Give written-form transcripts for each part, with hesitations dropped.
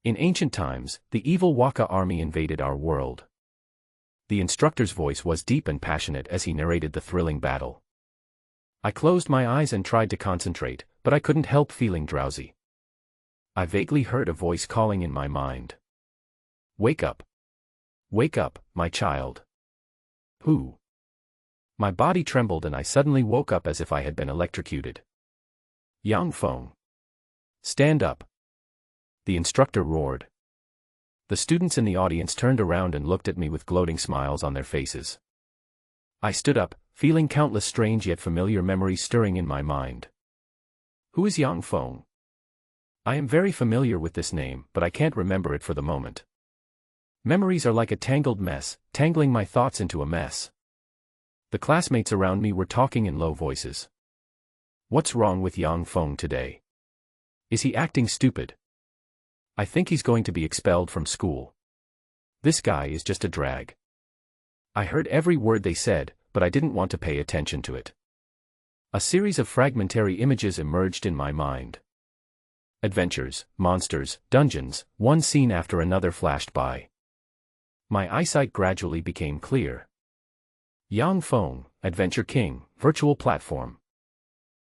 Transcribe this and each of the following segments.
In ancient times, the evil Waka army invaded our world. The instructor's voice was deep and passionate as he narrated the thrilling battle. I closed my eyes and tried to concentrate, but I couldn't help feeling drowsy. I vaguely heard a voice calling in my mind. Wake up. Wake up, my child. Who? My body trembled and I suddenly woke up as if I had been electrocuted. Dong Fong. Stand up. The instructor roared. The students in the audience turned around and looked at me with gloating smiles on their faces. I stood up, feeling countless strange yet familiar memories stirring in my mind. Who is Dong Fong? I am very familiar with this name, but I can't remember it for the moment. Memories are like a tangled mess, tangling my thoughts into a mess. The classmates around me were talking in low voices. What's wrong with Dong Fong today? Is he acting stupid? I think he's going to be expelled from school. This guy is just a drag. I heard every word they said, but I didn't want to pay attention to it. A series of fragmentary images emerged in my mind. Adventures, monsters, dungeons, one scene after another flashed by. My eyesight gradually became clear. Dong Fong, Adventure King, virtual platform.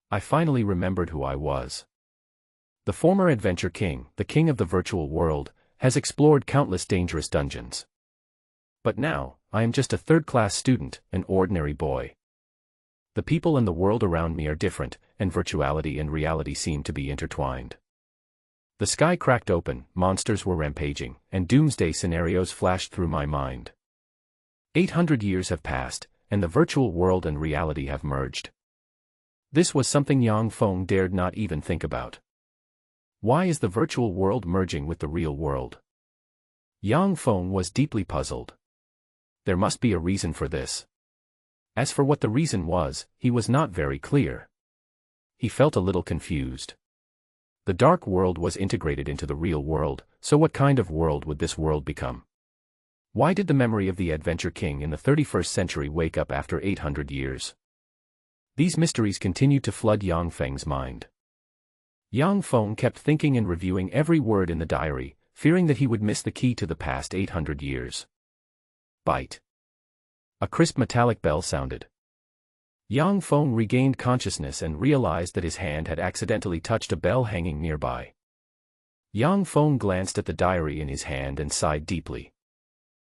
I finally remembered who I was. The former Adventure King, the king of the virtual world, has explored countless dangerous dungeons. But now, I am just a third-class student, an ordinary boy. The people and the world around me are different, and virtuality and reality seem to be intertwined. The sky cracked open, monsters were rampaging, and doomsday scenarios flashed through my mind. 800 years have passed, and the virtual world and reality have merged. This was something Dong Fong dared not even think about. Why is the virtual world merging with the real world? Dong Fong was deeply puzzled. There must be a reason for this. As for what the reason was, he was not very clear. He felt a little confused. The dark world was integrated into the real world, so what kind of world would this world become? Why did the memory of the Adventure King in the 31st century wake up after 800 years? These mysteries continued to flood Dong Feng's mind. Dong Fong kept thinking and reviewing every word in the diary, fearing that he would miss the key to the past 800 years. Bite. A crisp metallic bell sounded. Dong Fong regained consciousness and realized that his hand had accidentally touched a bell hanging nearby. Dong Fong glanced at the diary in his hand and sighed deeply.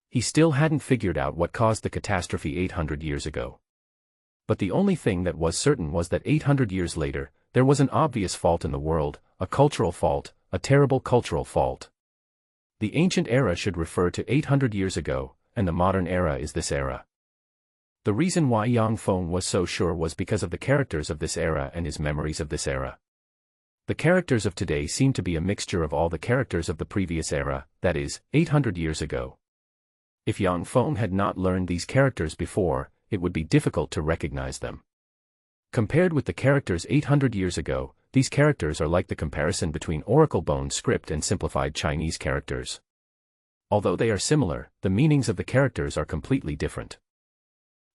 He still hadn't figured out what caused the catastrophe 800 years ago. But the only thing that was certain was that 800 years later, there was an obvious fault in the world, a cultural fault, a terrible cultural fault. The ancient era should refer to 800 years ago, and the modern era is this era. The reason why Dong Fong was so sure was because of the characters of this era and his memories of this era. The characters of today seem to be a mixture of all the characters of the previous era, that is, 800 years ago. If Dong Fong had not learned these characters before, it would be difficult to recognize them. Compared with the characters 800 years ago, these characters are like the comparison between Oracle Bone script and simplified Chinese characters. Although they are similar, the meanings of the characters are completely different.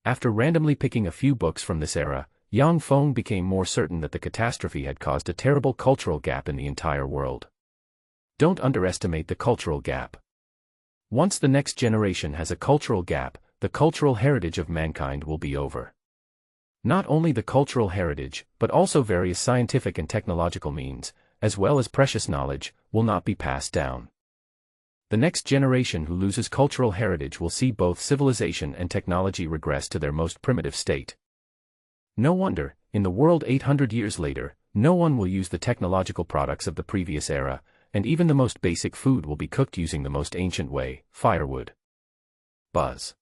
After randomly picking a few books from this era, Dong Fong became more certain that the catastrophe had caused a terrible cultural gap in the entire world. Don't underestimate the cultural gap. Once the next generation has a cultural gap, the cultural heritage of mankind will be over. Not only the cultural heritage, but also various scientific and technological means, as well as precious knowledge, will not be passed down. The next generation who loses cultural heritage will see both civilization and technology regress to their most primitive state. No wonder, in the world 800 years later, no one will use the technological products of the previous era, and even the most basic food will be cooked using the most ancient way, firewood. Buzz.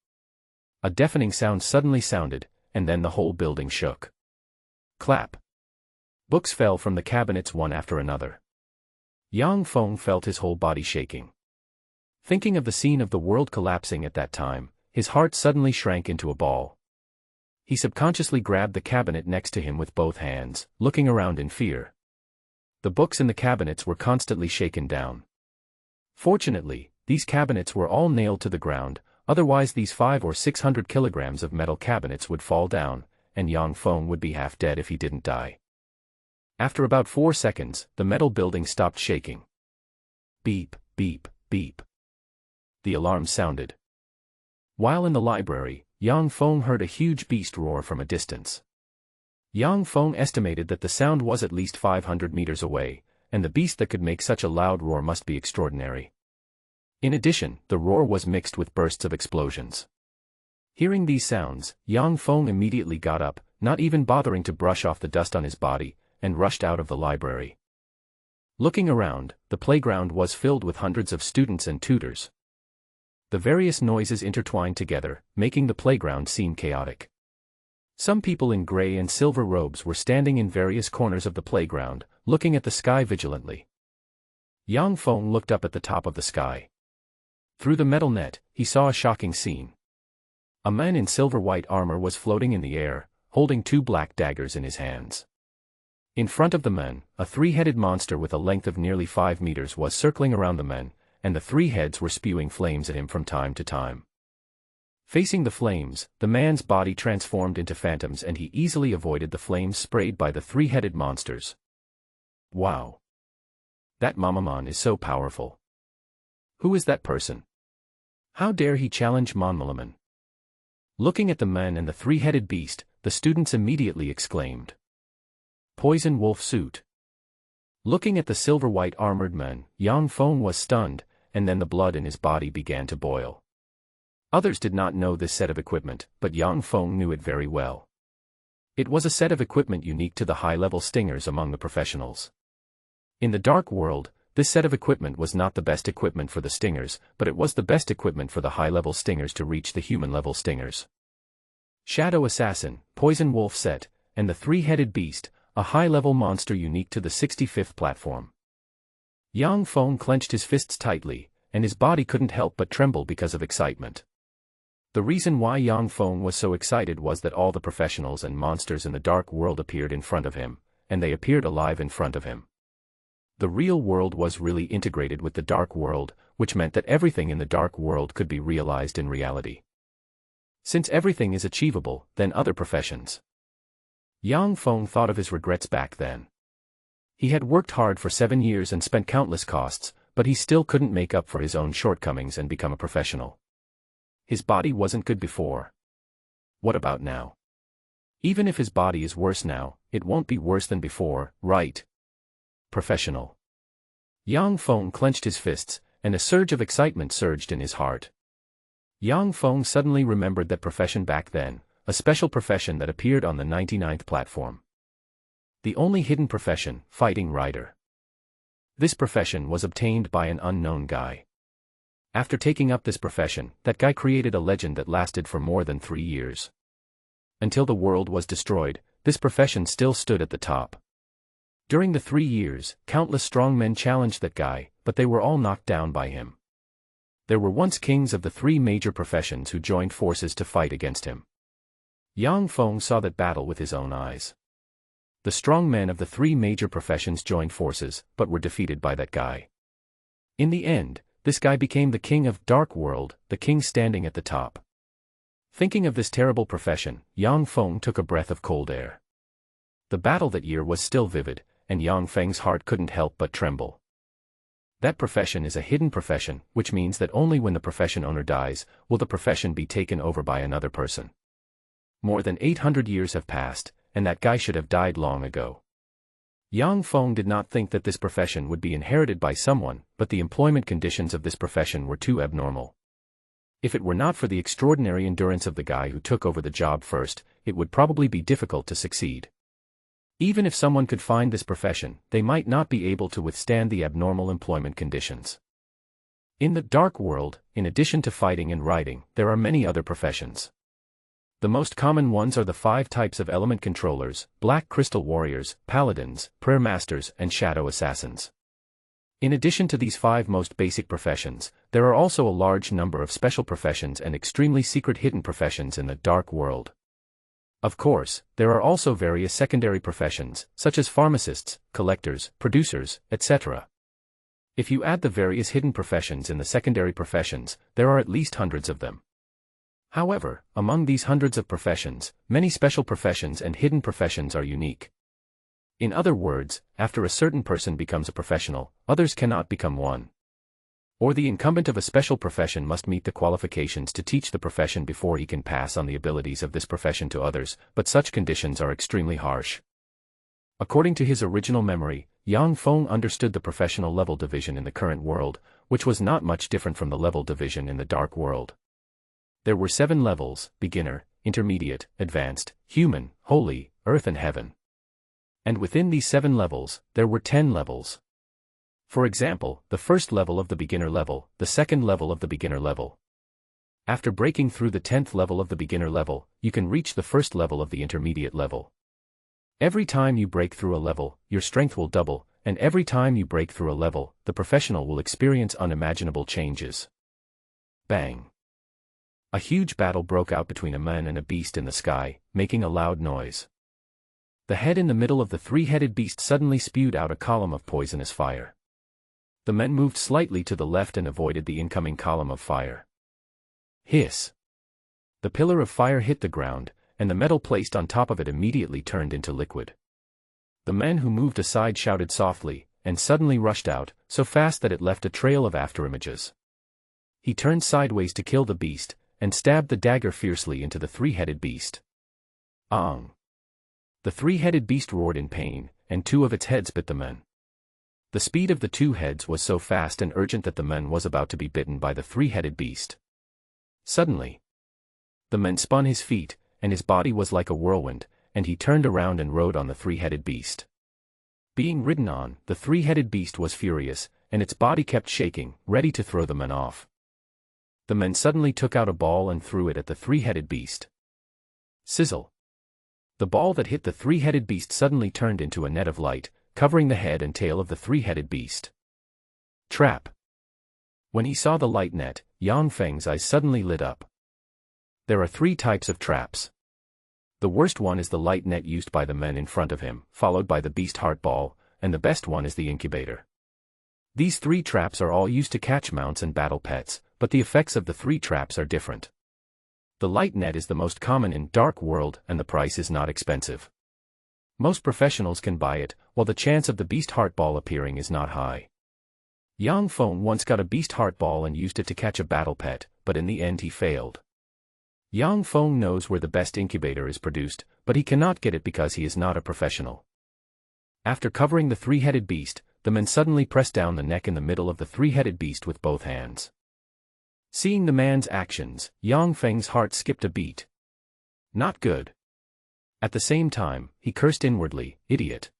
A deafening sound suddenly sounded, and then the whole building shook. Clap. Books fell from the cabinets one after another. Dong Fong felt his whole body shaking. Thinking of the scene of the world collapsing at that time, his heart suddenly shrank into a ball. He subconsciously grabbed the cabinet next to him with both hands, looking around in fear. The books in the cabinets were constantly shaken down. Fortunately, these cabinets were all nailed to the ground, otherwise these 500 or 600 kilograms of metal cabinets would fall down, and Dong Fong would be half dead if he didn't die. After about 4 seconds, the metal building stopped shaking. Beep, beep, beep. The alarm sounded. While in the library, Dong Fong heard a huge beast roar from a distance. Dong Fong estimated that the sound was at least 500 meters away, and the beast that could make such a loud roar must be extraordinary. In addition, the roar was mixed with bursts of explosions. Hearing these sounds, Dong Fong immediately got up, not even bothering to brush off the dust on his body, and rushed out of the library. Looking around, the playground was filled with hundreds of students and tutors. The various noises intertwined together, making the playground seem chaotic. Some people in gray and silver robes were standing in various corners of the playground, looking at the sky vigilantly. Dong Fong looked up at the top of the sky. Through the metal net, he saw a shocking scene. A man in silver-white armor was floating in the air, holding 2 black daggers in his hands. In front of the man, a 3-headed monster with a length of nearly 5 meters was circling around the man, and the 3 heads were spewing flames at him from time to time. Facing the flames, the man's body transformed into phantoms and he easily avoided the flames sprayed by the 3-headed monsters. Wow! That Mamamon is so powerful. Who is that person? How dare he challenge Monmalaman? Looking at the man and the 3-headed beast, the students immediately exclaimed. Poison wolf suit. Looking at the silver-white armored man, Dong Fong was stunned, and then the blood in his body began to boil. Others did not know this set of equipment, but Dong Fong knew it very well. It was a set of equipment unique to the high-level stingers among the professionals. In the dark world, this set of equipment was not the best equipment for the stingers, but it was the best equipment for the high-level stingers to reach the human-level stingers. Shadow Assassin, Poison Wolf set, and the 3-headed beast, a high-level monster unique to the 65th platform. Dong Fong clenched his fists tightly, and his body couldn't help but tremble because of excitement. The reason why Dong Fong was so excited was that all the professionals and monsters in the dark world appeared in front of him, and they appeared alive in front of him. The real world was really integrated with the dark world, which meant that everything in the dark world could be realized in reality. Since everything is achievable, then other professions. Dong Fong thought of his regrets back then. He had worked hard for 7 years and spent countless costs, but he still couldn't make up for his own shortcomings and become a professional. His body wasn't good before. What about now? Even if his body is worse now, it won't be worse than before, right? Professional. Dong Fong clenched his fists, and a surge of excitement surged in his heart. Dong Fong suddenly remembered that profession back then, a special profession that appeared on the 99th platform. The only hidden profession, fighting rider. This profession was obtained by an unknown guy. After taking up this profession, that guy created a legend that lasted for more than 3 years. Until the world was destroyed, this profession still stood at the top. During the 3 years, countless strong men challenged that guy, but they were all knocked down by him. There were once kings of the 3 major professions who joined forces to fight against him. Dong Fong saw that battle with his own eyes. The strong men of the 3 major professions joined forces, but were defeated by that guy. In the end, this guy became the king of Dark World, the king standing at the top. Thinking of this terrible profession, Dong Fong took a breath of cold air. The battle that year was still vivid, and Dong Feng's heart couldn't help but tremble. That profession is a hidden profession, which means that only when the profession owner dies, will the profession be taken over by another person. More than 800 years have passed, and that guy should have died long ago. Dong Fong did not think that this profession would be inherited by someone, but the employment conditions of this profession were too abnormal. If it were not for the extraordinary endurance of the guy who took over the job first, it would probably be difficult to succeed. Even if someone could find this profession, they might not be able to withstand the abnormal employment conditions. In the dark world, in addition to fighting and riding, there are many other professions. The most common ones are the 5 types of element controllers, black crystal warriors, paladins, prayer masters, and shadow assassins. In addition to these 5 most basic professions, there are also a large number of special professions and extremely secret hidden professions in the dark world. Of course, there are also various secondary professions, such as pharmacists, collectors, producers, etc. If you add the various hidden professions in the secondary professions, there are at least hundreds of them. However, among these hundreds of professions, many special professions and hidden professions are unique. In other words, after a certain person becomes a professional, others cannot become one. Or the incumbent of a special profession must meet the qualifications to teach the profession before he can pass on the abilities of this profession to others, but such conditions are extremely harsh. According to his original memory, Dong Fong understood the professional level division in the current world, which was not much different from the level division in the dark world. There were 7 levels: beginner, intermediate, advanced, human, holy, earth and heaven. And within these 7 levels, there were 10 levels. For example, the first level of the beginner level, the second level of the beginner level. After breaking through the 10th level of the beginner level, you can reach the first level of the intermediate level. Every time you break through a level, your strength will double, and every time you break through a level, the professional will experience unimaginable changes. Bang! A huge battle broke out between a man and a beast in the sky, making a loud noise. The head in the middle of the 3-headed beast suddenly spewed out a column of poisonous fire. The men moved slightly to the left and avoided the incoming column of fire. Hiss! The pillar of fire hit the ground, and the metal placed on top of it immediately turned into liquid. The men who moved aside shouted softly, and suddenly rushed out, so fast that it left a trail of afterimages. He turned sideways to kill the beast, and stabbed the dagger fiercely into the 3-headed beast. Ong! The 3-headed beast roared in pain, and 2 of its heads bit the men. The speed of the 2 heads was so fast and urgent that the man was about to be bitten by the 3-headed beast. Suddenly, the man spun his feet, and his body was like a whirlwind, and he turned around and rode on the 3-headed beast. Being ridden on, the 3-headed beast was furious, and its body kept shaking, ready to throw the man off. The man suddenly took out a ball and threw it at the 3-headed beast. Sizzle! The ball that hit the 3-headed beast suddenly turned into a net of light, covering the head and tail of the 3-headed beast. Trap! When he saw the light net, Dong Feng's eyes suddenly lit up. There are 3 types of traps. The worst one is the light net used by the men in front of him, followed by the beast heart ball, and the best one is the incubator. These 3 traps are all used to catch mounts and battle pets, but the effects of the 3 traps are different. The light net is the most common in Dark World and the price is not expensive. Most professionals can buy it, while the chance of the beast heart ball appearing is not high. Dong Fong once got a beast heart ball and used it to catch a battle pet, but in the end he failed. Dong Fong knows where the best incubator is produced, but he cannot get it because he is not a professional. After covering the 3-headed beast, the man suddenly pressed down the neck in the middle of the 3-headed beast with both hands. Seeing the man's actions, Dong Feng's heart skipped a beat. Not good. At the same time, he cursed inwardly, idiot.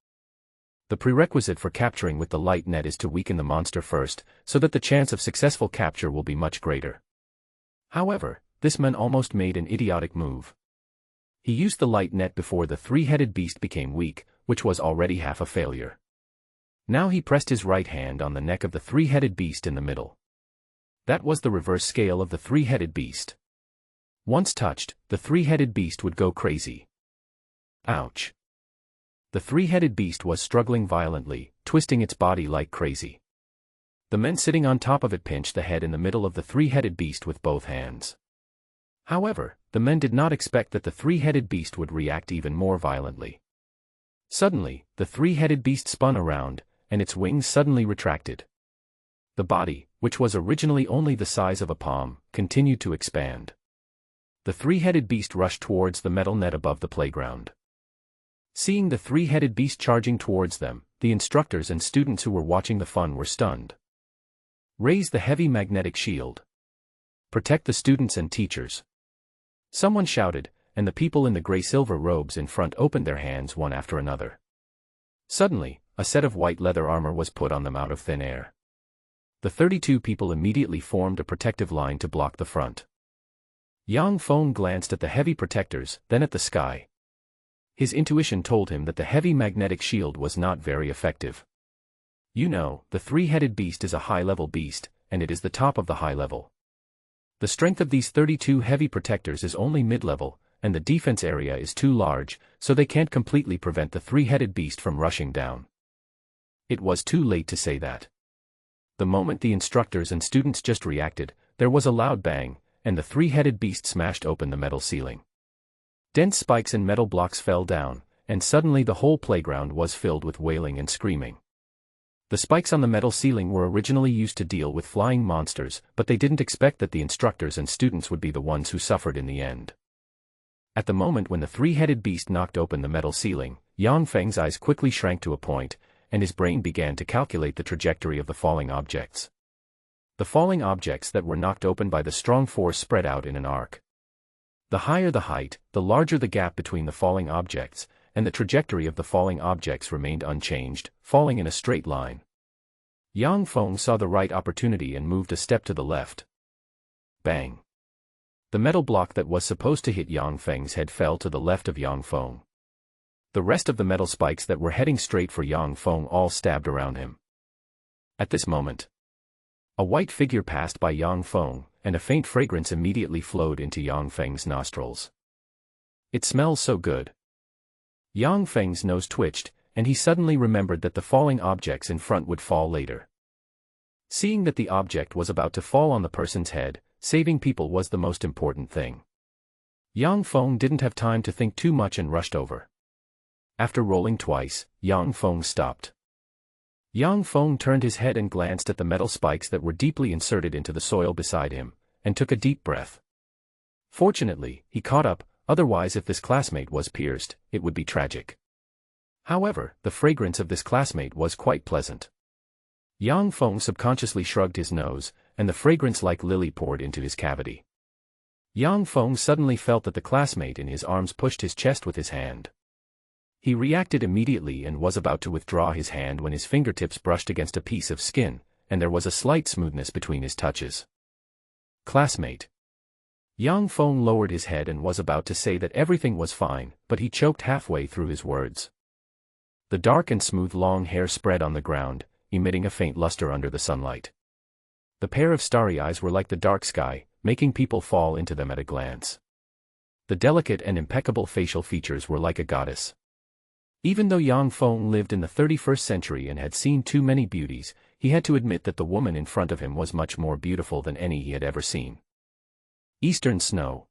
The prerequisite for capturing with the light net is to weaken the monster first, so that the chance of successful capture will be much greater. However, this man almost made an idiotic move. He used the light net before the 3-headed beast became weak, which was already half a failure. Now he pressed his right hand on the neck of the 3-headed beast in the middle. That was the reverse scale of the 3-headed beast. Once touched, the 3-headed beast would go crazy. Ouch! The 3-headed beast was struggling violently, twisting its body like crazy. The men sitting on top of it pinched the head in the middle of the 3-headed beast with both hands. However, the men did not expect that the 3-headed beast would react even more violently. Suddenly, the 3-headed beast spun around, and its wings suddenly retracted. The body, which was originally only the size of a palm, continued to expand. The 3-headed beast rushed towards the metal net above the playground. Seeing the 3-headed beast charging towards them, the instructors and students who were watching the fun were stunned. Raise the heavy magnetic shield. Protect the students and teachers. Someone shouted, and the people in the gray-silver robes in front opened their hands one after another. Suddenly, a set of white leather armor was put on them out of thin air. The 32 people immediately formed a protective line to block the front. Dong Fong glanced at the heavy protectors, then at the sky. His intuition told him that the heavy magnetic shield was not very effective. You know, the 3-headed beast is a high-level beast, and it is the top of the high level. The strength of these 32 heavy protectors is only mid-level, and the defense area is too large, so they can't completely prevent the 3-headed beast from rushing down. It was too late to say that. The moment the instructors and students just reacted, there was a loud bang, and the 3-headed beast smashed open the metal ceiling. Dense spikes and metal blocks fell down, and suddenly the whole playground was filled with wailing and screaming. The spikes on the metal ceiling were originally used to deal with flying monsters, but they didn't expect that the instructors and students would be the ones who suffered in the end. At the moment when the three-headed beast knocked open the metal ceiling, Yang Feng's eyes quickly shrank to a point, and his brain began to calculate the trajectory of the falling objects. The falling objects that were knocked open by the strong force spread out in an arc. The higher the height, the larger the gap between the falling objects, and the trajectory of the falling objects remained unchanged, falling in a straight line. Yang Feng saw the right opportunity and moved a step to the left. Bang! The metal block that was supposed to hit Yang Feng's head fell to the left of Yang Feng. The rest of the metal spikes that were heading straight for Yang Feng all stabbed around him. At this moment, a white figure passed by Yang Feng, and a faint fragrance immediately flowed into Yang Feng's nostrils. It smells so good. Yang Feng's nose twitched, and he suddenly remembered that the falling objects in front would fall later. Seeing that the object was about to fall on the person's head, saving people was the most important thing. Yang Feng didn't have time to think too much and rushed over. After rolling twice, Yang Feng stopped. Yang Feng turned his head and glanced at the metal spikes that were deeply inserted into the soil beside him, and took a deep breath. Fortunately, he caught up, otherwise if this classmate was pierced, it would be tragic. However, the fragrance of this classmate was quite pleasant. Yang Feng subconsciously shrugged his nose, and the fragrance like lily poured into his cavity. Yang Feng suddenly felt that the classmate in his arms pushed his chest with his hand. He reacted immediately and was about to withdraw his hand when his fingertips brushed against a piece of skin, and there was a slight smoothness between his touches. Classmate. Yang Feng lowered his head and was about to say that everything was fine, but he choked halfway through his words. The dark and smooth long hair spread on the ground, emitting a faint luster under the sunlight. The pair of starry eyes were like the dark sky, making people fall into them at a glance. The delicate and impeccable facial features were like a goddess. Even though Yang Feng lived in the 31st century and had seen too many beauties, he had to admit that the woman in front of him was much more beautiful than any he had ever seen. Eastern Snow.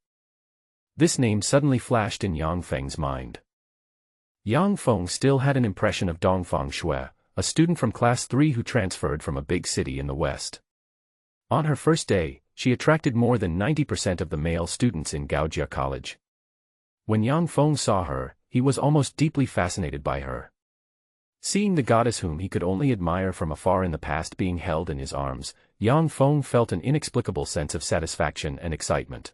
This name suddenly flashed in Yang Feng's mind. Yang Feng still had an impression of Dong Fong, a student from class 3 who transferred from a big city in the west. On her first day, she attracted more than 90% of the male students in Gaojia College. When Yang Feng saw her, he was almost deeply fascinated by her. Seeing the goddess whom he could only admire from afar in the past being held in his arms, Yang Feng felt an inexplicable sense of satisfaction and excitement.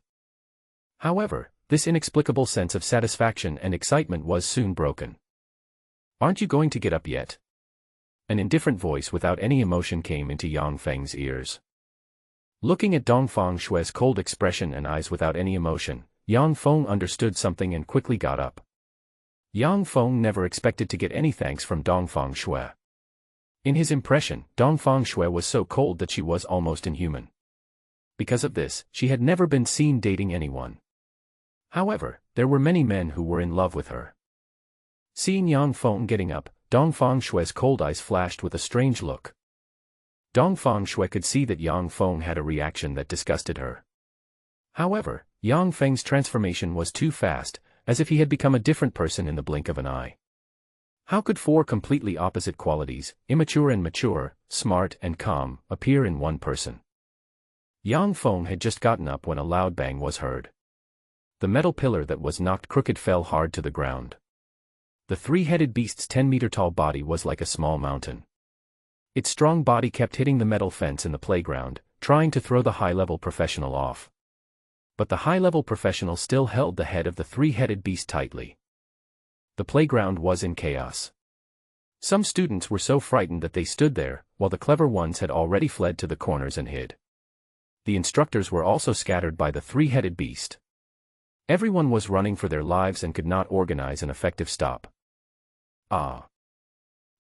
However, this inexplicable sense of satisfaction and excitement was soon broken. "Aren't you going to get up yet?" An indifferent voice without any emotion came into Yang Feng's ears. Looking at Dong Fong's cold expression and eyes without any emotion, Yang Feng understood something and quickly got up. Yang Feng never expected to get any thanks from Dong Fong. In his impression, Dong Fong was so cold that she was almost inhuman. Because of this, she had never been seen dating anyone. However, there were many men who were in love with her. Seeing Yang Feng getting up, Dong Fong's cold eyes flashed with a strange look. Dong Fong could see that Yang Feng had a reaction that disgusted her. However, Yang Feng's transformation was too fast, as if he had become a different person in the blink of an eye. How could four completely opposite qualities, immature and mature, smart and calm, appear in one person? Yang Feng had just gotten up when a loud bang was heard. The metal pillar that was knocked crooked fell hard to the ground. The three-headed beast's 10-meter-tall body was like a small mountain. Its strong body kept hitting the metal fence in the playground, trying to throw the high-level professional off. But the high-level professional still held the head of the three-headed beast tightly. The playground was in chaos. Some students were so frightened that they stood there, while the clever ones had already fled to the corners and hid. The instructors were also scattered by the three-headed beast. Everyone was running for their lives and could not organize an effective stop. Ah!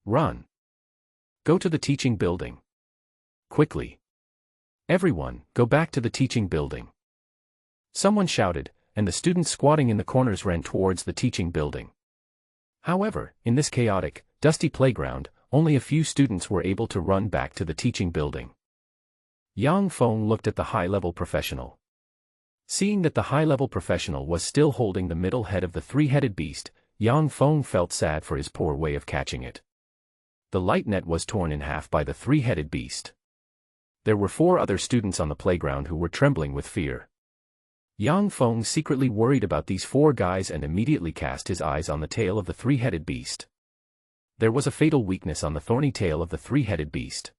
Run! Go to the teaching building. Quickly! Everyone, go back to the teaching building. Someone shouted, and the students squatting in the corners ran towards the teaching building. However, in this chaotic, dusty playground, only a few students were able to run back to the teaching building. Yang Feng looked at the high-level professional. Seeing that the high-level professional was still holding the middle head of the three-headed beast, Yang Feng felt sad for his poor way of catching it. The light net was torn in half by the three-headed beast. There were 4 other students on the playground who were trembling with fear. Dong Fong secretly worried about these 4 guys and immediately cast his eyes on the tail of the three-headed beast. There was a fatal weakness on the thorny tail of the three-headed beast.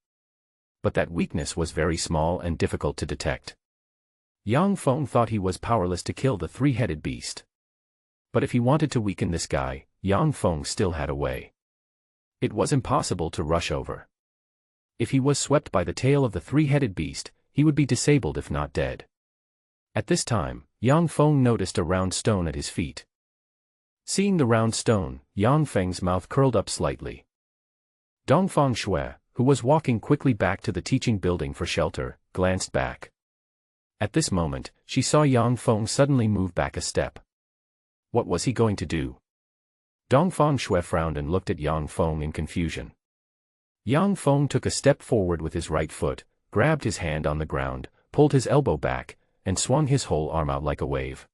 But that weakness was very small and difficult to detect. Dong Fong thought he was powerless to kill the three-headed beast. But if he wanted to weaken this guy, Dong Fong still had a way. It was impossible to rush over. If he was swept by the tail of the three-headed beast, he would be disabled if not dead. At this time, Dong Fong noticed a round stone at his feet. Seeing the round stone, Dong Feng's mouth curled up slightly. Dong Fong Shui, who was walking quickly back to the teaching building for shelter, glanced back. At this moment, she saw Dong Fong suddenly move back a step. What was he going to do? Dong Fong Shui frowned and looked at Dong Fong in confusion. Dong Fong took a step forward with his right foot, grabbed his hand on the ground, pulled his elbow back, and swung his whole arm out like a wave.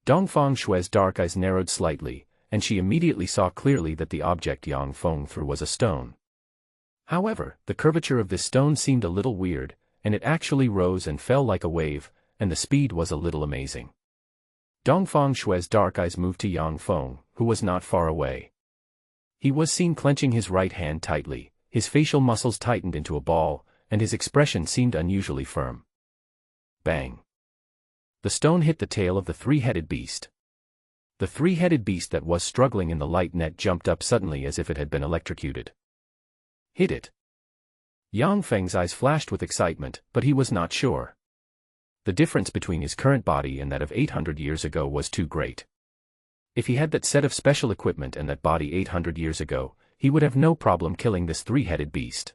Dong Fong Shui's dark eyes narrowed slightly, and she immediately saw clearly that the object Dong Fong threw was a stone. However, the curvature of this stone seemed a little weird, and it actually rose and fell like a wave, and the speed was a little amazing. Dong Fong Shui's dark eyes moved to Dong Fong, who was not far away. He was seen clenching his right hand tightly, his facial muscles tightened into a ball, and his expression seemed unusually firm. Bang! The stone hit the tail of the three-headed beast. The three-headed beast that was struggling in the light net jumped up suddenly as if it had been electrocuted. Hit it! Dong Feng's eyes flashed with excitement, but he was not sure. The difference between his current body and that of 800 years ago was too great. If he had that set of special equipment and that body 800 years ago, he would have no problem killing this three-headed beast.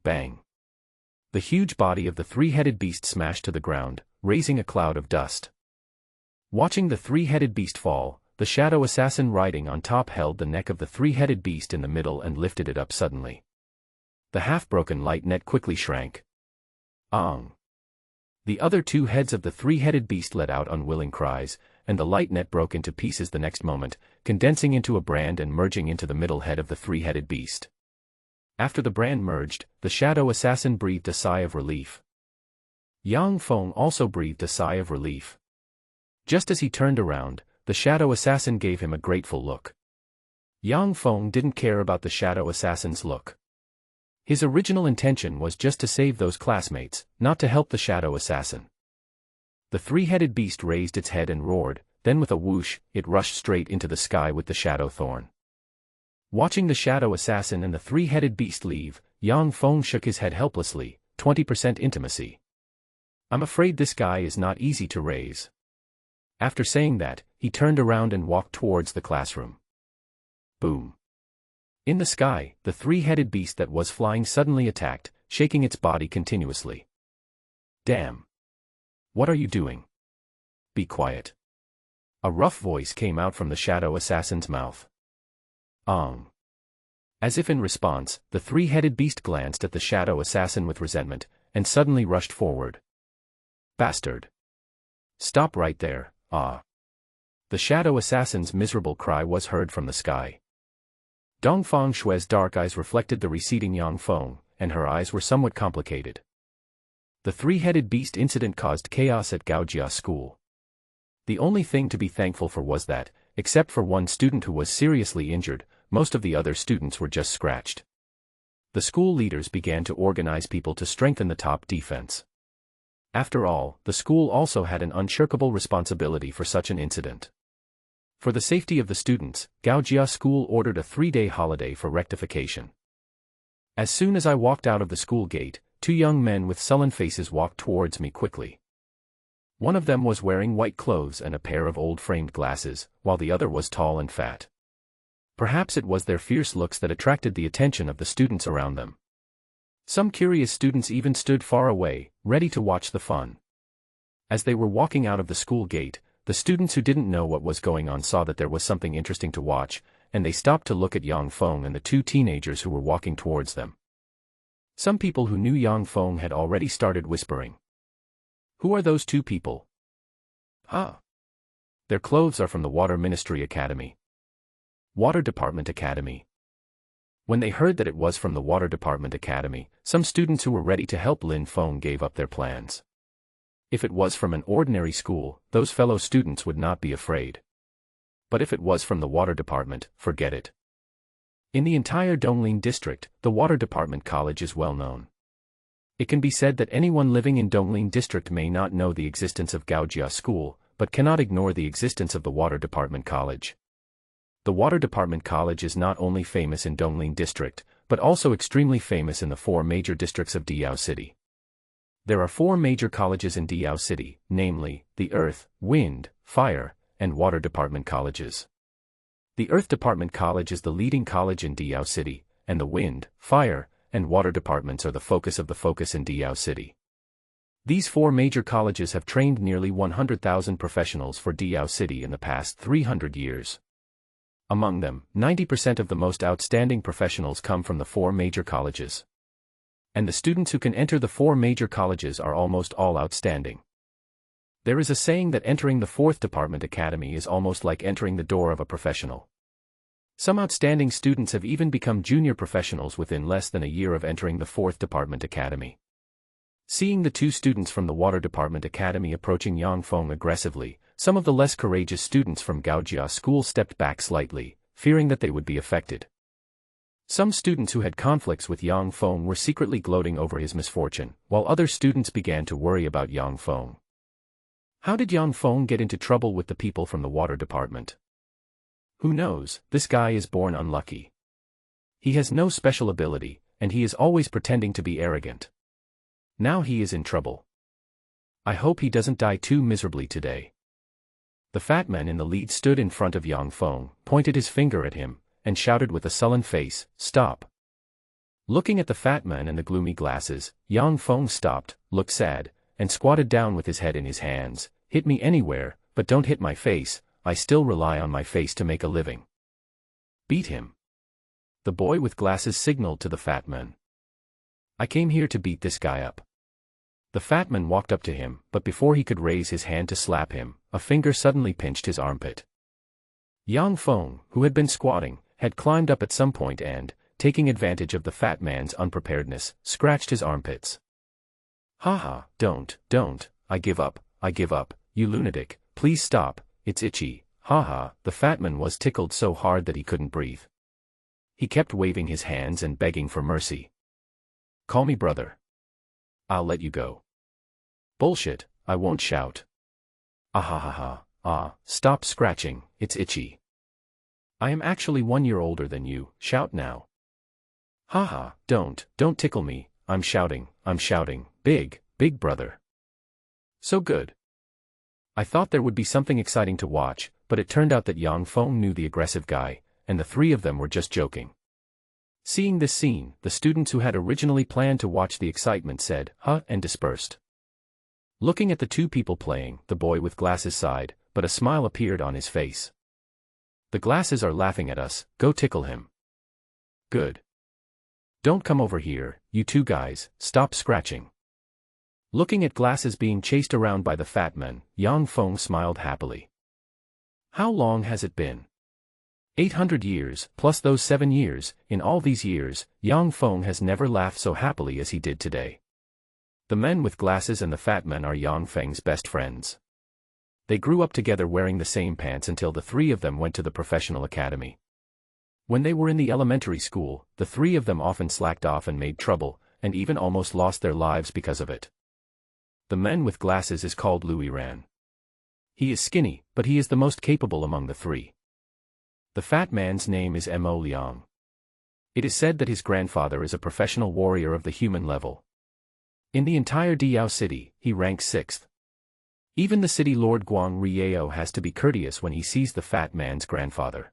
Bang! The huge body of the three-headed beast smashed to the ground, raising a cloud of dust. Watching the three-headed beast fall, the shadow assassin riding on top held the neck of the three-headed beast in the middle and lifted it up suddenly. The half-broken light net quickly shrank. Ong! The other 2 heads of the three-headed beast let out unwilling cries, and the light net broke into pieces the next moment, condensing into a brand and merging into the middle head of the three-headed beast. After the brand merged, the shadow assassin breathed a sigh of relief. Dong Fong also breathed a sigh of relief. Just as he turned around, the shadow assassin gave him a grateful look. Dong Fong didn't care about the shadow assassin's look. His original intention was just to save those classmates, not to help the shadow assassin. The three-headed beast raised its head and roared, then with a whoosh, it rushed straight into the sky with the shadow thorn. Watching the shadow assassin and the three-headed beast leave, Dong Fong shook his head helplessly. 20% intimacy. I'm afraid this guy is not easy to raise. After saying that, he turned around and walked towards the classroom. Boom! In the sky, the three-headed beast that was flying suddenly attacked, shaking its body continuously. Damn! What are you doing? Be quiet. A rough voice came out from the shadow assassin's mouth. As if in response, the three-headed beast glanced at the shadow assassin with resentment, and suddenly rushed forward. Bastard! Stop right there, ah! The shadow assassin's miserable cry was heard from the sky. Dong Fong Shui's dark eyes reflected the receding Dong Fong, and her eyes were somewhat complicated. The three-headed beast incident caused chaos at Gaojia School. The only thing to be thankful for was that, except for one student who was seriously injured, most of the other students were just scratched. The school leaders began to organize people to strengthen the top defense. After all, the school also had an unshirkable responsibility for such an incident. For the safety of the students, Gaojia School ordered a 3-day holiday for rectification. As soon as I walked out of the school gate, 2 young men with sullen faces walked towards me quickly. One of them was wearing white clothes and a pair of old framed glasses, while the other was tall and fat. Perhaps it was their fierce looks that attracted the attention of the students around them. Some curious students even stood far away, ready to watch the fun. As they were walking out of the school gate, the students who didn't know what was going on saw that there was something interesting to watch, and they stopped to look at Dong Fong and the 2 teenagers who were walking towards them. Some people who knew Dong Fong had already started whispering. Who are those 2 people? Ah! Their clothes are from the Water Ministry Academy. Water Department Academy. When they heard that it was from the Water Department Academy, some students who were ready to help Lin Feng gave up their plans. If it was from an ordinary school, those fellow students would not be afraid. But if it was from the Water Department, forget it. In the entire Donglin district, the Water Department College is well known. It can be said that anyone living in Donglin district may not know the existence of Gaojia School, but cannot ignore the existence of the Water Department College. The Water Department College is not only famous in Donglin district, but also extremely famous in the 4 major districts of Diao City. There are 4 major colleges in Diao City, namely, the Earth, Wind, Fire, and Water Department colleges. The Earth Department College is the leading college in Diao City, and the Wind, Fire, and Water Departments are the focus of the focus in Diao City. These 4 major colleges have trained nearly 100,000 professionals for Diao City in the past 300 years. Among them, 90% of the most outstanding professionals come from the 4 major colleges. And the students who can enter the 4 major colleges are almost all outstanding. There is a saying that entering the 4th Department Academy is almost like entering the door of a professional. Some outstanding students have even become junior professionals within less than a year of entering the 4th Department Academy. Seeing the 2 students from the Water Department Academy approaching Yang Feng aggressively, some of the less courageous students from Gaojia School stepped back slightly, fearing that they would be affected. Some students who had conflicts with Yang Feng were secretly gloating over his misfortune, while other students began to worry about Yang Feng. How did Yang Feng get into trouble with the people from the Water Department? Who knows, this guy is born unlucky. He has no special ability, and he is always pretending to be arrogant. Now he is in trouble. I hope he doesn't die too miserably today. The fat man in the lead stood in front of Yang Feng, pointed his finger at him, and shouted with a sullen face, "Stop!" Looking at the fat man and the gloomy glasses, Yang Feng stopped, looked sad, and squatted down with his head in his hands. "Hit me anywhere, but don't hit my face, I still rely on my face to make a living." "Beat him." The boy with glasses signaled to the fat man. "I came here to beat this guy up." The fat man walked up to him, but before he could raise his hand to slap him, a finger suddenly pinched his armpit. Yang Feng, who had been squatting, had climbed up at some point and, taking advantage of the fat man's unpreparedness, scratched his armpits. "Haha, don't, I give up, you lunatic, please stop, it's itchy, haha." The fat man was tickled so hard that he couldn't breathe. He kept waving his hands and begging for mercy. "Call me brother. I'll let you go." "Bullshit, I won't shout." "Ah, stop scratching, it's itchy. I am actually 1 year older than you, shout now." "Haha, don't tickle me, I'm shouting, big brother." "So good." I thought there would be something exciting to watch, but it turned out that Yang Feng knew the aggressive guy, and the 3 of them were just joking. Seeing this scene, the students who had originally planned to watch the excitement said, "Huh," and dispersed. Looking at the 2 people playing, the boy with glasses sighed, but a smile appeared on his face. "The glasses are laughing at us, go tickle him." "Good. Don't come over here, you 2 guys, stop scratching." Looking at glasses being chased around by the fat man, Yang Feng smiled happily. How long has it been? 800 years, plus those 7 years. In all these years, Yang Feng has never laughed so happily as he did today. The men with glasses and the fat man are Yang Feng's best friends. They grew up together wearing the same pants until the 3 of them went to the professional academy. When they were in the elementary school, the 3 of them often slacked off and made trouble, and even almost lost their lives because of it. The man with glasses is called Louis Ran. He is skinny, but he is the most capable among the 3. The fat man's name is Mo Liang. It is said that his grandfather is a professional warrior of the human level. In the entire Diao city, he ranks 6th. Even the city lord Guang Rieo has to be courteous when he sees the fat man's grandfather.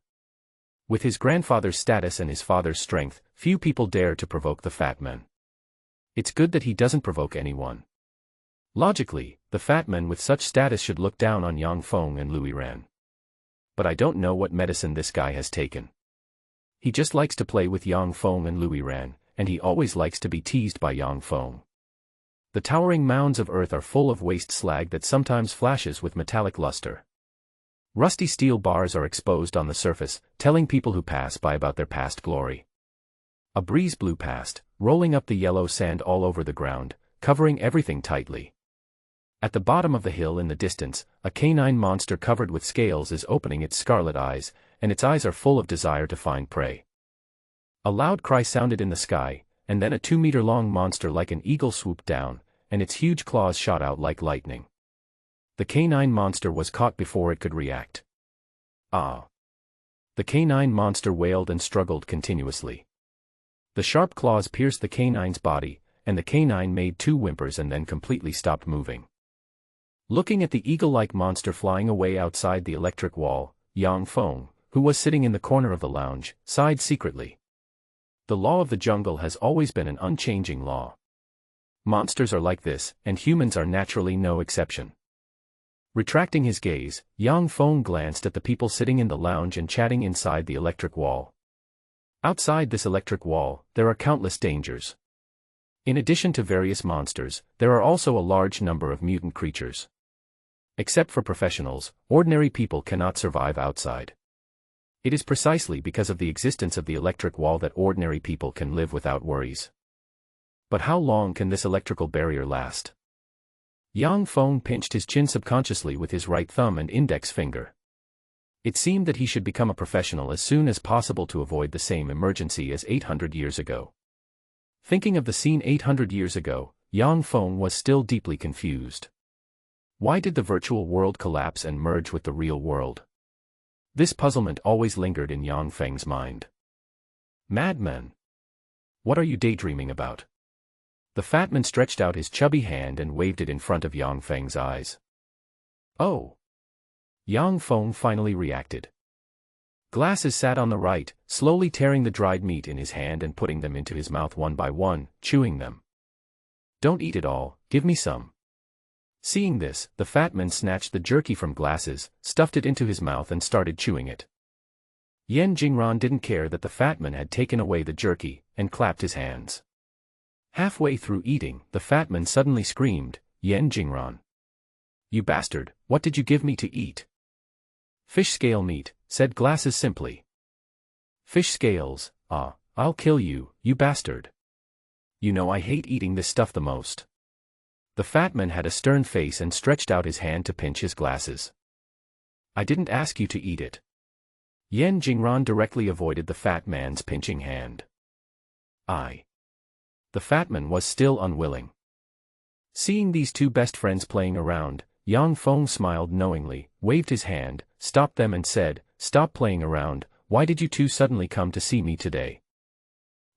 With his grandfather's status and his father's strength, few people dare to provoke the fat man. It's good that he doesn't provoke anyone. Logically, the fat man with such status should look down on Yang Feng and Louis Ran. But I don't know what medicine this guy has taken. He just likes to play with Yang Feng and Louis Ran, and he always likes to be teased by Yang Feng. The towering mounds of earth are full of waste slag that sometimes flashes with metallic luster. Rusty steel bars are exposed on the surface, telling people who pass by about their past glory. A breeze blew past, rolling up the yellow sand all over the ground, covering everything tightly. At the bottom of the hill in the distance, a canine monster covered with scales is opening its scarlet eyes, and its eyes are full of desire to find prey. A loud cry sounded in the sky, and then a 2-meter-long monster like an eagle swooped down, and its huge claws shot out like lightning. The canine monster was caught before it could react. Ah! The canine monster wailed and struggled continuously. The sharp claws pierced the canine's body, and the canine made 2 whimpers and then completely stopped moving. Looking at the eagle-like monster flying away outside the electric wall, Dong Fong, who was sitting in the corner of the lounge, sighed secretly. The law of the jungle has always been an unchanging law. Monsters are like this, and humans are naturally no exception. Retracting his gaze, Dong Fong glanced at the people sitting in the lounge and chatting inside the electric wall. Outside this electric wall, there are countless dangers. In addition to various monsters, there are also a large number of mutant creatures. Except for professionals, ordinary people cannot survive outside. It is precisely because of the existence of the electric wall that ordinary people can live without worries. But how long can this electrical barrier last? Dong Fong pinched his chin subconsciously with his right thumb and index finger. It seemed that he should become a professional as soon as possible to avoid the same emergency as 800 years ago. Thinking of the scene 800 years ago, Dong Fong was still deeply confused. Why did the virtual world collapse and merge with the real world? This puzzlement always lingered in Dong Feng's mind. Madman! What are you daydreaming about? The fat man stretched out his chubby hand and waved it in front of Dong Feng's eyes. Oh! Dong Feng finally reacted. Glasses sat on the right, slowly tearing the dried meat in his hand and putting them into his mouth one by one, chewing them. Don't eat it all, give me some. Seeing this, the fat man snatched the jerky from Glasses, stuffed it into his mouth and started chewing it. Yen Jingran didn't care that the fat man had taken away the jerky, and clapped his hands. Halfway through eating, the fat man suddenly screamed, Yen Jingran! You bastard, what did you give me to eat? Fish scale meat, said Glasses simply. Fish scales, ah, I'll kill you, you bastard. You know I hate eating this stuff the most. The fat man had a stern face and stretched out his hand to pinch his Glasses. I didn't ask you to eat it. Yen Jingran directly avoided the fat man's pinching hand. The fat man was still unwilling. Seeing these two best friends playing around, Dong Feng smiled knowingly, waved his hand, stopped them and said, Stop playing around, why did you two suddenly come to see me today?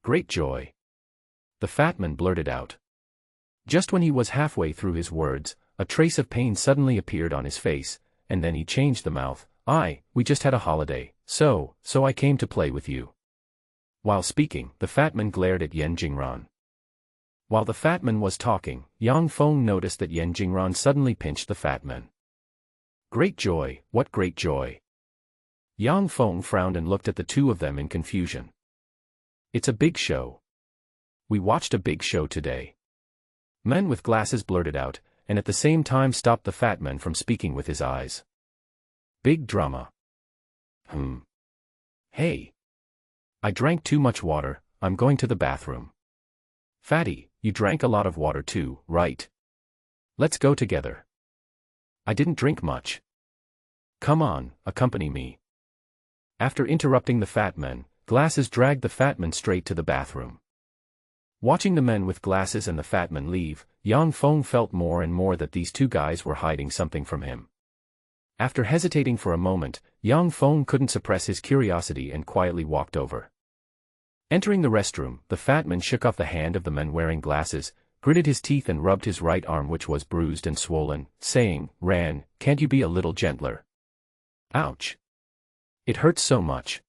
Great joy. The fat man blurted out. Just when he was halfway through his words, a trace of pain suddenly appeared on his face, and then he changed the mouth. We just had a holiday, so I came to play with you. While speaking, the fat man glared at Yen Jingran. While the fat man was talking, Dong Feng noticed that Yen Jingran suddenly pinched the fat man. Great joy, what great joy. Dong Feng frowned and looked at the two of them in confusion. It's a big show. We watched a big show today. Men with Glasses blurted out, and at the same time stopped the fat man from speaking with his eyes. Big drama. Hey. I drank too much water, I'm going to the bathroom. Fatty, you drank a lot of water too, right? Let's go together. I didn't drink much. Come on, accompany me. After interrupting the fat man, Glasses dragged the fat man straight to the bathroom. Watching the men with Glasses and the fat man leave, Dong Feng felt more and more that these two guys were hiding something from him. After hesitating for a moment, Dong Feng couldn't suppress his curiosity and quietly walked over. Entering the restroom, the fat man shook off the hand of the man wearing Glasses, gritted his teeth and rubbed his right arm which was bruised and swollen, saying, Ran, can't you be a little gentler? Ouch. It hurts so much.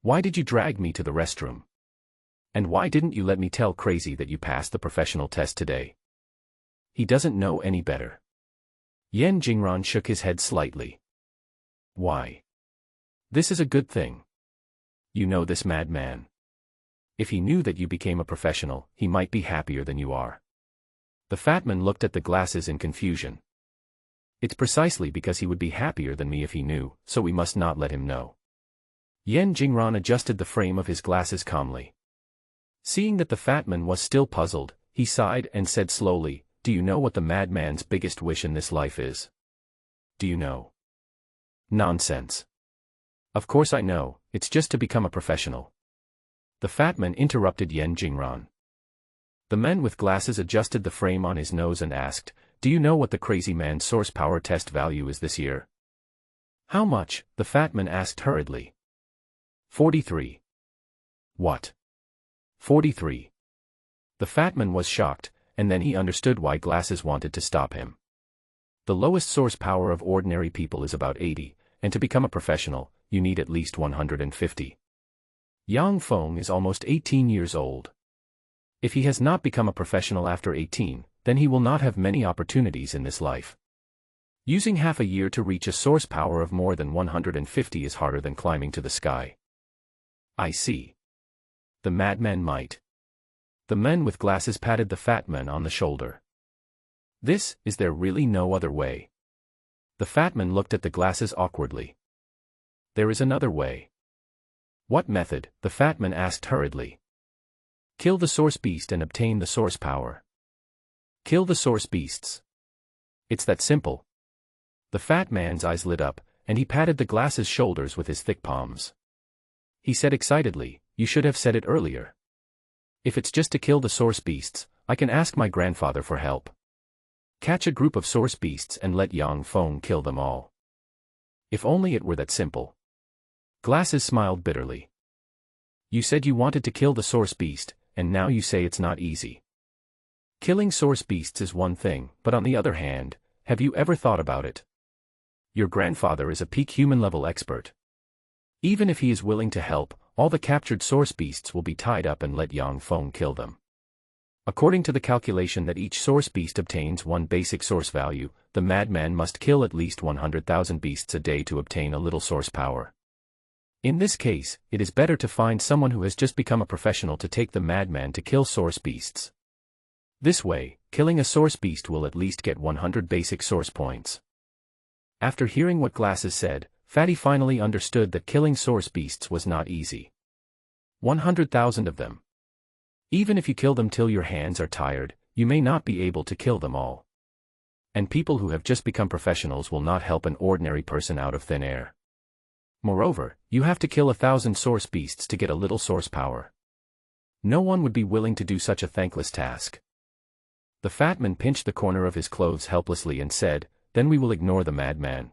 Why did you drag me to the restroom? And why didn't you let me tell Crazy that you passed the professional test today? He doesn't know any better. Yen Jingran shook his head slightly. Why? This is a good thing. You know this madman. If he knew that you became a professional, he might be happier than you are. The fat man looked at the Glasses in confusion. It's precisely because he would be happier than me if he knew, so we must not let him know. Yen Jingran adjusted the frame of his Glasses calmly. Seeing that the fat man was still puzzled, he sighed and said slowly, "Do you know what the madman's biggest wish in this life is? Do you know?" "Nonsense. Of course I know, it's just to become a professional." The fat man interrupted Yen Jingran. The man with glasses adjusted the frame on his nose and asked, "Do you know what the crazy man's source power test value is this year?" "How much?" the fat man asked hurriedly. 43. "What? 43. The fat man was shocked, and then he understood why Glasses wanted to stop him. The lowest source power of ordinary people is about 80, and to become a professional, you need at least 150. Dong Fong is almost 18 years old. If he has not become a professional after 18, then he will not have many opportunities in this life. Using half a year to reach a source power of more than 150 is harder than climbing to the sky. I see. The madman might. The man with glasses patted the fat man on the shoulder. Is there really no other way? The fat man looked at the glasses awkwardly. There is another way. What method? The fat man asked hurriedly. Kill the source beast and obtain the source power. Kill the source beasts. It's that simple. The fat man's eyes lit up, and he patted the glasses' shoulders with his thick palms. He said excitedly, "You should have said it earlier. If it's just to kill the source beasts, I can ask my grandfather for help. Catch a group of source beasts and let Dong Fong kill them all. If only it were that simple." Glasses smiled bitterly. "You said you wanted to kill the source beast, and now you say it's not easy. Killing source beasts is one thing, but on the other hand, have you ever thought about it? Your grandfather is a peak human-level expert. Even if he is willing to help, all the captured source beasts will be tied up and let Dong Fong kill them. According to the calculation that each source beast obtains one basic source value, the madman must kill at least 100,000 beasts a day to obtain a little source power. In this case, it is better to find someone who has just become a professional to take the madman to kill source beasts. This way, killing a source beast will at least get 100 basic source points." After hearing what Glasses said, Fatty finally understood that killing source beasts was not easy. 100,000 of them. Even if you kill them till your hands are tired, you may not be able to kill them all. And people who have just become professionals will not help an ordinary person out of thin air. Moreover, you have to kill 1,000 source beasts to get a little source power. No one would be willing to do such a thankless task. The fat man pinched the corner of his clothes helplessly and said, "Then we will ignore the madman."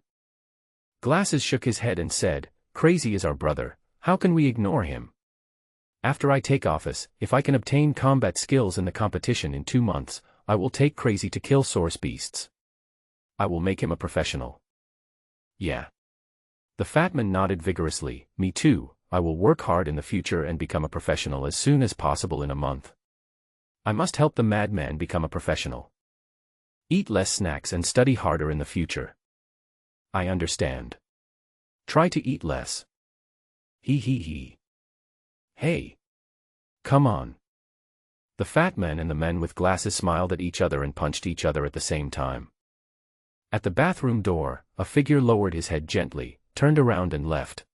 Glasses shook his head and said, "Crazy is our brother, how can we ignore him? After I take office, if I can obtain combat skills in the competition in 2 months, I will take Crazy to kill source beasts. I will make him a professional." "Yeah." The fat man nodded vigorously, "Me too, I will work hard in the future and become a professional as soon as possible in a month. I must help the madman become a professional. Eat less snacks and study harder in the future." "I understand. Try to eat less." He. "Hey. Come on." The fat man and the men with glasses smiled at each other and punched each other at the same time. At the bathroom door, a figure lowered his head gently, turned around and left.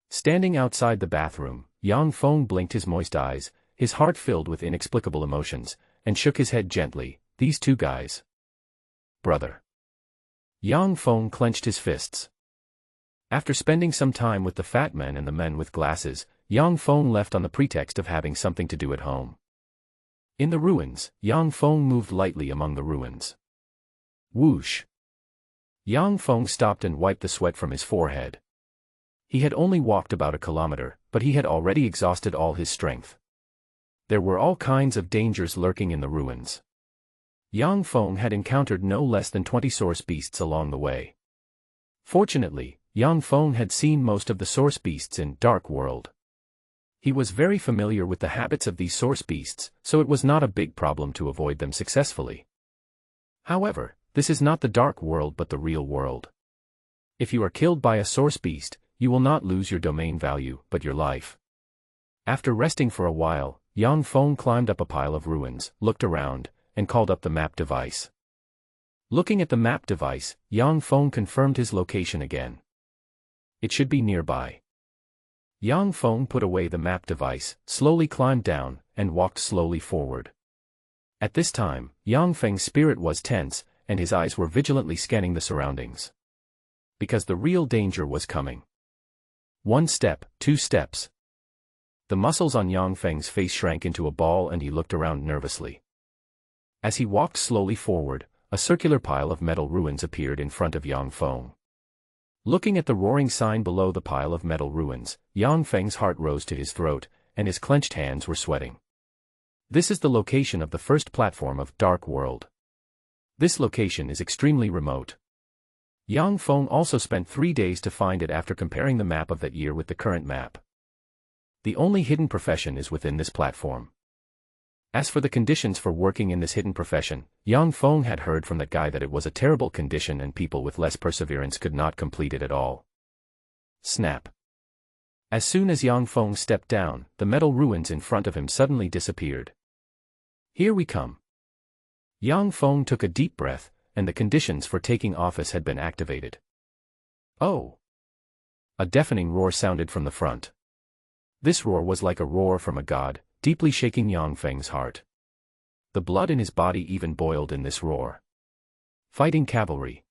Standing outside the bathroom, Dong Fong blinked his moist eyes, his heart filled with inexplicable emotions, and shook his head gently. These two guys. Brother. Dong Fong clenched his fists. After spending some time with the fat man and the men with glasses, Dong Fong left on the pretext of having something to do at home. In the ruins, Dong Fong moved lightly among the ruins. Whoosh. Dong Fong stopped and wiped the sweat from his forehead. He had only walked about a kilometer, but he had already exhausted all his strength. There were all kinds of dangers lurking in the ruins. Dong Fong had encountered no less than 20 source beasts along the way. Fortunately, Dong Fong had seen most of the source beasts in Dark World. He was very familiar with the habits of these source beasts, so it was not a big problem to avoid them successfully. However, this is not the Dark World but the real world. If you are killed by a source beast, you will not lose your domain value, but your life. After resting for a while, Dong Fong climbed up a pile of ruins, looked around, and called up the map device. Looking at the map device, Dong Fong confirmed his location again. It should be nearby. Yang Feng put away the map device, slowly climbed down, and walked slowly forward. At this time, Yang Feng's spirit was tense, and his eyes were vigilantly scanning the surroundings. Because the real danger was coming. 1 step, 2 steps. The muscles on Yang Feng's face shrank into a ball and he looked around nervously. As he walked slowly forward, a circular pile of metal ruins appeared in front of Yang Feng. Looking at the roaring sign below the pile of metal ruins, Yang Feng's heart rose to his throat, and his clenched hands were sweating. This is the location of the first platform of Dark World. This location is extremely remote. Yang Feng also spent 3 days to find it after comparing the map of that year with the current map. The only hidden profession is within this platform. As for the conditions for working in this hidden profession, Yang Feng had heard from that guy that it was a terrible condition and people with less perseverance could not complete it at all. Snap. As soon as Yang Feng stepped down, the metal ruins in front of him suddenly disappeared. Here we come. Yang Feng took a deep breath, and the conditions for taking office had been activated. Oh! A deafening roar sounded from the front. This roar was like a roar from a god, deeply shaking Yang Feng's heart. The blood in his body even boiled in this roar. Fighting cavalry.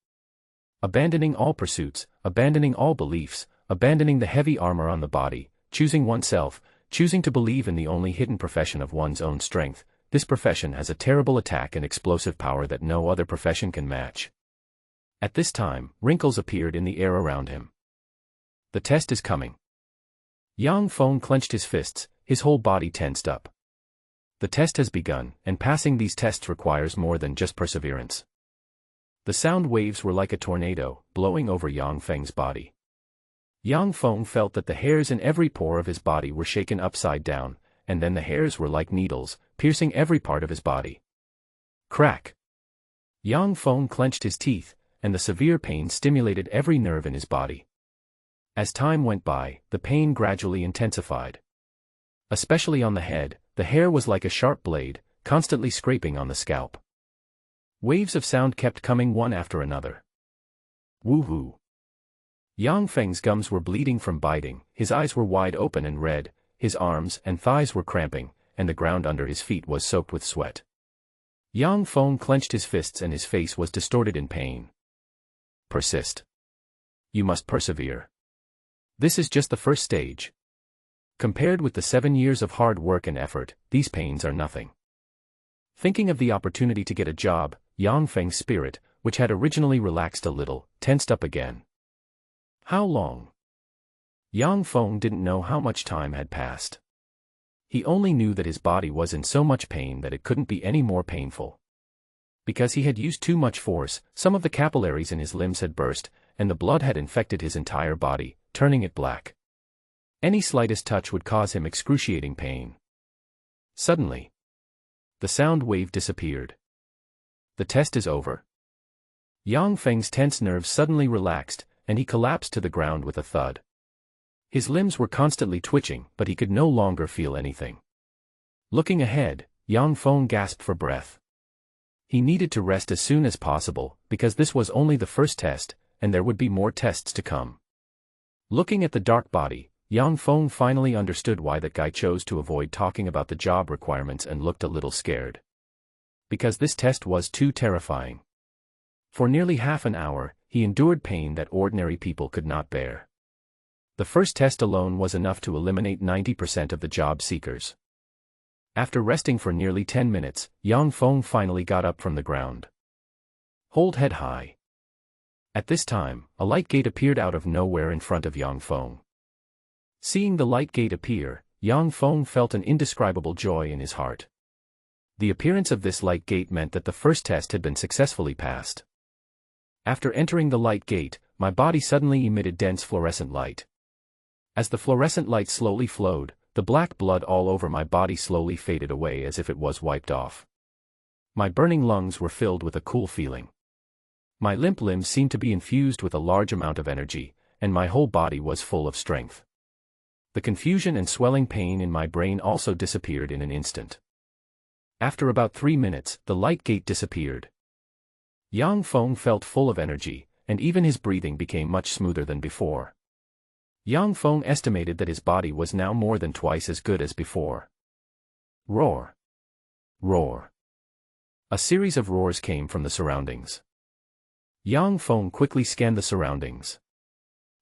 Abandoning all pursuits, abandoning all beliefs, abandoning the heavy armor on the body, choosing oneself, choosing to believe in the only hidden profession of one's own strength. This profession has a terrible attack and explosive power that no other profession can match. At this time, wrinkles appeared in the air around him. The test is coming. Yang Feng clenched his fists, his whole body tensed up. The test has begun, and passing these tests requires more than just perseverance. The sound waves were like a tornado, blowing over Yang Feng's body. Yang Feng felt that the hairs in every pore of his body were shaken upside down, and then the hairs were like needles, piercing every part of his body. Crack! Yang Feng clenched his teeth, and the severe pain stimulated every nerve in his body. As time went by, the pain gradually intensified. Especially on the head, the hair was like a sharp blade, constantly scraping on the scalp. Waves of sound kept coming one after another. Woohoo! Yang Feng's gums were bleeding from biting, his eyes were wide open and red, his arms and thighs were cramping, and the ground under his feet was soaked with sweat. Yang Feng clenched his fists and his face was distorted in pain. Persist. You must persevere. This is just the first stage. Compared with the 7 years of hard work and effort, these pains are nothing. Thinking of the opportunity to get a job, Yang Feng's spirit, which had originally relaxed a little, tensed up again. How long? Yang Feng didn't know how much time had passed. He only knew that his body was in so much pain that it couldn't be any more painful. Because he had used too much force, some of the capillaries in his limbs had burst, and the blood had infected his entire body, turning it black. Any slightest touch would cause him excruciating pain. Suddenly, the sound wave disappeared. The test is over. Yang Feng's tense nerves suddenly relaxed, and he collapsed to the ground with a thud. His limbs were constantly twitching, but he could no longer feel anything. Looking ahead, Yang Feng gasped for breath. He needed to rest as soon as possible, because this was only the first test, and there would be more tests to come. Looking at the dark body, Yang Feng finally understood why that guy chose to avoid talking about the job requirements and looked a little scared. Because this test was too terrifying. For nearly half an hour, he endured pain that ordinary people could not bear. The first test alone was enough to eliminate 90% of the job seekers. After resting for nearly 10 minutes, Yang Feng finally got up from the ground. Hold head high. At this time, a light gate appeared out of nowhere in front of Yang Feng. Seeing the light gate appear, Yang Feng felt an indescribable joy in his heart. The appearance of this light gate meant that the first test had been successfully passed. After entering the light gate, my body suddenly emitted dense fluorescent light. As the fluorescent light slowly flowed, the black blood all over my body slowly faded away as if it was wiped off. My burning lungs were filled with a cool feeling. My limp limbs seemed to be infused with a large amount of energy, and my whole body was full of strength. The confusion and swelling pain in my brain also disappeared in an instant. After about 3 minutes, the light gate disappeared. Yang Feng felt full of energy, and even his breathing became much smoother than before. Yang Feng estimated that his body was now more than twice as good as before. Roar! Roar! A series of roars came from the surroundings. Yang Feng quickly scanned the surroundings.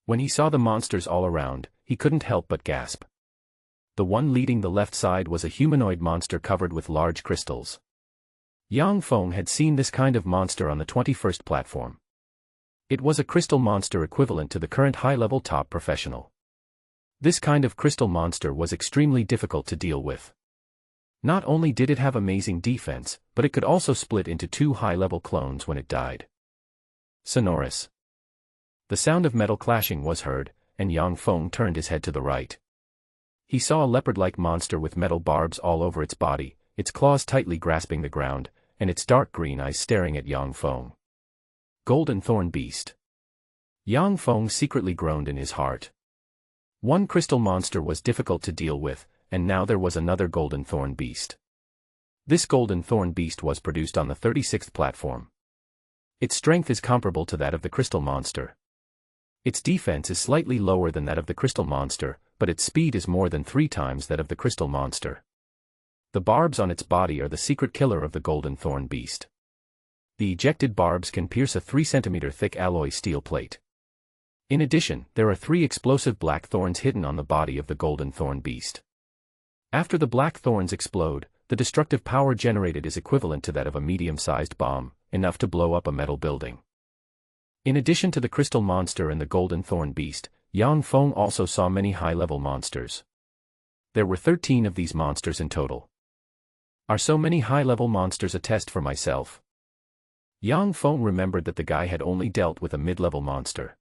When he saw the monsters all around, he couldn't help but gasp. The one leading the left side was a humanoid monster covered with large crystals. Yang Feng had seen this kind of monster on the 21st platform. It was a crystal monster equivalent to the current high-level top professional. This kind of crystal monster was extremely difficult to deal with. Not only did it have amazing defense, but it could also split into two high-level clones when it died. Sonorous. The sound of metal clashing was heard, and Yang Feng turned his head to the right. He saw a leopard-like monster with metal barbs all over its body, its claws tightly grasping the ground, and its dark green eyes staring at Yang Feng. Golden Thorn Beast. Yang Feng secretly groaned in his heart. One crystal monster was difficult to deal with, and now there was another Golden Thorn Beast. This Golden Thorn Beast was produced on the 36th platform. Its strength is comparable to that of the crystal monster. Its defense is slightly lower than that of the crystal monster, but its speed is more than 3 times that of the crystal monster. The barbs on its body are the secret killer of the Golden Thorn Beast. The ejected barbs can pierce a 3 cm thick alloy steel plate. In addition, there are 3 explosive black thorns hidden on the body of the Golden Thorn Beast. After the black thorns explode, the destructive power generated is equivalent to that of a medium-sized bomb, enough to blow up a metal building. In addition to the crystal monster and the Golden Thorn Beast, Yang Feng also saw many high-level monsters. There were 13 of these monsters in total. Are so many high-level monsters a test for myself? Yang Feng remembered that the guy had only dealt with a mid-level monster.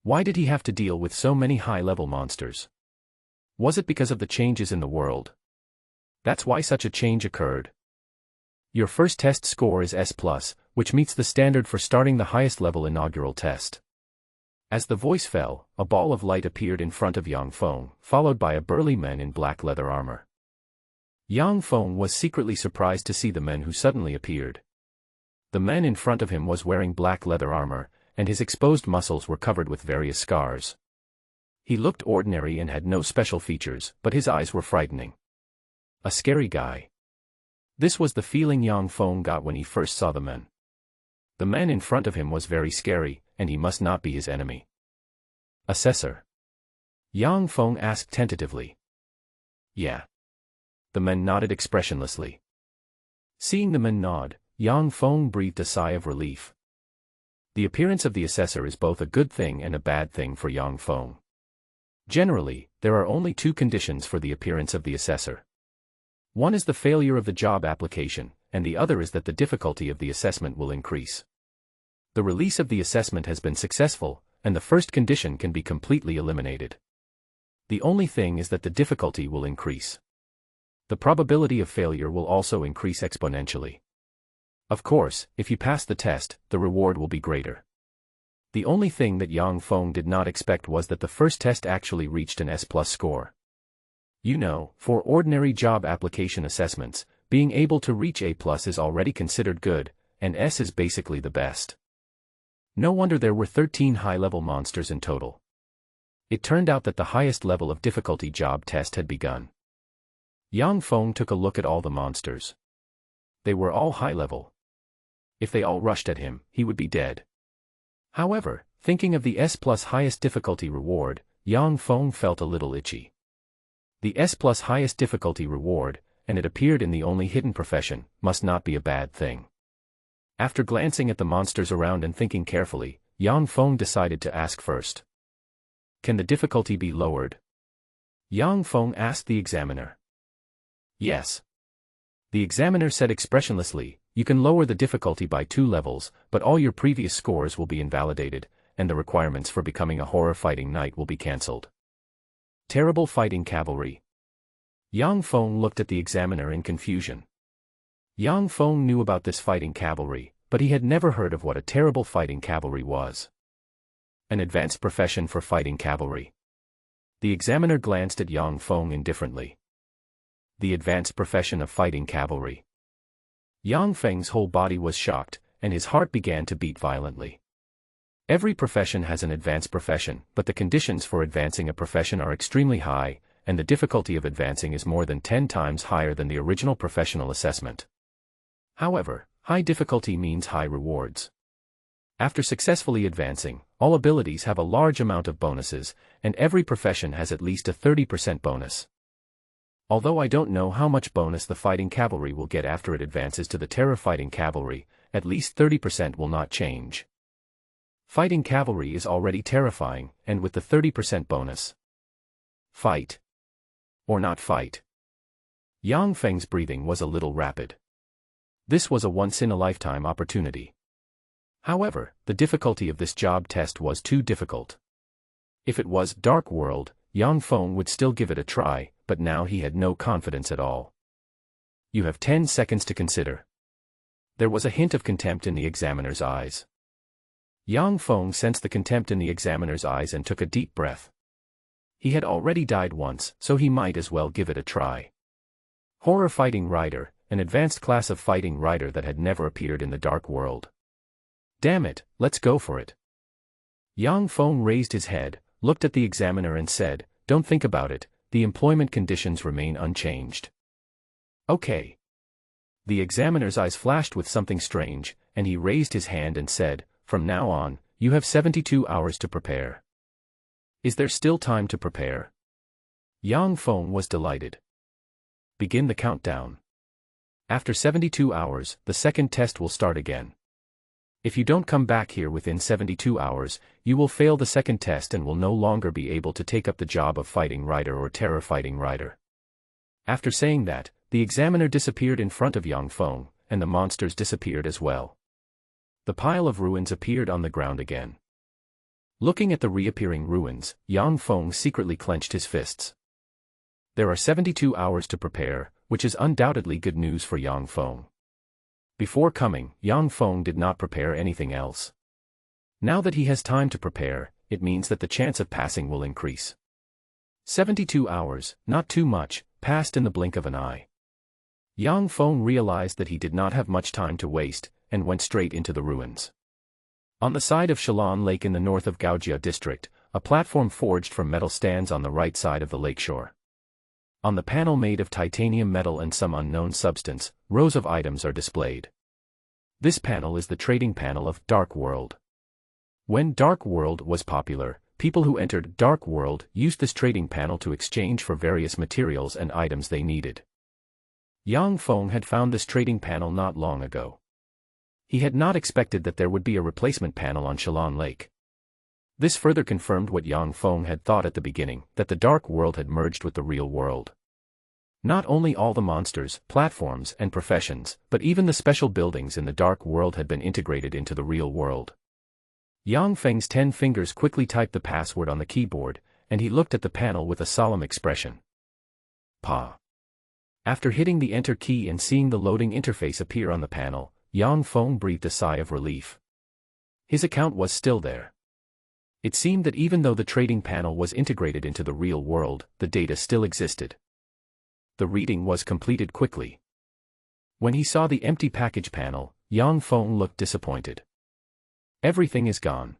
Why did he have to deal with so many high-level monsters? Was it because of the changes in the world? That's why such a change occurred. Your first test score is S+, which meets the standard for starting the highest level inaugural test. As the voice fell, a ball of light appeared in front of Yang Feng, followed by a burly man in black leather armor. Yang Feng was secretly surprised to see the men who suddenly appeared. The man in front of him was wearing black leather armor, and his exposed muscles were covered with various scars. He looked ordinary and had no special features, but his eyes were frightening. A scary guy. This was the feeling Yang Feng got when he first saw the men. The man in front of him was very scary, and he must not be his enemy. Assessor? Yang Feng asked tentatively. Yeah. The men nodded expressionlessly. Seeing the men nod, Yang Feng breathed a sigh of relief. The appearance of the assessor is both a good thing and a bad thing for Yang Feng. Generally, there are only 2 conditions for the appearance of the assessor. One is the failure of the job application, and the other is that the difficulty of the assessment will increase. The release of the assessment has been successful, and the first condition can be completely eliminated. The only thing is that the difficulty will increase. The probability of failure will also increase exponentially. Of course, if you pass the test, the reward will be greater. The only thing that Yang Feng did not expect was that the first test actually reached an S+ score. You know, for ordinary job application assessments, being able to reach A+ is already considered good, and S is basically the best. No wonder there were 13 high-level monsters in total. It turned out that the highest level of difficulty job test had begun. Yang Feng took a look at all the monsters. They were all high-level. If they all rushed at him, he would be dead. However, thinking of the S+ highest difficulty reward, Yang Feng felt a little itchy. The S+ highest difficulty reward, and it appeared in the only hidden profession, must not be a bad thing. After glancing at the monsters around and thinking carefully, Yang Feng decided to ask first. Can the difficulty be lowered? Yang Feng asked the examiner. Yes. The examiner said expressionlessly, you can lower the difficulty by 2 levels, but all your previous scores will be invalidated, and the requirements for becoming a horror fighting knight will be cancelled. Terrible fighting cavalry. Yang Feng looked at the examiner in confusion. Yang Feng knew about this fighting cavalry, but he had never heard of what a terrible fighting cavalry was. An advanced profession for fighting cavalry. The examiner glanced at Yang Feng indifferently. The advanced profession of fighting cavalry. Yang Feng's whole body was shocked, and his heart began to beat violently. Every profession has an advanced profession, but the conditions for advancing a profession are extremely high, and the difficulty of advancing is more than 10 times higher than the original professional assessment. However, high difficulty means high rewards. After successfully advancing, all abilities have a large amount of bonuses, and every profession has at least a 30% bonus. Although I don't know how much bonus the fighting cavalry will get after it advances to the terror fighting cavalry, at least 30% will not change. Fighting cavalry is already terrifying, and with the 30% bonus. Fight. Or not fight. Yang Feng's breathing was a little rapid. This was a once-in-a-lifetime opportunity. However, the difficulty of this job test was too difficult. If it was Dark World, Yang Feng would still give it a try, but now he had no confidence at all. You have 10 seconds to consider. There was a hint of contempt in the examiner's eyes. Yang Feng sensed the contempt in the examiner's eyes and took a deep breath. He had already died once, so he might as well give it a try. Horror Fighting Rider, an advanced class of fighting rider that had never appeared in the Dark World. Damn it, let's go for it. Yang Feng raised his head, looked at the examiner and said, "Don't think about it, the employment conditions remain unchanged." Okay. The examiner's eyes flashed with something strange, and he raised his hand and said, "From now on, you have 72 hours to prepare." Is there still time to prepare? Yang Feng was delighted. Begin the countdown. After 72 hours, the second test will start again. If you don't come back here within 72 hours, you will fail the second test and will no longer be able to take up the job of fighting rider or terror fighting rider. After saying that, the examiner disappeared in front of Yang Feng, and the monsters disappeared as well. The pile of ruins appeared on the ground again. Looking at the reappearing ruins, Yang Feng secretly clenched his fists. There are 72 hours to prepare, which is undoubtedly good news for Yang Feng. Before coming, Yang Feng did not prepare anything else. Now that he has time to prepare, it means that the chance of passing will increase. 72 hours, not too much, passed in the blink of an eye. Yang Feng realized that he did not have much time to waste, and went straight into the ruins. On the side of Shalon Lake in the north of Gaojia district, a platform forged from metal stands on the right side of the lakeshore. On the panel made of titanium metal and some unknown substance, rows of items are displayed. This panel is the trading panel of Dark World. When Dark World was popular, people who entered Dark World used this trading panel to exchange for various materials and items they needed. Yang Feng had found this trading panel not long ago. He had not expected that there would be a replacement panel on Shalon Lake. This further confirmed what Yang Feng had thought at the beginning, that the Dark World had merged with the real world. Not only all the monsters, platforms, and professions, but even the special buildings in the Dark World had been integrated into the real world. Yang Feng's 10 fingers quickly typed the password on the keyboard, and he looked at the panel with a solemn expression. Pa. After hitting the Enter key and seeing the loading interface appear on the panel, Yang Feng breathed a sigh of relief. His account was still there. It seemed that even though the trading panel was integrated into the real world, the data still existed. The reading was completed quickly. When he saw the empty package panel, Yang Feng looked disappointed. Everything is gone.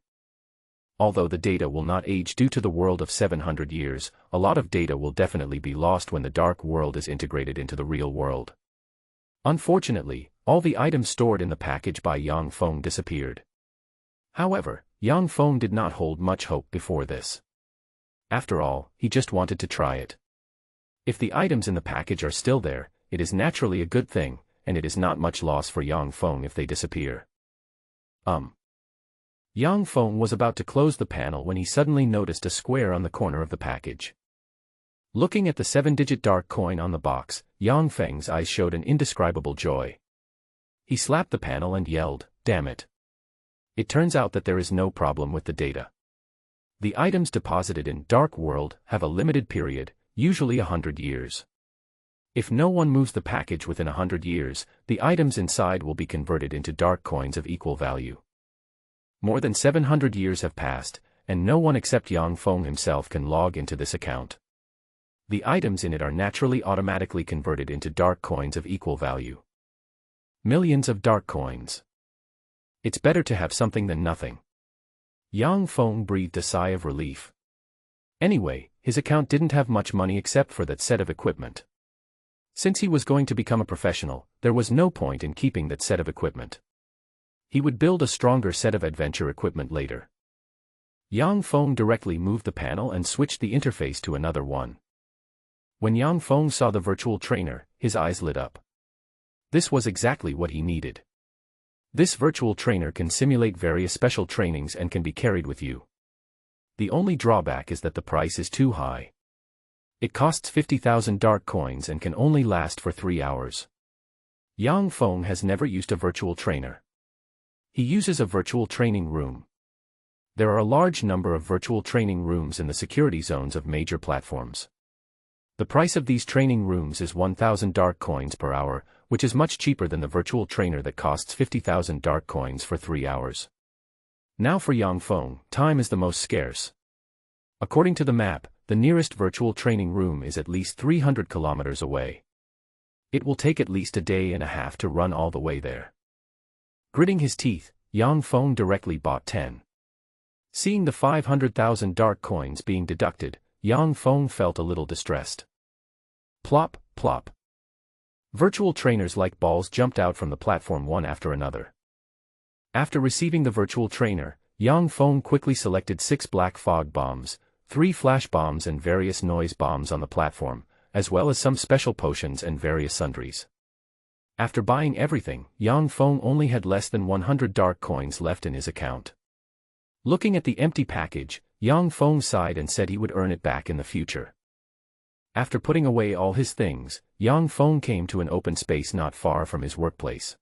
Although the data will not age due to the world of 700 years, a lot of data will definitely be lost when the Dark World is integrated into the real world. Unfortunately, all the items stored in the package by Yang Feng disappeared. However, Yang Feng did not hold much hope before this. After all, he just wanted to try it. If the items in the package are still there, it is naturally a good thing, and it is not much loss for Yang Feng if they disappear. Yang Feng was about to close the panel when he suddenly noticed a square on the corner of the package. Looking at the 7-digit dark coin on the box, Yang Feng's eyes showed an indescribable joy. He slapped the panel and yelled, "Damn it! It turns out that there is no problem with the data. The items deposited in Dark World have a limited period, usually 100 years. If no one moves the package within 100 years, the items inside will be converted into dark coins of equal value. More than 700 years have passed, and no one except Yang Feng himself can log into this account. The items in it are naturally automatically converted into dark coins of equal value. Millions of dark coins. It's better to have something than nothing. Yang Feng breathed a sigh of relief. Anyway, his account didn't have much money except for that set of equipment. Since he was going to become a professional, there was no point in keeping that set of equipment. He would build a stronger set of adventure equipment later. Yang Feng directly moved the panel and switched the interface to another one. When Yang Feng saw the virtual trainer, his eyes lit up. This was exactly what he needed. This virtual trainer can simulate various special trainings and can be carried with you. The only drawback is that the price is too high. It costs 50,000 dark coins and can only last for 3 hours. Yang Feng has never used a virtual trainer. He uses a virtual training room. There are a large number of virtual training rooms in the security zones of major platforms. The price of these training rooms is 1,000 dark coins per hour, which is much cheaper than the virtual trainer that costs 50,000 dark coins for 3 hours. Now for Yang Feng, time is the most scarce. According to the map, the nearest virtual training room is at least 300 kilometers away. It will take at least a day and a half to run all the way there. Gritting his teeth, Yang Feng directly bought 10. Seeing the 500,000 dark coins being deducted, Yang Feng felt a little distressed. Plop, plop. Virtual trainers like balls jumped out from the platform one after another. After receiving the virtual trainer, Yang Feng quickly selected 6 black fog bombs, 3 flash bombs and various noise bombs on the platform, as well as some special potions and various sundries. After buying everything, Yang Feng only had less than 100 dark coins left in his account. Looking at the empty package, Yang Feng sighed and said he would earn it back in the future. After putting away all his things, Yang Feng came to an open space not far from his workplace.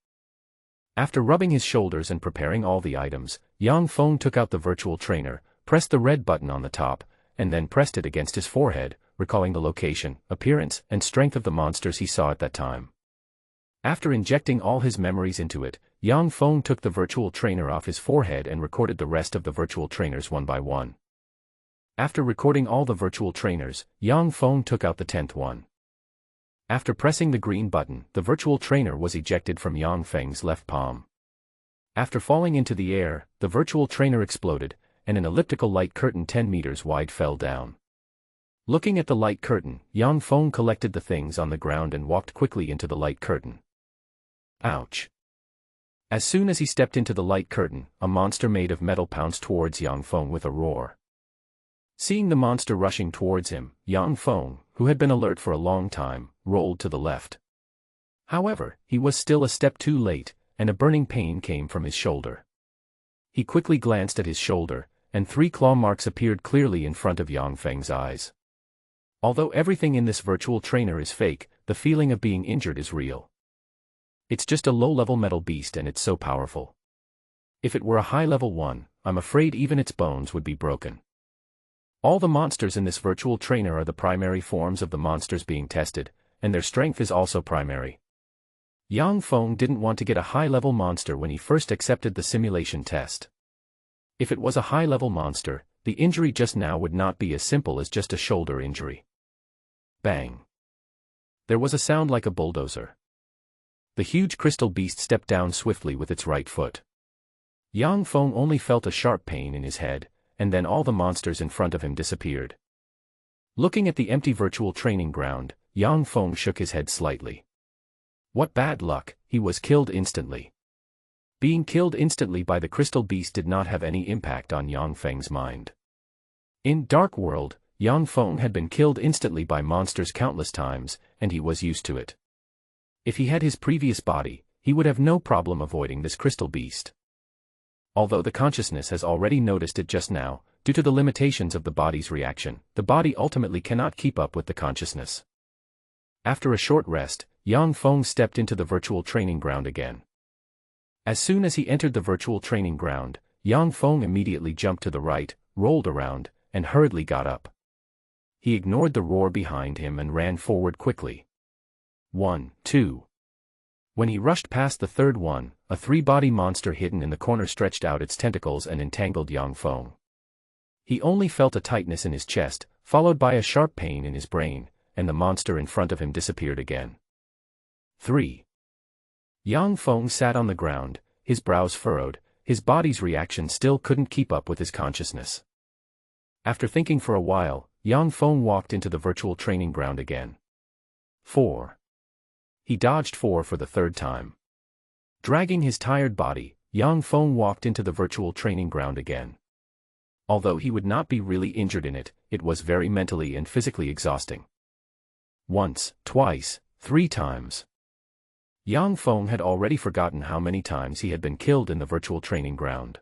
After rubbing his shoulders and preparing all the items, Yang Feng took out the virtual trainer, pressed the red button on the top, and then pressed it against his forehead, recalling the location, appearance, and strength of the monsters he saw at that time. After injecting all his memories into it, Yang Feng took the virtual trainer off his forehead and recorded the rest of the virtual trainers one by one. After recording all the virtual trainers, Yang Feng took out the 10th one. After pressing the green button, the virtual trainer was ejected from Yang Feng's left palm. After falling into the air, the virtual trainer exploded, and an elliptical light curtain 10 meters wide fell down. Looking at the light curtain, Yang Feng collected the things on the ground and walked quickly into the light curtain. Ouch! As soon as he stepped into the light curtain, a monster made of metal pounced towards Yang Feng with a roar. Seeing the monster rushing towards him, Yang Feng, who had been alert for a long time, rolled to the left. However, he was still a step too late, and a burning pain came from his shoulder. He quickly glanced at his shoulder, and 3 claw marks appeared clearly in front of Yang Feng's eyes. Although everything in this virtual trainer is fake, the feeling of being injured is real. It's just a low-level metal beast and it's so powerful. If it were a high-level one, I'm afraid even its bones would be broken. All the monsters in this virtual trainer are the primary forms of the monsters being tested, and their strength is also primary. Yang Feng didn't want to get a high-level monster when he first accepted the simulation test. If it was a high-level monster, the injury just now would not be as simple as just a shoulder injury. Bang! There was a sound like a bulldozer. The huge crystal beast stepped down swiftly with its right foot. Yang Feng only felt a sharp pain in his head, and then all the monsters in front of him disappeared. Looking at the empty virtual training ground, Yang Feng shook his head slightly. What bad luck, he was killed instantly. Being killed instantly by the crystal beast did not have any impact on Yang Feng's mind. In Dark World, Yang Feng had been killed instantly by monsters countless times, and he was used to it. If he had his previous body, he would have no problem avoiding this crystal beast. Although the consciousness has already noticed it just now, due to the limitations of the body's reaction, the body ultimately cannot keep up with the consciousness. After a short rest, Yang Feng stepped into the virtual training ground again. As soon as he entered the virtual training ground, Yang Feng immediately jumped to the right, rolled around, and hurriedly got up. He ignored the roar behind him and ran forward quickly. 1, 2. When he rushed past the third one, a 3-body monster hidden in the corner stretched out its tentacles and entangled Yang Feng. He only felt a tightness in his chest, followed by a sharp pain in his brain, and the monster in front of him disappeared again. 3. Yang Feng sat on the ground, his brows furrowed, his body's reaction still couldn't keep up with his consciousness. After thinking for a while, Dong Fong walked into the virtual training ground again. 4. He dodged 4 for the third time. Dragging his tired body, Dong Fong walked into the virtual training ground again. Although he would not be really injured in it, it was very mentally and physically exhausting. Once, twice, 3 times. Dong Fong had already forgotten how many times he had been killed in the virtual training ground.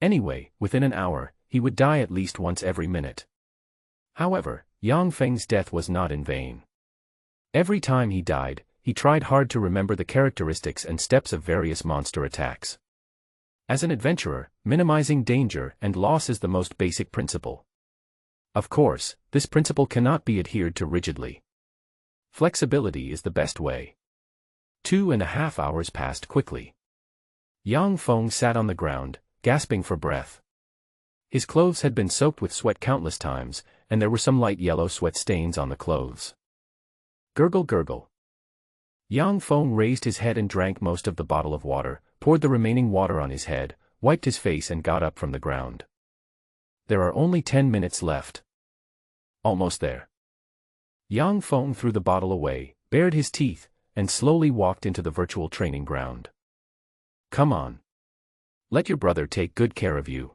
Anyway, within an hour, he would die at least once every minute. However, Dong Feng's death was not in vain. Every time he died, he tried hard to remember the characteristics and steps of various monster attacks. As an adventurer, minimizing danger and loss is the most basic principle. Of course, this principle cannot be adhered to rigidly. Flexibility is the best way. 2.5 hours passed quickly. Dong Fong sat on the ground, gasping for breath. His clothes had been soaked with sweat countless times, and there were some light yellow sweat stains on the clothes. Gurgle gurgle. Dong Fong raised his head and drank most of the bottle of water, poured the remaining water on his head, wiped his face and got up from the ground. There are only 10 minutes left. Almost there. Dong Fong threw the bottle away, bared his teeth, and slowly walked into the virtual training ground. Come on. Let your brother take good care of you.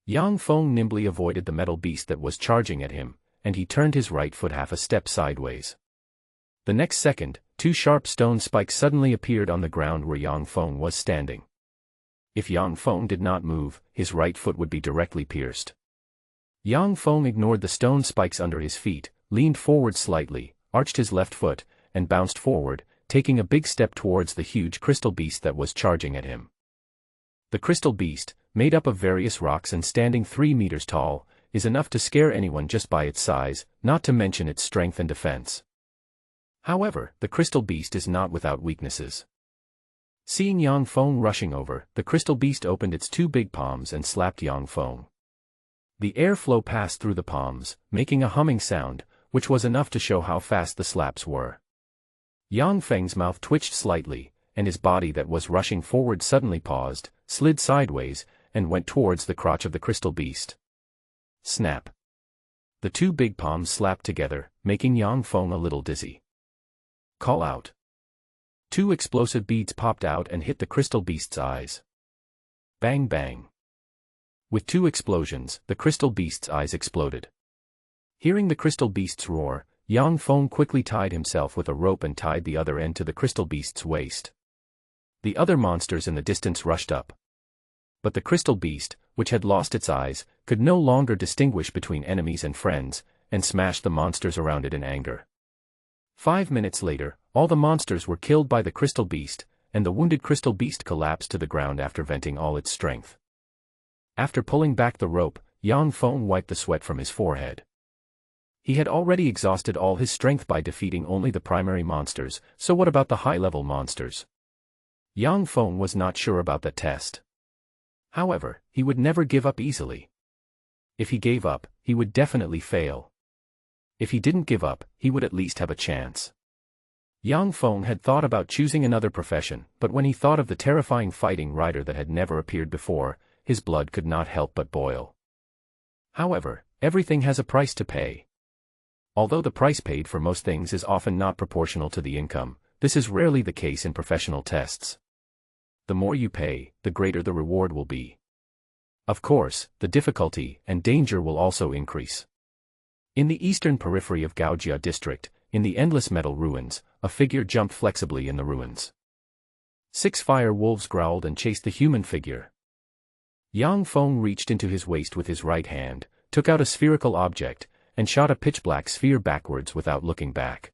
Dong Fong nimbly avoided the metal beast that was charging at him, and he turned his right foot half a step sideways. The next second, 2 sharp stone spikes suddenly appeared on the ground where Dong Fong was standing. If Dong Fong did not move, his right foot would be directly pierced. Dong Fong ignored the stone spikes under his feet, leaned forward slightly, arched his left foot, and bounced forward, taking a big step towards the huge crystal beast that was charging at him. The crystal beast, made up of various rocks and standing 3 meters tall, is enough to scare anyone just by its size, not to mention its strength and defense. However, the crystal beast is not without weaknesses. Seeing Dong Fong rushing over, the crystal beast opened its 2 big palms and slapped Dong Fong. The airflow passed through the palms, making a humming sound, which was enough to show how fast the slaps were. Dong Feng's mouth twitched slightly, and his body that was rushing forward suddenly paused, slid sideways, and went towards the crotch of the crystal beast. Snap. The 2 big palms slapped together, making Dong Fong a little dizzy. Call out. 2 explosive beads popped out and hit the crystal beast's eyes. Bang bang. With 2 explosions, the crystal beast's eyes exploded. Hearing the crystal beast's roar, Dong Fong quickly tied himself with a rope and tied the other end to the crystal beast's waist. The other monsters in the distance rushed up. But the crystal beast, which had lost its eyes, could no longer distinguish between enemies and friends, and smashed the monsters around it in anger. 5 minutes later, all the monsters were killed by the crystal beast, and the wounded crystal beast collapsed to the ground after venting all its strength. After pulling back the rope, Dong Fong wiped the sweat from his forehead. He had already exhausted all his strength by defeating only the primary monsters, so what about the high-level monsters? Dong Fong was not sure about that test. However, he would never give up easily. If he gave up, he would definitely fail. If he didn't give up, he would at least have a chance. Dong Fong had thought about choosing another profession, but when he thought of the terrifying fighting rider that had never appeared before, his blood could not help but boil. However, everything has a price to pay. Although the price paid for most things is often not proportional to the income, this is rarely the case in professional tests. The more you pay, the greater the reward will be. Of course, the difficulty and danger will also increase. In the eastern periphery of Gaojia district, in the endless metal ruins, a figure jumped flexibly in the ruins. 6 fire wolves growled and chased the human figure. Dong Fong reached into his waist with his right hand, took out a spherical object, and shot a pitch-black sphere backwards without looking back.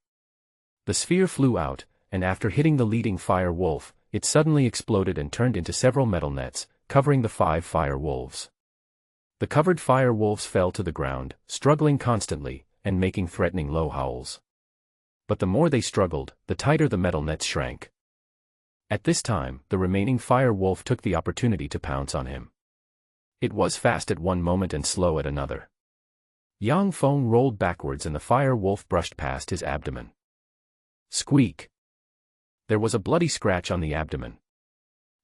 The sphere flew out, and after hitting the leading fire wolf, it suddenly exploded and turned into several metal nets, covering the 5 fire wolves. The covered fire wolves fell to the ground, struggling constantly, and making threatening low howls. But the more they struggled, the tighter the metal nets shrank. At this time, the remaining fire wolf took the opportunity to pounce on him. It was fast at one moment and slow at another. Dong Fong rolled backwards and the fire wolf brushed past his abdomen. Squeak! There was a bloody scratch on the abdomen.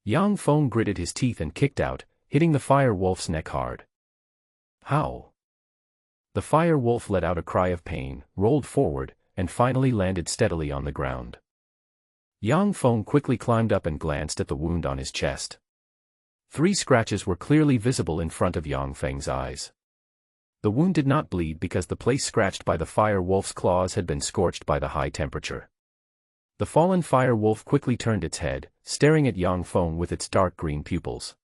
Yang Feng gritted his teeth and kicked out, hitting the fire wolf's neck hard. How? The fire wolf let out a cry of pain, rolled forward, and finally landed steadily on the ground. Yang Feng quickly climbed up and glanced at the wound on his chest. 3 scratches were clearly visible in front of Yang Feng's eyes. The wound did not bleed because the place scratched by the fire wolf's claws had been scorched by the high temperature. The fallen fire wolf quickly turned its head, staring at Yang Feng with its dark green pupils.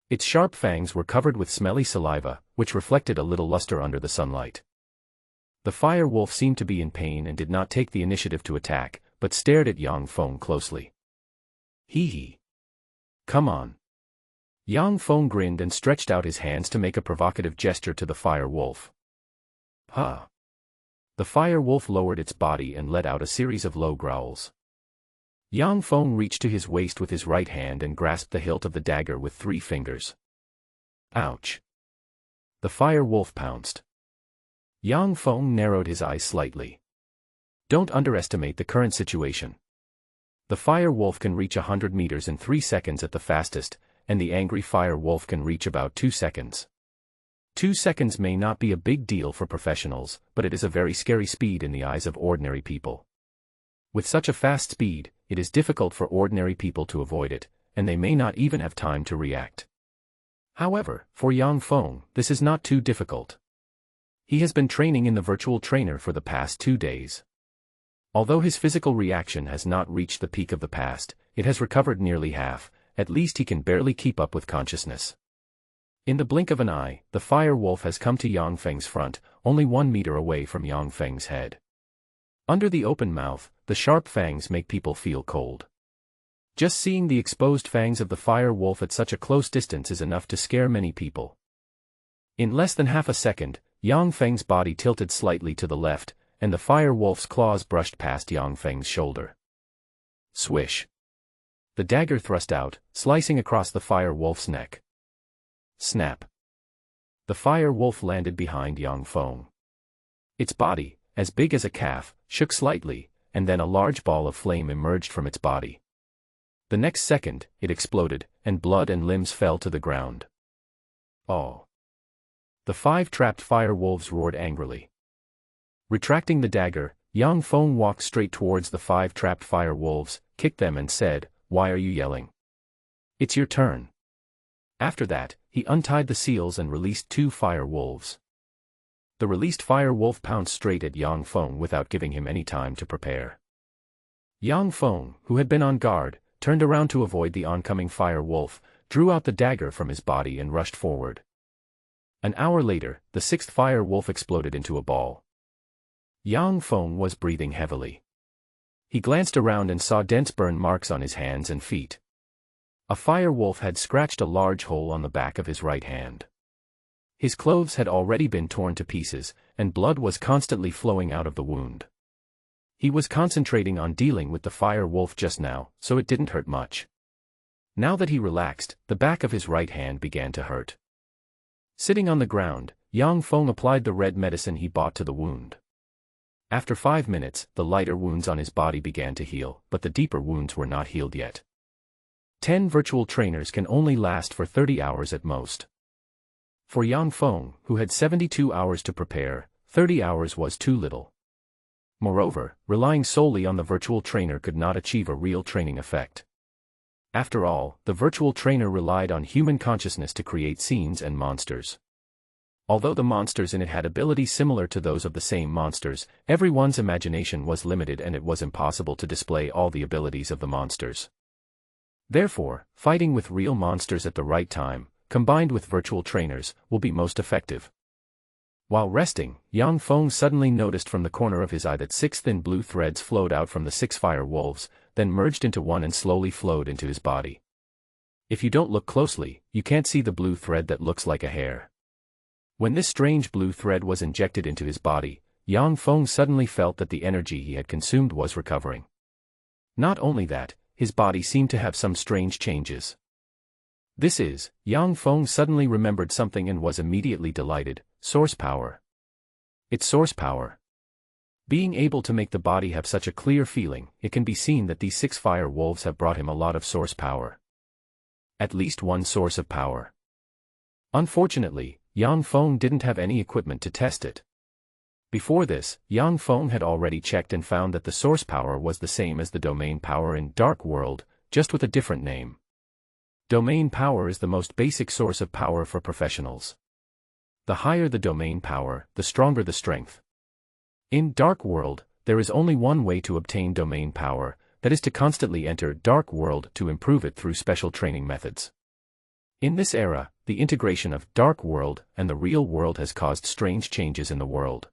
Its sharp fangs were covered with smelly saliva, which reflected a little luster under the sunlight. The fire wolf seemed to be in pain and did not take the initiative to attack, but stared at Yang Feng closely. Hee hee. Come on. Yang Feng grinned and stretched out his hands to make a provocative gesture to the fire wolf. Ha! The fire wolf lowered its body and let out a series of low growls. Yang Feng reached to his waist with his right hand and grasped the hilt of the dagger with 3 fingers. Ouch! The fire wolf pounced. Yang Feng narrowed his eyes slightly. Don't underestimate the current situation. The fire wolf can reach 100 meters in 3 seconds at the fastest, and the angry fire wolf can reach about 2 seconds. 2 seconds may not be a big deal for professionals, but it is a very scary speed in the eyes of ordinary people. With such a fast speed, it is difficult for ordinary people to avoid it, and they may not even have time to react. However, for Yang Feng, this is not too difficult. He has been training in the virtual trainer for the past 2 days. Although his physical reaction has not reached the peak of the past, it has recovered nearly half. At least he can barely keep up with consciousness. In the blink of an eye, the fire wolf has come to Yang Feng's front, only 1 meter away from Yang Feng's head. Under the open mouth, the sharp fangs make people feel cold. Just seeing the exposed fangs of the fire wolf at such a close distance is enough to scare many people. In less than half a second, Yang Feng's body tilted slightly to the left, and the fire wolf's claws brushed past Yang Feng's shoulder. Swish! The dagger thrust out, slicing across the fire wolf's neck. Snap! The fire wolf landed behind Yang Feng. Its body, as big as a calf, shook slightly, and then a large ball of flame emerged from its body. The next second, it exploded, and blood and limbs fell to the ground. Oh! The 5 trapped fire wolves roared angrily. Retracting the dagger, Yang Feng walked straight towards the 5 trapped fire wolves, kicked them and said, "Why are you yelling? It's your turn." After that, he untied the seals and released 2 fire wolves. The released fire wolf pounced straight at Yang Feng without giving him any time to prepare. Yang Feng, who had been on guard, turned around to avoid the oncoming fire wolf, drew out the dagger from his body and rushed forward. An hour later, the 6th fire wolf exploded into a ball. Yang Feng was breathing heavily. He glanced around and saw dense burn marks on his hands and feet. A fire wolf had scratched a large hole on the back of his right hand. His clothes had already been torn to pieces, and blood was constantly flowing out of the wound. He was concentrating on dealing with the fire wolf just now, so it didn't hurt much. Now that he relaxed, the back of his right hand began to hurt. Sitting on the ground, Yang Feng applied the red medicine he bought to the wound. After 5 minutes, the lighter wounds on his body began to heal, but the deeper wounds were not healed yet. 10 virtual trainers can only last for 30 hours at most. For Yang Feng, who had 72 hours to prepare, 30 hours was too little. Moreover, relying solely on the virtual trainer could not achieve a real training effect. After all, the virtual trainer relied on human consciousness to create scenes and monsters. Although the monsters in it had abilities similar to those of the same monsters, everyone's imagination was limited and it was impossible to display all the abilities of the monsters. Therefore, fighting with real monsters at the right time, combined with virtual trainers, will be most effective. While resting, Yang Feng suddenly noticed from the corner of his eye that 6 thin blue threads flowed out from the 6 fire wolves, then merged into one and slowly flowed into his body. If you don't look closely, you can't see the blue thread that looks like a hair. When this strange blue thread was injected into his body, Yang Feng suddenly felt that the energy he had consumed was recovering. Not only that, his body seemed to have some strange changes. Yang Feng suddenly remembered something and was immediately delighted: source power. It's source power. Being able to make the body have such a clear feeling, it can be seen that these 6 fire wolves have brought him a lot of source power. At least one source of power. Unfortunately, Dong Fong didn't have any equipment to test it. Before this, Dong Fong had already checked and found that the source power was the same as the domain power in Dark World, just with a different name. Domain power is the most basic source of power for professionals. The higher the domain power, the stronger the strength. In Dark World, there is only one way to obtain domain power, that is to constantly enter Dark World to improve it through special training methods. In this era, the integration of Dark World and the real world has caused strange changes in the world.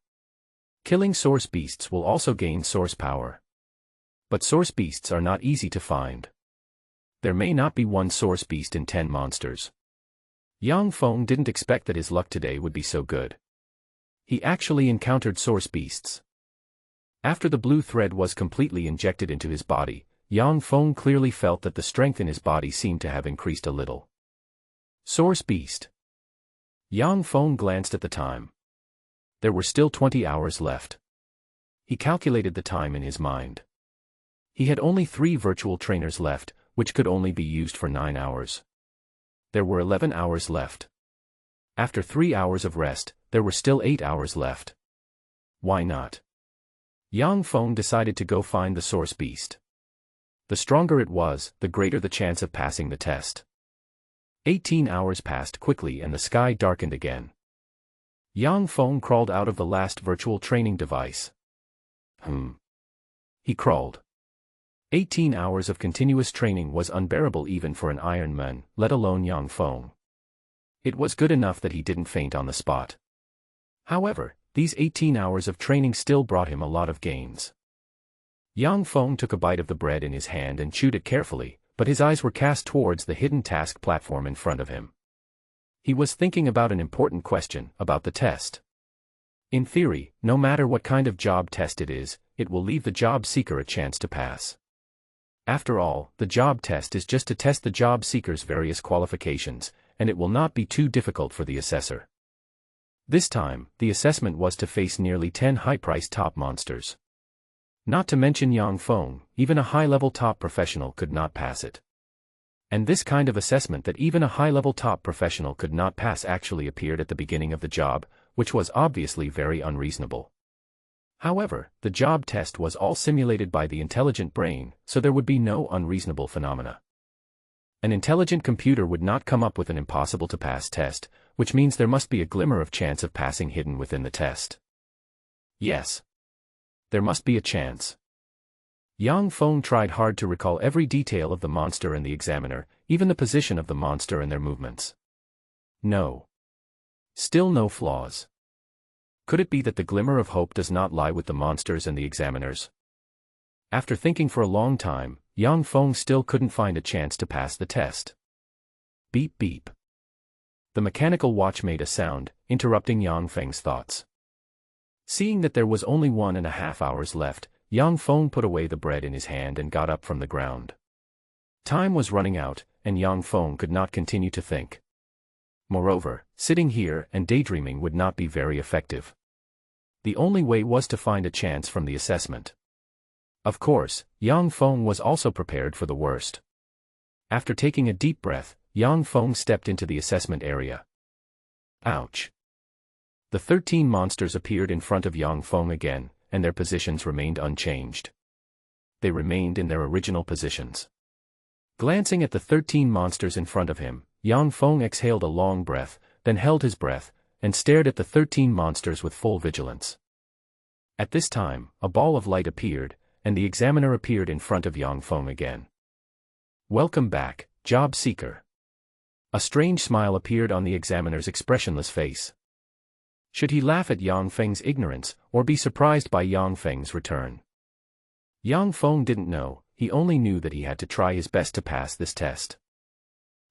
Killing source beasts will also gain source power. But source beasts are not easy to find. There may not be one source beast in 10 monsters. Dong Fong didn't expect that his luck today would be so good. He actually encountered source beasts. After the blue thread was completely injected into his body, Dong Fong clearly felt that the strength in his body seemed to have increased a little. Source beast. Dong Fong glanced at the time. There were still 20 hours left. He calculated the time in his mind. He had only 3 virtual trainers left, which could only be used for 9 hours. There were 11 hours left. After 3 hours of rest, there were still 8 hours left. Why not? Dong Fong decided to go find the source beast. The stronger it was, the greater the chance of passing the test. 18 hours passed quickly and the sky darkened again. Dong Fong crawled out of the last virtual training device. He crawled. 18 hours of continuous training was unbearable even for an Iron Man, let alone Dong Fong. It was good enough that he didn't faint on the spot. However, these 18 hours of training still brought him a lot of gains. Dong Fong took a bite of the bread in his hand and chewed it carefully, but his eyes were cast towards the hidden task platform in front of him. He was thinking about an important question, about the test. In theory, no matter what kind of job test it is, it will leave the job seeker a chance to pass. After all, the job test is just to test the job seeker's various qualifications, and it will not be too difficult for the assessor. This time, the assessment was to face nearly 10 high-priced top monsters. Not to mention Dong Fong, even a high-level top professional could not pass it. And this kind of assessment that even a high-level top professional could not pass actually appeared at the beginning of the job, which was obviously very unreasonable. However, the job test was all simulated by the intelligent brain, so there would be no unreasonable phenomena. An intelligent computer would not come up with an impossible-to-pass test, which means there must be a glimmer of chance of passing hidden within the test. Yes. There must be a chance. Dong Fong tried hard to recall every detail of the monster and the examiner, even the position of the monster and their movements. No. Still no flaws. Could it be that the glimmer of hope does not lie with the monsters and the examiners? After thinking for a long time, Dong Fong still couldn't find a chance to pass the test. Beep beep. The mechanical watch made a sound, interrupting Dong Feng's thoughts. Seeing that there was only 1.5 hours left, Dong Fong put away the bread in his hand and got up from the ground. Time was running out, and Dong Fong could not continue to think. Moreover, sitting here and daydreaming would not be very effective. The only way was to find a chance from the assessment. Of course, Dong Fong was also prepared for the worst. After taking a deep breath, Dong Fong stepped into the assessment area. Ouch. The 13 monsters appeared in front of Dong Fong again, and their positions remained unchanged. They remained in their original positions. Glancing at the 13 monsters in front of him, Dong Fong exhaled a long breath, then held his breath, and stared at the 13 monsters with full vigilance. At this time, a ball of light appeared, and the examiner appeared in front of Dong Fong again. Welcome back, job seeker. A strange smile appeared on the examiner's expressionless face. Should he laugh at Dong Feng's ignorance, or be surprised by Dong Feng's return? Dong Fong didn't know, he only knew that he had to try his best to pass this test.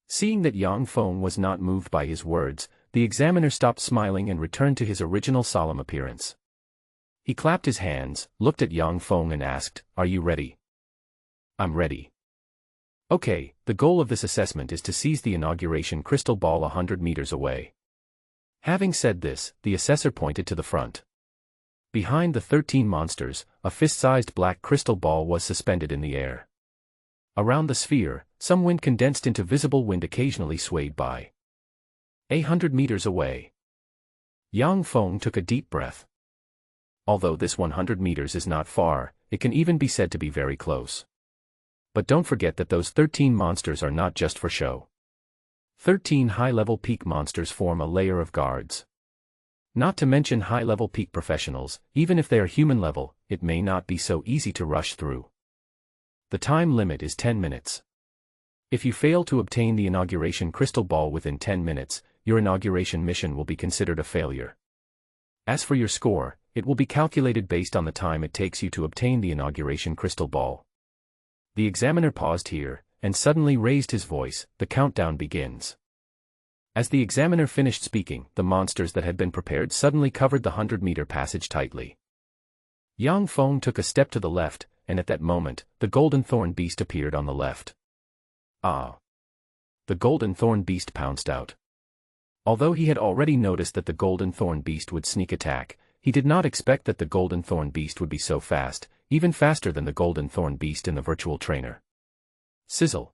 Seeing that Dong Fong was not moved by his words, the examiner stopped smiling and returned to his original solemn appearance. He clapped his hands, looked at Dong Fong and asked, "Are you ready?" "I'm ready." "Okay, the goal of this assessment is to seize the inauguration crystal ball 100 meters away." Having said this, the assessor pointed to the front. Behind the 13 monsters, a fist-sized black crystal ball was suspended in the air. Around the sphere, some wind condensed into visible wind occasionally swayed by. 100 meters away. Dong Fong took a deep breath. Although this 100 meters is not far, it can even be said to be very close. But don't forget that those 13 monsters are not just for show. 13 high-level peak monsters form a layer of guards. Not to mention high-level peak professionals, even if they are human level, it may not be so easy to rush through. The time limit is 10 minutes. If you fail to obtain the inauguration crystal ball within 10 minutes, your inauguration mission will be considered a failure. As for your score, it will be calculated based on the time it takes you to obtain the inauguration crystal ball. The examiner paused here, and suddenly raised his voice. The countdown begins. As the examiner finished speaking, the monsters that had been prepared suddenly covered the 100-meter passage tightly. Dong Fong took a step to the left, and at that moment, the golden thorn beast appeared on the left. Ah! The golden thorn beast pounced out. Although he had already noticed that the golden thorn beast would sneak attack, he did not expect that the golden thorn beast would be so fast, even faster than the golden thorn beast in the virtual trainer. Sizzle!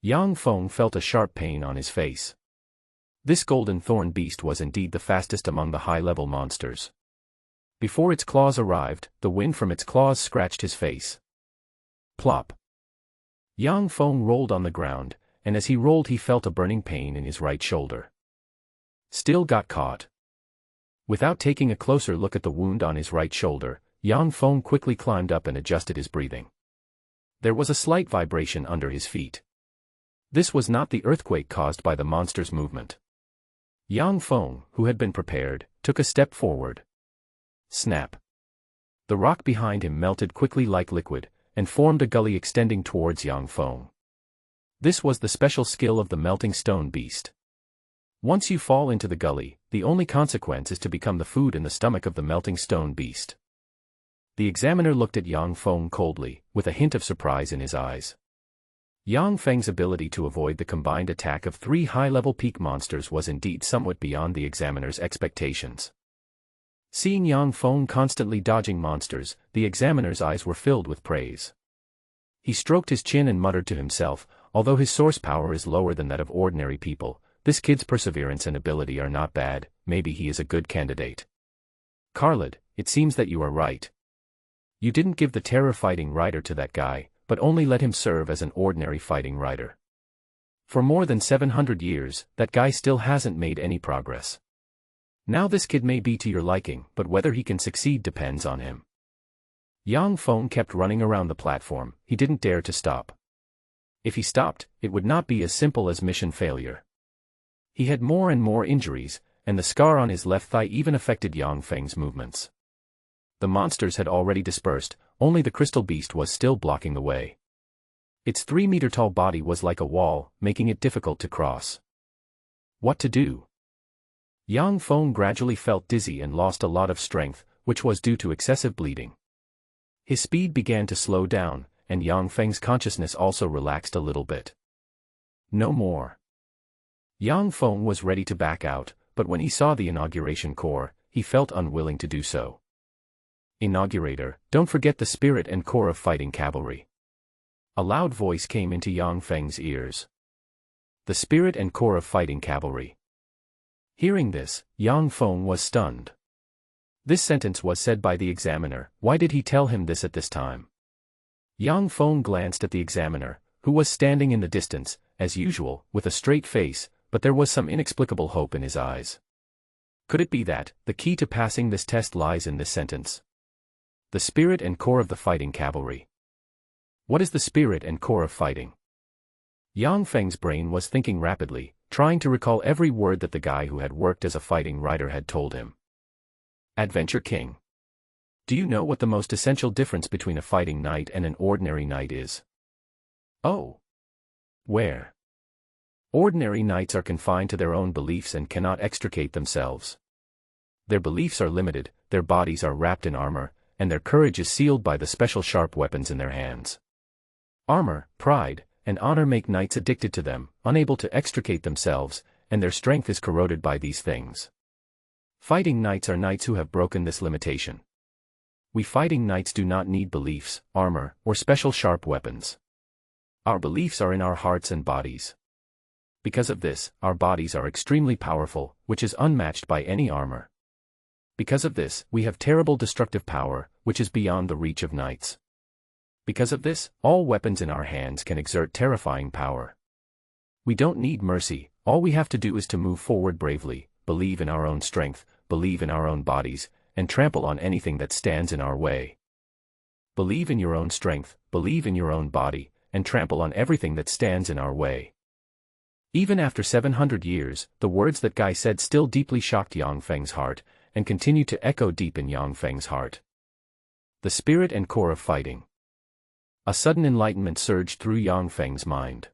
Dong Fong felt a sharp pain on his face. This golden thorn beast was indeed the fastest among the high-level monsters. Before its claws arrived, the wind from its claws scratched his face. Plop! Dong Fong rolled on the ground, and as he rolled he felt a burning pain in his right shoulder. Still got caught. Without taking a closer look at the wound on his right shoulder, Dong Fong quickly climbed up and adjusted his breathing. There was a slight vibration under his feet. This was not the earthquake caused by the monster's movement. Dong Fong, who had been prepared, took a step forward. Snap! The rock behind him melted quickly like liquid, and formed a gully extending towards Dong Fong. This was the special skill of the melting stone beast. Once you fall into the gully, the only consequence is to become the food in the stomach of the melting stone beast. The examiner looked at Dong Fong coldly, with a hint of surprise in his eyes. Dong Feng's ability to avoid the combined attack of 3 high-level peak monsters was indeed somewhat beyond the examiner's expectations. Seeing Dong Fong constantly dodging monsters, the examiner's eyes were filled with praise. He stroked his chin and muttered to himself, although his source power is lower than that of ordinary people, this kid's perseverance and ability are not bad, maybe he is a good candidate. Carlid, it seems that you are right. You didn't give the terror fighting rider to that guy, but only let him serve as an ordinary fighting rider. For more than 700 years, that guy still hasn't made any progress. Now this kid may be to your liking, but whether he can succeed depends on him. Dong Fong kept running around the platform, he didn't dare to stop. If he stopped, it would not be as simple as mission failure. He had more and more injuries, and the scar on his left thigh even affected Dong Feng's movements. The monsters had already dispersed, only the crystal beast was still blocking the way. Its 3-meter-tall body was like a wall, making it difficult to cross. What to do? Dong Fong gradually felt dizzy and lost a lot of strength, which was due to excessive bleeding. His speed began to slow down, and Dong Feng's consciousness also relaxed a little bit. No more. Dong Fong was ready to back out, but when he saw the inauguration core, he felt unwilling to do so. Inaugurator, don't forget the spirit and core of fighting cavalry. A loud voice came into Dong Feng's ears. The spirit and core of fighting cavalry. Hearing this, Dong Fong was stunned. This sentence was said by the examiner. Why did he tell him this at this time? Dong Fong glanced at the examiner, who was standing in the distance, as usual, with a straight face, but there was some inexplicable hope in his eyes. Could it be that the key to passing this test lies in this sentence? The spirit and core of the fighting cavalry. What is the spirit and core of fighting? Dong Feng's brain was thinking rapidly, trying to recall every word that the guy who had worked as a fighting rider had told him. Adventure King. Do you know what the most essential difference between a fighting knight and an ordinary knight is? Oh. Where? Ordinary knights are confined to their own beliefs and cannot extricate themselves. Their beliefs are limited, their bodies are wrapped in armor, and their courage is sealed by the special sharp weapons in their hands. Armor, pride, and honor make knights addicted to them, unable to extricate themselves, and their strength is corroded by these things. Fighting knights are knights who have broken this limitation. We fighting knights do not need beliefs, armor, or special sharp weapons. Our beliefs are in our hearts and bodies. Because of this, our bodies are extremely powerful, which is unmatched by any armor. Because of this, we have terrible destructive power, which is beyond the reach of knights. Because of this, all weapons in our hands can exert terrifying power. We don't need mercy, all we have to do is to move forward bravely, believe in our own strength, believe in our own bodies, and trample on anything that stands in our way. Believe in your own strength, believe in your own body, and trample on everything that stands in our way. Even after 700 years, the words that Guy said still deeply shocked Yang Feng's heart, and continue to echo deep in Yang Feng's heart. The spirit and core of fighting. A sudden enlightenment surged through Yang Feng's mind.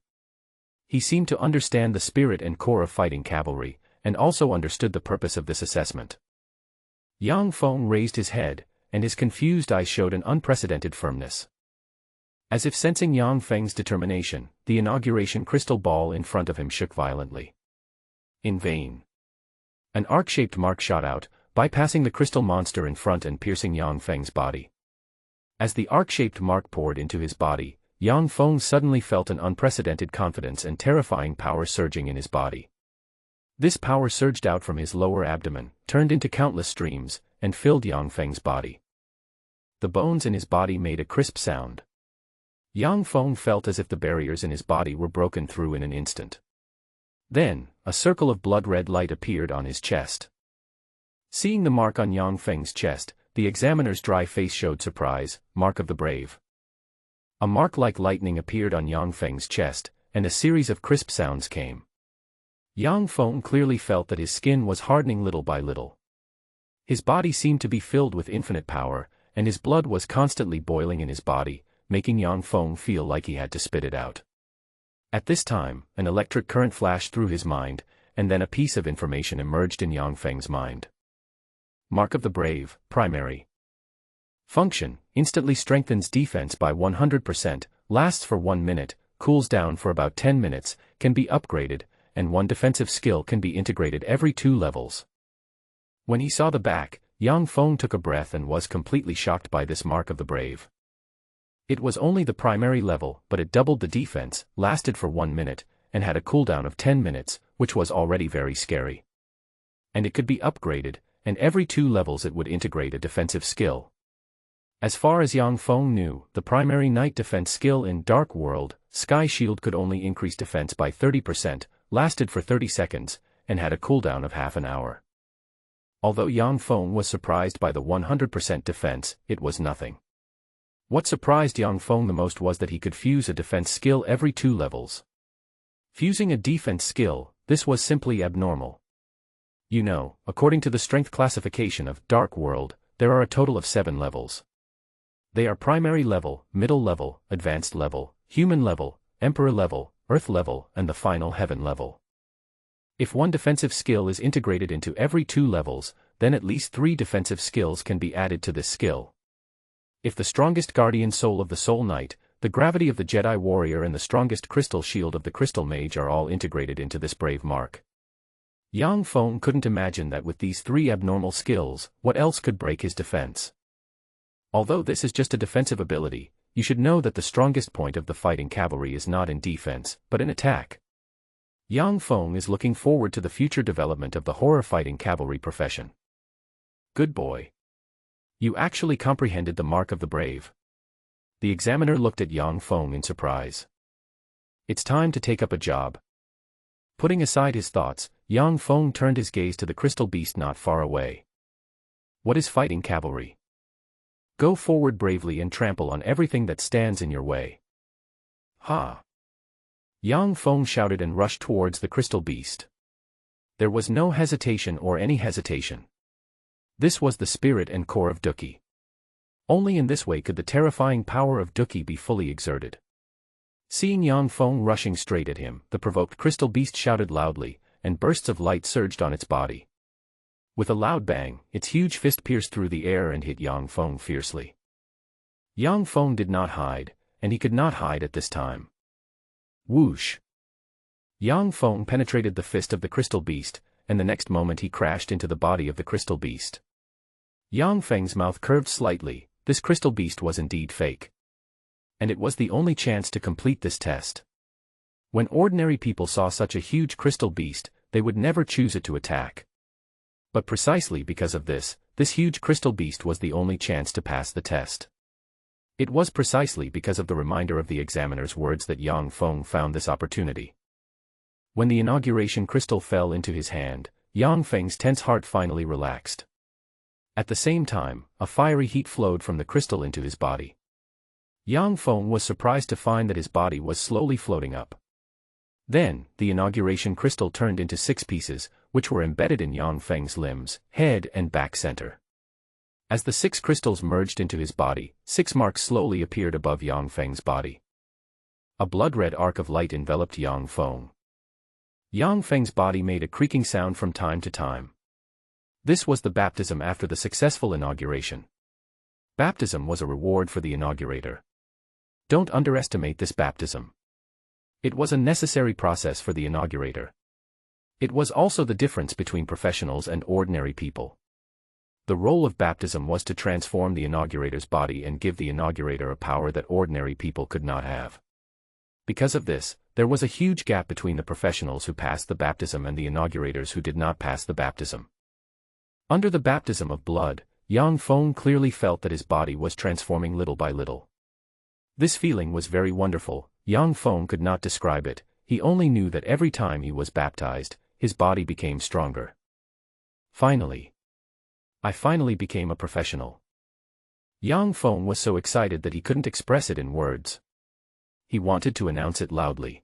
He seemed to understand the spirit and core of fighting cavalry, and also understood the purpose of this assessment. Yang Feng raised his head, and his confused eyes showed an unprecedented firmness. As if sensing Yang Feng's determination, the inauguration crystal ball in front of him shook violently. In vain. An arc-shaped mark shot out, bypassing the crystal monster in front and piercing Yang Feng's body. As the arc-shaped mark poured into his body, Yang Feng suddenly felt an unprecedented confidence and terrifying power surging in his body. This power surged out from his lower abdomen, turned into countless streams, and filled Yang Feng's body. The bones in his body made a crisp sound. Yang Feng felt as if the barriers in his body were broken through in an instant. Then, a circle of blood-red light appeared on his chest. Seeing the mark on Yang Feng's chest, the examiner's dry face showed surprise, mark of the brave. A mark like lightning appeared on Yang Feng's chest, and a series of crisp sounds came. Yang Feng clearly felt that his skin was hardening little by little. His body seemed to be filled with infinite power, and his blood was constantly boiling in his body, making Yang Feng feel like he had to spit it out. At this time, an electric current flashed through his mind, and then a piece of information emerged in Yang Feng's mind. Mark of the Brave, primary. Function, instantly strengthens defense by 100%, lasts for 1 minute, cools down for about 10 minutes, can be upgraded, and one defensive skill can be integrated every 2 levels. When he saw the back, Yang Feng took a breath and was completely shocked by this Mark of the Brave. It was only the primary level, but it doubled the defense, lasted for 1 minute, and had a cooldown of 10 minutes, which was already very scary. And it could be upgraded, and every 2 levels it would integrate a defensive skill. As far as Yang Feng knew, the primary night defense skill in Dark World, Sky Shield, could only increase defense by 30%, lasted for 30 seconds, and had a cooldown of half an hour. Although Yang Feng was surprised by the 100% defense, it was nothing. What surprised Yang Feng the most was that he could fuse a defense skill every 2 levels. Fusing a defense skill, this was simply abnormal. You know, according to the strength classification of Dark World, there are a total of 7 levels. They are primary level, middle level, advanced level, human level, emperor level, earth level, and the final heaven level. If one defensive skill is integrated into every 2 levels, then at least 3 defensive skills can be added to this skill. If the strongest guardian soul of the Soul Knight, the gravity of the Jedi Warrior, and the strongest crystal shield of the Crystal Mage are all integrated into this brave mark. Yang Feng couldn't imagine that with these 3 abnormal skills, what else could break his defense. Although this is just a defensive ability, you should know that the strongest point of the fighting cavalry is not in defense, but in attack. Yang Feng is looking forward to the future development of the horror fighting cavalry profession. Good boy. You actually comprehended the Mark of the Brave. The examiner looked at Yang Feng in surprise. It's time to take up a job. Putting aside his thoughts, Yang Feng turned his gaze to the crystal beast not far away. What is fighting cavalry? Go forward bravely and trample on everything that stands in your way. Ha! Yang Feng shouted and rushed towards the crystal beast. There was no hesitation or any hesitation. This was the spirit and core of Duki. Only in this way could the terrifying power of Duki be fully exerted. Seeing Yang Feng rushing straight at him, the provoked crystal beast shouted loudly, and bursts of light surged on its body. With a loud bang, its huge fist pierced through the air and hit Yang Feng fiercely. Yang Feng did not hide, and he could not hide at this time. Whoosh! Yang Feng penetrated the fist of the crystal beast, and the next moment he crashed into the body of the crystal beast. Yang Feng's mouth curved slightly. This crystal beast was indeed fake. and it was the only chance to complete this test. When ordinary people saw such a huge crystal beast, they would never choose it to attack. But precisely because of this huge crystal beast was the only chance to pass the test. It was precisely because of the reminder of the examiner's words that Dong Fong found this opportunity. When the inauguration crystal fell into his hand, Dong Feng's tense heart finally relaxed. At the same time, a fiery heat flowed from the crystal into his body. Dong Fong was surprised to find that his body was slowly floating up. Then, the inauguration crystal turned into 6 pieces, which were embedded in Dong Feng's limbs, head and back center. As the 6 crystals merged into his body, 6 marks slowly appeared above Dong Feng's body. A blood-red arc of light enveloped Dong Feng. Dong Feng's body made a creaking sound from time to time. This was the baptism after the successful inauguration. Baptism was a reward for the inaugurator. Don't underestimate this baptism. It was a necessary process for the inaugurator. It was also the difference between professionals and ordinary people. The role of baptism was to transform the inaugurator's body and give the inaugurator a power that ordinary people could not have. Because of this, there was a huge gap between the professionals who passed the baptism and the inaugurators who did not pass the baptism. Under the baptism of blood, Dong Fong clearly felt that his body was transforming little by little. This feeling was very wonderful. Dong Fong could not describe it, he only knew that every time he was baptized, his body became stronger. I finally became a professional. Dong Fong was so excited that he couldn't express it in words. He wanted to announce it loudly.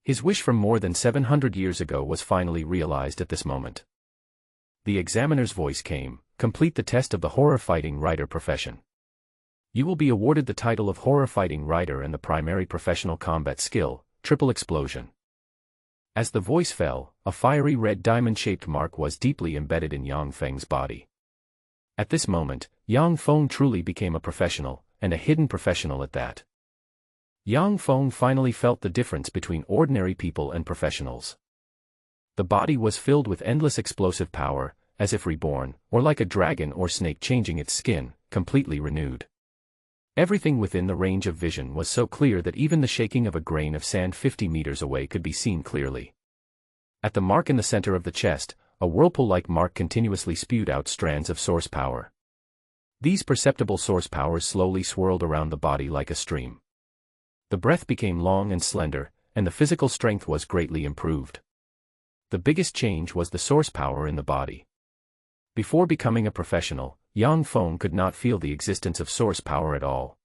His wish from more than 700 years ago was finally realized at this moment. The examiner's voice came, complete the test of the horror fighting writer profession. You will be awarded the title of horror fighting writer and the primary professional combat skill, triple explosion. As the voice fell, a fiery red diamond-shaped mark was deeply embedded in Dong Feng's body. At this moment, Dong Feng truly became a professional, and a hidden professional at that. Dong Feng finally felt the difference between ordinary people and professionals. The body was filled with endless explosive power, as if reborn, or like a dragon or snake changing its skin, completely renewed. Everything within the range of vision was so clear that even the shaking of a grain of sand 50 meters away could be seen clearly. At the mark in the center of the chest, a whirlpool-like mark continuously spewed out strands of source power. These perceptible source powers slowly swirled around the body like a stream. The breath became long and slender, and the physical strength was greatly improved. The biggest change was the source power in the body. Before becoming a professional, Dong Fong could not feel the existence of source power at all.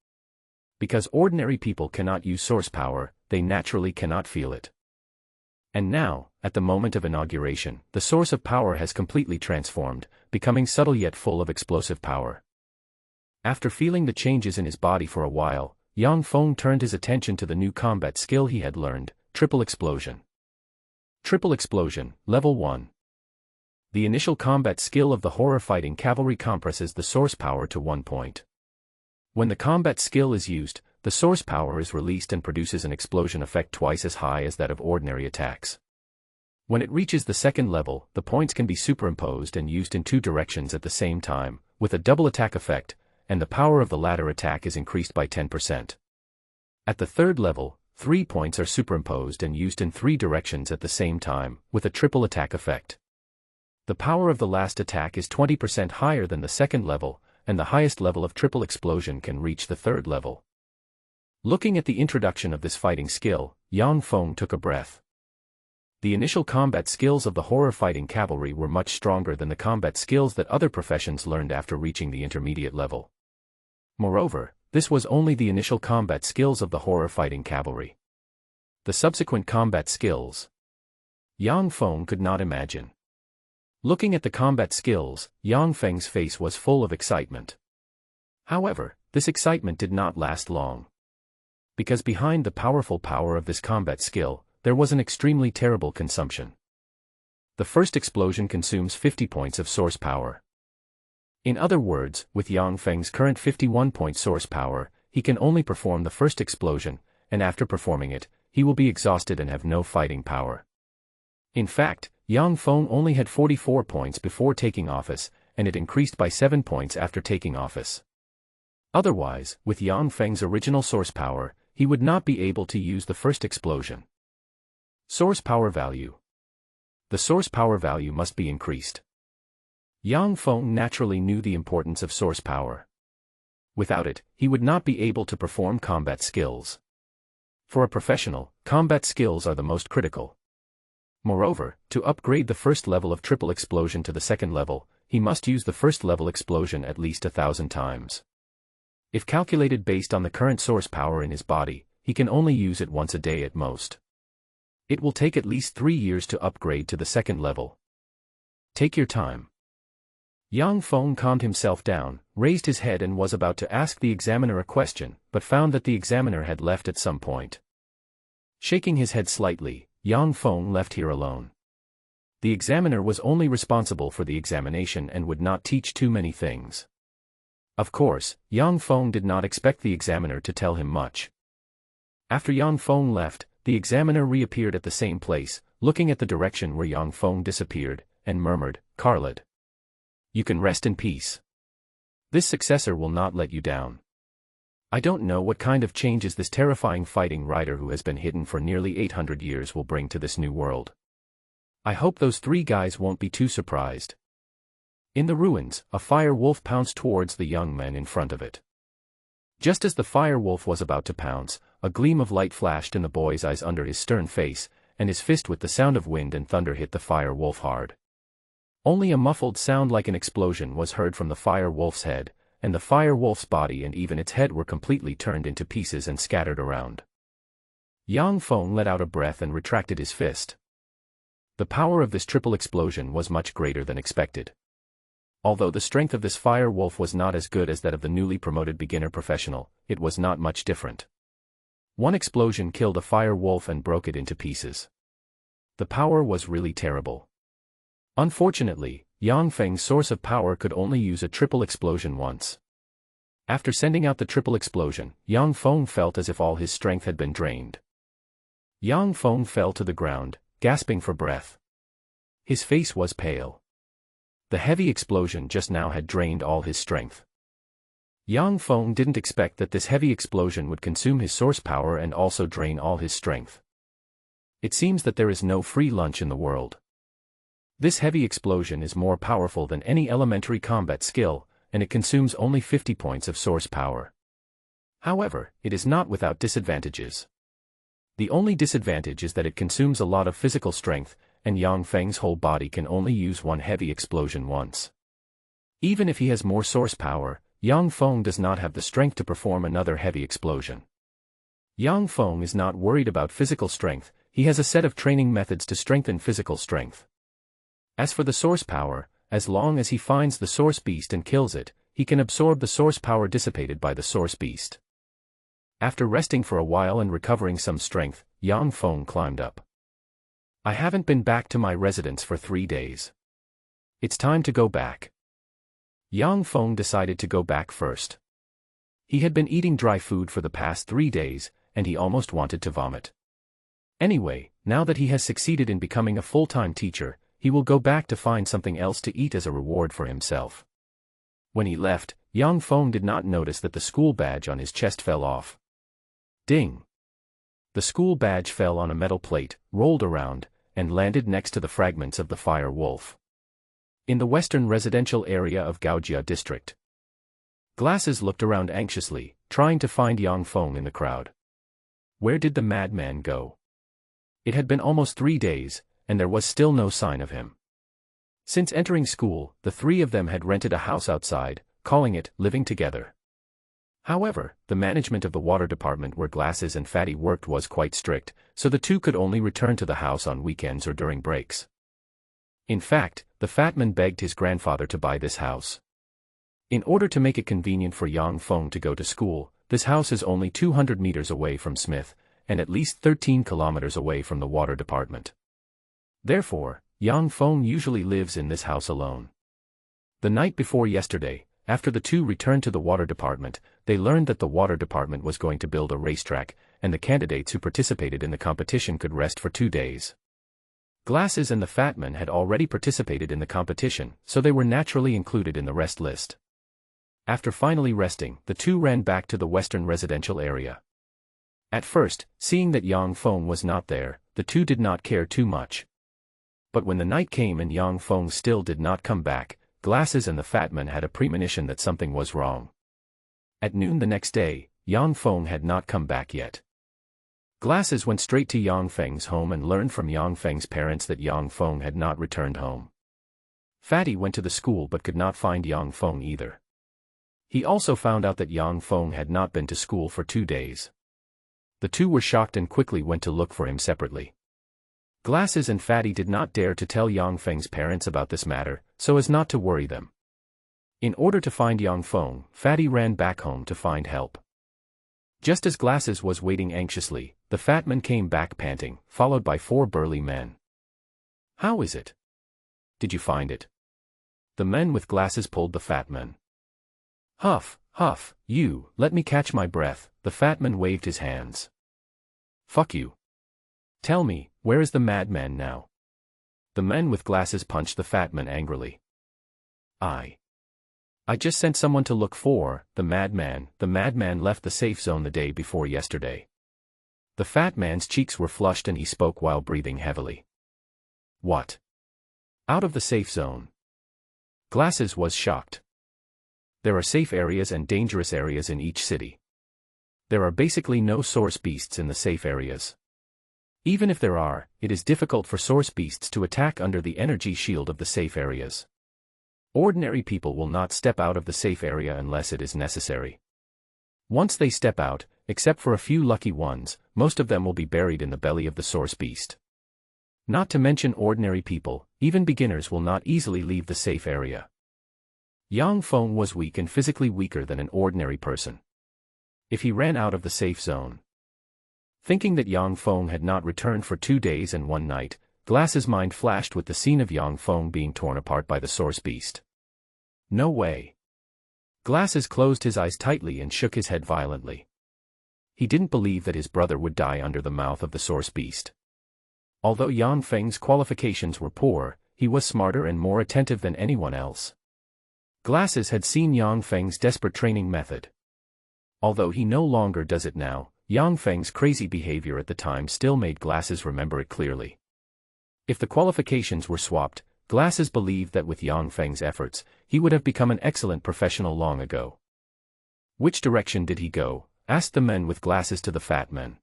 Because ordinary people cannot use source power, they naturally cannot feel it. And now, at the moment of inauguration, the source of power has completely transformed, becoming subtle yet full of explosive power. After feeling the changes in his body for a while, Dong Fong turned his attention to the new combat skill he had learned, triple explosion. Triple explosion, level 1. The initial combat skill of the horror fighting cavalry compresses the source power to 1 point. When the combat skill is used, the source power is released and produces an explosion effect twice as high as that of ordinary attacks. When it reaches the second level, the points can be superimposed and used in 2 directions at the same time, with a double attack effect, and the power of the latter attack is increased by 10%. At the third level, 3 points are superimposed and used in 3 directions at the same time, with a triple attack effect. The power of the last attack is 20% higher than the second level, and the highest level of triple explosion can reach the third level. Looking at the introduction of this fighting skill, Dong Fong took a breath. The initial combat skills of the horror fighting cavalry were much stronger than the combat skills that other professions learned after reaching the intermediate level. Moreover, this was only the initial combat skills of the horror fighting cavalry. The subsequent combat skills, Dong Fong could not imagine. Looking at the combat skills, Dong Feng's face was full of excitement. However, this excitement did not last long. Because behind the powerful power of this combat skill, there was an extremely terrible consumption. The first explosion consumes 50 points of source power. In other words, with Dong Feng's current 51-point source power, he can only perform the first explosion, and after performing it, he will be exhausted and have no fighting power. In fact, Dong Fong only had 44 points before taking office, and it increased by 7 points after taking office. Otherwise, with Yang Feng's original source power, he would not be able to use the first explosion. Source power value. The source power value must be increased. Yang Feng naturally knew the importance of source power. Without it, he would not be able to perform combat skills. For a professional, combat skills are the most critical. Moreover, to upgrade the first level of triple explosion to the second level, he must use the first level explosion at least 1,000 times. If calculated based on the current source power in his body, he can only use it once a day at most. It will take at least 3 years to upgrade to the second level. Take your time. Yang Feng calmed himself down, raised his head and was about to ask the examiner a question, but found that the examiner had left at some point. Shaking his head slightly, Yang Feng left here alone. The examiner was only responsible for the examination and would not teach too many things. Of course, Yang Feng did not expect the examiner to tell him much. After Yang Feng left, the examiner reappeared at the same place, looking at the direction where Yang Feng disappeared, and murmured, "Carlid, you can rest in peace. This successor will not let you down. I don't know what kind of changes this terrifying fighting rider who has been hidden for nearly 800 years will bring to this new world. I hope those 3 guys won't be too surprised." In the ruins, a fire wolf pounced towards the young men in front of it. Just as the fire wolf was about to pounce, a gleam of light flashed in the boy's eyes under his stern face, and his fist with the sound of wind and thunder hit the fire wolf hard. Only a muffled sound like an explosion was heard from the fire wolf's head, and the fire wolf's body and even its head were completely turned into pieces and scattered around. Yang Feng let out a breath and retracted his fist. The power of this triple explosion was much greater than expected. Although the strength of this fire wolf was not as good as that of the newly promoted beginner professional, it was not much different. One explosion killed a fire wolf and broke it into pieces. The power was really terrible. Unfortunately, Yang Feng's source of power could only use a triple explosion once. After sending out the triple explosion, Yang Feng felt as if all his strength had been drained. Yang Feng fell to the ground, gasping for breath. His face was pale. The heavy explosion just now had drained all his strength. Yang Feng didn't expect that this heavy explosion would consume his source power and also drain all his strength. It seems that there is no free lunch in the world. This heavy explosion is more powerful than any elementary combat skill, and it consumes only 50 points of source power. However, it is not without disadvantages. The only disadvantage is that it consumes a lot of physical strength, and Yang Feng's whole body can only use one heavy explosion once. Even if he has more source power, Yang Feng does not have the strength to perform another heavy explosion. Yang Feng is not worried about physical strength, he has a set of training methods to strengthen physical strength. As for the source power, as long as he finds the source beast and kills it, he can absorb the source power dissipated by the source beast. After resting for a while and recovering some strength, Yang Feng climbed up. I haven't been back to my residence for 3 days. It's time to go back. Yang Feng decided to go back first. He had been eating dry food for the past 3 days, and he almost wanted to vomit. Anyway, now that he has succeeded in becoming a full-time teacher, he will go back to find something else to eat as a reward for himself. When he left, Yang Feng did not notice that the school badge on his chest fell off. Ding! The school badge fell on a metal plate, rolled around, and landed next to the fragments of the fire wolf. In the western residential area of Gaojia district. Glasses looked around anxiously, trying to find Yang Feng in the crowd. Where did the madman go? It had been almost 3 days, and there was still no sign of him. Since entering school, the 3 of them had rented a house outside, calling it living together. However, the management of the water department where Glasses and Fatty worked was quite strict, so the 2 could only return to the house on weekends or during breaks. In fact, the fatman begged his grandfather to buy this house. In order to make it convenient for Yang Feng to go to school, this house is only 200 meters away from Smith, and at least 13 kilometers away from the water department. Therefore, Yang Feng usually lives in this house alone. The night before yesterday, after the 2 returned to the water department, they learned that the water department was going to build a racetrack, and the candidates who participated in the competition could rest for 2 days. Glasses and the fatman had already participated in the competition, so they were naturally included in the rest list. After finally resting, the two ran back to the western residential area. At first, seeing that Dong Fong was not there, the two did not care too much. But when the night came and Dong Fong still did not come back, Glasses and the fat man had a premonition that something was wrong. At noon the next day, Dong Fong had not come back yet. Glasses went straight to Dong Feng's home and learned from Dong Feng's parents that Dong Fong had not returned home. Fatty went to the school but could not find Dong Fong either. He also found out that Dong Fong had not been to school for 2 days. The two were shocked and quickly went to look for him separately. Glasses and Fatty did not dare to tell Dong Feng's parents about this matter, so as not to worry them. In order to find Dong Fong, Fatty ran back home to find help. Just as Glasses was waiting anxiously, the fat man came back panting, followed by 4 burly men. "How is it? Did you find it?" The men with glasses pulled the fat man. "Huff, huff, you, let me catch my breath," the fat man waved his hands. "Fuck you. Tell me, where is the madman now?" The men with glasses punched the fat man angrily. I just sent someone to look for the madman. The madman left the safe zone the day before yesterday. The fat man's cheeks were flushed and he spoke while breathing heavily. "What? Out of the safe zone?" Glasses was shocked. There are safe areas and dangerous areas in each city. There are basically no source beasts in the safe areas. Even if there are, it is difficult for source beasts to attack under the energy shield of the safe areas. Ordinary people will not step out of the safe area unless it is necessary. Once they step out, except for a few lucky ones, most of them will be buried in the belly of the source beast. Not to mention ordinary people, even beginners will not easily leave the safe area. Dong Fong was weak and physically weaker than an ordinary person. If he ran out of the safe zone. Thinking that Dong Fong had not returned for 2 days and 1 night, Glass's mind flashed with the scene of Dong Fong being torn apart by the source beast. No way. Glasses closed his eyes tightly and shook his head violently. He didn't believe that his brother would die under the mouth of the source beast. Although Dong Feng's qualifications were poor, he was smarter and more attentive than anyone else. Glasses had seen Dong Feng's desperate training method. Although he no longer does it now, Dong Feng's crazy behavior at the time still made Glasses remember it clearly. If the qualifications were swapped, Glasses believed that with Dong Feng's efforts, he would have become an excellent professional long ago. "Which direction did he go?" asked the men with glasses to the fat man.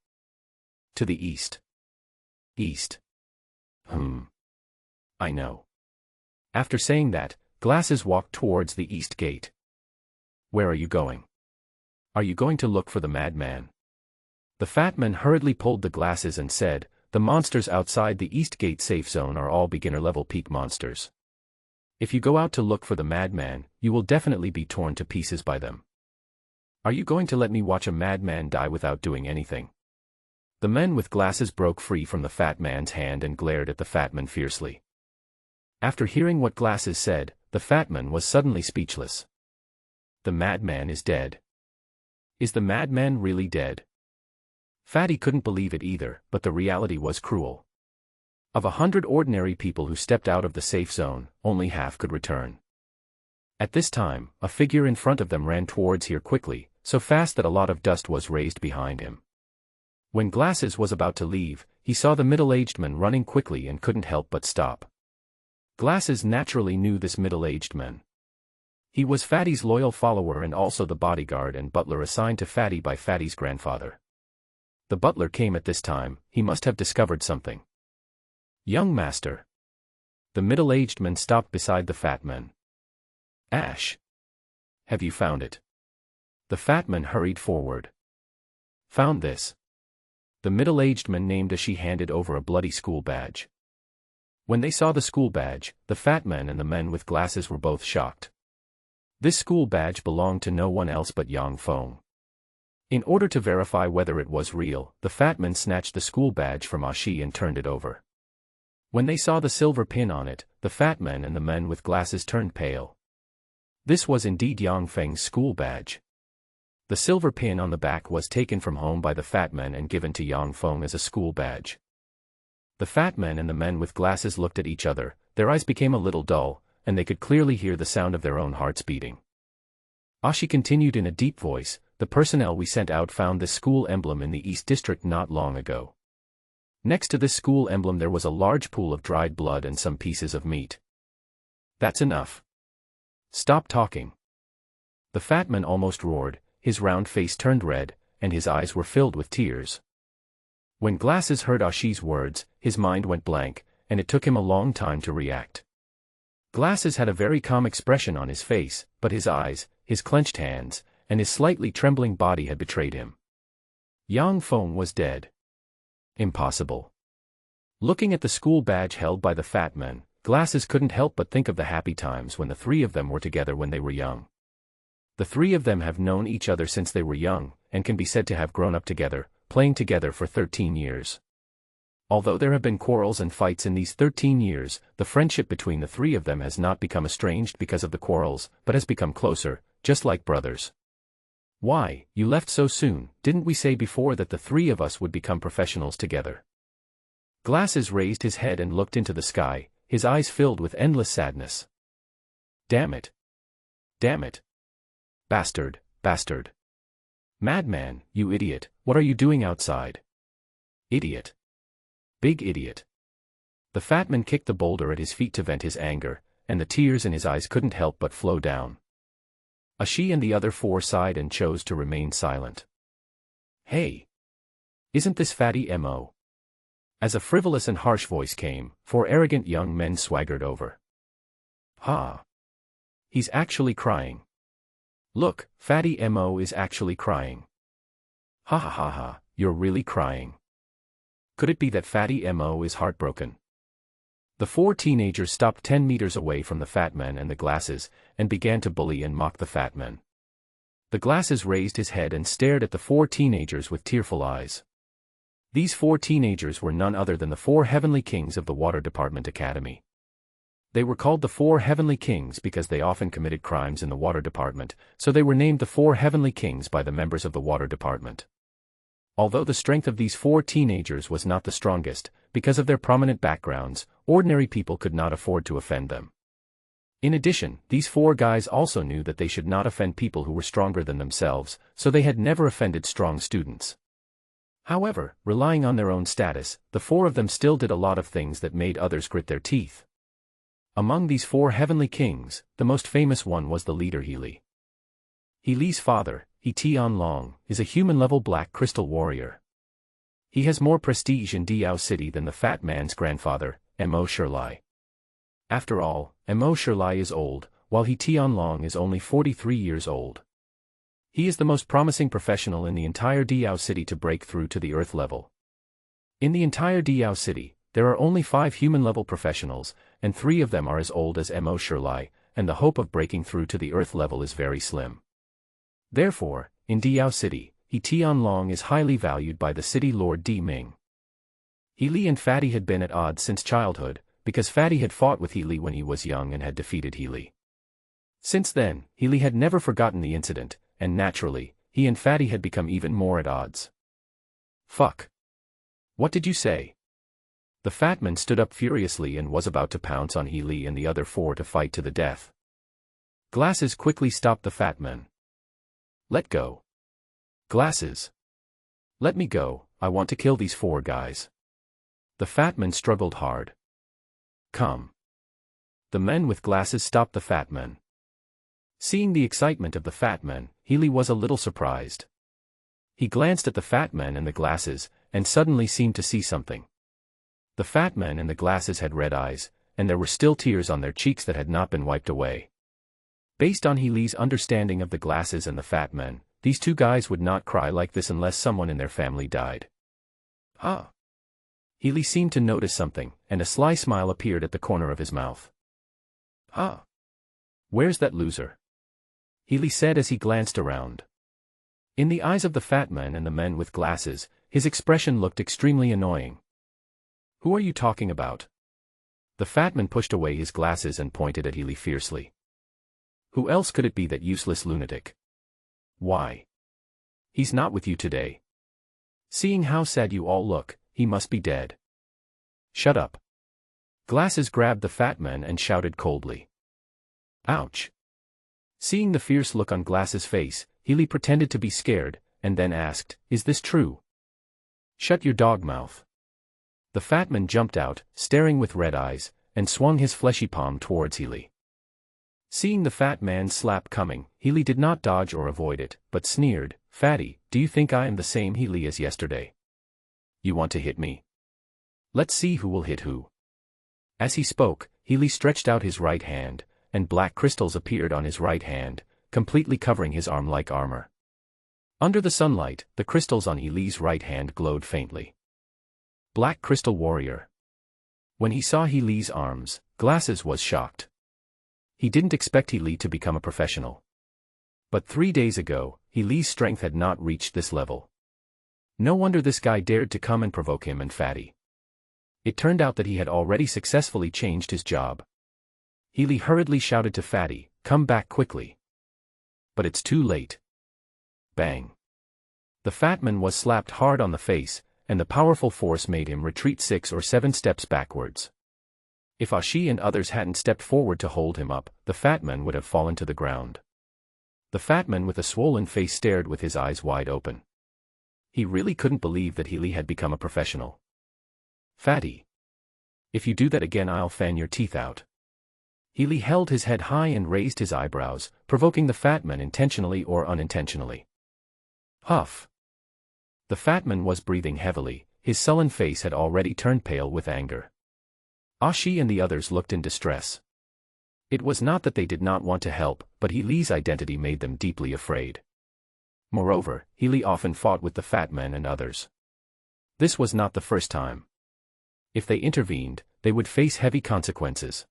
"To the east." "East? I know." After saying that, Glasses walked towards the east gate. "Where are you going? Are you going to look for the madman?" The fat man hurriedly pulled the glasses and said, "The monsters outside the East Gate safe zone are all beginner-level peak monsters. If you go out to look for the madman, you will definitely be torn to pieces by them. Are you going to let me watch a madman die without doing anything?" The men with glasses broke free from the fat man's hand and glared at the fat man fiercely. After hearing what Glasses said, the fat man was suddenly speechless. "The madman is dead. Is the madman really dead?" Fatty couldn't believe it either, but the reality was cruel. Of 100 ordinary people who stepped out of the safe zone, only half could return. At this time, a figure in front of them ran towards here quickly, so fast that a lot of dust was raised behind him. When Glasses was about to leave, he saw the middle-aged man running quickly and couldn't help but stop. Glasses naturally knew this middle-aged man. He was Fatty's loyal follower and also the bodyguard and butler assigned to Fatty by Fatty's grandfather. The butler came at this time. He must have discovered something. "Young master." The middle-aged man stopped beside the fat man. "Ash. Have you found it?" The fat man hurried forward. "Found this." The middle-aged man named as she handed over a bloody school badge. When they saw the school badge, the fat man and the men with glasses were both shocked. This school badge belonged to no one else but Dong Fong. In order to verify whether it was real, the fat man snatched the school badge from Ashi and turned it over. When they saw the silver pin on it, the fat man and the men with glasses turned pale. This was indeed Dong Feng's school badge. The silver pin on the back was taken from home by the fat man and given to Dong Fong as a school badge. The fat man and the men with glasses looked at each other, their eyes became a little dull, and they could clearly hear the sound of their own hearts beating. Ashi continued in a deep voice, the personnel we sent out found this school emblem in the East District not long ago. Next to this school emblem there was a large pool of dried blood and some pieces of meat. That's enough. Stop talking. The fat man almost roared, his round face turned red, and his eyes were filled with tears. When Glasses heard Ashi's words, his mind went blank, and it took him a long time to react. Glasses had a very calm expression on his face, but his eyes, his clenched hands, and his slightly trembling body had betrayed him. Dong Fong was dead. Impossible. Looking at the school badge held by the fat man, Glasses couldn't help but think of the happy times when the three of them were together when they were young. The three of them have known each other since they were young, and can be said to have grown up together, playing together for 13 years. Although there have been quarrels and fights in these 13 years, the friendship between the three of them has not become estranged because of the quarrels, but has become closer, just like brothers. Why, you left so soon, didn't we say before that the three of us would become professionals together? Glasses raised his head and looked into the sky, his eyes filled with endless sadness. Damn it. Damn it. Bastard, bastard. Madman, you idiot, what are you doing outside? Idiot. Big idiot. The fat man kicked the boulder at his feet to vent his anger, and the tears in his eyes couldn't help but flow down. Ashi and the other four sighed and chose to remain silent. Hey! Isn't this fatty M.O.? As a frivolous and harsh voice came, four arrogant young men swaggered over. Ha! He's actually crying. Look, fatty M.O. is actually crying. Ha ha ha ha, you're really crying. Could it be that fatty M.O. is heartbroken? The four teenagers stopped 10 meters away from the fat man and the Glasses, and began to bully and mock the fat man. The Glasses raised his head and stared at the four teenagers with tearful eyes. These four teenagers were none other than the four heavenly kings of the Water Department Academy. They were called the four heavenly kings because they often committed crimes in the Water Department, so they were named the four heavenly kings by the members of the Water Department. Although the strength of these four teenagers was not the strongest, because of their prominent backgrounds, ordinary people could not afford to offend them. In addition, these four guys also knew that they should not offend people who were stronger than themselves, so they had never offended strong students. However, relying on their own status, the four of them still did a lot of things that made others grit their teeth. Among these four heavenly kings, the most famous one was the leader Healy. Healy's father, He Tianlong, is a human-level black crystal warrior. He has more prestige in Diao City than the fat man's grandfather, M.O. Shirlai. After all, M.O. Shirlai is old, while He Tianlong is only 43 years old. He is the most promising professional in the entire Diao City to break through to the Earth level. In the entire Diao City, there are only 5 human-level professionals, and 3 of them are as old as M.O. Shirlai, and the hope of breaking through to the Earth level is very slim. Therefore, in Diao City, He Tianlong is highly valued by the city lord Di Ming. Healy and Fatty had been at odds since childhood, because Fatty had fought with Healy when he was young and had defeated Healy. Since then, Healy had never forgotten the incident, and naturally, he and Fatty had become even more at odds. Fuck. What did you say? The fat man stood up furiously and was about to pounce on Healy and the other 4 to fight to the death. Glasses quickly stopped the fat man. Let go. Glasses. Let me go, I want to kill these 4 guys. The fat man struggled hard. Come. The men with glasses stopped the fat man. Seeing the excitement of the fat man, Healy was a little surprised. He glanced at the fat man and the glasses, and suddenly seemed to see something. The fat man and the glasses had red eyes, and there were still tears on their cheeks that had not been wiped away. Based on Healy's understanding of the glasses and the fat man, these 2 guys would not cry like this unless someone in their family died. Huh. Healy seemed to notice something, and a sly smile appeared at the corner of his mouth. Huh. Where's that loser? Healy said as he glanced around. In the eyes of the fat man and the men with glasses, his expression looked extremely annoying. Who are you talking about? The fat man pushed away his glasses and pointed at Healy fiercely. Who else could it be, that useless lunatic? Why? He's not with you today. Seeing how sad you all look, he must be dead. Shut up. Glasses grabbed the fat man and shouted coldly. Ouch. Seeing the fierce look on Glass's face, Healy pretended to be scared, and then asked, "Is this true?" "Shut your dog mouth." The fat man jumped out, staring with red eyes, and swung his fleshy palm towards Healy. Seeing the fat man's slap coming, Healy did not dodge or avoid it, but sneered, "Fatty, do you think I am the same Healy as yesterday? You want to hit me? Let's see who will hit who." As he spoke, Healy stretched out his right hand, and black crystals appeared on his right hand, completely covering his arm like armor. Under the sunlight, the crystals on Healy's right hand glowed faintly. Black Crystal Warrior. When he saw Healy's arms, Glasses was shocked. He didn't expect Healy to become a professional. But 3 days ago, Healy's strength had not reached this level. No wonder this guy dared to come and provoke him and Fatty. It turned out that he had already successfully changed his job. Healy hurriedly shouted to Fatty, "Come back quickly." But it's too late. Bang. The fat man was slapped hard on the face, and the powerful force made him retreat 6 or 7 steps backwards. If Ashi and others hadn't stepped forward to hold him up, the fat man would have fallen to the ground. The fat man with a swollen face stared with his eyes wide open. He really couldn't believe that Healy had become a professional. "Fatty. If you do that again, I'll fan your teeth out." Healy held his head high and raised his eyebrows, provoking the fat man intentionally or unintentionally. Huff. The fat man was breathing heavily, his sullen face had already turned pale with anger. Ashi and the others looked in distress. It was not that they did not want to help, but Healy's identity made them deeply afraid. Moreover, Healy often fought with the fat man and others. This was not the first time. If they intervened, they would face heavy consequences.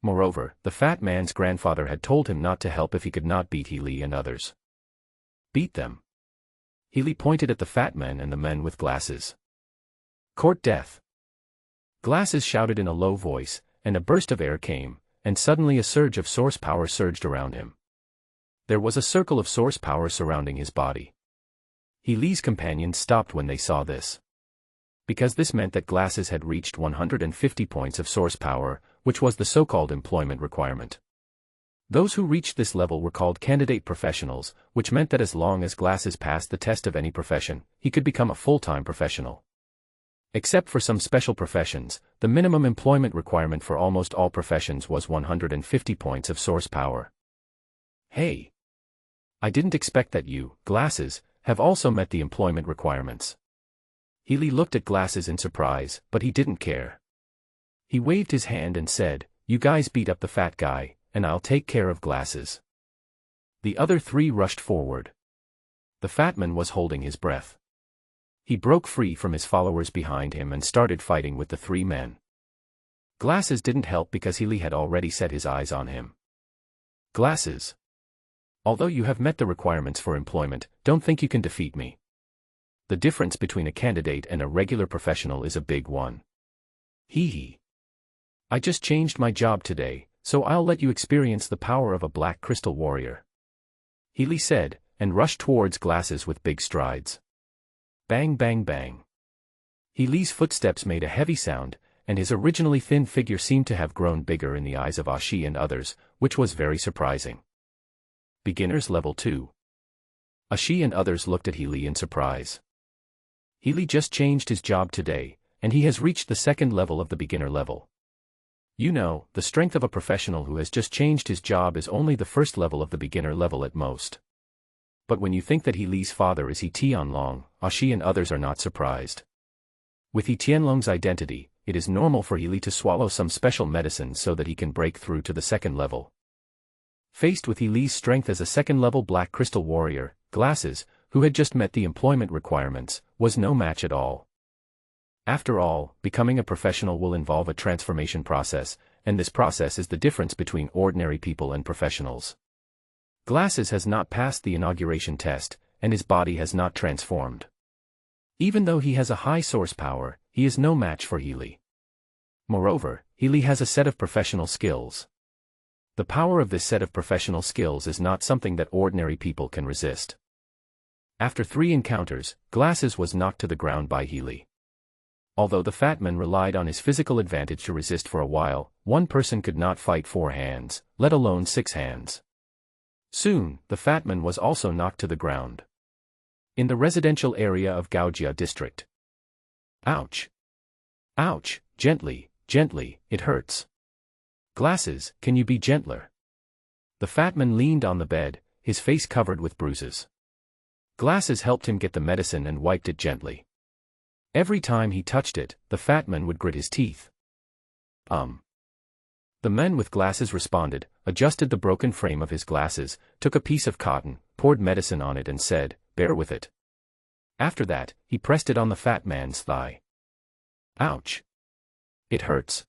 Moreover, the fat man's grandfather had told him not to help if he could not beat Healy and others. Beat them. Healy pointed at the fat man and the men with glasses. Court death. Glasses shouted in a low voice, and a burst of air came, and suddenly a surge of source power surged around him. There was a circle of source power surrounding his body. Healy's companions stopped when they saw this. Because this meant that Glasses had reached 150 points of source power, which was the so-called employment requirement. Those who reached this level were called candidate professionals, which meant that as long as Glasses passed the test of any profession, he could become a full-time professional. Except for some special professions, the minimum employment requirement for almost all professions was 150 points of source power. Hey! I didn't expect that you, Glasses, have also met the employment requirements. Healy looked at Glasses in surprise, but he didn't care. He waved his hand and said, "You guys beat up the fat guy, and I'll take care of Glasses." The other 3 rushed forward. The fat man was holding his breath. He broke free from his followers behind him and started fighting with the 3 men. Glasses didn't help because Healy had already set his eyes on him. "Glasses. Although you have met the requirements for employment, don't think you can defeat me. The difference between a candidate and a regular professional is a big one. Hee hee. I just changed my job today, so I'll let you experience the power of a Black Crystal Warrior," Healy said, and rushed towards Glasses with big strides. Bang bang bang. Healy's footsteps made a heavy sound, and his originally thin figure seemed to have grown bigger in the eyes of Ashi and others, which was very surprising. Beginners Level 2. Ashi and others looked at Healy in surprise. Healy just changed his job today, and he has reached the 2nd level of the beginner level. You know, the strength of a professional who has just changed his job is only the 1st level of the beginner level at most. But when you think that Healy's father is He Tianlong, Ashi and others are not surprised. With He Tianlong's identity, it is normal for Healy to swallow some special medicine so that he can break through to the 2nd level. Faced with Healy's strength as a 2nd-level Black Crystal Warrior, Glasses, who had just met the employment requirements, was no match at all. After all, becoming a professional will involve a transformation process, and this process is the difference between ordinary people and professionals. Glasses has not passed the inauguration test, and his body has not transformed. Even though he has a high source power, he is no match for Healy. Moreover, Healy has a set of professional skills. The power of this set of professional skills is not something that ordinary people can resist. After 3 encounters, Glasses was knocked to the ground by Healy. Although the fat man relied on his physical advantage to resist for a while, one person could not fight 4 hands, let alone 6 hands. Soon, the fat man was also knocked to the ground. In the residential area of Gaojia district. Ouch. Ouch, gently, gently, it hurts. Glasses, can you be gentler? The fat man leaned on the bed, his face covered with bruises. Glasses helped him get the medicine and wiped it gently. Every time he touched it, the fat man would grit his teeth. The man with glasses responded, adjusted the broken frame of his glasses, took a piece of cotton, poured medicine on it and said, "Bear with it." After that, he pressed it on the fat man's thigh. Ouch. It hurts.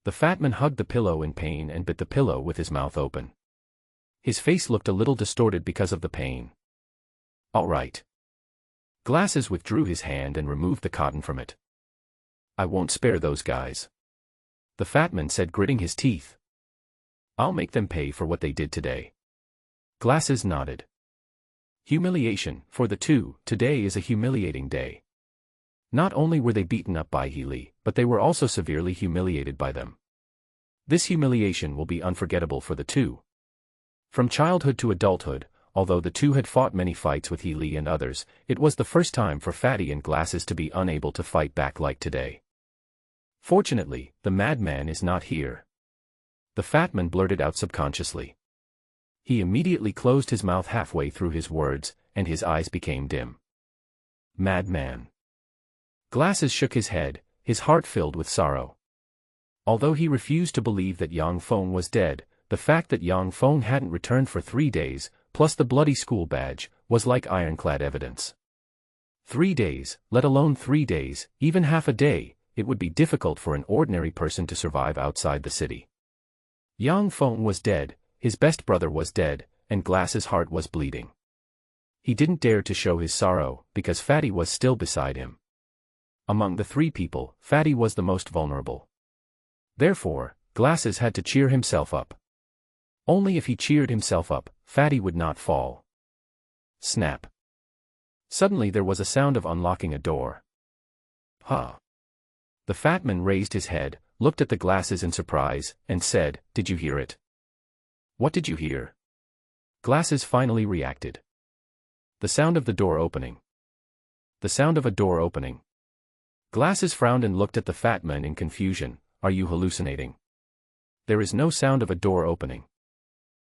The fat man hugged the pillow in pain and bit the pillow with his mouth open. His face looked a little distorted because of the pain. All right. Glasses withdrew his hand and removed the cotton from it. I won't spare those guys. The fat man said, gritting his teeth. I'll make them pay for what they did today. Glasses nodded. Humiliation, for the two, today is a humiliating day. Not only were they beaten up by Healy, but they were also severely humiliated by them. This humiliation will be unforgettable for the two. From childhood to adulthood, although the two had fought many fights with Healy and others, it was the first time for Fatty and Glasses to be unable to fight back like today. Fortunately, the madman is not here. The fat man blurted out subconsciously. He immediately closed his mouth halfway through his words, and his eyes became dim. Madman. Glasses shook his head, his heart filled with sorrow. Although he refused to believe that Yang Feng was dead, the fact that Yang Feng hadn't returned for 3 days, plus the bloody school badge, was like ironclad evidence. 3 days, let alone 3 days, even half a day, it would be difficult for an ordinary person to survive outside the city. Yang Feng was dead, his best brother was dead, and Glasses' heart was bleeding. He didn't dare to show his sorrow, because Fatty was still beside him. Among the 3 people, Fatty was the most vulnerable. Therefore, Glasses had to cheer himself up. Only if he cheered himself up, Fatty would not fall. Snap. Suddenly there was a sound of unlocking a door. Huh. The fat man raised his head, looked at the Glasses in surprise, and said, "Did you hear it?" "What did you hear?" Glasses finally reacted. The sound of the door opening. The sound of a door opening. Glasses frowned and looked at the fat man in confusion. Are you hallucinating? There is no sound of a door opening.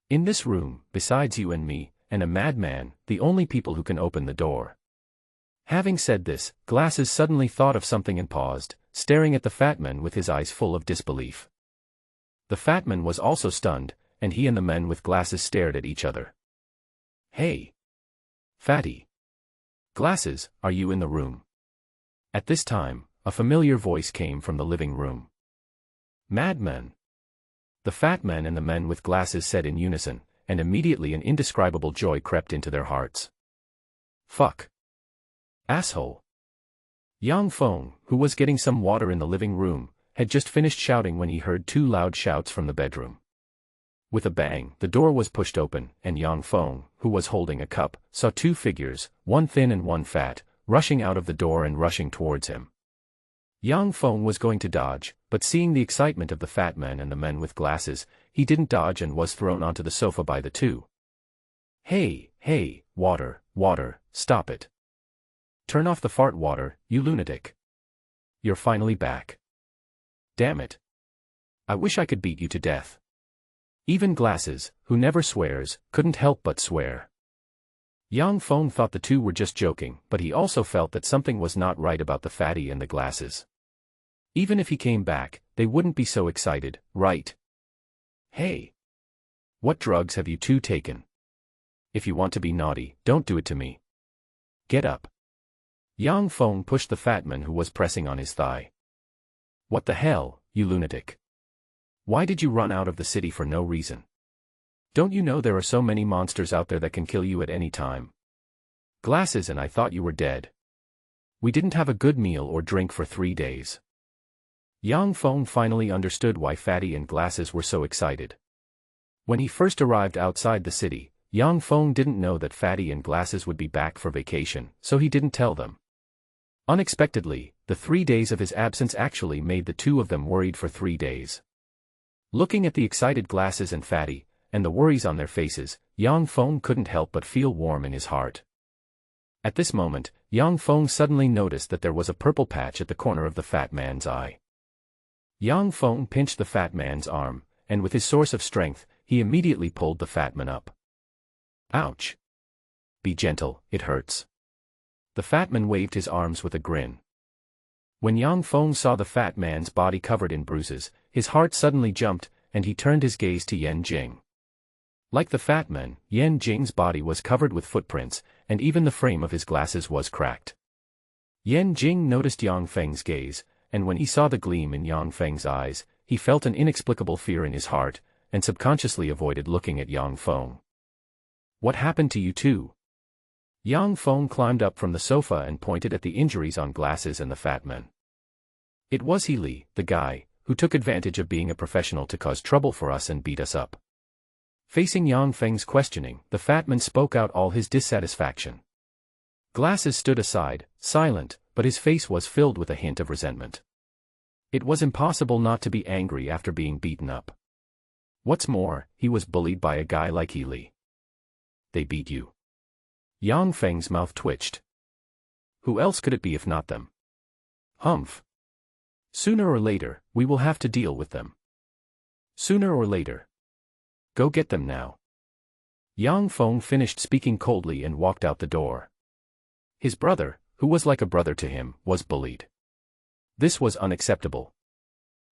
In this room, besides you and me, and a madman, the only people who can open the door. Having said this, Glasses suddenly thought of something and paused, staring at the fat man with his eyes full of disbelief. The fat man was also stunned, and he and the men with glasses stared at each other. Hey! Fatty! Glasses, are you in the room? At this time, a familiar voice came from the living room. Madman! The fat man and the men with glasses said in unison, and immediately an indescribable joy crept into their hearts. Fuck! Asshole! Yang Feng, who was getting some water in the living room, had just finished shouting when he heard 2 loud shouts from the bedroom. With a bang, the door was pushed open, and Yang Feng, who was holding a cup, saw 2 figures, one thin and one fat, rushing out of the door and rushing towards him. Yang Feng was going to dodge, but seeing the excitement of the fat man and the men with glasses, he didn't dodge and was thrown onto the sofa by the 2. Hey, hey, water, water, stop it. Turn off the fart water, you lunatic. You're finally back. Damn it. I wish I could beat you to death. Even Glasses, who never swears, couldn't help but swear. Yang Feng thought the 2 were just joking, but he also felt that something was not right about the fatty and the Glasses. Even if he came back, they wouldn't be so excited, right? Hey! What drugs have you 2 taken? If you want to be naughty, don't do it to me. Get up. Yang Feng pushed the fat man who was pressing on his thigh. What the hell, you lunatic? Why did you run out of the city for no reason? Don't you know there are so many monsters out there that can kill you at any time? Glasses and I thought you were dead. We didn't have a good meal or drink for 3 days. Yang Feng finally understood why Fatty and Glasses were so excited. When he first arrived outside the city, Yang Feng didn't know that Fatty and Glasses would be back for vacation, so he didn't tell them. Unexpectedly, the 3 days of his absence actually made the 2 of them worried for 3 days. Looking at the excited Glasses and Fatty, and the worries on their faces, Yang Feng couldn't help but feel warm in his heart. At this moment, Yang Feng suddenly noticed that there was a purple patch at the corner of the fat man's eye. Yang Feng pinched the fat man's arm, and with his source of strength, he immediately pulled the fat man up. Ouch! Be gentle, it hurts. The fat man waved his arms with a grin. When Yang Feng saw the fat man's body covered in bruises, his heart suddenly jumped, and he turned his gaze to Yan Jing. Like the fat man, Yan Jing's body was covered with footprints, and even the frame of his glasses was cracked. Yan Jing noticed Yang Feng's gaze, and when he saw the gleam in Yang Feng's eyes, he felt an inexplicable fear in his heart, and subconsciously avoided looking at Yang Feng. What happened to you two? Yang Feng climbed up from the sofa and pointed at the injuries on glasses and the fat man. It was He Li, the guy, who took advantage of being a professional to cause trouble for us and beat us up. Facing Yang Feng's questioning, the fat man spoke out all his dissatisfaction. Glasses stood aside, silent, but his face was filled with a hint of resentment. It was impossible not to be angry after being beaten up. What's more, he was bullied by a guy like He Li. They beat you. Yang Feng's mouth twitched. Who else could it be if not them? Humph. Sooner or later, we will have to deal with them. Sooner or later. Go get them now. Yang Feng finished speaking coldly and walked out the door. His brother, who was like a brother to him, was bullied. This was unacceptable.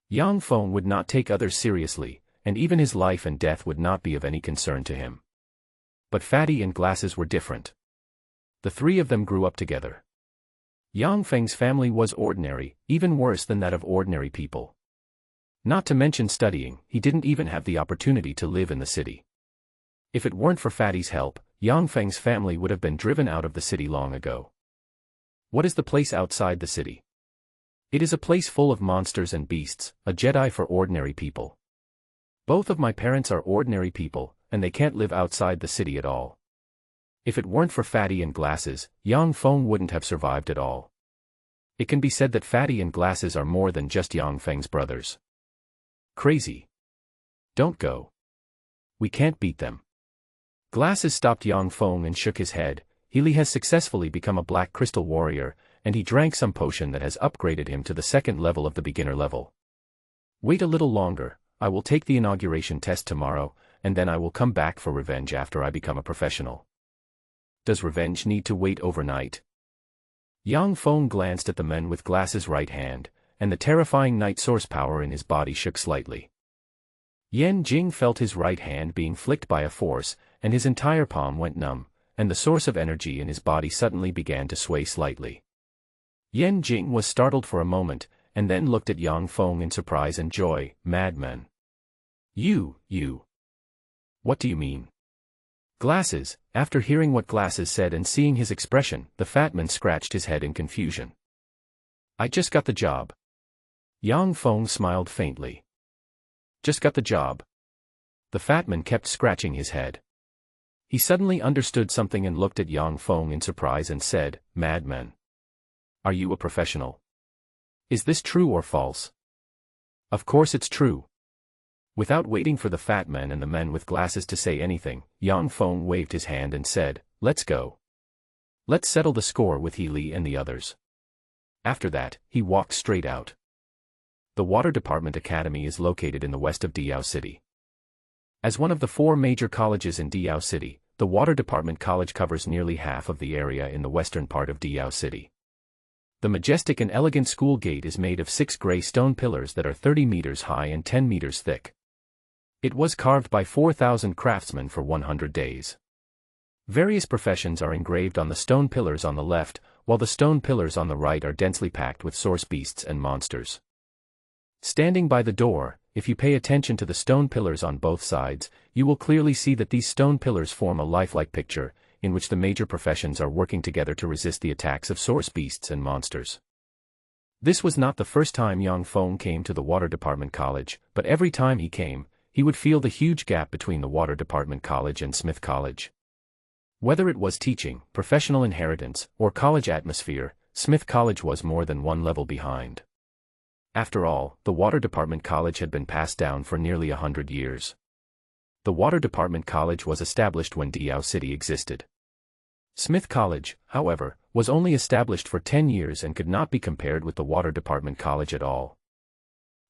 Yang Feng would not take others seriously, and even his life and death would not be of any concern to him. But Fatty and Glasses were different. The three of them grew up together. Yang Feng's family was ordinary, even worse than that of ordinary people. Not to mention studying, he didn't even have the opportunity to live in the city. If it weren't for Fatty's help, Yang Feng's family would have been driven out of the city long ago. What is the place outside the city? It is a place full of monsters and beasts, a Jedi for ordinary people. Both of my parents are ordinary people, and they can't live outside the city at all. If it weren't for Fatty and Glasses, Yang Feng wouldn't have survived at all. It can be said that Fatty and Glasses are more than just Yang Feng's brothers. Crazy. Don't go. We can't beat them. Glasses stopped Yang Feng and shook his head. He Li has successfully become a black crystal warrior, and he drank some potion that has upgraded him to the second level of the beginner level. Wait a little longer, I will take the inauguration test tomorrow, and then I will come back for revenge after I become a professional. Does revenge need to wait overnight? Yang Feng glanced at the man with Glasses' right hand, and the terrifying night source power in his body shook slightly. Yan Jing felt his right hand being flicked by a force, and his entire palm went numb, and the source of energy in his body suddenly began to sway slightly. Yan Jing was startled for a moment, and then looked at Yang Feng in surprise and joy. Madman. You. What do you mean? Glasses, after hearing what Glasses said and seeing his expression, the fat man scratched his head in confusion. I just got the job. Yang Feng smiled faintly. Just got the job. The fat man kept scratching his head. He suddenly understood something and looked at Yang Feng in surprise and said, Madman. Are you a professional? Is this true or false? Of course it's true. Without waiting for the fat man and the men with Glasses to say anything, Yang Feng waved his hand and said, Let's go. Let's settle the score with He Li and the others. After that, he walked straight out. The Water Department Academy is located in the west of Diao City. As one of the 4 major colleges in Diao City, the Water Department College covers nearly half of the area in the western part of Diao City. The majestic and elegant school gate is made of 6 gray stone pillars that are 30 meters high and 10 meters thick. It was carved by 4,000 craftsmen for 100 days. Various professions are engraved on the stone pillars on the left, while the stone pillars on the right are densely packed with source beasts and monsters. Standing by the door, if you pay attention to the stone pillars on both sides, you will clearly see that these stone pillars form a lifelike picture, in which the major professions are working together to resist the attacks of source beasts and monsters. This was not the first time Yang Feng came to the Water Department College, but every time he came, he would feel the huge gap between the Water Department College and Smith College. Whether it was teaching, professional inheritance, or college atmosphere, Smith College was more than one level behind. After all, the Water Department College had been passed down for nearly 100 years. The Water Department College was established when Diao City existed. Smith College, however, was only established for 10 years and could not be compared with the Water Department College at all.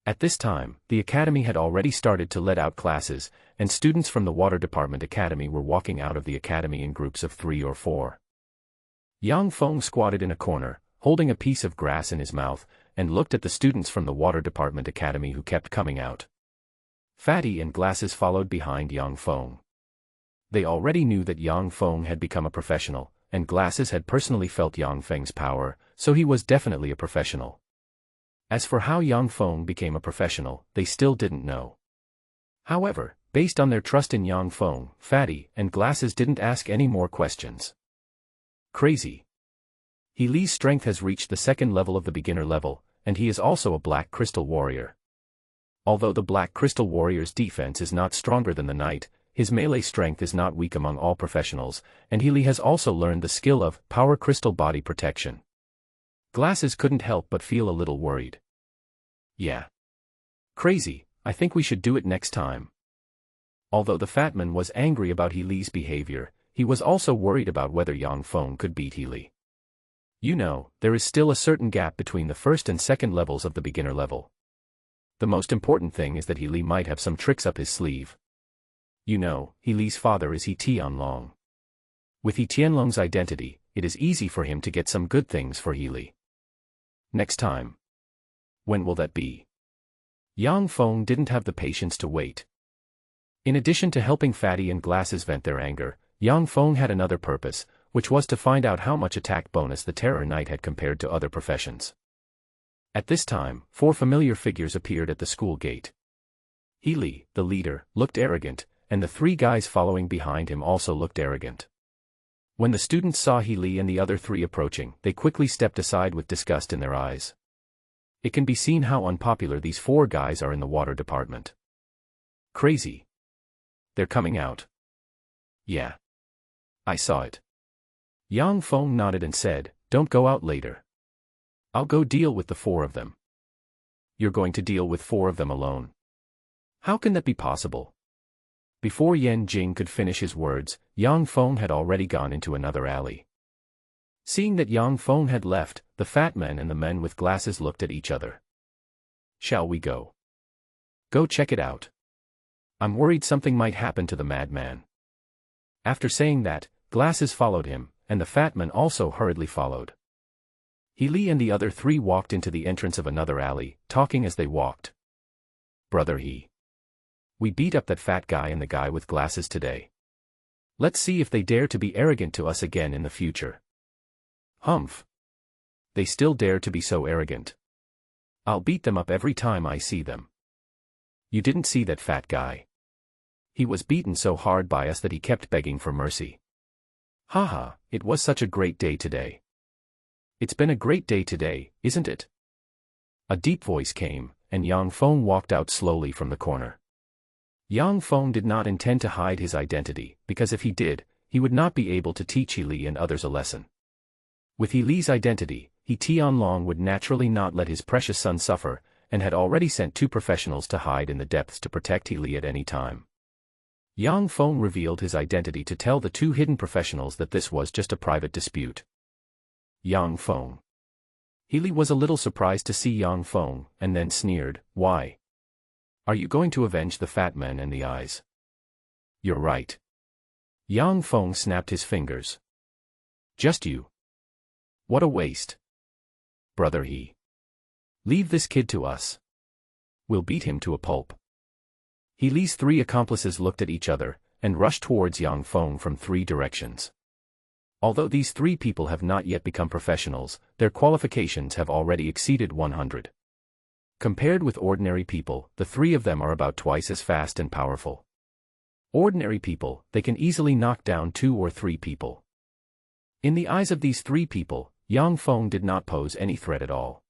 At this time, the academy had already started to let out classes, and students from the Water Department Academy were walking out of the academy in groups of 3 or 4. Yang Feng squatted in a corner, holding a piece of grass in his mouth, and looked at the students from the Water Department Academy who kept coming out. Fatty and Glasses followed behind Yang Feng. They already knew that Yang Feng had become a professional, and Glasses had personally felt Yang Feng's power, so he was definitely a professional. As for how Yang Feng became a professional, they still didn't know. However, based on their trust in Yang Feng, Fatty and Glasses didn't ask any more questions. Crazy. He Li's strength has reached the 2nd level of the beginner level, and he is also a Black Crystal Warrior. Although the Black Crystal Warrior's defense is not stronger than the Knight, his melee strength is not weak among all professionals, and Li has also learned the skill of Power Crystal Body Protection. Glasses couldn't help but feel a little worried. Yeah. Crazy, I think we should do it next time. Although the fat man was angry about Li's behavior, he was also worried about whether Yang Feng could beat Li. You know, there is still a certain gap between the 1st and 2nd levels of the beginner level. The most important thing is that Li might have some tricks up his sleeve. You know, Li's father is He Tianlong. With He Tianlong's identity, it is easy for him to get some good things for Li. Next time. When will that be? Yang Feng didn't have the patience to wait. In addition to helping Fatty and Glasses vent their anger, Yang Feng had another purpose, which was to find out how much attack bonus the Terror Knight had compared to other professions. At this time, 4 familiar figures appeared at the school gate. Li, the leader, looked arrogant, and the 3 guys following behind him also looked arrogant. When the students saw Li and the other 3 approaching, they quickly stepped aside with disgust in their eyes. It can be seen how unpopular these 4 guys are in the Water Department. Crazy. They're coming out. Yeah. I saw it. Yang Feng nodded and said, "Don't go out later. I'll go deal with the 4 of them." You're going to deal with 4 of them alone? How can that be possible? Before Yan Jing could finish his words, Yang Feng had already gone into another alley. Seeing that Yang Feng had left, the fat man and the men with glasses looked at each other. Shall we go? Go check it out. I'm worried something might happen to the madman. After saying that, Glasses followed him, and the fat man also hurriedly followed. Li and the other 3 walked into the entrance of another alley, talking as they walked. Brother He. We beat up that fat guy and the guy with glasses today. Let's see if they dare to be arrogant to us again in the future. Humph. They still dare to be so arrogant. I'll beat them up every time I see them. You didn't see that fat guy. He was beaten so hard by us that he kept begging for mercy. Haha, it was such a great day today. It's been a great day today, isn't it? A deep voice came, and Yang Feng walked out slowly from the corner. Yang Feng did not intend to hide his identity, because if he did, he would not be able to teach Li and others a lesson. With Li's identity, He Tianlong would naturally not let his precious son suffer, and had already sent 2 professionals to hide in the depths to protect Li at any time. Yang Feng revealed his identity to tell the 2 hidden professionals that this was just a private dispute. Yang Feng. Li was a little surprised to see Yang Feng, and then sneered, "Why? Are you going to avenge the fat man and the eyes?" You're right. Yang Feng snapped his fingers. Just you. What a waste. Brother He. Leave this kid to us. We'll beat him to a pulp. Li's 3 accomplices looked at each other, and rushed towards Yang Feng from 3 directions. Although these 3 people have not yet become professionals, their qualifications have already exceeded 100. Compared with ordinary people, the 3 of them are about twice as fast and powerful. Ordinary people, they can easily knock down 2 or 3 people. In the eyes of these 3 people, Yang Feng did not pose any threat at all.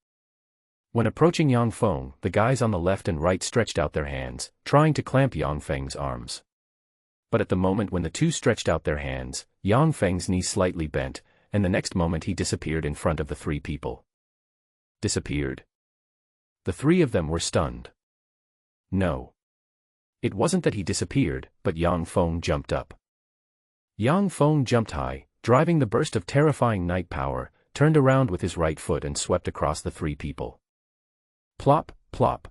When approaching Yang Feng, the guys on the left and right stretched out their hands, trying to clamp Yang Feng's arms. But at the moment when the 2 stretched out their hands, Yang Feng's knees slightly bent, and the next moment he disappeared in front of the 3 people. Disappeared? The 3 of them were stunned. No. It wasn't that he disappeared, but Yang Fong jumped up. Yang Fong jumped high, driving the burst of terrifying night power, turned around with his right foot and swept across the three people. Plop, plop.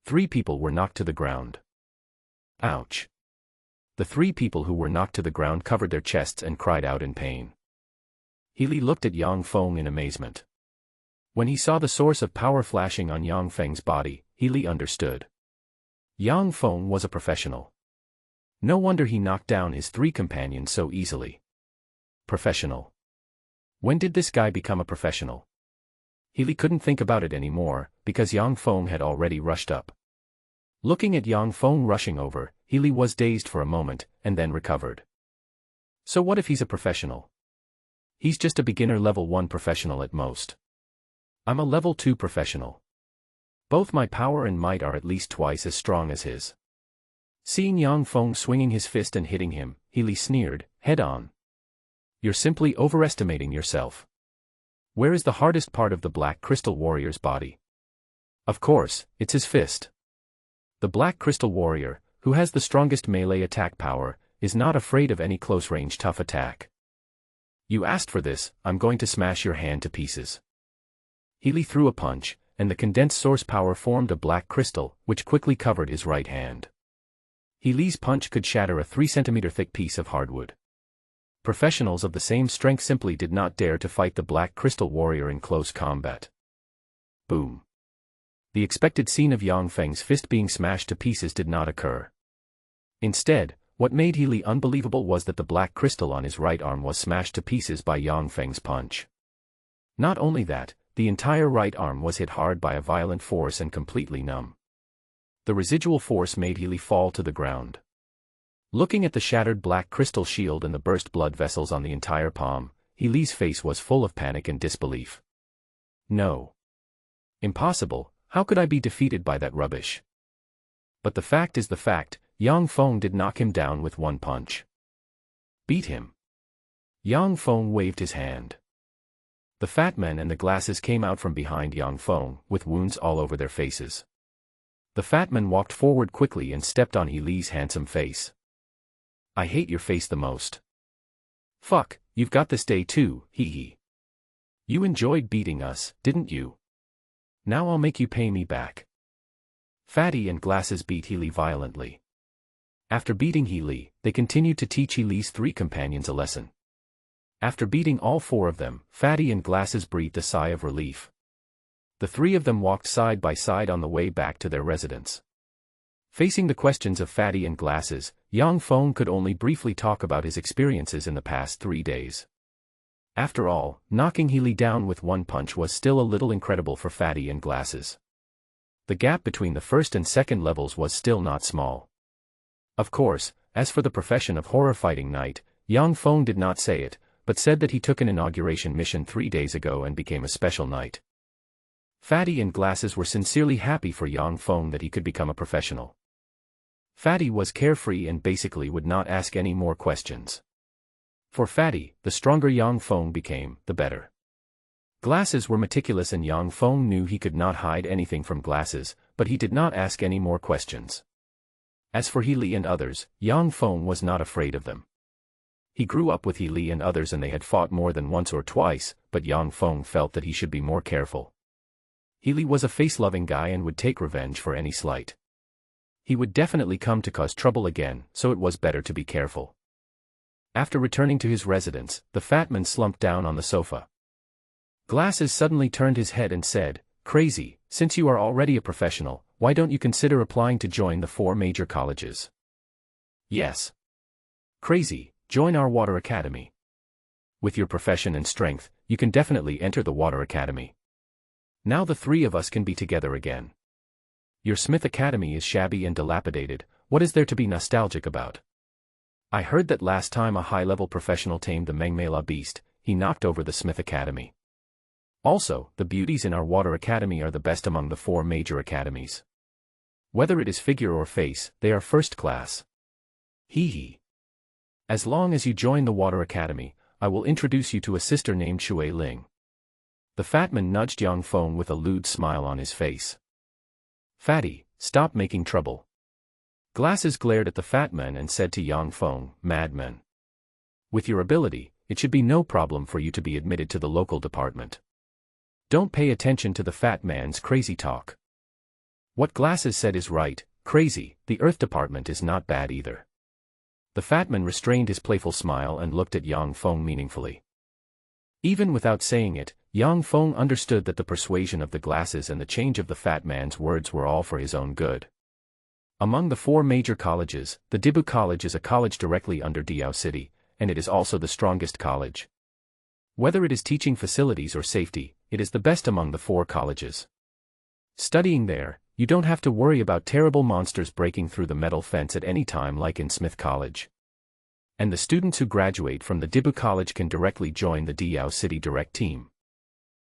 Three people were knocked to the ground. Ouch. The three people who were knocked to the ground covered their chests and cried out in pain. Healy looked at Yang Fong in amazement. When he saw the source of power flashing on Yang Feng's body, Healy understood. Yang Fong was a professional. No wonder he knocked down his three companions so easily. Professional. When did this guy become a professional? Healy couldn't think about it anymore, because Yang Fong had already rushed up. Looking at Yang Fong rushing over, Healy was dazed for a moment, and then recovered. So what if he's a professional? He's just a beginner level 1 professional at most. I'm a level 2 professional. Both my power and might are at least twice as strong as his. Seeing Yang Fong swinging his fist and hitting him, Healy sneered, head on. You're simply overestimating yourself. Where is the hardest part of the Black Crystal Warrior's body? Of course, it's his fist. The Black Crystal Warrior, who has the strongest melee attack power, is not afraid of any close-range tough attack. You asked for this, I'm going to smash your hand to pieces. Healy threw a punch, and the condensed source power formed a black crystal, which quickly covered his right hand. Healy's punch could shatter a 3-centimeter thick piece of hardwood. Professionals of the same strength simply did not dare to fight the Black Crystal Warrior in close combat. Boom. The expected scene of Yang Feng's fist being smashed to pieces did not occur. Instead, what made Healy unbelievable was that the black crystal on his right arm was smashed to pieces by Yang Feng's punch. Not only that, the entire right arm was hit hard by a violent force and completely numb. The residual force made Healy fall to the ground. Looking at the shattered black crystal shield and the burst blood vessels on the entire palm, Healy's face was full of panic and disbelief. No. Impossible, how could I be defeated by that rubbish? But the fact is the fact, Yang Fong did knock him down with one punch. Beat him. Yang Fong waved his hand. The fat men and the glasses came out from behind Yang Fong, with wounds all over their faces. The fat man walked forward quickly and stepped on Healy's handsome face. I hate your face the most. Fuck, you've got this day too, hee hee. You enjoyed beating us, didn't you? Now I'll make you pay me back. Fatty and Glasses beat Healy violently. After beating Healy, they continued to teach Healy's three companions a lesson. After beating all four of them, Fatty and Glasses breathed a sigh of relief. The three of them walked side by side on the way back to their residence. Facing the questions of Fatty and Glasses, Yang Fong could only briefly talk about his experiences in the past 3 days. After all, knocking Healy down with one punch was still a little incredible for Fatty and Glasses. The gap between the first and second levels was still not small. Of course, as for the profession of horror fighting knight, Yang Fong did not say it, but said that he took an inauguration mission 3 days ago and became a special knight. Fatty and Glasses were sincerely happy for Yang Fong that he could become a professional. Fatty was carefree and basically would not ask any more questions. For Fatty, the stronger Yang Fong became, the better. Glasses were meticulous and Yang Fong knew he could not hide anything from Glasses, but he did not ask any more questions. As for Healy and others, Yang Fong was not afraid of them. He grew up with Healy and others and they had fought more than once or twice, but Yang Fong felt that he should be more careful. Healy was a face-loving guy and would take revenge for any slight. He would definitely come to cause trouble again, so it was better to be careful. After returning to his residence, the fat man slumped down on the sofa. Glasses suddenly turned his head and said, "Crazy, since you are already a professional, why don't you consider applying to join the 4 major colleges?" "Yes. Crazy, join our water academy. With your profession and strength, you can definitely enter the water academy. Now the 3 of us can be together again. Your Smith Academy is shabby and dilapidated, what is there to be nostalgic about? I heard that last time a high-level professional tamed the Mengmela beast, he knocked over the Smith Academy. Also, the beauties in our water academy are the best among the 4 major academies. Whether it is figure or face, they are first class. Hee hee. As long as you join the water academy, I will introduce you to a sister named Shui Ling." The fat man nudged Yang Fong with a lewd smile on his face. "Fatty, stop making trouble. Glasses glared at the fat man and said to Dong Fong, "Madman. With your ability, it should be no problem for you to be admitted to the local department. Don't pay attention to the fat man's crazy talk. What Glasses said is right, crazy, the Earth department is not bad either." The fat man restrained his playful smile and looked at Dong Fong meaningfully. Even without saying it, Dong Fong understood that the persuasion of the Glasses and the change of the fat man's words were all for his own good. Among the 4 major colleges, the Dibu College is a college directly under Diao City, and it is also the strongest college. Whether it is teaching facilities or safety, it is the best among the 4 colleges. Studying there, you don't have to worry about terrible monsters breaking through the metal fence at any time like in Smith College. And the students who graduate from the Dibu College can directly join the Diao City Direct team.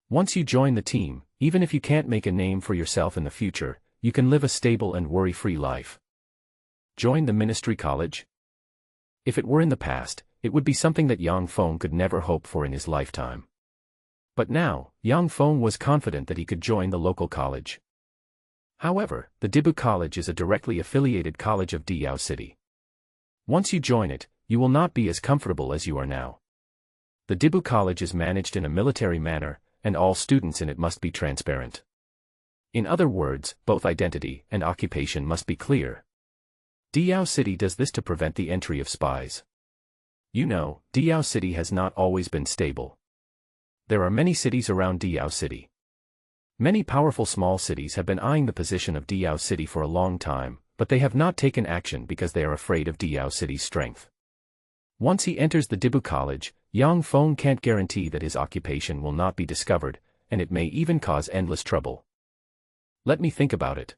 Once you join the team, even if you can't make a name for yourself in the future, you can live a stable and worry-free life. Join the Ministry College? If it were in the past, it would be something that Dong Fong could never hope for in his lifetime. But now, Dong Fong was confident that he could join the local college. However, the Dibu College is a directly affiliated college of Diao City. Once you join it, you will not be as comfortable as you are now. The Dibu College is managed in a military manner, and all students in it must be transparent. In other words, both identity and occupation must be clear. Diao City does this to prevent the entry of spies. You know, Diao City has not always been stable. There are many cities around Diao City. Many powerful small cities have been eyeing the position of Diao City for a long time, but they have not taken action because they are afraid of Diao City's strength. Once he enters the Dibu College, Dong Fong can't guarantee that his occupation will not be discovered, and it may even cause endless trouble. "Let me think about it,"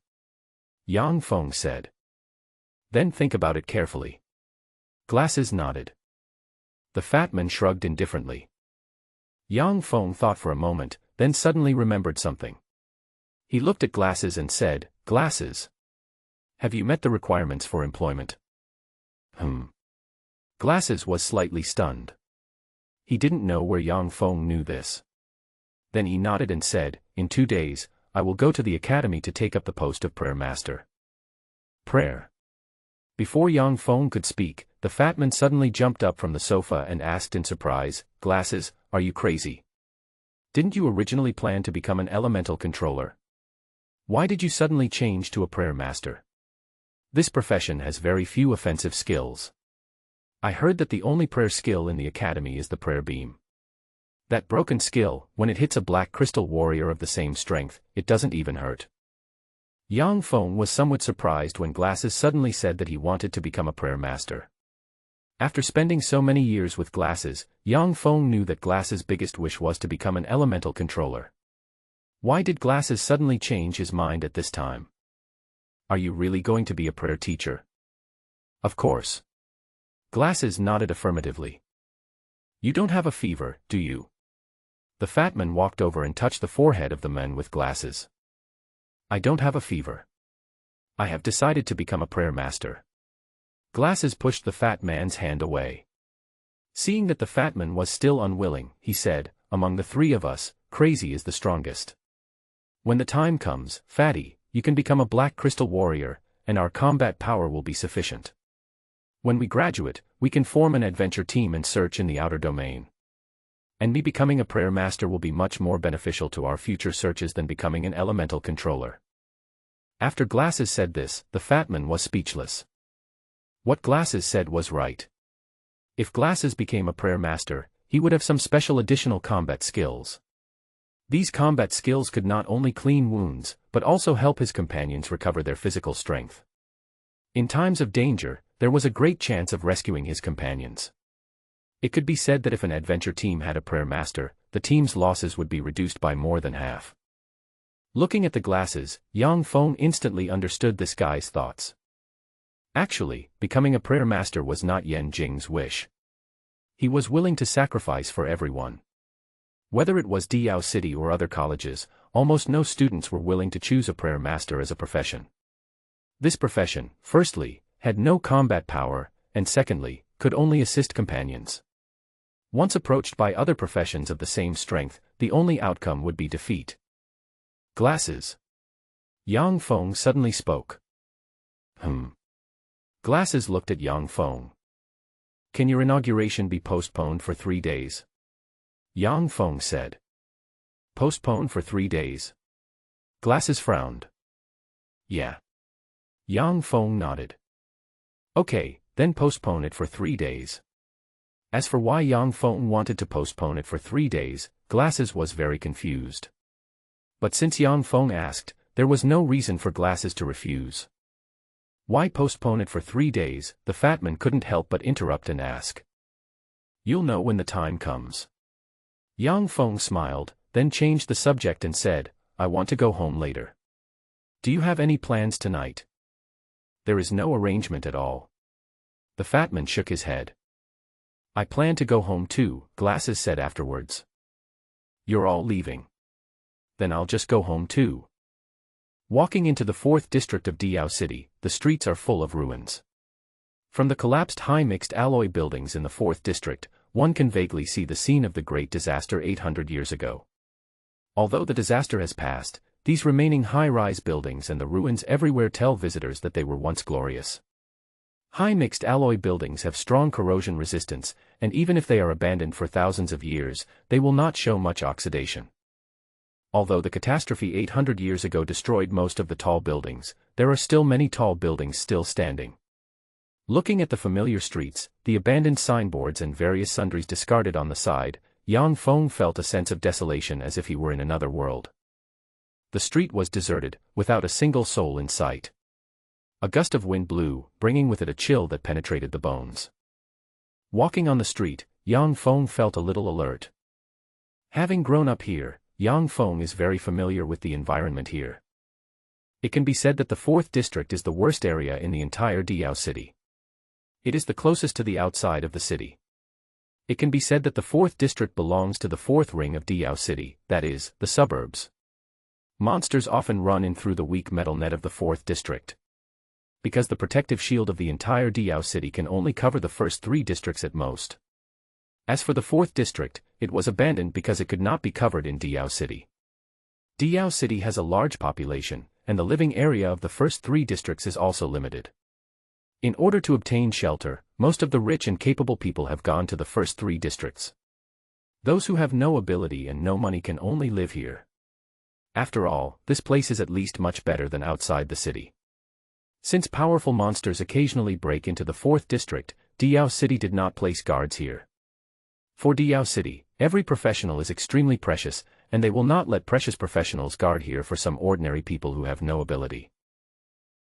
Dong Fong said. "Then think about it carefully." Glasses nodded. The fat man shrugged indifferently. Dong Fong thought for a moment, then suddenly remembered something. He looked at Glasses and said, "Glasses, have you met the requirements for employment?" Glasses was slightly stunned. He didn't know where Dong Fong knew this. Then he nodded and said, "In 2 days, I will go to the academy to take up the post of prayer master." Prayer. Before Dong Fong could speak, the fat man suddenly jumped up from the sofa and asked in surprise, "Glasses, are you crazy? Didn't you originally plan to become an elemental controller? Why did you suddenly change to a prayer master? This profession has very few offensive skills. I heard that the only prayer skill in the academy is the prayer beam. That broken skill, when it hits a black crystal warrior of the same strength, it doesn't even hurt." Dong Fong was somewhat surprised when Glasses suddenly said that he wanted to become a prayer master. After spending so many years with Glasses, Dong Fong knew that Glasses' biggest wish was to become an elemental controller. Why did Glasses suddenly change his mind at this time? "Are you really going to be a prayer teacher?" "Of course." Glasses nodded affirmatively. "You don't have a fever, do you?" The fat man walked over and touched the forehead of the man with glasses. "I don't have a fever. I have decided to become a prayer master." Glasses pushed the fat man's hand away. Seeing that the fat man was still unwilling, he said, "Among the 3 of us, crazy is the strongest. When the time comes, Fatty, you can become a black crystal warrior, and our combat power will be sufficient. When we graduate, we can form an adventure team and search in the outer domain. And me becoming a prayer master will be much more beneficial to our future searches than becoming an elemental controller." After Glasses said this, the fat man was speechless. What Glasses said was right. If Glasses became a prayer master, he would have some special additional combat skills. These combat skills could not only clean wounds, but also help his companions recover their physical strength. In times of danger, there was a great chance of rescuing his companions. It could be said that if an adventure team had a prayer master, the team's losses would be reduced by more than half. Looking at the Glasses, Dong Fong instantly understood this guy's thoughts. Actually, becoming a prayer master was not Yan Jing's wish. He was willing to sacrifice for everyone. Whether it was Diao City or other colleges, almost no students were willing to choose a prayer master as a profession. This profession, firstly, had no combat power, and secondly, could only assist companions. Once approached by other professions of the same strength, the only outcome would be defeat. Glasses. Dong Fong suddenly spoke. Glasses looked at Dong Fong. Can your inauguration be postponed for 3 days? Dong Fong said. Postponed for 3 days? Glasses frowned. Yeah. Dong Fong nodded. Okay, then postpone it for 3 days. As for why Dong Fong wanted to postpone it for 3 days, Glasses was very confused. But since Dong Fong asked, there was no reason for Glasses to refuse. Why postpone it for 3 days? The fat man couldn't help but interrupt and ask. You'll know when the time comes. Dong Fong smiled, then changed the subject and said, I want to go home later. Do you have any plans tonight? There is no arrangement at all. The fat man shook his head. I plan to go home too, Glasses said afterwards. You're all leaving. Then I'll just go home too. Walking into the 4th district of Diao City, the streets are full of ruins. From the collapsed high mixed alloy buildings in the 4th district, one can vaguely see the scene of the great disaster 800 years ago. Although the disaster has passed, these remaining high-rise buildings and the ruins everywhere tell visitors that they were once glorious. High mixed alloy buildings have strong corrosion resistance, and even if they are abandoned for thousands of years, they will not show much oxidation. Although the catastrophe 800 years ago destroyed most of the tall buildings, there are still many tall buildings still standing. Looking at the familiar streets, the abandoned signboards and various sundries discarded on the side, Dong Fong felt a sense of desolation as if he were in another world. The street was deserted, without a single soul in sight. A gust of wind blew, bringing with it a chill that penetrated the bones. Walking on the street, Dong Fong felt a little alert. Having grown up here, Dong Fong is very familiar with the environment here. It can be said that the 4th district is the worst area in the entire Diao City. It is the closest to the outside of the city. It can be said that the 4th district belongs to the 4th ring of Diao City, that is, the suburbs. Monsters often run in through the weak metal net of the 4th district. Because the protective shield of the entire Diao City can only cover the first 3 districts at most. As for the 4th district, it was abandoned because it could not be covered in Diao City. Diao City has a large population, and the living area of the first 3 districts is also limited. In order to obtain shelter, most of the rich and capable people have gone to the first 3 districts. Those who have no ability and no money can only live here. After all, this place is at least much better than outside the city. Since powerful monsters occasionally break into the 4th district, Diao City did not place guards here. For Diao City, every professional is extremely precious, and they will not let precious professionals guard here for some ordinary people who have no ability.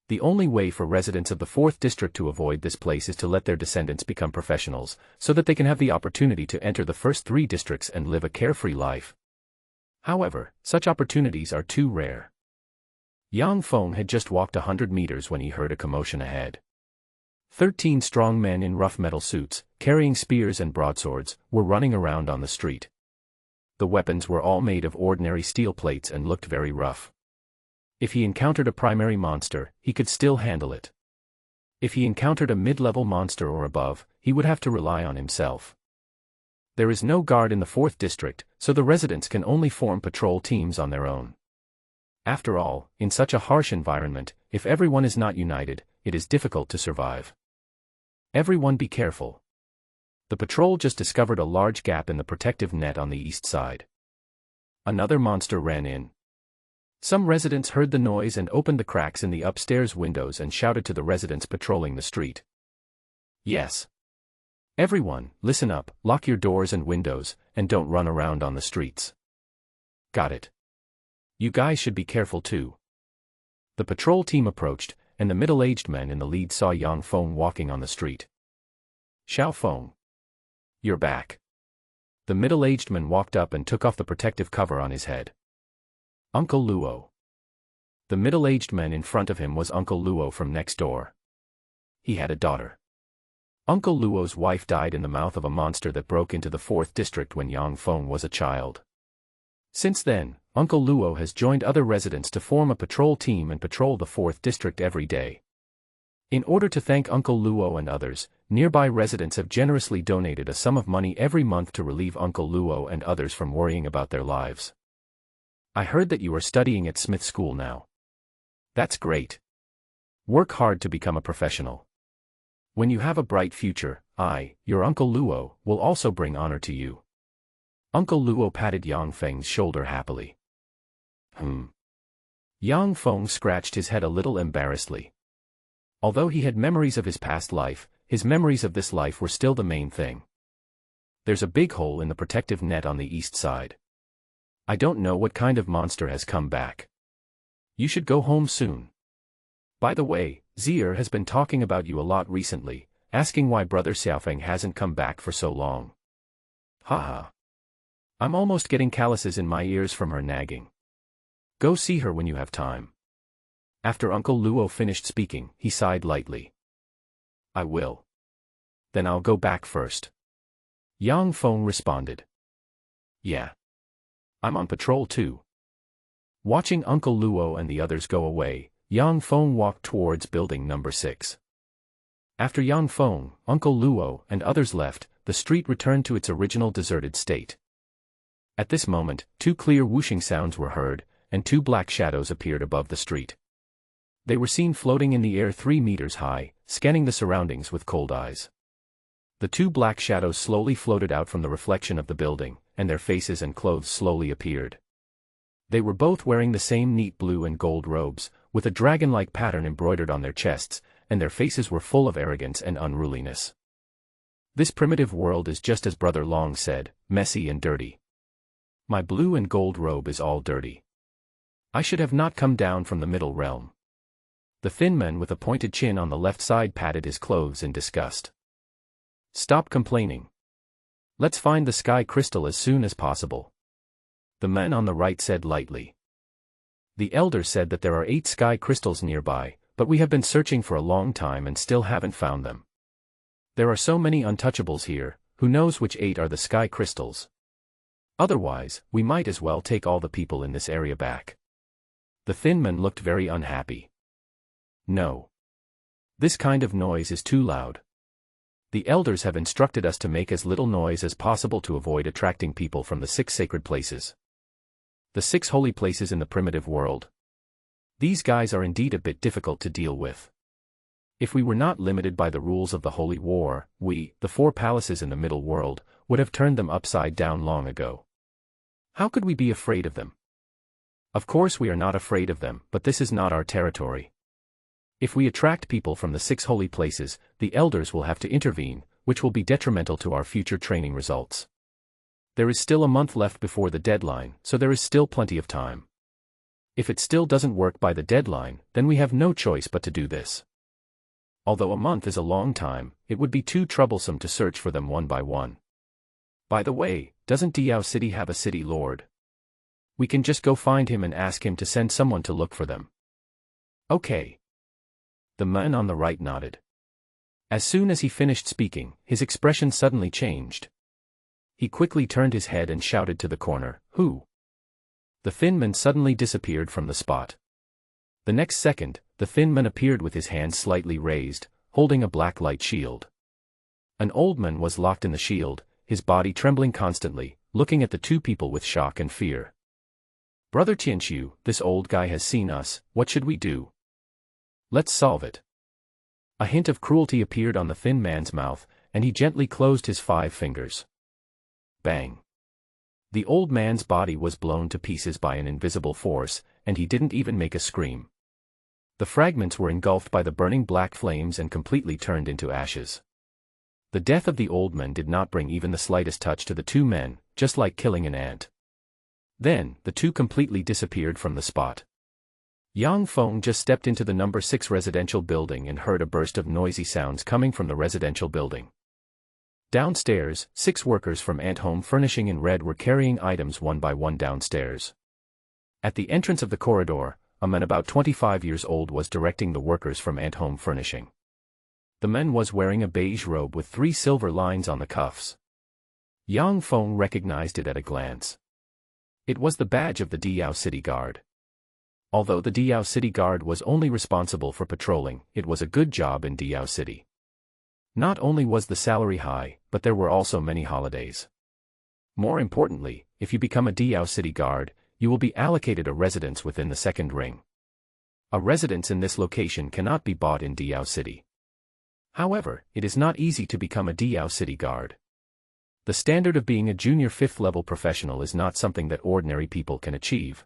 The only way for residents of the 4th district to avoid this place is to let their descendants become professionals, so that they can have the opportunity to enter the first 3 districts and live a carefree life. However, such opportunities are too rare. Dong Fong had just walked 100 meters when he heard a commotion ahead. 13 strong men in rough metal suits, carrying spears and broadswords, were running around on the street. The weapons were all made of ordinary steel plates and looked very rough. If he encountered a primary monster, he could still handle it. If he encountered a mid-level monster or above, he would have to rely on himself. There is no guard in the 4th district, so the residents can only form patrol teams on their own. After all, in such a harsh environment, if everyone is not united, it is difficult to survive. Everyone be careful. The patrol just discovered a large gap in the protective net on the east side. Another monster ran in. Some residents heard the noise and opened the cracks in the upstairs windows and shouted to the residents patrolling the street. Yes. Everyone, listen up, lock your doors and windows, and don't run around on the streets. Got it. You guys should be careful too. The patrol team approached, and the middle-aged man in the lead saw Dong Fong walking on the street. Xiao Fong. You're back. The middle-aged man walked up and took off the protective cover on his head. Uncle Luo. The middle-aged man in front of him was Uncle Luo from next door. He had a daughter. Uncle Luo's wife died in the mouth of a monster that broke into the 4th district when Dong Fong was a child. Since then, Uncle Luo has joined other residents to form a patrol team and patrol the 4th district every day. In order to thank Uncle Luo and others, nearby residents have generously donated a sum of money every month to relieve Uncle Luo and others from worrying about their lives. I heard that you are studying at Smith School now. That's great. Work hard to become a professional. When you have a bright future, I, your Uncle Luo, will also bring honor to you. Uncle Luo patted Yang Feng's shoulder happily. Yang Feng scratched his head a little embarrassedly. Although he had memories of his past life, his memories of this life were still the main thing. There's a big hole in the protective net on the east side. I don't know what kind of monster has come back. You should go home soon. By the way, Zier has been talking about you a lot recently, asking why Brother Xiaofeng hasn't come back for so long. Haha. I'm almost getting calluses in my ears from her nagging. Go see her when you have time. After Uncle Luo finished speaking, he sighed lightly. I will. Then I'll go back first. Yang Feng responded. Yeah. I'm on patrol too. Watching Uncle Luo and the others go away, Yang Feng walked towards building number 6. After Yang Feng, Uncle Luo, and others left, the street returned to its original deserted state. At this moment, 2 clear whooshing sounds were heard, and 2 black shadows appeared above the street. They were seen floating in the air 3 meters high, scanning the surroundings with cold eyes. The 2 black shadows slowly floated out from the reflection of the building, and their faces and clothes slowly appeared. They were both wearing the same neat blue and gold robes, with a dragon-like pattern embroidered on their chests, and their faces were full of arrogance and unruliness. This primitive world is just as Brother Long said, messy and dirty. My blue and gold robe is all dirty. I should have not come down from the middle realm. The thin man with a pointed chin on the left side patted his clothes in disgust. Stop complaining. Let's find the sky crystal as soon as possible. The man on the right said lightly. The elder said that there are 8 sky crystals nearby, but we have been searching for a long time and still haven't found them. There are so many untouchables here, who knows which 8 are the sky crystals? Otherwise, we might as well take all the people in this area back. The thin man looked very unhappy. No. This kind of noise is too loud. The elders have instructed us to make as little noise as possible to avoid attracting people from the 6 sacred places. The 6 holy places in the primitive world. These guys are indeed a bit difficult to deal with. If we were not limited by the rules of the holy war, we, the 4 palaces in the middle world, would have turned them upside down long ago. How could we be afraid of them? Of course we are not afraid of them, but this is not our territory. If we attract people from the 6 holy places, the elders will have to intervene, which will be detrimental to our future training results. There is still a month left before the deadline, so there is still plenty of time. If it still doesn't work by the deadline, then we have no choice but to do this. Although a month is a long time, it would be too troublesome to search for them one by one. By the way, doesn't Diao City have a city lord? We can just go find him and ask him to send someone to look for them. Okay. The man on the right nodded. As soon as he finished speaking, his expression suddenly changed. He quickly turned his head and shouted to the corner, "Who?" The thin man suddenly disappeared from the spot. The next second, the thin man appeared with his hands slightly raised, holding a black light shield. An old man was locked in the shield, his body trembling constantly, looking at the 2 people with shock and fear. Brother Tianxiu, this old guy has seen us, what should we do? Let's solve it. A hint of cruelty appeared on the thin man's mouth, and he gently closed his 5 fingers. Bang. The old man's body was blown to pieces by an invisible force, and he didn't even make a scream. The fragments were engulfed by the burning black flames and completely turned into ashes. The death of the old man did not bring even the slightest touch to the 2 men, just like killing an ant. Then, the 2 completely disappeared from the spot. Yang Feng just stepped into the number 6 residential building and heard a burst of noisy sounds coming from the residential building. Downstairs, 6 workers from Ant Home Furnishing in red were carrying items one by one downstairs. At the entrance of the corridor, a man about 25 years old was directing the workers from Ant Home Furnishing. The man was wearing a beige robe with 3 silver lines on the cuffs. Yang Feng recognized it at a glance. It was the badge of the Diao City Guard. Although the Diao City Guard was only responsible for patrolling, it was a good job in Diao City. Not only was the salary high, but there were also many holidays. More importantly, if you become a Diao City Guard, you will be allocated a residence within the second ring. A residence in this location cannot be bought in Diao City. However, it is not easy to become a Diao City Guard. The standard of being a junior 5th level professional is not something that ordinary people can achieve.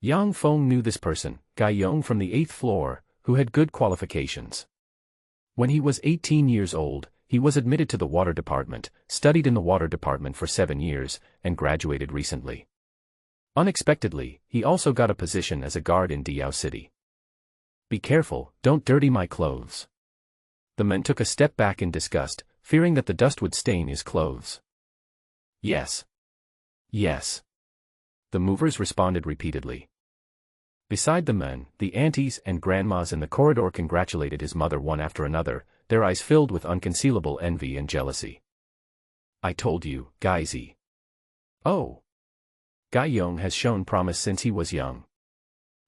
Yang Feng knew this person, Gai Yong from the 8th floor, who had good qualifications. When he was 18 years old, he was admitted to the water department, studied in the water department for 7 years, and graduated recently. Unexpectedly, he also got a position as a guard in Diao City. Be careful, don't dirty my clothes. The man took a step back in disgust, fearing that the dust would stain his clothes. Yes. Yes. The movers responded repeatedly. Beside the men, the aunties and grandmas in the corridor congratulated his mother one after another, their eyes filled with unconcealable envy and jealousy. I told you, Gai Zi. Oh. Gai Yong has shown promise since he was young.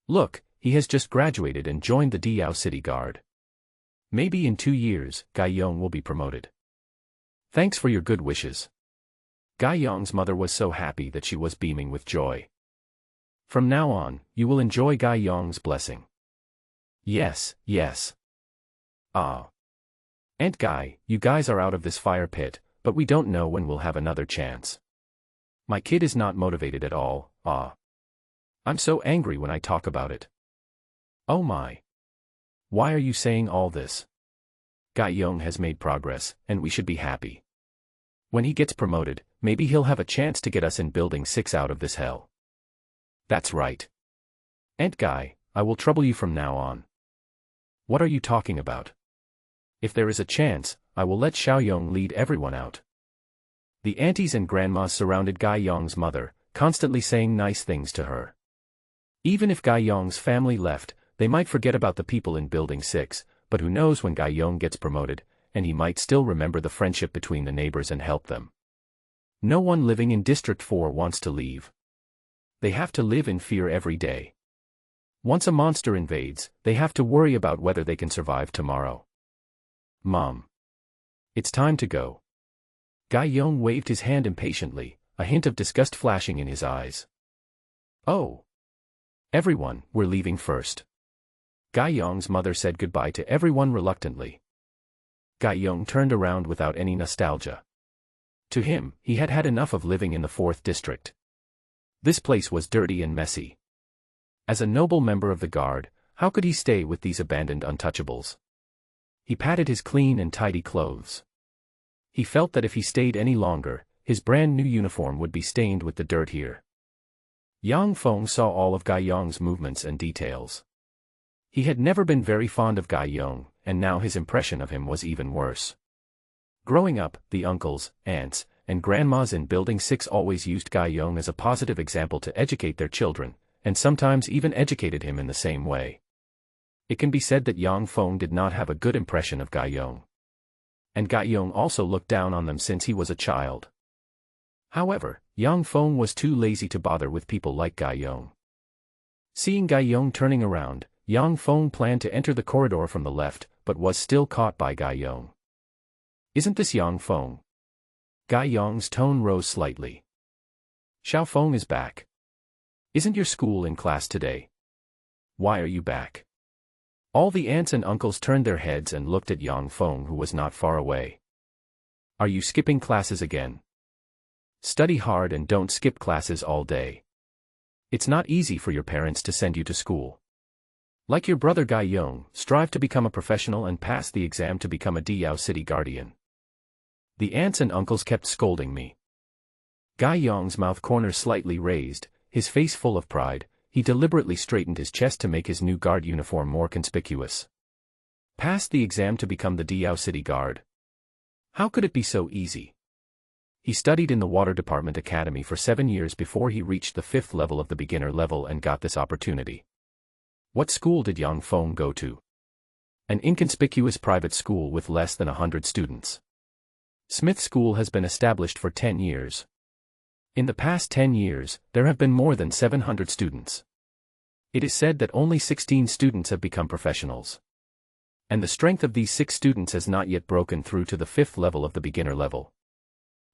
Look, he has just graduated and joined the Diao City Guard. Maybe in 2 years, Gai Yong will be promoted. Thanks for your good wishes. Gai Yong's mother was so happy that she was beaming with joy. From now on, you will enjoy Gai Yong's blessing. Yes, yes. Ah. Aunt Gai, you guys are out of this fire pit, but we don't know when we'll have another chance. My kid is not motivated at all, ah. I'm so angry when I talk about it. Oh my. Why are you saying all this? Gai Yong has made progress, and we should be happy. When he gets promoted, maybe he'll have a chance to get us in Building 6 out of this hell. That's right. Aunt Gai, I will trouble you from now on. What are you talking about? If there is a chance, I will let Xiaoyong lead everyone out. The aunties and grandmas surrounded Gai Yong's mother, constantly saying nice things to her. Even if Gai Yong's family left, they might forget about the people in Building 6, but who knows when Gai Yong gets promoted, and he might still remember the friendship between the neighbors and help them. No one living in District 4 wants to leave. They have to live in fear every day. Once a monster invades, they have to worry about whether they can survive tomorrow. Mom. It's time to go. Gai Yong waved his hand impatiently, a hint of disgust flashing in his eyes. Oh. Everyone, we're leaving first. Gai Yong's mother said goodbye to everyone reluctantly. Gai Yong turned around without any nostalgia. To him, he had had enough of living in the 4th district. This place was dirty and messy. As a noble member of the guard, how could he stay with these abandoned untouchables? He patted his clean and tidy clothes. He felt that if he stayed any longer, his brand new uniform would be stained with the dirt here. Yang Feng saw all of Gai Yong's movements and details. He had never been very fond of Gai Yong, and now his impression of him was even worse. Growing up, the uncles, aunts, and grandmas in Building 6 always used Gai Yong as a positive example to educate their children, and sometimes even educated him in the same way. It can be said that Yang Feng did not have a good impression of Gai Yong. And Gai Yong also looked down on them since he was a child. However, Yang Feng was too lazy to bother with people like Gai Yong. Seeing Gai Yong turning around, Yang Feng planned to enter the corridor from the left, but was still caught by Gai Yong. Isn't this Yang Feng? Gai Yong's tone rose slightly. Xiao Feng is back. Isn't your school in class today? Why are you back? All the aunts and uncles turned their heads and looked at Yang Feng, who was not far away. Are you skipping classes again? Study hard and don't skip classes all day. It's not easy for your parents to send you to school. Like your brother Gai Yong, strive to become a professional and pass the exam to become a Diao City Guardian. The aunts and uncles kept scolding me. Gai Yong's mouth corners slightly raised, his face full of pride, he deliberately straightened his chest to make his new guard uniform more conspicuous. Pass the exam to become the Diao City Guard. How could it be so easy? He studied in the Water Department Academy for 7 years before he reached the 5th level of the beginner level and got this opportunity. What school did Yang Feng go to? An inconspicuous private school with less than 100 students. Smith School has been established for 10 years. In the past 10 years, there have been more than 700 students. It is said that only 16 students have become professionals. And the strength of these 6 students has not yet broken through to the 5th level of the beginner level.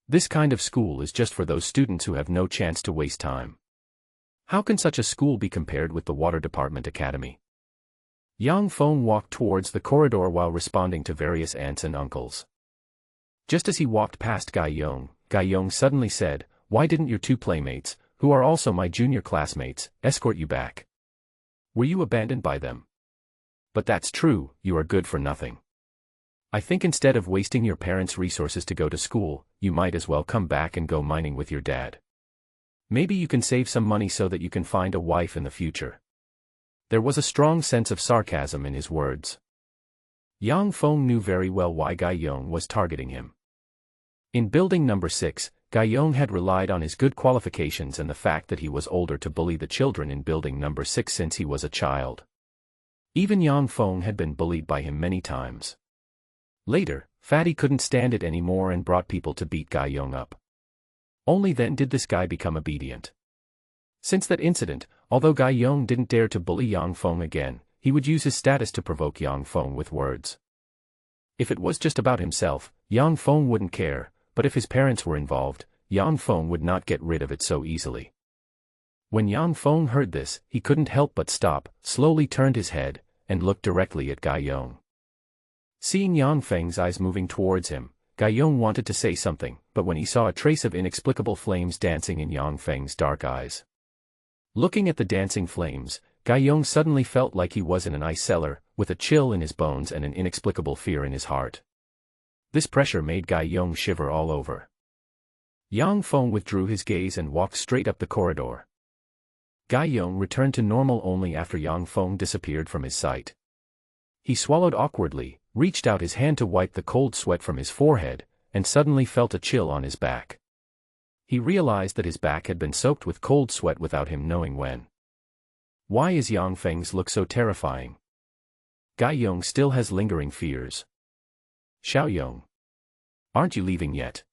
This kind of school is just for those students who have no chance to waste time. How can such a school be compared with the Water Department Academy? Yang Feng walked towards the corridor while responding to various aunts and uncles. Just as he walked past Gai Yong suddenly said, "Why didn't your two playmates, who are also my junior classmates, escort you back? Were you abandoned by them? But that's true, you are good for nothing. I think instead of wasting your parents' resources to go to school, you might as well come back and go mining with your dad. Maybe you can save some money so that you can find a wife in the future." There was a strong sense of sarcasm in his words. Yang Feng knew very well why Gai Yong was targeting him. In building number 6, Gai Yong had relied on his good qualifications and the fact that he was older to bully the children in building number 6 since he was a child. Even Yang Feng had been bullied by him many times. Later, Fatty couldn't stand it anymore and brought people to beat Gai Yong up. Only then did this guy become obedient. Since that incident, although Gai Yong didn't dare to bully Yang Feng again, he would use his status to provoke Yang Feng with words. If it was just about himself, Yang Feng wouldn't care, but if his parents were involved, Yang Feng would not get rid of it so easily. When Yang Feng heard this, he couldn't help but stop, slowly turned his head, and looked directly at Gai Yong. Seeing Yang Feng's eyes moving towards him, Gai Yong wanted to say something, but when he saw a trace of inexplicable flames dancing in Yang Feng's dark eyes. Looking at the dancing flames, Gai Yong suddenly felt like he was in an ice cellar, with a chill in his bones and an inexplicable fear in his heart. This pressure made Gai Yong shiver all over. Yang Feng withdrew his gaze and walked straight up the corridor. Gai Yong returned to normal only after Yang Feng disappeared from his sight. He swallowed awkwardly, reached out his hand to wipe the cold sweat from his forehead, and suddenly felt a chill on his back. He realized that his back had been soaked with cold sweat without him knowing when. Why is Yang Feng's look so terrifying? Gai Yong still has lingering fears. "Xiao Yong. Aren't you leaving yet?"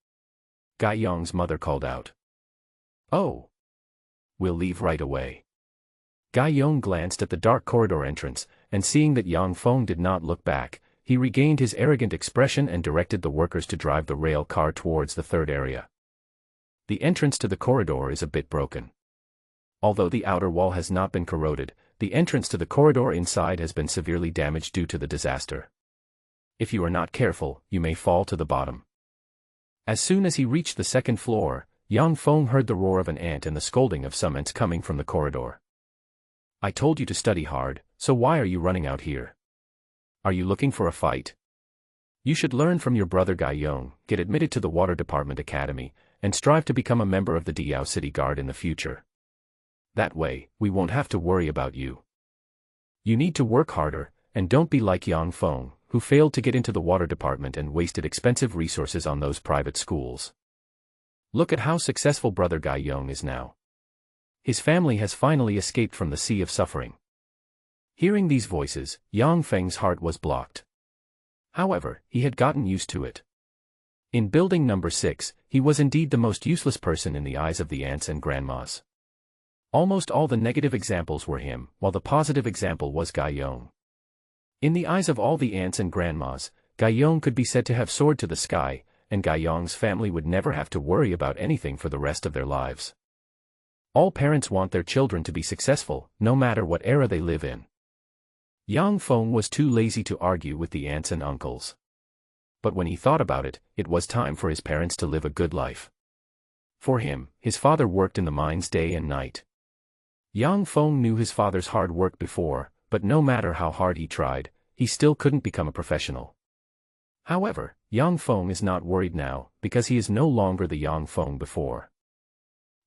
Gai Yong's mother called out. "Oh. We'll leave right away." Gai Yong glanced at the dark corridor entrance, and seeing that Yang Feng did not look back, he regained his arrogant expression and directed the workers to drive the rail car towards the third area. The entrance to the corridor is a bit broken. Although the outer wall has not been corroded, the entrance to the corridor inside has been severely damaged due to the disaster. If you are not careful, you may fall to the bottom. As soon as he reached the second floor, Yang Feng heard the roar of an ant and the scolding of some ants coming from the corridor. "I told you to study hard, so why are you running out here? Are you looking for a fight? You should learn from your brother Gai Yong, get admitted to the Water Department Academy, and strive to become a member of the Diao City Guard in the future. That way, we won't have to worry about you. You need to work harder, and don't be like Yang Feng, who failed to get into the Water Department and wasted expensive resources on those private schools. Look at how successful brother Gai Yong is now. His family has finally escaped from the sea of suffering." Hearing these voices, Yang Feng's heart was blocked. However, he had gotten used to it. In building number 6, he was indeed the most useless person in the eyes of the aunts and grandmas. Almost all the negative examples were him, while the positive example was Gai Yong. In the eyes of all the aunts and grandmas, Gai Yong could be said to have soared to the sky, and Gai Yong's family would never have to worry about anything for the rest of their lives. All parents want their children to be successful, no matter what era they live in. Yang Feng was too lazy to argue with the aunts and uncles. But when he thought about it, it was time for his parents to live a good life. For him, his father worked in the mines day and night. Yang Feng knew his father's hard work before, but no matter how hard he tried, he still couldn't become a professional. However, Yang Feng is not worried now, because he is no longer the Yang Feng before.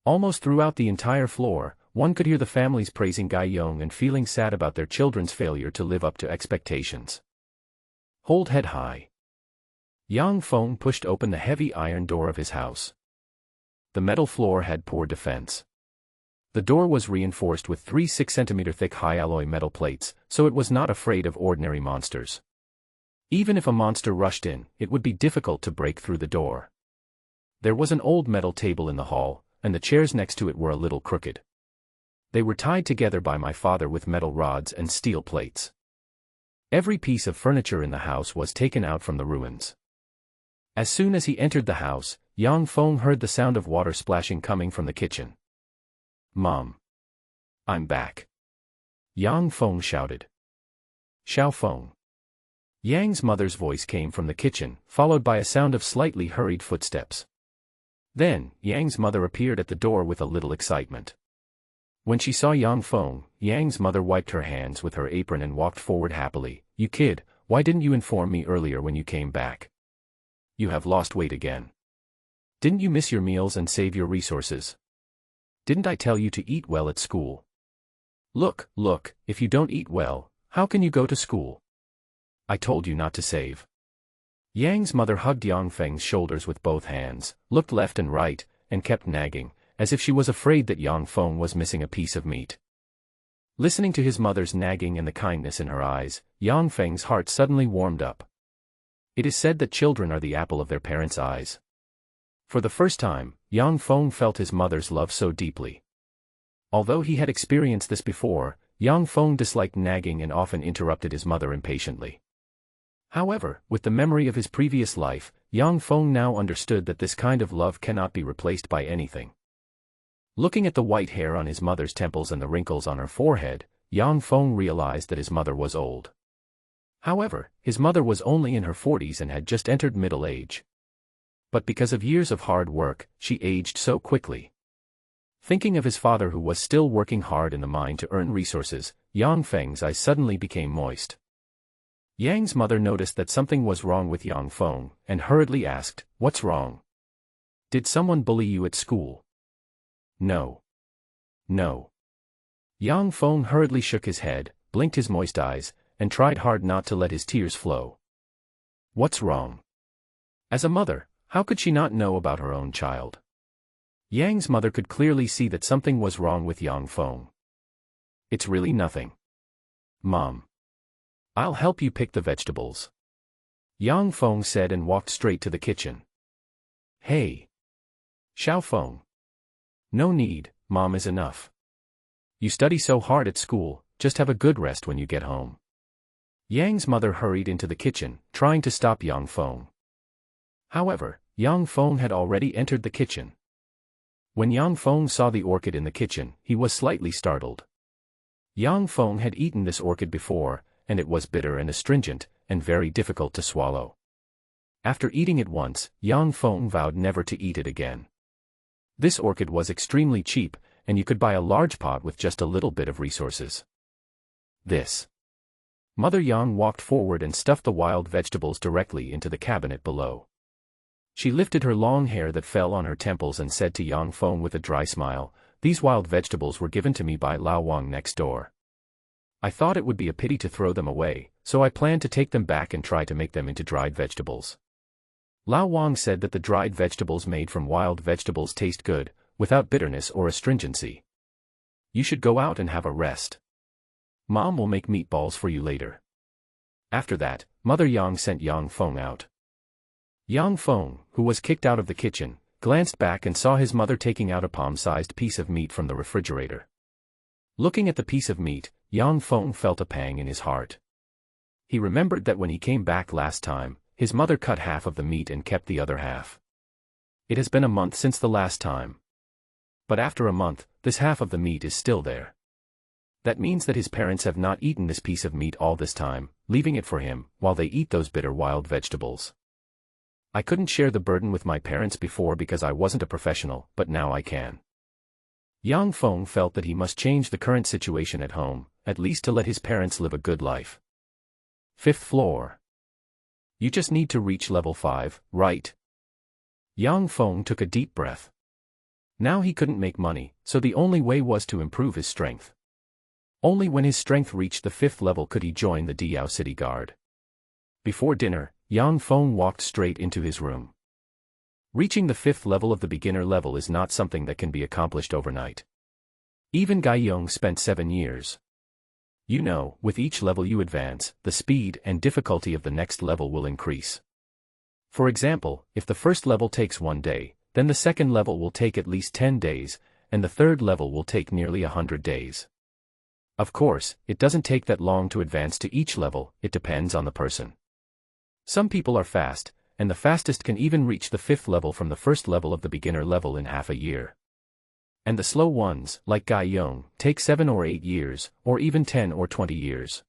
Almost throughout the entire floor, one could hear the families praising Gai Yong and feeling sad about their children's failure to live up to expectations. Hold head high. Yang Feng pushed open the heavy iron door of his house. The metal floor had poor defense. The door was reinforced with 3 6-centimeter thick high-alloy metal plates, so it was not afraid of ordinary monsters. Even if a monster rushed in, it would be difficult to break through the door. There was an old metal table in the hall, and the chairs next to it were a little crooked. They were tied together by my father with metal rods and steel plates. Every piece of furniture in the house was taken out from the ruins. As soon as he entered the house, Yang Feng heard the sound of water splashing coming from the kitchen. "Mom. I'm back," Yang Feng shouted. Xiao Feng. Yang's mother's voice came from the kitchen, followed by a sound of slightly hurried footsteps. Then, Yang's mother appeared at the door with a little excitement. When she saw Yang Feng, Yang's mother wiped her hands with her apron and walked forward happily. "You kid, why didn't you inform me earlier when you came back? You have lost weight again. Didn't you miss your meals and save your resources? Didn't I tell you to eat well at school? Look, if you don't eat well, how can you go to school? I told you not to save." Yang's mother hugged Yang Feng's shoulders with both hands, looked left and right, and kept nagging, as if she was afraid that Yang Feng was missing a piece of meat. Listening to his mother's nagging and the kindness in her eyes, Yang Feng's heart suddenly warmed up. It is said that children are the apple of their parents' eyes. For the first time, Yang Feng felt his mother's love so deeply. Although he had experienced this before, Yang Feng disliked nagging and often interrupted his mother impatiently. However, with the memory of his previous life, Yang Feng now understood that this kind of love cannot be replaced by anything. Looking at the white hair on his mother's temples and the wrinkles on her forehead, Yang Feng realized that his mother was old. However, his mother was only in her 40s and had just entered middle age. But because of years of hard work, she aged so quickly. Thinking of his father who was still working hard in the mine to earn resources, Yang Feng's eyes suddenly became moist. Yang's mother noticed that something was wrong with Yang Feng, and hurriedly asked, "What's wrong? Did someone bully you at school?" No. Yang Feng hurriedly shook his head, blinked his moist eyes, and tried hard not to let his tears flow. What's wrong? As a mother, how could she not know about her own child? Yang's mother could clearly see that something was wrong with Yang Feng. "It's really nothing. Mom. I'll help you pick the vegetables," Yang Feng said and walked straight to the kitchen. "Hey. Xiao Feng. No need, Mom is enough. You study so hard at school, just have a good rest when you get home." Yang's mother hurried into the kitchen, trying to stop Yang Feng. However, Yang Feng had already entered the kitchen. When Yang Feng saw the orchid in the kitchen, he was slightly startled. Yang Feng had eaten this orchid before, and it was bitter and astringent, and very difficult to swallow. After eating it once, Yang Feng vowed never to eat it again. This orchid was extremely cheap, and you could buy a large pot with just a little bit of resources. This. Mother Yang walked forward and stuffed the wild vegetables directly into the cabinet below. She lifted her long hair that fell on her temples and said to Yang Feng with a dry smile, "These wild vegetables were given to me by Lao Wang next door. I thought it would be a pity to throw them away, so I planned to take them back and try to make them into dried vegetables." Lao Wang said that the dried vegetables made from wild vegetables taste good, without bitterness or astringency. "You should go out and have a rest. Mom will make meatballs for you later." After that, Mother Yang sent Yang Feng out. Yang Feng, who was kicked out of the kitchen, glanced back and saw his mother taking out a palm-sized piece of meat from the refrigerator. Looking at the piece of meat, Yang Feng felt a pang in his heart. He remembered that when he came back last time, his mother cut half of the meat and kept the other half. It has been a month since the last time. But after a month, this half of the meat is still there. That means that his parents have not eaten this piece of meat all this time, leaving it for him, while they eat those bitter wild vegetables. I couldn't share the burden with my parents before because I wasn't a professional, but now I can. Yang Feng felt that he must change the current situation at home, at least to let his parents live a good life. 5th floor. You just need to reach level 5, right? Yang Feng took a deep breath. Now he couldn't make money, so the only way was to improve his strength. Only when his strength reached the 5th level could he join the Diao City Guard. Before dinner, Yang Feng walked straight into his room. Reaching the 5th level of the beginner level is not something that can be accomplished overnight. Even Gai Yong spent 7 years. You know, with each level you advance, the speed and difficulty of the next level will increase. For example, if the first level takes 1 day, then the second level will take at least 10 days, and the third level will take nearly 100 days. Of course, it doesn't take that long to advance to each level, it depends on the person. Some people are fast, and the fastest can even reach the 5th level from the first level of the beginner level in half a year. And the slow ones, like Gai Yong, take 7 or 8 years, or even 10 or 20 years.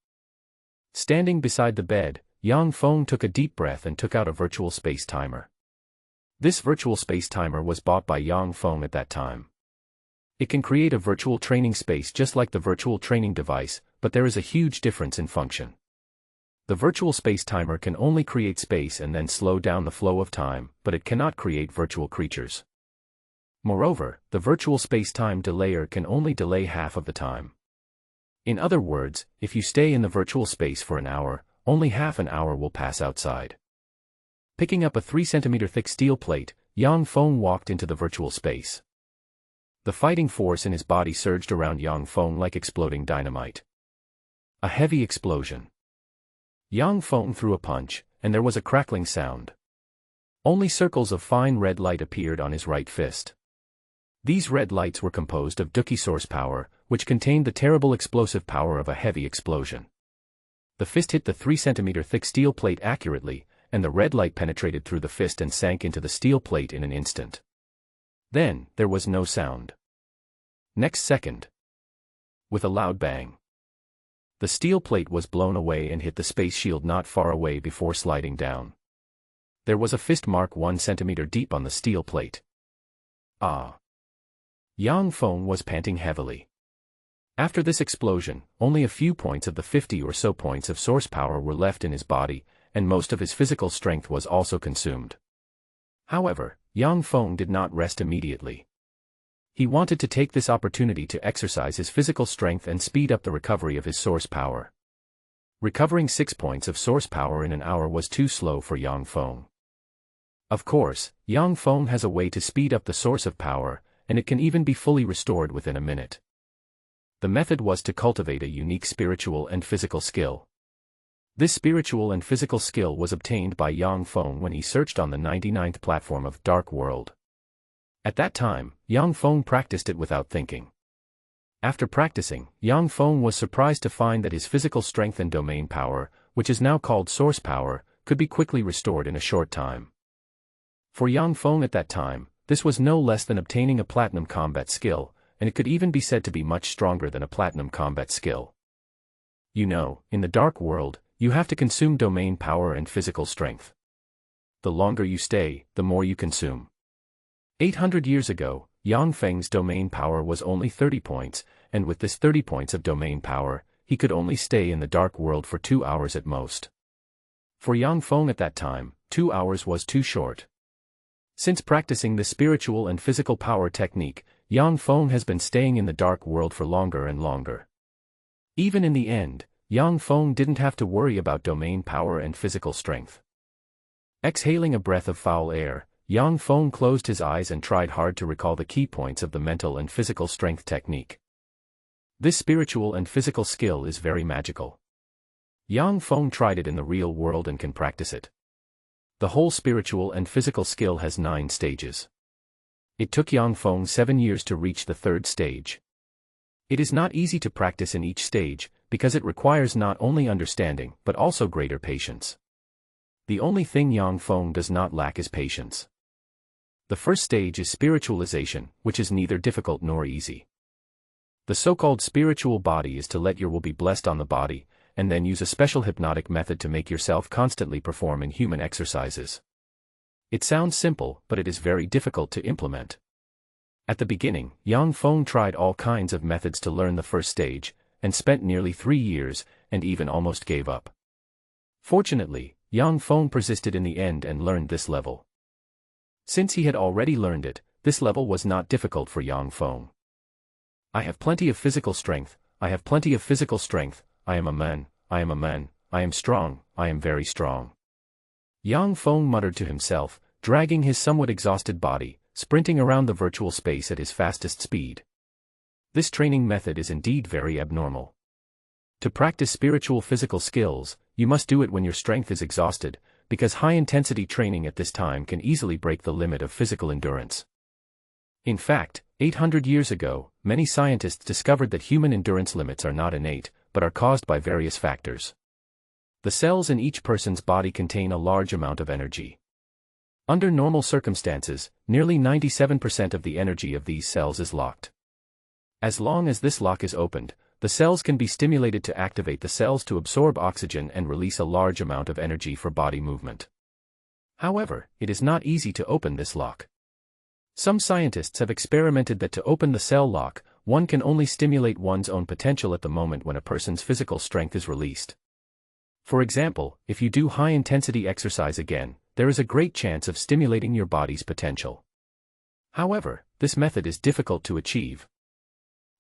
Standing beside the bed, Dong Fong took a deep breath and took out a virtual space timer. This virtual space timer was bought by Dong Fong at that time. It can create a virtual training space just like the virtual training device, but there is a huge difference in function. The virtual space timer can only create space and then slow down the flow of time, but it cannot create virtual creatures. Moreover, the virtual space-time delayer can only delay half of the time. In other words, if you stay in the virtual space for an hour, only half an hour will pass outside. Picking up a 3 cm thick steel plate, Dong Fong walked into the virtual space. The fighting force in his body surged around Dong Fong like exploding dynamite. A heavy explosion. Dong Fong threw a punch, and there was a crackling sound. Only circles of fine red light appeared on his right fist. These red lights were composed of Duki source power, which contained the terrible explosive power of a heavy explosion. The fist hit the 3 cm thick steel plate accurately, and the red light penetrated through the fist and sank into the steel plate in an instant. Then, there was no sound. Next second, with a loud bang, the steel plate was blown away and hit the space shield not far away before sliding down. There was a fist mark 1 cm deep on the steel plate. Ah! Dong Fong was panting heavily. After this explosion, only a few points of the 50 or so points of source power were left in his body, and most of his physical strength was also consumed. However, Dong Fong did not rest immediately. He wanted to take this opportunity to exercise his physical strength and speed up the recovery of his source power. Recovering 6 points of source power in an hour was too slow for Dong Fong. Of course, Dong Fong has a way to speed up the source of power, and it can even be fully restored within a minute. The method was to cultivate a unique spiritual and physical skill. This spiritual and physical skill was obtained by Dong Fong when he searched on the 99th platform of Dark World. At that time, Dong Fong practiced it without thinking. After practicing, Dong Fong was surprised to find that his physical strength and domain power, which is now called source power, could be quickly restored in a short time. For Dong Fong at that time, this was no less than obtaining a platinum combat skill, and it could even be said to be much stronger than a platinum combat skill. You know, in the Dark World, you have to consume domain power and physical strength. The longer you stay, the more you consume. 800 years ago, Dong Feng's domain power was only 30 points, and with this 30 points of domain power, he could only stay in the Dark World for 2 hours at most. For Dong Fong at that time, 2 hours was too short. Since practicing the spiritual and physical power technique, Dong Fong has been staying in the Dark World for longer and longer. Even in the end, Dong Fong didn't have to worry about domain power and physical strength. Exhaling a breath of foul air, Dong Fong closed his eyes and tried hard to recall the key points of the mental and physical strength technique. This spiritual and physical skill is very magical. Dong Fong tried it in the real world and can practice it. The whole spiritual and physical skill has 9 stages. It took Dong Fong 7 years to reach the 3rd stage. It is not easy to practice in each stage, because it requires not only understanding but also greater patience. The only thing Dong Fong does not lack is patience. The first stage is spiritualization, which is neither difficult nor easy. The so-called spiritual body is to let your will be blessed on the body, and then use a special hypnotic method to make yourself constantly perform inhuman exercises. It sounds simple, but it is very difficult to implement. At the beginning, Dong Fong tried all kinds of methods to learn the first stage, and spent nearly 3 years, and even almost gave up. Fortunately, Dong Fong persisted in the end and learned this level. Since he had already learned it, this level was not difficult for Dong Fong. I have plenty of physical strength, I have plenty of physical strength, I am a man, I am a man, I am strong, I am very strong. Dong Fong muttered to himself, dragging his somewhat exhausted body, sprinting around the virtual space at his fastest speed. This training method is indeed very abnormal. To practice spiritual physical skills, you must do it when your strength is exhausted, because high-intensity training at this time can easily break the limit of physical endurance. In fact, 800 years ago, many scientists discovered that human endurance limits are not innate, but are caused by various factors. The cells in each person's body contain a large amount of energy. Under normal circumstances, nearly 97% of the energy of these cells is locked. As long as this lock is opened, the cells can be stimulated to activate the cells to absorb oxygen and release a large amount of energy for body movement. However, it is not easy to open this lock. Some scientists have experimented that to open the cell lock, one can only stimulate one's own potential at the moment when a person's physical strength is released. For example, if you do high-intensity exercise again, there is a great chance of stimulating your body's potential. However, this method is difficult to achieve.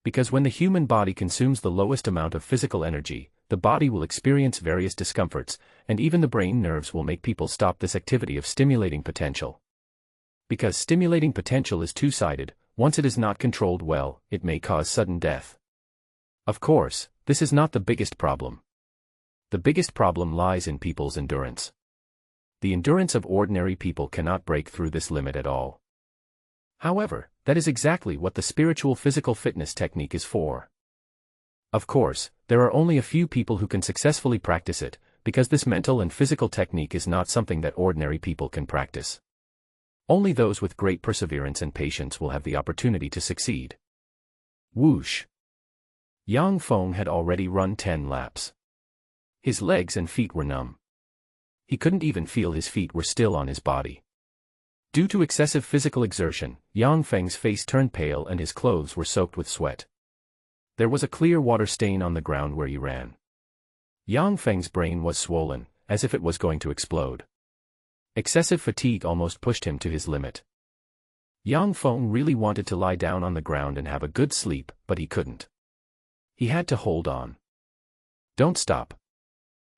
Because when the human body consumes the lowest amount of physical energy, the body will experience various discomforts, and even the brain nerves will make people stop this activity of stimulating potential. Because stimulating potential is two-sided, once it is not controlled well, it may cause sudden death. Of course, this is not the biggest problem. The biggest problem lies in people's endurance. The endurance of ordinary people cannot break through this limit at all. However, that is exactly what the spiritual physical fitness technique is for. Of course, there are only a few people who can successfully practice it, because this mental and physical technique is not something that ordinary people can practice. Only those with great perseverance and patience will have the opportunity to succeed. Whoosh! Dong Fong had already run 10 laps. His legs and feet were numb. He couldn't even feel his feet were still on his body. Due to excessive physical exertion, Dong Feng's face turned pale and his clothes were soaked with sweat. There was a clear water stain on the ground where he ran. Dong Feng's brain was swollen, as if it was going to explode. Excessive fatigue almost pushed him to his limit. Dong Fong really wanted to lie down on the ground and have a good sleep, but he couldn't. He had to hold on. Don't stop.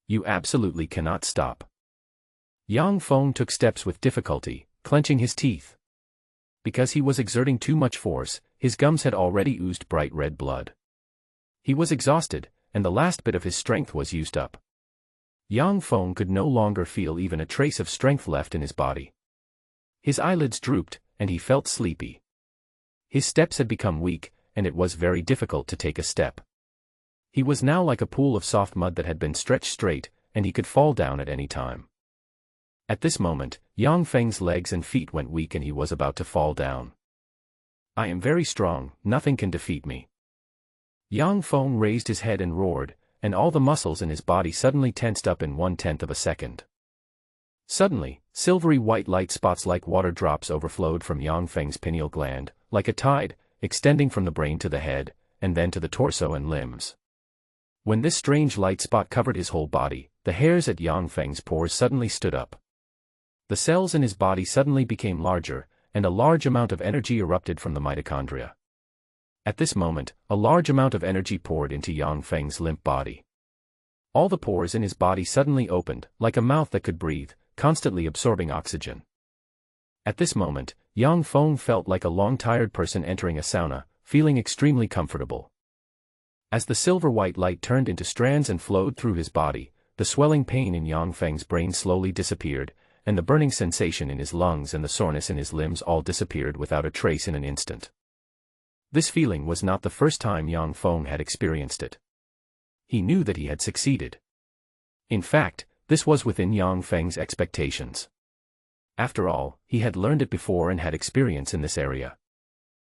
You absolutely cannot stop. Dong Fong took steps with difficulty, clenching his teeth. Because he was exerting too much force, his gums had already oozed bright red blood. He was exhausted, and the last bit of his strength was used up. Dong Fong could no longer feel even a trace of strength left in his body. His eyelids drooped, and he felt sleepy. His steps had become weak, and it was very difficult to take a step. He was now like a pool of soft mud that had been stretched straight, and he could fall down at any time. At this moment, Dong Feng's legs and feet went weak and he was about to fall down. I am very strong, nothing can defeat me. Dong Fong raised his head and roared, and all the muscles in his body suddenly tensed up in 1/10 of a second. Suddenly, silvery white light spots like water drops overflowed from Dong Feng's pineal gland, like a tide, extending from the brain to the head, and then to the torso and limbs. When this strange light spot covered his whole body, the hairs at Dong Feng's pores suddenly stood up. The cells in his body suddenly became larger, and a large amount of energy erupted from the mitochondria. At this moment, a large amount of energy poured into Dong Feng's limp body. All the pores in his body suddenly opened, like a mouth that could breathe, constantly absorbing oxygen. At this moment, Dong Fong felt like a long-tired person entering a sauna, feeling extremely comfortable. As the silver-white light turned into strands and flowed through his body, the swelling pain in Dong Feng's brain slowly disappeared, and the burning sensation in his lungs and the soreness in his limbs all disappeared without a trace in an instant. This feeling was not the first time Dong Fong had experienced it. He knew that he had succeeded. In fact, this was within Dong Feng's expectations. After all, he had learned it before and had experience in this area.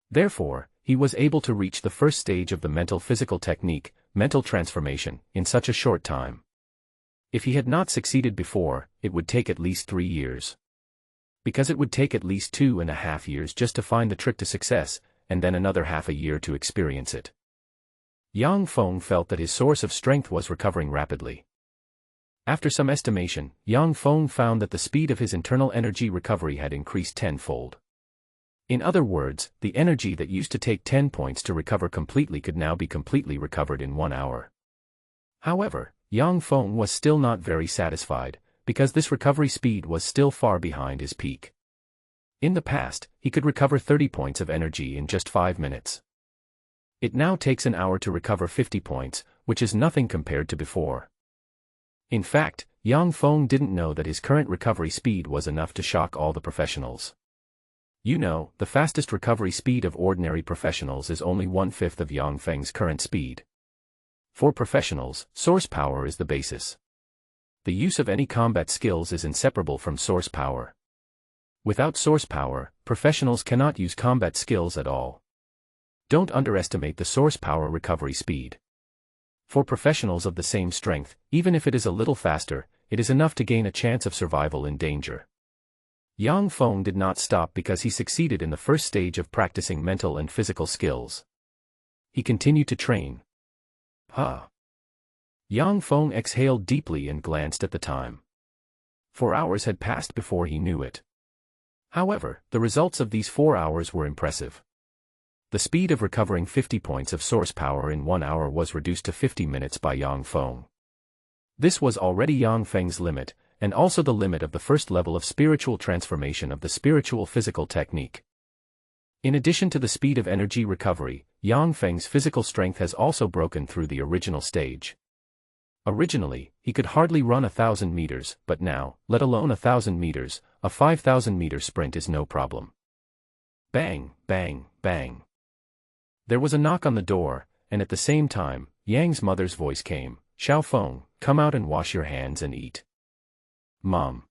Therefore, he was able to reach the first stage of the mental-physical technique, mental transformation, in such a short time. If he had not succeeded before, it would take at least 3 years. Because it would take at least 2.5 years just to find the trick to success, and then another half a year to experience it. Dong Fong felt that his source of strength was recovering rapidly. After some estimation, Dong Fong found that the speed of his internal energy recovery had increased 10-fold. In other words, the energy that used to take 10 points to recover completely could now be completely recovered in 1 hour. However, Dong Fong was still not very satisfied, because this recovery speed was still far behind his peak. In the past, he could recover 30 points of energy in just 5 minutes. It now takes an hour to recover 50 points, which is nothing compared to before. In fact, Dong Fong didn't know that his current recovery speed was enough to shock all the professionals. You know, the fastest recovery speed of ordinary professionals is only 1/5 of Dong Feng's current speed. For professionals, source power is the basis. The use of any combat skills is inseparable from source power. Without source power, professionals cannot use combat skills at all. Don't underestimate the source power recovery speed. For professionals of the same strength, even if it is a little faster, it is enough to gain a chance of survival in danger. Dong Fong did not stop because he succeeded in the first stage of practicing mental and physical skills. He continued to train. Dong Fong exhaled deeply and glanced at the time. 4 hours had passed before he knew it. However, the results of these 4 hours were impressive. The speed of recovering 50 points of source power in 1 hour was reduced to 50 minutes by Dong Fong. This was already Dong Feng's limit, and also the limit of the first level of spiritual transformation of the spiritual physical technique. In addition to the speed of energy recovery, Dong Feng's physical strength has also broken through the original stage. Originally, he could hardly run 1,000 meters, but now, let alone 1,000 meters, a 5,000-meter sprint is no problem. Bang, bang, bang. There was a knock on the door, and at the same time, Yang's mother's voice came, "Xiao Feng, come out and wash your hands and eat." "Mom.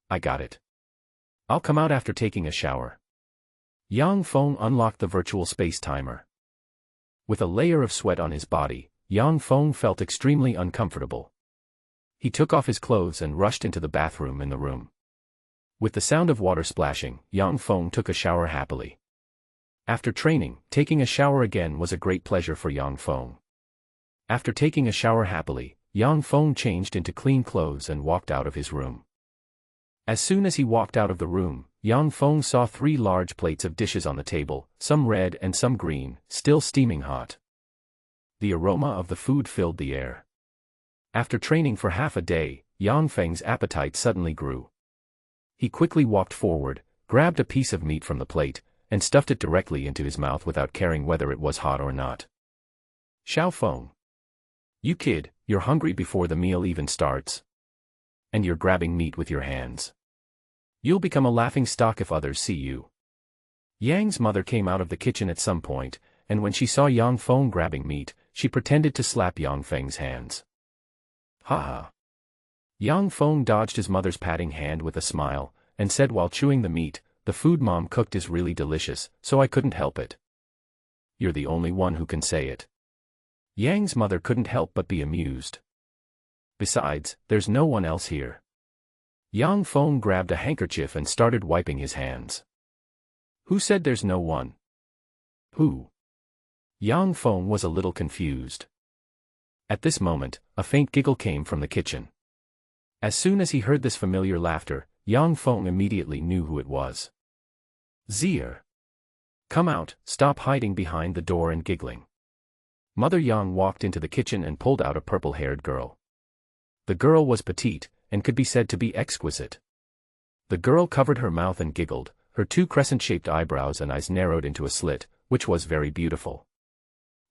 I got it. I'll come out after taking a shower." Dong Fong unlocked the virtual space timer. With a layer of sweat on his body, Dong Fong felt extremely uncomfortable. He took off his clothes and rushed into the bathroom in the room. With the sound of water splashing, Dong Fong took a shower happily. After training, taking a shower again was a great pleasure for Dong Fong. After taking a shower happily, Dong Fong changed into clean clothes and walked out of his room. As soon as he walked out of the room, Dong Fong saw 3 large plates of dishes on the table, some red and some green, still steaming hot. The aroma of the food filled the air. After training for half a day, Dong Feng's appetite suddenly grew. He quickly walked forward, grabbed a piece of meat from the plate, and stuffed it directly into his mouth without caring whether it was hot or not. "Xiao Feng. You kid, you're hungry before the meal even starts. And you're grabbing meat with your hands. You'll become a laughing stock if others see you." Yang's mother came out of the kitchen at some point, and when she saw Dong Fong grabbing meat, she pretended to slap Dong Feng's hands. "Ha!" Dong Fong dodged his mother's patting hand with a smile, and said while chewing the meat, "The food Mom cooked is really delicious, so I couldn't help it." "You're the only one who can say it." Yang's mother couldn't help but be amused. "Besides, there's no one else here." Dong Fong grabbed a handkerchief and started wiping his hands. "Who said there's no one?" "Who?" Dong Fong was a little confused. At this moment, a faint giggle came from the kitchen. As soon as he heard this familiar laughter, Dong Fong immediately knew who it was. "Zier. Come out, stop hiding behind the door and giggling." Mother Yang walked into the kitchen and pulled out a purple-haired girl. The girl was petite, and could be said to be exquisite. The girl covered her mouth and giggled, her 2 crescent-shaped eyebrows and eyes narrowed into a slit, which was very beautiful.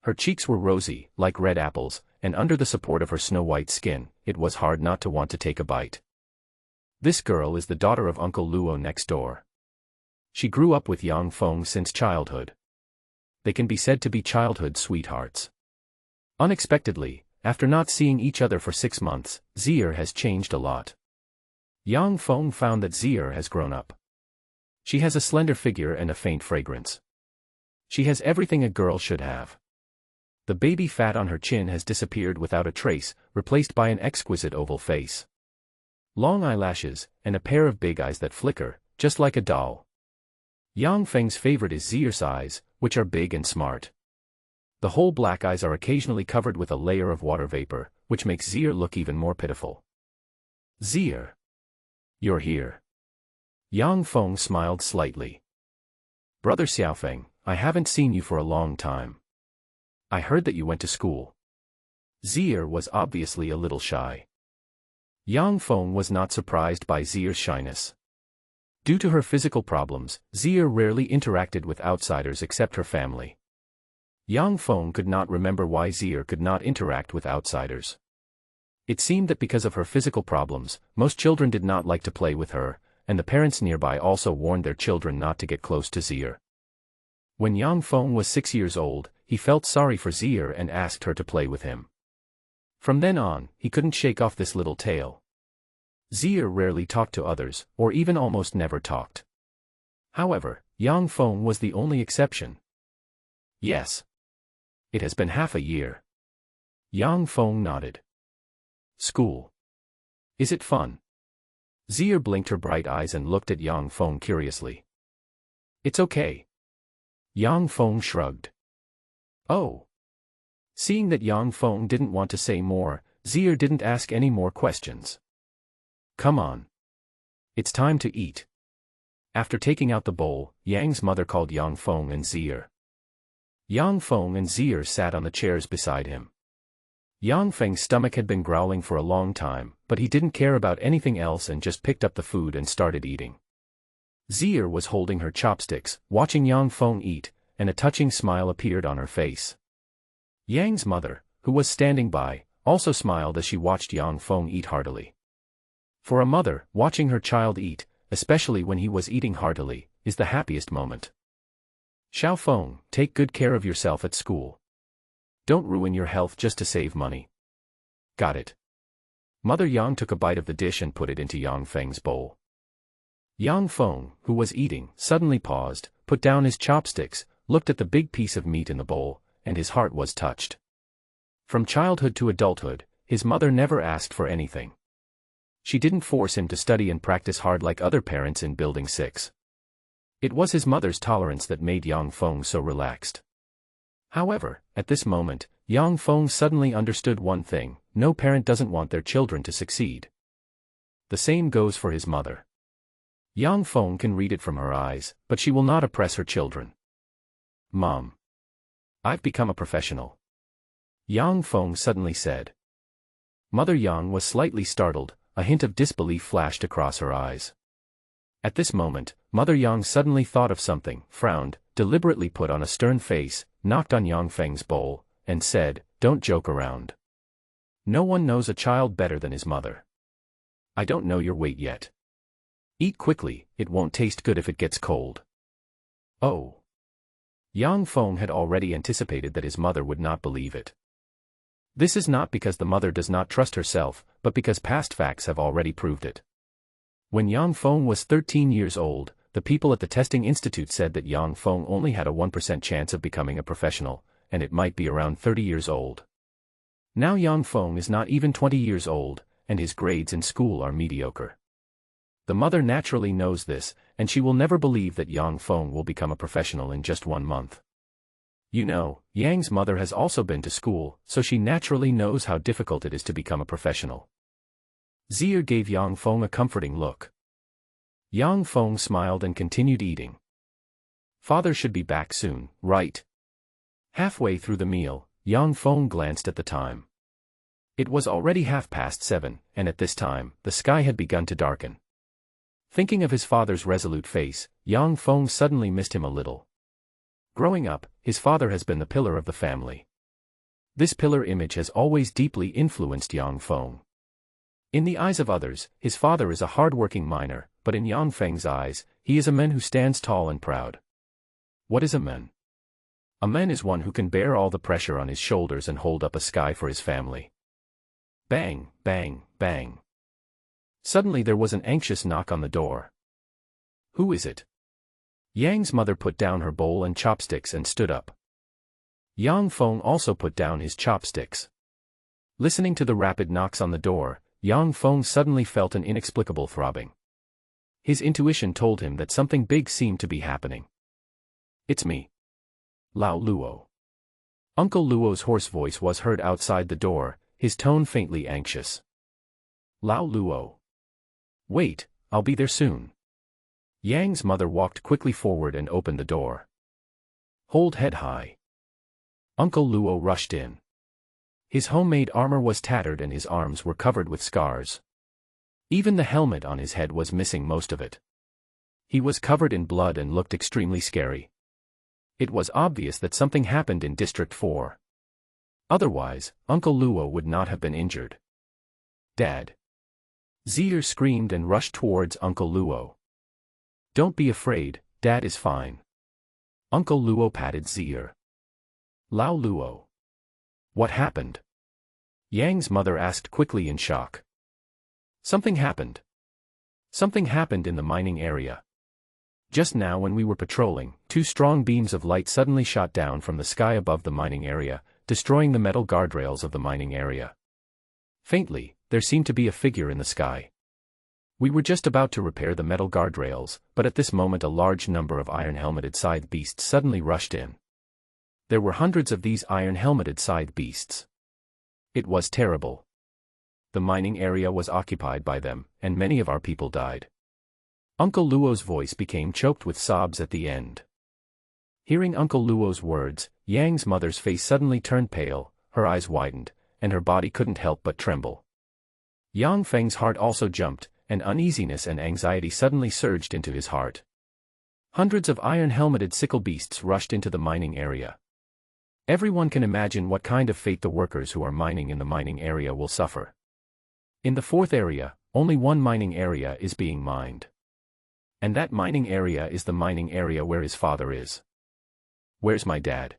Her cheeks were rosy, like red apples, and under the support of her snow-white skin, it was hard not to want to take a bite. This girl is the daughter of Uncle Luo next door. She grew up with Dong Fong since childhood. They can be said to be childhood sweethearts. Unexpectedly, after not seeing each other for 6 months, Zier has changed a lot. Dong Fong found that Zier has grown up. She has a slender figure and a faint fragrance. She has everything a girl should have. The baby fat on her chin has disappeared without a trace, replaced by an exquisite oval face. Long eyelashes, and a pair of big eyes that flicker, just like a doll. Dong Feng's favorite is Zier's eyes, which are big and smart. The whole black eyes are occasionally covered with a layer of water vapor, which makes Zier look even more pitiful. "Zier. You're here." Dong Fong smiled slightly. "Brother Xiaofeng, I haven't seen you for a long time. I heard that you went to school." Zier was obviously a little shy. Dong Fong was not surprised by Zier's shyness. Due to her physical problems, Zier rarely interacted with outsiders except her family. Dong Fong could not remember why Zier could not interact with outsiders. It seemed that because of her physical problems, most children did not like to play with her, and the parents nearby also warned their children not to get close to Zier. When Dong Fong was 6 years old, he felt sorry for Zier and asked her to play with him. From then on, he couldn't shake off this little tale. Zier rarely talked to others, or even almost never talked. However, Dong Fong was the only exception. Yes. It has been half a year. Yang Fong nodded. School. Is it fun? Zier blinked her bright eyes and looked at Yang Fong curiously. It's okay. Yang Fong shrugged. Oh. Seeing that Yang Fong didn't want to say more, Zier didn't ask any more questions. Come on. It's time to eat. After taking out the bowl, Yang's mother called Yang Fong and Zier. Yang Fong and Zier sat on the chairs beside him. Yang Feng's stomach had been growling for a long time, but he didn't care about anything else and just picked up the food and started eating. Zier was holding her chopsticks, watching Yang Fong eat, and a touching smile appeared on her face. Yang's mother, who was standing by, also smiled as she watched Yang Fong eat heartily. For a mother, watching her child eat, especially when he was eating heartily, is the happiest moment. Xiao Fong, take good care of yourself at school. Don't ruin your health just to save money. Got it. Mother Yang took a bite of the dish and put it into Yang Feng's bowl. Yang Fong, who was eating, suddenly paused, put down his chopsticks, looked at the big piece of meat in the bowl, and his heart was touched. From childhood to adulthood, his mother never asked for anything. She didn't force him to study and practice hard like other parents in Building 6. It was his mother's tolerance that made Yang Fong so relaxed. However, at this moment, Yang Fong suddenly understood one thing: no parent doesn't want their children to succeed. The same goes for his mother. Yang Fong can read it from her eyes, but she will not oppress her children. Mom. I've become a professional. Yang Fong suddenly said. Mother Yang was slightly startled, a hint of disbelief flashed across her eyes. At this moment, Mother Yang suddenly thought of something, frowned, deliberately put on a stern face, knocked on Yang Feng's bowl, and said, "Don't joke around. No one knows a child better than his mother. I don't know your weight yet. Eat quickly, it won't taste good if it gets cold." Oh. Yang Fong had already anticipated that his mother would not believe it. This is not because the mother does not trust herself, but because past facts have already proved it. When Yang Fong was 13 years old, the people at the testing institute said that Yang Fong only had a 1% chance of becoming a professional, and it might be around 30 years old. Now Yang Fong is not even 20 years old, and his grades in school are mediocre. The mother naturally knows this, and she will never believe that Yang Fong will become a professional in just 1 month. You know, Yang's mother has also been to school, so she naturally knows how difficult it is to become a professional. Zier gave Yang Fong a comforting look. Yang Fong smiled and continued eating. Father should be back soon, right? Halfway through the meal, Yang Fong glanced at the time. It was already 7:30, and at this time, the sky had begun to darken. Thinking of his father's resolute face, Yang Fong suddenly missed him a little. Growing up, his father has been the pillar of the family. This pillar image has always deeply influenced Yang Fong. In the eyes of others, his father is a hard-working miner, but in Yang Feng's eyes, he is a man who stands tall and proud. What is a man? A man is one who can bear all the pressure on his shoulders and hold up a sky for his family. Bang, bang, bang. Suddenly there was an anxious knock on the door. Who is it? Yang's mother put down her bowl and chopsticks and stood up. Yang Fong also put down his chopsticks. Listening to the rapid knocks on the door, Yang Fong suddenly felt an inexplicable throbbing. His intuition told him that something big seemed to be happening. It's me. Lao Luo. Uncle Luo's hoarse voice was heard outside the door, his tone faintly anxious. Lao Luo. Wait, I'll be there soon. Yang's mother walked quickly forward and opened the door. Hold head high. Uncle Luo rushed in. His homemade armor was tattered and his arms were covered with scars. Even the helmet on his head was missing most of it. He was covered in blood and looked extremely scary. It was obvious that something happened in District 4. Otherwise, Uncle Luo would not have been injured. Dad. Zier screamed and rushed towards Uncle Luo. Don't be afraid, Dad is fine. Uncle Luo patted Zier. Lao Luo. What happened? Yang's mother asked quickly in shock. Something happened. Something happened in the mining area. Just now when we were patrolling, 2 strong beams of light suddenly shot down from the sky above the mining area, destroying the metal guardrails of the mining area. Faintly, there seemed to be a figure in the sky. We were just about to repair the metal guardrails, but at this moment a large number of iron-helmeted scythe beasts suddenly rushed in. There were hundreds of these iron-helmeted scythe beasts. It was terrible. The mining area was occupied by them, and many of our people died. Uncle Luo's voice became choked with sobs at the end. Hearing Uncle Luo's words, Yang's mother's face suddenly turned pale, her eyes widened, and her body couldn't help but tremble. Yang Feng's heart also jumped, and uneasiness and anxiety suddenly surged into his heart. Hundreds of iron-helmeted sickle beasts rushed into the mining area. Everyone can imagine what kind of fate the workers who are mining in the mining area will suffer. In the fourth area, only one mining area is being mined. And that mining area is the mining area where his father is. Where's my dad?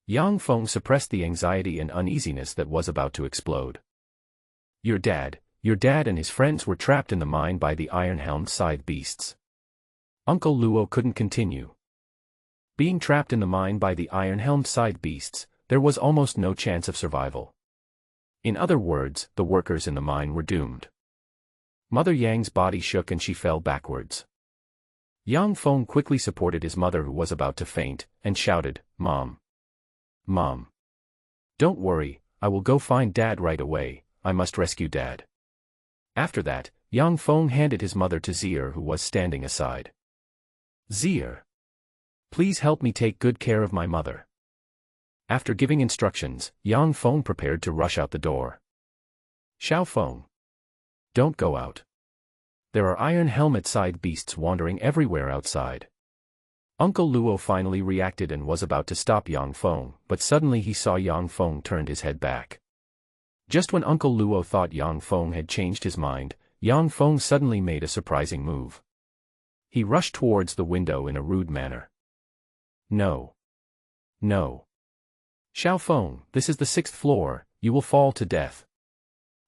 Yang Feng suppressed the anxiety and uneasiness that was about to explode. Your dad and his friends were trapped in the mine by the iron-helmed scythe beasts. Uncle Luo couldn't continue. Being trapped in the mine by the iron-helmed scythe beasts, there was almost no chance of survival. In other words, the workers in the mine were doomed. Mother Yang's body shook and she fell backwards. Yang Feng quickly supported his mother who was about to faint, and shouted, "Mom! Mom! Don't worry, I will go find Dad right away, I must rescue Dad." After that, Yang Feng handed his mother to Zier who was standing aside. "Zier! Please help me take good care of my mother." After giving instructions, Yang Feng prepared to rush out the door. "Xiao Feng! Don't go out. There are iron-helmet scythe beasts wandering everywhere outside." Uncle Luo finally reacted and was about to stop Yang Feng, but suddenly he saw Yang Feng turned his head back. Just when Uncle Luo thought Yang Feng had changed his mind, Yang Feng suddenly made a surprising move. He rushed towards the window in a rude manner. "No. No. Xiao Feng, this is the 6th floor, you will fall to death."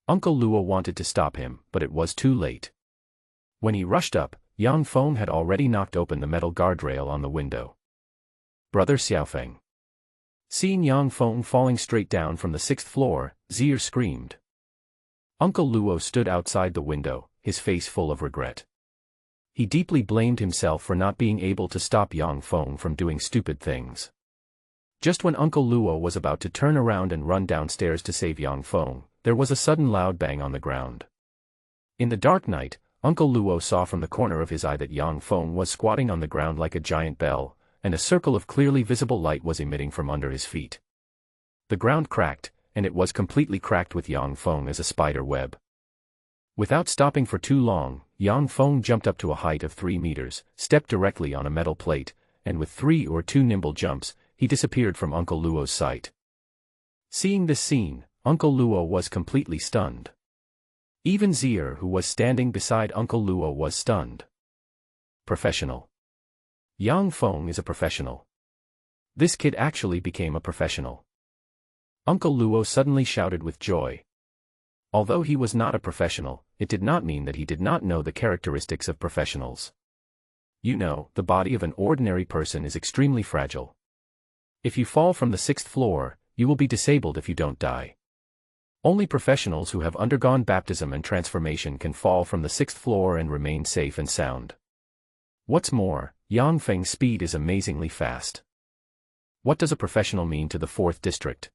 Uncle Luo wanted to stop him, but it was too late. When he rushed up, Yang Feng had already knocked open the metal guardrail on the window. "Brother Xiaofeng." Seeing Yang Feng falling straight down from the 6th floor, Zier screamed. Uncle Luo stood outside the window, his face full of regret. He deeply blamed himself for not being able to stop Yang Feng from doing stupid things. Just when Uncle Luo was about to turn around and run downstairs to save Yang Feng, there was a sudden loud bang on the ground. In the dark night, Uncle Luo saw from the corner of his eye that Yang Feng was squatting on the ground like a giant bell, and a circle of clearly visible light was emitting from under his feet. The ground cracked, and it was completely cracked with Yang Feng as a spider web. Without stopping for too long, Yang Feng jumped up to a height of 3 meters, stepped directly on a metal plate, and with 3 or 2 nimble jumps, he disappeared from Uncle Luo's sight. Seeing this scene, Uncle Luo was completely stunned. Even Zier who was standing beside Uncle Luo was stunned. Professional. Yang Feng is a professional. This kid actually became a professional. Uncle Luo suddenly shouted with joy. Although he was not a professional, it did not mean that he did not know the characteristics of professionals. You know, the body of an ordinary person is extremely fragile. If you fall from the 6th floor, you will be disabled if you don't die. Only professionals who have undergone baptism and transformation can fall from the 6th floor and remain safe and sound. What's more, Yang Feng's speed is amazingly fast. What does a professional mean to the 4th district?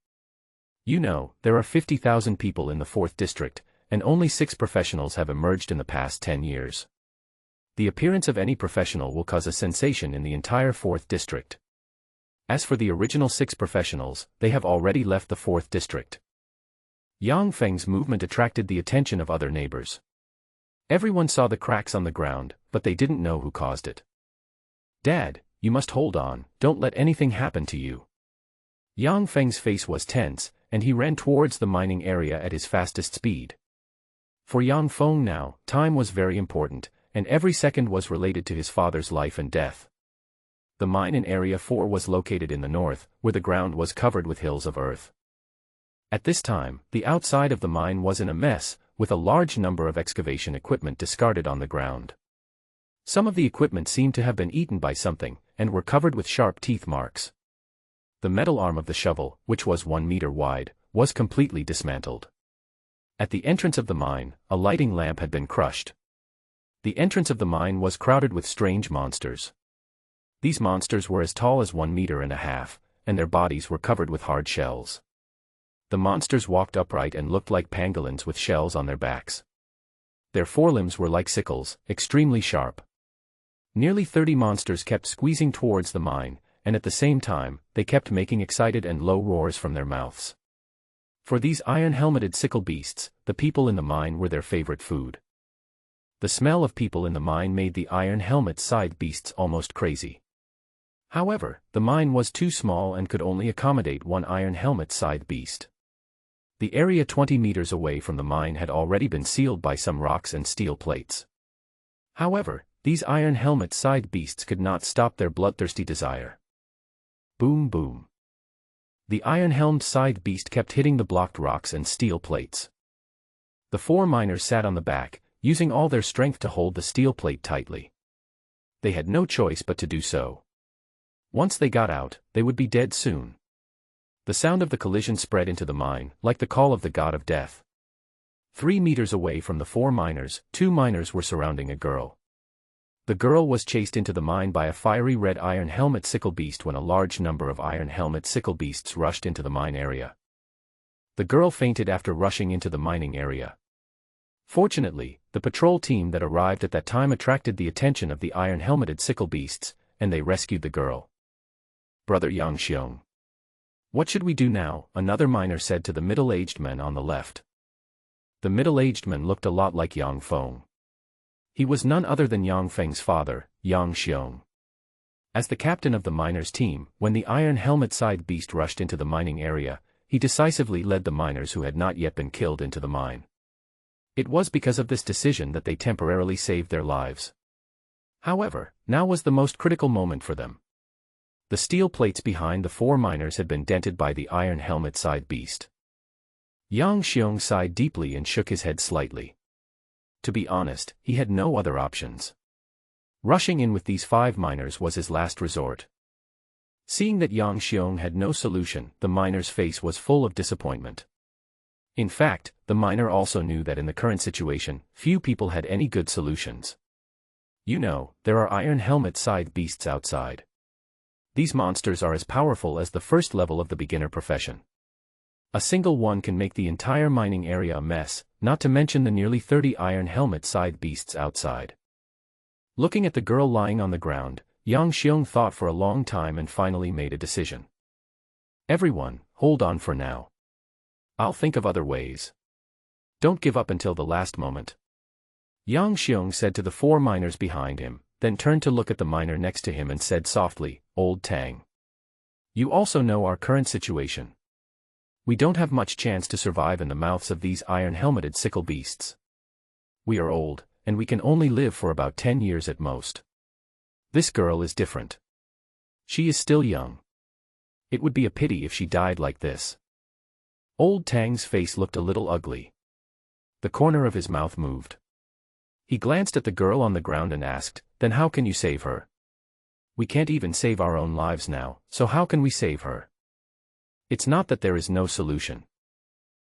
You know, there are 50,000 people in the 4th district, and only 6 professionals have emerged in the past 10 years. The appearance of any professional will cause a sensation in the entire 4th district. As for the original 6 professionals, they have already left the 4th district. Yang Feng's movement attracted the attention of other neighbors. Everyone saw the cracks on the ground, but they didn't know who caused it. "Dad, you must hold on, don't let anything happen to you." Yang Feng's face was tense, and he ran towards the mining area at his fastest speed. For Yang Feng now, time was very important, and every second was related to his father's life and death. The mine in Area 4 was located in the north, where the ground was covered with hills of earth. At this time, the outside of the mine was in a mess, with a large number of excavation equipment discarded on the ground. Some of the equipment seemed to have been eaten by something, and were covered with sharp teeth marks. The metal arm of the shovel, which was 1 meter wide, was completely dismantled. At the entrance of the mine, a lighting lamp had been crushed. The entrance of the mine was crowded with strange monsters. These monsters were as tall as 1.5 meters, and their bodies were covered with hard shells. The monsters walked upright and looked like pangolins with shells on their backs. Their forelimbs were like sickles, extremely sharp. Nearly 30 monsters kept squeezing towards the mine, and at the same time, they kept making excited and low roars from their mouths. For these iron-helmeted sickle beasts, the people in the mine were their favorite food. The smell of people in the mine made the iron helmet-side beasts almost crazy. However, the mine was too small and could only accommodate one iron helmet-side beast. The area 20 meters away from the mine had already been sealed by some rocks and steel plates. However, these iron helmet-side beasts could not stop their bloodthirsty desire. Boom boom. The iron-helmed side beast kept hitting the blocked rocks and steel plates. The 4 miners sat on the back, using all their strength to hold the steel plate tightly. They had no choice but to do so. Once they got out, they would be dead soon. The sound of the collision spread into the mine, like the call of the god of death. 3 meters away from the 4 miners, 2 miners were surrounding a girl. The girl was chased into the mine by a fiery red iron helmet sickle beast when a large number of iron helmet sickle beasts rushed into the mine area. The girl fainted after rushing into the mining area. Fortunately, the patrol team that arrived at that time attracted the attention of the iron-helmeted sickle beasts, and they rescued the girl. Brother Yang Xiong. What should we do now? Another miner said to the middle-aged man on the left. The middle-aged man looked a lot like Dong Fong. He was none other than Yang Feng's father, Yang Xiong. As the captain of the miners' team, when the iron helmet-side beast rushed into the mining area, he decisively led the miners who had not yet been killed into the mine. It was because of this decision that they temporarily saved their lives. However, now was the most critical moment for them. The steel plates behind the 4 miners had been dented by the iron helmet-side beast. Yang Xiong sighed deeply and shook his head slightly. To be honest, he had no other options. Rushing in with these 5 miners was his last resort. Seeing that Yang Xiong had no solution, the miner's face was full of disappointment. In fact, the miner also knew that in the current situation, few people had any good solutions. You know, there are iron helmet-side beasts outside. These monsters are as powerful as the first level of the beginner profession. A single one can make the entire mining area a mess, not to mention the nearly 30 iron helmet-side beasts outside. Looking at the girl lying on the ground, Yang Xiong thought for a long time and finally made a decision. Everyone, hold on for now. I'll think of other ways. Don't give up until the last moment. Yang Xiong said to the 4 miners behind him, then turned to look at the miner next to him and said softly, "Old Tang. You also know our current situation. We don't have much chance to survive in the mouths of these iron-helmeted sickle beasts. We are old, and we can only live for about 10 years at most. This girl is different. She is still young. It would be a pity if she died like this." Old Tang's face looked a little ugly. The corner of his mouth moved. He glanced at the girl on the ground and asked, "Then how can you save her? We can't even save our own lives now, so how can we save her?" "It's not that there is no solution.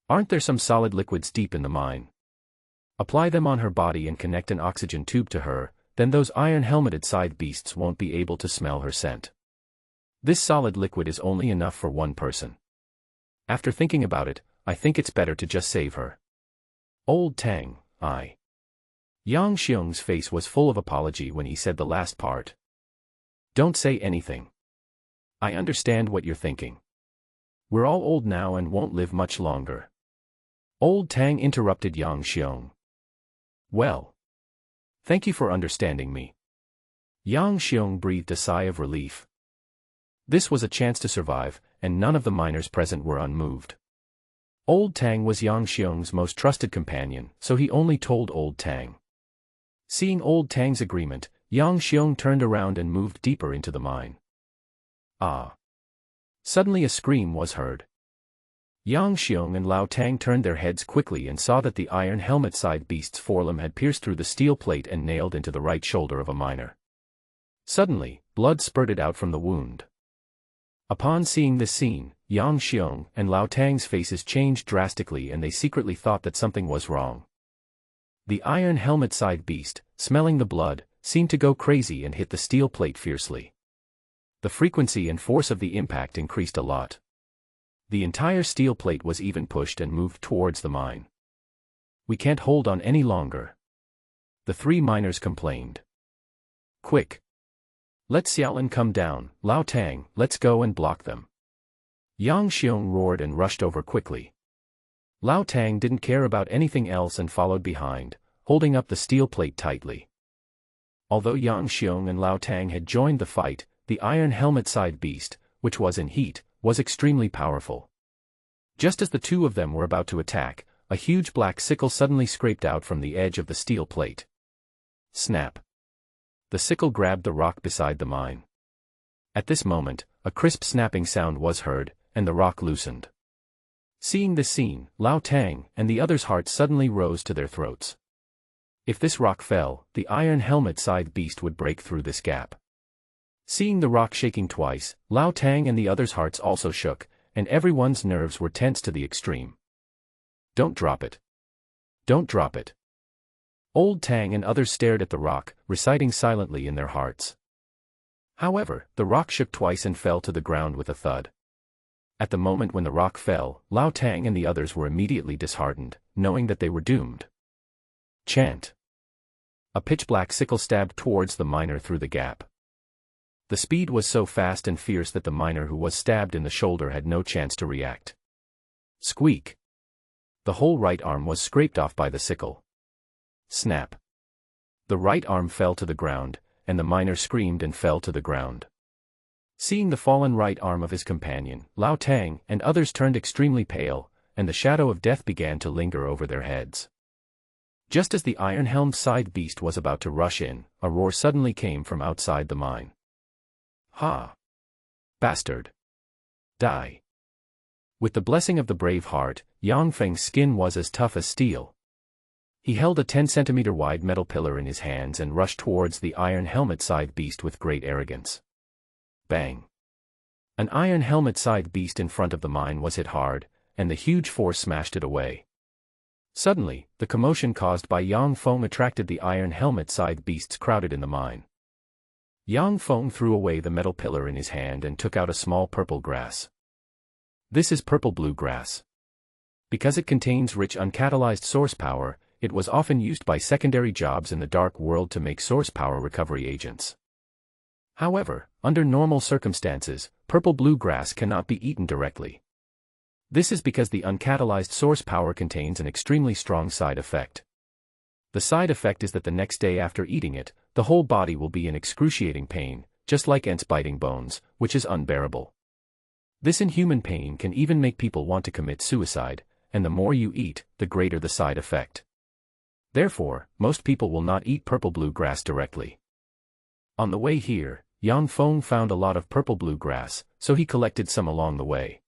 Aren't there some solid liquids deep in the mine? Apply them on her body and connect an oxygen tube to her, then those iron-helmeted side beasts won't be able to smell her scent. This solid liquid is only enough for one person. After thinking about it, I think it's better to just save her." Old Tang, Yang Xiong's face was full of apology when he said the last part. "Don't say anything. I understand what you're thinking. We're all old now and won't live much longer." Old Tang interrupted Yang Xiong. "Well, thank you for understanding me." Yang Xiong breathed a sigh of relief. This was a chance to survive, and none of the miners present were unmoved. Old Tang was Yang Xiong's most trusted companion, so he only told Old Tang. Seeing Old Tang's agreement, Yang Xiong turned around and moved deeper into the mine. Suddenly a scream was heard. Yang Xiong and Lao Tang turned their heads quickly and saw that the iron helmet-side beast's forelimb had pierced through the steel plate and nailed into the right shoulder of a miner. Suddenly, blood spurted out from the wound. Upon seeing this scene, Yang Xiong and Lao Tang's faces changed drastically and they secretly thought that something was wrong. The iron helmet side beast, smelling the blood, seemed to go crazy and hit the steel plate fiercely. The frequency and force of the impact increased a lot. The entire steel plate was even pushed and moved towards the mine. "We can't hold on any longer," the three miners complained. "Quick! Let Xiaolin come down, Lao Tang, let's go and block them." Yang Xiong roared and rushed over quickly. Lao Tang didn't care about anything else and followed behind, holding up the steel plate tightly. Although Yang Xiong and Lao Tang had joined the fight, the iron helmet side beast, which was in heat, was extremely powerful. Just as the two of them were about to attack, a huge black sickle suddenly scraped out from the edge of the steel plate. Snap! The sickle grabbed the rock beside the mine. At this moment, a crisp snapping sound was heard, and the rock loosened. Seeing this scene, Lao Tang and the others' hearts suddenly rose to their throats. If this rock fell, the iron helmet side beast would break through this gap. Seeing the rock shaking twice, Lao Tang and the others' hearts also shook, and everyone's nerves were tense to the extreme. "Don't drop it. Don't drop it." Old Tang and others stared at the rock, reciting silently in their hearts. However, the rock shook twice and fell to the ground with a thud. At the moment when the rock fell, Lao Tang and the others were immediately disheartened, knowing that they were doomed. Chant! A pitch-black sickle stabbed towards the miner through the gap. The speed was so fast and fierce that the miner who was stabbed in the shoulder had no chance to react. Squeak! The whole right arm was scraped off by the sickle. Snap! The right arm fell to the ground, and the miner screamed and fell to the ground. Seeing the fallen right arm of his companion, Lao Tang and others turned extremely pale, and the shadow of death began to linger over their heads. Just as the iron-helmed side beast was about to rush in, a roar suddenly came from outside the mine. "Ha! Bastard! Die!" With the blessing of the brave heart, Yang Feng's skin was as tough as steel. He held a 10-centimeter wide metal pillar in his hands and rushed towards the iron helmet side beast with great arrogance. Bang! An iron helmet side beast in front of the mine was hit hard, and the huge force smashed it away. Suddenly, the commotion caused by Yang Feng attracted the iron helmet side beasts crowded in the mine. Yang Feng threw away the metal pillar in his hand and took out a small purple grass. This is purple-blue grass. Because it contains rich uncatalyzed source power, it was often used by secondary jobs in the dark world to make source power recovery agents. However, under normal circumstances, purple-blue grass cannot be eaten directly. This is because the uncatalyzed source power contains an extremely strong side effect. The side effect is that the next day after eating it, the whole body will be in excruciating pain, just like ants biting bones, which is unbearable. This inhuman pain can even make people want to commit suicide, and the more you eat, the greater the side effect. Therefore, most people will not eat purple-blue grass directly. On the way here, Yang Feng found a lot of purple-blue grass, so he collected some along the way.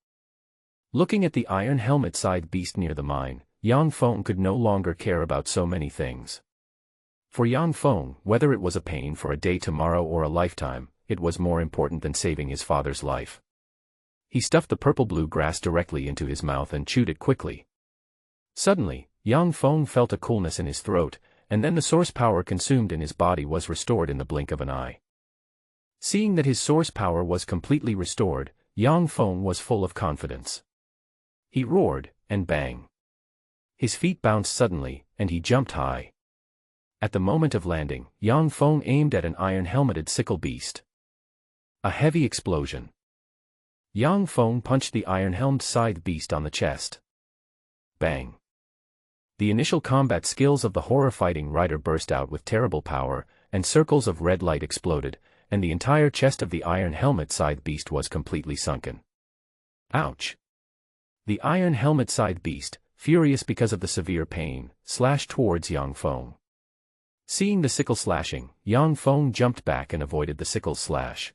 Looking at the iron helmet side beast near the mine, Yang Feng could no longer care about so many things. For Yang Feng, whether it was a pain for a day tomorrow or a lifetime, it was more important than saving his father's life. He stuffed the purple-blue grass directly into his mouth and chewed it quickly. Suddenly, Yang Feng felt a coolness in his throat, and then the source power consumed in his body was restored in the blink of an eye. Seeing that his source power was completely restored, Yang Feng was full of confidence. He roared, and bang! His feet bounced suddenly, and he jumped high. At the moment of landing, Yang Feng aimed at an iron-helmeted sickle beast. A heavy explosion. Yang Feng punched the iron-helmed side beast on the chest. Bang! The initial combat skills of the horror-fighting rider burst out with terrible power, and circles of red light exploded, and the entire chest of the iron helmet side beast was completely sunken. Ouch! The iron helmet side beast, furious because of the severe pain, slashed towards Yang Feng. Seeing the sickle slashing, Yang Feng jumped back and avoided the sickle's slash.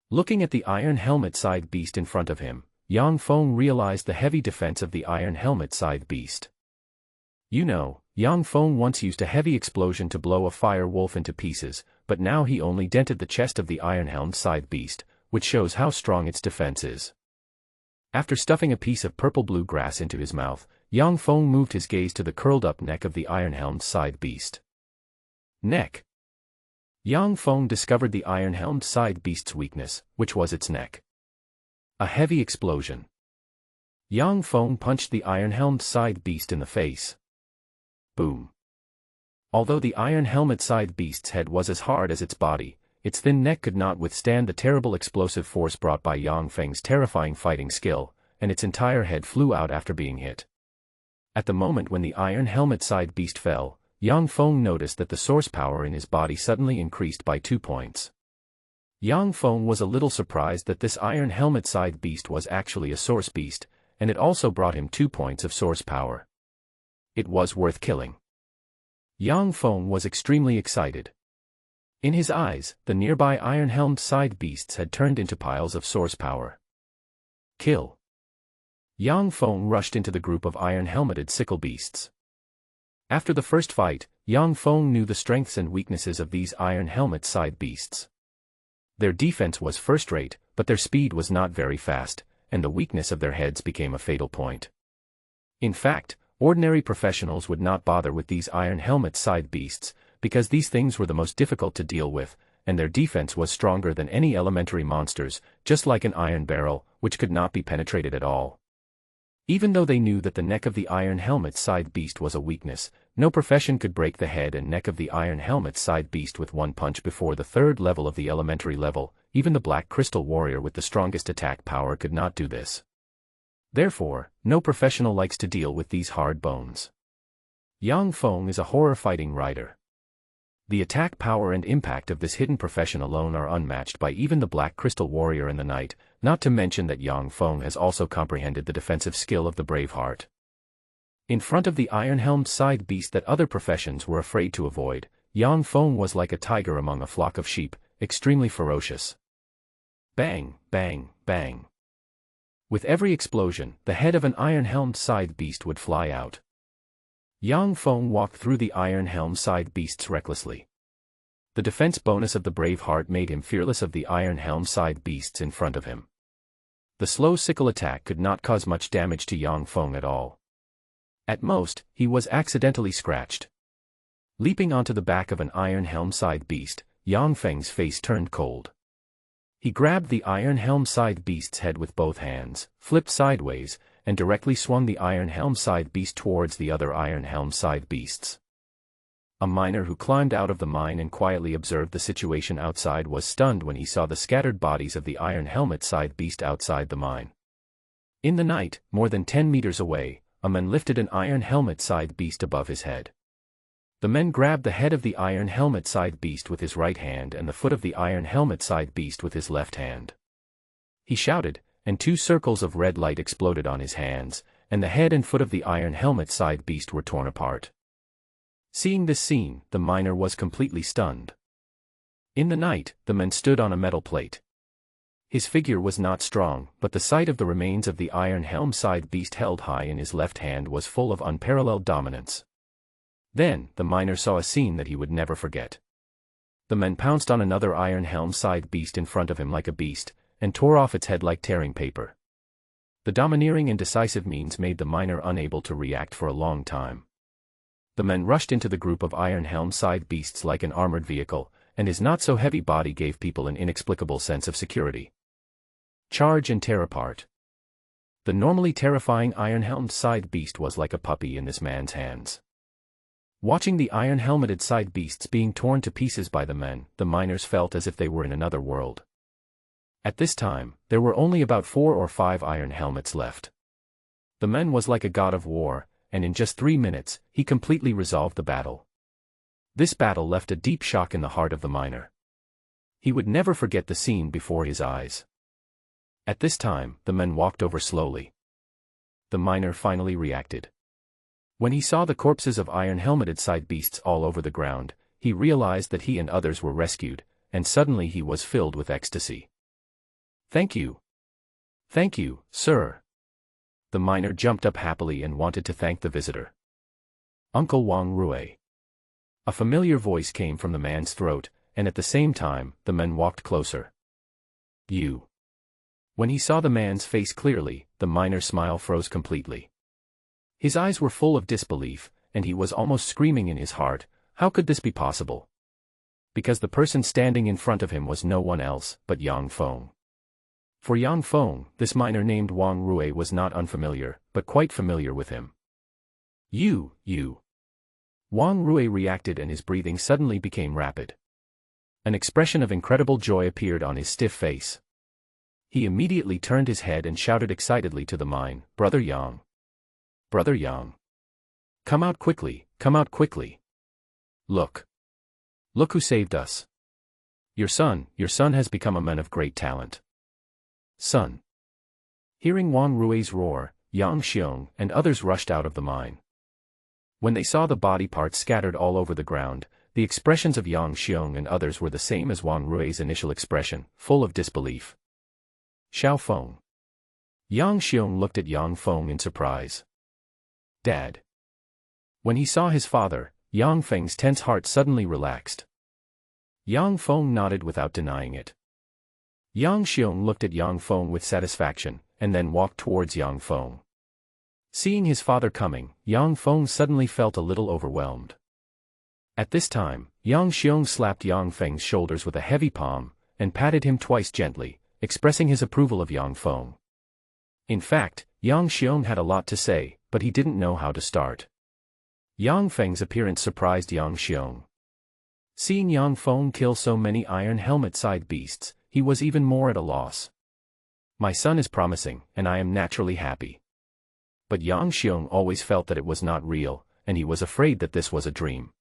Looking at the iron helmet side beast in front of him, Yang Feng realized the heavy defense of the iron helmet side beast. You know, Yang Feng once used a heavy explosion to blow a fire wolf into pieces, but now he only dented the chest of the iron-helmed side beast, which shows how strong its defense is. After stuffing a piece of purple-blue grass into his mouth, Dong Fong moved his gaze to the curled-up neck of the iron-helmed side beast. Neck. Dong Fong discovered the iron-helmed side beast's weakness, which was its neck. A heavy explosion. Dong Fong punched the iron-helmed side beast in the face. Boom. Although the iron-helmet side beast's head was as hard as its body, its thin neck could not withstand the terrible explosive force brought by Dong Feng's terrifying fighting skill, and its entire head flew out after being hit. At the moment when the iron-helmet side beast fell, Dong Fong noticed that the source power in his body suddenly increased by 2 points. Dong Fong was a little surprised that this iron-helmet side beast was actually a source beast, and it also brought him 2 points of source power. It was worth killing. Dong Fong was extremely excited. In his eyes, the nearby iron-helmed side beasts had turned into piles of source power. Kill. Dong Fong rushed into the group of iron-helmeted sickle beasts. After the first fight, Dong Fong knew the strengths and weaknesses of these iron-helmet side beasts. Their defense was first-rate, but their speed was not very fast, and the weakness of their heads became a fatal point. In fact, ordinary professionals would not bother with these iron-helmet side beasts, because these things were the most difficult to deal with, and their defense was stronger than any elementary monsters, just like an iron barrel, which could not be penetrated at all. Even though they knew that the neck of the iron-helmet side beast was a weakness, no profession could break the head and neck of the iron-helmet side beast with one punch before the third level of the elementary level. Even the Black Crystal Warrior with the strongest attack power could not do this. Therefore, no professional likes to deal with these hard bones. Dong Fong is a horror-fighting rider. The attack power and impact of this hidden profession alone are unmatched by even the Black Crystal Warrior and the Knight, not to mention that Dong Fong has also comprehended the defensive skill of the Braveheart. In front of the iron-helmed side beast that other professions were afraid to avoid, Dong Fong was like a tiger among a flock of sheep, extremely ferocious. Bang, bang, bang. With every explosion, the head of an iron-helmed side beast would fly out. Dong Fong walked through the iron-helmed side beasts recklessly. The defense bonus of the Braveheart made him fearless of the iron-helmed side beasts in front of him. The slow sickle attack could not cause much damage to Dong Fong at all. At most, he was accidentally scratched. Leaping onto the back of an iron-helmed side beast, Dong Feng's face turned cold. He grabbed the iron-helmed side beast's head with both hands, flipped sideways, and directly swung the iron-helmed side beast towards the other iron-helmed side beasts. A miner who climbed out of the mine and quietly observed the situation outside was stunned when he saw the scattered bodies of the iron-helmet side beast outside the mine. In the night, more than 10 meters away, a man lifted an iron-helmet side beast above his head. The man grabbed the head of the iron-helmet side beast with his right hand and the foot of the iron-helmet side beast with his left hand. He shouted, and 2 circles of red light exploded on his hands, and the head and foot of the iron-helmet side beast were torn apart. Seeing this scene, the miner was completely stunned. In the night, the man stood on a metal plate. His figure was not strong, but the sight of the remains of the iron-helmet side beast held high in his left hand was full of unparalleled dominance. Then, the miner saw a scene that he would never forget. The man pounced on another iron-helmet side beast in front of him like a beast, and tore off its head like tearing paper. The domineering and decisive means made the miner unable to react for a long time. The man rushed into the group of iron-helmet side beasts like an armored vehicle, and his not-so-heavy body gave people an inexplicable sense of security. Charge and tear apart. The normally terrifying iron-helmet side beast was like a puppy in this man's hands. Watching the iron-helmeted side beasts being torn to pieces by the men, the miners felt as if they were in another world. At this time, there were only about 4 or 5 iron helmets left. The man was like a god of war, and in just 3 minutes, he completely resolved the battle. This battle left a deep shock in the heart of the miner. He would never forget the scene before his eyes. At this time, the man walked over slowly. The miner finally reacted. When he saw the corpses of iron-helmeted side beasts all over the ground, he realized that he and others were rescued, and suddenly he was filled with ecstasy. "Thank you. Thank you, sir." The miner jumped up happily and wanted to thank the visitor. "Uncle Wang Rui." A familiar voice came from the man's throat, and at the same time, the men walked closer. you. When he saw the man's face clearly, the miner's smile froze completely. His eyes were full of disbelief, and he was almost screaming in his heart, how could this be possible? Because the person standing in front of him was no one else but Yang Fong. For Yang Fong, this miner named Wang Rui was not unfamiliar, but quite familiar with him. You. Wang Rui reacted and his breathing suddenly became rapid. An expression of incredible joy appeared on his stiff face. He immediately turned his head and shouted excitedly to the mine, Brother Yang. Brother Yang. Come out quickly, come out quickly. Look. Look who saved us. Your son has become a man of great talent. Son. Hearing Wang Rui's roar, Yang Xiong and others rushed out of the mine. When they saw the body parts scattered all over the ground, the expressions of Yang Xiong and others were the same as Wang Rui's initial expression, full of disbelief. Xiao Feng. Yang Xiong looked at Yang Feng in surprise. Dad. When he saw his father, Yang Feng's tense heart suddenly relaxed. Yang Feng nodded without denying it. Yang Xiong looked at Yang Feng with satisfaction, and then walked towards Yang Feng. Seeing his father coming, Yang Feng suddenly felt a little overwhelmed. At this time, Yang Xiong slapped Yang Feng's shoulders with a heavy palm, and patted him twice gently, expressing his approval of Yang Feng. In fact, Yang Xiong had a lot to say, but he didn't know how to start. Yang Feng's appearance surprised Yang Xiong. Seeing Yang Feng kill so many iron helmet-side beasts, he was even more at a loss. My son is promising, and I am naturally happy. But Yang Xiong always felt that it was not real, and he was afraid that this was a dream.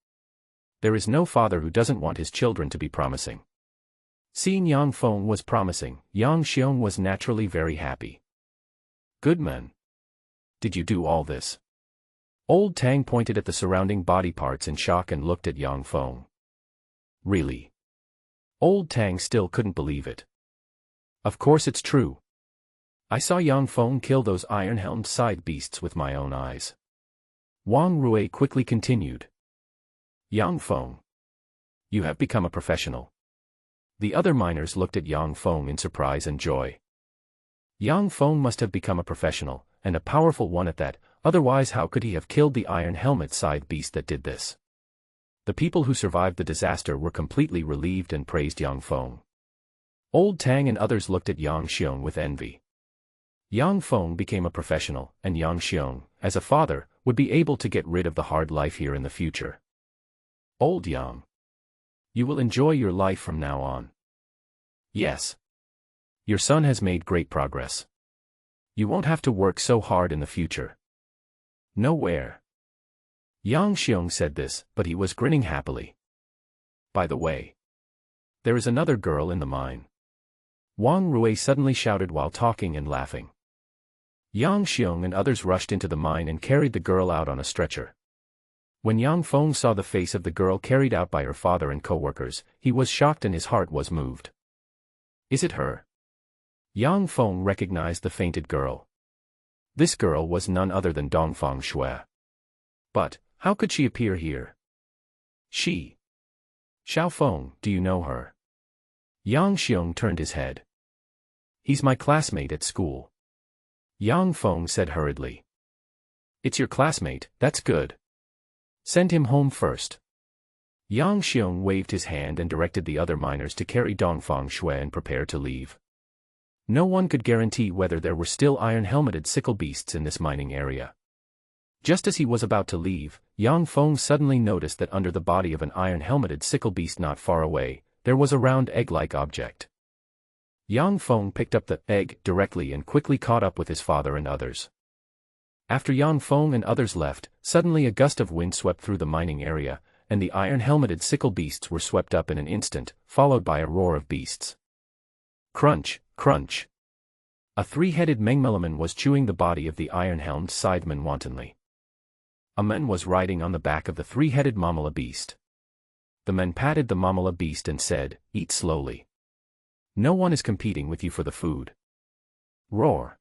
There is no father who doesn't want his children to be promising. Seeing Yang Feng was promising, Yang Xiong was naturally very happy. Good man. Did you do all this? Old Tang pointed at the surrounding body parts in shock and looked at Yang Feng. Really? Old Tang still couldn't believe it. Of course it's true. I saw Yang Feng kill those iron-helmed side beasts with my own eyes. Wang Rui quickly continued. Yang Feng. You have become a professional. The other miners looked at Yang Feng in surprise and joy. Yang Feng must have become a professional, and a powerful one at that, otherwise how could he have killed the iron helmet-side beast that did this? The people who survived the disaster were completely relieved and praised Yang Feng. Old Tang and others looked at Yang Xiong with envy. Yang Feng became a professional, and Yang Xiong, as a father, would be able to get rid of the hard life here in the future. Old Yang. You will enjoy your life from now on. Yes. Your son has made great progress. You won't have to work so hard in the future. Nowhere. Yang Xiong said this, but he was grinning happily. By the way, there is another girl in the mine. Wang Rui suddenly shouted while talking and laughing. Yang Xiong and others rushed into the mine and carried the girl out on a stretcher. When Yang Feng saw the face of the girl carried out by her father and co-workers, he was shocked and his heart was moved. Is it her? Yang Feng recognized the fainted girl. This girl was none other than Dong Fong Shui. But, how could she appear here? She. Xiao Feng, do you know her? Yang Xiong turned his head. He's my classmate at school. Yang Feng said hurriedly. It's your classmate, that's good. Send him home first. Yang Xiong waved his hand and directed the other miners to carry Dong Fong Shui and prepare to leave. No one could guarantee whether there were still iron-helmeted sickle beasts in this mining area. Just as he was about to leave, Yang Feng suddenly noticed that under the body of an iron-helmeted sickle beast not far away, there was a round egg-like object. Yang Feng picked up the egg directly and quickly caught up with his father and others. After Yang Feng and others left, suddenly a gust of wind swept through the mining area, and the iron-helmeted sickle beasts were swept up in an instant, followed by a roar of beasts. Crunch, crunch. A three-headed Mengmelaman was chewing the body of the iron-helmed sideman wantonly. A man was riding on the back of the three-headed Mamala beast. The man patted the Mamala beast and said, "Eat slowly. No one is competing with you for the food." Roar.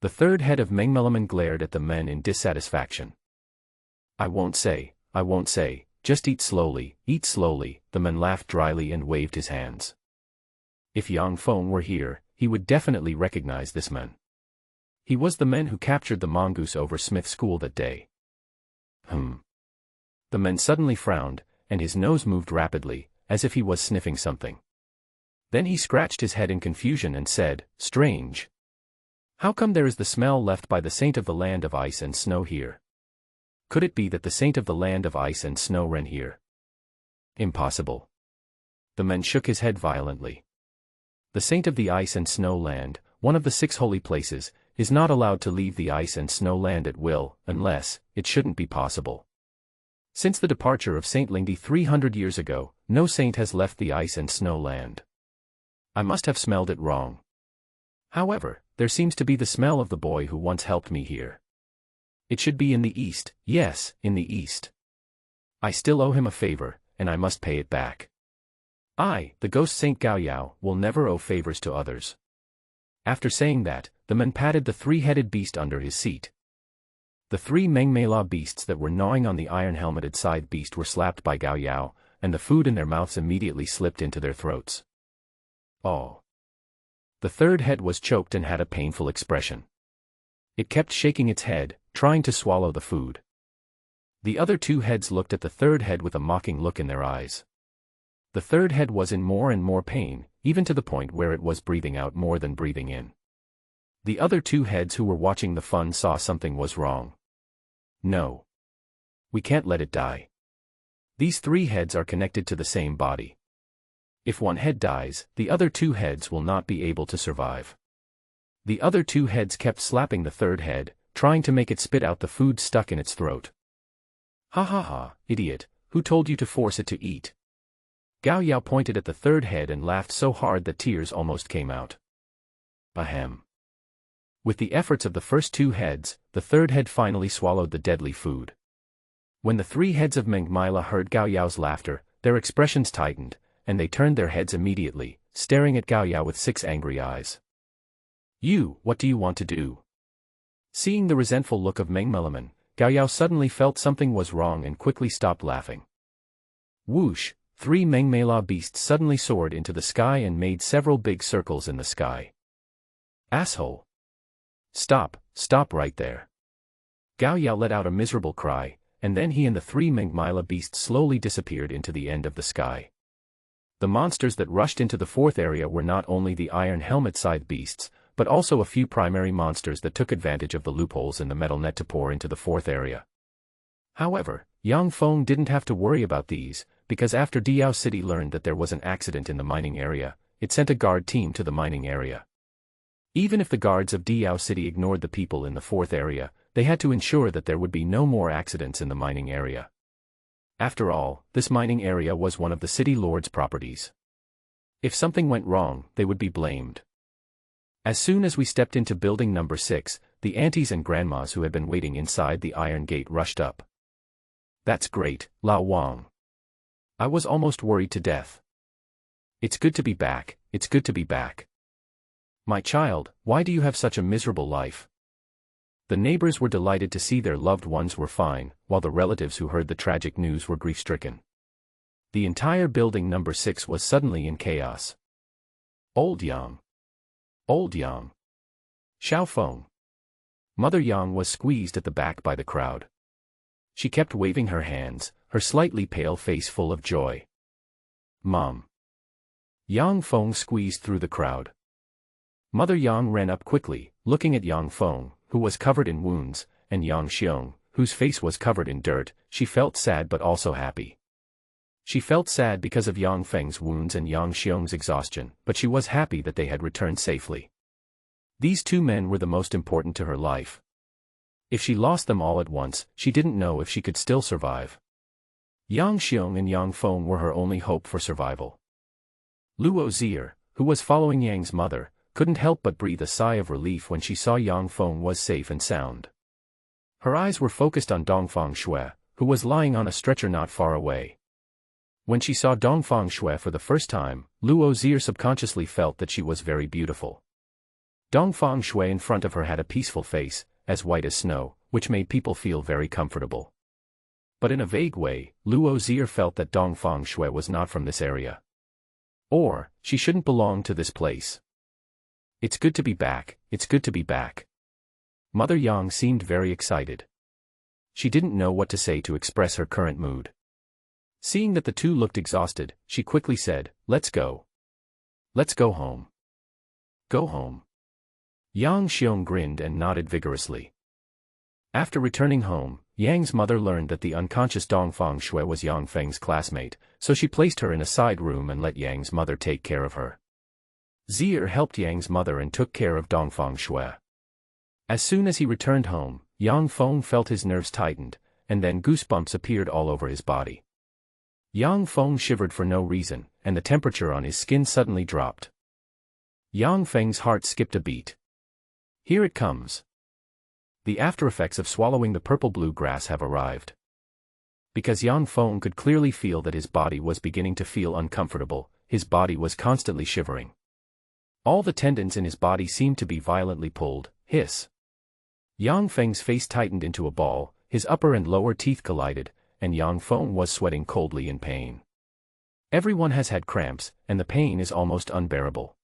The third head of Mengmelaman glared at the men in dissatisfaction. I won't say, just eat slowly, the man laughed dryly and waved his hands. If Yang Feng were here, he would definitely recognize this man. He was the man who captured the mongoose over Smith School that day. The man suddenly frowned, and his nose moved rapidly, as if he was sniffing something. Then he scratched his head in confusion and said, "Strange. How come there is the smell left by the saint of the land of ice and snow here? Could it be that the saint of the land of ice and snow ran here? Impossible." The man shook his head violently. The saint of the ice and snow land, one of the 6 holy places, is not allowed to leave the ice and snow land at will, unless, it shouldn't be possible. Since the departure of Saint Lingdi 300 years ago, no saint has left the ice and snow land. I must have smelled it wrong. However, there seems to be the smell of the boy who once helped me here. It should be in the east, yes, in the east. I still owe him a favor, and I must pay it back. I, the ghost Saint Gao Yao, will never owe favors to others. After saying that, the man patted the 3-headed beast under his seat. The 3 Mengmei beasts that were gnawing on the iron-helmeted scythe beast were slapped by Gao Yao, and the food in their mouths immediately slipped into their throats. Oh. The 3rd head was choked and had a painful expression. It kept shaking its head, trying to swallow the food. The other 2 heads looked at the 3rd head with a mocking look in their eyes. The 3rd head was in more and more pain, even to the point where it was breathing out more than breathing in. The other 2 heads who were watching the fun saw something was wrong. No. We can't let it die. These 3 heads are connected to the same body. If one head dies, the other 2 heads will not be able to survive. The other 2 heads kept slapping the 3rd head, trying to make it spit out the food stuck in its throat. "Ha ha ha, idiot, who told you to force it to eat?" Gao Yao pointed at the 3rd head and laughed so hard that tears almost came out. Ahem. With the efforts of the first 2 heads, the 3rd head finally swallowed the deadly food. When the 3 heads of Mengmila heard Gao Yao's laughter, their expressions tightened, and they turned their heads immediately, staring at Gao Yao with 6 angry eyes. "You, what do you want to do?" Seeing the resentful look of Mengmelaman, Gao Yao suddenly felt something was wrong and quickly stopped laughing. Whoosh! 3 Mengmei beasts suddenly soared into the sky and made several big circles in the sky. "Asshole! Stop right there!" Gao Yao let out a miserable cry, and then he and the 3 Mengmei beasts slowly disappeared into the end of the sky. The monsters that rushed into the 4th area were not only the iron helmet scythe beasts, but also a few primary monsters that took advantage of the loopholes in the metal net to pour into the 4th area. However, Yang Feng didn't have to worry about these, because after Diao City learned that there was an accident in the mining area, it sent a guard team to the mining area. Even if the guards of Diao City ignored the people in the 4th area, they had to ensure that there would be no more accidents in the mining area. After all, this mining area was one of the city lord's properties. If something went wrong, they would be blamed. As soon as we stepped into building number 6, the aunties and grandmas who had been waiting inside the iron gate rushed up. "That's great, Lao Wang. I was almost worried to death. It's good to be back, it's good to be back. My child, why do you have such a miserable life?" The neighbors were delighted to see their loved ones were fine, while the relatives who heard the tragic news were grief-stricken. The entire building number 6 was suddenly in chaos. Old Yang. Xiao Feng. Mother Yang was squeezed at the back by the crowd. She kept waving her hands, her slightly pale face full of joy. "Mom." Yang Feng squeezed through the crowd. Mother Yang ran up quickly, looking at Yang Feng, who was covered in wounds, and Yang Xiong, whose face was covered in dirt. She felt sad but also happy. She felt sad because of Yang Feng's wounds and Yang Xiong's exhaustion, but she was happy that they had returned safely. These 2 men were the most important to her life. If she lost them all at once, she didn't know if she could still survive. Yang Xiong and Yang Feng were her only hope for survival. Luo Zier, who was following Yang's mother, couldn't help but breathe a sigh of relief when she saw Yang Feng was safe and sound. Her eyes were focused on Dong Fong Shui, who was lying on a stretcher not far away. When she saw Dong Fong Shui for the first time, Luo Zier subconsciously felt that she was very beautiful. Dong Fong Shui in front of her had a peaceful face, as white as snow, which made people feel very comfortable. But in a vague way, Luo Zier felt that Dong Fong Shui was not from this area. Or, she shouldn't belong to this place. It's good to be back, it's good to be back. Mother Yang seemed very excited. She didn't know what to say to express her current mood. Seeing that the two looked exhausted, she quickly said, "Let's go. Let's go home." Go home. Yang Xiong grinned and nodded vigorously. After returning home, Yang's mother learned that the unconscious Dong Fong Shui was Yang Feng's classmate, so she placed her in a side room and let Yang's mother take care of her. Zier helped Yang's mother and took care of Dong Fong Shui. As soon as he returned home, Yang Feng felt his nerves tightened, and then goosebumps appeared all over his body. Yang Feng shivered for no reason, and the temperature on his skin suddenly dropped. Yang Feng's heart skipped a beat. Here it comes. The aftereffects of swallowing the purple-blue grass have arrived. Because Yang Feng could clearly feel that his body was beginning to feel uncomfortable, his body was constantly shivering. All the tendons in his body seemed to be violently pulled. Hiss. Yang Feng's face tightened into a ball, his upper and lower teeth collided, and Yang Feng was sweating coldly in pain. Everyone has had cramps, and the pain is almost unbearable.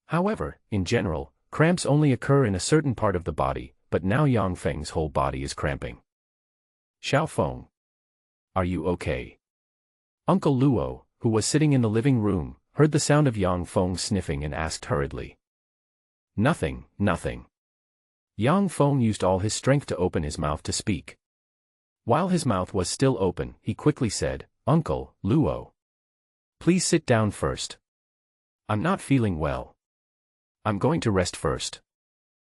However, in general, cramps only occur in a certain part of the body, but now Yang Feng's whole body is cramping. Xiao Feng. Are you okay? Uncle Luo, who was sitting in the living room, heard the sound of Yang Feng sniffing and asked hurriedly. Nothing, nothing. Yang Feng used all his strength to open his mouth to speak. While his mouth was still open, he quickly said, Uncle Luo. Please sit down first. I'm not feeling well. I'm going to rest first.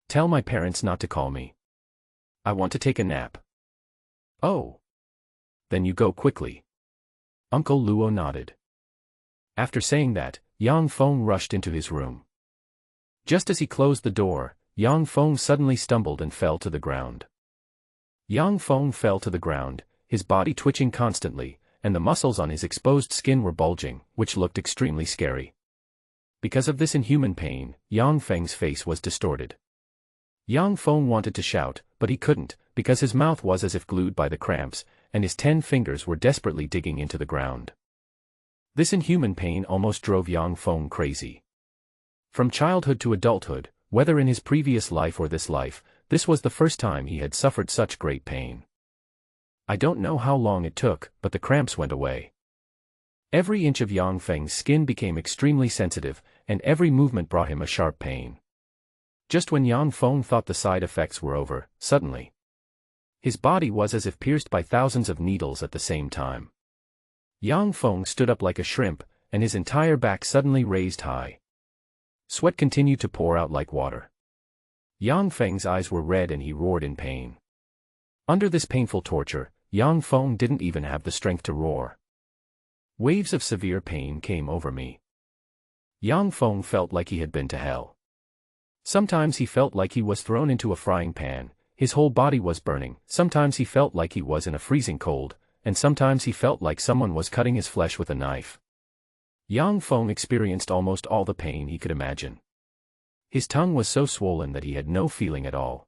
Tell my parents not to call me. I want to take a nap. Oh. Then you go quickly. Uncle Luo nodded. After saying that, Yang Feng rushed into his room. Just as he closed the door, Yang Feng suddenly stumbled and fell to the ground. Yang Feng fell to the ground, his body twitching constantly, and the muscles on his exposed skin were bulging, which looked extremely scary. Because of this inhuman pain, Yang Feng's face was distorted. Yang Feng wanted to shout, but he couldn't, because his mouth was as if glued by the cramps, and his 10 fingers were desperately digging into the ground. This inhuman pain almost drove Yang Feng crazy. From childhood to adulthood, whether in his previous life or this life, this was the first time he had suffered such great pain. I don't know how long it took, but the cramps went away. Every inch of Yang Feng's skin became extremely sensitive, and every movement brought him a sharp pain. Just when Yang Feng thought the side effects were over, suddenly, his body was as if pierced by thousands of needles at the same time. Yang Feng stood up like a shrimp, and his entire back suddenly raised high. Sweat continued to pour out like water. Yang Feng's eyes were red and he roared in pain. Under this painful torture, Yang Feng didn't even have the strength to roar. Waves of severe pain came over me. Yang Feng felt like he had been to hell. Sometimes he felt like he was thrown into a frying pan, his whole body was burning, sometimes he felt like he was in a freezing cold, and sometimes he felt like someone was cutting his flesh with a knife. Yang Feng experienced almost all the pain he could imagine. His tongue was so swollen that he had no feeling at all.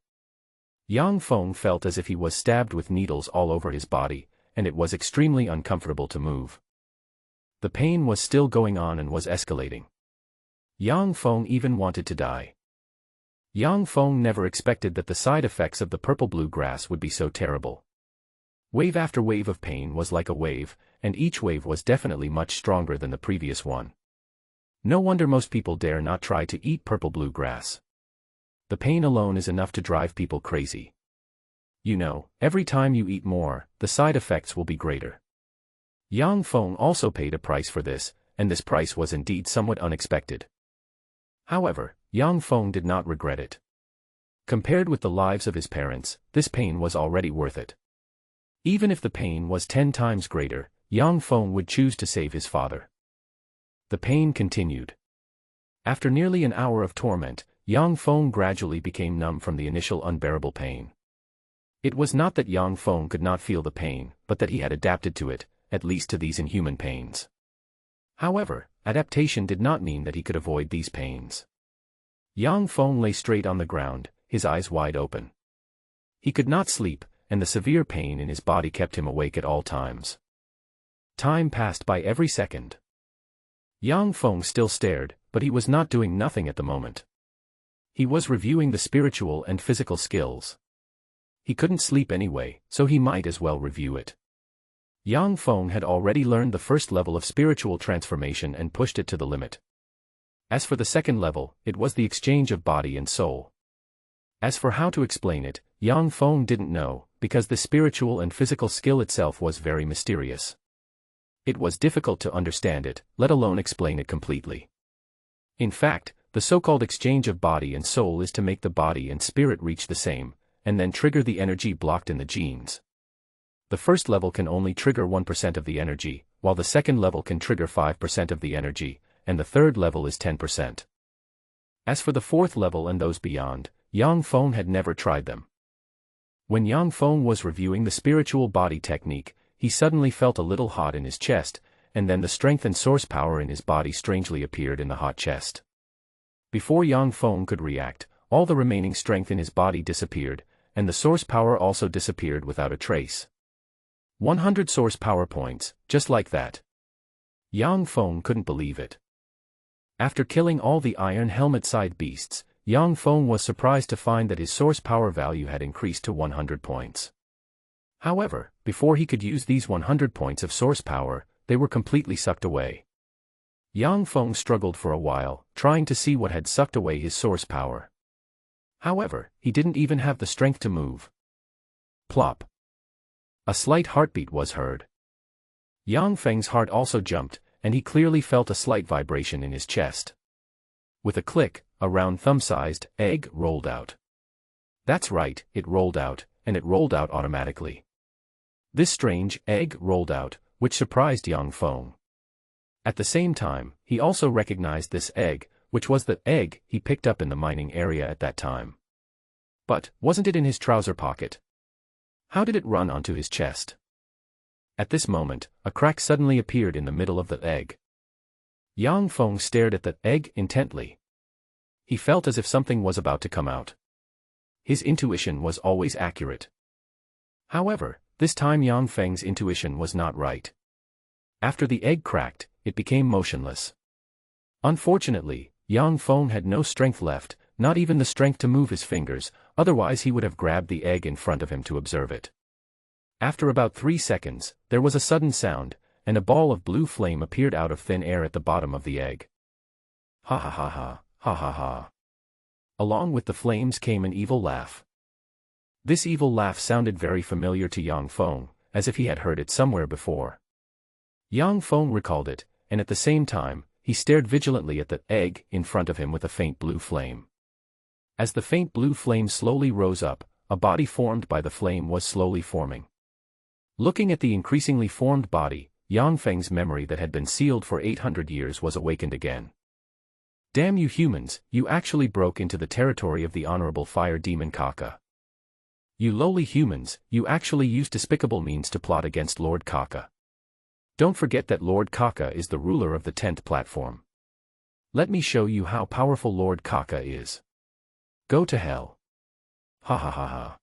Yang Feng felt as if he was stabbed with needles all over his body, and it was extremely uncomfortable to move. The pain was still going on and was escalating. Yang Feng even wanted to die. Yang Feng never expected that the side effects of the purple-blue grass would be so terrible. Wave after wave of pain was like a wave, and each wave was definitely much stronger than the previous one. No wonder most people dare not try to eat purple-blue grass. The pain alone is enough to drive people crazy. You know, every time you eat more, the side effects will be greater. Yang Feng also paid a price for this, and this price was indeed somewhat unexpected. However, Yang Feng did not regret it. Compared with the lives of his parents, this pain was already worth it. Even if the pain was 10 times greater, Yang Feng would choose to save his father. The pain continued. After nearly an hour of torment, Yang Feng gradually became numb from the initial unbearable pain. It was not that Yang Feng could not feel the pain, but that he had adapted to it, at least to these inhuman pains. However, adaptation did not mean that he could avoid these pains. Yang Feng lay straight on the ground, his eyes wide open. He could not sleep, and the severe pain in his body kept him awake at all times. Time passed by every second. Yang Feng still stared, but he was not doing nothing at the moment. He was reviewing the spiritual and physical skills. He couldn't sleep anyway, so he might as well review it. Yang Feng had already learned the first level of spiritual transformation and pushed it to the limit. As for the second level, it was the exchange of body and soul. As for how to explain it, Yang Feng didn't know, because the spiritual and physical skill itself was very mysterious. It was difficult to understand it, let alone explain it completely. In fact, the so-called exchange of body and soul is to make the body and spirit reach the same, and then trigger the energy blocked in the genes. The first level can only trigger 1% of the energy, while the second level can trigger 5% of the energy, and the third level is 10%. As for the fourth level and those beyond, Yang Feng had never tried them. When Yang Feng was reviewing the spiritual body technique, he suddenly felt a little hot in his chest, and then the strength and source power in his body strangely appeared in the hot chest. Before Yang Feng could react, all the remaining strength in his body disappeared, and the source power also disappeared without a trace. 100 source power points, just like that. Yang Feng couldn't believe it. After killing all the iron helmet-side beasts, Yang Feng was surprised to find that his source power value had increased to 100 points. However, before he could use these 100 points of source power, they were completely sucked away. Yang Feng struggled for a while, trying to see what had sucked away his source power. However, he didn't even have the strength to move. Plop. A slight heartbeat was heard. Yang Feng's heart also jumped, and he clearly felt a slight vibration in his chest. With a click, a round thumb-sized egg rolled out. That's right, it rolled out, and it rolled out automatically. This strange egg rolled out, which surprised Yang Feng. At the same time, he also recognized this egg, which was the egg he picked up in the mining area at that time. But, wasn't it in his trouser pocket? How did it run onto his chest? At this moment, a crack suddenly appeared in the middle of the egg. Yang Feng stared at the egg intently. He felt as if something was about to come out. His intuition was always accurate. However, this time Yang Feng's intuition was not right. After the egg cracked, it became motionless. Unfortunately, Yang Feng had no strength left, not even the strength to move his fingers, otherwise he would have grabbed the egg in front of him to observe it. After about 3 seconds, there was a sudden sound, and a ball of blue flame appeared out of thin air at the bottom of the egg. Ha ha ha ha, ha ha ha. Along with the flames came an evil laugh. This evil laugh sounded very familiar to Yang Feng, as if he had heard it somewhere before. Yang Feng recalled it, and at the same time, he stared vigilantly at the egg in front of him with a faint blue flame. As the faint blue flame slowly rose up, a body formed by the flame was slowly forming. Looking at the increasingly formed body, Yang Feng's memory that had been sealed for 800 years was awakened again. Damn you humans, you actually broke into the territory of the honorable fire demon Kaka. You lowly humans, you actually used despicable means to plot against Lord Kaka. Don't forget that Lord Kaka is the ruler of the 10th platform. Let me show you how powerful Lord Kaka is. Go to hell. Ha ha ha ha.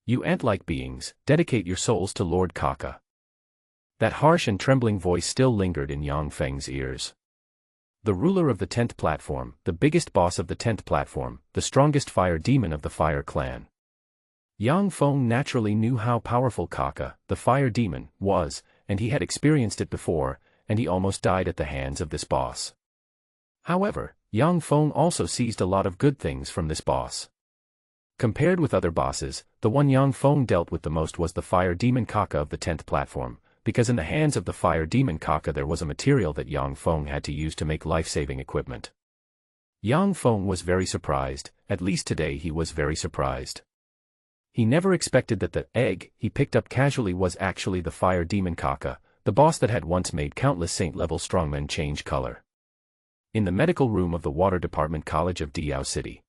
You ant-like beings, dedicate your souls to Lord Kaka. That harsh and trembling voice still lingered in Yang Feng's ears. The ruler of the 10th platform, the biggest boss of the 10th platform, the strongest fire demon of the fire clan. Yang Feng naturally knew how powerful Kaka, the fire demon, was, and he had experienced it before, and he almost died at the hands of this boss. However, Yang Feng also seized a lot of good things from this boss. Compared with other bosses, the one Yang Feng dealt with the most was the fire demon Kaka of the 10th platform, because in the hands of the fire demon Kaka there was a material that Yang Feng had to use to make life-saving equipment. Yang Feng was very surprised, at least today he was very surprised. He never expected that the egg he picked up casually was actually the fire demon Kaka, the boss that had once made countless saint-level strongmen change color. In the medical room of the Water Department College of Diao City,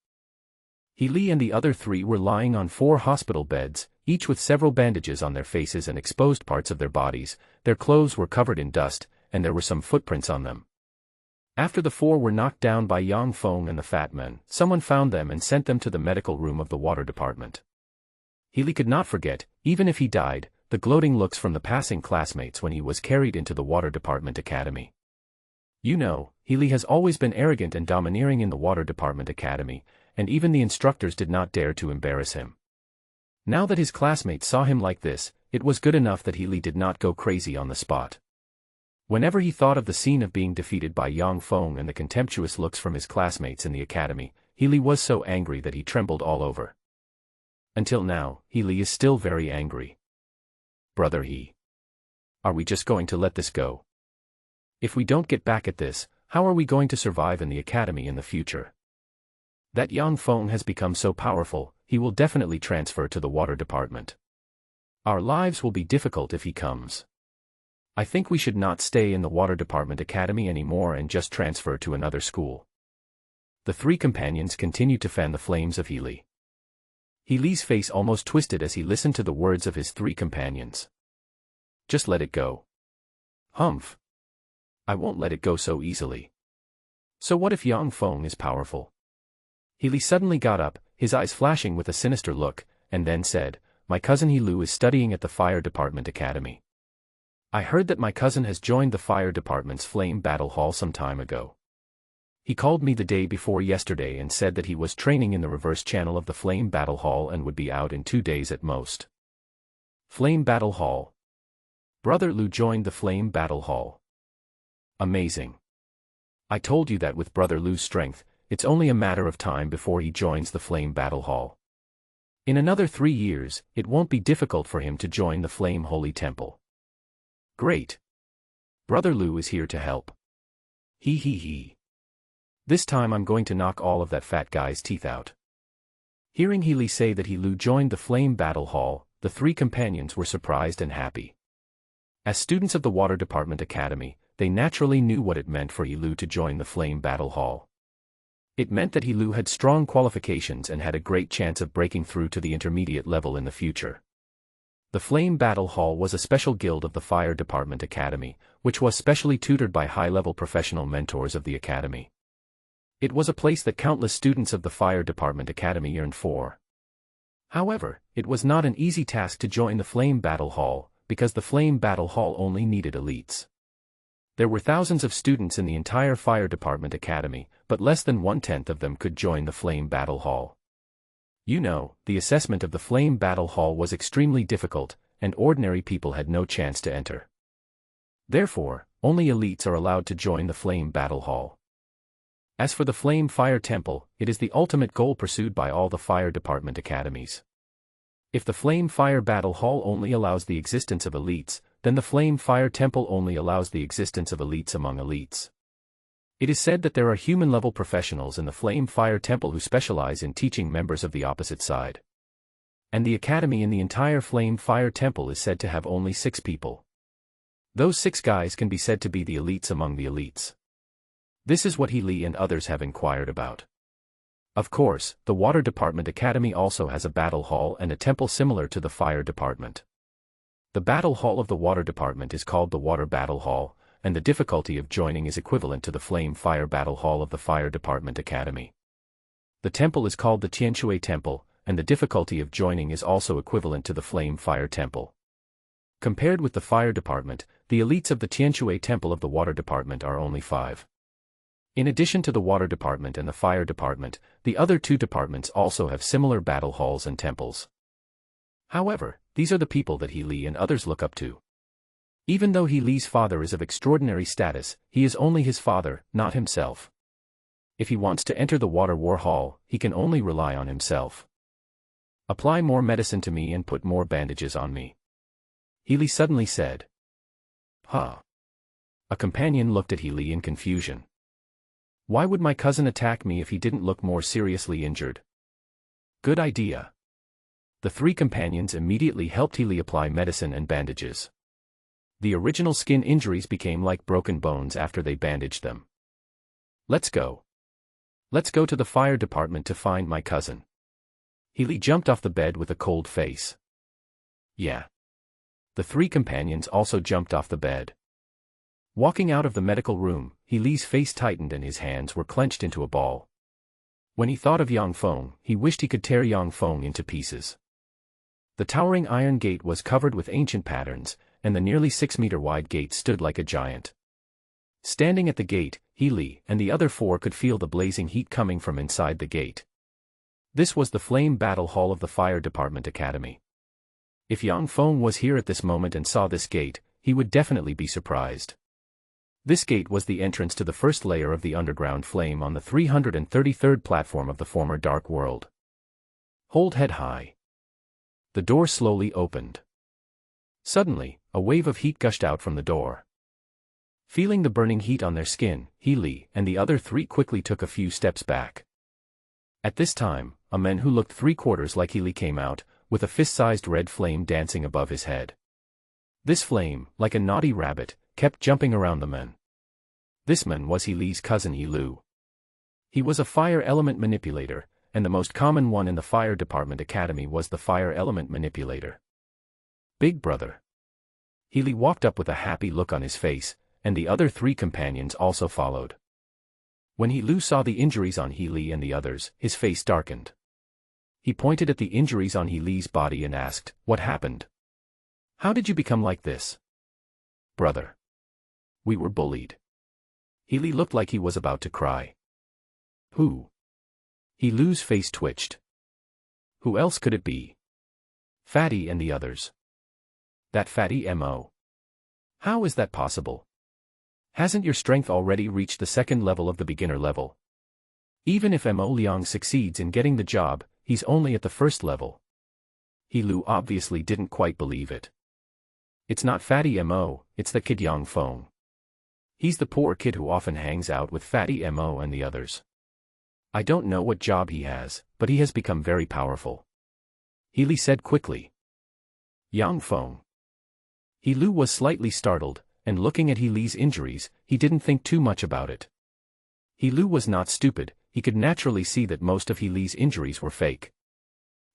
He Li and the other 3 were lying on 4 hospital beds, each with several bandages on their faces and exposed parts of their bodies. Their clothes were covered in dust, and there were some footprints on them. After the 4 were knocked down by Yang Feng and the fat men, someone found them and sent them to the medical room of the Water Department. He Li could not forget, even if he died, the gloating looks from the passing classmates when he was carried into the Water Department Academy. You know, Healy has always been arrogant and domineering in the Water Department Academy, and even the instructors did not dare to embarrass him. Now that his classmates saw him like this, it was good enough that Healy did not go crazy on the spot. Whenever he thought of the scene of being defeated by Dong Fong and the contemptuous looks from his classmates in the academy, Healy was so angry that he trembled all over. Until now, Healy is still very angry. Brother are we just going to let this go? If we don't get back at this, how are we going to survive in the academy in the future? That Dong Fong has become so powerful, he will definitely transfer to the Water Department. Our lives will be difficult if he comes. I think we should not stay in the Water Department Academy anymore and just transfer to another school. The three companions continued to fan the flames of Healy. Healy's face almost twisted as he listened to the words of his three companions. Just let it go. Humph. I won't let it go so easily. So what if Dong Fong is powerful? Healy suddenly got up, his eyes flashing with a sinister look, and then said, My cousin Healu is studying at the Fire Department Academy. I heard that my cousin has joined the Fire Department's Flame Battle Hall some time ago. He called me the day before yesterday and said that he was training in the reverse channel of the Flame Battle Hall and would be out in 2 days at most. Flame Battle Hall. Brother Lu joined the Flame Battle Hall. Amazing. I told you that with Brother Lu's strength, it's only a matter of time before he joins the Flame Battle Hall. In another 3 years, it won't be difficult for him to join the Flame Holy Temple. Great. Brother Lu is here to help. He. This time I'm going to knock all of that fat guy's teeth out. Hearing Healy say that Lu joined the Flame Battle Hall, the three companions were surprised and happy. As students of the Water Department Academy, they naturally knew what it meant for Lu to join the Flame Battle Hall. It meant that Lu had strong qualifications and had a great chance of breaking through to the intermediate level in the future. The Flame Battle Hall was a special guild of the Fire Department Academy, which was specially tutored by high-level professional mentors of the Academy. It was a place that countless students of the Fire Department Academy yearned for. However, it was not an easy task to join the Flame Battle Hall, because the Flame Battle Hall only needed elites. There were thousands of students in the entire Fire Department Academy, but less than 1/10 of them could join the Flame Battle Hall. You know, the assessment of the Flame Battle Hall was extremely difficult, and ordinary people had no chance to enter. Therefore, only elites are allowed to join the Flame Battle Hall. As for the Flame Fire Temple, it is the ultimate goal pursued by all the Fire Department Academies. If the Flame Fire Battle Hall only allows the existence of elites, then the Flame Fire Temple only allows the existence of elites among elites. It is said that there are human-level professionals in the Flame Fire Temple who specialize in teaching members of the opposite side. And the academy in the entire Flame Fire Temple is said to have only 6 people. Those 6 guys can be said to be the elites among the elites. This is what Healy and others have inquired about. Of course, the Water Department Academy also has a battle hall and a temple similar to the Fire Department. The battle hall of the Water Department is called the Water Battle Hall, and the difficulty of joining is equivalent to the Flame Fire Battle Hall of the Fire Department Academy. The temple is called the Tianshui Temple, and the difficulty of joining is also equivalent to the Flame Fire Temple. Compared with the Fire Department, the elites of the Tianshui Temple of the Water Department are only 5. In addition to the Water Department and the Fire Department, the other 2 departments also have similar battle halls and temples. However, these are the people that Healy and others look up to. Even though Healy's father is of extraordinary status, he is only his father, not himself. If he wants to enter the Water War Hall, he can only rely on himself. Apply more medicine to me and put more bandages on me. Healy suddenly said. Huh. A companion looked at Healy in confusion. Why would my cousin attack me if he didn't look more seriously injured? Good idea. The 3 companions immediately helped Healy apply medicine and bandages. The original skin injuries became like broken bones after they bandaged them. Let's go. Let's go to the Fire Department to find my cousin. Healy jumped off the bed with a cold face. Yeah. The 3 companions also jumped off the bed. Walking out of the medical room, Healy's face tightened and his hands were clenched into a ball. When he thought of Dong Fong, he wished he could tear Dong Fong into pieces. The towering iron gate was covered with ancient patterns, and the nearly 6-meter-wide gate stood like a giant. Standing at the gate, He Li and the other four could feel the blazing heat coming from inside the gate. This was the flame battle hall of the Fire Department Academy. If Dong Fong was here at this moment and saw this gate, he would definitely be surprised. This gate was the entrance to the first layer of the underground flame on the 333rd platform of the former Dark World. Hold head high. The door slowly opened. Suddenly, a wave of heat gushed out from the door. Feeling the burning heat on their skin, He Li and the other three quickly took a few steps back. At this time, a man who looked 3/4 like He Li came out, with a fist-sized red flame dancing above his head. This flame, like a naughty rabbit, kept jumping around the man. This man was He Li's cousin He Lu. He was a fire element manipulator, and the most common one in the Fire Department Academy was the fire element manipulator. Big brother. He Li walked up with a happy look on his face, and the other three companions also followed. When He Lu saw the injuries on He Li and the others, his face darkened. He pointed at the injuries on He Li's body and asked, "What happened? How did you become like this?" "Brother. We were bullied." He Li looked like he was about to cry. "Who?" He Lu's face twitched. "Who else could it be?" "Fatty and the others." "That Fatty Mo. How is that possible? Hasn't your strength already reached the second level of the beginner level? Even if Mo Liang succeeds in getting the job, he's only at the first level." He Lu obviously didn't quite believe it. "It's not Fatty Mo, it's the kid Dong Fong. He's the poor kid who often hangs out with Fatty Mo and the others. I don't know what job he has, but he has become very powerful." He Li said quickly. "Dong Fong." He Lu was slightly startled, and looking at He Li's injuries, he didn't think too much about it. He Lu was not stupid, he could naturally see that most of He Li's injuries were fake.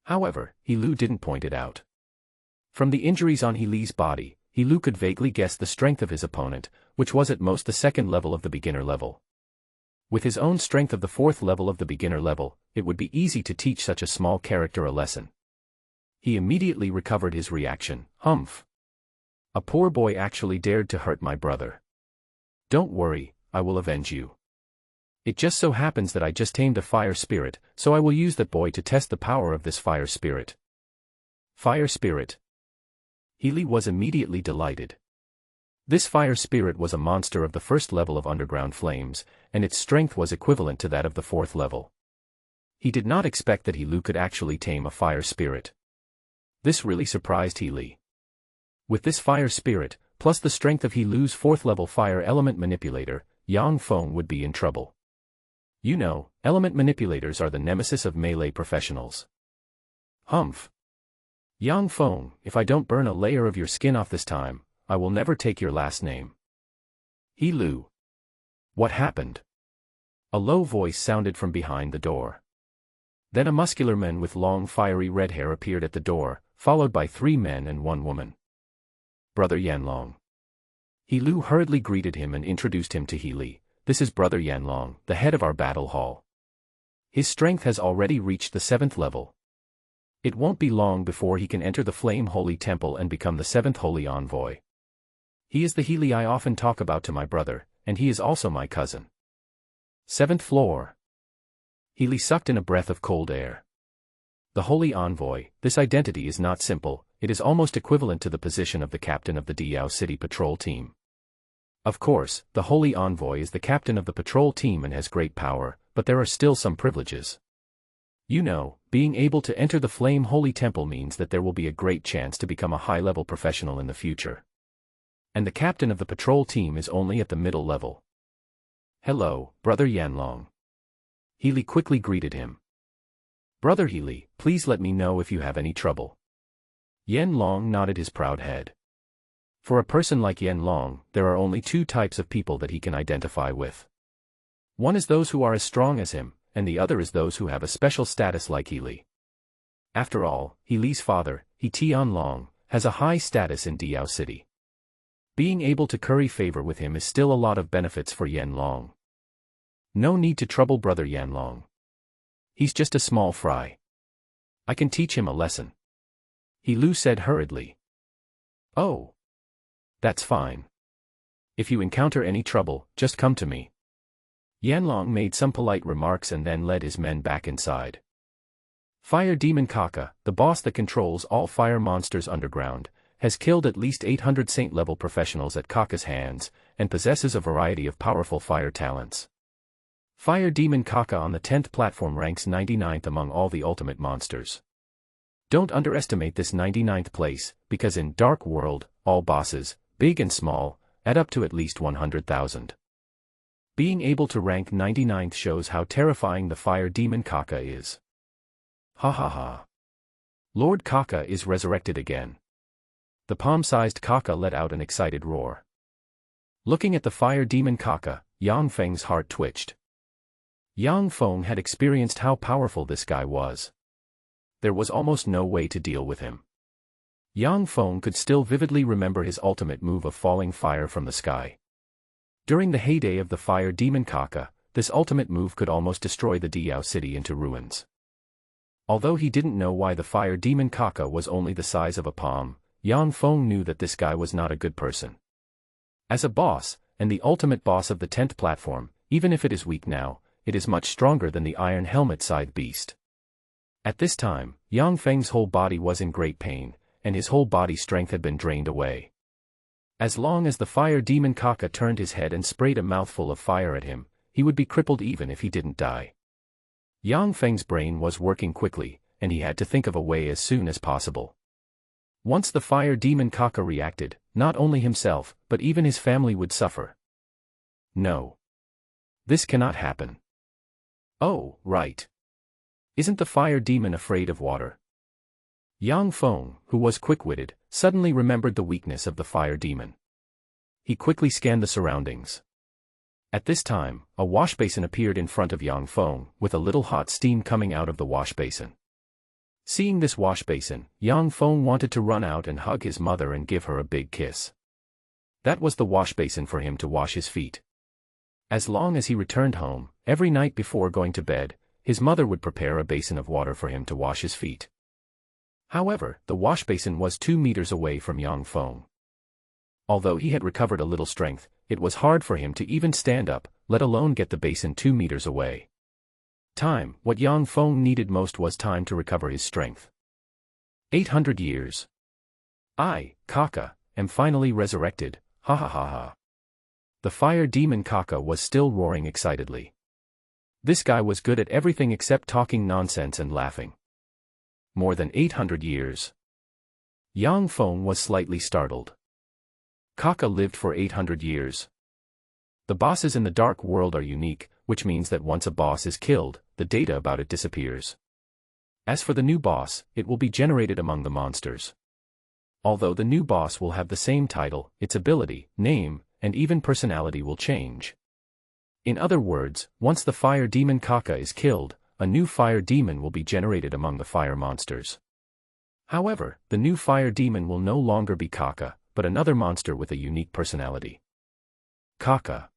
However, He Lu didn't point it out. From the injuries on He Li's body, He Lu could vaguely guess the strength of his opponent, which was at most the second level of the beginner level. With his own strength of the fourth level of the beginner level, it would be easy to teach such a small character a lesson. He immediately recovered his reaction. "Humph. A poor boy actually dared to hurt my brother. Don't worry, I will avenge you. It just so happens that I just tamed a fire spirit, so I will use that boy to test the power of this fire spirit." Fire spirit? He Li was immediately delighted. This fire spirit was a monster of the first level of underground flames, and its strength was equivalent to that of the fourth level. He did not expect that He Lu could actually tame a fire spirit. This really surprised He Li. With this fire spirit, plus the strength of He Lu's fourth level fire element manipulator, Dong Fong would be in trouble. You know, element manipulators are the nemesis of melee professionals. "Humph. Dong Fong, if I don't burn a layer of your skin off this time, I will never take your last name." He Lu. What happened? A low voice sounded from behind the door. Then a muscular man with long fiery red hair appeared at the door, followed by 3 men and 1 woman. "Brother Yanlong." He Lu hurriedly greeted him and introduced him to He Li. "This is Brother Yanlong, the head of our battle hall. His strength has already reached the 7th level. It won't be long before he can enter the Flame Holy Temple and become the 7th Holy Envoy. He is the He Li I often talk about to my brother, and he is also my cousin." 7th floor. He Li sucked in a breath of cold air. The Holy Envoy, this identity is not simple, it is almost equivalent to the position of the captain of the Diao City patrol team. Of course, the Holy Envoy is the captain of the patrol team and has great power, but there are still some privileges. You know, being able to enter the Flame Holy Temple means that there will be a great chance to become a high-level professional in the future. And the captain of the patrol team is only at the middle level. "Hello, Brother Yanlong." He Li quickly greeted him. "Brother He Li, please let me know if you have any trouble." Yanlong nodded his proud head. For a person like Yanlong, there are only 2 types of people that he can identify with. One is those who are as strong as him, and the other is those who have a special status like He Li. After all, He Li's father, He Tianlong, has a high status in Diao City. Being able to curry favor with him is still a lot of benefits for Yanlong. No need to trouble Brother Yanlong. He's just a small fry. I can teach him a lesson." He Lu said hurriedly. "Oh. That's fine. If you encounter any trouble, just come to me. Yanlong made some polite remarks and then led his men back inside. Fire Demon Kaka, the boss that controls all fire monsters underground, has killed at least 800 saint-level professionals at Kaka's hands, and possesses a variety of powerful fire talents. Fire Demon Kaka on the 10th platform ranks 99th among all the ultimate monsters. Don't underestimate this 99th place, because in Dark World, all bosses, big and small, add up to at least 100,000. Being able to rank 99th shows how terrifying the Fire Demon Kaka is. Ha ha ha. Lord Kaka is resurrected again. The palm-sized Kaka let out an excited roar. Looking at the Fire Demon Kaka, Yang Feng's heart twitched. Yang Feng had experienced how powerful this guy was. There was almost no way to deal with him. Yang Feng could still vividly remember his ultimate move of falling fire from the sky. During the heyday of the Fire Demon Kaka, this ultimate move could almost destroy the Diao city into ruins. Although he didn't know why the Fire Demon Kaka was only the size of a palm, Yang Feng knew that this guy was not a good person. As a boss, and the ultimate boss of the 10th platform, even if it is weak now, it is much stronger than the Iron Helmet Scythe Beast. At this time, Yang Feng's whole body was in great pain, and his whole body strength had been drained away. As long as the Fire Demon Kaka turned his head and sprayed a mouthful of fire at him, he would be crippled even if he didn't die. Yang Feng's brain was working quickly, and he had to think of a way as soon as possible. Once the Fire Demon Kaka reacted, not only himself, but even his family would suffer. No. This cannot happen. Oh, right. Isn't the Fire Demon afraid of water? Yang Feng, who was quick-witted, suddenly remembered the weakness of the Fire Demon. He quickly scanned the surroundings. At this time, a wash basin appeared in front of Yang Feng, with a little hot steam coming out of the wash basin. Seeing this wash basin, Yang Feng wanted to run out and hug his mother and give her a big kiss. That was the wash basin for him to wash his feet. As long as he returned home, every night before going to bed, his mother would prepare a basin of water for him to wash his feet. However, the wash basin was 2 meters away from Yang Feng. Although he had recovered a little strength, it was hard for him to even stand up, let alone get the basin 2 meters away. Time, what Yang Feng needed most was time to recover his strength. 800 years. I, Kaka, am finally resurrected, ha ha ha ha. The Fire Demon Kaka was still roaring excitedly. This guy was good at everything except talking nonsense and laughing. More than 800 years. Yang Feng was slightly startled. Kaka lived for 800 years. The bosses in the Dark World are unique, which means that once a boss is killed, the data about it disappears. As for the new boss, it will be generated among the monsters. Although the new boss will have the same title, its ability, name, and even personality will change. In other words, once the Fire Demon Kaka is killed, a new Fire Demon will be generated among the fire monsters. However, the new Fire Demon will no longer be Kaka, but another monster with a unique personality. Kaka.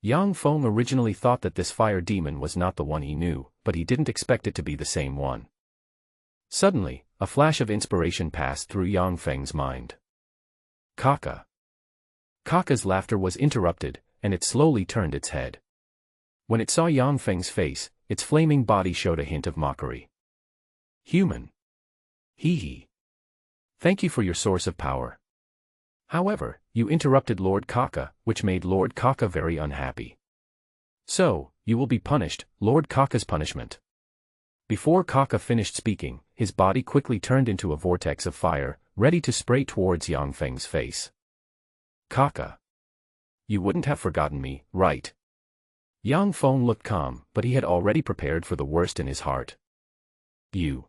Yang Feng originally thought that this Fire Demon was not the one he knew, but he didn't expect it to be the same one. Suddenly, a flash of inspiration passed through Yang Feng's mind. Kaka. Kaka's laughter was interrupted, and it slowly turned its head. When it saw Yang Feng's face, its flaming body showed a hint of mockery. Human. Hee hee. Thank you for your source of power. However, you interrupted Lord Kaka, which made Lord Kaka very unhappy. So, you will be punished, Lord Kaka's punishment. Before Kaka finished speaking, his body quickly turned into a vortex of fire, ready to spray towards Yang Feng's face. Kaka. You wouldn't have forgotten me, right? Yang Feng looked calm, but he had already prepared for the worst in his heart. You.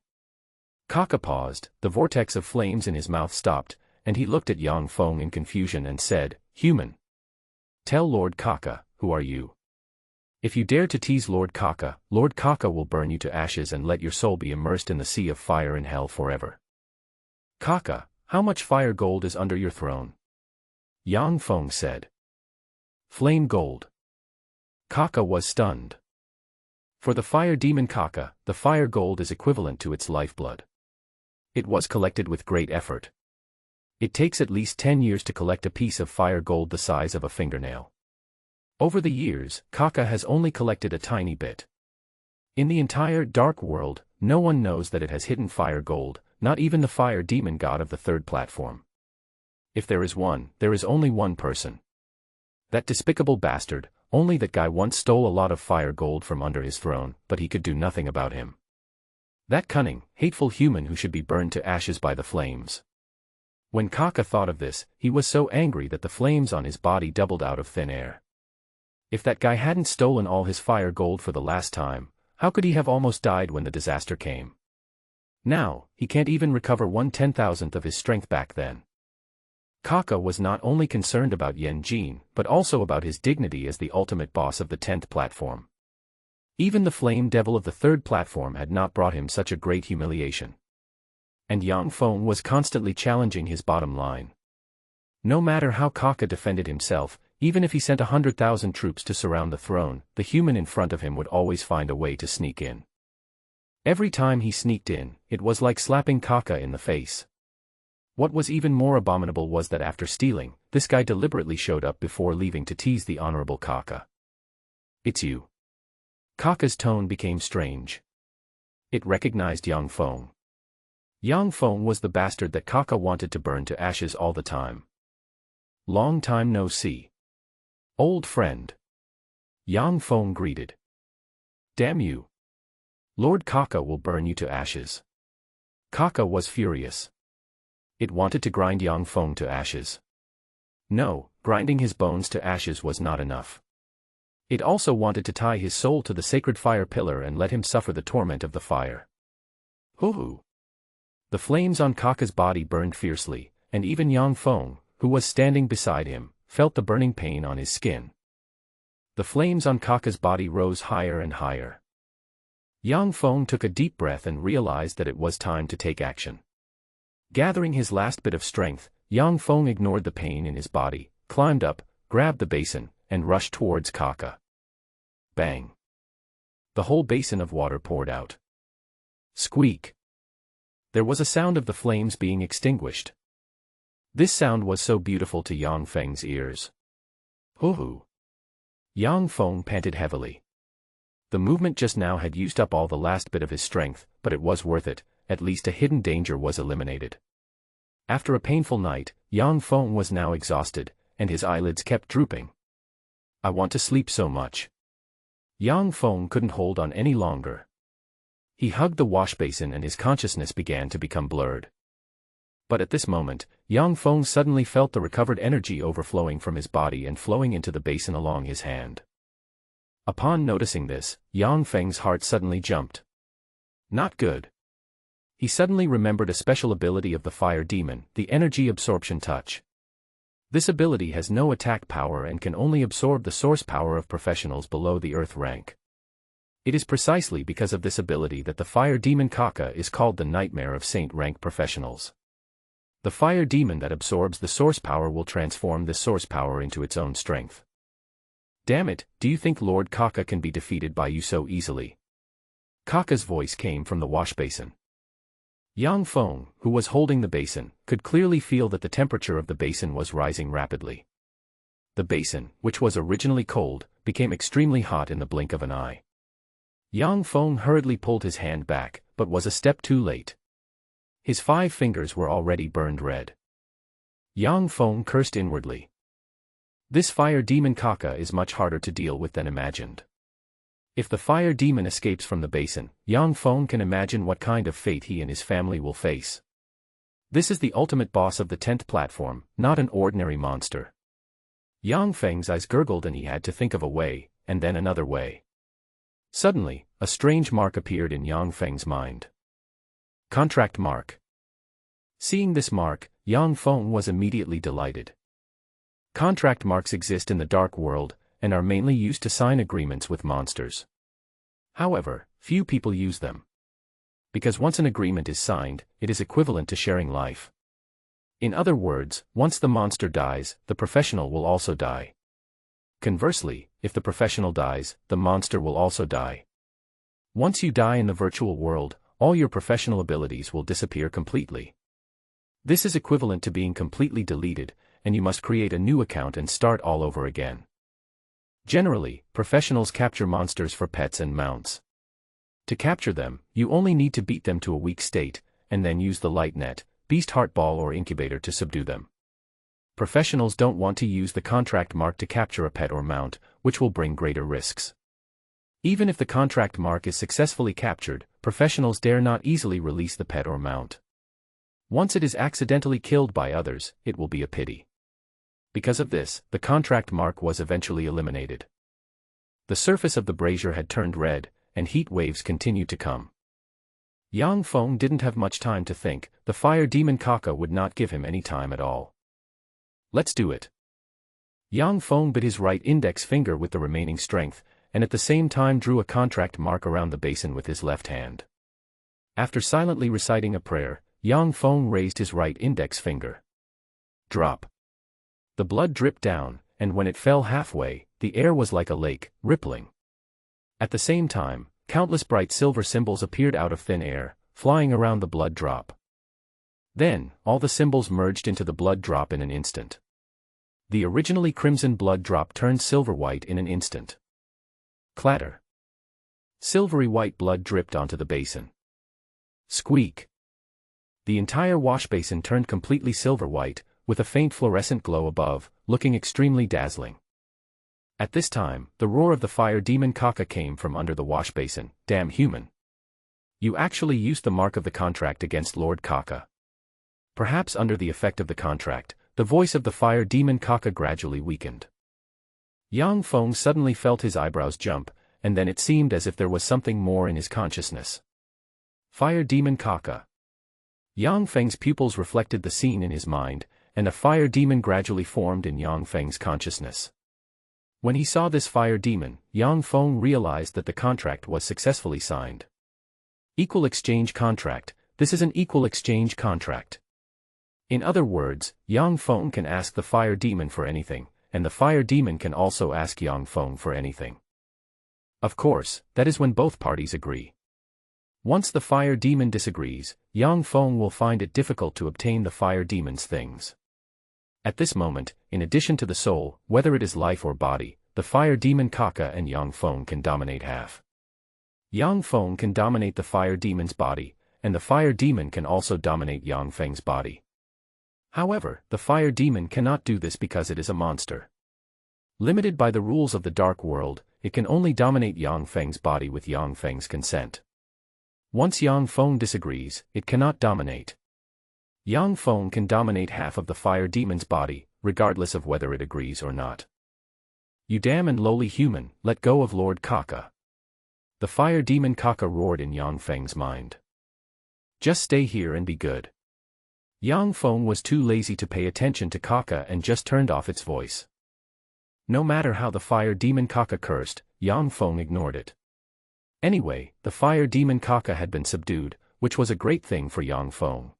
Kaka paused, the vortex of flames in his mouth stopped, and he looked at Yang Feng in confusion and said, Human. Tell Lord Kaka, who are you? If you dare to tease Lord Kaka will burn you to ashes and let your soul be immersed in the sea of fire in hell forever. Kaka, how much fire gold is under your throne? Yang Feng said. Flame gold. Kaka was stunned. For the Fire Demon Kaka, the fire gold is equivalent to its lifeblood. It was collected with great effort. It takes at least 10 years to collect a piece of fire gold the size of a fingernail. Over the years, Kaka has only collected a tiny bit. In the entire dark world, no one knows that it has hidden fire gold, not even the fire demon god of the third platform. If there is one, there is only one person. That despicable bastard. Only that guy once stole a lot of fire gold from under his throne, but he could do nothing about him. That cunning, hateful human who should be burned to ashes by the flames. When Kaka thought of this, he was so angry that the flames on his body doubled out of thin air. If that guy hadn't stolen all his fire gold for the last time, how could he have almost died when the disaster came? Now, he can't even recover 1/10,000th of his strength back then. Kaka was not only concerned about Yen Jin, but also about his dignity as the ultimate boss of the 10th platform. Even the flame devil of the 3rd platform had not brought him such a great humiliation. And Dong Fong was constantly challenging his bottom line. No matter how Kaka defended himself, even if he sent 100,000 troops to surround the throne, the human in front of him would always find a way to sneak in. Every time he sneaked in, it was like slapping Kaka in the face. What was even more abominable was that after stealing, this guy deliberately showed up before leaving to tease the honorable Kaka. "It's you." Kaka's tone became strange. It recognized Dong Fong. Dong Fong was the bastard that Kaka wanted to burn to ashes all the time. "Long time no see. Old friend." Dong Fong greeted. "Damn you. Lord Kaka will burn you to ashes." Kaka was furious. It wanted to grind Dong Fong to ashes. No, grinding his bones to ashes was not enough. It also wanted to tie his soul to the sacred fire pillar and let him suffer the torment of the fire. Hoo-hoo! The flames on Kaka's body burned fiercely, and even Dong Fong, who was standing beside him, felt the burning pain on his skin. The flames on Kaka's body rose higher and higher. Dong Fong took a deep breath and realized that it was time to take action. Gathering his last bit of strength, Dong Fong ignored the pain in his body, climbed up, grabbed the basin, and rushed towards Kaka. Bang! The whole basin of water poured out. Squeak! There was a sound of the flames being extinguished. This sound was so beautiful to Dong Feng's ears. Hoo-hoo! Dong Fong panted heavily. The movement just now had used up all the last bit of his strength, but it was worth it. At least a hidden danger was eliminated. After a painful night, Dong Fong was now exhausted, and his eyelids kept drooping. "I want to sleep so much." Dong Fong couldn't hold on any longer. He hugged the wash basin and his consciousness began to become blurred. But at this moment, Dong Fong suddenly felt the recovered energy overflowing from his body and flowing into the basin along his hand. Upon noticing this, Dong Feng's heart suddenly jumped. Not good. He suddenly remembered a special ability of the fire demon, the energy absorption touch. This ability has no attack power and can only absorb the source power of professionals below the earth rank. It is precisely because of this ability that the fire demon Kaka is called the nightmare of saint rank professionals. The fire demon that absorbs the source power will transform this source power into its own strength. Damn it, do you think Lord Kaka can be defeated by you so easily? Kaka's voice came from the wash basin. Dong Fong, who was holding the basin, could clearly feel that the temperature of the basin was rising rapidly. The basin, which was originally cold, became extremely hot in the blink of an eye. Dong Fong hurriedly pulled his hand back, but was a step too late. His 5 fingers were already burned red. Dong Fong cursed inwardly. This fire demon Kaka is much harder to deal with than imagined. If the fire demon escapes from the basin, Dong Fong can imagine what kind of fate he and his family will face. This is the ultimate boss of the 10th platform, not an ordinary monster. Dong Feng's eyes gurgled and he had to think of a way, and then another way. Suddenly, a strange mark appeared in Dong Feng's mind. Contract mark. Seeing this mark, Dong Fong was immediately delighted. Contract marks exist in the dark world, and are mainly used to sign agreements with monsters. However, few people use them. Because once an agreement is signed, it is equivalent to sharing life. In other words, once the monster dies, the professional will also die. Conversely, if the professional dies, the monster will also die. Once you die in the virtual world, all your professional abilities will disappear completely. This is equivalent to being completely deleted, and you must create a new account and start all over again. Generally, professionals capture monsters for pets and mounts. To capture them, you only need to beat them to a weak state, and then use the light net, beast heart ball or incubator to subdue them. Professionals don't want to use the contract mark to capture a pet or mount, which will bring greater risks. Even if the contract mark is successfully captured, professionals dare not easily release the pet or mount. Once it is accidentally killed by others, it will be a pity. Because of this, the contract mark was eventually eliminated. The surface of the brazier had turned red, and heat waves continued to come. Dong Fong didn't have much time to think. The fire demon Kaka would not give him any time at all. Let's do it. Dong Fong bit his right index finger with the remaining strength, and at the same time drew a contract mark around the basin with his left hand. After silently reciting a prayer, Dong Fong raised his right index finger. Drop. The blood dripped down, and when it fell halfway, the air was like a lake, rippling. At the same time, countless bright silver symbols appeared out of thin air, flying around the blood drop. Then, all the symbols merged into the blood drop in an instant. The originally crimson blood drop turned silver white in an instant. Clatter. Silvery white blood dripped onto the basin. Squeak. The entire wash basin turned completely silver white, with a faint fluorescent glow above, looking extremely dazzling. At this time, the roar of the fire demon Kaka came from under the wash basin. Damn human. You actually used the mark of the contract against Lord Kaka. Perhaps under the effect of the contract, the voice of the fire demon Kaka gradually weakened. Dong Fong suddenly felt his eyebrows jump, and then it seemed as if there was something more in his consciousness. Fire demon Kaka. Dong Feng's pupils reflected the scene in his mind, and a fire demon gradually formed in Dong Feng's consciousness. When he saw this fire demon, Dong Fong realized that the contract was successfully signed. Equal exchange contract. This is an equal exchange contract. In other words, Dong Fong can ask the fire demon for anything, and the fire demon can also ask Dong Fong for anything. Of course, that is when both parties agree. Once the fire demon disagrees, Dong Fong will find it difficult to obtain the fire demon's things. At this moment, in addition to the soul, whether it is life or body, the fire demon Kaka and Dong Fong can dominate half. Dong Fong can dominate the fire demon's body, and the fire demon can also dominate Dong Feng's body. However, the fire demon cannot do this because it is a monster. Limited by the rules of the dark world, it can only dominate Dong Feng's body with Dong Feng's consent. Once Dong Fong disagrees, it cannot dominate. Dong Fong can dominate half of the fire demon's body, regardless of whether it agrees or not. You damn and lowly human, let go of Lord Kaka. The fire demon Kaka roared in Dong Feng's mind. Just stay here and be good. Dong Fong was too lazy to pay attention to Kaka and just turned off its voice. No matter how the fire demon Kaka cursed, Dong Fong ignored it. Anyway, the fire demon Kaka had been subdued, which was a great thing for Dong Fong.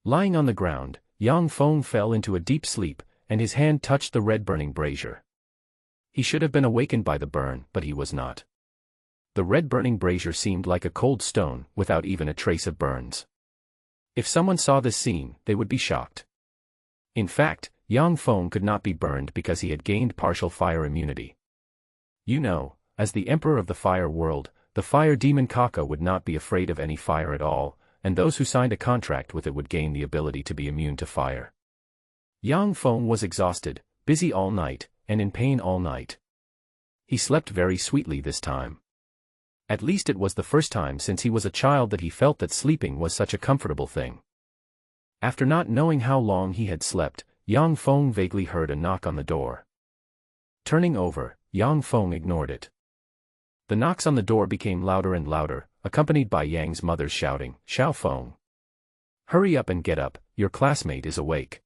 Lying on the ground, Dong Fong fell into a deep sleep, and his hand touched the red burning brazier. He should have been awakened by the burn, but he was not. The red burning brazier seemed like a cold stone, without even a trace of burns. If someone saw this scene, they would be shocked. In fact, Dong Fong could not be burned because he had gained partial fire immunity. You know, as the emperor of the fire world, the fire demon Kaka would not be afraid of any fire at all, and those who signed a contract with it would gain the ability to be immune to fire. Dong Fong was exhausted, busy all night, and in pain all night. He slept very sweetly this time. At least it was the first time since he was a child that he felt that sleeping was such a comfortable thing. After not knowing how long he had slept, Dong Fong vaguely heard a knock on the door. Turning over, Dong Fong ignored it. The knocks on the door became louder and louder, accompanied by Yang's mother shouting, "Xiao Fong! Hurry up and get up, your classmate is awake."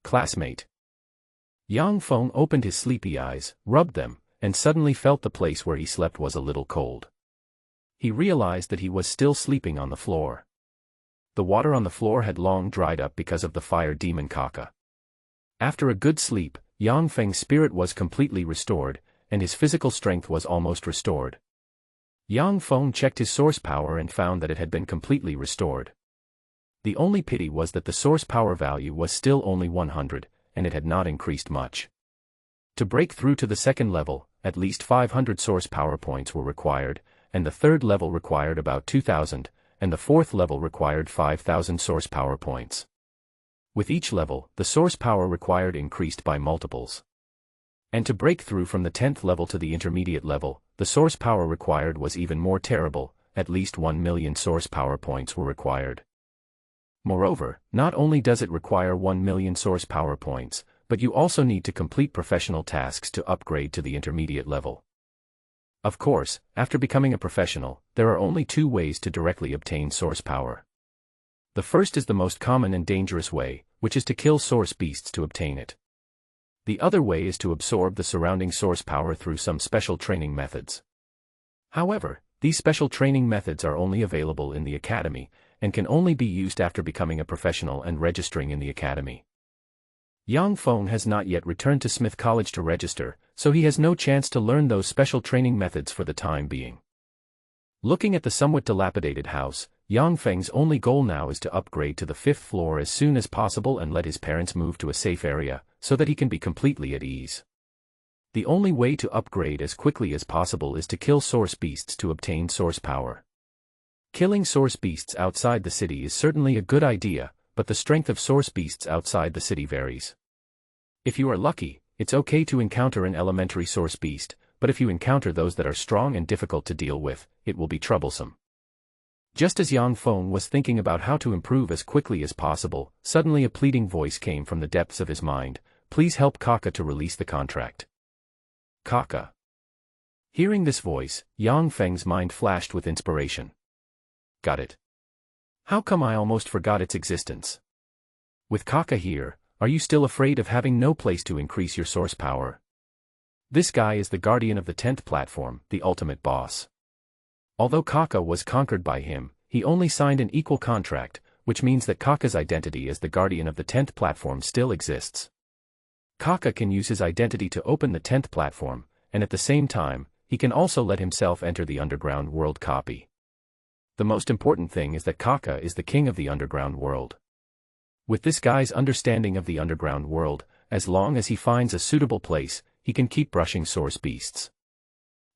Classmate. Dong Fong opened his sleepy eyes, rubbed them, and suddenly felt the place where he slept was a little cold. He realized that he was still sleeping on the floor. The water on the floor had long dried up because of the fire demon Kaka. After a good sleep, Dong Feng's spirit was completely restored, and his physical strength was almost restored. Dong Fong checked his source power and found that it had been completely restored. The only pity was that the source power value was still only 100, and it had not increased much. To break through to the second level, at least 500 source power points were required, and the third level required about 2,000, and the fourth level required 5,000 source power points. With each level, the source power required increased by multiples. And to break through from the 10th level to the intermediate level, the source power required was even more terrible, at least 1 million source power points were required. Moreover, not only does it require 1 million source power points, but you also need to complete professional tasks to upgrade to the intermediate level. Of course, after becoming a professional, there are only two ways to directly obtain source power. The first is the most common and dangerous way, which is to kill source beasts to obtain it. The other way is to absorb the surrounding source power through some special training methods. However, these special training methods are only available in the academy, and can only be used after becoming a professional and registering in the academy. Dong Fong has not yet returned to Smith College to register, so he has no chance to learn those special training methods for the time being. Looking at the somewhat dilapidated house, Dong Feng's only goal now is to upgrade to the 5th floor as soon as possible and let his parents move to a safe area, so that he can be completely at ease. The only way to upgrade as quickly as possible is to kill source beasts to obtain source power. Killing source beasts outside the city is certainly a good idea, but the strength of source beasts outside the city varies. If you are lucky, it's okay to encounter an elementary source beast, but if you encounter those that are strong and difficult to deal with, it will be troublesome. Just as Dong Fong was thinking about how to improve as quickly as possible, suddenly a pleading voice came from the depths of his mind, "Please help Kaka to release the contract." Kaka. Hearing this voice, Dong Feng's mind flashed with inspiration. Got it. How come I almost forgot its existence? With Kaka here, are you still afraid of having no place to increase your source power? This guy is the guardian of the 10th platform, the ultimate boss. Although Kaka was conquered by him, he only signed an equal contract, which means that Kaka's identity as the guardian of the 10th platform still exists. Kaka can use his identity to open the 10th platform, and at the same time, he can also let himself enter the underground world copy. The most important thing is that Kaka is the king of the underground world. With this guy's understanding of the underground world, as long as he finds a suitable place, he can keep brushing source beasts.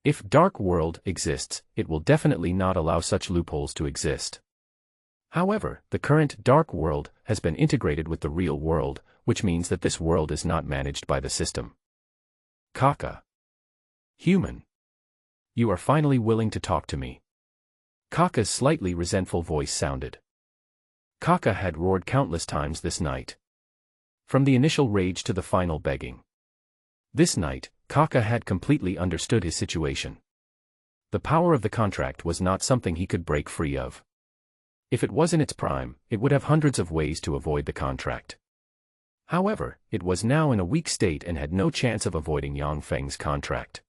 If Dark World exists, it will definitely not allow such loopholes to exist. However, the current Dark World has been integrated with the real world, which means that this world is not managed by the system. Kaka. Human. You are finally willing to talk to me. Kaka's slightly resentful voice sounded. Kaka had roared countless times this night. From the initial rage to the final begging. This night, Kaka had completely understood his situation. The power of the contract was not something he could break free of. If it was in its prime, it would have hundreds of ways to avoid the contract. However, it was now in a weak state and had no chance of avoiding Dong Feng's contract.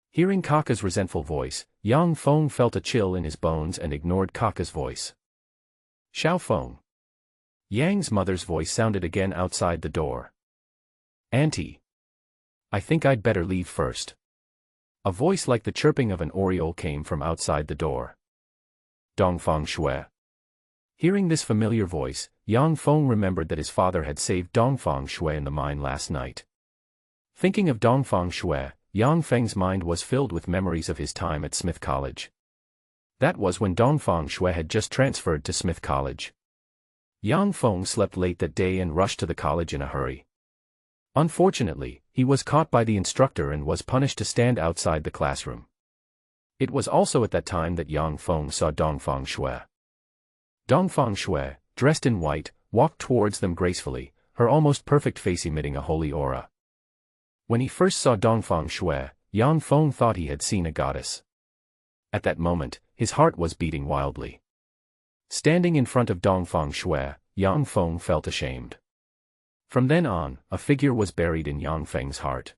Hearing Kaka's resentful voice, Dong Fong felt a chill in his bones and ignored Kaka's voice. Xiao Feng. Yang's mother's voice sounded again outside the door. Auntie. I think I'd better leave first. A voice like the chirping of an oriole came from outside the door. Dong Fong Shui. Hearing this familiar voice, Dong Fong remembered that his father had saved Dong Fong Shui in the mine last night. Thinking of Dong Fong Shui, Dong Feng's mind was filled with memories of his time at Smith College. That was when Dong Fong Shui had just transferred to Smith College. Dong Fong slept late that day and rushed to the college in a hurry. Unfortunately, he was caught by the instructor and was punished to stand outside the classroom. It was also at that time that Dong Fong saw Dong Fong Shui. Dong Fong Shui, dressed in white, walked towards them gracefully, her almost perfect face emitting a holy aura. When he first saw Dong Fong Shui, Dong Fong thought he had seen a goddess. At that moment, his heart was beating wildly. Standing in front of Dong Fong Shui, Dong Fong felt ashamed. From then on, a figure was buried in Dong Feng's heart.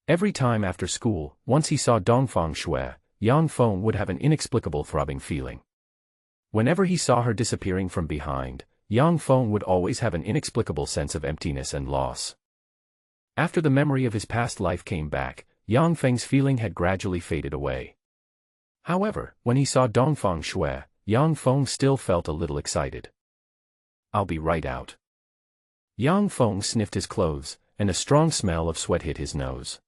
Every time after school, once he saw Dong Fong Shui, Dong Fong would have an inexplicable throbbing feeling. Whenever he saw her disappearing from behind, Dong Fong would always have an inexplicable sense of emptiness and loss. After the memory of his past life came back, Dong Feng's feeling had gradually faded away. However, when he saw Dong Fong Shui, Dong Fong still felt a little excited. I'll be right out. Yang Feng sniffed his clothes, and a strong smell of sweat hit his nose.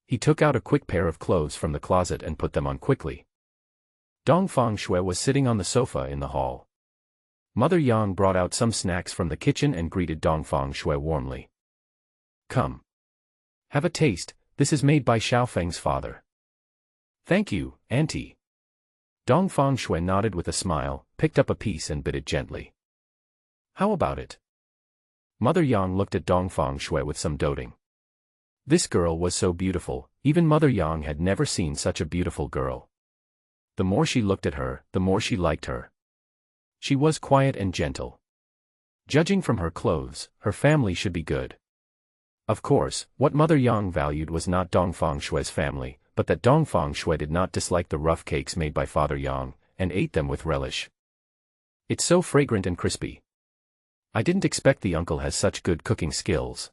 He took out a quick pair of clothes from the closet and put them on quickly. Dong Fong Shui was sitting on the sofa in the hall. Mother Yang brought out some snacks from the kitchen and greeted Dong Fong Shui warmly. Come. Have a taste, this is made by Xiao Feng's father. Thank you, Auntie. Dong Fong Shui nodded with a smile, picked up a piece and bit it gently. How about it? Mother Yang looked at Dong Fong Shui with some doting. This girl was so beautiful, even Mother Yang had never seen such a beautiful girl. The more she looked at her, the more she liked her. She was quiet and gentle. Judging from her clothes, her family should be good. Of course, what Mother Yang valued was not Dong Fong Shui's family, but that Dong Fong Shui did not dislike the rough cakes made by Father Yang, and ate them with relish. It's so fragrant and crispy. I didn't expect the uncle has such good cooking skills.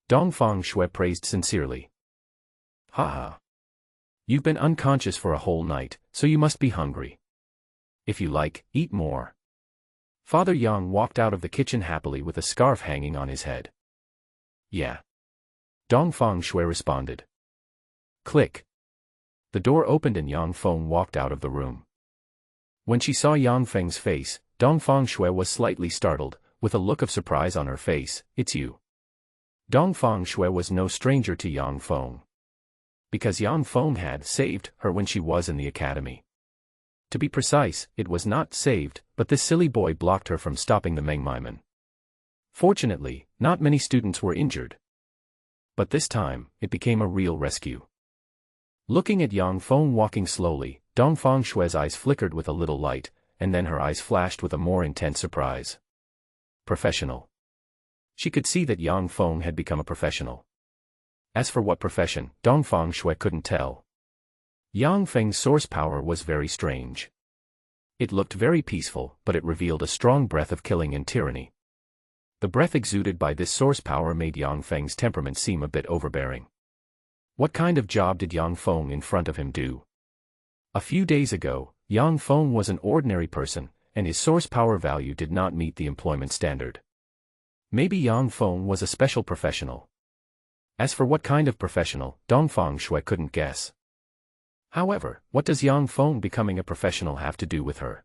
Dong Fong Shui praised sincerely. Haha. You've been unconscious for a whole night, so you must be hungry. If you like, eat more. Father Yang walked out of the kitchen happily with a scarf hanging on his head. Yeah. Dong Fong Shui responded. Click. The door opened and Yang Feng walked out of the room. When she saw Yang Feng's face, Dong Fong Shui was slightly startled, with a look of surprise on her face. It's you. Dong Fong Shui was no stranger to Yang Feng. Because Yang Feng had saved her when she was in the academy. To be precise, it was not saved, but this silly boy blocked her from stopping the Mengmaiman. Fortunately, not many students were injured. But this time, it became a real rescue. Looking at Yang Feng walking slowly, Dong Fong Shui's eyes flickered with a little light, and then her eyes flashed with a more intense surprise. Professional. She could see that Yang Feng had become a professional. As for what profession, Dong Fong Shui couldn't tell. Yang Feng's source power was very strange. It looked very peaceful, but it revealed a strong breath of killing and tyranny. The breath exuded by this source power made Yang Feng's temperament seem a bit overbearing. What kind of job did Yang Feng in front of him do? A few days ago, Yang Feng was an ordinary person, and his source power value did not meet the employment standard. Maybe Yang Feng was a special professional. As for what kind of professional, Dong Fong Shui couldn't guess. However, what does Yang Feng becoming a professional have to do with her?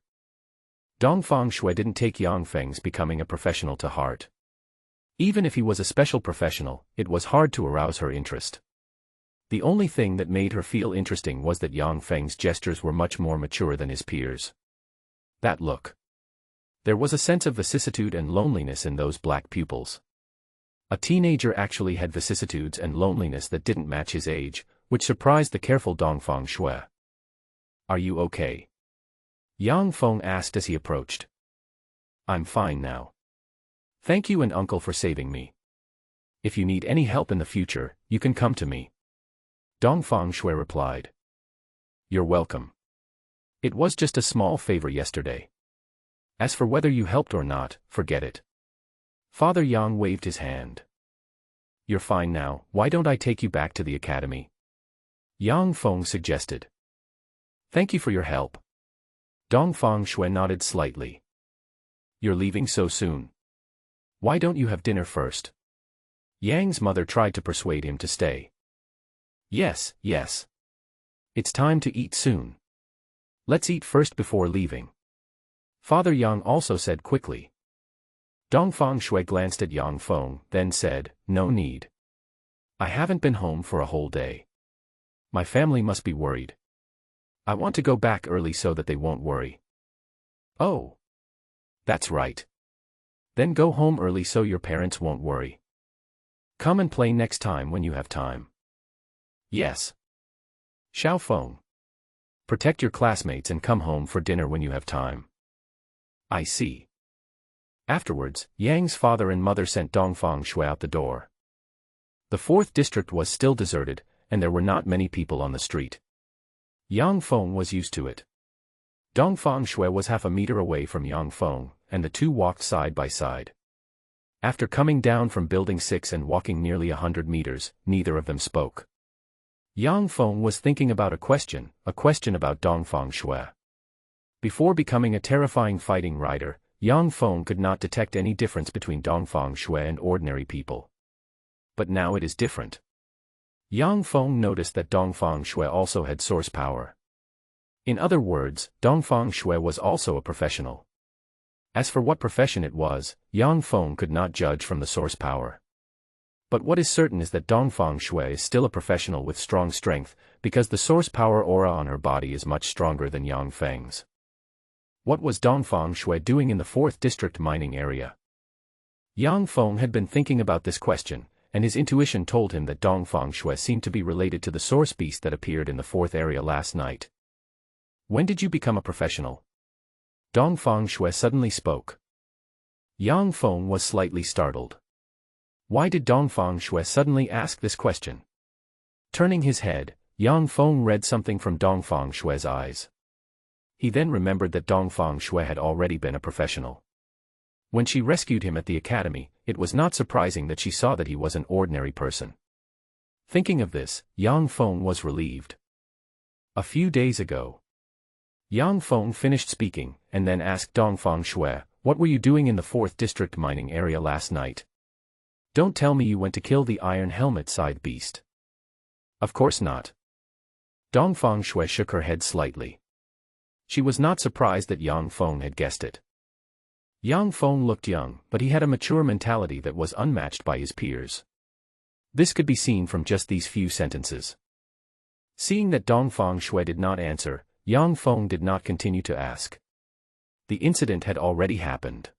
Dong Fong Shui didn't take Yang Feng's becoming a professional to heart. Even if he was a special professional, it was hard to arouse her interest. The only thing that made her feel interesting was that Yang Feng's gestures were much more mature than his peers. That look. There was a sense of vicissitude and loneliness in those black pupils. A teenager actually had vicissitudes and loneliness that didn't match his age, which surprised the careful Dong Fong Shui. Are you okay? Yang Feng asked as he approached. I'm fine now. Thank you and uncle for saving me. If you need any help in the future, you can come to me. Dong Fong Shui replied. You're welcome. It was just a small favor yesterday. As for whether you helped or not, forget it. Father Yang waved his hand. You're fine now, why don't I take you back to the academy? Yang Feng suggested. Thank you for your help. Dong Fong Shui nodded slightly. You're leaving so soon. Why don't you have dinner first? Yang's mother tried to persuade him to stay. Yes, yes. It's time to eat soon. Let's eat first before leaving. Father Yang also said quickly. Dong Fong Shui glanced at Yang Feng, then said, no need. I haven't been home for a whole day. My family must be worried. I want to go back early so that they won't worry. Oh. That's right. Then go home early so your parents won't worry. Come and play next time when you have time. Yes. Xiao Feng. Protect your classmates and come home for dinner when you have time. I see. Afterwards, Yang's father and mother sent Dong Fong Shui out the door. The 4th district was still deserted, and there were not many people on the street. Yang Feng was used to it. Dong Fong Shui was half a meter away from Yang Feng, and the two walked side by side. After coming down from Building 6 and walking nearly 100 meters, neither of them spoke. Yang Feng was thinking about a question about Dong Fong Shui. Before becoming a terrifying fighting rider, Yang Feng could not detect any difference between Dongfang Shui and ordinary people. But now it is different. Yang Feng noticed that Dongfang Shui also had source power. In other words, Dongfang Shui was also a professional. As for what profession it was, Yang Feng could not judge from the source power. But what is certain is that Dongfang Shui is still a professional with strong strength, because the source power aura on her body is much stronger than Yang Feng's. What was Dongfang Shui doing in the 4th District mining area? Yang Feng had been thinking about this question, and his intuition told him that Dongfang Shui seemed to be related to the source beast that appeared in the 4th area last night. When did you become a professional? Dongfang Shui suddenly spoke. Yang Feng was slightly startled. Why did Dongfang Shui suddenly ask this question? Turning his head, Yang Feng read something from Dongfang Shui's eyes. He then remembered that Dongfang Shui had already been a professional. When she rescued him at the academy, it was not surprising that she saw that he was an ordinary person. Thinking of this, Yang Feng was relieved. A few days ago, Yang Feng finished speaking, and then asked Dongfang Shui, "What were you doing in the 4th District mining area last night? Don't tell me you went to kill the Iron Helmet side beast." Of course not. Dongfang Shui shook her head slightly. She was not surprised that Yang Feng had guessed it. Yang Feng looked young, but he had a mature mentality that was unmatched by his peers. This could be seen from just these few sentences. Seeing that Dongfang Shui did not answer, Yang Feng did not continue to ask. The incident had already happened.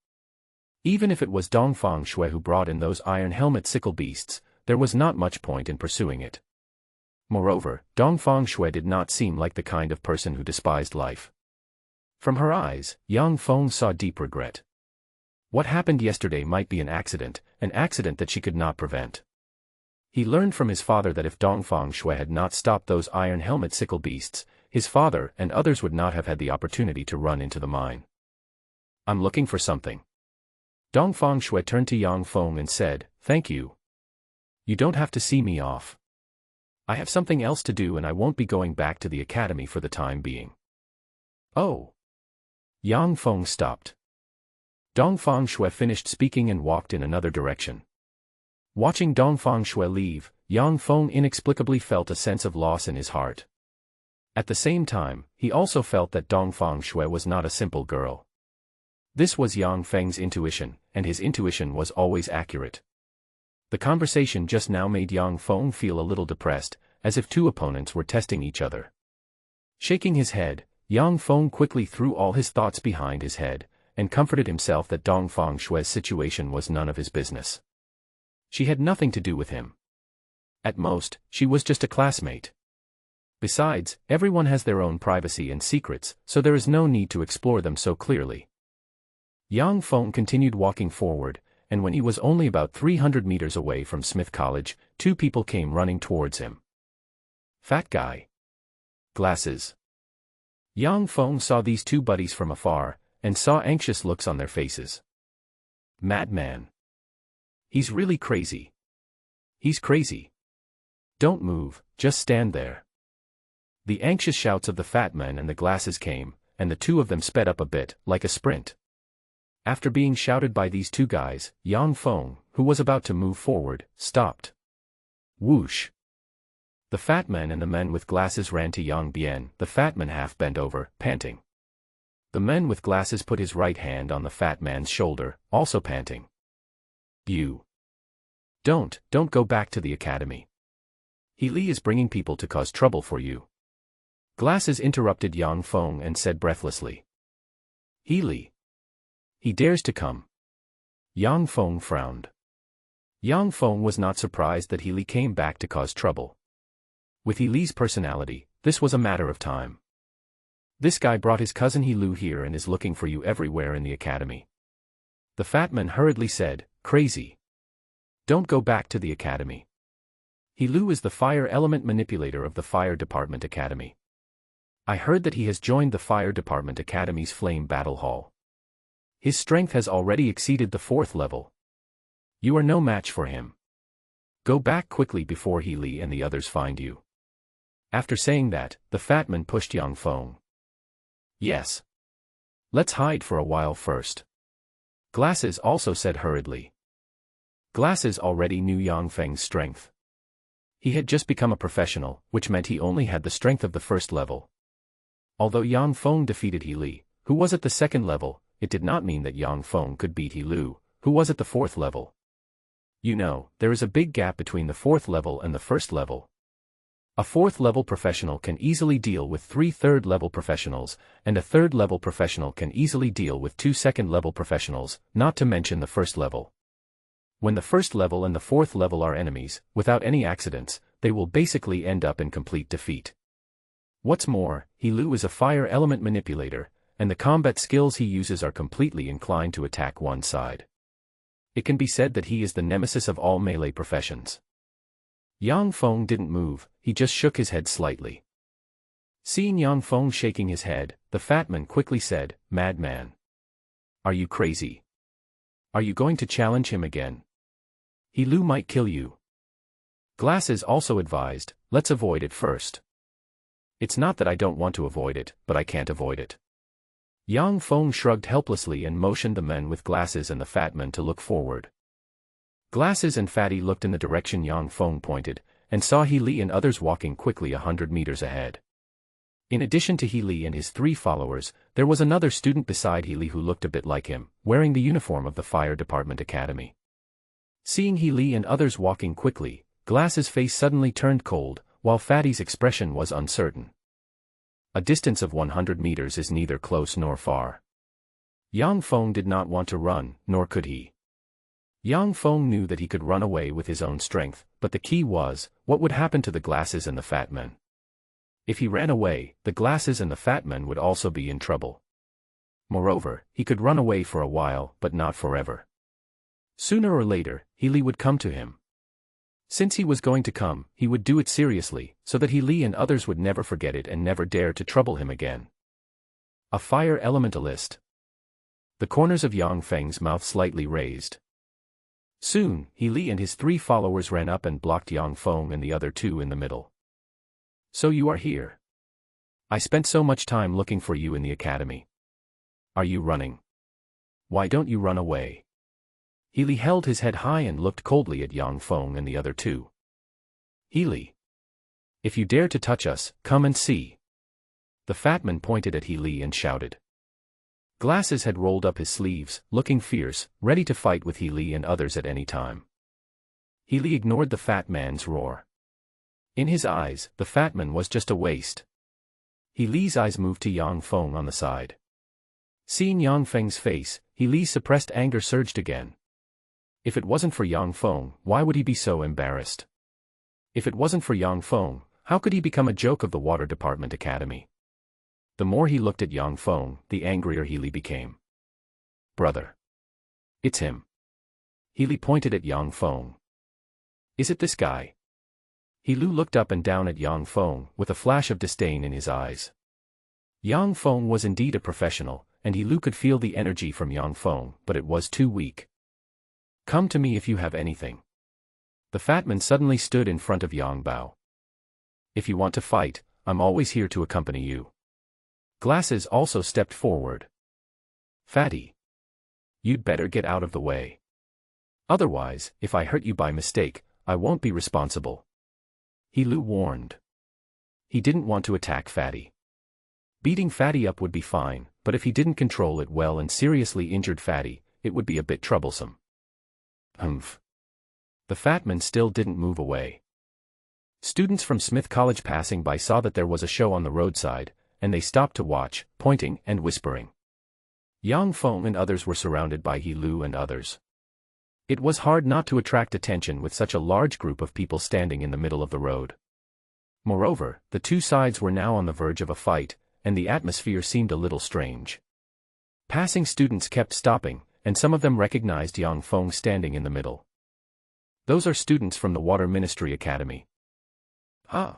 Even if it was Dongfang Shui who brought in those Iron Helmet sickle beasts, there was not much point in pursuing it. Moreover, Dongfang Shui did not seem like the kind of person who despised life. From her eyes, Yang Feng saw deep regret. What happened yesterday might be an accident that she could not prevent. He learned from his father that if Dongfang Shui had not stopped those Iron Helmet sickle beasts, his father and others would not have had the opportunity to run into the mine. "I'm looking for something." Dongfang Shui turned to Yang Feng and said, "Thank you. You don't have to see me off. I have something else to do and I won't be going back to the academy for the time being." "Oh." Yang Feng stopped. Dongfang Shui finished speaking and walked in another direction. Watching Dongfang Shui leave, Yang Feng inexplicably felt a sense of loss in his heart. At the same time, he also felt that Dongfang Shui was not a simple girl. This was Yang Feng's intuition, and his intuition was always accurate. The conversation just now made Yang Feng feel a little depressed, as if two opponents were testing each other. Shaking his head, Yang Feng quickly threw all his thoughts behind his head, and comforted himself that Dongfang Shui's situation was none of his business. She had nothing to do with him. At most, she was just a classmate. Besides, everyone has their own privacy and secrets, so there is no need to explore them so clearly. Yang Feng continued walking forward, and when he was only about 300 meters away from Smith College, two people came running towards him. Fat guy. Glasses. Yang Feng saw these two buddies from afar, and saw anxious looks on their faces. Madman. He's really crazy. He's crazy. Don't move, just stand there. The anxious shouts of the fat man and the glasses came, and the two of them sped up a bit, like a sprint. After being shouted by these two guys, Yang Feng, who was about to move forward, stopped. Whoosh. The fat man and the men with glasses ran to Yang Bian, the fat man half bent over, panting. The man with glasses put his right hand on the fat man's shoulder, also panting. You. Don't go back to the academy. He Li is bringing people to cause trouble for you. Glasses interrupted Yang Feng and said breathlessly. He Li. He dares to come. Yang Feng frowned. Yang Feng was not surprised that He Li came back to cause trouble. With He Li's personality, this was a matter of time. This guy brought his cousin He Lu here and is looking for you everywhere in the academy. The fat man hurriedly said, crazy. Don't go back to the academy. He Lu is the fire element manipulator of the Fire Department Academy. I heard that he has joined the Fire Department Academy's Flame Battle Hall. His strength has already exceeded the 4th level. You are no match for him. Go back quickly before He Li and the others find you. After saying that, the fat man pushed Yang Feng. Yes. Let's hide for a while first. Glasses also said hurriedly. Glasses already knew Yang Feng's strength. He had just become a professional, which meant he only had the strength of the first level. Although Yang Feng defeated He Li, who was at the second level, it did not mean that Yang Feng could beat He Lu, who was at the fourth level. You know, there is a big gap between the fourth level and the first level. A fourth-level professional can easily deal with 3 third-level professionals, and a third-level professional can easily deal with 2 second-level professionals, not to mention the first level. When the first level and the fourth level are enemies, without any accidents, they will basically end up in complete defeat. What's more, He Lu is a fire element manipulator, and the combat skills he uses are completely inclined to attack one side. It can be said that he is the nemesis of all melee professions. Yang Feng didn't move, he just shook his head slightly. Seeing Yang Feng shaking his head, the fat man quickly said, "Madman. Are you crazy? Are you going to challenge him again? He Lu might kill you." Glasses also advised, "Let's avoid it first." It's not that I don't want to avoid it, but I can't avoid it. Yang Feng shrugged helplessly and motioned the men with Glasses and the fat man to look forward. Glasses and Fatty looked in the direction Yang Feng pointed, and saw He Li and others walking quickly 100 meters ahead. In addition to He Li and his 3 followers, there was another student beside He Li who looked a bit like him, wearing the uniform of the Fire Department Academy. Seeing He Li and others walking quickly, Glasses' face suddenly turned cold, while Fatty's expression was uncertain. A distance of 100 meters is neither close nor far. Yang Feng did not want to run, nor could he. Yang Feng knew that he could run away with his own strength, but the key was, what would happen to the Glasses and the fat men? If he ran away, the Glasses and the fat men would also be in trouble. Moreover, he could run away for a while, but not forever. Sooner or later, He Li would come to him. Since he was going to come, he would do it seriously, so that He Li and others would never forget it and never dare to trouble him again. A fire elementalist. The corners of Yang Feng's mouth slightly raised. Soon, He Li and his 3 followers ran up and blocked Yang Feng and the other 2 in the middle. "So you are here. I spent so much time looking for you in the academy. Are you running? Why don't you run away?" He Li held his head high and looked coldly at Yang Feng and the other 2. "He Li, if you dare to touch us, come and see." The fat man pointed at He Li and shouted. Glasses had rolled up his sleeves, looking fierce, ready to fight with He Li and others at any time. He Li ignored the fat man's roar. In his eyes, the fat man was just a waste. He Li's eyes moved to Yang Feng on the side. Seeing Yang Feng's face, He Li's suppressed anger surged again. If it wasn't for Yang Feng, why would he be so embarrassed? If it wasn't for Yang Feng, how could he become a joke of the Water Department Academy? The more he looked at Yang Feng, the angrier He Li became. "Brother. It's him." He Li pointed at Yang Feng. "Is it this guy?" He Lu looked up and down at Yang Feng, with a flash of disdain in his eyes. Yang Feng was indeed a professional, and He Lu could feel the energy from Yang Feng, but it was too weak. "Come to me if you have anything." The fat man suddenly stood in front of Yang Bao. "If you want to fight, I'm always here to accompany you." Glasses also stepped forward. "Fatty. You'd better get out of the way. Otherwise, if I hurt you by mistake, I won't be responsible." He Lu warned. He didn't want to attack Fatty. Beating Fatty up would be fine, but if he didn't control it well and seriously injured Fatty, it would be a bit troublesome. Humph. The fat man still didn't move away. Students from Smith College passing by saw that there was a show on the roadside, and they stopped to watch, pointing and whispering. Yang Feng and others were surrounded by He Lu and others. It was hard not to attract attention with such a large group of people standing in the middle of the road. Moreover, the 2 sides were now on the verge of a fight, and the atmosphere seemed a little strange. Passing students kept stopping, and some of them recognized Yang Feng standing in the middle. "Those are students from the Water Ministry Academy." "Huh?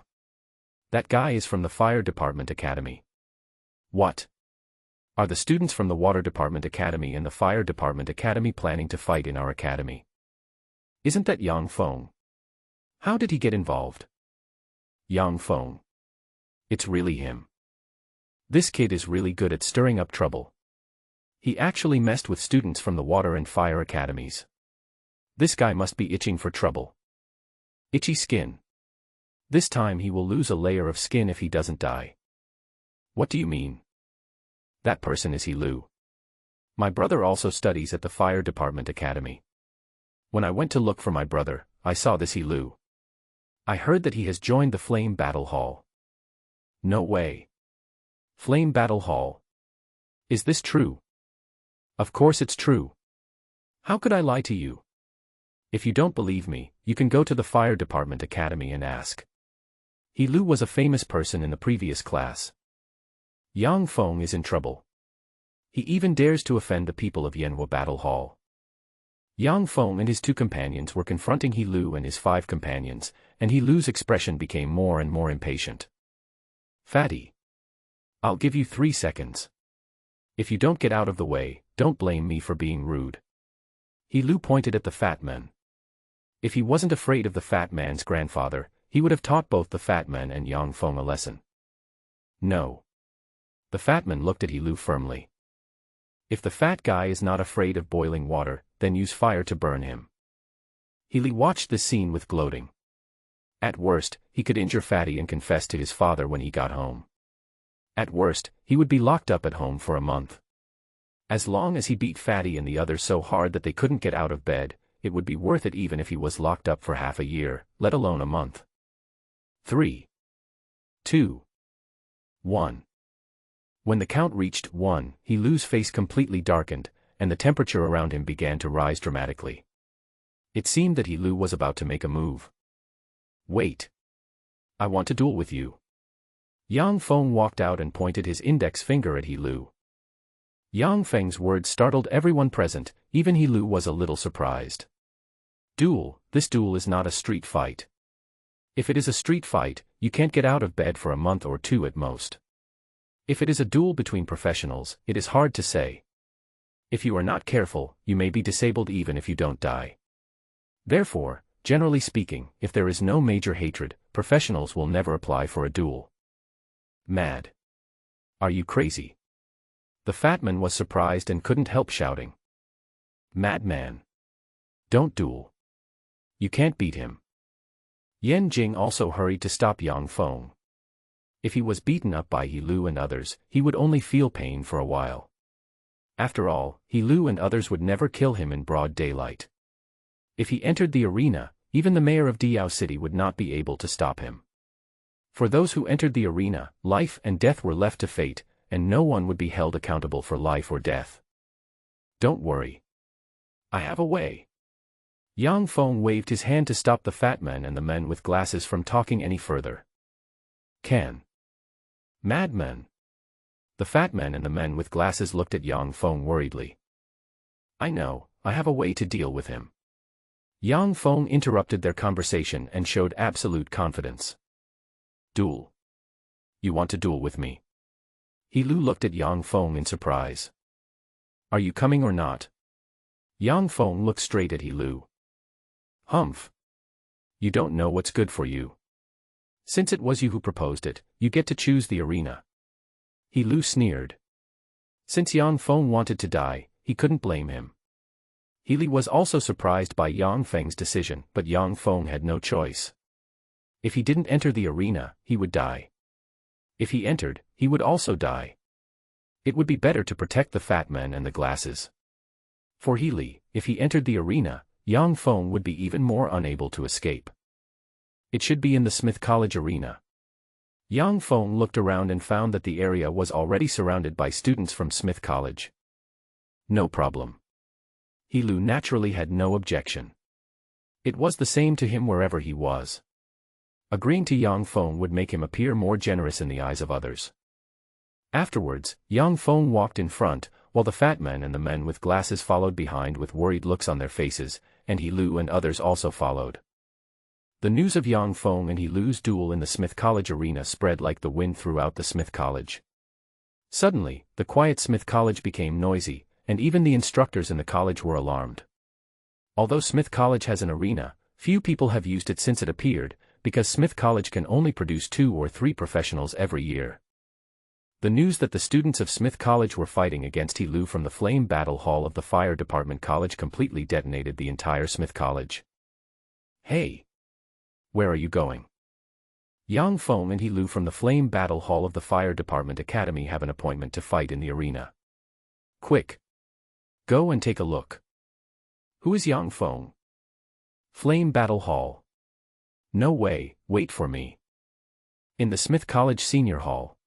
That guy is from the Fire Department Academy." "What? Are the students from the Water Department Academy and the Fire Department Academy planning to fight in our academy? Isn't that Yang Feng? How did he get involved?" "Yang Feng. It's really him. This kid is really good at stirring up trouble. He actually messed with students from the water and fire academies. This guy must be itching for trouble. Itchy skin. This time he will lose a layer of skin if he doesn't die. What do you mean? That person is Lu. My brother also studies at the fire department academy. When I went to look for my brother, I saw this Lu. I heard that he has joined the Flame Battle Hall. No way. Flame Battle Hall. Is this true? Of course it's true. How could I lie to you? If you don't believe me, you can go to the fire department academy and ask. Lu was a famous person in the previous class. Dong Fong is in trouble. He even dares to offend the people of Yanhua Battle Hall. Dong Fong and his 2 companions were confronting Lu and his 5 companions, and Lu's expression became more and more impatient. Fatty. I'll give you 3 seconds. If you don't get out of the way, don't blame me for being rude. Lu pointed at the fat man. If he wasn't afraid of the fat man's grandfather, he would have taught both the fat man and Dong Fong a lesson. No. The fat man looked at Lu firmly. If the fat guy is not afraid of boiling water, then use fire to burn him. Lu watched this scene with gloating. At worst, he could injure Fatty and confess to his father when he got home. At worst, he would be locked up at home for a month. As long as he beat Fatty and the others so hard that they couldn't get out of bed, it would be worth it even if he was locked up for half a year, let alone a month. 3, 2, 1. When the count reached 1, Lu's face completely darkened, and the temperature around him began to rise dramatically. It seemed that Lu was about to make a move. Wait. I want to duel with you. Dong Fong walked out and pointed his index finger at Lu. Dong Feng's words startled everyone present, even Lu was a little surprised. Duel, this duel is not a street fight. If it is a street fight, you can't get out of bed for a month or 2 at most. If it is a duel between professionals, it is hard to say. If you are not careful, you may be disabled even if you don't die. Therefore, generally speaking, if there is no major hatred, professionals will never apply for a duel. Mad. Are you crazy? The fat man was surprised and couldn't help shouting. Madman. Don't duel. You can't beat him. Yan Jing also hurried to stop Dong Fong. If he was beaten up by Lu and others, he would only feel pain for a while. After all, Lu and others would never kill him in broad daylight. If he entered the arena, even the mayor of Diao City would not be able to stop him. For those who entered the arena, life and death were left to fate, and no one would be held accountable for life or death. Don't worry. I have a way. Dong Fong waved his hand to stop the fat man and the men with glasses from talking any further. Can. Madman. The fat man and the men with glasses looked at Dong Fong worriedly. I know, I have a way to deal with him. Dong Fong interrupted their conversation and showed absolute confidence. Duel. You want to duel with me? Lu looked at Dong Fong in surprise. Are you coming or not? Dong Fong looked straight at Lu. Humph. You don't know what's good for you. Since it was you who proposed it, you get to choose the arena. Lu sneered. Since Dong Fong wanted to die, he couldn't blame him. Lu was also surprised by Dong Feng's decision, but Dong Fong had no choice. If he didn't enter the arena, he would die. If he entered, he would also die. It would be better to protect the fat man and the glasses. For if he entered the arena, Dong Fong would be even more unable to escape. It should be in the Smith College arena. Dong Fong looked around and found that the area was already surrounded by students from Smith College. No problem. Lu naturally had no objection. It was the same to him wherever he was. Agreeing to Dong Fong would make him appear more generous in the eyes of others. Afterwards, Dong Fong walked in front, while the fat man and the men with glasses followed behind with worried looks on their faces, and Lu and others also followed. The news of Dong Fong and Lu's duel in the Smith College arena spread like the wind throughout the Smith College. Suddenly, the quiet Smith College became noisy, and even the instructors in the college were alarmed. Although Smith College has an arena, few people have used it since it appeared, because Smith College can only produce 2 or 3 professionals every year. The news that the students of Smith College were fighting against He Lu from the Flame Battle Hall of the Fire Department College completely detonated the entire Smith College. Hey! Where are you going? Yang Feng and He Lu from the Flame Battle Hall of the Fire Department Academy have an appointment to fight in the arena. Quick! Go and take a look. Who is Yang Feng? Flame Battle Hall. No way, wait for me. In the Smith College Senior Hall.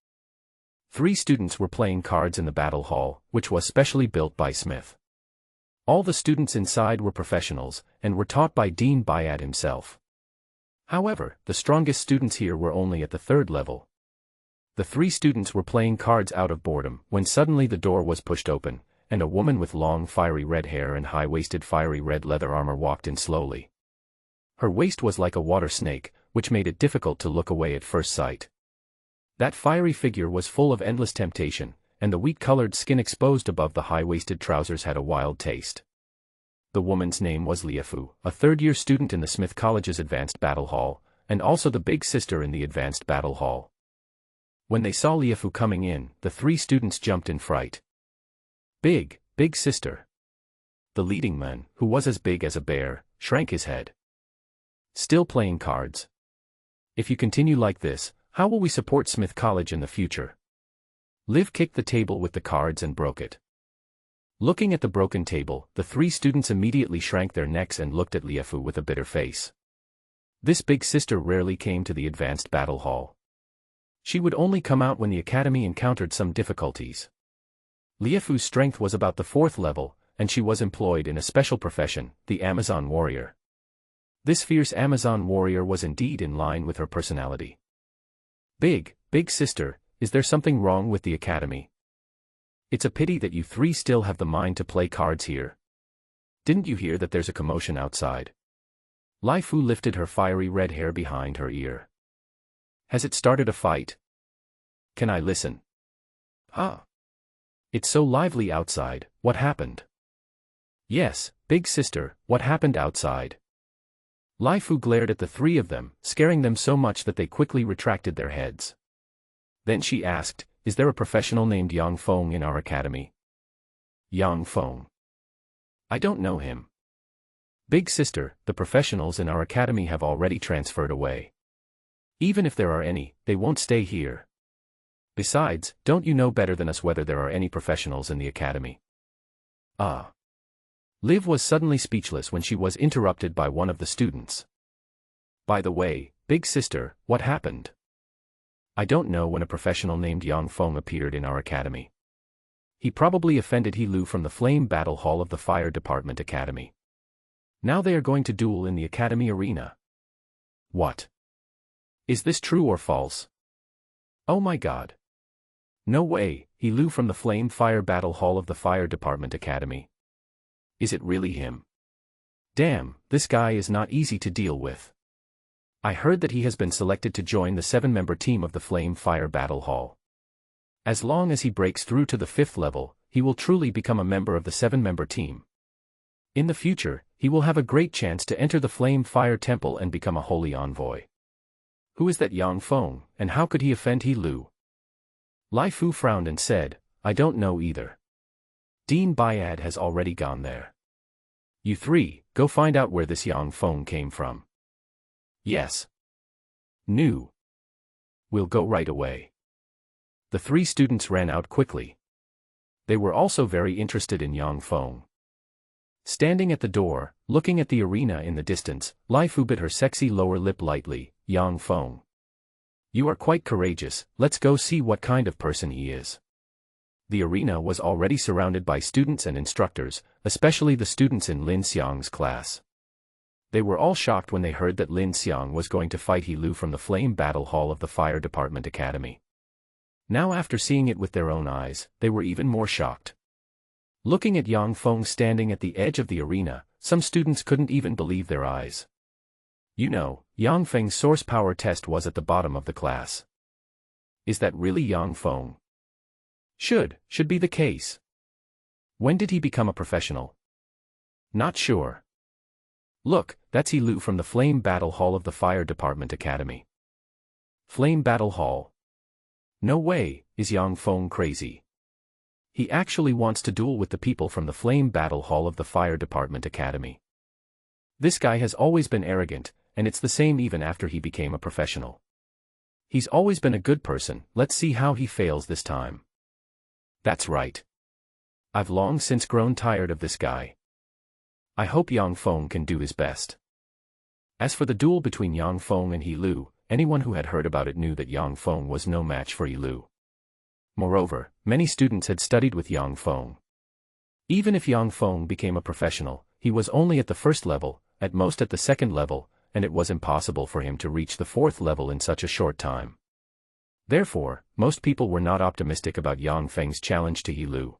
3 students were playing cards in the battle hall, which was specially built by Smith. All the students inside were professionals, and were taught by Dean Bayad himself. However, the strongest students here were only at the 3rd level. The 3 students were playing cards out of boredom, when suddenly the door was pushed open, and a woman with long fiery red hair and high-waisted fiery red leather armor walked in slowly. Her waist was like a water snake, which made it difficult to look away at first sight. That fiery figure was full of endless temptation, and the wheat-colored skin exposed above the high-waisted trousers had a wild taste. The woman's name was Liafu, a 3rd-year student in the Smith College's Advanced Battle Hall, and also the big sister in the Advanced Battle Hall. When they saw Liafu coming in, the 3 students jumped in fright. Big sister. The leading man, who was as big as a bear, shrank his head. Still playing cards? If you continue like this, how will we support Smith College in the future? Liv kicked the table with the cards and broke it. Looking at the broken table, the 3 students immediately shrank their necks and looked at Liafu with a bitter face. This big sister rarely came to the Advanced Battle Hall. She would only come out when the academy encountered some difficulties. Liafu's strength was about the 4th level, and she was employed in a special profession, the Amazon warrior. This fierce Amazon warrior was indeed in line with her personality. Big sister, is there something wrong with the academy? It's a pity that you 3 still have the mind to play cards here. Didn't you hear that there's a commotion outside? Lai Fu lifted her fiery red hair behind her ear. Has it started a fight? Can I listen? Ah! It's so lively outside, what happened? Yes, big sister, what happened outside? Lai Fu glared at the 3 of them, scaring them so much that they quickly retracted their heads. Then she asked, is there a professional named Yang Feng in our academy? Yang Feng. I don't know him. Big sister, the professionals in our academy have already transferred away. Even if there are any, they won't stay here. Besides, don't you know better than us whether there are any professionals in the academy? Ah. Liv was suddenly speechless when she was interrupted by one of the students. By the way, big sister, what happened? I don't know when a professional named Yang Feng appeared in our academy. He probably offended He Lu from the Flame Battle Hall of the Fire Department Academy. Now they are going to duel in the academy arena. What? Is this true or false? Oh my god. No way, He Lu from the Flame Fire Battle Hall of the Fire Department Academy. Is it really him? Damn, this guy is not easy to deal with. I heard that he has been selected to join the 7-member team of the Flame Fire Battle Hall. As long as he breaks through to the 5th level, he will truly become a member of the 7-member team. In the future, he will have a great chance to enter the Flame Fire Temple and become a holy envoy. Who is that Yang Feng, and how could he offend He Lu? Lai Fu frowned and said, I don't know either. Dean Bayad has already gone there. You 3, go find out where this Yang Feng came from. Yes. No. We'll go right away. The 3 students ran out quickly. They were also very interested in Yang Feng. Standing at the door, looking at the arena in the distance, Lai Fu bit her sexy lower lip lightly. Yang Feng. You are quite courageous, let's go see what kind of person he is. The arena was already surrounded by students and instructors, especially the students in Lin Xiang's class. They were all shocked when they heard that Lin Xiang was going to fight He Lu from the Flame Battle Hall of the Fire Department Academy. Now after seeing it with their own eyes, they were even more shocked. Looking at Yang Feng standing at the edge of the arena, some students couldn't even believe their eyes. You know, Yang Feng's source power test was at the bottom of the class. Is that really Yang Feng? Should be the case. When did he become a professional? Not sure. Look, that's He Lu from the Flame Battle Hall of the Fire Department Academy. Flame Battle Hall. No way, is Yang Fong crazy? He actually wants to duel with the people from the Flame Battle Hall of the Fire Department Academy. This guy has always been arrogant, and it's the same even after he became a professional. He's always been a good person, let's see how he fails this time. That's right. I've long since grown tired of this guy. I hope Yang Fong can do his best. As for the duel between Yang Fong and He Lu, anyone who had heard about it knew that Yang Fong was no match for He Lu. Moreover, many students had studied with Yang Fong. Even if Yang Fong became a professional, he was only at the first level, at most at the second level, and it was impossible for him to reach the fourth level in such a short time. Therefore, most people were not optimistic about Yang Feng's challenge to He Lu.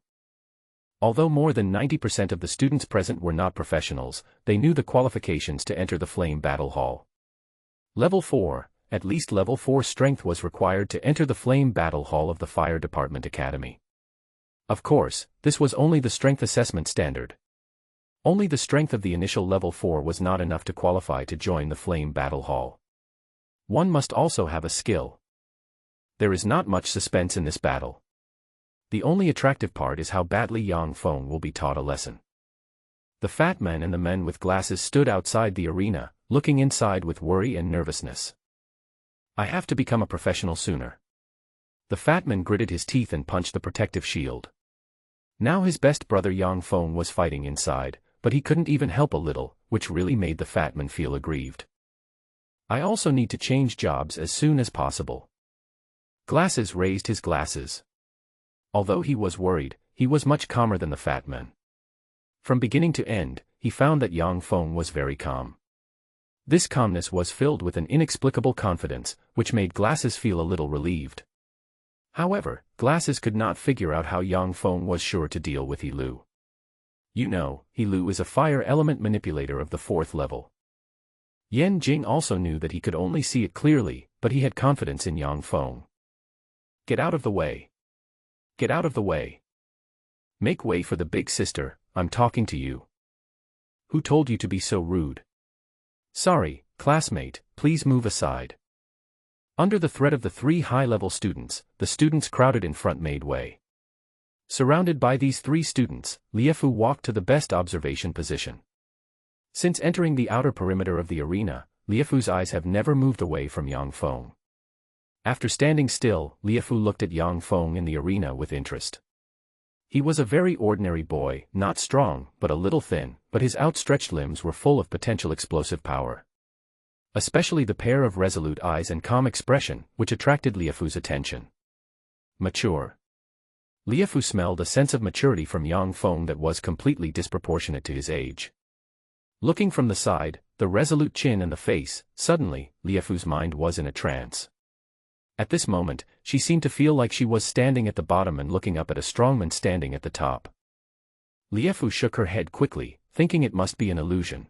Although more than 90% of the students present were not professionals, they knew the qualifications to enter the Flame Battle Hall. Level 4, at least level 4 strength was required to enter the Flame Battle Hall of the Fire Department Academy. Of course, this was only the strength assessment standard. Only the strength of the initial level 4 was not enough to qualify to join the Flame Battle Hall. One must also have a skill. There is not much suspense in this battle. The only attractive part is how badly Yang Fong will be taught a lesson. The fat man and the men with glasses stood outside the arena, looking inside with worry and nervousness. I have to become a professional sooner. The fat man gritted his teeth and punched the protective shield. Now his best brother Yang Fong was fighting inside, but he couldn't even help a little, which really made the fat man feel aggrieved. I also need to change jobs as soon as possible. Glasses raised his glasses. Although he was worried, he was much calmer than the fat man. From beginning to end, he found that Yang Fong was very calm. This calmness was filled with an inexplicable confidence, which made Glasses feel a little relieved. However, Glasses could not figure out how Yang Fong was sure to deal with He Lu. You know, He Lu is a fire element manipulator of the 4th level. Yan Jing also knew that he could only see it clearly, but he had confidence in Yang Fong. Get out of the way. Get out of the way. Make way for the big sister, I'm talking to you. Who told you to be so rude? Sorry, classmate, please move aside. Under the threat of the 3 high-level students, the students crowded in front made way. Surrounded by these 3 students, Liefu walked to the best observation position. Since entering the outer perimeter of the arena, Liefu's eyes have never moved away from Yang Fong. After standing still, Liefu looked at Yang Fong in the arena with interest. He was a very ordinary boy, not strong, but a little thin, but his outstretched limbs were full of potential explosive power. Especially the pair of resolute eyes and calm expression, which attracted Liefu's attention. Mature. Liefu smelled a sense of maturity from Yang Fong that was completely disproportionate to his age. Looking from the side, the resolute chin and the face, suddenly, Liefu's mind was in a trance. At this moment, she seemed to feel like she was standing at the bottom and looking up at a strongman standing at the top. Liefu shook her head quickly, thinking it must be an illusion.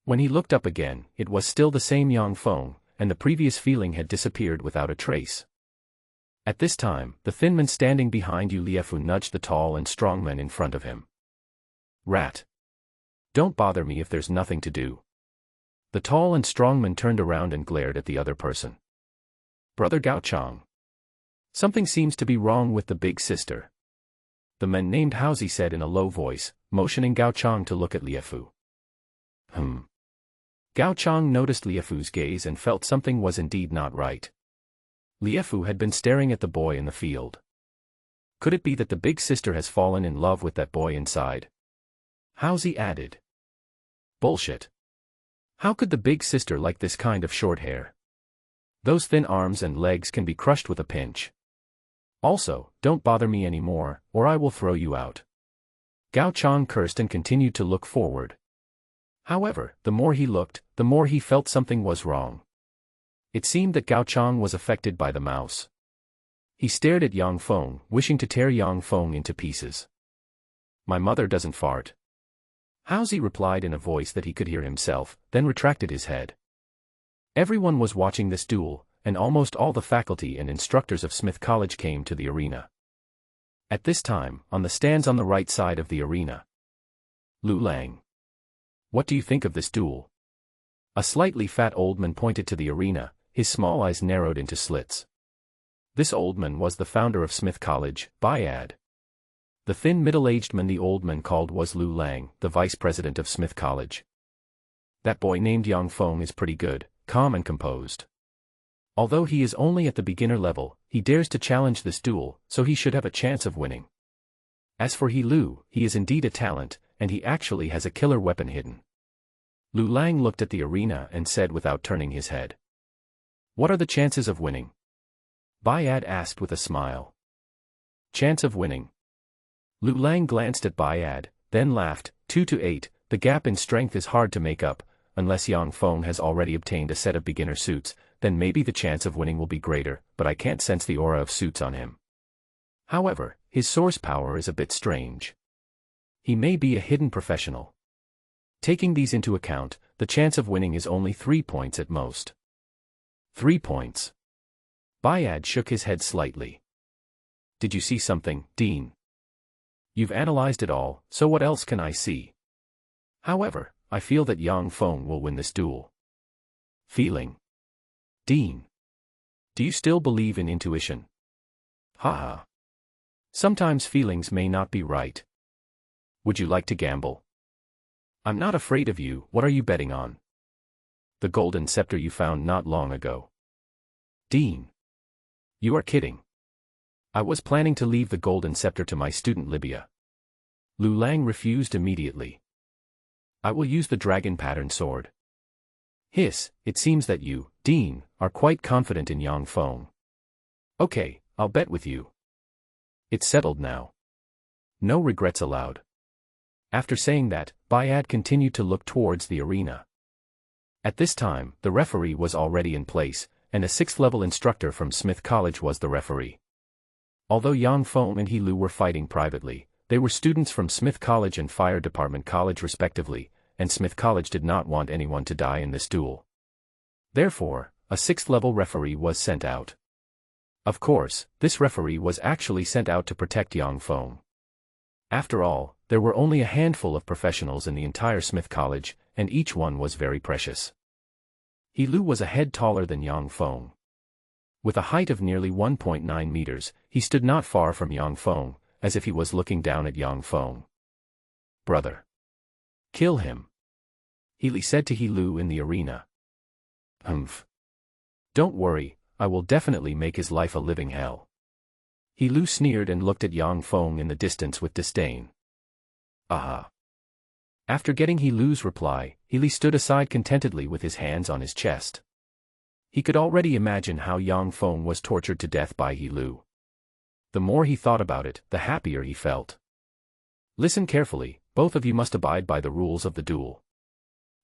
When he looked up again, it was still the same Yang Fong, and the previous feeling had disappeared without a trace. At this time, the thin man standing behind you Liefu nudged the tall and strong man in front of him. Rat. Don't bother me if there's nothing to do. The tall and strong man turned around and glared at the other person. Brother Gao Chang. Something seems to be wrong with the big sister. The man named Haozi said in a low voice, motioning Gao Chang to look at Liefu. Gao Chang noticed Liefu's gaze and felt something was indeed not right. Liefu had been staring at the boy in the field. Could it be that the big sister has fallen in love with that boy inside? Haozi added. Bullshit. How could the big sister like this kind of short hair? Those thin arms and legs can be crushed with a pinch. Also, don't bother me anymore, or I will throw you out. Gao Chang cursed and continued to look forward. However, the more he looked, the more he felt something was wrong. It seemed that Gao Chang was affected by the mouse. He stared at Yang Fong, wishing to tear Yang Fong into pieces. My mother doesn't fart. Haozi replied in a voice that he could hear himself, then retracted his head. Everyone was watching this duel, and almost all the faculty and instructors of Smith College came to the arena. At this time, on the stands on the right side of the arena. Lu Lang. What do you think of this duel? A slightly fat old man pointed to the arena, his small eyes narrowed into slits. This old man was the founder of Smith College, Bayad. The thin middle-aged man the old man called was Lu Lang, the vice president of Smith College. That boy named Dong Fong is pretty good, calm and composed. Although he is only at the beginner level, he dares to challenge this duel, so he should have a chance of winning. As for Lu, he is indeed a talent, and he actually has a killer weapon hidden. Lu Lang looked at the arena and said without turning his head. What are the chances of winning? Bayad asked with a smile. Chance of winning. Lu Lang glanced at Bayad, then laughed. 2-8, the gap in strength is hard to make up, unless Dong Fong has already obtained a set of beginner suits, then maybe the chance of winning will be greater, but I can't sense the aura of suits on him. However, his source power is a bit strange. He may be a hidden professional. Taking these into account, the chance of winning is only 3 points at most. 3 points. Bayad shook his head slightly. Did you see something, Dean? You've analyzed it all, so what else can I see? However, I feel that Dong Fong will win this duel. Feeling. Dean. Do you still believe in intuition? Haha. Sometimes feelings may not be right. Would you like to gamble? I'm not afraid of you, what are you betting on? The golden scepter you found not long ago. Dean. You are kidding. I was planning to leave the golden scepter to my student Libya. Lu Lang refused immediately. I will use the dragon pattern sword. Hiss, it seems that you, Dean, are quite confident in Dong Fong. Okay, I'll bet with you. It's settled now. No regrets allowed. After saying that, Bayad continued to look towards the arena. At this time, the referee was already in place, and a 6th-level instructor from Smith College was the referee. Although Dong Fong and Lu were fighting privately, they were students from Smith College and Fire Department College respectively, and Smith College did not want anyone to die in this duel. Therefore, a 6th-level referee was sent out. Of course, this referee was actually sent out to protect Dong Fong. After all, there were only a handful of professionals in the entire Smith College, and each one was very precious. Lu was a head taller than Dong Fong. With a height of nearly 1.9 meters, he stood not far from Dong Fong, as if he was looking down at Dong Fong. Brother. Kill him. Lu said to Lu in the arena. Humph. Don't worry, I will definitely make his life a living hell. Lu sneered and looked at Dong Fong in the distance with disdain. Aha. After getting Lu's reply, Lu stood aside contentedly with his hands on his chest. He could already imagine how Dong Fong was tortured to death by Lu. The more he thought about it, the happier he felt. Listen carefully, both of you must abide by the rules of the duel.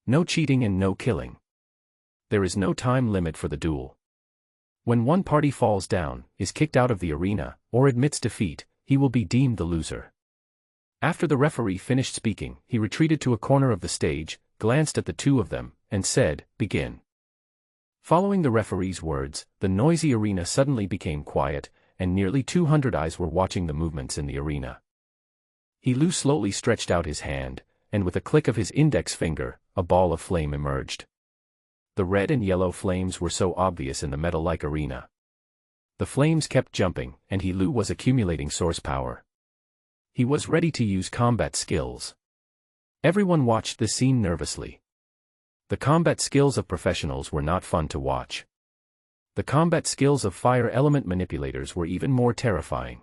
No cheating and no killing. There is no time limit for the duel. When one party falls down, is kicked out of the arena, or admits defeat, he will be deemed the loser. After the referee finished speaking, he retreated to a corner of the stage, glanced at the two of them, and said, "Begin." Following the referee's words, the noisy arena suddenly became quiet, and nearly 200 eyes were watching the movements in the arena. Lu slowly stretched out his hand, and with a click of his index finger, a ball of flame emerged. The red and yellow flames were so obvious in the metal-like arena. The flames kept jumping, and Lu was accumulating source power. He was ready to use combat skills. Everyone watched this scene nervously. The combat skills of professionals were not fun to watch. The combat skills of fire element manipulators were even more terrifying.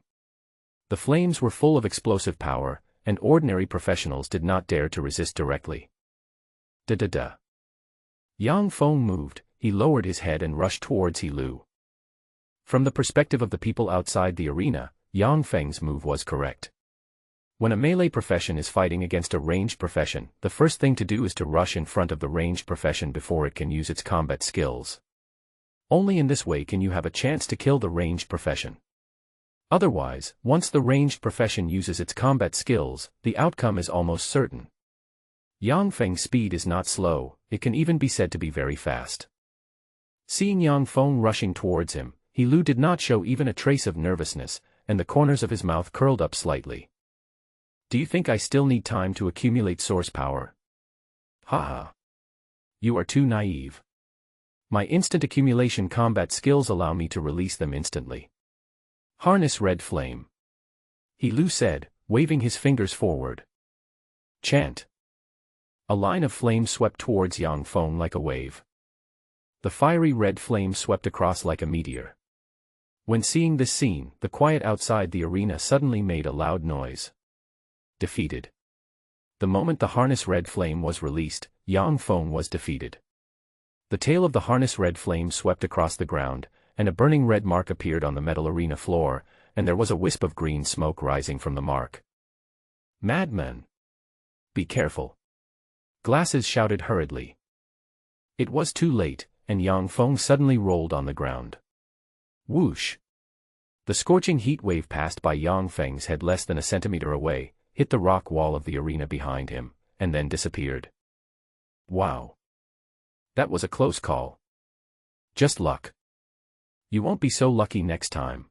The flames were full of explosive power, and ordinary professionals did not dare to resist directly. Da-da-da. Dong Fong moved, he lowered his head and rushed towards Lu. From the perspective of the people outside the arena, Dong Feng's move was correct. When a melee profession is fighting against a ranged profession, the first thing to do is to rush in front of the ranged profession before it can use its combat skills. Only in this way can you have a chance to kill the ranged profession. Otherwise, once the ranged profession uses its combat skills, the outcome is almost certain. Dong Feng's speed is not slow, it can even be said to be very fast. Seeing Dong Fong rushing towards him, Lu did not show even a trace of nervousness, and the corners of his mouth curled up slightly. Do you think I still need time to accumulate source power? Haha. You are too naive. My instant accumulation combat skills allow me to release them instantly. Harness red flame. He Lu said, waving his fingers forward. Chant. A line of flame swept towards Yang Feng like a wave. The fiery red flame swept across like a meteor. When seeing this scene, the quiet outside the arena suddenly made a loud noise. Defeated. The moment the harness red flame was released, Yang Feng was defeated. The tail of the harness red flame swept across the ground, and a burning red mark appeared on the metal arena floor, and there was a wisp of green smoke rising from the mark. Madman! Be careful! Glasses shouted hurriedly. It was too late, and Yang Feng suddenly rolled on the ground. Whoosh! The scorching heat wave passed by Yang Feng's head less than a centimeter away, hit the rock wall of the arena behind him, and then disappeared. Wow! That was a close call. Just luck. You won't be so lucky next time.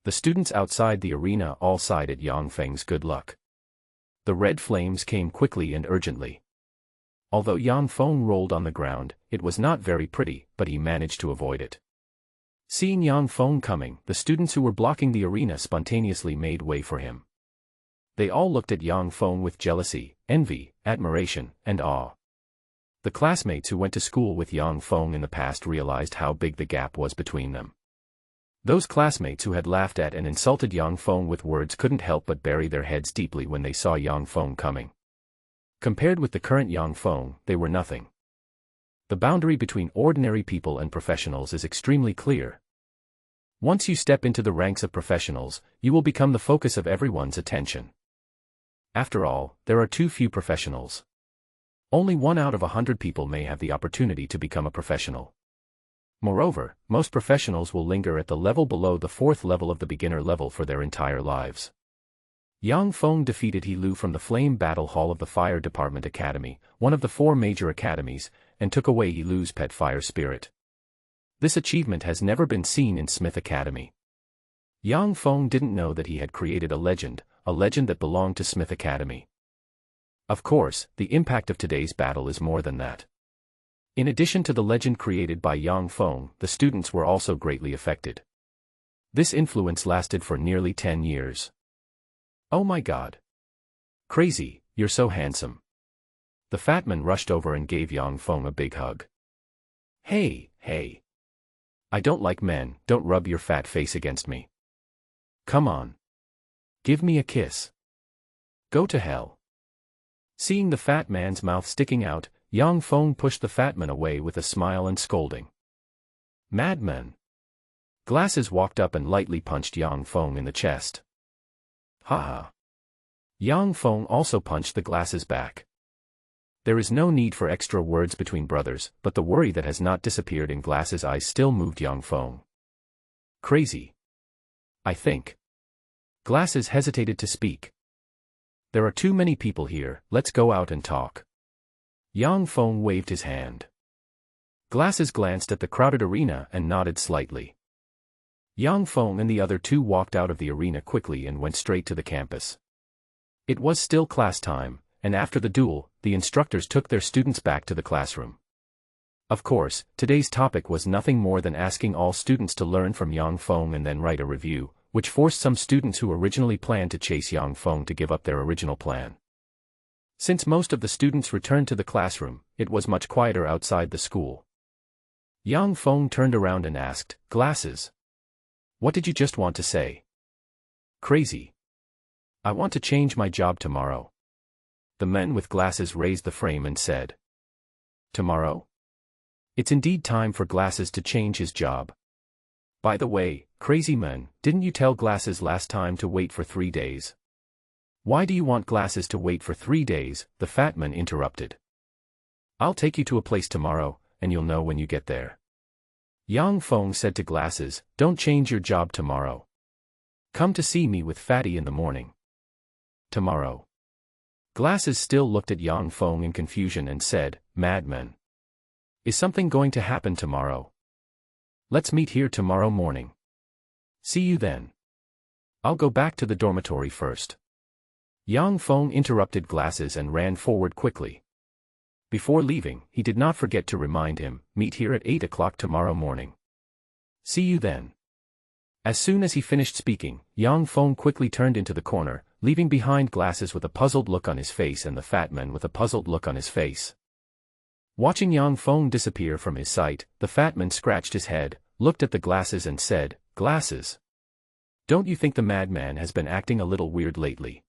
The students outside the arena all sighed at Yang Feng's good luck. The red flames came quickly and urgently. Although Yang Feng rolled on the ground, it was not very pretty, but he managed to avoid it. Seeing Yang Feng coming, the students who were blocking the arena spontaneously made way for him. They all looked at Yang Feng with jealousy, envy, admiration, and awe. The classmates who went to school with Yang Feng in the past realized how big the gap was between them. Those classmates who had laughed at and insulted Yang Feng with words couldn't help but bury their heads deeply when they saw Yang Feng coming. Compared with the current Yang Feng, they were nothing. The boundary between ordinary people and professionals is extremely clear. Once you step into the ranks of professionals, you will become the focus of everyone's attention. After all, there are too few professionals. Only 1 out of 100 people may have the opportunity to become a professional. Moreover, most professionals will linger at the level below the 4th level of the beginner level for their entire lives. Yang Feng defeated He Lu from the Flame Battle Hall of the Fire Department Academy, one of the 4 major academies, and took away He Lu's pet fire spirit. This achievement has never been seen in Smith Academy. Yang Feng didn't know that he had created a legend that belonged to Smith Academy. Of course, the impact of today's battle is more than that. In addition to the legend created by Yang Feng, the students were also greatly affected. This influence lasted for nearly 10 years. Oh my God! Crazy, you're so handsome. The fat man rushed over and gave Yang Feng a big hug. Hey! I don't like men, don't rub your fat face against me. Come on. Give me a kiss. Go to hell. Seeing the fat man's mouth sticking out, Yang Feng pushed the fat man away with a smile and scolding. Madman! Glasses walked up and lightly punched Yang Feng in the chest. Ha! Yang Feng also punched the Glasses back. There is no need for extra words between brothers, but the worry that has not disappeared in Glasses' eyes still moved Yang Feng. Crazy. I think. Glasses hesitated to speak. There are too many people here, let's go out and talk. Yang Feng waved his hand. Glasses glanced at the crowded arena and nodded slightly. Yang Feng and the other 2 walked out of the arena quickly and went straight to the campus. It was still class time, and after the duel, the instructors took their students back to the classroom. Of course, today's topic was nothing more than asking all students to learn from Yang Feng and then write a review, which forced some students who originally planned to chase Yang Feng to give up their original plan. Since most of the students returned to the classroom, it was much quieter outside the school. Yang Feng turned around and asked, Glasses. What did you just want to say? Crazy. I want to change my job tomorrow. The man with glasses raised the frame and said. Tomorrow? It's indeed time for Glasses to change his job. By the way, crazy man, didn't you tell Glasses last time to wait for 3 days? Why do you want Glasses to wait for 3 days? The fat man interrupted. I'll take you to a place tomorrow, and you'll know when you get there. Yang Feng said to Glasses, don't change your job tomorrow. Come to see me with Fatty in the morning. Tomorrow. Glasses still looked at Yang Feng in confusion and said, Madman. Is something going to happen tomorrow? Let's meet here tomorrow morning. See you then. I'll go back to the dormitory first. Yang Feng interrupted Glasses and ran forward quickly. Before leaving, he did not forget to remind him, meet here at 8 o'clock tomorrow morning. See you then. As soon as he finished speaking, Yang Feng quickly turned into the corner, leaving behind Glasses with a puzzled look on his face and the Fat Man with a puzzled look on his face. Watching Yang Feng disappear from his sight, the Fat Man scratched his head, looked at the Glasses and said, "Glasses. Don't you think the madman has been acting a little weird lately?"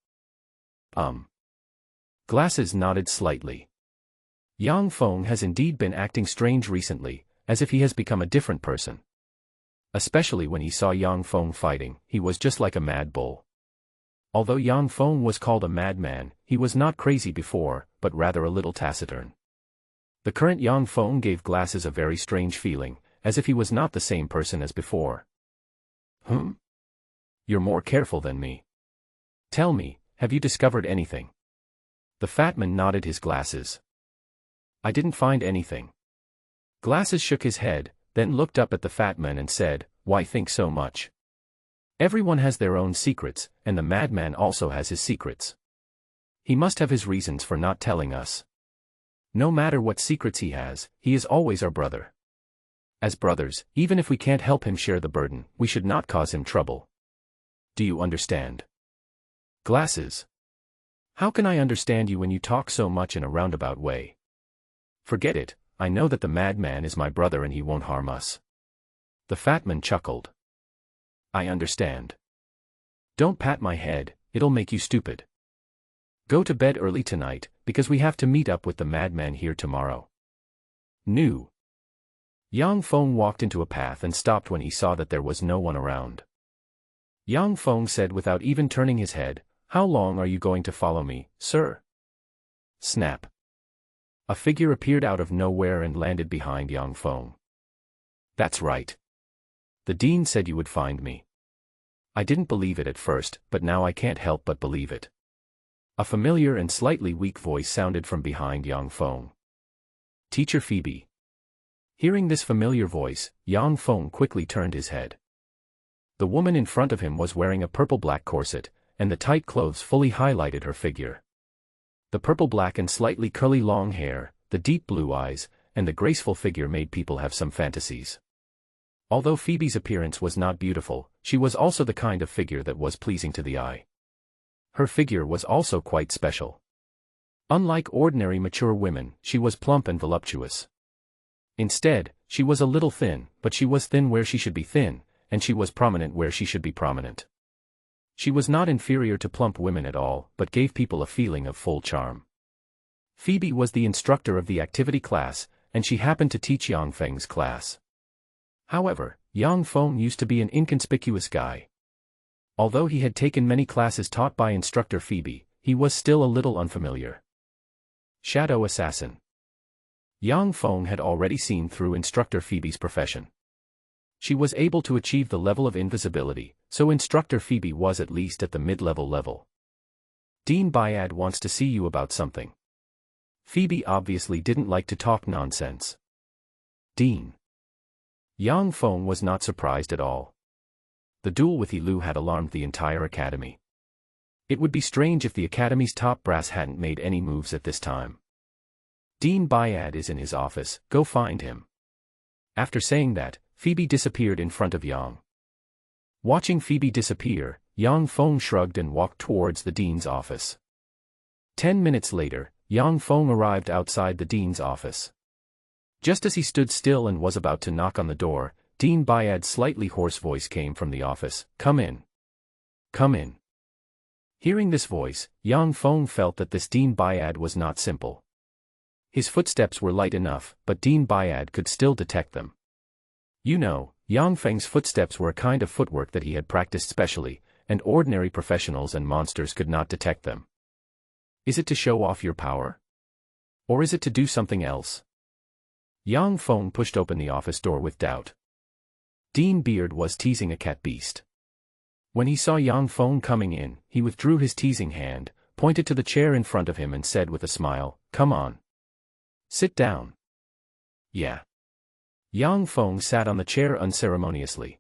Glasses nodded slightly. Yang Feng has indeed been acting strange recently, as if he has become a different person. Especially when he saw Yang Feng fighting, he was just like a mad bull. Although Yang Feng was called a madman, he was not crazy before, but rather a little taciturn. The current Yang Feng gave Glasses a very strange feeling, as if he was not the same person as before. You're more careful than me. Tell me, have you discovered anything? The Fat Man nodded his glasses. I didn't find anything. Glasses shook his head, then looked up at the Fat Man and said, "Why think so much? Everyone has their own secrets, and the madman also has his secrets. He must have his reasons for not telling us. No matter what secrets he has, he is always our brother. As brothers, even if we can't help him share the burden, we should not cause him trouble. Do you understand?" Glasses. How can I understand you when you talk so much in a roundabout way? Forget it, I know that the madman is my brother and he won't harm us. The Fat Man chuckled. I understand. Don't pat my head, it'll make you stupid. Go to bed early tonight, because we have to meet up with the madman here tomorrow. New. Yang Feng walked into a path and stopped when he saw that there was no one around. Yang Feng said without even turning his head, "How long are you going to follow me, sir?" Snap. A figure appeared out of nowhere and landed behind Yang Feng. That's right. The Dean said you would find me. I didn't believe it at first, but now I can't help but believe it. A familiar and slightly weak voice sounded from behind Yang Feng. Teacher Phoebe. Hearing this familiar voice, Yang Feng quickly turned his head. The woman in front of him was wearing a purple-black corset, and the tight clothes fully highlighted her figure. The purple-black and slightly curly long hair, the deep blue eyes, and the graceful figure made people have some fantasies. Although Phoebe's appearance was not beautiful, she was also the kind of figure that was pleasing to the eye. Her figure was also quite special. Unlike ordinary mature women, she was plump and voluptuous. Instead, she was a little thin, but she was thin where she should be thin, and she was prominent where she should be prominent. She was not inferior to plump women at all, but gave people a feeling of full charm. Phoebe was the instructor of the activity class, and she happened to teach Yang Feng's class. However, Yang Feng used to be an inconspicuous guy. Although he had taken many classes taught by instructor Phoebe, he was still a little unfamiliar. Shadow Assassin. Yang Feng had already seen through instructor Phoebe's profession. She was able to achieve the level of invisibility, so instructor Phoebe was at least at the mid-level level. Dean Bayad wants to see you about something. Phoebe obviously didn't like to talk nonsense. Dean. Yang Feng was not surprised at all. The duel with Yilu had alarmed the entire academy. It would be strange if the academy's top brass hadn't made any moves at this time. Dean Bayad is in his office, go find him. After saying that, Phoebe disappeared in front of Yang. Watching Phoebe disappear, Yang Feng shrugged and walked towards the dean's office. 10 minutes later, Yang Feng arrived outside the dean's office. Just as he stood still and was about to knock on the door, Dean Bayad's slightly hoarse voice came from the office, "Come in. Come in." Hearing this voice, Yang Feng felt that this Dean Bayad was not simple. His footsteps were light enough, but Dean Bayad could still detect them. You know, Yang Feng's footsteps were a kind of footwork that he had practiced specially, and ordinary professionals and monsters could not detect them. Is it to show off your power? Or is it to do something else? Yang Feng pushed open the office door with doubt. Dean Beard was teasing a cat beast. When he saw Yang Feng coming in, he withdrew his teasing hand, pointed to the chair in front of him and said with a smile, "Come on. Sit down." Yeah. Yang Feng sat on the chair unceremoniously.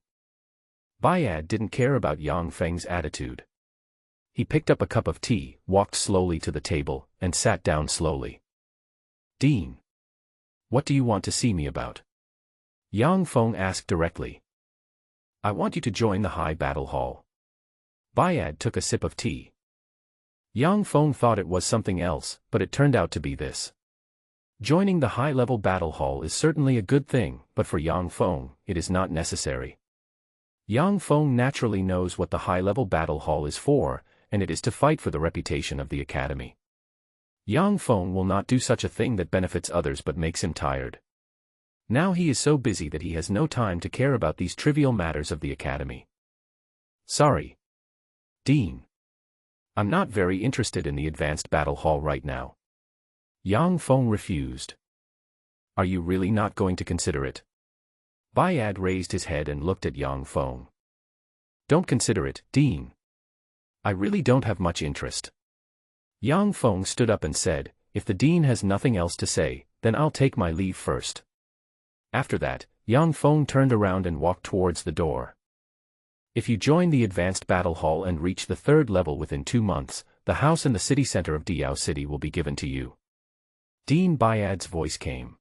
Bayad didn't care about Yang Feng's attitude. He picked up a cup of tea, walked slowly to the table, and sat down slowly. "Dean. What do you want to see me about?" Yang Feng asked directly. I want you to join the high battle hall. Bayad took a sip of tea. Yang Feng thought it was something else, but it turned out to be this. Joining the high-level battle hall is certainly a good thing, but for Yang Feng, it is not necessary. Yang Feng naturally knows what the high-level battle hall is for, and it is to fight for the reputation of the academy. Yang Feng will not do such a thing that benefits others but makes him tired. Now he is so busy that he has no time to care about these trivial matters of the academy. Sorry, Dean. I'm not very interested in the advanced battle hall right now. Yang Feng refused. Are you really not going to consider it? Bayad raised his head and looked at Yang Feng. Don't consider it, Dean. I really don't have much interest. Yang Feng stood up and said, if the Dean has nothing else to say, then I'll take my leave first. After that, Yang Feng turned around and walked towards the door. If you join the advanced battle hall and reach the 3rd level within 2 months, the house in the city center of Diao City will be given to you. Dean Bayad's voice came.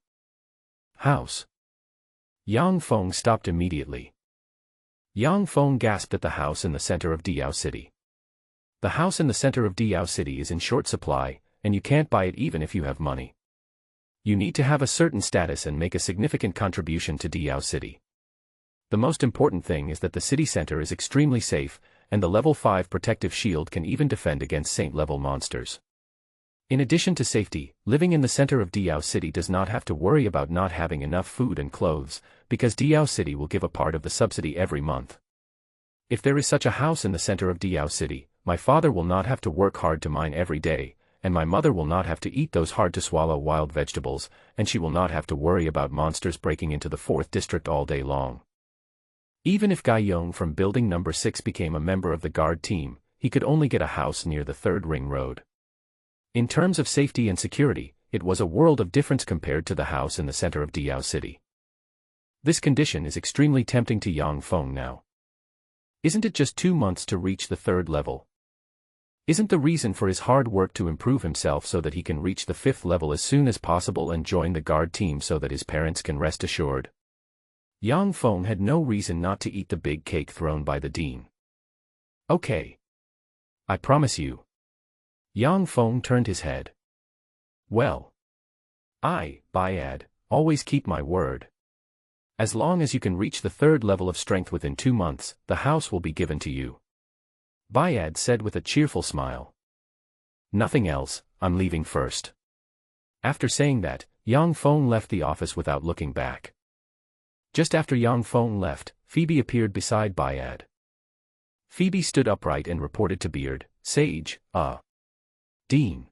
House. Yang Feng stopped immediately. Yang Feng gasped at the house in the center of Diao City. The house in the center of Diao City is in short supply, and you can't buy it even if you have money. You need to have a certain status and make a significant contribution to Diao City. The most important thing is that the city center is extremely safe, and the level 5 protective shield can even defend against saint-level monsters. In addition to safety, living in the center of Diao City does not have to worry about not having enough food and clothes, because Diao City will give a part of the subsidy every month. If there is such a house in the center of Diao City, my father will not have to work hard to mine every day, and my mother will not have to eat those hard-to-swallow wild vegetables, and she will not have to worry about monsters breaking into the 4th district all day long. Even if Gai Yong from building number 6 became a member of the guard team, he could only get a house near the 3rd ring road. In terms of safety and security, it was a world of difference compared to the house in the center of Diao City. This condition is extremely tempting to Yang Feng now. Isn't it just 2 months to reach the 3rd level? Isn't the reason for his hard work to improve himself so that he can reach the 5th level as soon as possible and join the guard team so that his parents can rest assured? Yang Feng had no reason not to eat the big cake thrown by the dean. Okay. I promise you. Yang Feng turned his head. Well. I, Bayad, always keep my word. As long as you can reach the 3rd level of strength within 2 months, the house will be given to you. Bayad said with a cheerful smile. Nothing else, I'm leaving first. After saying that, Yang Feng left the office without looking back. Just after Yang Feng left, Phoebe appeared beside Bayad. Phoebe stood upright and reported to Beard, Sage, Dean.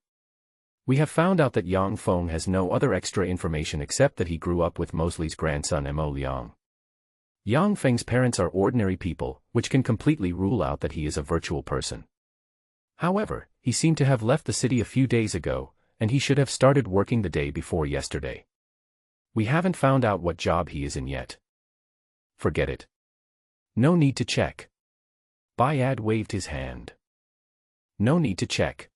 We have found out that Yang Feng has no other extra information except that he grew up with Mosley's grandson Mo Liang. Yang Feng's parents are ordinary people, which can completely rule out that he is a virtual person. However, he seemed to have left the city a few days ago, and he should have started working the day before yesterday. We haven't found out what job he is in yet. Forget it. No need to check. Bayad waved his hand. No need to check.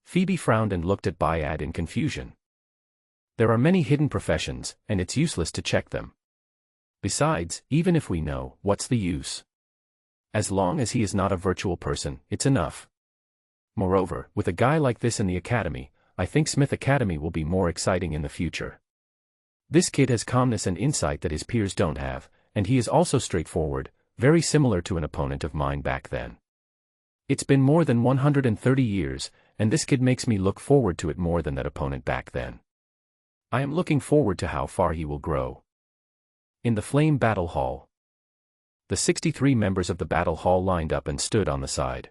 Phoebe frowned and looked at Bayad in confusion. There are many hidden professions, and it's useless to check them. Besides, even if we know, what's the use? As long as he is not a virtual person, it's enough. Moreover, with a guy like this in the academy, I think Smith Academy will be more exciting in the future. This kid has calmness and insight that his peers don't have, and he is also straightforward, very similar to an opponent of mine back then. It's been more than 130 years, and this kid makes me look forward to it more than that opponent back then. I am looking forward to how far he will grow. In the Flame Battle Hall. The 63 members of the battle hall lined up and stood on the side.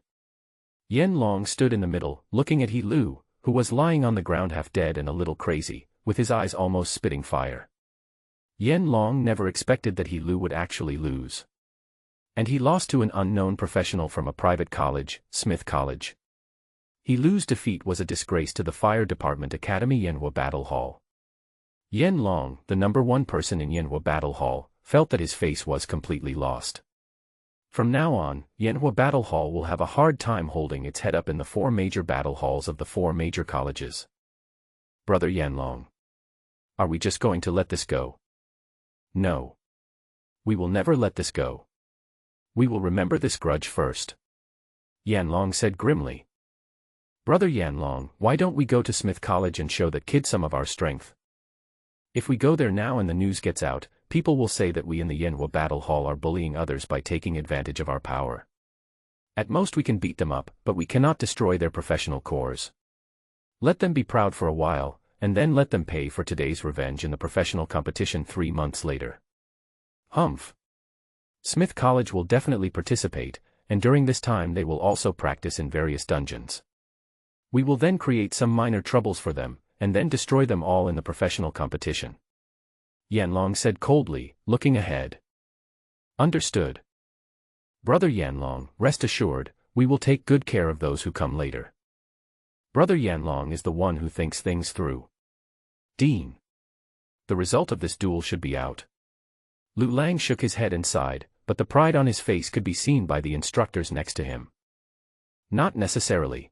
Yen Long stood in the middle, looking at He Lu, who was lying on the ground half dead and a little crazy, with his eyes almost spitting fire. Yen Long never expected that He Lu would actually lose. And he lost to an unknown professional from a private college, Smith College. He Lu's defeat was a disgrace to the Fire Department Academy Yenhua Battle Hall. Yen Long, the #1 person in Yenhua Battle Hall, felt that his face was completely lost. From now on, Yenhua Battle Hall will have a hard time holding its head up in the 4 major battle halls of the 4 major colleges. Brother Yen Long. Are we just going to let this go? No. We will never let this go. We will remember this grudge first. Yanlong said grimly. Brother Yanlong, why don't we go to Smith College and show that kid some of our strength? If we go there now and the news gets out, people will say that we in the Yanhua Battle Hall are bullying others by taking advantage of our power. At most we can beat them up, but we cannot destroy their professional corps. Let them be proud for a while, and then let them pay for today's revenge in the professional competition 3 months later. Humph. Smith College will definitely participate, and during this time they will also practice in various dungeons. We will then create some minor troubles for them, and then destroy them all in the professional competition. Yanlong said coldly, looking ahead. Understood. Brother Yanlong, rest assured, we will take good care of those who come later. Brother Yanlong is the one who thinks things through. Dean. The result of this duel should be out. Lu Lang shook his head and sighed, but the pride on his face could be seen by the instructors next to him. Not necessarily.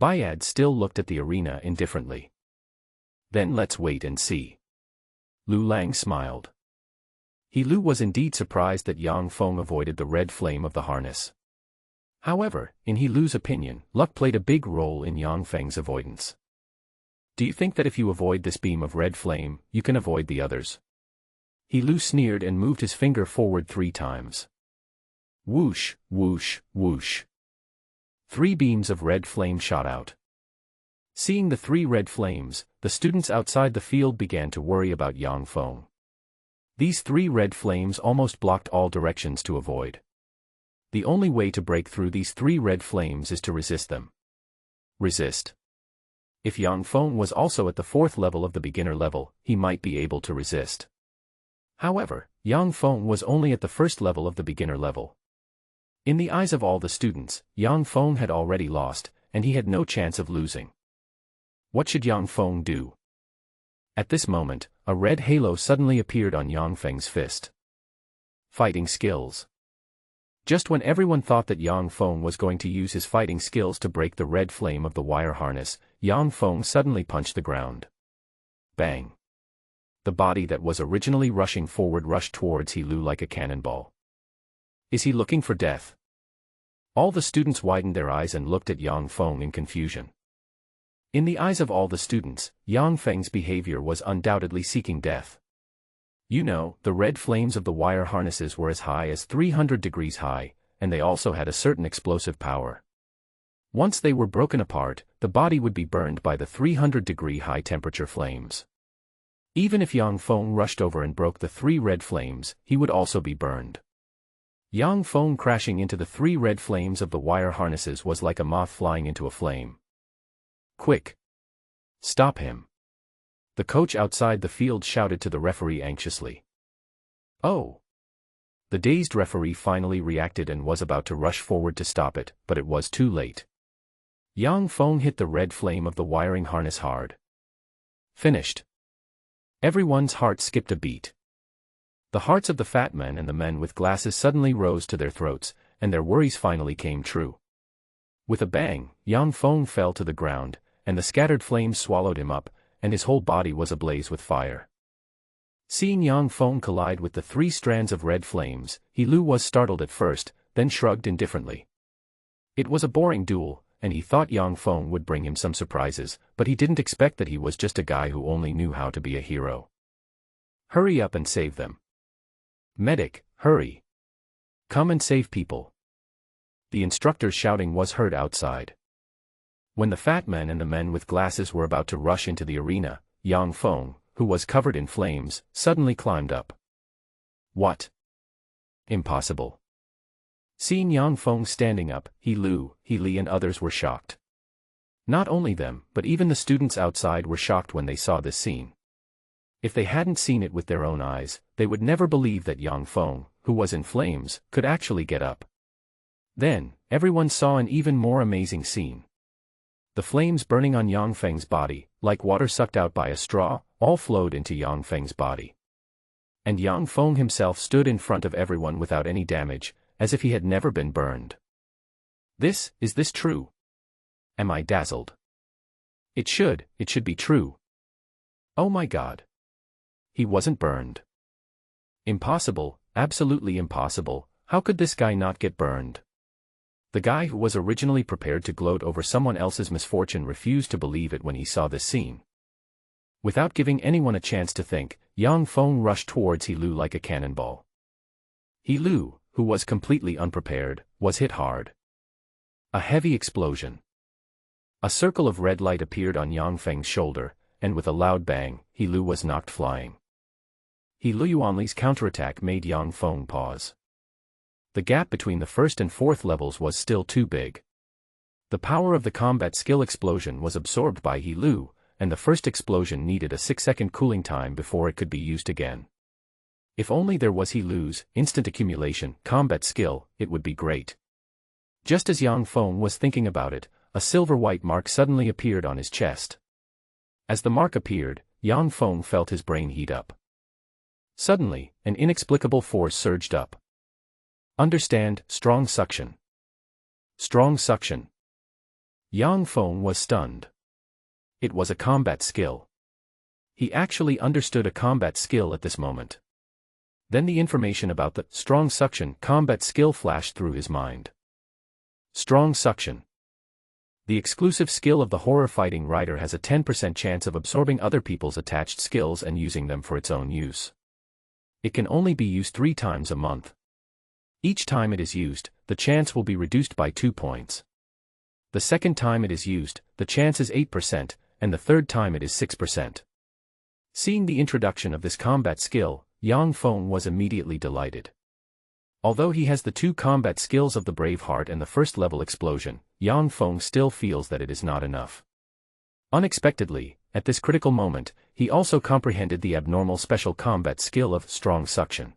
Bayad still looked at the arena indifferently. Then let's wait and see. Lu Lang smiled. Lu was indeed surprised that Yang Feng avoided the red flame of the harness. However, in Lu's opinion, luck played a big role in Yang Feng's avoidance. Do you think that if you avoid this beam of red flame, you can avoid the others? Lu sneered and moved his finger forward 3 times. Whoosh, whoosh, whoosh. 3 beams of red flame shot out. Seeing the 3 red flames, the students outside the field began to worry about Yang Feng. These 3 red flames almost blocked all directions to avoid. The only way to break through these 3 red flames is to resist them. Resist. If Yang Feng was also at the 4th level of the beginner level, he might be able to resist. However, Yang Feng was only at the 1st level of the beginner level. In the eyes of all the students, Yang Feng had already lost, and he had no chance of losing. What should Yang Feng do? At this moment, a red halo suddenly appeared on Yang Feng's fist. Fighting skills. Just when everyone thought that Yang Feng was going to use his fighting skills to break the red flame of the wire harness, Yang Feng suddenly punched the ground. Bang. The body that was originally rushing forward rushed towards Lu like a cannonball. Is he looking for death? All the students widened their eyes and looked at Yang Feng in confusion. In the eyes of all the students, Yang Feng's behavior was undoubtedly seeking death. You know, the red flames of the wire harnesses were as high as 300 degrees high, and they also had a certain explosive power. Once they were broken apart, the body would be burned by the 300-degree high-temperature flames. Even if Yang Feng rushed over and broke the 3 red flames, he would also be burned. Yang Feng crashing into the 3 red flames of the wire harnesses was like a moth flying into a flame. Quick! Stop him! The coach outside the field shouted to the referee anxiously. Oh! The dazed referee finally reacted and was about to rush forward to stop it, but it was too late. Yang Feng hit the red flame of the wiring harness hard. Finished. Everyone's heart skipped a beat. The hearts of the fat men and the men with glasses suddenly rose to their throats, and their worries finally came true. With a bang, Yang Feng fell to the ground, and the scattered flames swallowed him up, and his whole body was ablaze with fire. Seeing Yang Feng collide with the 3 strands of red flames, Lu was startled at first, then shrugged indifferently. It was a boring duel, and he thought Yang Feng would bring him some surprises, but he didn't expect that he was just a guy who only knew how to be a hero. Hurry up and save them. Medic, hurry. Come and save people. The instructor's shouting was heard outside. When the fat men and the men with glasses were about to rush into the arena, Yang Feng, who was covered in flames, suddenly climbed up. What? Impossible. Seeing Yang Feng standing up, Lu, Li and others were shocked. Not only them, but even the students outside were shocked when they saw this scene. If they hadn't seen it with their own eyes, they would never believe that Yang Feng, who was in flames, could actually get up. Then, everyone saw an even more amazing scene. The flames burning on Yang Feng's body, like water sucked out by a straw, all flowed into Yang Feng's body. And Yang Feng himself stood in front of everyone without any damage, as if he had never been burned. Is this true? Am I dazzled? It should be true. Oh my God. He wasn't burned. Impossible, absolutely impossible. How could this guy not get burned? The guy who was originally prepared to gloat over someone else's misfortune refused to believe it when he saw this scene. Without giving anyone a chance to think, Dong Fong rushed towards He Lu like a cannonball. He Lu, who was completely unprepared, was hit hard. A heavy explosion. A circle of red light appeared on Yang Feng's shoulder, and with a loud bang, He Lu was knocked flying. He Lu Yuanli's counterattack made Dong Fong pause. The gap between the first and fourth levels was still too big. The power of the combat skill explosion was absorbed by He Lu, and the first explosion needed a 6-second cooling time before it could be used again. If only there was He Lu's instant accumulation combat skill, it would be great. Just as Dong Fong was thinking about it, a silver-white mark suddenly appeared on his chest. As the mark appeared, Dong Fong felt his brain heat up. Suddenly, an inexplicable force surged up. Understand, strong suction. Strong suction. Dong Fong was stunned. It was a combat skill. He actually understood a combat skill at this moment. Then the information about the strong suction combat skill flashed through his mind. Strong suction. The exclusive skill of the horror fighting writer has a 10% chance of absorbing other people's attached skills and using them for its own use. It can only be used 3 times a month. Each time it is used, the chance will be reduced by 2 points. The second time it is used, the chance is 8%, and the third time it is 6%. Seeing the introduction of this combat skill, Dong Fong was immediately delighted. Although he has the 2 combat skills of the Brave Heart and the first level explosion, Dong Fong still feels that it is not enough. Unexpectedly, at this critical moment, he also comprehended the abnormal special combat skill of strong suction.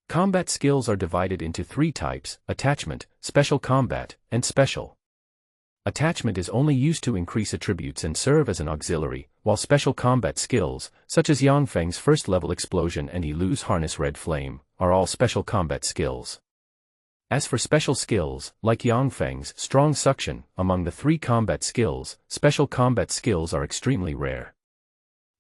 Combat skills are divided into 3 types: attachment, special combat, and special. Attachment is only used to increase attributes and serve as an auxiliary, while special combat skills, such as Yang Feng's first level explosion and He Lu's harness red flame, are all special combat skills. As for special skills, like Yang Feng's strong suction, among the 3 combat skills, special combat skills are extremely rare.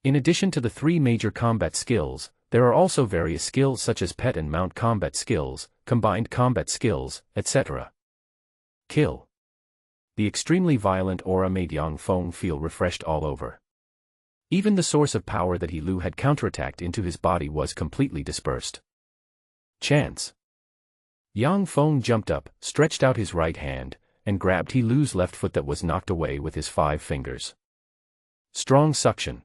In addition to the 3 major combat skills, there are also various skills such as pet and mount combat skills, combined combat skills, etc. Kill. The extremely violent aura made Dong Fong feel refreshed all over. Even the source of power that He Lu had counterattacked into his body was completely dispersed. Chance. Dong Fong jumped up, stretched out his right hand, and grabbed He Lu's left foot that was knocked away with his 5 fingers. Strong suction.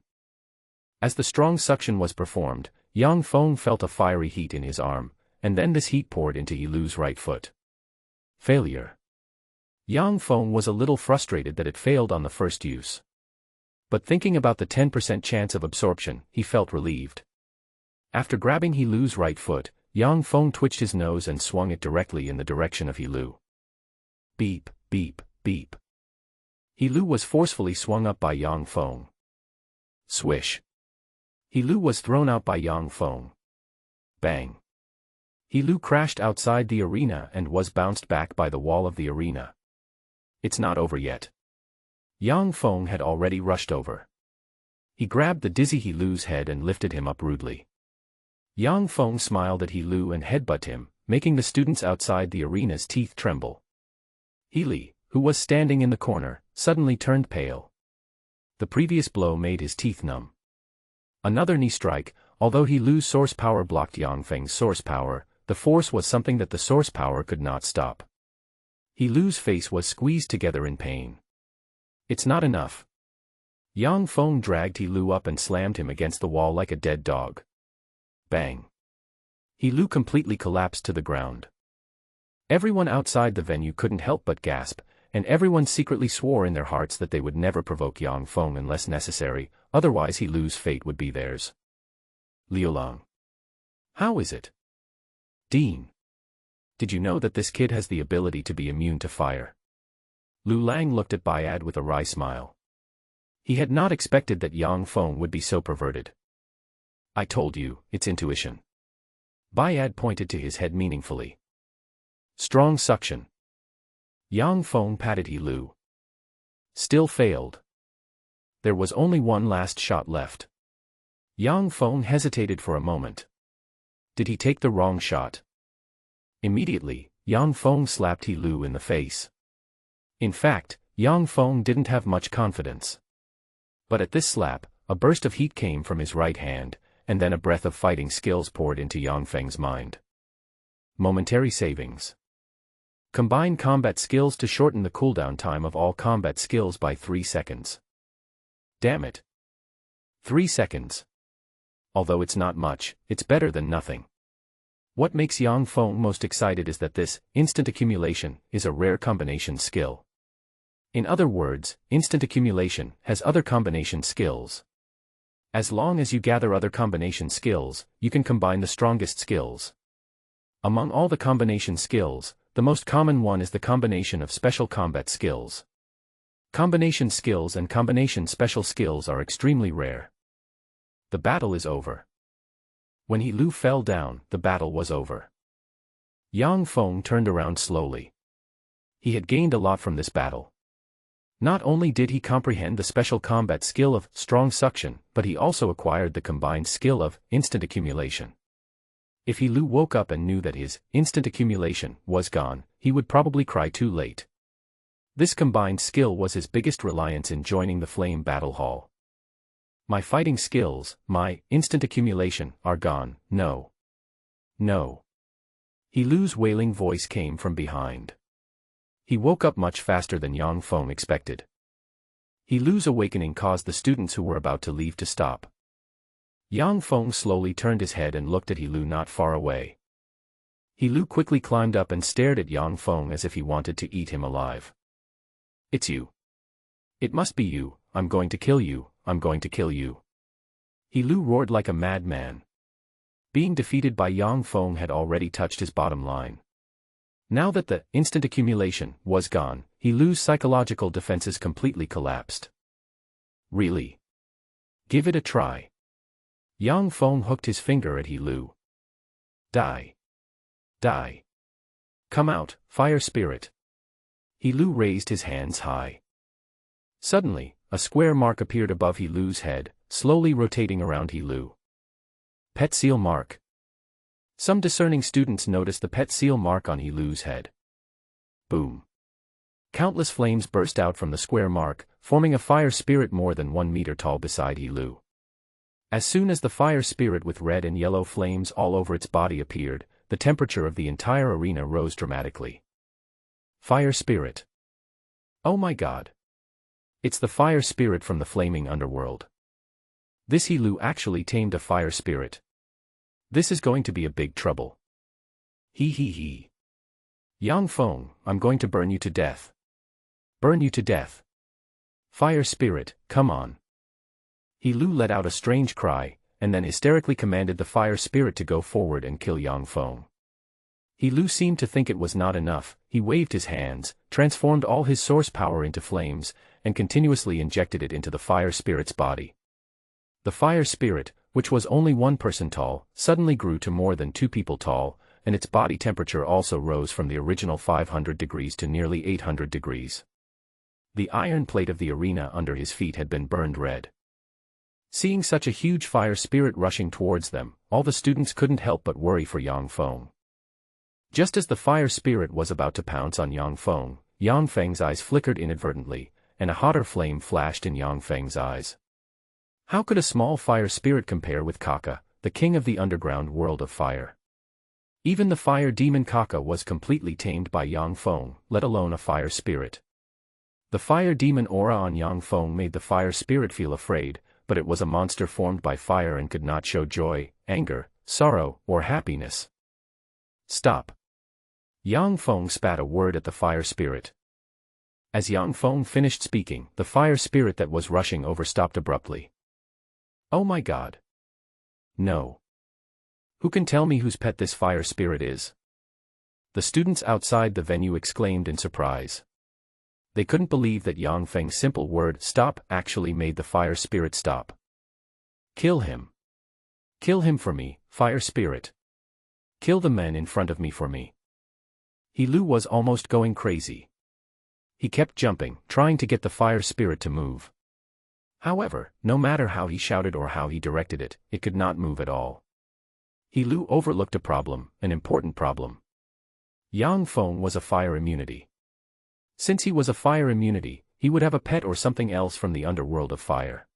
As the strong suction was performed, Dong Fong felt a fiery heat in his arm, and then this heat poured into He Lu's right foot. Failure. Dong Fong was a little frustrated that it failed on the first use. But thinking about the 10% chance of absorption, he felt relieved. After grabbing He Lu's right foot, Dong Fong twitched his nose and swung it directly in the direction of He Lu. Beep, beep, beep. He Lu was forcefully swung up by Dong Fong. Swish. He Lu was thrown out by Dong Fong. Bang. He Lu crashed outside the arena and was bounced back by the wall of the arena. It's not over yet. Dong Fong had already rushed over. He grabbed the dizzy He Lu's head and lifted him up rudely. Dong Fong smiled at He Lu and headbutted him, making the students outside the arena's teeth tremble. He Li, who was standing in the corner, suddenly turned pale. The previous blow made his teeth numb. Another knee strike, although He Lu's source power blocked Yang Feng's source power, the force was something that the source power could not stop. He Lu's face was squeezed together in pain. It's not enough. Dong Fong dragged He Lu up and slammed him against the wall like a dead dog. Bang. He Lu completely collapsed to the ground. Everyone outside the venue couldn't help but gasp, and everyone secretly swore in their hearts that they would never provoke Dong Fong unless necessary, otherwise He Lu's fate would be theirs. Liulang. How is it? Dean. Did you know that this kid has the ability to be immune to fire? Lu Lang looked at Bayad with a wry smile. He had not expected that Dong Fong would be so perverted. I told you, it's intuition. Bayad pointed to his head meaningfully. Strong suction. Dong Fong patted He Lu. Still failed. There was only one last shot left. Dong Fong hesitated for a moment. Did he take the wrong shot? Immediately, Yang Feng slapped He Lu in the face. In fact, Yang Feng didn't have much confidence. But at this slap, a burst of heat came from his right hand, and then a breath of fighting skills poured into Yang Feng's mind. Momentary savings. Combine combat skills to shorten the cooldown time of all combat skills by 3 seconds. Damn it. 3 seconds. Although it's not much, it's better than nothing. What makes Yang Feng most excited is that this instant accumulation is a rare combination skill. In other words, instant accumulation has other combination skills. As long as you gather other combination skills, you can combine the strongest skills. Among all the combination skills, the most common one is the combination of special combat skills. Combination skills and combination special skills are extremely rare. The battle is over. When He Lu fell down, the battle was over. Yang Feng turned around slowly. He had gained a lot from this battle. Not only did he comprehend the special combat skill of strong suction, but he also acquired the combined skill of instant accumulation. If He Lu woke up and knew that his instant accumulation was gone, he would probably cry too late. This combined skill was his biggest reliance in joining the Flame Battle Hall. My fighting skills, my instant accumulation, are gone. No. No. He Lu's wailing voice came from behind. He woke up much faster than Yang Feng expected. He Lu's awakening caused the students who were about to leave to stop. Yang Feng slowly turned his head and looked at He Lu not far away. He Lu quickly climbed up and stared at Yang Feng as if he wanted to eat him alive. It's you. It must be you. I'm going to kill you. I'm going to kill you. He Lu roared like a madman. Being defeated by Yang Feng had already touched his bottom line. Now that the instant accumulation was gone, He Lu's psychological defenses completely collapsed. Really? Give it a try. Yang Feng hooked his finger at He Lu. Die. Die. Come out, fire spirit. He Lu raised his hands high. Suddenly, a square mark appeared above He Lu's head, slowly rotating around He Lu. Pet seal mark. Some discerning students noticed the pet seal mark on He Lu's head. Boom. Countless flames burst out from the square mark, forming a fire spirit more than 1 meter tall beside He Lu. As soon as the fire spirit with red and yellow flames all over its body appeared, the temperature of the entire arena rose dramatically. Fire spirit. Oh my God. It's the fire spirit from the flaming underworld. This He Lu actually tamed a fire spirit. This is going to be a big trouble. He. Yang Feng, I'm going to burn you to death. Burn you to death. Fire spirit, come on. He Lu let out a strange cry, and then hysterically commanded the fire spirit to go forward and kill Yang Feng. He Lu seemed to think it was not enough. He waved his hands, transformed all his source power into flames, and continuously injected it into the fire spirit's body. The fire spirit, which was only 1 person tall, suddenly grew to more than 2 people tall, and its body temperature also rose from the original 500 degrees to nearly 800 degrees. The iron plate of the arena under his feet had been burned red. Seeing such a huge fire spirit rushing towards them, all the students couldn't help but worry for Yang Feng. Just as the fire spirit was about to pounce on Yang Feng's eyes flickered inadvertently, and a hotter flame flashed in Yang Feng's eyes. How could a small fire spirit compare with Kaka, the king of the underground world of fire? Even the fire demon Kaka was completely tamed by Yang Feng, let alone a fire spirit. The fire demon aura on Yang Feng made the fire spirit feel afraid, but it was a monster formed by fire and could not show joy, anger, sorrow, or happiness. Stop. Yang Feng spat a word at the fire spirit. As Yang Feng finished speaking, the fire spirit that was rushing over stopped abruptly. Oh my God. No. Who can tell me whose pet this fire spirit is? The students outside the venue exclaimed in surprise. They couldn't believe that Yang Feng's simple word, stop, actually made the fire spirit stop. Kill him. Kill him for me, fire spirit. Kill the men in front of me for me. He Lu was almost going crazy. He kept jumping, trying to get the fire spirit to move. However, no matter how he shouted or how he directed it, it could not move at all. He Lu overlooked a problem, an important problem. Yang Feng was a fire immunity. Since he was a fire immunity, he would have a pet or something else from the underworld of fire.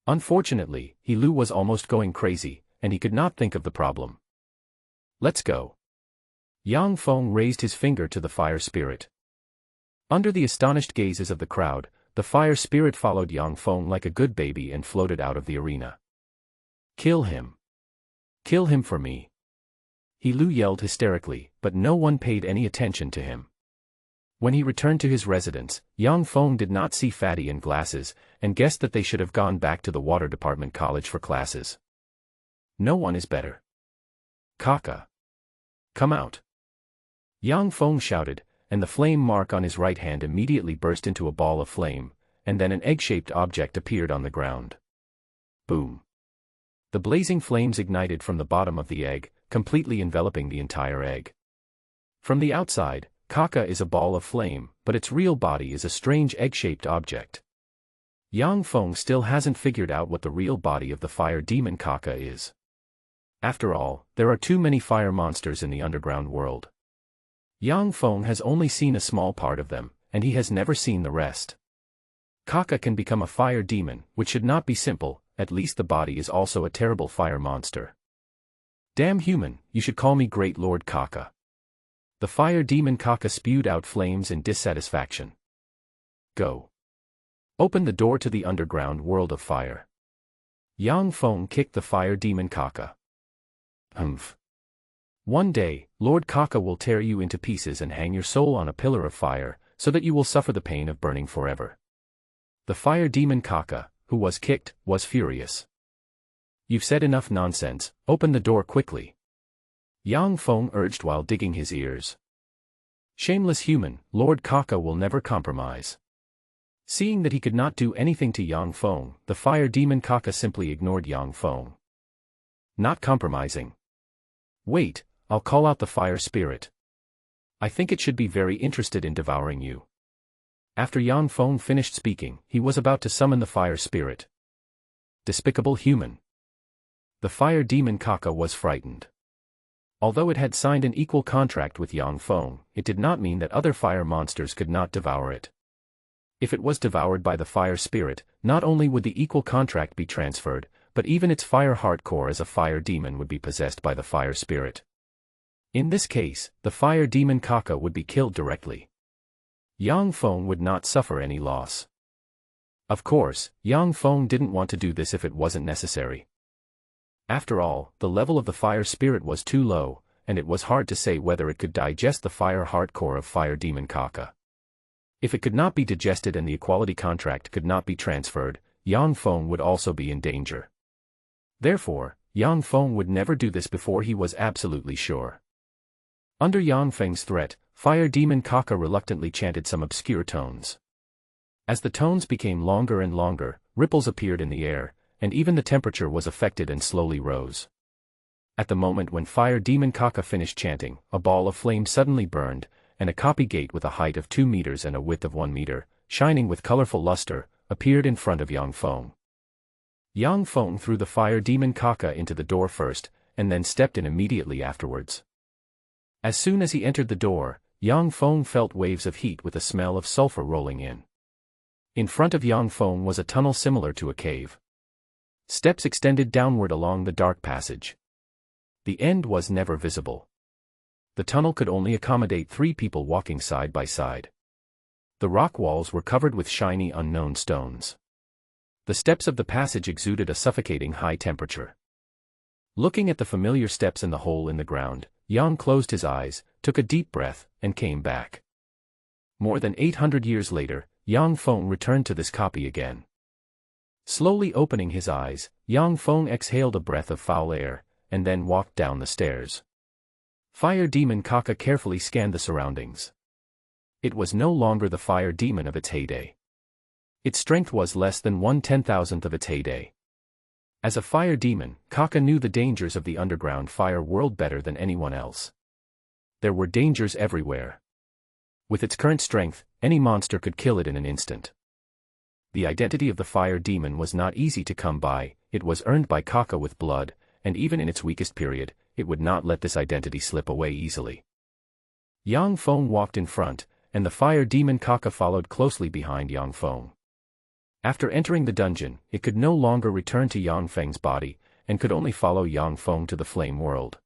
Unfortunately, He Lu was almost going crazy, and he could not think of the problem. Let's go. Yang Feng raised his finger to the fire spirit. Under the astonished gazes of the crowd, the fire spirit followed Yang Feng like a good baby and floated out of the arena. Kill him. Kill him for me. He Lu yelled hysterically, but no one paid any attention to him. When he returned to his residence, Yang Feng did not see Fatty and Glasses, and guessed that they should have gone back to the water department college for classes. No one is better. Kaka. Come out. Yang Feng shouted, and the flame mark on his right hand immediately burst into a ball of flame, and then an egg-shaped object appeared on the ground. Boom. The blazing flames ignited from the bottom of the egg, completely enveloping the entire egg. From the outside, Kaka is a ball of flame, but its real body is a strange egg-shaped object. Yang Feng still hasn't figured out what the real body of the fire demon Kaka is. After all, there are too many fire monsters in the underground world. Yang Feng has only seen a small part of them, and he has never seen the rest. Kaka can become a fire demon, which should not be simple, at least the body is also a terrible fire monster. Damn human, you should call me Great Lord Kaka. The fire demon Kaka spewed out flames in dissatisfaction. Go. Open the door to the underground world of fire. Yang Feng kicked the fire demon Kaka. Humph. One day, Lord Kaka will tear you into pieces and hang your soul on a pillar of fire, so that you will suffer the pain of burning forever. The fire demon Kaka, who was kicked, was furious. You've said enough nonsense, open the door quickly. Yang Feng urged while digging his ears. Shameless human, Lord Kaka will never compromise. Seeing that he could not do anything to Yang Feng, the fire demon Kaka simply ignored Yang Feng. Not compromising. Wait, I'll call out the fire spirit. I think it should be very interested in devouring you. After Yang Feng finished speaking, he was about to summon the fire spirit. Despicable human. The fire demon Kaka was frightened. Although it had signed an equal contract with Yang Feng, it did not mean that other fire monsters could not devour it. If it was devoured by the fire spirit, not only would the equal contract be transferred, but even its fire heart core as a fire demon would be possessed by the fire spirit. In this case, the fire demon Kaka would be killed directly. Yang Feng would not suffer any loss. Of course, Yang Feng didn't want to do this if it wasn't necessary. After all, the level of the fire spirit was too low, and it was hard to say whether it could digest the fire heart core of fire demon Kaka. If it could not be digested and the equality contract could not be transferred, Yang Feng would also be in danger. Therefore, Yang Feng would never do this before he was absolutely sure. Under Yang Feng's threat, fire demon Kaka reluctantly chanted some obscure tones. As the tones became longer and longer, ripples appeared in the air, and even the temperature was affected and slowly rose. At the moment when fire demon Kaka finished chanting, a ball of flame suddenly burned, and a copy gate with a height of 2 meters and a width of 1 meter, shining with colorful luster, appeared in front of Yang Feng. Yang Feng threw the fire demon Kaka into the door first, and then stepped in immediately afterwards. As soon as he entered the door, Yang Feng felt waves of heat with a smell of sulfur rolling in. In front of Yang Feng was a tunnel similar to a cave. Steps extended downward along the dark passage. The end was never visible. The tunnel could only accommodate 3 people walking side by side. The rock walls were covered with shiny unknown stones. The steps of the passage exuded a suffocating high temperature. Looking at the familiar steps in the hole in the ground, Yang closed his eyes, took a deep breath, and came back. More than 800 years later, Yang Feng returned to this copy again. Slowly opening his eyes, Yang Feng exhaled a breath of foul air, and then walked down the stairs. Fire demon Kaka carefully scanned the surroundings. It was no longer the fire demon of its heyday. Its strength was less than 1/10,000th of its heyday. As a fire demon, Kaka knew the dangers of the underground fire world better than anyone else. There were dangers everywhere. With its current strength, any monster could kill it in an instant. The identity of the fire demon was not easy to come by, it was earned by Kaka with blood, and even in its weakest period, it would not let this identity slip away easily. Yang Feng walked in front, and the fire demon Kaka followed closely behind Yang Feng. After entering the dungeon, it could no longer return to Yang Feng's body, and could only follow Yang Feng to the flame world.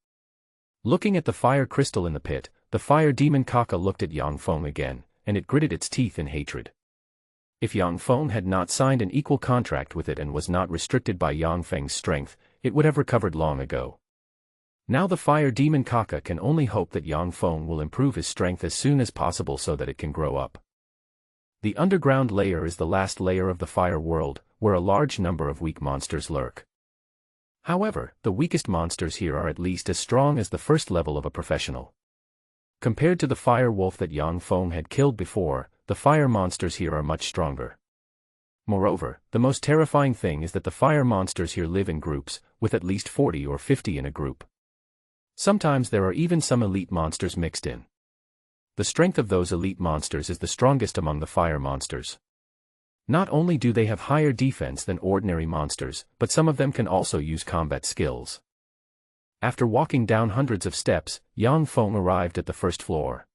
Looking at the fire crystal in the pit, the fire demon Kaka looked at Yang Feng again, and it gritted its teeth in hatred. If Yang Feng had not signed an equal contract with it and was not restricted by Yang Feng's strength, it would have recovered long ago. Now the fire demon Kaka can only hope that Yang Feng will improve his strength as soon as possible so that it can grow up. The underground layer is the last layer of the fire world, where a large number of weak monsters lurk. However, the weakest monsters here are at least as strong as the first level of a professional. Compared to the fire wolf that Yang Feng had killed before, the fire monsters here are much stronger. Moreover, the most terrifying thing is that the fire monsters here live in groups, with at least 40 or 50 in a group. Sometimes there are even some elite monsters mixed in. The strength of those elite monsters is the strongest among the fire monsters. Not only do they have higher defense than ordinary monsters, but some of them can also use combat skills. After walking down hundreds of steps, Yang Feng arrived at the first floor.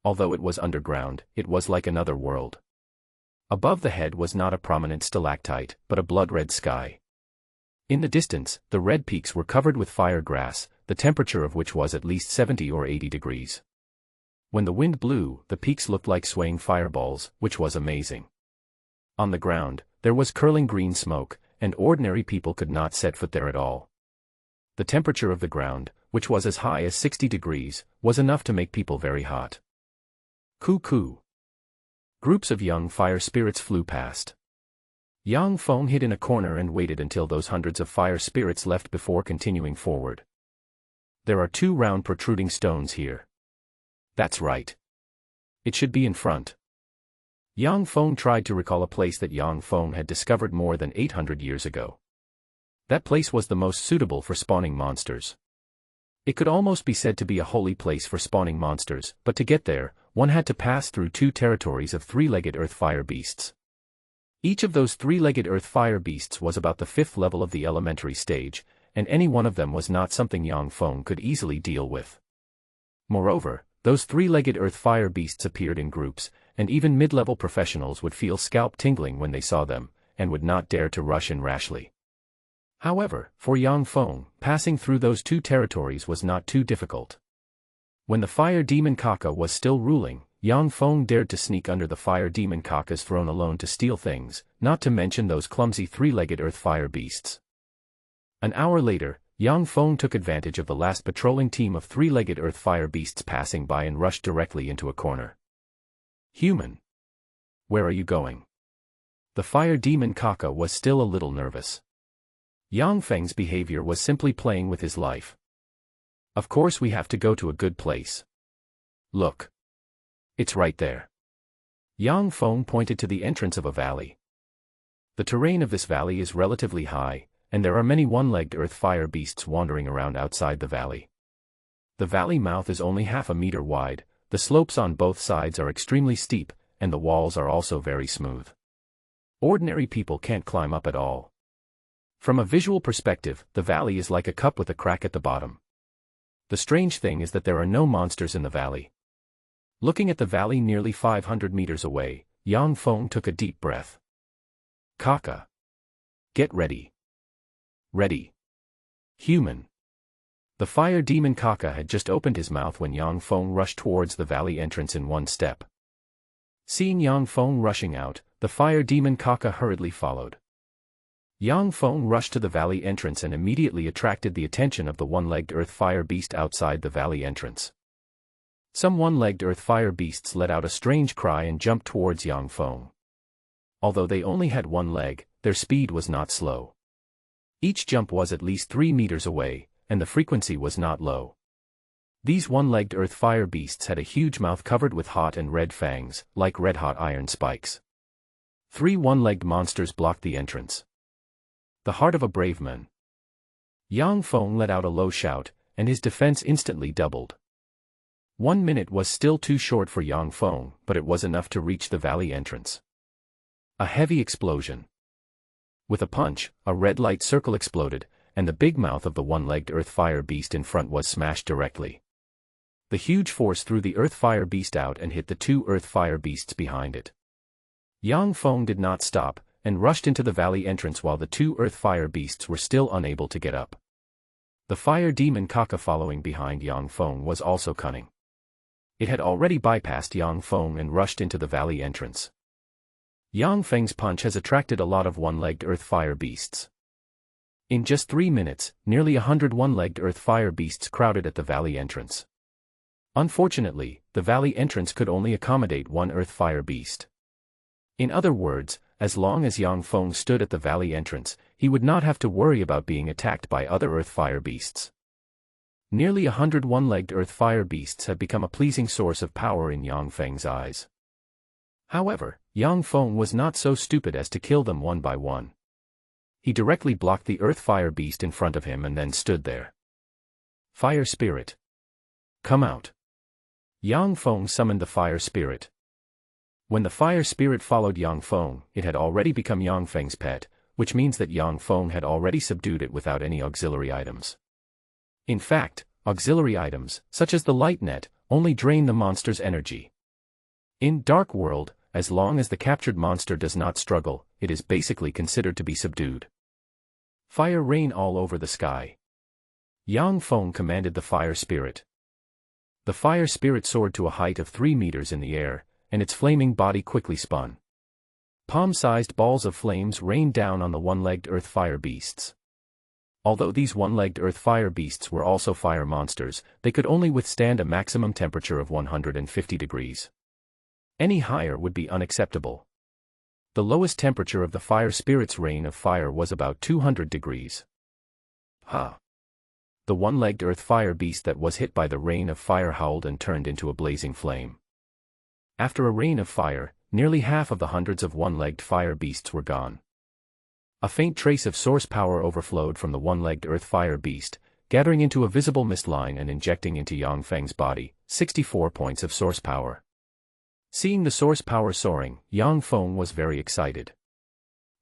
Although it was underground, it was like another world. Above the head was not a prominent stalactite, but a blood-red sky. In the distance, the red peaks were covered with fire grass, the temperature of which was at least 70 or 80 degrees. When the wind blew, the peaks looked like swaying fireballs, which was amazing. On the ground, there was curling green smoke, and ordinary people could not set foot there at all. The temperature of the ground, which was as high as 60 degrees, was enough to make people very hot. Cuckoo. Groups of young fire spirits flew past. Yang Feng hid in a corner and waited until those hundreds of fire spirits left before continuing forward. There are 2 round protruding stones here. That's right. It should be in front. Yang Feng tried to recall a place that Yang Feng had discovered more than 800 years ago. That place was the most suitable for spawning monsters. It could almost be said to be a holy place for spawning monsters, but to get there, one had to pass through 2 territories of 3-legged earth fire beasts. Each of those 3-legged earth fire beasts was about the 5th level of the elementary stage, and any one of them was not something Yang Feng could easily deal with. Moreover, those 3-legged earth fire beasts appeared in groups, and even mid-level professionals would feel scalp tingling when they saw them, and would not dare to rush in rashly. However, for Yang Feng, passing through those 2 territories was not too difficult. When the fire demon Kaka was still ruling, Yang Feng dared to sneak under the fire demon Kaka's throne alone to steal things, not to mention those clumsy 3-legged earth fire beasts. An hour later, Yang Feng took advantage of the last patrolling team of 3-legged earth fire beasts passing by and rushed directly into a corner. Human. Where are you going? The fire demon Kaka was still a little nervous. Yang Feng's behavior was simply playing with his life. Of course we have to go to a good place. Look. It's right there. Yang Feng pointed to the entrance of a valley. The terrain of this valley is relatively high, and there are many 1-legged earth fire beasts wandering around outside the valley. The valley mouth is only half a meter wide, the slopes on both sides are extremely steep, and the walls are also very smooth. Ordinary people can't climb up at all. From a visual perspective, the valley is like a cup with a crack at the bottom. The strange thing is that there are no monsters in the valley. Looking at the valley nearly 500 meters away, Yang Feng took a deep breath. Kaka. Get ready. Ready. Human. The fire demon Kaka had just opened his mouth when Yang Feng rushed towards the valley entrance in 1 step. Seeing Yang Feng rushing out, the fire demon Kaka hurriedly followed. Yang Feng rushed to the valley entrance and immediately attracted the attention of the 1-legged earth fire beast outside the valley entrance. Some 1-legged earth fire beasts let out a strange cry and jumped towards Yang Feng. Although they only had 1 leg, their speed was not slow. Each jump was at least 3 meters away, and the frequency was not low. These 1-legged earth fire beasts had a huge mouth covered with hot and red fangs, like red-hot iron spikes. 3 1-legged monsters blocked the entrance. The heart of a brave man. Yang Feng let out a low shout, and his defense instantly doubled. 1 minute was still too short for Yang Feng, but it was enough to reach the valley entrance. A heavy explosion. With a punch, a red light circle exploded, and the big mouth of the 1-legged earth fire beast in front was smashed directly. The huge force threw the Earth Fire Beast out and hit the two Earth Fire Beasts behind it. Dong Fong did not stop, and rushed into the valley entrance while the two Earth Fire Beasts were still unable to get up. The fire demon Kaka following behind Dong Fong was also cunning. It had already bypassed Dong Fong and rushed into the valley entrance. Dong Feng's punch has attracted a lot of one-legged Earth Fire Beasts. In just 3 minutes, nearly 100 one-legged Earth Fire Beasts crowded at the valley entrance. Unfortunately, the valley entrance could only accommodate one Earth Fire Beast. In other words, as long as Dong Fong stood at the valley entrance, he would not have to worry about being attacked by other Earth Fire Beasts. Nearly 100 one-legged Earth Fire Beasts have become a pleasing source of power in Dong Feng's eyes. However, Dong Fong was not so stupid as to kill them one by one. He directly blocked the Earth Fire Beast in front of him and then stood there. Fire Spirit. Come out. Dong Fong summoned the Fire Spirit. When the Fire Spirit followed Dong Fong, it had already become Dong Feng's pet, which means that Dong Fong had already subdued it without any auxiliary items. In fact, auxiliary items, such as the light net, only drain the monster's energy. In Dark World, as long as the captured monster does not struggle, it is basically considered to be subdued. Fire rain all over the sky. Dong Fong commanded the Fire Spirit. The Fire Spirit soared to a height of 3 meters in the air, and its flaming body quickly spun. Palm-sized balls of flames rained down on the one-legged Earth Fire Beasts. Although these one-legged Earth Fire Beasts were also fire monsters, they could only withstand a maximum temperature of 150 degrees. Any higher would be unacceptable. The lowest temperature of the Fire Spirit's rain of fire was about 200 degrees. The one-legged Earth Fire Beast that was hit by the rain of fire howled and turned into a blazing flame. After a rain of fire, nearly half of the hundreds of one-legged fire beasts were gone. A faint trace of source power overflowed from the one-legged Earth Fire Beast, gathering into a visible mist line and injecting into Dong Feng's body, 64 points of source power. Seeing the source power soaring, Dong Fong was very excited.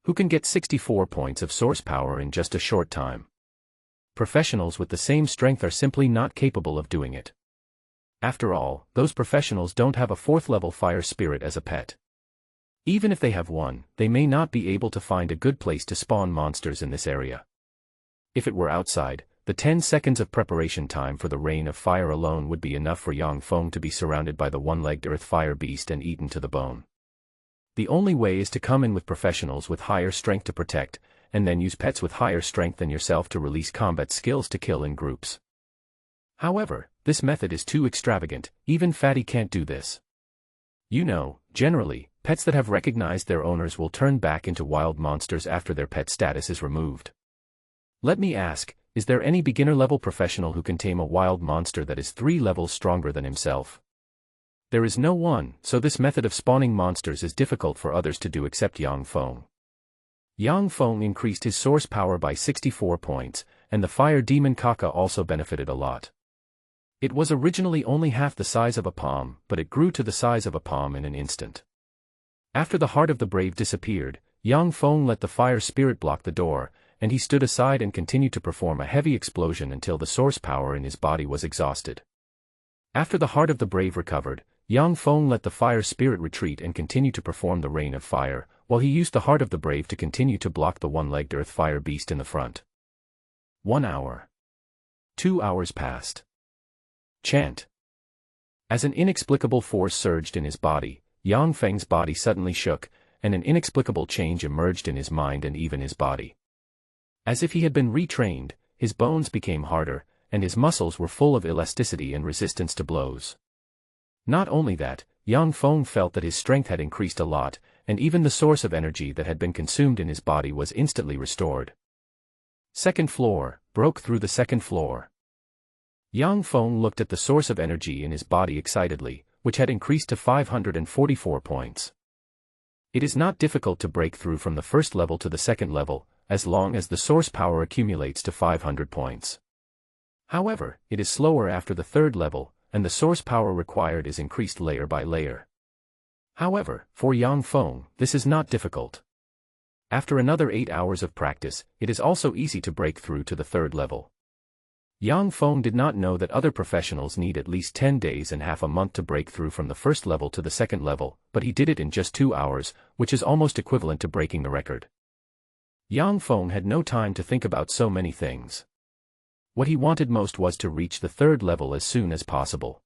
Who can get 64 points of source power in just a short time? Professionals with the same strength are simply not capable of doing it. After all, those professionals don't have a 4th-level Fire Spirit as a pet. Even if they have one, they may not be able to find a good place to spawn monsters in this area. If it were outside, the 10 seconds of preparation time for the rain of fire alone would be enough for Dong Fong to be surrounded by the one-legged Earth Fire Beast and eaten to the bone. The only way is to come in with professionals with higher strength to protect, and then use pets with higher strength than yourself to release combat skills to kill in groups. However, this method is too extravagant, even Fatty can't do this. You know, generally, pets that have recognized their owners will turn back into wild monsters after their pet status is removed. Let me ask, is there any beginner-level professional who can tame a wild monster that is 3 levels stronger than himself? There is no one, so this method of spawning monsters is difficult for others to do except Dong Fong. Dong Fong increased his source power by 64 points, and the fire demon Kaka also benefited a lot. It was originally only half the size of a palm, but it grew to the size of a palm in an instant. After the Heart of the Brave disappeared, Dong Fong let the Fire Spirit block the door, and he stood aside and continued to perform a heavy explosion until the source power in his body was exhausted. After the Heart of the Brave recovered, Dong Fong let the Fire Spirit retreat and continue to perform the Rain of Fire, while he used the Heart of the Brave to continue to block the one-legged Earth Fire Beast in the front. 1 hour. 2 hours passed. Chant. As an inexplicable force surged in his body, Dong Feng's body suddenly shook, and an inexplicable change emerged in his mind and even his body. As if he had been retrained, his bones became harder, and his muscles were full of elasticity and resistance to blows. Not only that, Dong Fong felt that his strength had increased a lot, and even the source of energy that had been consumed in his body was instantly restored. Second floor, broke through the second floor. Dong Fong looked at the source of energy in his body excitedly, which had increased to 544 points. It is not difficult to break through from the first level to the second level, as long as the source power accumulates to 500 points. However, it is slower after the third level, and the source power required is increased layer by layer. However, for Dong Fong, this is not difficult. After another 8 hours of practice, it is also easy to break through to the third level. Yang Feng did not know that other professionals need at least 10 days and half a month to break through from the first level to the second level, but he did it in just 2 hours, which is almost equivalent to breaking the record. Yang Feng had no time to think about so many things. What he wanted most was to reach the third level as soon as possible.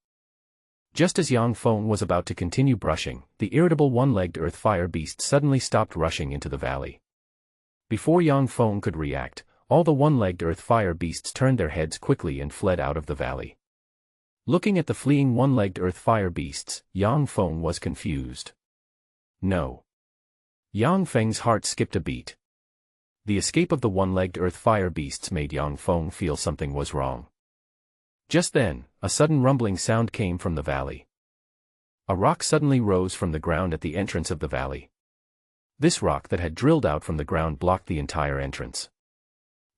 Just as Yang Feng was about to continue brushing, the irritable one-legged earth fire beast suddenly stopped rushing into the valley. Before Yang Feng could react, all the one-legged earth fire beasts turned their heads quickly and fled out of the valley. Looking at the fleeing one-legged earth fire beasts, Yang Feng was confused. No. Yang Feng's heart skipped a beat. The escape of the one-legged earth fire beasts made Yang Feng feel something was wrong. Just then, a sudden rumbling sound came from the valley. A rock suddenly rose from the ground at the entrance of the valley. This rock that had drilled out from the ground blocked the entire entrance.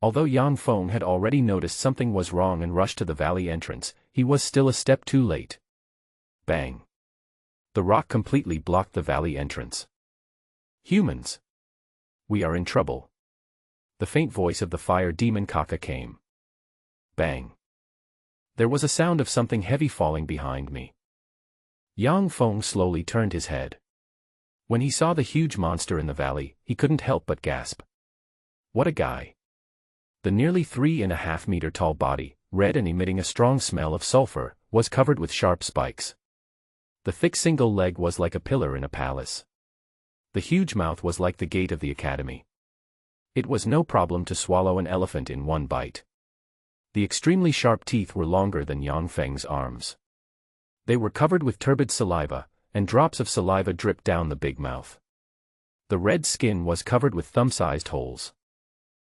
Although Yang Feng had already noticed something was wrong and rushed to the valley entrance, he was still a step too late. Bang! The rock completely blocked the valley entrance. Humans! We are in trouble. The faint voice of the fire demon Kaka came. Bang! There was a sound of something heavy falling behind me. Yang Feng slowly turned his head. When he saw the huge monster in the valley, he couldn't help but gasp. What a guy! The nearly 3.5-meter tall body, red and emitting a strong smell of sulfur, was covered with sharp spikes. The thick single leg was like a pillar in a palace. The huge mouth was like the gate of the academy. It was no problem to swallow an elephant in one bite. The extremely sharp teeth were longer than Yang Feng's arms. They were covered with turbid saliva, and drops of saliva dripped down the big mouth. The red skin was covered with thumb-sized holes.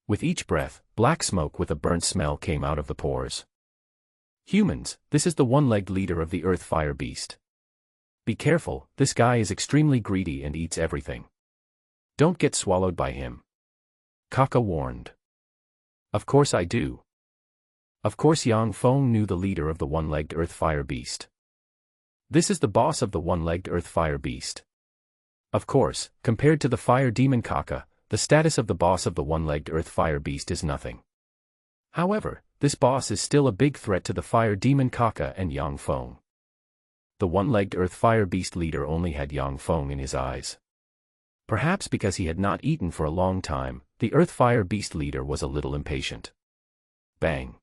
With each breath, black smoke with a burnt smell came out of the pores. Humans, this is the one-legged leader of the earth fire beast. Be careful, this guy is extremely greedy and eats everything. Don't get swallowed by him. Kaka warned. Of course I do. Of course Yang Feng knew the leader of the one-legged earth fire beast. This is the boss of the one-legged earth fire beast. Of course, compared to the fire demon Kaka, the status of the boss of the one-legged earth fire beast is nothing. However, this boss is still a big threat to the fire demon Kaka and Yang Feng. The one-legged earth fire beast leader only had Yang Feng in his eyes. Perhaps because he had not eaten for a long time, the earth fire beast leader was a little impatient. Bang!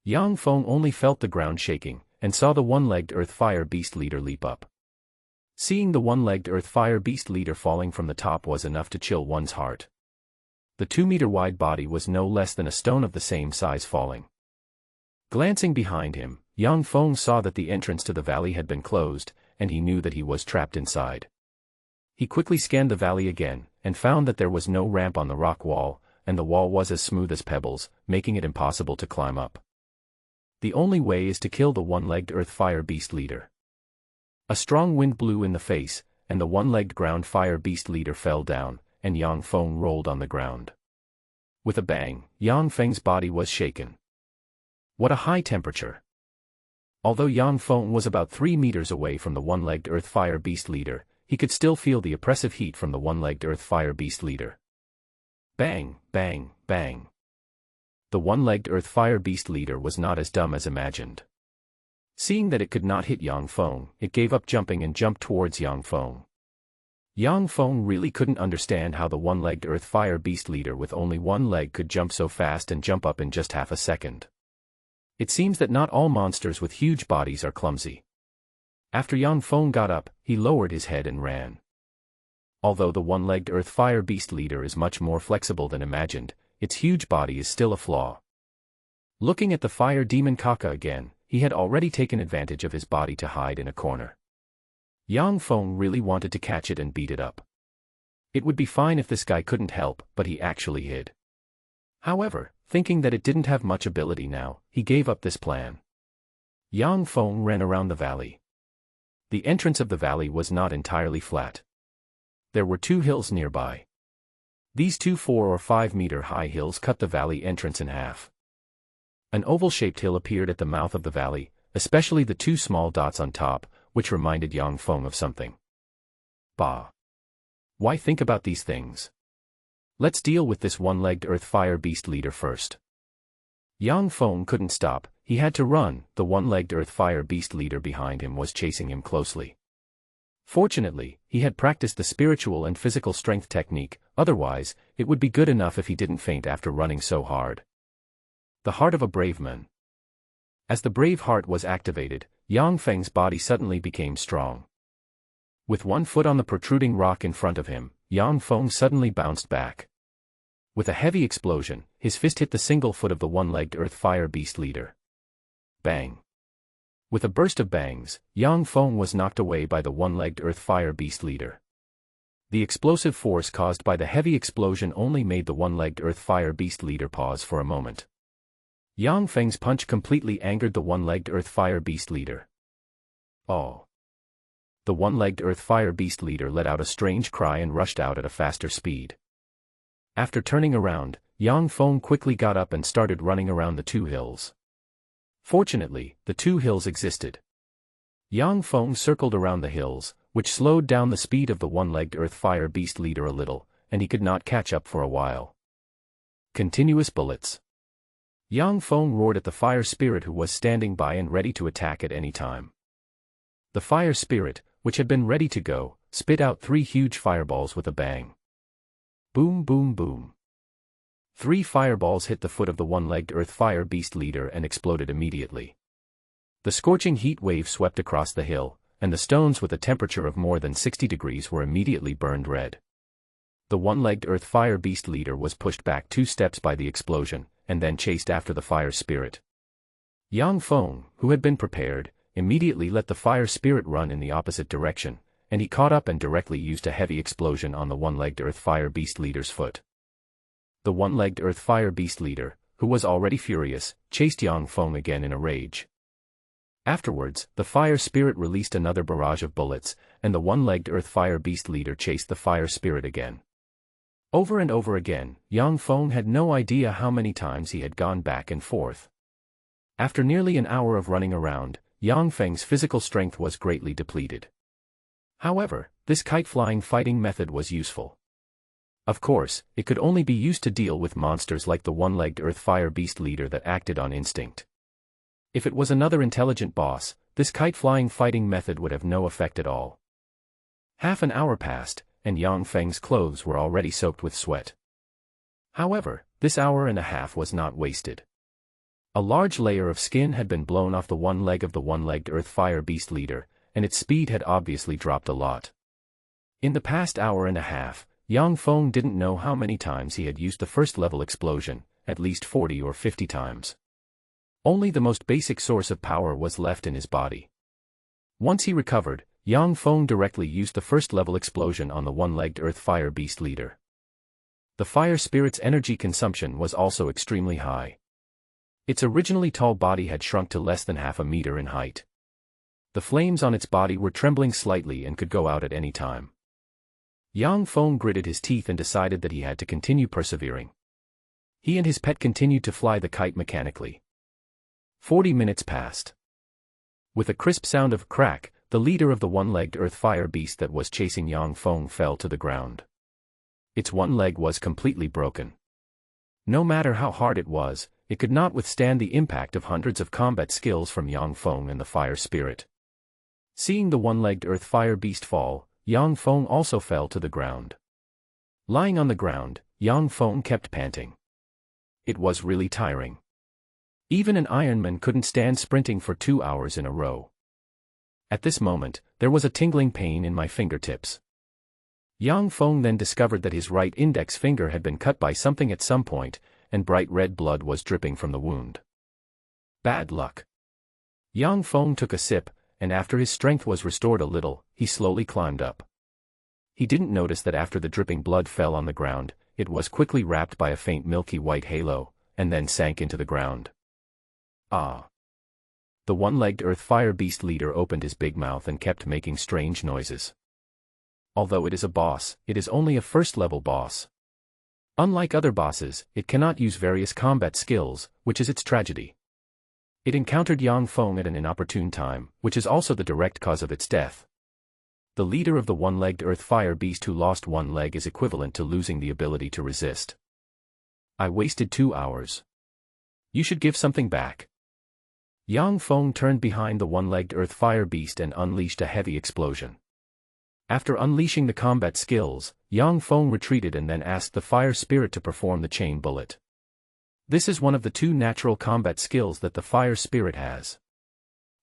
Yang Feng only felt the ground shaking, and saw the one-legged earth fire beast leader leap up. Seeing the one-legged earth fire beast leader falling from the top was enough to chill one's heart. The 2-meter-wide body was no less than a stone of the same size falling. Glancing behind him, Yang Feng saw that the entrance to the valley had been closed, and he knew that he was trapped inside. He quickly scanned the valley again, and found that there was no ramp on the rock wall, and the wall was as smooth as pebbles, making it impossible to climb up. The only way is to kill the one-legged earth fire beast leader. A strong wind blew in the face, and the one-legged ground fire beast leader fell down, and Yang Feng rolled on the ground. With a bang, Yang Feng's body was shaken. What a high temperature! Although Yang Feng was about 3 meters away from the one-legged earth fire beast leader, he could still feel the oppressive heat from the one-legged earth fire beast leader. Bang, bang, bang. The one-legged earth fire beast leader was not as dumb as imagined. Seeing that it could not hit Yang Feng, it gave up jumping and jumped towards Yang Feng. Yang Feng really couldn't understand how the one-legged earth fire beast leader with only one leg could jump so fast and jump up in just half a second. It seems that not all monsters with huge bodies are clumsy. After Yang Feng got up, he lowered his head and ran. Although the one-legged earth fire beast leader is much more flexible than imagined, its huge body is still a flaw. Looking at the fire demon Kaka again, he had already taken advantage of his body to hide in a corner. Yang Feng really wanted to catch it and beat it up. It would be fine if this guy couldn't help, but he actually hid. However, thinking that it didn't have much ability now, he gave up this plan. Yang Feng ran around the valley. The entrance of the valley was not entirely flat. There were 2 hills nearby. These 2 4 or 5 meter high hills cut the valley entrance in half. An oval-shaped hill appeared at the mouth of the valley, especially the 2 small dots on top, which reminded Yang Feng of something. Bah! Why think about these things? Let's deal with this one-legged earth fire beast leader first. Yang Feng couldn't stop, he had to run. The one-legged earth fire beast leader behind him was chasing him closely. Fortunately, he had practiced the spiritual and physical strength technique, otherwise, it would be good enough if he didn't faint after running so hard. The heart of a brave man. As the brave heart was activated, Yang Feng's body suddenly became strong. With one foot on the protruding rock in front of him, Yang Feng suddenly bounced back. With a heavy explosion, his fist hit the single foot of the one-legged earth fire beast leader. Bang! With a burst of bangs, Yang Feng was knocked away by the one-legged earth fire beast leader. The explosive force caused by the heavy explosion only made the one-legged earth fire beast leader pause for a moment. Yang Feng's punch completely angered the one-legged earth fire beast leader. Oh! The one-legged earth fire beast leader let out a strange cry and rushed out at a faster speed. After turning around, Yang Feng quickly got up and started running around the two hills. Fortunately, the two hills existed. Yang Feng circled around the hills, which slowed down the speed of the one-legged earth fire beast leader a little, and he could not catch up for a while. Continuous bullets. Yang Feng roared at the fire spirit who was standing by and ready to attack at any time. The fire spirit, which had been ready to go, spit out 3 huge fireballs with a bang. Boom boom boom. 3 fireballs hit the foot of the one-legged earth fire beast leader and exploded immediately. The scorching heat wave swept across the hill, and the stones with a temperature of more than 60 degrees were immediately burned red. The one-legged earth fire beast leader was pushed back 2 steps by the explosion, and then chased after the fire spirit. Yang Feng, who had been prepared, immediately let the fire spirit run in the opposite direction, and he caught up and directly used a heavy explosion on the one-legged earth fire beast leader's foot. The one-legged earth fire beast leader, who was already furious, chased Yang Feng again in a rage. Afterwards, the fire spirit released another barrage of bullets, and the one-legged earth fire beast leader chased the fire spirit again. Over and over again, Yang Feng had no idea how many times he had gone back and forth. After nearly an hour of running around, Yang Feng's physical strength was greatly depleted. However, this kite-flying fighting method was useful. Of course, it could only be used to deal with monsters like the one-legged earth fire beast leader that acted on instinct. If it was another intelligent boss, this kite-flying fighting method would have no effect at all. Half an hour passed, and Yang Feng's clothes were already soaked with sweat. However, this hour and a half was not wasted. A large layer of skin had been blown off the one leg of the one-legged earth fire beast leader, and its speed had obviously dropped a lot. In the past hour and a half, Yang Feng didn't know how many times he had used the first-level explosion, at least 40 or 50 times. Only the most basic source of power was left in his body. Once he recovered, Yang Feng directly used the first-level explosion on the one-legged earth fire beast leader. The fire spirit's energy consumption was also extremely high. Its originally tall body had shrunk to less than half a meter in height. The flames on its body were trembling slightly and could go out at any time. Yang Feng gritted his teeth and decided that he had to continue persevering. He and his pet continued to fly the kite mechanically. 40 minutes passed. With a crisp sound of crack, the leader of the one-legged earth fire beast that was chasing Yang Feng fell to the ground. Its one leg was completely broken. No matter how hard it was, it could not withstand the impact of hundreds of combat skills from Yang Feng and the fire spirit. Seeing the one-legged earth fire beast fall, Yang Feng also fell to the ground. Lying on the ground, Yang Feng kept panting. It was really tiring. Even an Ironman couldn't stand sprinting for 2 hours in a row. At this moment, there was a tingling pain in my fingertips. Yang Feng then discovered that his right index finger had been cut by something at some point, and bright red blood was dripping from the wound. Bad luck. Yang Feng took a sip, and after his strength was restored a little, he slowly climbed up. He didn't notice that after the dripping blood fell on the ground, it was quickly wrapped by a faint milky white halo, and then sank into the ground. Ah! The one-legged earth fire beast leader opened his big mouth and kept making strange noises. Although it is a boss, it is only a first-level boss. Unlike other bosses, it cannot use various combat skills, which is its tragedy. It encountered Yang Feng at an inopportune time, which is also the direct cause of its death. The leader of the one-legged earth fire beast who lost one leg is equivalent to losing the ability to resist. I wasted 2 hours. You should give something back. Yang Feng turned behind the one-legged earth fire beast and unleashed a heavy explosion. After unleashing the combat skills, Yang Feng retreated and then asked the fire spirit to perform the chain bullet. This is one of the two natural combat skills that the fire spirit has.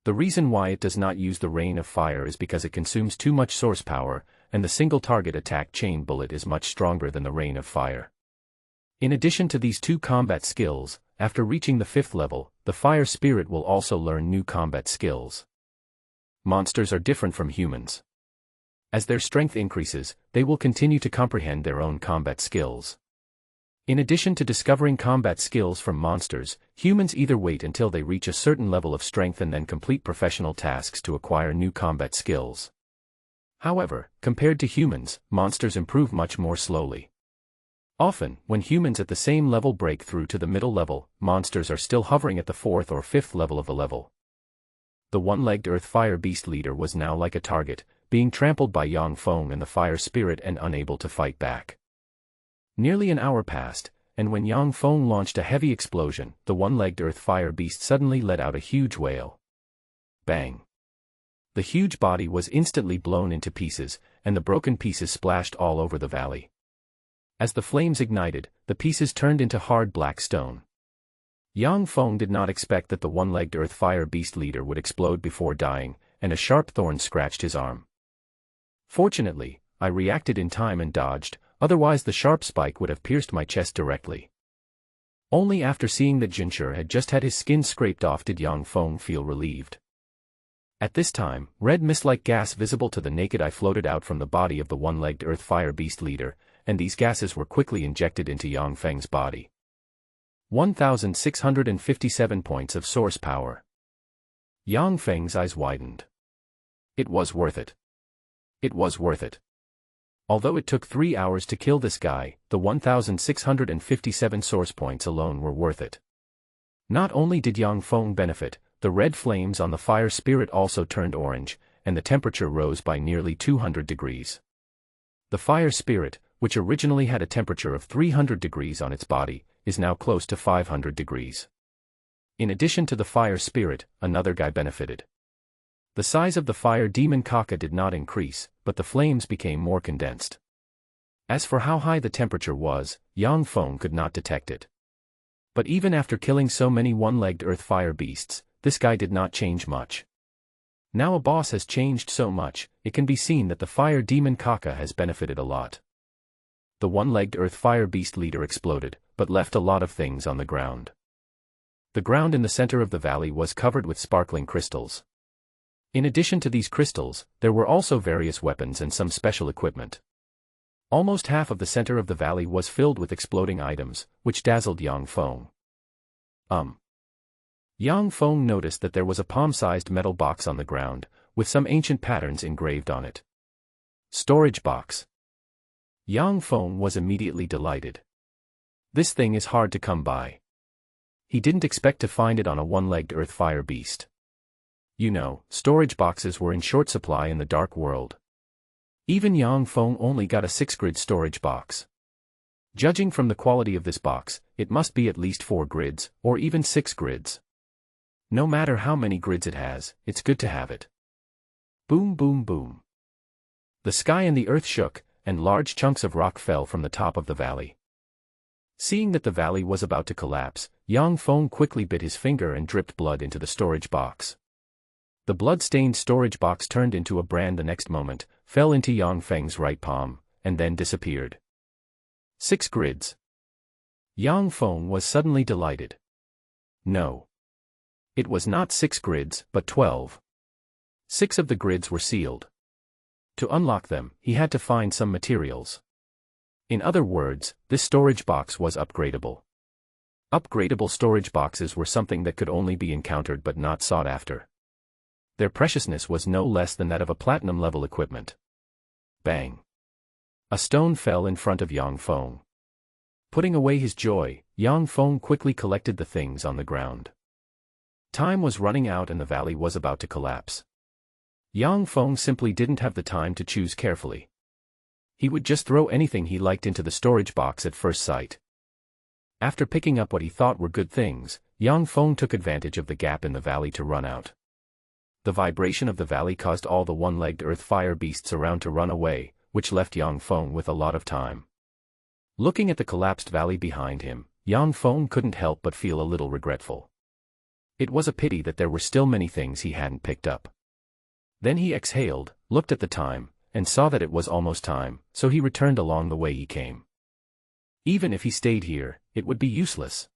The reason why it does not use the rain of fire is because it consumes too much source power, and the single target attack chain bullet is much stronger than the rain of fire. In addition to these two combat skills, after reaching the 5th level, the fire spirit will also learn new combat skills. Monsters are different from humans. As their strength increases, they will continue to comprehend their own combat skills. In addition to discovering combat skills from monsters, humans either wait until they reach a certain level of strength and then complete professional tasks to acquire new combat skills. However, compared to humans, monsters improve much more slowly. Often, when humans at the same level break through to the middle level, monsters are still hovering at the 4th or 5th level of the level. The one-legged earth fire beast leader was now like a target, being trampled by Yang Feng and the fire spirit and unable to fight back. Nearly an hour passed, and when Yang Feng launched a heavy explosion, the one-legged earth fire beast suddenly let out a huge wail. Bang! The huge body was instantly blown into pieces, and the broken pieces splashed all over the valley. As the flames ignited, the pieces turned into hard black stone. Yang Feng did not expect that the one-legged earth fire beast leader would explode before dying, and a sharp thorn scratched his arm. Fortunately, I reacted in time and dodged, otherwise the sharp spike would have pierced my chest directly. Only after seeing that Jinshi had just had his skin scraped off did Yang Feng feel relieved. At this time, red mist-like gas visible to the naked eye floated out from the body of the one-legged earth fire beast leader, and these gases were quickly injected into Yang Feng's body. 1,657 points of source power. Yang Feng's eyes widened. It was worth it. It was worth it. Although it took 3 hours to kill this guy, the 1,657 source points alone were worth it. Not only did Yang Feng benefit, the red flames on the fire spirit also turned orange, and the temperature rose by nearly 200 degrees. The fire spirit, which originally had a temperature of 300 degrees on its body, is now close to 500 degrees. In addition to the fire spirit, another guy benefited. The size of the fire demon Kaka did not increase, but the flames became more condensed. As for how high the temperature was, Yang Feng could not detect it. But even after killing so many one-legged earth fire beasts, this guy did not change much. Now a boss has changed so much, it can be seen that the fire demon Kaka has benefited a lot. The one-legged earth fire beast leader exploded, but left a lot of things on the ground. The ground in the center of the valley was covered with sparkling crystals. In addition to these crystals, there were also various weapons and some special equipment. Almost half of the center of the valley was filled with exploding items, which dazzled Yang Feng. Yang Feng noticed that there was a palm-sized metal box on the ground, with some ancient patterns engraved on it. Storage box. Yang Feng was immediately delighted. This thing is hard to come by. He didn't expect to find it on a one-legged earth fire beast. You know, storage boxes were in short supply in the dark world. Even Yang Feng only got a 6-grid storage box. Judging from the quality of this box, it must be at least 4 grids, or even 6 grids. No matter how many grids it has, it's good to have it. Boom boom boom. The sky and the earth shook, and large chunks of rock fell from the top of the valley. Seeing that the valley was about to collapse, Yang Feng quickly bit his finger and dripped blood into the storage box. The blood-stained storage box turned into a brand the next moment, fell into Yang Feng's right palm, and then disappeared. 6 grids. Yang Feng was suddenly delighted. No. It was not 6 grids, but 12. 6 of the grids were sealed. To unlock them, he had to find some materials. In other words, this storage box was upgradable. Upgradable storage boxes were something that could only be encountered but not sought after. Their preciousness was no less than that of a platinum-level equipment. Bang! A stone fell in front of Yang Feng. Putting away his joy, Yang Feng quickly collected the things on the ground. Time was running out and the valley was about to collapse. Yang Feng simply didn't have the time to choose carefully. He would just throw anything he liked into the storage box at first sight. After picking up what he thought were good things, Yang Feng took advantage of the gap in the valley to run out. The vibration of the valley caused all the one-legged earth fire beasts around to run away, which left Yang Feng with a lot of time. Looking at the collapsed valley behind him, Yang Feng couldn't help but feel a little regretful. It was a pity that there were still many things he hadn't picked up. Then he exhaled, looked at the time, and saw that it was almost time, so he returned along the way he came. Even if he stayed here, it would be useless.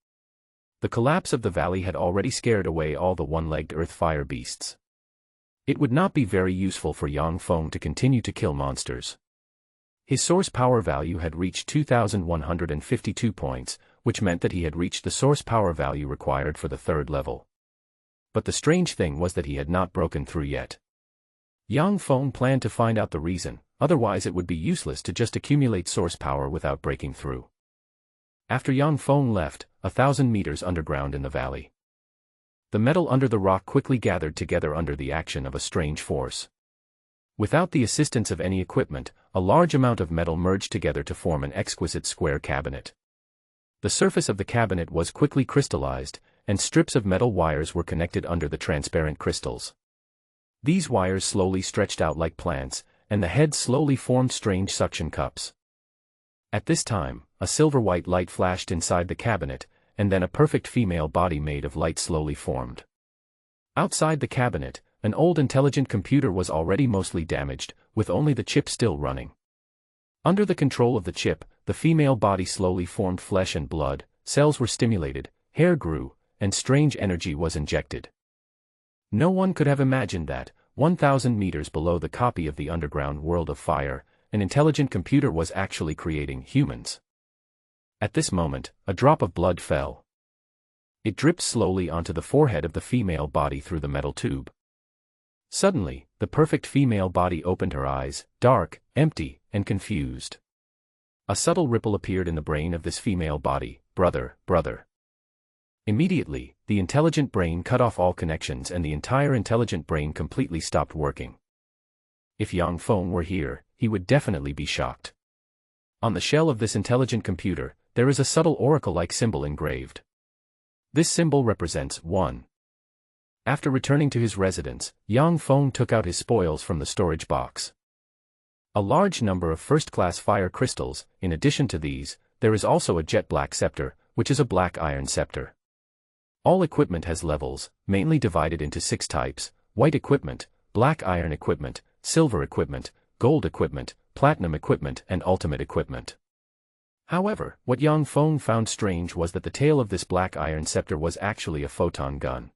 The collapse of the valley had already scared away all the one-legged earth fire beasts. It would not be very useful for Yang Feng to continue to kill monsters. His source power value had reached 2,152 points, which meant that he had reached the source power value required for the third level. But the strange thing was that he had not broken through yet. Yang Feng planned to find out the reason, otherwise it would be useless to just accumulate source power without breaking through. After Yang Feng left, 1,000 meters underground in the valley, the metal under the rock quickly gathered together under the action of a strange force. Without the assistance of any equipment, a large amount of metal merged together to form an exquisite square cabinet. The surface of the cabinet was quickly crystallized, and strips of metal wires were connected under the transparent crystals. These wires slowly stretched out like plants, and the heads slowly formed strange suction cups. At this time, a silver-white light flashed inside the cabinet, and then a perfect female body made of light slowly formed. Outside the cabinet, an old intelligent computer was already mostly damaged, with only the chip still running. Under the control of the chip, the female body slowly formed flesh and blood, cells were stimulated, hair grew, and strange energy was injected. No one could have imagined that, 1,000 meters below the copy of the underground world of fire, an intelligent computer was actually creating humans. At this moment, a drop of blood fell. It dripped slowly onto the forehead of the female body through the metal tube. Suddenly, the perfect female body opened her eyes, dark, empty, and confused. A subtle ripple appeared in the brain of this female body, brother, brother. Immediately, the intelligent brain cut off all connections and the entire intelligent brain completely stopped working. If Yang Feng were here, he would definitely be shocked. On the shell of this intelligent computer, there is a subtle oracle-like symbol engraved. This symbol represents 1. After returning to his residence, Yang Feng took out his spoils from the storage box. A large number of first-class fire crystals. In addition to these, there is also a jet black scepter, which is a black iron scepter. All equipment has levels, mainly divided into 6 types: white equipment, black iron equipment, silver equipment, gold equipment, platinum equipment, and ultimate equipment. However, what Yang Feng found strange was that the tail of this black iron scepter was actually a photon gun.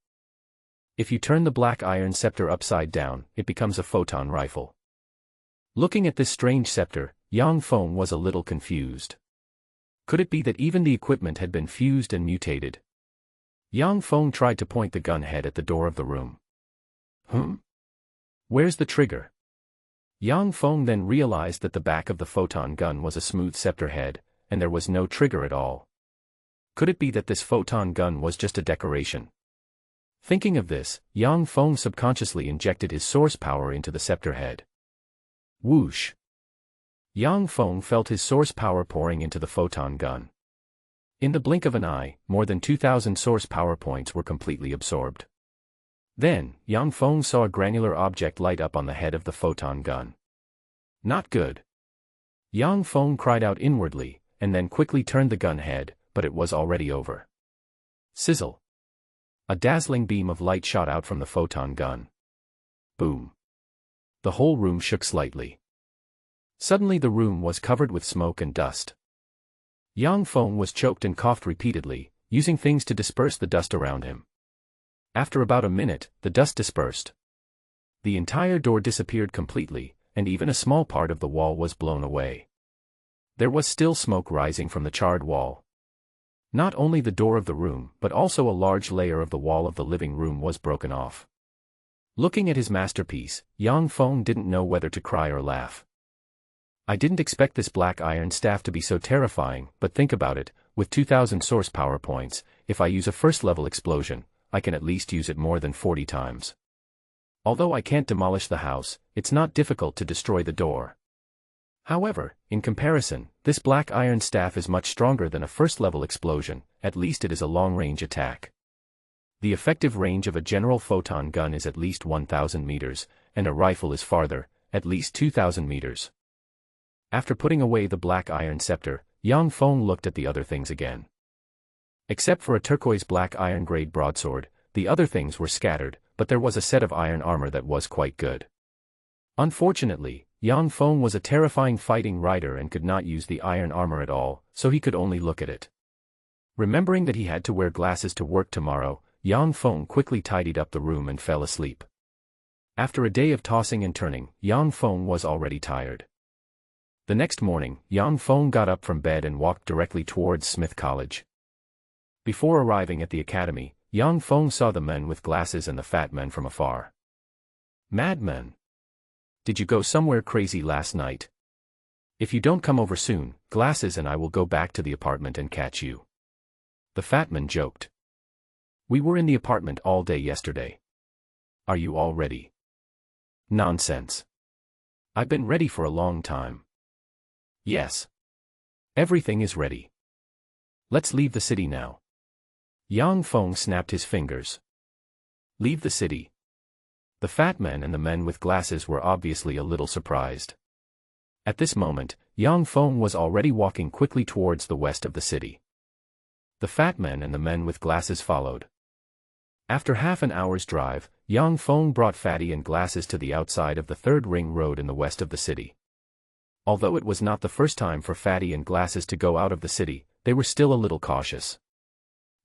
If you turn the black iron scepter upside down, it becomes a photon rifle. Looking at this strange scepter, Yang Feng was a little confused. Could it be that even the equipment had been fused and mutated? Yang Feng tried to point the gun head at the door of the room. Where's the trigger? Yang Feng then realized that the back of the photon gun was a smooth scepter head, and there was no trigger at all. Could it be that this photon gun was just a decoration? Thinking of this, Yang Feng subconsciously injected his source power into the scepter head. Whoosh! Yang Feng felt his source power pouring into the photon gun. In the blink of an eye, more than 2,000 source power points were completely absorbed. Then, Yang Feng saw a granular object light up on the head of the photon gun. Not good. Yang Feng cried out inwardly, and then quickly turned the gun head, but it was already over. Sizzle! A dazzling beam of light shot out from the photon gun. Boom! The whole room shook slightly. Suddenly the room was covered with smoke and dust. Yang Feng was choked and coughed repeatedly, using things to disperse the dust around him. After about a minute, the dust dispersed. The entire door disappeared completely, and even a small part of the wall was blown away. There was still smoke rising from the charred wall. Not only the door of the room, but also a large layer of the wall of the living room was broken off. Looking at his masterpiece, Yang Feng didn't know whether to cry or laugh. I didn't expect this black iron staff to be so terrifying, but think about it, with 2,000 source power points, if I use a first-level explosion, I can at least use it more than 40 times. Although I can't demolish the house, it's not difficult to destroy the door. However, in comparison, this black iron staff is much stronger than a first-level explosion, at least it is a long-range attack. The effective range of a general photon gun is at least 1,000 meters, and a rifle is farther, at least 2,000 meters. After putting away the black iron scepter, Dong Fong looked at the other things again. Except for a turquoise black iron-grade broadsword, the other things were scattered, but there was a set of iron armor that was quite good. Unfortunately, Dong Fong was a terrifying fighting rider and could not use the iron armor at all, so he could only look at it. Remembering that he had to wear glasses to work tomorrow, Dong Fong quickly tidied up the room and fell asleep. After a day of tossing and turning, Dong Fong was already tired. The next morning, Dong Fong got up from bed and walked directly towards Smith College. Before arriving at the academy, Dong Fong saw the men with glasses and the fat men from afar. "Madmen! Did you go somewhere crazy last night? If you don't come over soon, Glasses and I will go back to the apartment and catch you." The fat man joked. "We were in the apartment all day yesterday. Are you all ready?" "Nonsense. I've been ready for a long time." "Yes. Everything is ready. Let's leave the city now." Dong Fong snapped his fingers. "Leave the city?" The fat man and the men with glasses were obviously a little surprised. At this moment, Dong Fong was already walking quickly towards the west of the city. The fat man and the men with glasses followed. After half an hour's drive, Dong Fong brought Fatty and Glasses to the outside of the third ring road in the west of the city. Although it was not the first time for Fatty and Glasses to go out of the city, they were still a little cautious.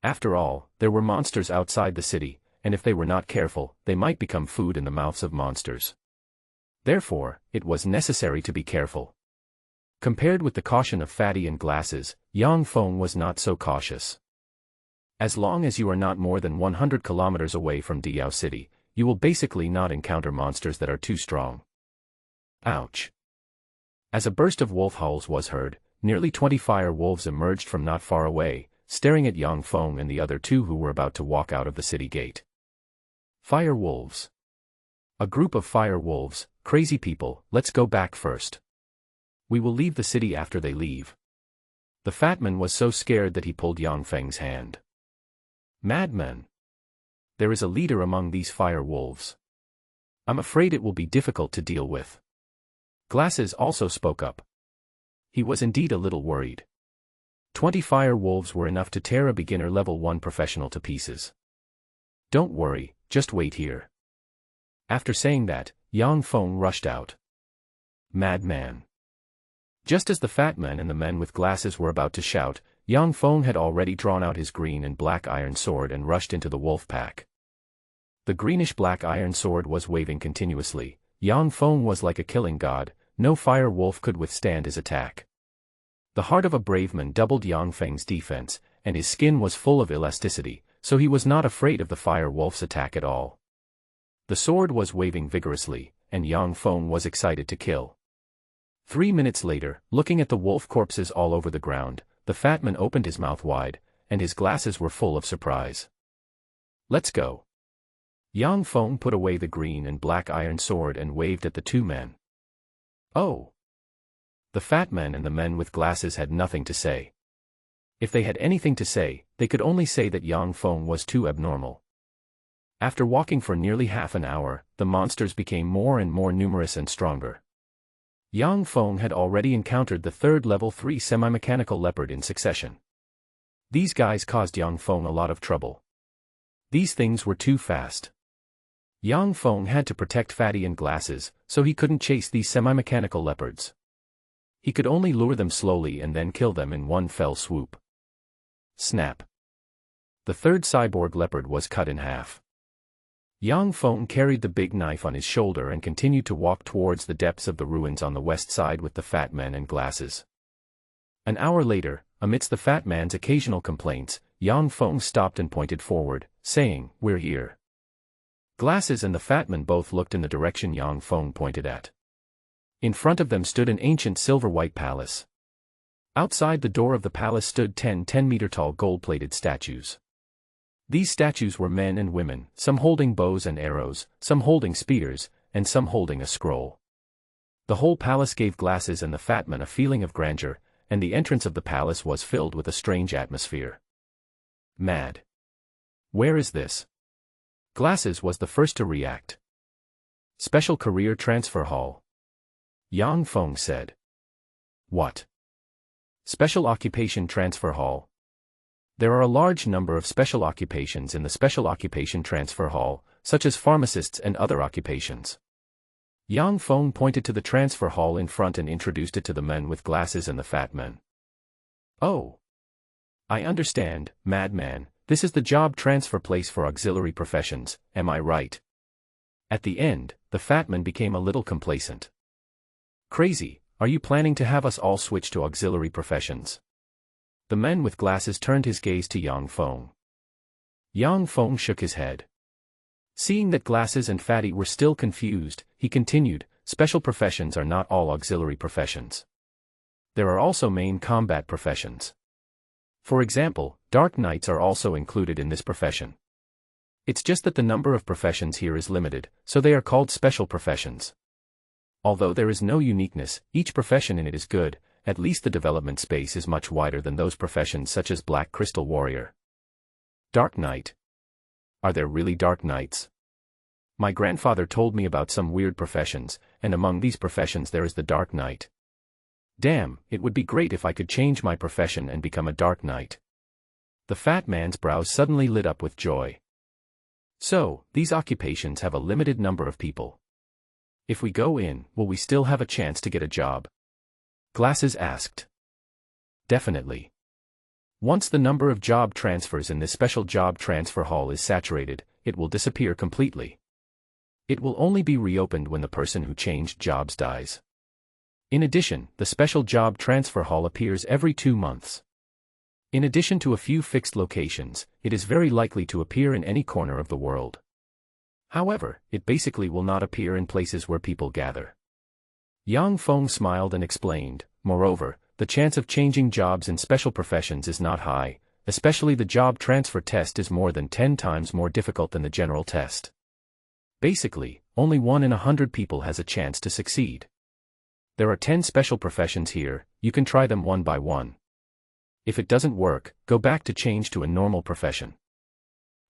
After all, there were monsters outside the city, and if they were not careful, they might become food in the mouths of monsters. Therefore, it was necessary to be careful. Compared with the caution of Fatty and Glasses, Dong Fong was not so cautious. As long as you are not more than 100 kilometers away from Diao City, you will basically not encounter monsters that are too strong. Ouch! As a burst of wolf howls was heard, nearly 20 fire wolves emerged from not far away, staring at Dong Fong and the other two who were about to walk out of the city gate. Fire wolves. A group of fire wolves, crazy people, let's go back first. We will leave the city after they leave. The fat man was so scared that he pulled Dong Feng's hand. Madmen! There is a leader among these fire wolves. I'm afraid it will be difficult to deal with. Glasses also spoke up. He was indeed a little worried. 20 fire wolves were enough to tear a beginner level 1 professional to pieces. Don't worry, just wait here. After saying that, Dong Fong rushed out. Madman! Just as the fat man and the men with glasses were about to shout, Dong Fong had already drawn out his green and black iron sword and rushed into the wolf pack. The greenish-black iron sword was waving continuously. Dong Fong was like a killing god, no fire wolf could withstand his attack. The heart of a brave man doubled Dong Feng's defense, and his skin was full of elasticity, so he was not afraid of the fire wolf's attack at all. The sword was waving vigorously, and Dong Fong was excited to kill. 3 minutes later, looking at the wolf corpses all over the ground, the fat man opened his mouth wide, and his glasses were full of surprise. Let's go. Dong Fong put away the green and black iron sword and waved at the two men. Oh! The fat man and the men with glasses had nothing to say. If they had anything to say, they could only say that Dong Fong was too abnormal. After walking for nearly half an hour, the monsters became more and more numerous and stronger. Dong Fong had already encountered the third level 3 semi-mechanical leopard in succession. These guys caused Dong Fong a lot of trouble. These things were too fast. Dong Fong had to protect Fatty and Glasses, so he couldn't chase these semi-mechanical leopards. He could only lure them slowly and then kill them in one fell swoop. Snap! The third cyborg leopard was cut in half. Dong Fong carried the big knife on his shoulder and continued to walk towards the depths of the ruins on the west side with the fat man and Glasses. An hour later, amidst the fat man's occasional complaints, Dong Fong stopped and pointed forward, saying, "We're here." Glasses and the fat man both looked in the direction Dong Fong pointed at. In front of them stood an ancient silver-white palace. Outside the door of the palace stood 10 10-meter-tall gold-plated statues. These statues were men and women, some holding bows and arrows, some holding spears, and some holding a scroll. The whole palace gave Glasses and the fat man a feeling of grandeur, and the entrance of the palace was filled with a strange atmosphere. Mad. Where is this? Glasses was the first to react. Special Career Transfer Hall. Dong Fong said. What? Special Occupation Transfer Hall. There are a large number of special occupations in the Special Occupation Transfer Hall, such as pharmacists and other occupations. Dong Fong pointed to the transfer hall in front and introduced it to the men with glasses and the fat men. Oh. I understand, madman, this is the job transfer place for auxiliary professions, am I right? At the end, the fat man became a little complacent. Crazy, are you planning to have us all switch to auxiliary professions? The man with glasses turned his gaze to Dong Fong. Dong Fong shook his head. Seeing that Glasses and Fatty were still confused, he continued, special professions are not all auxiliary professions. There are also main combat professions. For example, Dark Knights are also included in this profession. It's just that the number of professions here is limited, so they are called special professions. Although there is no uniqueness, each profession in it is good, at least the development space is much wider than those professions such as Black Crystal Warrior. Dark Knight. Are there really Dark Knights? My grandfather told me about some weird professions, and among these professions there is the Dark Knight. Damn, it would be great if I could change my profession and become a Dark Knight. The fat man's brows suddenly lit up with joy. So, these occupations have a limited number of people. If we go in, will we still have a chance to get a job? Glasses asked. Definitely. Once the number of job transfers in this special job transfer hall is saturated, it will disappear completely. It will only be reopened when the person who changed jobs dies. In addition, the special job transfer hall appears every 2 months. In addition to a few fixed locations, it is very likely to appear in any corner of the world. However, it basically will not appear in places where people gather. Dong Fong smiled and explained, moreover, the chance of changing jobs in special professions is not high, especially the job transfer test is more than 10 times more difficult than the general test. Basically, only 1 in 100 people has a chance to succeed. There are 10 special professions here, you can try them one by one. If it doesn't work, go back to change to a normal profession.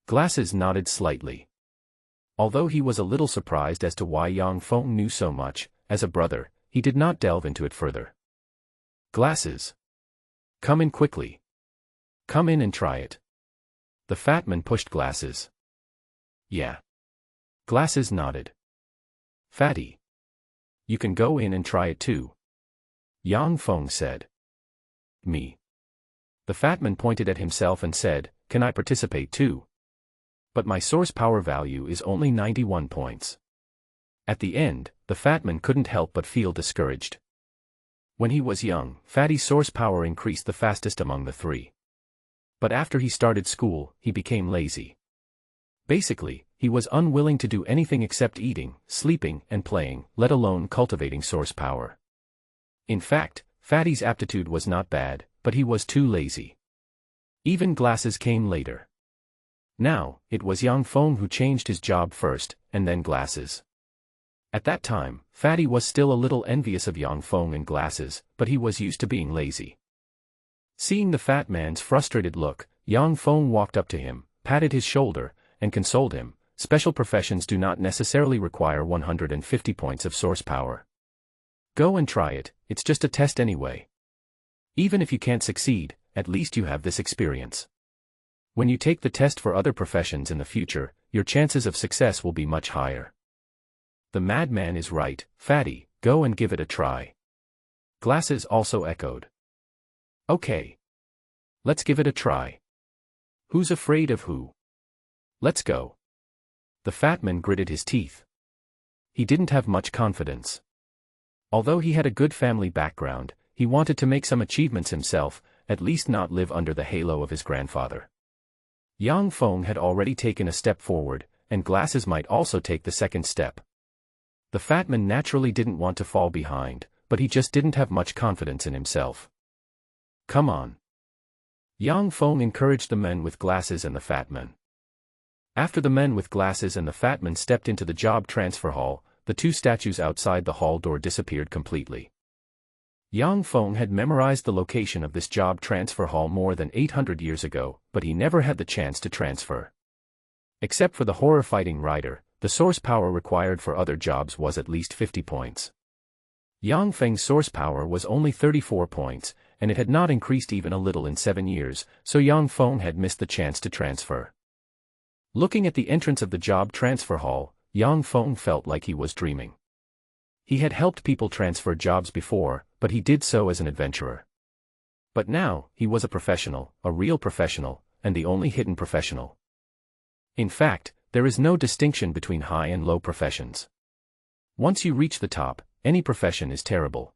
Glasses nodded slightly. Although he was a little surprised as to why Dong Fong knew so much, as a brother, he did not delve into it further. Glasses. Come in quickly. Come in and try it. The fat man pushed Glasses. Yeah. Glasses nodded. Fatty. You can go in and try it too. Dong Fong said. Me. The fat man pointed at himself and said, can I participate too? But my source power value is only 91 points. At the end, the fat man couldn't help but feel discouraged. When he was young, Fatty's source power increased the fastest among the 3. But after he started school, he became lazy. Basically, he was unwilling to do anything except eating, sleeping, and playing, let alone cultivating source power. In fact, Fatty's aptitude was not bad, but he was too lazy. Even Glasses came later. Now, it was Dong Fong who changed his job first, and then Glasses. At that time, Fatty was still a little envious of Dong Fong and Glasses, but he was used to being lazy. Seeing the fat man's frustrated look, Dong Fong walked up to him, patted his shoulder, and consoled him. Special professions do not necessarily require 150 points of source power. Go and try it, it's just a test anyway. Even if you can't succeed, at least you have this experience. When you take the test for other professions in the future, your chances of success will be much higher. The madman is right, Fatty, go and give it a try. Glasses also echoed. Okay. Let's give it a try. Who's afraid of who? Let's go. The fat man gritted his teeth. He didn't have much confidence. Although he had a good family background, he wanted to make some achievements himself, at least not live under the halo of his grandfather. Dong Fong had already taken a step forward, and Glasses might also take the second step. The fat man naturally didn't want to fall behind, but he just didn't have much confidence in himself. Come on. Dong Fong encouraged the men with Glasses and the fat man. After the men with Glasses and the fat man stepped into the job transfer hall, the 2 statues outside the hall door disappeared completely. Dong Fong had memorized the location of this job transfer hall more than 800 years ago, but he never had the chance to transfer. Except for the horror-fighting rider, the source power required for other jobs was at least 50 points. Yang Feng's source power was only 34 points, and it had not increased even a little in 7 years, so Yang Feng had missed the chance to transfer. Looking at the entrance of the job transfer hall, Yang Feng felt like he was dreaming. He had helped people transfer jobs before, but he did so as an adventurer. But now, he was a professional, a real professional, and the only hidden professional. In fact, there is no distinction between high and low professions. Once you reach the top, any profession is terrible.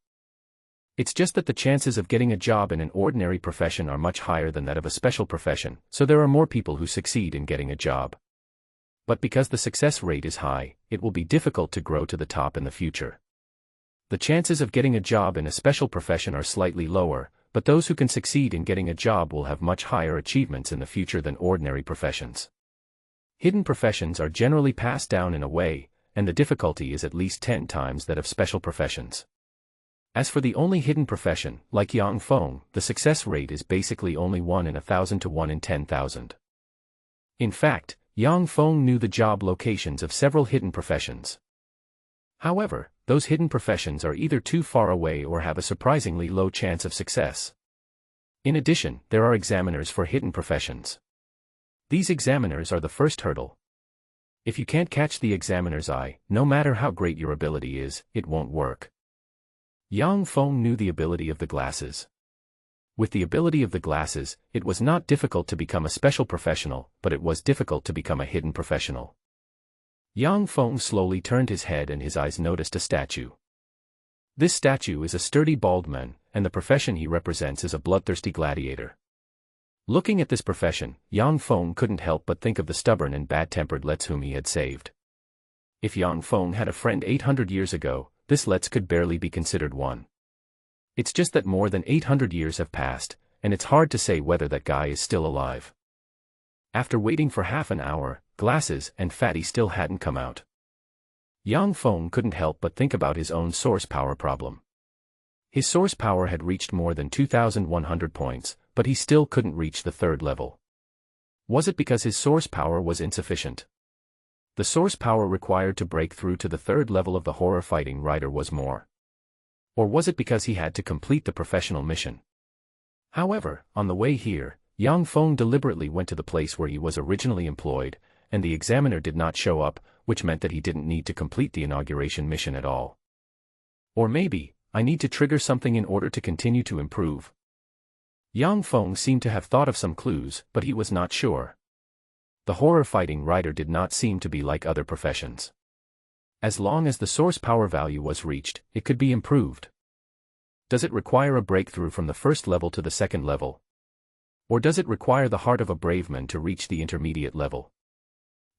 It's just that the chances of getting a job in an ordinary profession are much higher than that of a special profession, so there are more people who succeed in getting a job. But because the success rate is high, it will be difficult to grow to the top in the future. The chances of getting a job in a special profession are slightly lower, but those who can succeed in getting a job will have much higher achievements in the future than ordinary professions. Hidden professions are generally passed down in a way, and the difficulty is at least 10 times that of special professions. As for the only hidden profession, like Yang Feng, the success rate is basically only 1 in 1,000 to 1 in 10,000. In fact, Yang Feng knew the job locations of several hidden professions. However, those hidden professions are either too far away or have a surprisingly low chance of success. In addition, there are examiners for hidden professions. These examiners are the first hurdle. If you can't catch the examiner's eye, no matter how great your ability is, it won't work. Yang Feng knew the ability of the glasses. With the ability of the glasses, it was not difficult to become a special professional, but it was difficult to become a hidden professional. Yang Feng slowly turned his head and his eyes noticed a statue. This statue is a sturdy bald man, and the profession he represents is a bloodthirsty gladiator. Looking at this profession, Yang Feng couldn't help but think of the stubborn and bad-tempered Let's whom he had saved. If Yang Feng had a friend 800 years ago, this Let's could barely be considered one. It's just that more than 800 years have passed, and it's hard to say whether that guy is still alive. After waiting for half an hour, Glasses and Fatty still hadn't come out. Yang Feng couldn't help but think about his own source power problem. His source power had reached more than 2,100 points, but he still couldn't reach the third level. Was it because his source power was insufficient? The source power required to break through to the third level of the horror-fighting rider was more. Or was it because he had to complete the professional mission? However, on the way here, Yang Feng deliberately went to the place where he was originally employed, and the examiner did not show up, which meant that he didn't need to complete the inauguration mission at all. Or maybe, I need to trigger something in order to continue to improve. Yang Feng seemed to have thought of some clues, but he was not sure. The horror-fighting rider did not seem to be like other professions. As long as the source power value was reached, it could be improved. Does it require a breakthrough from the first level to the second level? Or does it require the heart of a brave man to reach the intermediate level?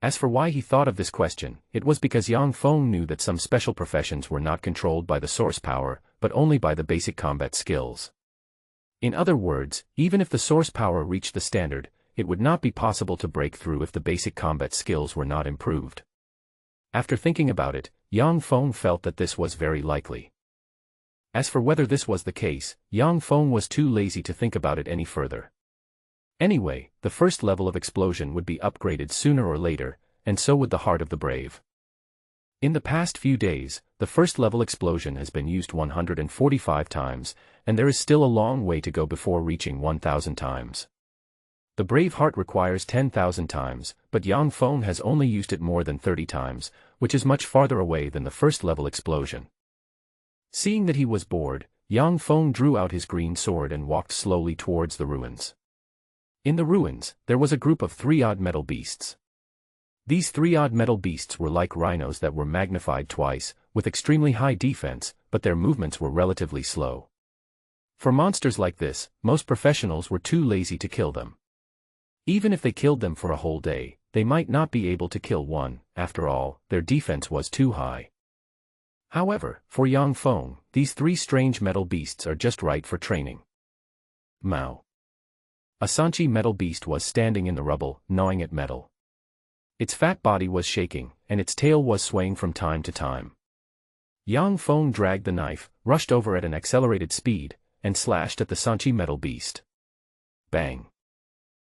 As for why he thought of this question, it was because Yang Feng knew that some special professions were not controlled by the source power, but only by the basic combat skills. In other words, even if the source power reached the standard, it would not be possible to break through if the basic combat skills were not improved. After thinking about it, Yang Feng felt that this was very likely. As for whether this was the case, Yang Feng was too lazy to think about it any further. Anyway, the first level of explosion would be upgraded sooner or later, and so would the heart of the brave. In the past few days, the first level explosion has been used 145 times, and there is still a long way to go before reaching 1,000 times. The brave heart requires 10,000 times, but Yang Feng has only used it more than 30 times, which is much farther away than the first level explosion. Seeing that he was bored, Yang Feng drew out his green sword and walked slowly towards the ruins. In the ruins, there was a group of 3 odd metal beasts. These 3 odd metal beasts were like rhinos that were magnified twice, with extremely high defense, but their movements were relatively slow. For monsters like this, most professionals were too lazy to kill them. Even if they killed them for a whole day, they might not be able to kill one. After all, their defense was too high. However, for Yang Feng, these 3 strange metal beasts are just right for training. Mao. A Sanchi metal beast was standing in the rubble, gnawing at metal. Its fat body was shaking, and its tail was swaying from time to time. Yang Feng dragged the knife, rushed over at an accelerated speed, and slashed at the Sanchi metal beast. Bang!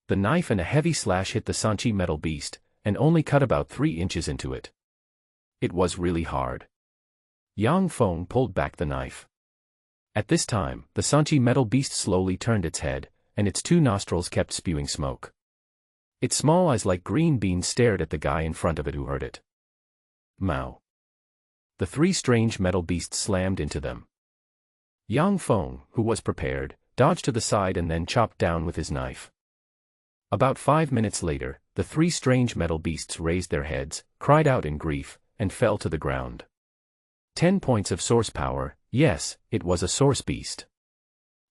The knife and a heavy slash hit the Sanchi metal beast, and only cut about 3 inches into it. It was really hard. Yang Feng pulled back the knife. At this time, the Sanchi metal beast slowly turned its head, and its 2 nostrils kept spewing smoke. Its small eyes like green beans stared at the guy in front of it who heard it. Mao. The 3 strange metal beasts slammed into them. Yang Feng, who was prepared, dodged to the side and then chopped down with his knife. About 5 minutes later, the 3 strange metal beasts raised their heads, cried out in grief, and fell to the ground. 10 points of source power. Yes, it was a source beast.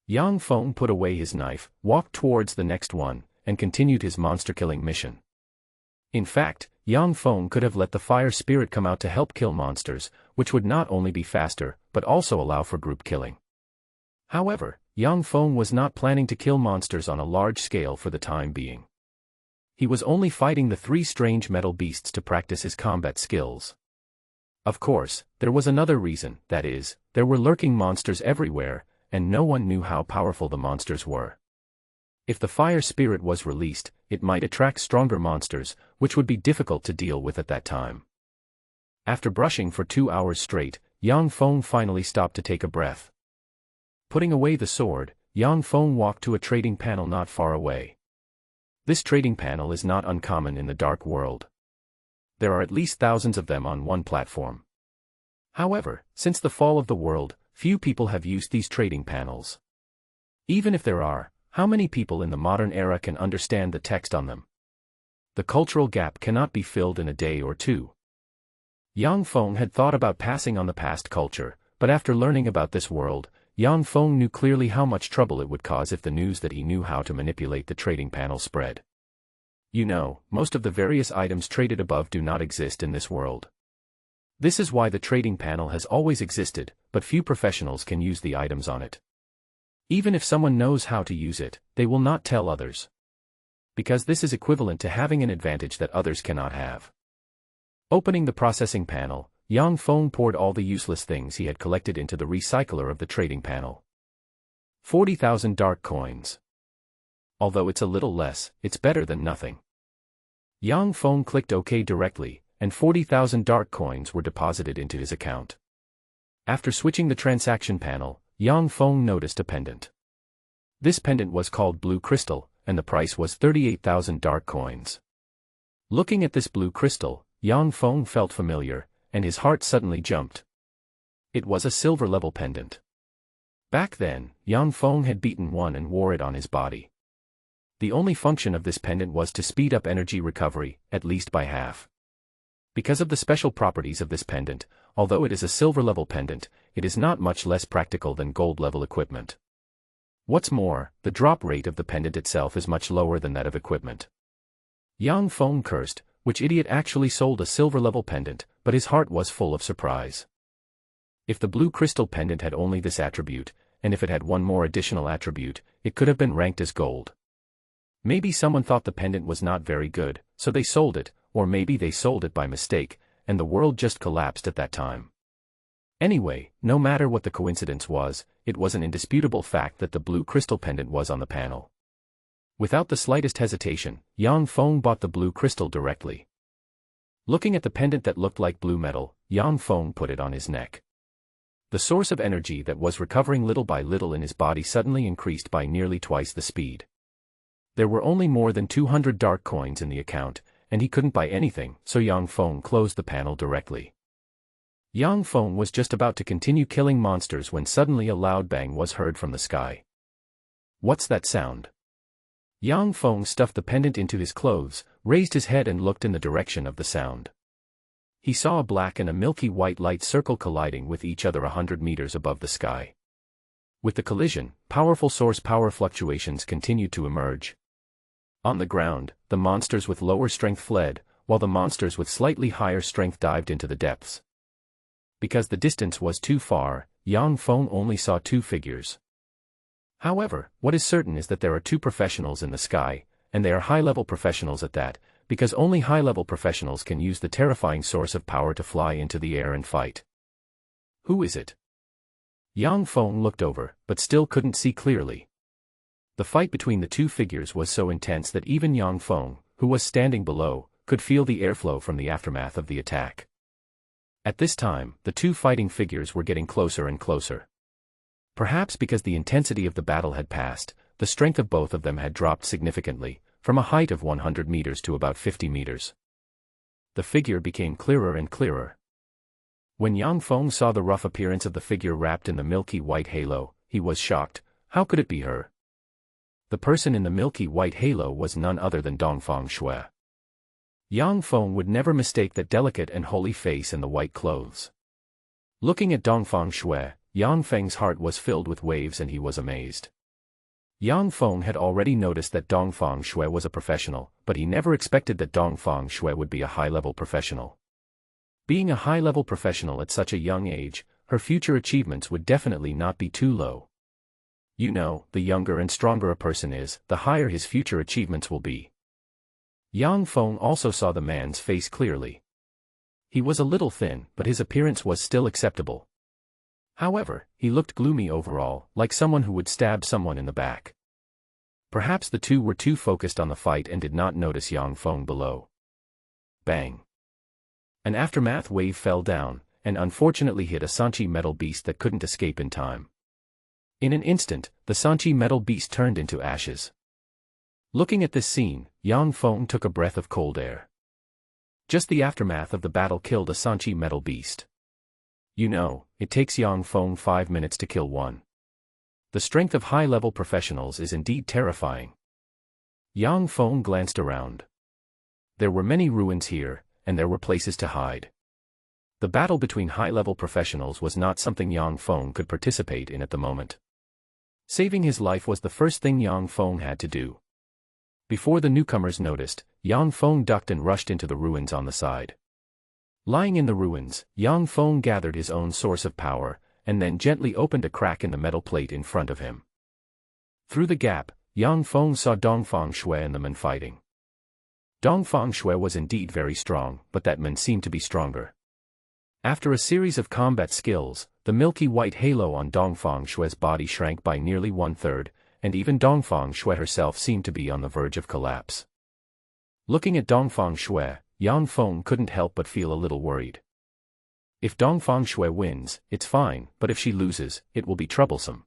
Yang Feng put away his knife, walked towards the next one, and continued his monster-killing mission. In fact, Yang Feng could have let the fire spirit come out to help kill monsters, which would not only be faster, but also allow for group killing. However, Yang Feng was not planning to kill monsters on a large scale for the time being. He was only fighting the 3 strange metal beasts to practice his combat skills. Of course, there was another reason, that is, there were lurking monsters everywhere, and no one knew how powerful the monsters were. If the fire spirit was released, it might attract stronger monsters, which would be difficult to deal with at that time. After brushing for 2 hours straight, Yang Feng finally stopped to take a breath. Putting away the sword, Yang Feng walked to a trading panel not far away. This trading panel is not uncommon in the dark world. There are at least thousands of them on one platform. However, since the fall of the world, few people have used these trading panels. Even if there are, how many people in the modern era can understand the text on them? The cultural gap cannot be filled in a day or 2. Yang Feng had thought about passing on the past culture, but after learning about this world, Yang Feng knew clearly how much trouble it would cause if the news that he knew how to manipulate the trading panel spread. You know, most of the various items traded above do not exist in this world. This is why the trading panel has always existed, but few professionals can use the items on it. Even if someone knows how to use it, they will not tell others. Because this is equivalent to having an advantage that others cannot have. Opening the processing panel, Yang Feng poured all the useless things he had collected into the recycler of the trading panel. 40,000 dark coins. Although it's a little less, it's better than nothing. Yang Feng clicked OK directly, and 40,000 dark coins were deposited into his account. After switching the transaction panel, Yang Feng noticed a pendant. This pendant was called Blue Crystal, and the price was 38,000 dark coins. Looking at this blue crystal, Yang Feng felt familiar, and his heart suddenly jumped. It was a silver-level pendant. Back then, Yang Feng had beaten one and wore it on his body. The only function of this pendant was to speed up energy recovery, at least by half. Because of the special properties of this pendant, although it is a silver-level pendant, it is not much less practical than gold-level equipment. What's more, the drop rate of the pendant itself is much lower than that of equipment. Yang Feng cursed, which idiot actually sold a silver-level pendant, but his heart was full of surprise. If the blue crystal pendant had only this attribute, and if it had one more additional attribute, it could have been ranked as gold. Maybe someone thought the pendant was not very good, so they sold it, or maybe they sold it by mistake, and the world just collapsed at that time. Anyway, no matter what the coincidence was, it was an indisputable fact that the blue crystal pendant was on the panel. Without the slightest hesitation, Yang Feng bought the blue crystal directly. Looking at the pendant that looked like blue metal, Yang Feng put it on his neck. The source of energy that was recovering little by little in his body suddenly increased by nearly twice the speed. There were only more than 200 dark coins in the account, and he couldn't buy anything, so Yang Feng closed the panel directly. Yang Feng was just about to continue killing monsters when suddenly a loud bang was heard from the sky. What's that sound? Yang Feng stuffed the pendant into his clothes, raised his head and looked in the direction of the sound. He saw a black and a milky white light circle colliding with each other 100 meters above the sky. With the collision, powerful source power fluctuations continued to emerge. On the ground, the monsters with lower strength fled, while the monsters with slightly higher strength dived into the depths. Because the distance was too far, Yang Feng only saw 2 figures. However, what is certain is that there are 2 professionals in the sky, and they are high-level professionals at that, because only high-level professionals can use the terrifying source of power to fly into the air and fight. Who is it? Yang Feng looked over, but still couldn't see clearly. The fight between the 2 figures was so intense that even Yang Feng, who was standing below, could feel the airflow from the aftermath of the attack. At this time, the two fighting figures were getting closer and closer. Perhaps because the intensity of the battle had passed, the strength of both of them had dropped significantly, from a height of 100 meters to about 50 meters. The figure became clearer and clearer. When Dong Fong saw the rough appearance of the figure wrapped in the milky white halo, he was shocked. How could it be her? The person in the milky white halo was none other than Dong Fong Shui. Dong Fong would never mistake that delicate and holy face and the white clothes. Looking at Dong Fong Shui, Dong Feng's heart was filled with waves and he was amazed. Dong Fong had already noticed that Dong Fong Shui was a professional, but he never expected that Dong Fong Shui would be a high-level professional. Being a high-level professional at such a young age, her future achievements would definitely not be too low. You know, the younger and stronger a person is, the higher his future achievements will be. Dong Fong also saw the man's face clearly. He was a little thin, but his appearance was still acceptable. However, he looked gloomy overall, like someone who would stab someone in the back. Perhaps the two were too focused on the fight and did not notice Dong Fong below. Bang! An aftermath wave fell down, and unfortunately hit a Sanchi metal beast that couldn't escape in time. In an instant, the Sanchi metal beast turned into ashes. Looking at this scene, Dong Fong took a breath of cold air. Just the aftermath of the battle killed a Sanchi metal beast. You know, it takes Dong Fong 5 minutes to kill one. The strength of high-level professionals is indeed terrifying. Dong Fong glanced around. There were many ruins here, and there were places to hide. The battle between high-level professionals was not something Dong Fong could participate in at the moment. Saving his life was the first thing Dong Fong had to do. Before the newcomers noticed, Dong Fong ducked and rushed into the ruins on the side. Lying in the ruins, Dong Fong gathered his own source of power, and then gently opened a crack in the metal plate in front of him. Through the gap, Dong Fong saw Dong Fong Shui and the men fighting. Dong Fong Shui was indeed very strong, but that man seemed to be stronger. After a series of combat skills, the milky white halo on Dong Fong Shui's body shrank by nearly 1/3, and even Dong Fong Shui herself seemed to be on the verge of collapse. Looking at Dong Fong Shui, Dong Fong couldn't help but feel a little worried. If Dong Fong Shui wins, it's fine, but if she loses, it will be troublesome.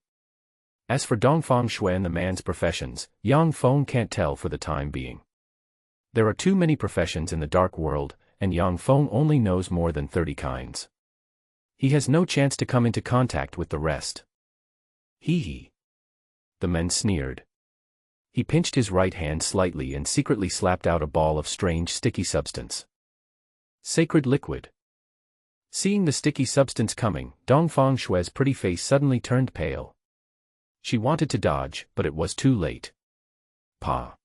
As for Dong Fong Shui and the man's professions, Dong Fong can't tell for the time being. There are too many professions in the dark world, and Dong Fong only knows more than 30 kinds. He has no chance to come into contact with the rest. Hee hee. The man sneered. He pinched his right hand slightly and secretly slapped out a ball of strange sticky substance. Sacred liquid. Seeing the sticky substance coming, Dong Fong Shui's pretty face suddenly turned pale. She wanted to dodge, but it was too late. Pa.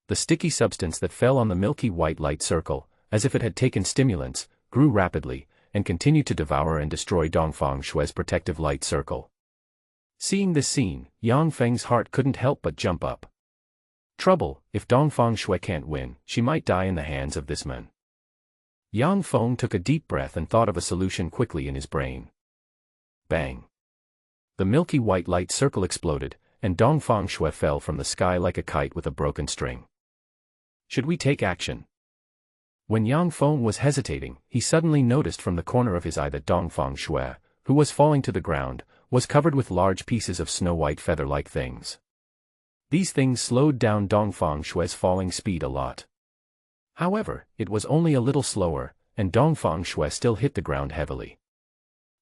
The sticky substance that fell on the milky white light circle, as if it had taken stimulants, grew rapidly, and continued to devour and destroy Dong Fong Shui's protective light circle. Seeing this scene, Dong Feng's heart couldn't help but jump up. Trouble, if Dong Fong Shui can't win, she might die in the hands of this man. Dong Fong took a deep breath and thought of a solution quickly in his brain. Bang! The milky white light circle exploded, and Dong Fong Shui fell from the sky like a kite with a broken string. Should we take action? When Dong Fong was hesitating, he suddenly noticed from the corner of his eye that Dong Fong Shui, who was falling to the ground, was covered with large pieces of snow-white feather-like things. These things slowed down Dong Fong Shui's falling speed a lot. However, it was only a little slower, and Dong Fong Shui still hit the ground heavily.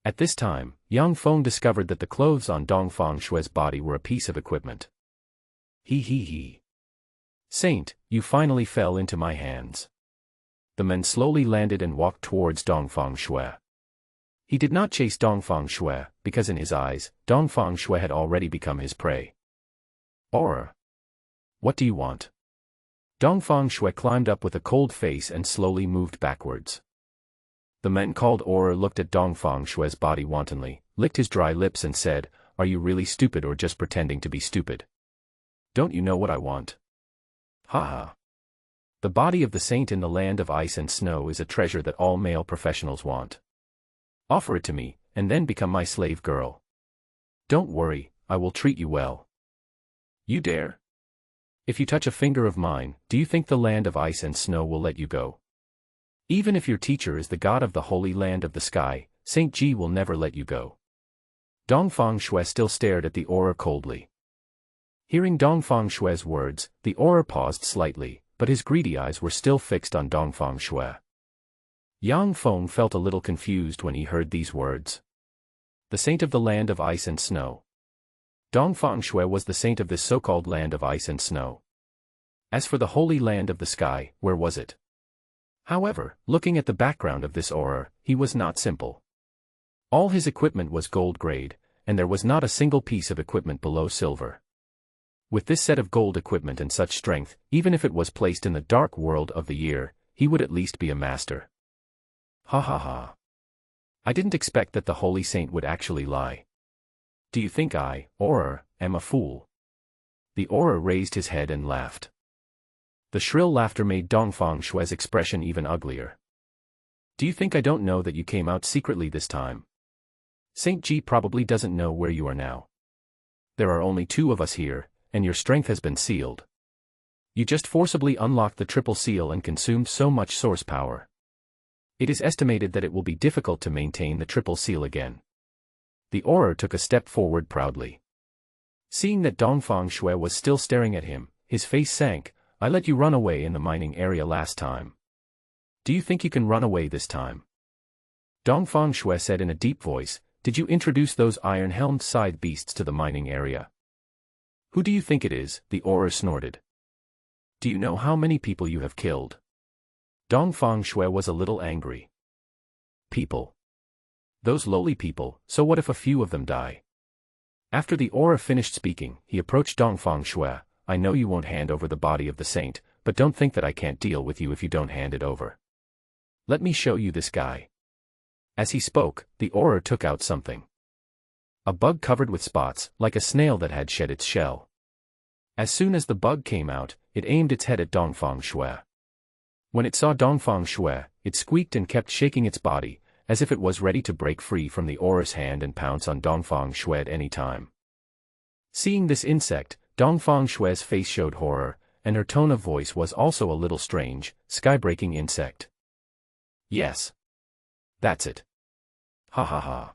At this time, Dong Fong discovered that the clothes on Dong Fong Shui's body were a piece of equipment. Hee hee hee. Saint, you finally fell into my hands. The man slowly landed and walked towards Dong Fong Shui. He did not chase Dong Fong Shui, because in his eyes, Dong Fong Shui had already become his prey. Aura. What do you want? Dong Fong Shui climbed up with a cold face and slowly moved backwards. The man called Aura looked at Dong Fong Shui's body wantonly, licked his dry lips and said, "Are you really stupid or just pretending to be stupid? Don't you know what I want?" Ha ha. The body of the saint in the land of ice and snow is a treasure that all male professionals want. Offer it to me, and then become my slave girl. Don't worry, I will treat you well. You dare? If you touch a finger of mine, do you think the land of ice and snow will let you go? Even if your teacher is the god of the holy land of the sky, Saint Ji will never let you go. Dong Fong Shui still stared at the aura coldly. Hearing Dong Fong Shui's words, the aura paused slightly, but his greedy eyes were still fixed on Dong Fong Shui. Yang Feng felt a little confused when he heard these words. The saint of the land of ice and snow. Dong Fong Shui was the saint of this so-called land of ice and snow. As for the holy land of the sky, where was it? However, looking at the background of this aura, he was not simple. All his equipment was gold grade, and there was not a single piece of equipment below silver. With this set of gold equipment and such strength, even if it was placed in the dark world of the year, he would at least be a master. Ha ha ha. I didn't expect that the holy saint would actually lie. Do you think I, Aura, am a fool? The Aura raised his head and laughed. The shrill laughter made Dong Fong Shui's expression even uglier. Do you think I don't know that you came out secretly this time? Saint Ji probably doesn't know where you are now. There are only 2 of us here, and your strength has been sealed. You just forcibly unlocked the triple seal and consumed so much source power. It is estimated that it will be difficult to maintain the triple seal again. The Aura took a step forward proudly. Seeing that Dong Fong Shui was still staring at him, his face sank. I let you run away in the mining area last time. Do you think you can run away this time? Dong Fong Shui said in a deep voice, did you introduce those iron-helmed side beasts to the mining area? Who do you think it is? The Aura snorted. Do you know how many people you have killed? Dong Fong Shui was a little angry. People. Those lowly people, so what if a few of them die? After the Aura finished speaking, he approached Dong Fong Shui. I know you won't hand over the body of the saint, but don't think that I can't deal with you if you don't hand it over. Let me show you this guy. As he spoke, the Aura took out something. A bug covered with spots, like a snail that had shed its shell. As soon as the bug came out, it aimed its head at Dong Fong Shui. When it saw Dong Fong Shui, it squeaked and kept shaking its body, as if it was ready to break free from the Aura's hand and pounce on Dong Fong Shui at any time. Seeing this insect, Dong Fong Shui's face showed horror, and her tone of voice was also a little strange. Sky-breaking insect. Yes. That's it. Ha ha ha.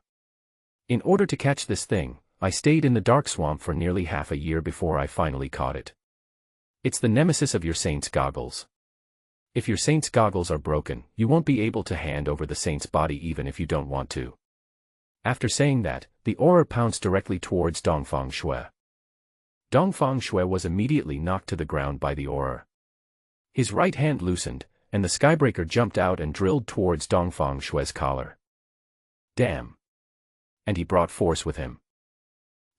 In order to catch this thing, I stayed in the dark swamp for nearly half a year before I finally caught it. It's the nemesis of your saint's goggles. If your saint's goggles are broken, you won't be able to hand over the saint's body even if you don't want to. After saying that, the Aura pounced directly towards Dong Fong Shui. Dong Fong Shui was immediately knocked to the ground by the Aura. His right hand loosened, and the Skybreaker jumped out and drilled towards Dong Fong Shui's collar. Damn. And he brought force with him.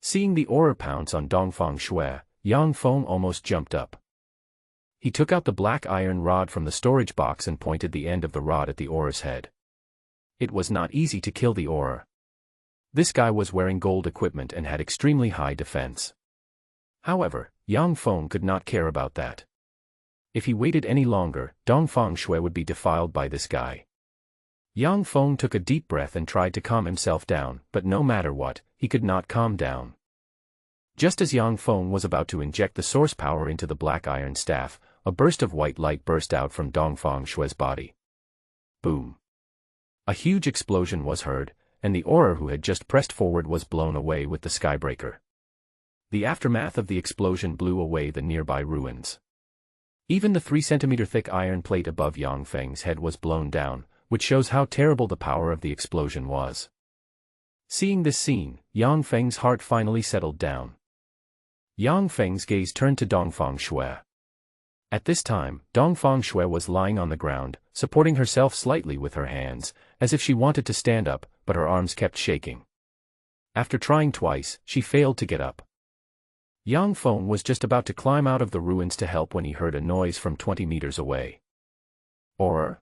Seeing the Aura pounce on Dong Fong Shui, Yang Feng almost jumped up. He took out the black iron rod from the storage box and pointed the end of the rod at the Aura's head. It was not easy to kill the Aura. This guy was wearing gold equipment and had extremely high defense. However, Yang Feng could not care about that. If he waited any longer, Dong Fong Shui would be defiled by this guy. Yang Feng took a deep breath and tried to calm himself down, but no matter what, he could not calm down. Just as Yang Feng was about to inject the source power into the black iron staff, a burst of white light burst out from Dong Fong Shui's body. Boom. A huge explosion was heard, and the Aura who had just pressed forward was blown away with the Skybreaker. The aftermath of the explosion blew away the nearby ruins. Even the 3-centimeter thick iron plate above Yang Feng's head was blown down, which shows how terrible the power of the explosion was. Seeing this scene, Yang Feng's heart finally settled down. Yang Feng's gaze turned to Dong Fong Shui. At this time, Dong Fong Shui was lying on the ground, supporting herself slightly with her hands, as if she wanted to stand up, but her arms kept shaking. After trying twice, she failed to get up. Yang Feng was just about to climb out of the ruins to help when he heard a noise from 20 meters away. Aura?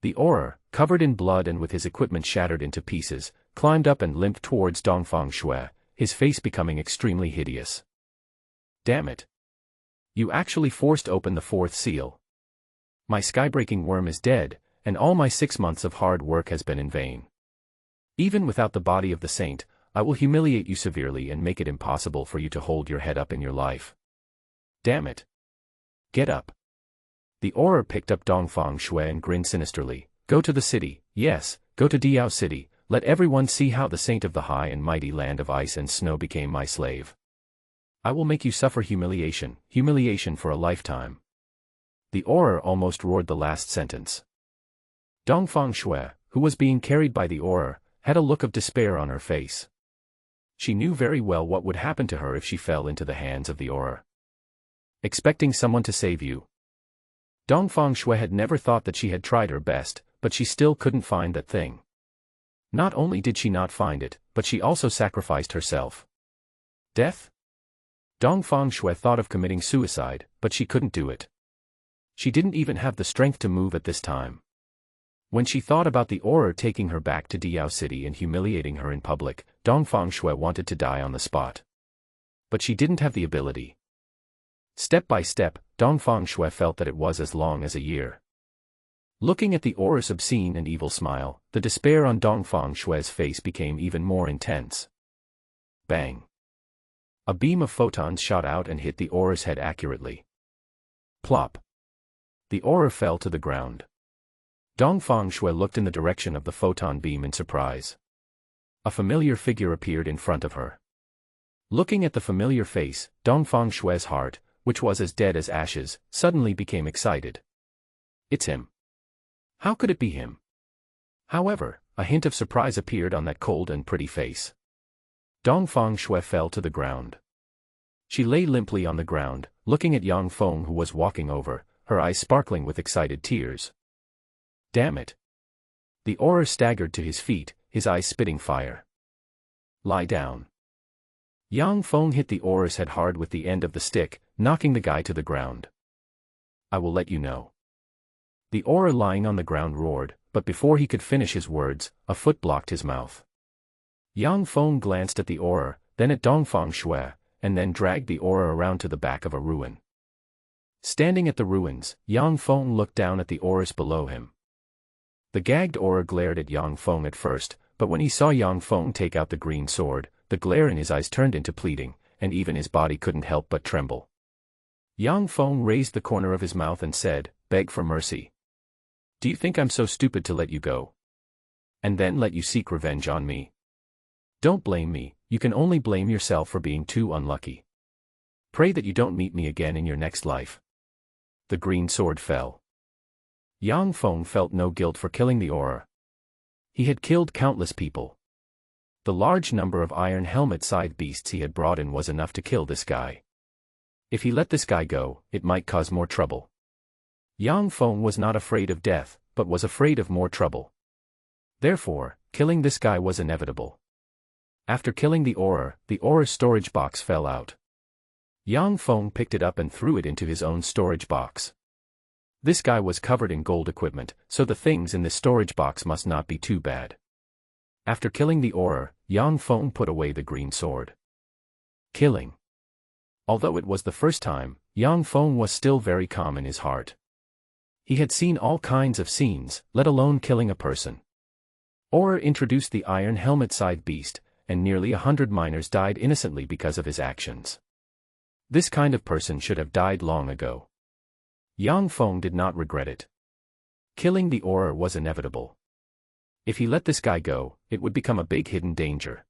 The Aura, covered in blood and with his equipment shattered into pieces, climbed up and limped towards Dong Fong Shui, his face becoming extremely hideous. Damn it. You actually forced open the 4th seal. My skybreaking worm is dead, and all my 6 months of hard work has been in vain. Even without the body of the saint, I will humiliate you severely and make it impossible for you to hold your head up in your life. Damn it. Get up. The aura picked up Dong Fong Shui and grinned sinisterly. Go to the city, yes, go to Diao City, let everyone see how the saint of the high and mighty land of ice and snow became my slave. I will make you suffer humiliation, humiliation for a lifetime. The aura almost roared the last sentence. Dong Fong Shui, who was being carried by the aura, had a look of despair on her face. She knew very well what would happen to her if she fell into the hands of the aura. Expecting someone to save you. Dong Fong Shui had never thought that she had tried her best, but she still couldn't find that thing. Not only did she not find it, but she also sacrificed herself. Death? Dong Fong Shui thought of committing suicide, but she couldn't do it. She didn't even have the strength to move at this time. When she thought about the aura taking her back to Diao City and humiliating her in public, Dong Fong Shui wanted to die on the spot. But she didn't have the ability. Step by step, Dong Fong Shui felt that it was as long as a year. Looking at the aura's obscene and evil smile, the despair on Dong Fong Shui's face became even more intense. Bang! A beam of photons shot out and hit the aura's head accurately. Plop! The aura fell to the ground. Dong Fong Shui looked in the direction of the photon beam in surprise. A familiar figure appeared in front of her. Looking at the familiar face, Dong Fong Shui's heart, which was as dead as ashes, suddenly became excited. It's him. How could it be him? However, a hint of surprise appeared on that cold and pretty face. Dong Fong Shui fell to the ground. She lay limply on the ground, looking at Yang Feng who was walking over, her eyes sparkling with excited tears. Damn it. The aura staggered to his feet, his eyes spitting fire. Lie down. Yang Feng hit the aura's head hard with the end of the stick, knocking the guy to the ground. I will let you know. The aura lying on the ground roared, but before he could finish his words, a foot blocked his mouth. Yang Feng glanced at the aura, then at Dong Fong Shui, and then dragged the aura around to the back of a ruin. Standing at the ruins, Yang Feng looked down at the auras below him. The gagged aura glared at Yang Feng at first, but when he saw Yang Feng take out the green sword, the glare in his eyes turned into pleading, and even his body couldn't help but tremble. Yang Feng raised the corner of his mouth and said, "Beg for mercy. Do you think I'm so stupid to let you go? And then let you seek revenge on me? Don't blame me, you can only blame yourself for being too unlucky. Pray that you don't meet me again in your next life." The green sword fell. Yang Feng felt no guilt for killing the aura. He had killed countless people. The large number of iron helmet-sized beasts he had brought in was enough to kill this guy. If he let this guy go, it might cause more trouble. Yang Feng was not afraid of death, but was afraid of more trouble. Therefore, killing this guy was inevitable. After killing the aura's storage box fell out. Yang Feng picked it up and threw it into his own storage box. This guy was covered in gold equipment, so the things in this storage box must not be too bad. After killing the aura, Yang Feng put away the green sword. Killing. Although it was the first time, Yang Feng was still very calm in his heart. He had seen all kinds of scenes, let alone killing a person. Aura introduced the iron helmet-sized beast, and nearly 100 miners died innocently because of his actions. This kind of person should have died long ago. Yang Feng did not regret it. Killing the aura was inevitable. If he let this guy go, it would become a big hidden danger.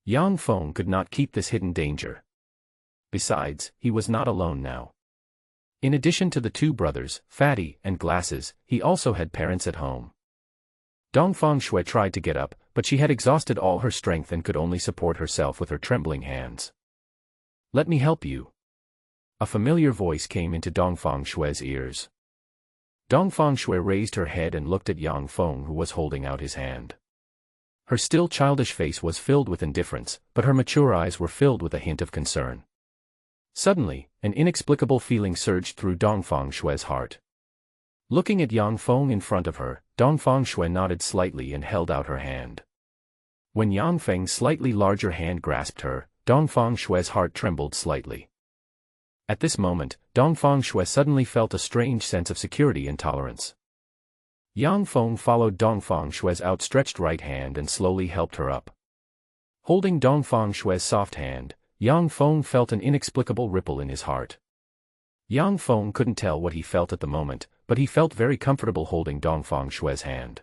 Yang Feng could not keep this hidden danger. Besides, he was not alone now. In addition to the two brothers, Fatty and Glasses, he also had parents at home. Dong Fong Shui tried to get up, but she had exhausted all her strength and could only support herself with her trembling hands. "Let me help you." A familiar voice came into Dong Fong Shui's ears. Dong Fong Shui raised her head and looked at Yang Feng who was holding out his hand. Her still childish face was filled with indifference, but her mature eyes were filled with a hint of concern. Suddenly, an inexplicable feeling surged through Dong Fong Shui's heart. Looking at Yang Feng in front of her, Dong Fong Shui nodded slightly and held out her hand. When Yang Feng's slightly larger hand grasped her, Dong Fong Shui's heart trembled slightly. At this moment, Dong Fong Shui suddenly felt a strange sense of security and tolerance. Yang Feng followed Dong Fong Shui's outstretched right hand and slowly helped her up. Holding Dong Fong Shui's soft hand, Yang Feng felt an inexplicable ripple in his heart. Yang Feng couldn't tell what he felt at the moment, but he felt very comfortable holding Dong Fong Shue's hand.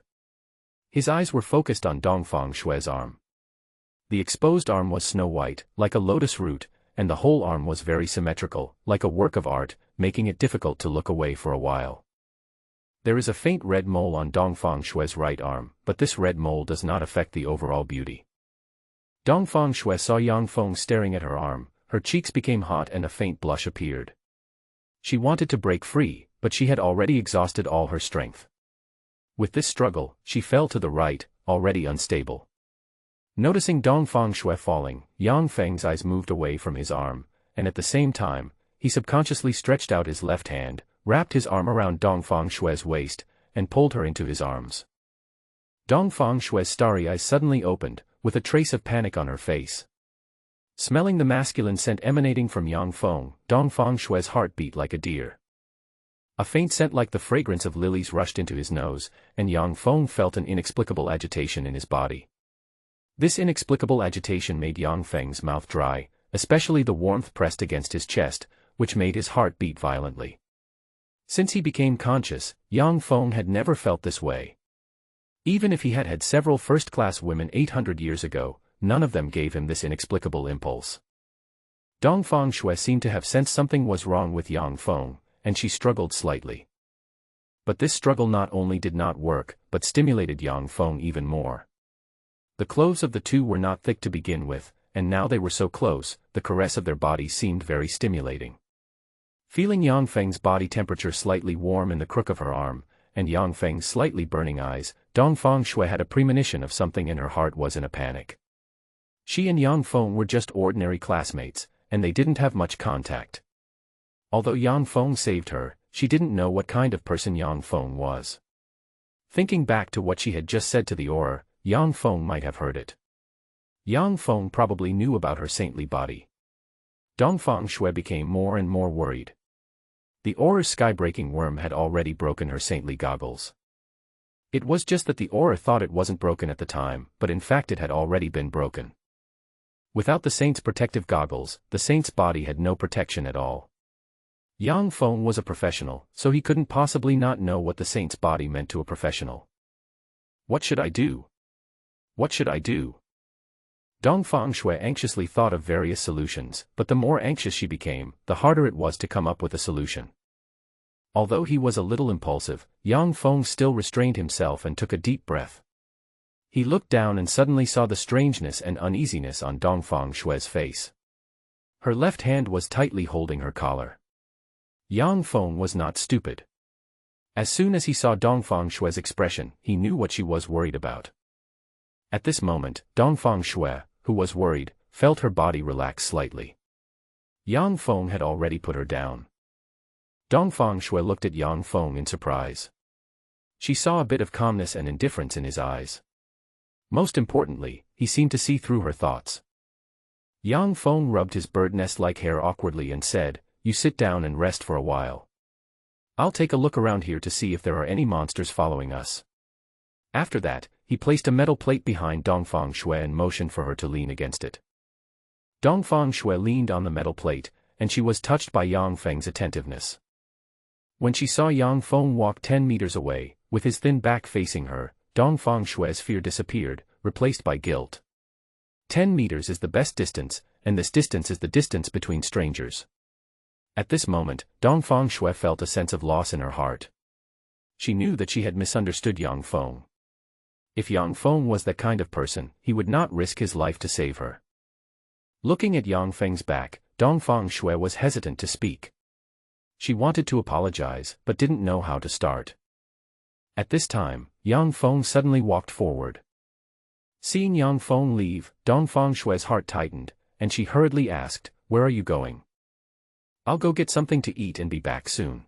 His eyes were focused on Dong Fong Shue's arm. The exposed arm was snow-white, like a lotus root, and the whole arm was very symmetrical, like a work of art, making it difficult to look away for a while. There is a faint red mole on Dong Fong Shue's right arm, but this red mole does not affect the overall beauty. Dong Fong Shue saw Yang Feng staring at her arm, her cheeks became hot and a faint blush appeared. She wanted to break free, but she had already exhausted all her strength. With this struggle, she fell to the right, already unstable. Noticing Dong Fong Shui falling, Yang Feng's eyes moved away from his arm, and at the same time, he subconsciously stretched out his left hand, wrapped his arm around Dong Fong Shue's waist, and pulled her into his arms. Dong Fong Shue's starry eyes suddenly opened, with a trace of panic on her face. Smelling the masculine scent emanating from Yang Feng, Dong Fong Shue's heart beat like a deer. A faint scent like the fragrance of lilies rushed into his nose, and Yang Feng felt an inexplicable agitation in his body. This inexplicable agitation made Yang Feng's mouth dry, especially the warmth pressed against his chest, which made his heart beat violently. Since he became conscious, Yang Feng had never felt this way. Even if he had had several first-class women 800 years ago, none of them gave him this inexplicable impulse. Dong Fong Shui seemed to have sensed something was wrong with Yang Feng, and she struggled slightly. But this struggle not only did not work, but stimulated Yang Feng even more. The clothes of the two were not thick to begin with, and now they were so close, the caress of their bodies seemed very stimulating. Feeling Yang Feng's body temperature slightly warm in the crook of her arm, and Yang Feng's slightly burning eyes, Dong Fong Shui had a premonition of something in her heart was in a panic. She and Yang Feng were just ordinary classmates, and they didn't have much contact. Although Yang Feng saved her, she didn't know what kind of person Yang Feng was. Thinking back to what she had just said to the aura, Yang Feng might have heard it. Yang Feng probably knew about her saintly body. Dong Fong Shui became more and more worried. The aura's sky-breaking worm had already broken her saintly goggles. It was just that the aura thought it wasn't broken at the time, but in fact it had already been broken. Without the saint's protective goggles, the saint's body had no protection at all. Yang Feng was a professional, so he couldn't possibly not know what the saint's body meant to a professional. What should I do? What should I do? Dong Fong Shui anxiously thought of various solutions, but the more anxious she became, the harder it was to come up with a solution. Although he was a little impulsive, Yang Feng still restrained himself and took a deep breath. He looked down and suddenly saw the strangeness and uneasiness on Dong Fong Shui's face. Her left hand was tightly holding her collar. Yang Feng was not stupid. As soon as he saw Dong Fong Shui's expression, he knew what she was worried about. At this moment, Dong Fong Shui, who was worried, felt her body relax slightly. Yang Feng had already put her down. Dong Fong Shui looked at Yang Feng in surprise. She saw a bit of calmness and indifference in his eyes. Most importantly, he seemed to see through her thoughts. Yang Feng rubbed his bird nest-like hair awkwardly and said, "You sit down and rest for a while. I'll take a look around here to see if there are any monsters following us." After that, he placed a metal plate behind Dong Fong Shui and motioned for her to lean against it. Dong Fong Shui leaned on the metal plate, and she was touched by Yang Feng's attentiveness. When she saw Yang Feng walk 10 meters away, with his thin back facing her, Dong Fong Shui's fear disappeared, replaced by guilt. 10 meters is the best distance, and this distance is the distance between strangers. At this moment, Dong Fong Shui felt a sense of loss in her heart. She knew that she had misunderstood Yang Feng. If Yang Feng was that kind of person, he would not risk his life to save her. Looking at Yang Feng's back, Dong Fong Shui was hesitant to speak. She wanted to apologize, but didn't know how to start. At this time, Yang Feng suddenly walked forward. Seeing Yang Feng leave, Dong Fong Shui's heart tightened, and she hurriedly asked, "Where are you going?" "I'll go get something to eat and be back soon.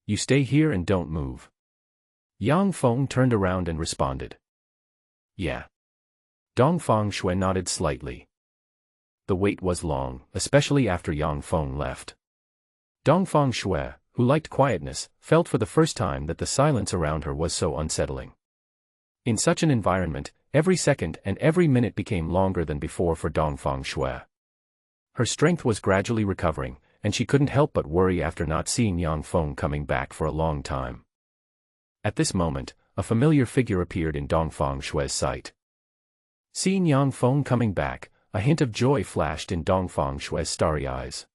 You stay here and don't move." Yang Feng turned around and responded, "Yeah." Dong Fong Shui nodded slightly. The wait was long, especially after Yang Feng left. Dong Fong Shui, who liked quietness, felt for the first time that the silence around her was so unsettling. In such an environment, every second and every minute became longer than before for Dong Fong Shui. Her strength was gradually recovering, and she couldn't help but worry after not seeing Dong Fong coming back for a long time. At this moment, a familiar figure appeared in Dong Fong Shue's sight. Seeing Dong Fong coming back, a hint of joy flashed in Dong Fong Shue's starry eyes.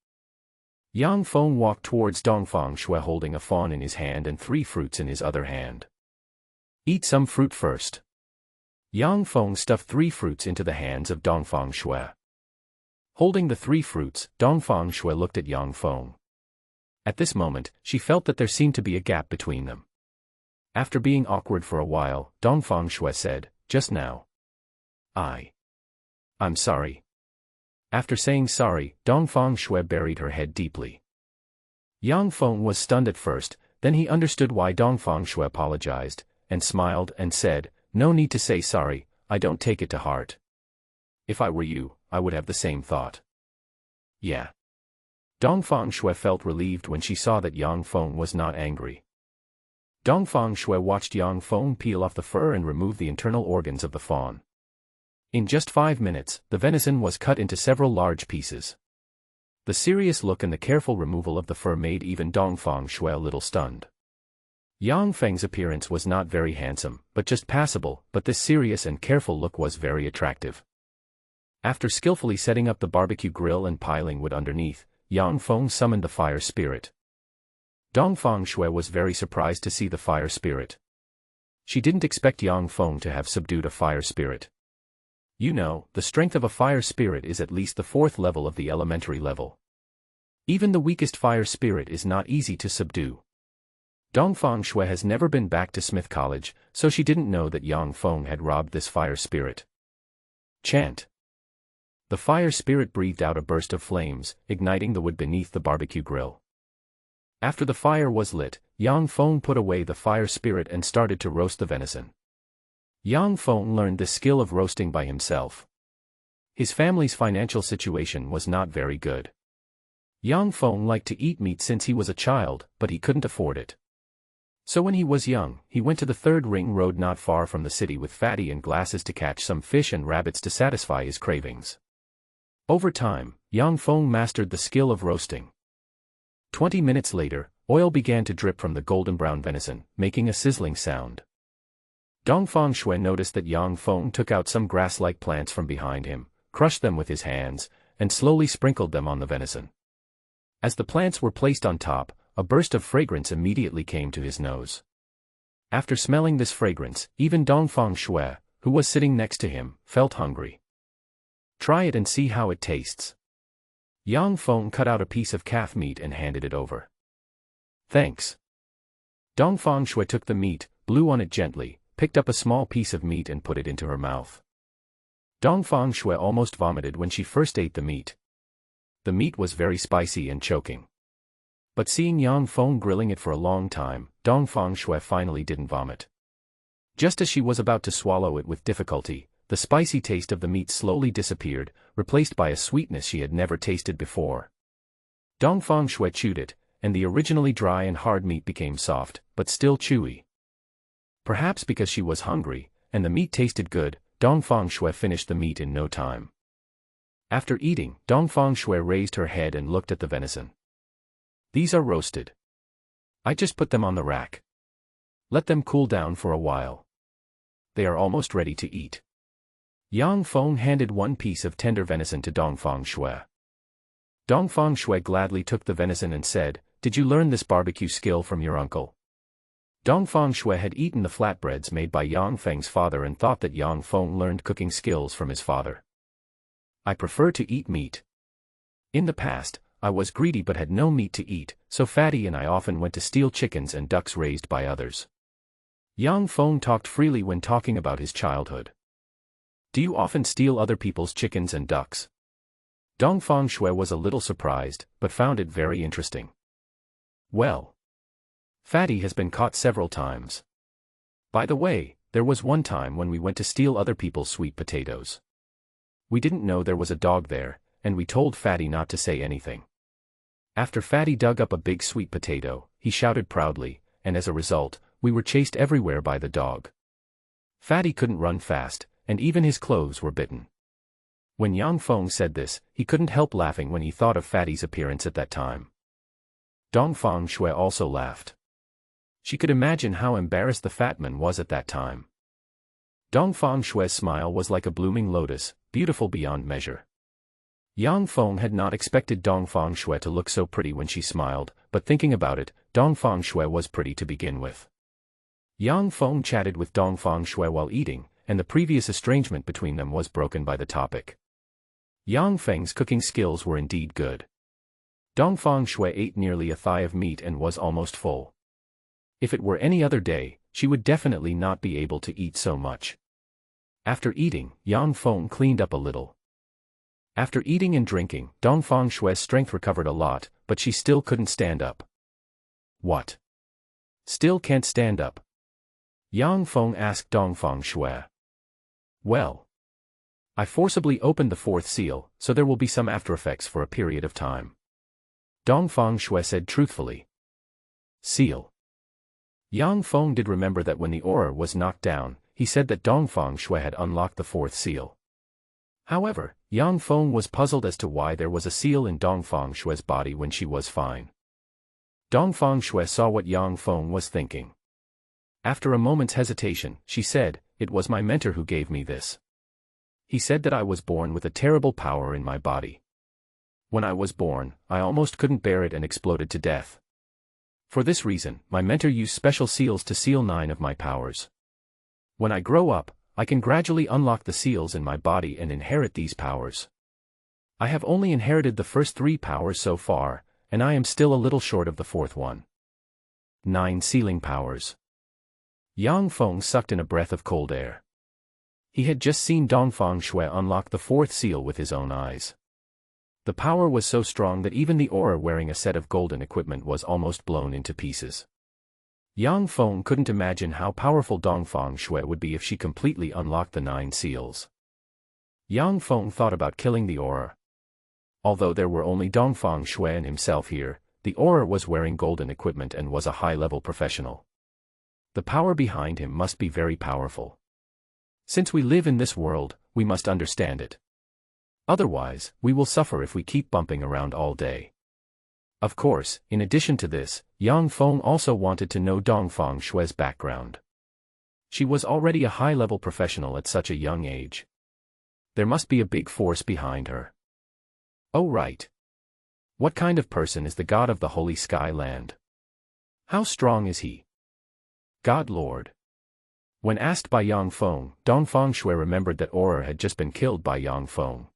Dong Fong walked towards Dong Fong Shue holding a fawn in his hand and 3 fruits in his other hand. Eat some fruit first. Dong Fong stuffed 3 fruits into the hands of Dong Fong Shue. Holding the 3 fruits, Dong Fong Shue looked at Dong Fong. At this moment, she felt that there seemed to be a gap between them. After being awkward for a while, Dong Fong Shue said, "Just now. I'm sorry." After saying sorry, Dong Fong Shue buried her head deeply. Dong Fong was stunned at first, then he understood why Dong Fong Shue apologized, and smiled and said, "No need to say sorry, I don't take it to heart. If I were you, I would have the same thought." Yeah. Dong Fong Shue felt relieved when she saw that Dong Fong was not angry. Dong Fong Shue watched Dong Fong peel off the fur and remove the internal organs of the fawn. In just 5 minutes, the venison was cut into several large pieces. The serious look and the careful removal of the fur made even Dong Fong Shue a little stunned. Dong Feng's appearance was not very handsome, but just passable, but this serious and careful look was very attractive. After skillfully setting up the barbecue grill and piling wood underneath, Dong Fong summoned the fire spirit. Dong Fong Shue was very surprised to see the fire spirit. She didn't expect Dong Fong to have subdued a fire spirit. You know, the strength of a fire spirit is at least the 4th level of the elementary level. Even the weakest fire spirit is not easy to subdue. Dong Fong Shue has never been back to Smith College, so she didn't know that Dong Fong had robbed this fire spirit. Chant. The fire spirit breathed out a burst of flames, igniting the wood beneath the barbecue grill. After the fire was lit, Dong Fong put away the fire spirit and started to roast the venison. Dong Fong learned the skill of roasting by himself. His family's financial situation was not very good. Dong Fong liked to eat meat since he was a child, but he couldn't afford it. So when he was young, he went to the 3rd ring road not far from the city with fatty and glasses to catch some fish and rabbits to satisfy his cravings. Over time, Dong Fong mastered the skill of roasting. 20 minutes later, oil began to drip from the golden brown venison, making a sizzling sound. Dong Fong Shue noticed that Dong Fong took out some grass-like plants from behind him, crushed them with his hands, and slowly sprinkled them on the venison. As the plants were placed on top, a burst of fragrance immediately came to his nose. After smelling this fragrance, even Dong Fong Shue, who was sitting next to him, felt hungry. Try it and see how it tastes. Dong Fong cut out a piece of calf meat and handed it over. Thanks. Dong Fong Shue took the meat, blew on it gently, picked up a small piece of meat and put it into her mouth. Dong Fong Shue almost vomited when she first ate the meat. The meat was very spicy and choking. But seeing Dong Fong grilling it for a long time, Dong Fong Shue finally didn't vomit. Just as she was about to swallow it with difficulty, the spicy taste of the meat slowly disappeared, replaced by a sweetness she had never tasted before. Dong Fong Shue chewed it, and the originally dry and hard meat became soft, but still chewy. Perhaps because she was hungry, and the meat tasted good, Dong Fong Shue finished the meat in no time. After eating, Dong Fong Shue raised her head and looked at the venison. These are roasted. I just put them on the rack. Let them cool down for a while. They are almost ready to eat. Dong Fong handed one piece of tender venison to Dong Fong Shue. Dong Fong Shue gladly took the venison and said, "Did you learn this barbecue skill from your uncle?" Dong Fong Shue had eaten the flatbreads made by Dong Feng's father and thought that Dong Fong learned cooking skills from his father. I prefer to eat meat. In the past, I was greedy but had no meat to eat, so Fatty and I often went to steal chickens and ducks raised by others. Dong Fong talked freely when talking about his childhood. Do you often steal other people's chickens and ducks? Dong Fong Shue was a little surprised, but found it very interesting. Well, Fatty has been caught several times. By the way, there was one time when we went to steal other people's sweet potatoes. We didn't know there was a dog there, and we told Fatty not to say anything. After Fatty dug up a big sweet potato, he shouted proudly, and as a result, we were chased everywhere by the dog. Fatty couldn't run fast, and even his clothes were bitten. When Yang Fong said this, he couldn't help laughing when he thought of Fatty's appearance at that time. Dong Fong Shui also laughed. She could imagine how embarrassed the fat man was at that time. Dong Fong Shui's smile was like a blooming lotus, beautiful beyond measure. Yang Fong had not expected Dong Fong Shui to look so pretty when she smiled, but thinking about it, Dong Fong Shui was pretty to begin with. Yang Fong chatted with Dong Fong Shui while eating, and the previous estrangement between them was broken by the topic. Yang Feng's cooking skills were indeed good. Dong Fong Shui ate nearly a thigh of meat and was almost full. If it were any other day, she would definitely not be able to eat so much. After eating, Yang Fong cleaned up a little. After eating and drinking, Dong Fong Shui's strength recovered a lot, but she still couldn't stand up. What? Still can't stand up? Yang Fong asked Dong Fong Shui. Well, I forcibly opened the fourth seal, so there will be some aftereffects for a period of time. Dong Fong Shui said truthfully. Seal. Yang Fong did remember that when the aura was knocked down, he said that Dong Fong Shui had unlocked the fourth seal. However, Yang Fong was puzzled as to why there was a seal in Dong Fong Shui's body when she was fine. Dong Fong Shui saw what Yang Fong was thinking. After a moment's hesitation, she said, "It was my mentor who gave me this. He said that I was born with a terrible power in my body. When I was born, I almost couldn't bear it and exploded to death. For this reason, my mentor used special seals to seal 9 of my powers. When I grow up, I can gradually unlock the seals in my body and inherit these powers. I have only inherited the first 3 powers so far, and I am still a little short of the 4th one. 9 sealing powers." Yang Fong sucked in a breath of cold air. He had just seen Dong Fong Shui unlock the 4th seal with his own eyes. The power was so strong that even the aura wearing a set of golden equipment was almost blown into pieces. Yang Fong couldn't imagine how powerful Dong Fong Shui would be if she completely unlocked the 9 seals. Yang Fong thought about killing the aura. Although there were only Dong Fong Shui and himself here, the aura was wearing golden equipment and was a high-level professional. The power behind him must be very powerful. Since we live in this world, we must understand it. Otherwise, we will suffer if we keep bumping around all day. Of course, in addition to this, Yang Fong also wanted to know Dong Fong Shui's background. She was already a high-level professional at such a young age. There must be a big force behind her. Oh right. What kind of person is the god of the Holy Sky Land? How strong is he? God Lord. When asked by Yang Fong, Dong Fong Shui remembered that Aura had just been killed by Yang Fong.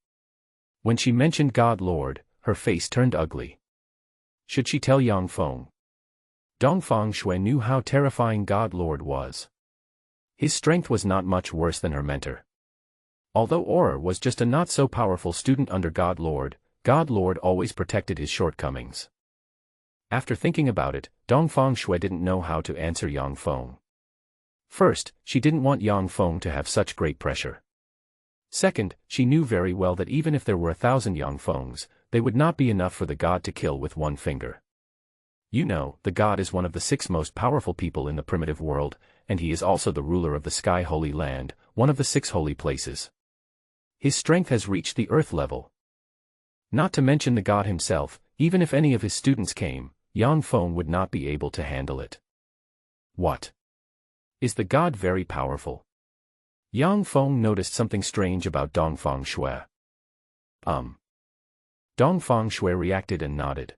When she mentioned God Lord, her face turned ugly. Should she tell Yang Fong? Dong Fong Shui knew how terrifying God Lord was. His strength was not much worse than her mentor. Although Aura was just a not-so-powerful student under God Lord always protected his shortcomings. After thinking about it, Dong Fong Shui didn't know how to answer Yang Fong. First, she didn't want Yang Fong to have such great pressure. Second, she knew very well that even if there were 1,000 Yang Fongs, they would not be enough for the god to kill with one finger. You know, the god is one of the 6 most powerful people in the primitive world, and he is also the ruler of the Sky Holy Land, one of the 6 holy places. His strength has reached the earth level. Not to mention the god himself, even if any of his students came, Yang Fong would not be able to handle it. What? Is the god very powerful? Yang Fong noticed something strange about Dong Fong Shui. Dong Fong Shui reacted and nodded.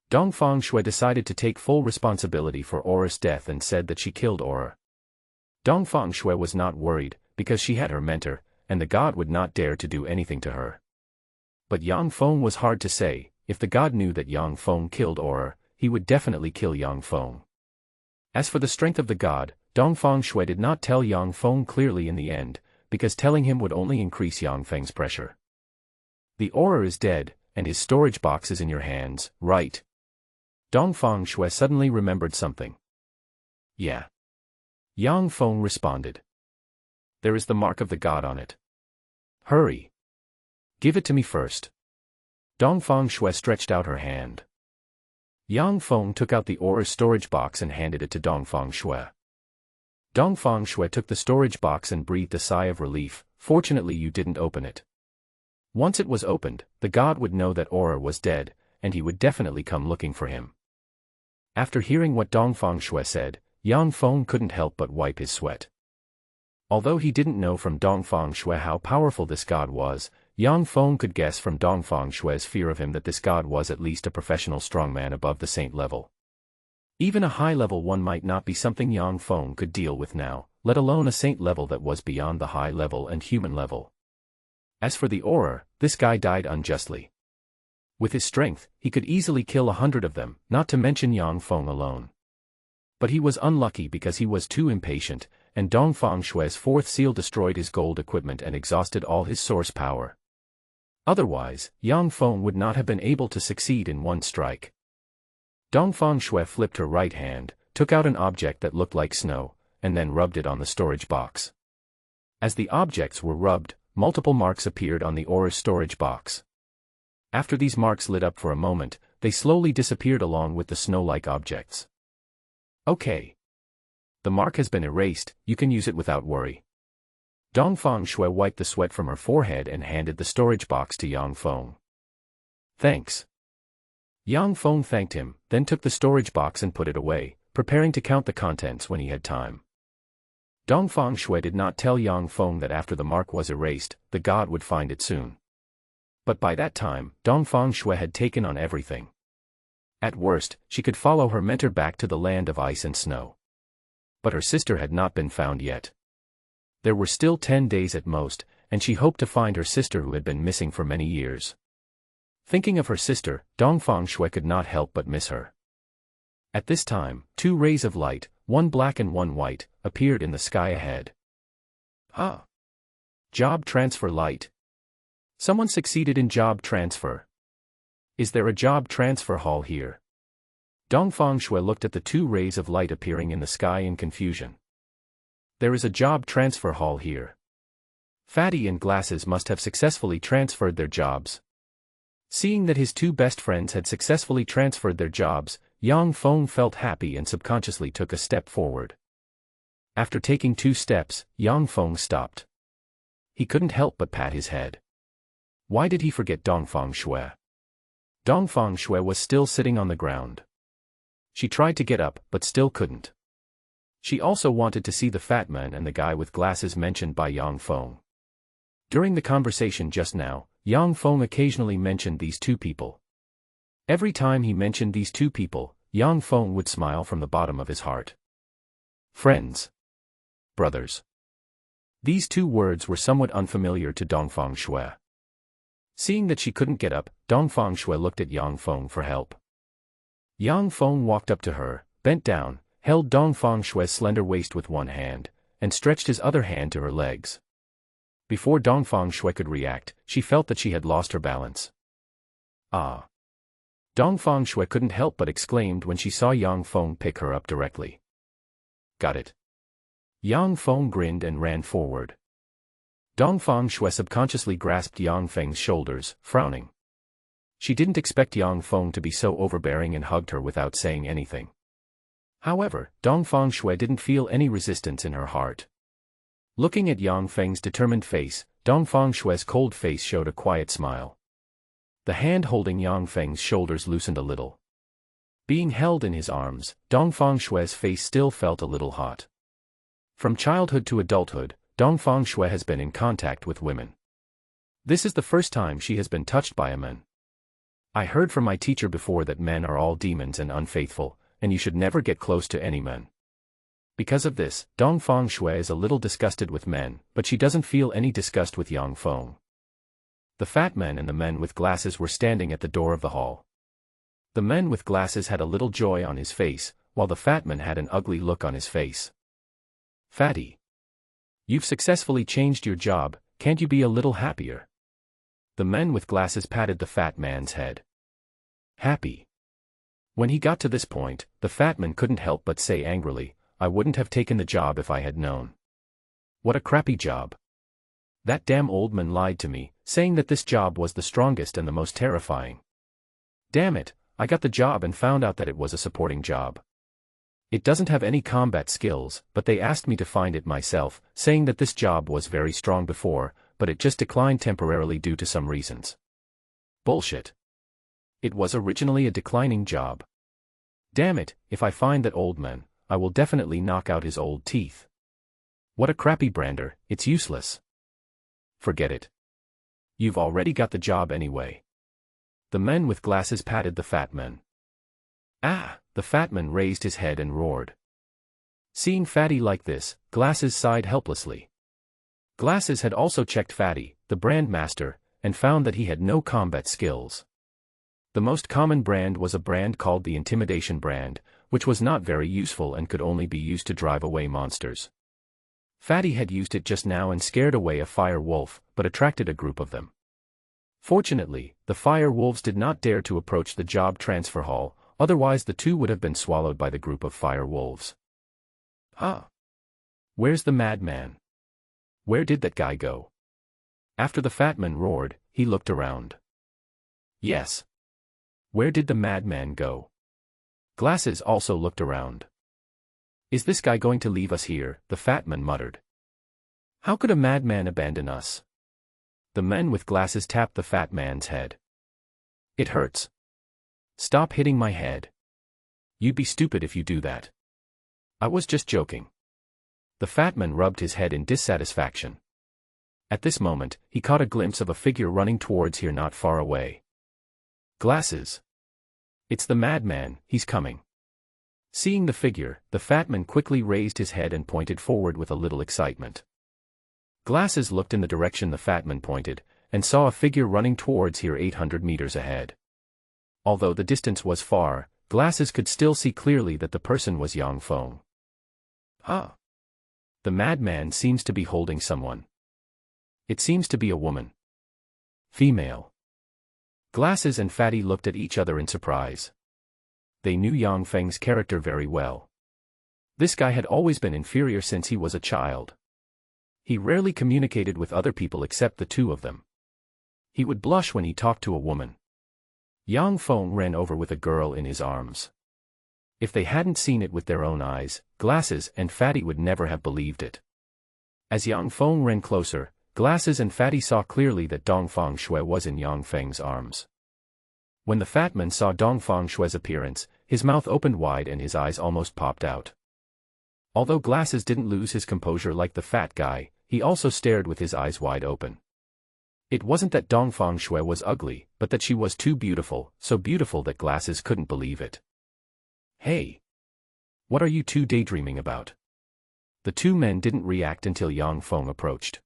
Dong Fong Shui decided to take full responsibility for Aura's death and said that she killed Aura. Dong Fong Shui was not worried, because she had her mentor, and the god would not dare to do anything to her. But Yang Fong was hard to say. If the god knew that Yang Fong killed Aura, he would definitely kill Yang Fong. As for the strength of the god, Dong Fong Shui did not tell Yang Fong clearly in the end, because telling him would only increase Yang Feng's pressure. The Aura is dead, and his storage box is in your hands, right? Dong Fong Shui suddenly remembered something. Yeah. Yang Fong responded. There is the mark of the god on it. Hurry. Give it to me first. Dong Fong Shui stretched out her hand. Yang Fong took out the Aura's storage box and handed it to Dong Fong Shui. Dong Fong Shui took the storage box and breathed a sigh of relief. Fortunately, you didn't open it. Once it was opened, the god would know that Aura was dead, and he would definitely come looking for him. After hearing what Dong Fong said, Yang Feng couldn't help but wipe his sweat. Although he didn't know from Dong Fong how powerful this god was, Yang Feng could guess from Dong Fong fear of him that this god was at least a professional strongman above the saint level. Even a high-level one might not be something Yang Feng could deal with now, let alone a saint level that was beyond the high level and human level. As for the Aura, this guy died unjustly. With his strength, he could easily kill 100 of them, not to mention Yang Feng alone. But he was unlucky because he was too impatient, and Dong Fong fourth seal destroyed his gold equipment and exhausted all his source power. Otherwise, Yang Feng would not have been able to succeed in one strike. Dong Fong flipped her right hand, took out an object that looked like snow, and then rubbed it on the storage box. As the objects were rubbed, multiple marks appeared on the Aura's storage box. After these marks lit up for a moment, they slowly disappeared along with the snow-like objects. Okay. The mark has been erased, you can use it without worry. Dong Fong wiped the sweat from her forehead and handed the storage box to Yang Feng. Thanks. Yang Feng thanked him, then took the storage box and put it away, preparing to count the contents when he had time. Dong Fong did not tell Yang Feng that after the mark was erased, the god would find it soon. But by that time, Dong Fong had taken on everything. At worst, she could follow her mentor back to the land of ice and snow. But her sister had not been found yet. There were still 10 days at most, and she hoped to find her sister who had been missing for many years. Thinking of her sister, Dong Fong could not help but miss her. At this time, 2 rays of light, one black and one white, appeared in the sky ahead. Ah! Job transfer light. Someone succeeded in job transfer. Is there a job transfer hall here? Dong Fong looked at the 2 rays of light appearing in the sky in confusion. There is a job transfer hall here. Fatty and Glasses must have successfully transferred their jobs. Seeing that his 2 best friends had successfully transferred their jobs, Yang Feng felt happy and subconsciously took a step forward. After taking 2 steps, Yang Feng stopped. He couldn't help but pat his head. Why did he forget Dong Fong Dong Fong was still sitting on the ground. She tried to get up, but still couldn't. She also wanted to see the fat man and the guy with glasses mentioned by Yang Feng. During the conversation just now, Yang Feng occasionally mentioned these 2 people. Every time he mentioned these 2 people, Yang Feng would smile from the bottom of his heart. Friends. Brothers. These 2 words were somewhat unfamiliar to Dong Fong Seeing that she couldn't get up, Dong Fong looked at Yang Feng for help. Yang Feng walked up to her, bent down, held Dong Fong slender waist with one hand, and stretched his other hand to her legs. Before Dong Fong could react, she felt that she had lost her balance. Ah! Dong Fong couldn't help but exclaimed when she saw Yang Feng pick her up directly. Got it. Yang Feng grinned and ran forward. Dong Fong subconsciously grasped Yang Feng's shoulders, frowning. She didn't expect Yang Feng to be so overbearing and hugged her without saying anything. However, Dong Fong didn't feel any resistance in her heart. Looking at Yang Feng's determined face, Dong Fong cold face showed a quiet smile. The hand holding Yang Feng's shoulders loosened a little. Being held in his arms, Dong Fong face still felt a little hot. From childhood to adulthood, Dong Fong has been in contact with women. This is the first time she has been touched by a man. I heard from my teacher before that men are all demons and unfaithful, and you should never get close to any men. Because of this, Dong Fong is a little disgusted with men, but she doesn't feel any disgust with Yang Feng. The fat man and the men with glasses were standing at the door of the hall. The man with glasses had a little joy on his face, while the fat man had an ugly look on his face. Fatty. You've successfully changed your job, can't you be a little happier? The man with glasses patted the fat man's head. Happy. When he got to this point, the fat man couldn't help but say angrily, I wouldn't have taken the job if I had known. What a crappy job. That damn old man lied to me, saying that this job was the strongest and the most terrifying. Damn it, I got the job and found out that it was a supporting job. It doesn't have any combat skills, but they asked me to find it myself, saying that this job was very strong before, but it just declined temporarily due to some reasons. Bullshit. It was originally a declining job. Damn it, if I find that old man, I will definitely knock out his old teeth. What a crappy brander, it's useless. Forget it. You've already got the job anyway. The men with glasses patted the fat man. Ah, the fat man raised his head and roared. Seeing Fatty like this, Glasses sighed helplessly. Glasses had also checked Fatty, the brand master, and found that he had no combat skills. The most common brand was a brand called the Intimidation brand, which was not very useful and could only be used to drive away monsters. Fatty had used it just now and scared away a fire wolf, but attracted a group of them. Fortunately, the fire wolves did not dare to approach the job transfer hall, otherwise the two would have been swallowed by the group of fire wolves. Huh? Where's the madman? Where did that guy go? After the fat man roared, he looked around. Yes. Where did the madman go? Glasses also looked around. Is this guy going to leave us here? The fat man muttered. How could a madman abandon us? The men with glasses tapped the fat man's head. It hurts. Stop hitting my head. You'd be stupid if you do that. I was just joking. The fat man rubbed his head in dissatisfaction. At this moment, he caught a glimpse of a figure running towards here not far away. Glasses. It's the madman, he's coming. Seeing the figure, the fat man quickly raised his head and pointed forward with a little excitement. Glasses looked in the direction the fat man pointed, and saw a figure running towards here 800 meters ahead. Although the distance was far, Glasses could still see clearly that the person was Dong Fong. Huh. The madman seems to be holding someone. It seems to be a woman. Female. Glasses and Fatty looked at each other in surprise. They knew Dong Feng's character very well. This guy had always been inferior since he was a child. He rarely communicated with other people except the two of them. He would blush when he talked to a woman. Dong Feng ran over with a girl in his arms. If they hadn't seen it with their own eyes, Glasses and Fatty would never have believed it. As Dong Feng ran closer, Glasses and Fatty saw clearly that Dong Fong Shui was in Dong Feng's arms. When the fat man saw Dong Fong Shui's appearance, his mouth opened wide and his eyes almost popped out. Although Glasses didn't lose his composure like the fat guy, he also stared with his eyes wide open. It wasn't that Dong Fong Shui was ugly, but that she was too beautiful, so beautiful that Glasses couldn't believe it. Hey! What are you two daydreaming about? The two men didn't react until Dong Feng approached.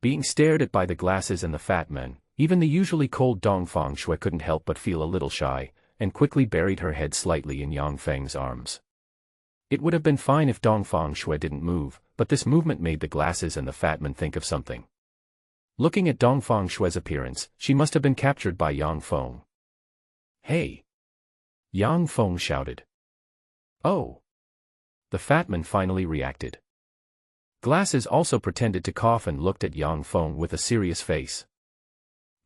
Being stared at by the Glasses and the fat man, even the usually cold Dong Fong Shui couldn't help but feel a little shy, and quickly buried her head slightly in Dong Feng's arms. It would have been fine if Dong Fong Shui didn't move, but this movement made the Glasses and the fat man think of something. Looking at Dong Fong Shui's appearance, she must have been captured by Dong Feng. Hey! Dong Feng shouted. Oh! The fat man finally reacted. Glasses also pretended to cough and looked at Dong Feng with a serious face.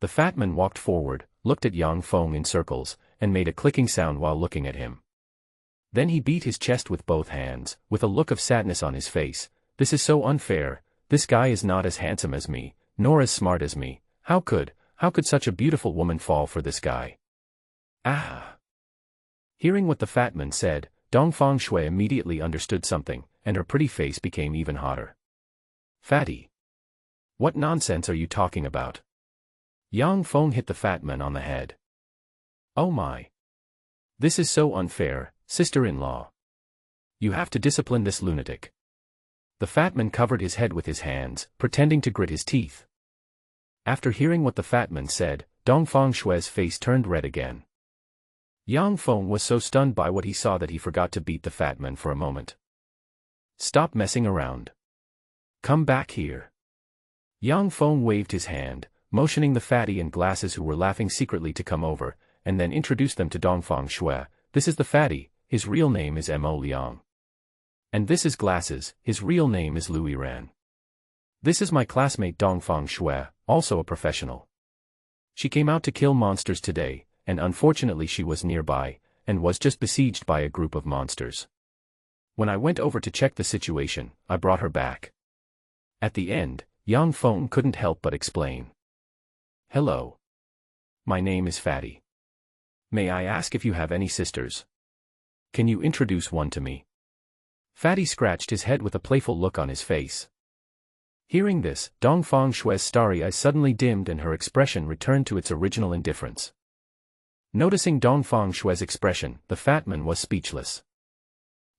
The fat man walked forward, looked at Dong Feng in circles, and made a clicking sound while looking at him. Then he beat his chest with both hands, with a look of sadness on his face. This is so unfair, this guy is not as handsome as me, nor as smart as me, how could such a beautiful woman fall for this guy? Ah! Hearing what the fat man said, Dong Fong Shui immediately understood something, and her pretty face became even hotter. Fatty! What nonsense are you talking about? Dong Feng hit the fat man on the head. Oh my! This is so unfair, sister-in-law. You have to discipline this lunatic. The fat man covered his head with his hands, pretending to grit his teeth. After hearing what the fat man said, Dong Fong Shui's face turned red again. Dong Feng was so stunned by what he saw that he forgot to beat the fat man for a moment. Stop messing around. Come back here. Dong Feng waved his hand, motioning the fatty and Glasses who were laughing secretly to come over, and then introduced them to Dong Fong Shui. This is the fatty, his real name is Mo Liang. And this is Glasses, his real name is Louis Ran. This is my classmate Dong Fong Shui, also a professional. She came out to kill monsters today, and unfortunately she was nearby, and was just besieged by a group of monsters. When I went over to check the situation, I brought her back. At the end, Yang Feng couldn't help but explain. Hello. My name is Fatty. May I ask if you have any sisters? Can you introduce one to me? Fatty scratched his head with a playful look on his face. Hearing this, Dong Fong Shue's starry eyes suddenly dimmed and her expression returned to its original indifference. Noticing Dong Fong Shue's expression, the fat man was speechless.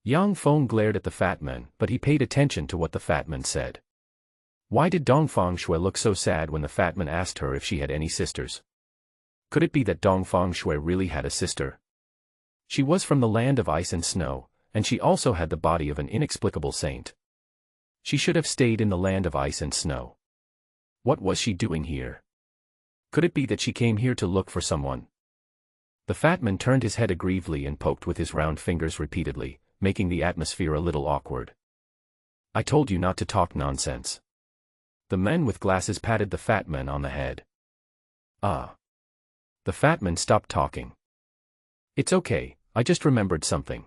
Yang Feng glared at the fat man, but he paid attention to what the fat man said. Why did Dong Fong Shue look so sad when the fat man asked her if she had any sisters? Could it be that Dong Fong Shue really had a sister? She was from the land of ice and snow, and she also had the body of an inexplicable saint. She should have stayed in the land of ice and snow. What was she doing here? Could it be that she came here to look for someone? The fat man turned his head aggrievedly and poked with his round fingers repeatedly, making the atmosphere a little awkward. I told you not to talk nonsense. The man with glasses patted the fat man on the head. Ah. The fat man stopped talking. It's okay, I just remembered something.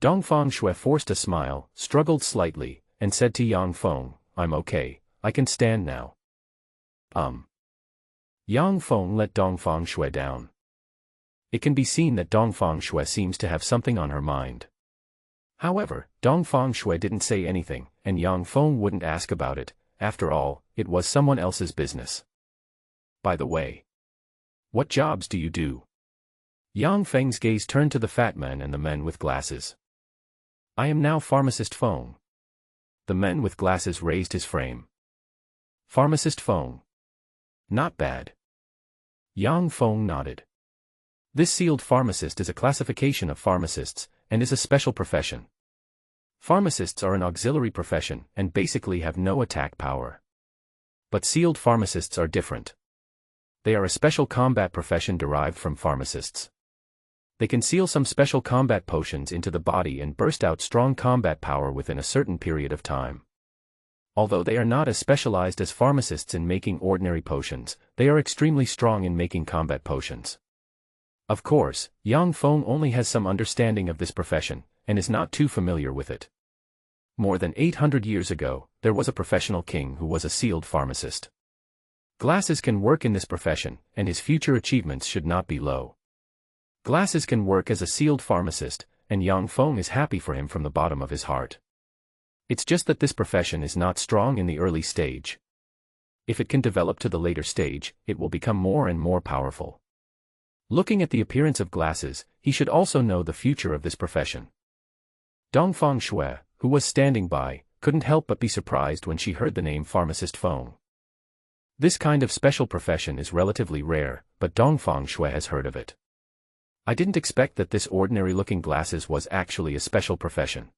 Dong Fong Shue forced a smile, struggled slightly, and said to Yang Feng, I'm okay, I can stand now. Yang Feng let Dong Fong Shue down. It can be seen that Dong Fong Shue seems to have something on her mind. However, Dong Fong Shue didn't say anything, and Yang Feng wouldn't ask about it. After all, it was someone else's business. By the way, what jobs do you do? Yang Feng's gaze turned to the fat man and the men with glasses. I am now Pharmacist Feng. The man with glasses raised his frame. Pharmacist Feng. Not bad. Yang Feng nodded. This sealed pharmacist is a classification of pharmacists, and is a special profession. Pharmacists are an auxiliary profession and basically have no attack power. But sealed pharmacists are different. They are a special combat profession derived from pharmacists. They can seal some special combat potions into the body and burst out strong combat power within a certain period of time. Although they are not as specialized as pharmacists in making ordinary potions, they are extremely strong in making combat potions. Of course, Yang Feng only has some understanding of this profession, and is not too familiar with it. More than 800 years ago, there was a professional king who was a sealed pharmacist. Glasses can work in this profession, and his future achievements should not be low. Glasses can work as a sealed pharmacist, and Yang Feng is happy for him from the bottom of his heart. It's just that this profession is not strong in the early stage. If it can develop to the later stage, it will become more and more powerful. Looking at the appearance of Glasses, he should also know the future of this profession. Dong Fong Shue, who was standing by, couldn't help but be surprised when she heard the name Pharmacist Feng. This kind of special profession is relatively rare, but Dong Fong Shue has heard of it. I didn't expect that this ordinary-looking Glasses was actually a special profession.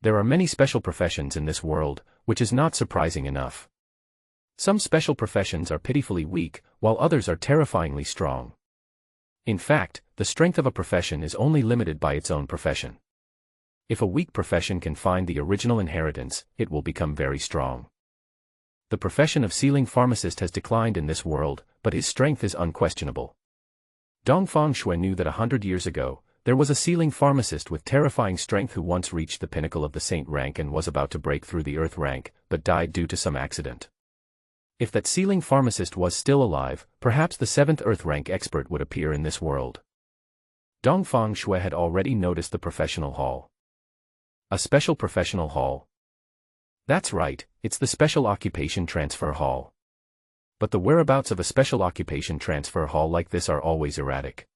There are many special professions in this world, which is not surprising enough. Some special professions are pitifully weak, while others are terrifyingly strong. In fact, the strength of a profession is only limited by its own profession. If a weak profession can find the original inheritance, it will become very strong. The profession of sealing pharmacist has declined in this world, but his strength is unquestionable. Dong Fong Shue knew that 100 years ago, there was a sealing pharmacist with terrifying strength who once reached the pinnacle of the saint rank and was about to break through the earth rank, but died due to some accident. If that sealing pharmacist was still alive, perhaps the 7th earth rank expert would appear in this world. Dong Fong Shue had already noticed the professional hall. A special professional hall? That's right, it's the special occupation transfer hall. But the whereabouts of a special occupation transfer hall like this are always erratic.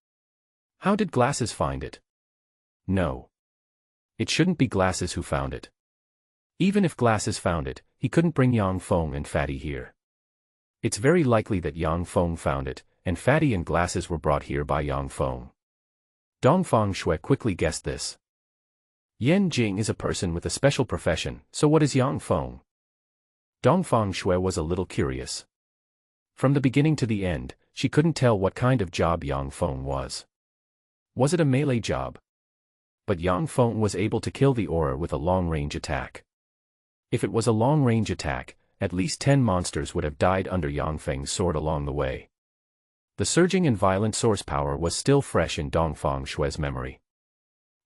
How did Glasses find it? No. It shouldn't be Glasses who found it. Even if Glasses found it, he couldn't bring Yang Feng and Fatty here. It's very likely that Yang Feng found it, and Fatty and Glasses were brought here by Yang Feng. Dong Fong Shue quickly guessed this. Yan Jing is a person with a special profession, so what is Yang Feng? Dong Fong Shue was a little curious. From the beginning to the end, she couldn't tell what kind of job Yang Feng was. Was it a melee job? But Yang Feng was able to kill the aura with a long-range attack. If it was a long-range attack, at least 10 monsters would have died under Yang Feng's sword along the way. The surging and violent source power was still fresh in Dong Fong Shue's memory.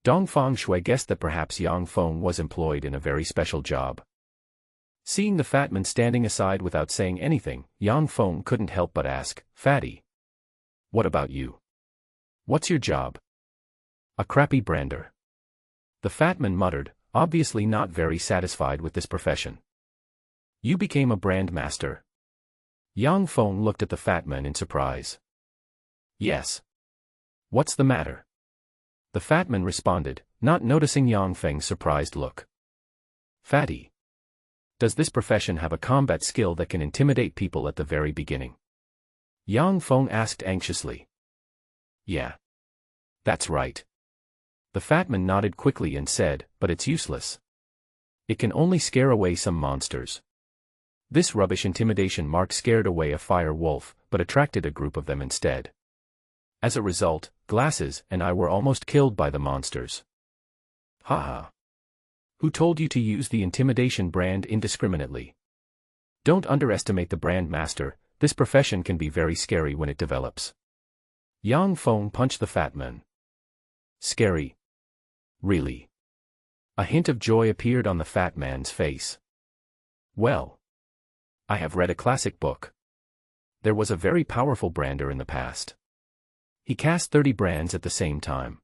Dong Fong Shue guessed that perhaps Yang Feng was employed in a very special job. Seeing the fat man standing aside without saying anything, Yang Feng couldn't help but ask, "Fatty, what about you? What's your job?" "A crappy brander," the fat man muttered, obviously not very satisfied with this profession. "You became a brand master?" Yang Feng looked at the fat man in surprise. "Yes. What's the matter?" the fat man responded, not noticing Yang Feng's surprised look. "Fatty, does this profession have a combat skill that can intimidate people at the very beginning?" Yang Feng asked anxiously. "Yeah. That's right." The fat man nodded quickly and said, "But it's useless. It can only scare away some monsters." This rubbish intimidation mark scared away a fire wolf, but attracted a group of them instead. As a result, Glasses and I were almost killed by the monsters. Haha. Who told you to use the intimidation brand indiscriminately? Don't underestimate the brand master, this profession can be very scary when it develops. Yang Feng punched the fat man. Scary? Really? A hint of joy appeared on the fat man's face. Well, I have read a classic book. There was a very powerful brander in the past. He cast 30 brands at the same time.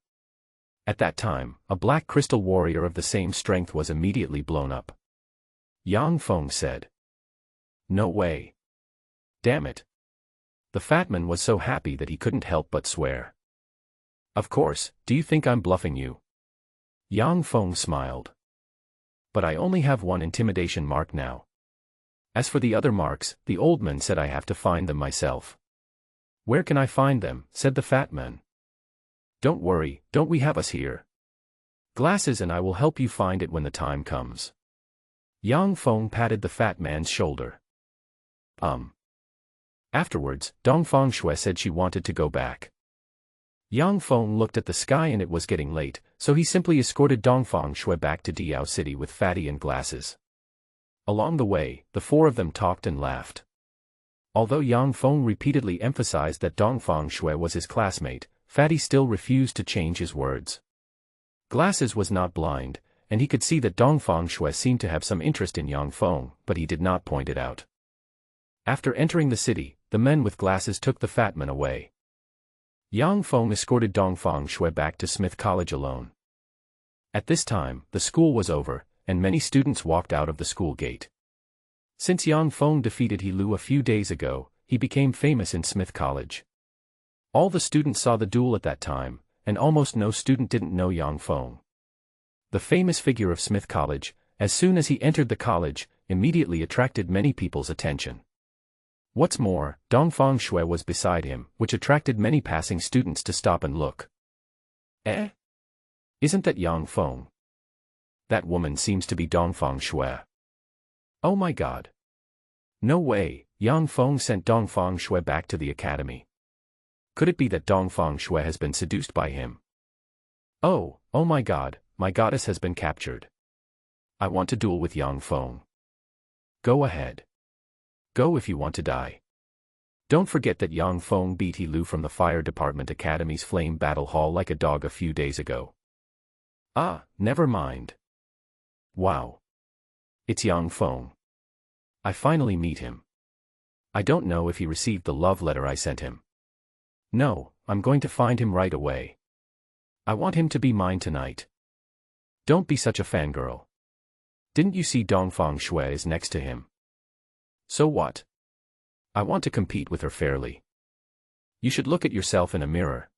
At that time, a black crystal warrior of the same strength was immediately blown up. Yang Feng said. No way. Damn it. The fat man was so happy that he couldn't help but swear. Of course, do you think I'm bluffing you? Yang Feng smiled. But I only have one intimidation mark now. As for the other marks, the old man said I have to find them myself. Where can I find them? Said the fat man. Don't worry, don't we have us here? Glasses and I will help you find it when the time comes. Yang Feng patted the fat man's shoulder. Afterwards, Dong Fong said she wanted to go back. Yang Feng looked at the sky and it was getting late, so he simply escorted Dong Fong back to Diao City with Fatty and Glasses. Along the way, the four of them talked and laughed. Although Yang Feng repeatedly emphasized that Dong Fong was his classmate, Fatty still refused to change his words. Glasses was not blind, and he could see that Dong Fong seemed to have some interest in Yang Feng, but he did not point it out. After entering the city, the men with glasses took the fat man away. Yang Feng escorted Dong Fong back to Smith College alone. At this time, the school was over, and many students walked out of the school gate. Since Yang Feng defeated He Lu a few days ago, he became famous in Smith College. All the students saw the duel at that time, and almost no student didn't know Yang Feng. The famous figure of Smith College, as soon as he entered the college, immediately attracted many people's attention. What's more, Dong Fong was beside him, which attracted many passing students to stop and look. Eh? Isn't that Yang Feng? That woman seems to be Dong Fong. Oh my god. No way, Yang Feng sent Dong Fong back to the academy. Could it be that Dong Fong has been seduced by him? Oh my god, my goddess has been captured. I want to duel with Yang Feng. Go ahead. Go if you want to die. Don't forget that Yang Feng beat He Lu from the Fire Department Academy's Flame Battle Hall like a dog a few days ago. Ah, never mind. Wow. It's Yang Feng. I finally meet him. I don't know if he received the love letter I sent him. No, I'm going to find him right away. I want him to be mine tonight. Don't be such a fangirl. Didn't you see Dong Fong is next to him? So what? I want to compete with her fairly. You should look at yourself in a mirror.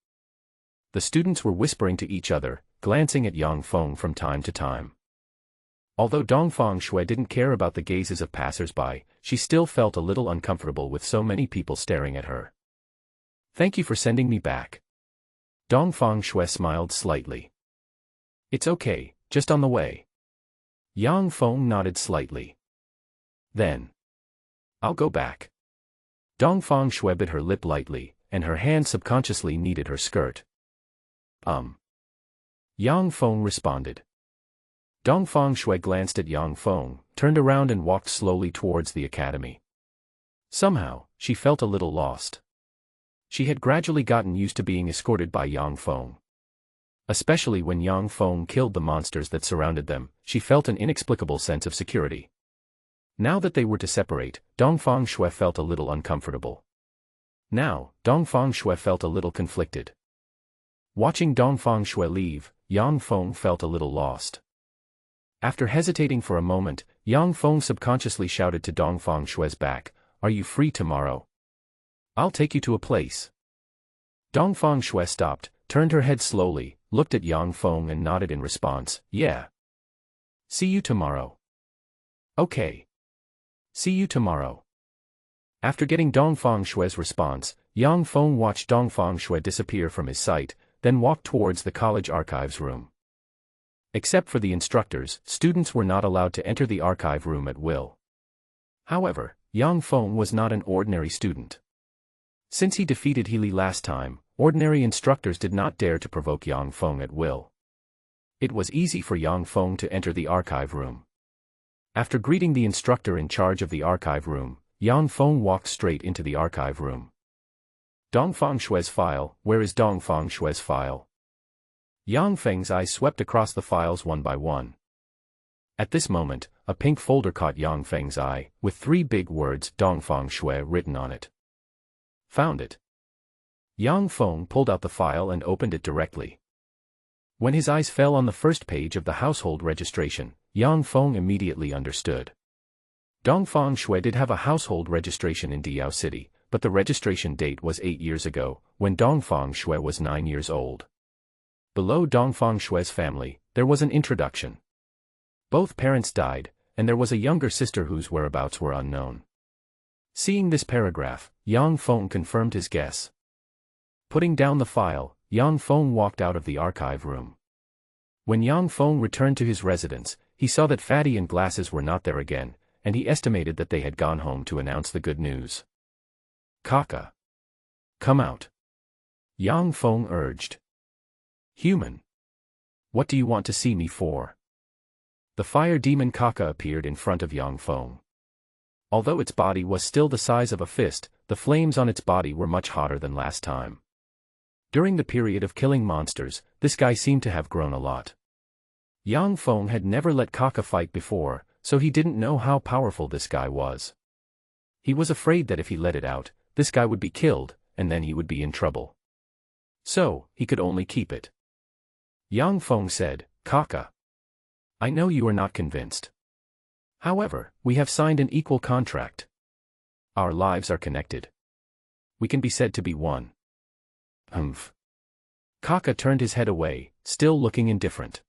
The students were whispering to each other, glancing at Yang Feng from time to time. Although Dong Fong didn't care about the gazes of passers-by, she still felt a little uncomfortable with so many people staring at her. Thank you for sending me back. Dong Fong smiled slightly. It's okay, just on the way. Yang Feng nodded slightly. Then, I'll go back. Dong Fong bit her lip lightly, and her hand subconsciously kneaded her skirt. Yang Feng responded. Dong Fong glanced at Yang Feng, turned around and walked slowly towards the academy. Somehow, she felt a little lost. She had gradually gotten used to being escorted by Yang Feng. Especially when Yang Feng killed the monsters that surrounded them, she felt an inexplicable sense of security. Now that they were to separate, Dong Fong Shui felt a little uncomfortable. Now, Dong Fong Shui felt a little conflicted. Watching Dong Fong Shui leave, Yang Feng felt a little lost. After hesitating for a moment, Yang Feng subconsciously shouted to Dong Fong Shui's back, "Are you free tomorrow? I'll take you to a place." Dong Fong Shui stopped, turned her head slowly, looked at Yang Feng and nodded in response, "Yeah. See you tomorrow." "Okay. See you tomorrow." After getting Dong Fong Shui's response, Yang Feng watched Dong Fong Shui disappear from his sight, then walked towards the college archives room. Except for the instructors, students were not allowed to enter the archive room at will. However, Yang Feng was not an ordinary student. Since he defeated Healy last time, ordinary instructors did not dare to provoke Yang Feng at will. It was easy for Yang Feng to enter the archive room. After greeting the instructor in charge of the archive room, Yang Feng walked straight into the archive room. Dong Fong Shui's file, where is Dong Fong Shui's file? Yang Feng's eyes swept across the files one by one. At this moment, a pink folder caught Yang Feng's eye, with 3 big words Dong Fong Shui written on it. Found it. Yang Feng pulled out the file and opened it directly. When his eyes fell on the first page of the household registration, Yang Feng immediately understood. Dong Fong Shui did have a household registration in Diao City, but the registration date was 8 years ago, when Dong Fong Shui was 9 years old. Below Dong Fong Shui's family, there was an introduction. Both parents died, and there was a younger sister whose whereabouts were unknown. Seeing this paragraph, Yang Feng confirmed his guess. Putting down the file, Yang Feng walked out of the archive room. When Yang Feng returned to his residence, he saw that Fatty and Glasses were not there again, and he estimated that they had gone home to announce the good news. "Kaka. Come out," Yang Feng urged. "Human. What do you want to see me for?" The fire demon Kaka appeared in front of Yang Feng. Although its body was still the size of a fist, the flames on its body were much hotter than last time. During the period of killing monsters, this guy seemed to have grown a lot. Yang Feng had never let Kaka fight before, so he didn't know how powerful this guy was. He was afraid that if he let it out, this guy would be killed, and then he would be in trouble. So, he could only keep it. Yang Feng said, "Kaka. I know you are not convinced. However, we have signed an equal contract. Our lives are connected. We can be said to be one." "Humph." Kaka turned his head away, still looking indifferent.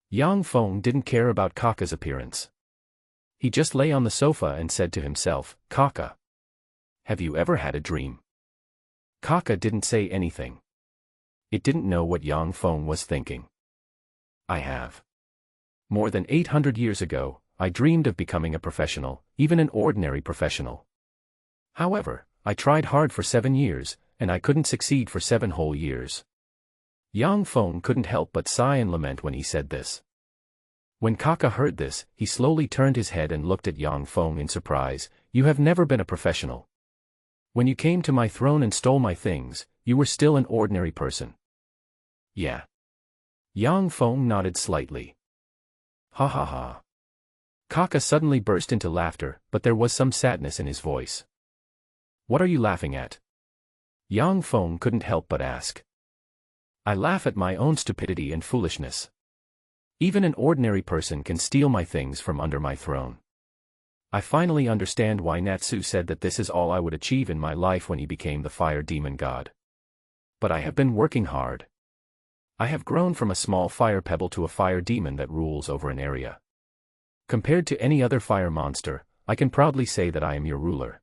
Yang Feng didn't care about Kaka's appearance. He just lay on the sofa and said to himself, "Kaka. Have you ever had a dream?" Kaka didn't say anything. It didn't know what Yang Feng was thinking. "I have. More than 800 years ago, I dreamed of becoming a professional, even an ordinary professional. However, I tried hard for 7 years, and I couldn't succeed for 7 whole years." Yang Feng couldn't help but sigh and lament when he said this. When Kaka heard this, he slowly turned his head and looked at Yang Feng in surprise. "You have never been a professional. When you came to my throne and stole my things, you were still an ordinary person." "Yeah." Yang Feng nodded slightly. "Ha ha ha." Kaka suddenly burst into laughter, but there was some sadness in his voice. "What are you laughing at?" Yang Feng couldn't help but ask. "I laugh at my own stupidity and foolishness. Even an ordinary person can steal my things from under my throne. I finally understand why Natsu said that this is all I would achieve in my life when he became the fire demon god. But I have been working hard. I have grown from a small fire pebble to a fire demon that rules over an area. Compared to any other fire monster, I can proudly say that I am your ruler.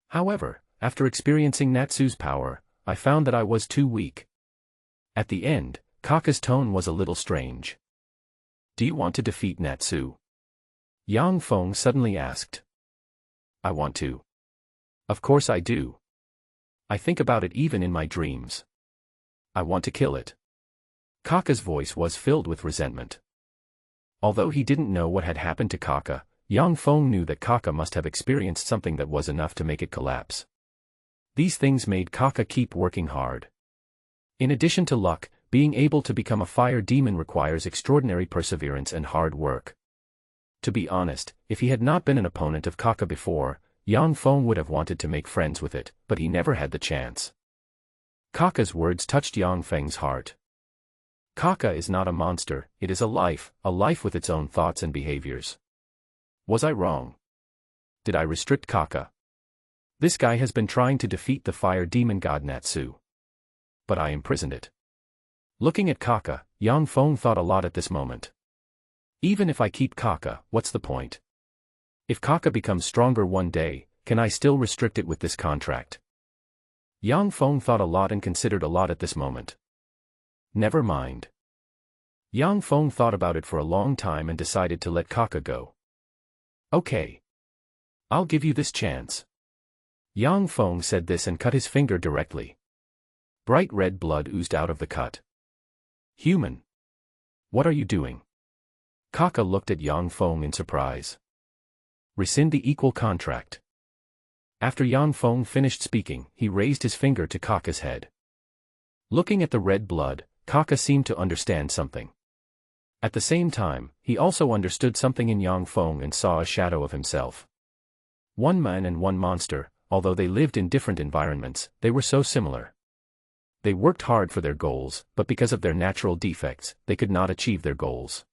However, after experiencing Natsu's power, I found that I was too weak." At the end, Kaka's tone was a little strange. "Do you want to defeat Natsu?" Yang Feng suddenly asked. "I want to. Of course I do. I think about it even in my dreams. I want to kill it." Kaka's voice was filled with resentment. Although he didn't know what had happened to Kaka, Yang Feng knew that Kaka must have experienced something that was enough to make it collapse. These things made Kaka keep working hard. In addition to luck, being able to become a fire demon requires extraordinary perseverance and hard work. To be honest, if he had not been an opponent of Kaka before, Yang Feng would have wanted to make friends with it, but he never had the chance. Kaka's words touched Yang Feng's heart. Kaka is not a monster, it is a life with its own thoughts and behaviors. Was I wrong? Did I restrict Kaka? This guy has been trying to defeat the fire demon god Natsu. But I imprisoned it. Looking at Kaka, Yang Feng thought a lot at this moment. Even if I keep Kaka, what's the point? If Kaka becomes stronger one day, can I still restrict it with this contract? Yang Feng thought a lot and considered a lot at this moment. Never mind. Yang Feng thought about it for a long time and decided to let Kaka go. Okay. I'll give you this chance. Yang Feng said this and cut his finger directly. Bright red blood oozed out of the cut. Human. What are you doing? Kaka looked at Yang Feng in surprise. Rescind the equal contract. After Yang Feng finished speaking, he raised his finger to Kaka's head. Looking at the red blood, Kaka seemed to understand something. At the same time, he also understood something in Yang Feng and saw a shadow of himself. One man and one monster, although they lived in different environments, they were so similar. They worked hard for their goals, but because of their natural defects, they could not achieve their goals.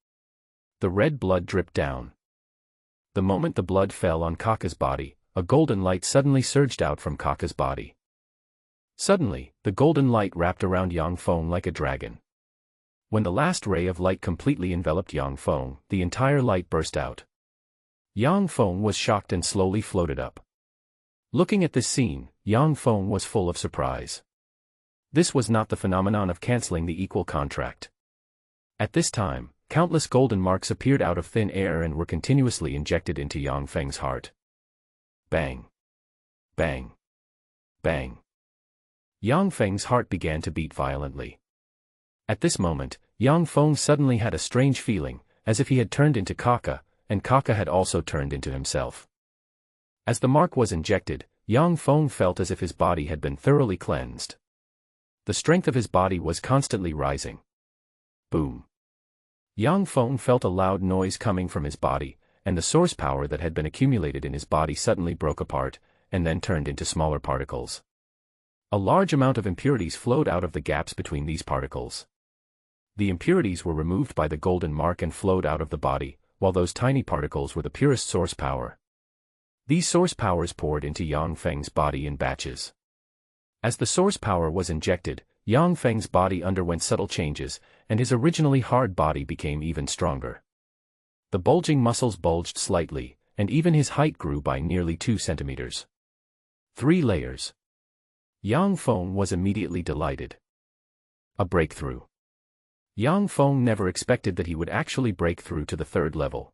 The red blood dripped down. The moment the blood fell on Kaka's body, a golden light suddenly surged out from Kaka's body. Suddenly, the golden light wrapped around Yang Feng like a dragon. When the last ray of light completely enveloped Yang Feng, the entire light burst out. Yang Feng was shocked and slowly floated up. Looking at this scene, Yang Feng was full of surprise. This was not the phenomenon of canceling the equal contract. At this time, countless golden marks appeared out of thin air and were continuously injected into Yang Feng's heart. Bang! Bang! Bang! Yang Feng's heart began to beat violently. At this moment, Yang Feng suddenly had a strange feeling, as if he had turned into Kaka, and Kaka had also turned into himself. As the mark was injected, Yang Feng felt as if his body had been thoroughly cleansed. The strength of his body was constantly rising. Boom! Yang Feng felt a loud noise coming from his body, and the source power that had been accumulated in his body suddenly broke apart, and then turned into smaller particles. A large amount of impurities flowed out of the gaps between these particles. The impurities were removed by the golden mark and flowed out of the body, while those tiny particles were the purest source power. These source powers poured into Yang Feng's body in batches. As the source power was injected, Yang Feng's body underwent subtle changes, and his originally hard body became even stronger. The bulging muscles bulged slightly, and even his height grew by nearly 2 centimeters. 3 layers. Yang Feng was immediately delighted. A breakthrough. Yang Feng never expected that he would actually break through to the 3rd level.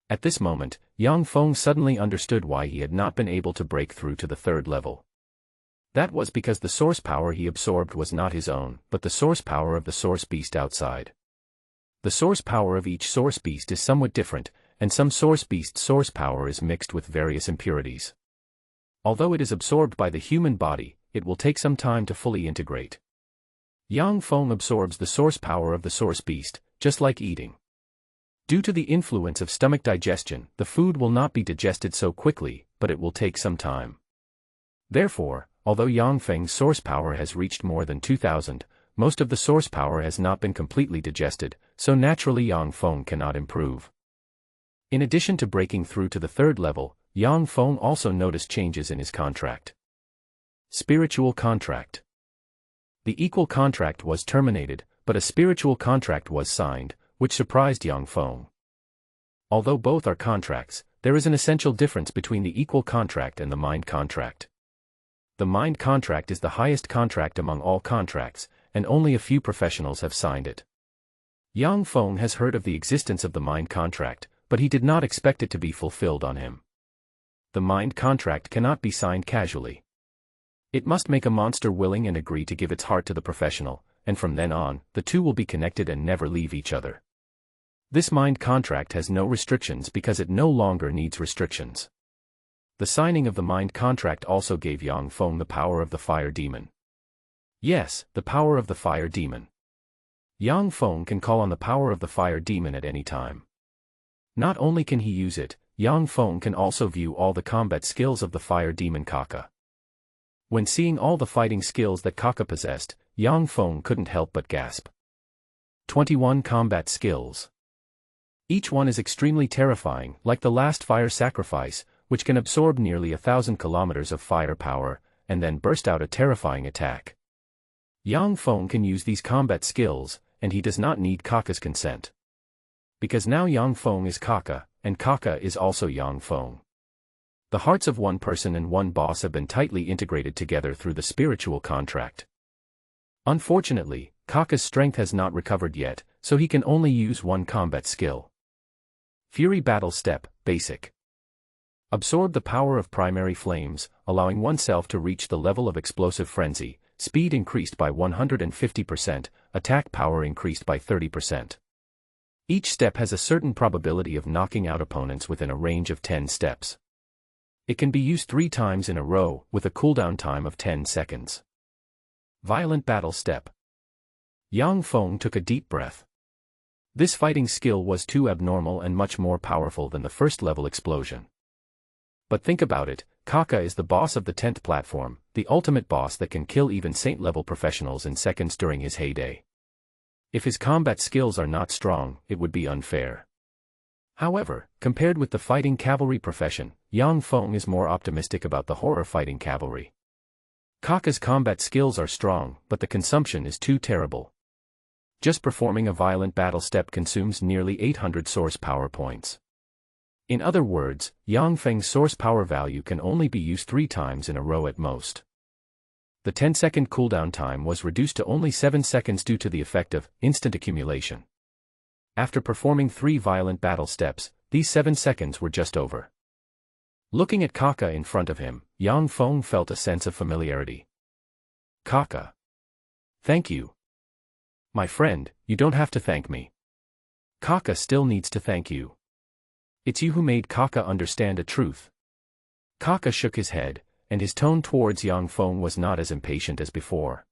At this moment, Yang Feng suddenly understood why he had not been able to break through to the 3rd level. That was because the source power he absorbed was not his own, but the source power of the source beast outside. The source power of each source beast is somewhat different, and some source beast's source power is mixed with various impurities. Although it is absorbed by the human body, it will take some time to fully integrate. Yang Feng absorbs the source power of the source beast, just like eating. Due to the influence of stomach digestion, the food will not be digested so quickly, but it will take some time. Therefore, although Yang Feng's source power has reached more than 2,000, most of the source power has not been completely digested, so naturally Yang Feng cannot improve. In addition to breaking through to the 3rd level, Yang Feng also noticed changes in his contract. Spiritual contract. The equal contract was terminated, but a spiritual contract was signed, which surprised Yang Feng. Although both are contracts, there is an essential difference between the equal contract and the mind contract. The mind contract is the highest contract among all contracts, and only a few professionals have signed it. Yang Feng has heard of the existence of the mind contract, but he did not expect it to be fulfilled on him. The mind contract cannot be signed casually. It must make a monster willing and agree to give its heart to the professional, and from then on, the two will be connected and never leave each other. This mind contract has no restrictions because it no longer needs restrictions. The signing of the mind contract also gave Yang Feng the power of the fire demon. Yes, the power of the fire demon. Yang Feng can call on the power of the fire demon at any time. Not only can he use it, Dong Fong can also view all the combat skills of the fire demon Kaka. When seeing all the fighting skills that Kaka possessed, Dong Fong couldn't help but gasp. 21 combat skills. Each one is extremely terrifying, like the last fire sacrifice, which can absorb nearly 1,000 kilometers of fire power, and then burst out a terrifying attack. Dong Fong can use these combat skills, and he does not need Kaka's consent. Because now Dong Fong is Kaka, and Kaka is also Dong Fong. The hearts of one person and one boss have been tightly integrated together through the spiritual contract. Unfortunately, Kaka's strength has not recovered yet, so he can only use one combat skill. Fury Battle Step, Basic. Absorb the power of primary flames, allowing oneself to reach the level of explosive frenzy, speed increased by 150%, attack power increased by 30%. Each step has a certain probability of knocking out opponents within a range of 10 steps. It can be used 3 times in a row, with a cooldown time of 10 seconds. Violent Battle Step. Dong Fong took a deep breath. This fighting skill was too abnormal and much more powerful than the first level explosion. But think about it, Kaka is the boss of the 10th platform, the ultimate boss that can kill even saint-level professionals in seconds during his heyday. If his combat skills are not strong, it would be unfair. However, compared with the fighting cavalry profession, Dong Fong is more optimistic about the horror fighting cavalry. Kaka's combat skills are strong, but the consumption is too terrible. Just performing a violent battle step consumes nearly 800 source power points. In other words, Dong Feng's source power value can only be used 3 times in a row at most. The 10-second cooldown time was reduced to only 7 seconds due to the effect of instant accumulation. After performing 3 violent battle steps, these 7 seconds were just over. Looking at Kaka in front of him, Dong Fong felt a sense of familiarity. Kaka. Thank you. My friend, you don't have to thank me. Kaka still needs to thank you. It's you who made Kaka understand a truth. Kaka shook his head, and his tone towards Dong Fong was not as impatient as before.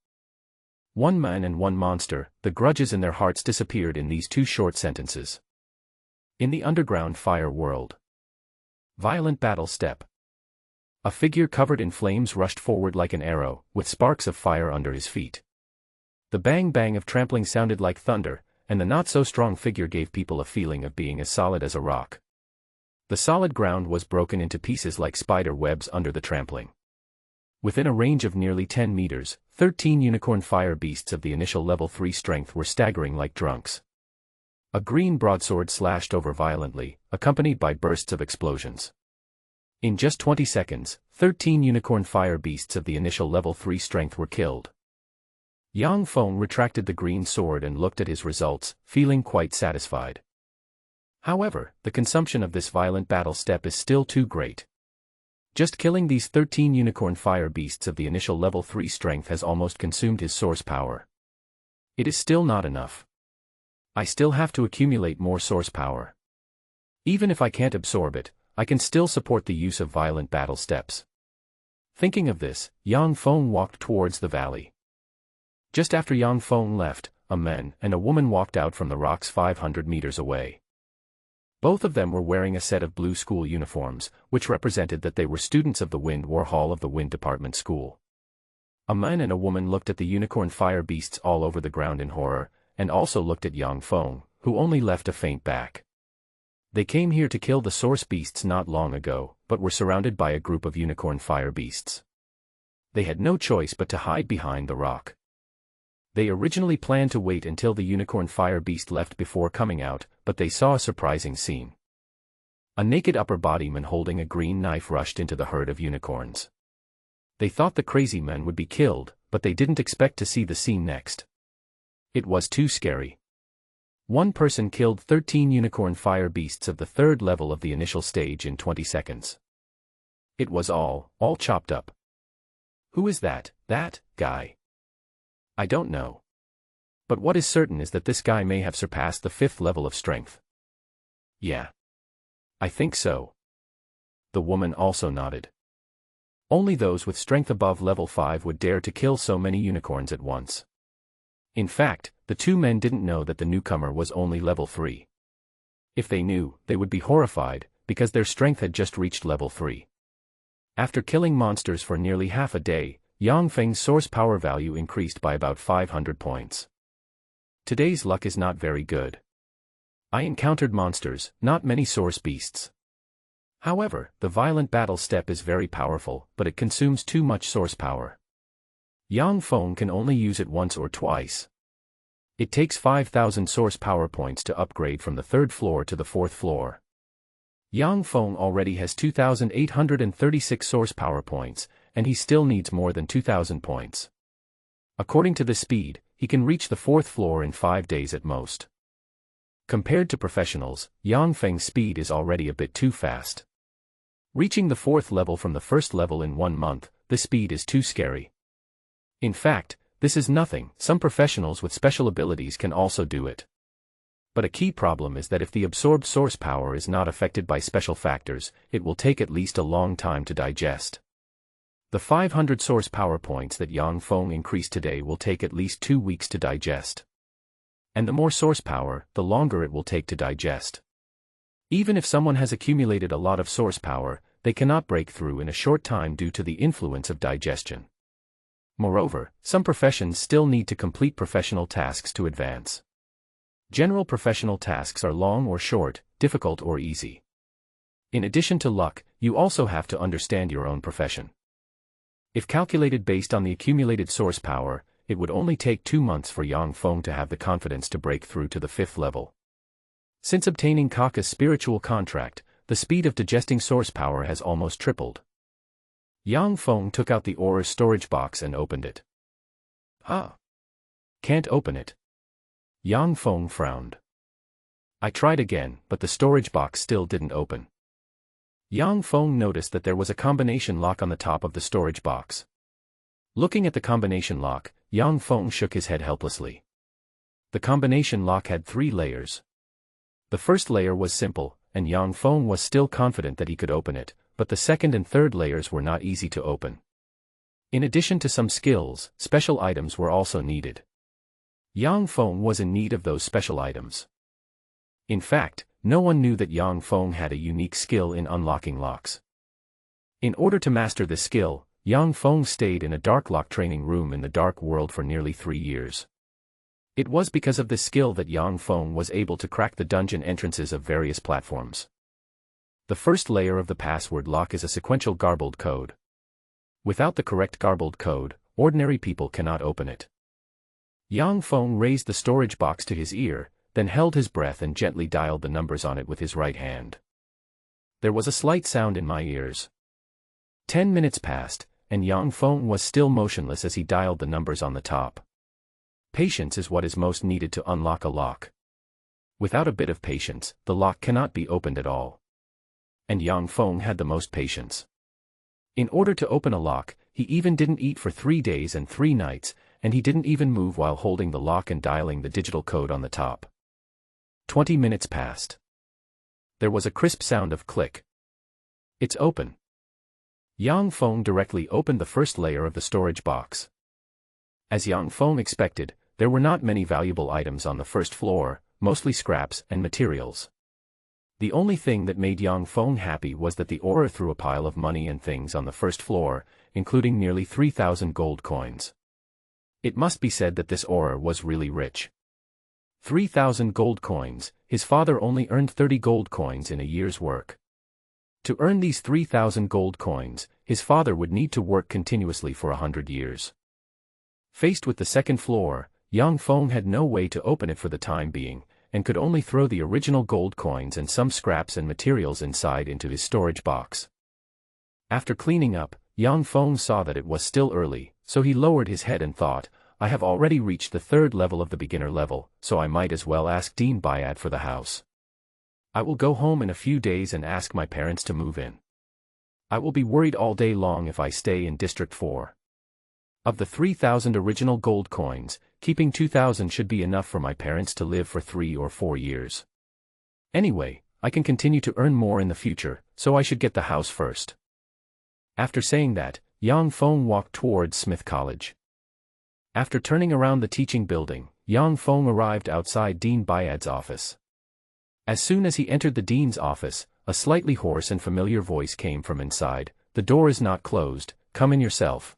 One man and one monster, the grudges in their hearts disappeared in these 2 short sentences. In the underground fire world. Violent Battle Step. A figure covered in flames rushed forward like an arrow, with sparks of fire under his feet. The bang-bang of trampling sounded like thunder, and the not-so-strong figure gave people a feeling of being as solid as a rock. The solid ground was broken into pieces like spider webs under the trampling. Within a range of nearly 10 meters, 13 unicorn fire beasts of the initial level 3 strength were staggering like drunks. A green broadsword slashed over violently, accompanied by bursts of explosions. In just 20 seconds, 13 unicorn fire beasts of the initial level 3 strength were killed. Dong Fong retracted the green sword and looked at his results, feeling quite satisfied. However, the consumption of this violent battle step is still too great. Just killing these 13 unicorn fire beasts of the initial level 3 strength has almost consumed his source power. It is still not enough. I still have to accumulate more source power. Even if I can't absorb it, I can still support the use of violent battle steps. Thinking of this, Dong Fong walked towards the valley. Just after Dong Fong left, a man and a woman walked out from the rocks 500 meters away. Both of them were wearing a set of blue school uniforms, which represented that they were students of the Wind War Hall of the Wind Department School. A man and a woman looked at the unicorn fire beasts all over the ground in horror, and also looked at Dong Fong, who only left a faint back. They came here to kill the source beasts not long ago, but were surrounded by a group of unicorn fire beasts. They had no choice but to hide behind the rock. They originally planned to wait until the unicorn fire beast left before coming out, but they saw a surprising scene. A naked upper body man holding a green knife rushed into the herd of unicorns. They thought the crazy man would be killed, but they didn't expect to see the scene next. It was too scary. One person killed 13 unicorn fire beasts of the 3rd level of the initial stage in 20 seconds. It was all chopped up. Who is that guy? I don't know. But what is certain is that this guy may have surpassed the 5th level of strength. Yeah. I think so. The woman also nodded. Only those with strength above level 5 would dare to kill so many unicorns at once. In fact, the 2 men didn't know that the newcomer was only level 3. If they knew, they would be horrified, because their strength had just reached level 3. After killing monsters for nearly half a day, Yang Feng's source power value increased by about 500 points. Today's luck is not very good. I encountered monsters, not many source beasts. However, the violent battle step is very powerful, but it consumes too much source power. Yang Feng can only use it once or twice. It takes 5,000 source power points to upgrade from the 3rd floor to the 4th floor. Yang Feng already has 2,836 source power points, and he still needs more than 2,000 points. According to the speed, he can reach the 4th floor in 5 days at most. Compared to professionals, Yang Feng's speed is already a bit too fast. Reaching the 4th level from the 1st level in 1 month, the speed is too scary. In fact, this is nothing. Some professionals with special abilities can also do it. But a key problem is that if the absorbed source power is not affected by special factors, it will take at least a long time to digest. The 500 source power points that Yang Feng increased today will take at least 2 weeks to digest. And the more source power, the longer it will take to digest. Even if someone has accumulated a lot of source power, they cannot break through in a short time due to the influence of digestion. Moreover, some professions still need to complete professional tasks to advance. General professional tasks are long or short, difficult or easy. In addition to luck, you also have to understand your own profession. If calculated based on the accumulated source power, it would only take 2 months for Yang Feng to have the confidence to break through to the 5th level. Since obtaining Kaka's spiritual contract, the speed of digesting source power has almost tripled. Yang Feng took out the aura's storage box and opened it. Can't open it. Yang Feng frowned. I tried again, but the storage box still didn't open. Yang Feng noticed that there was a combination lock on the top of the storage box. Looking at the combination lock, Yang Feng shook his head helplessly. The combination lock had 3 layers. The first layer was simple, and Yang Feng was still confident that he could open it, but the second and third layers were not easy to open. In addition to some skills, special items were also needed. Yang Feng was in need of those special items. In fact, no one knew that Yang Feng had a unique skill in unlocking locks. In order to master this skill, Yang Feng stayed in a dark lock training room in the dark world for nearly 3 years. It was because of this skill that Yang Feng was able to crack the dungeon entrances of various platforms. The first layer of the password lock is a sequential garbled code. Without the correct garbled code, ordinary people cannot open it. Yang Feng raised the storage box to his ear, then held his breath and gently dialed the numbers on it with his right hand. There was a slight sound in my ears. 10 minutes passed, and Yang Feng was still motionless as he dialed the numbers on the top. Patience is what is most needed to unlock a lock. Without a bit of patience, the lock cannot be opened at all. And Yang Feng had the most patience. In order to open a lock, he even didn't eat for 3 days and 3 nights, and he didn't even move while holding the lock and dialing the digital code on the top. 20 minutes passed. There was a crisp sound of click. It's open. Yang Feng directly opened the first layer of the storage box. As Yang Feng expected, there were not many valuable items on the first floor, mostly scraps and materials. The only thing that made Yang Feng happy was that the aura threw a pile of money and things on the first floor, including nearly 3,000 gold coins. It must be said that this aura was really rich. 3,000 gold coins, his father only earned 30 gold coins in a year's work. To earn these 3,000 gold coins, his father would need to work continuously for 100 years. Faced with the second floor, Yang Feng had no way to open it for the time being, and could only throw the original gold coins and some scraps and materials inside into his storage box. After cleaning up, Yang Feng saw that it was still early, so he lowered his head and thought, I have already reached the 3rd level of the beginner level, so I might as well ask Dean Bayad for the house. I will go home in a few days and ask my parents to move in. I will be worried all day long if I stay in District 4. Of the 3,000 original gold coins, keeping 2,000 should be enough for my parents to live for 3 or 4 years. Anyway, I can continue to earn more in the future, so I should get the house first. After saying that, Yang Feng walked towards Smith College. After turning around the teaching building, Yang Feng arrived outside Dean Bayad's office. As soon as he entered the dean's office, a slightly hoarse and familiar voice came from inside. "The door is not closed, come in yourself."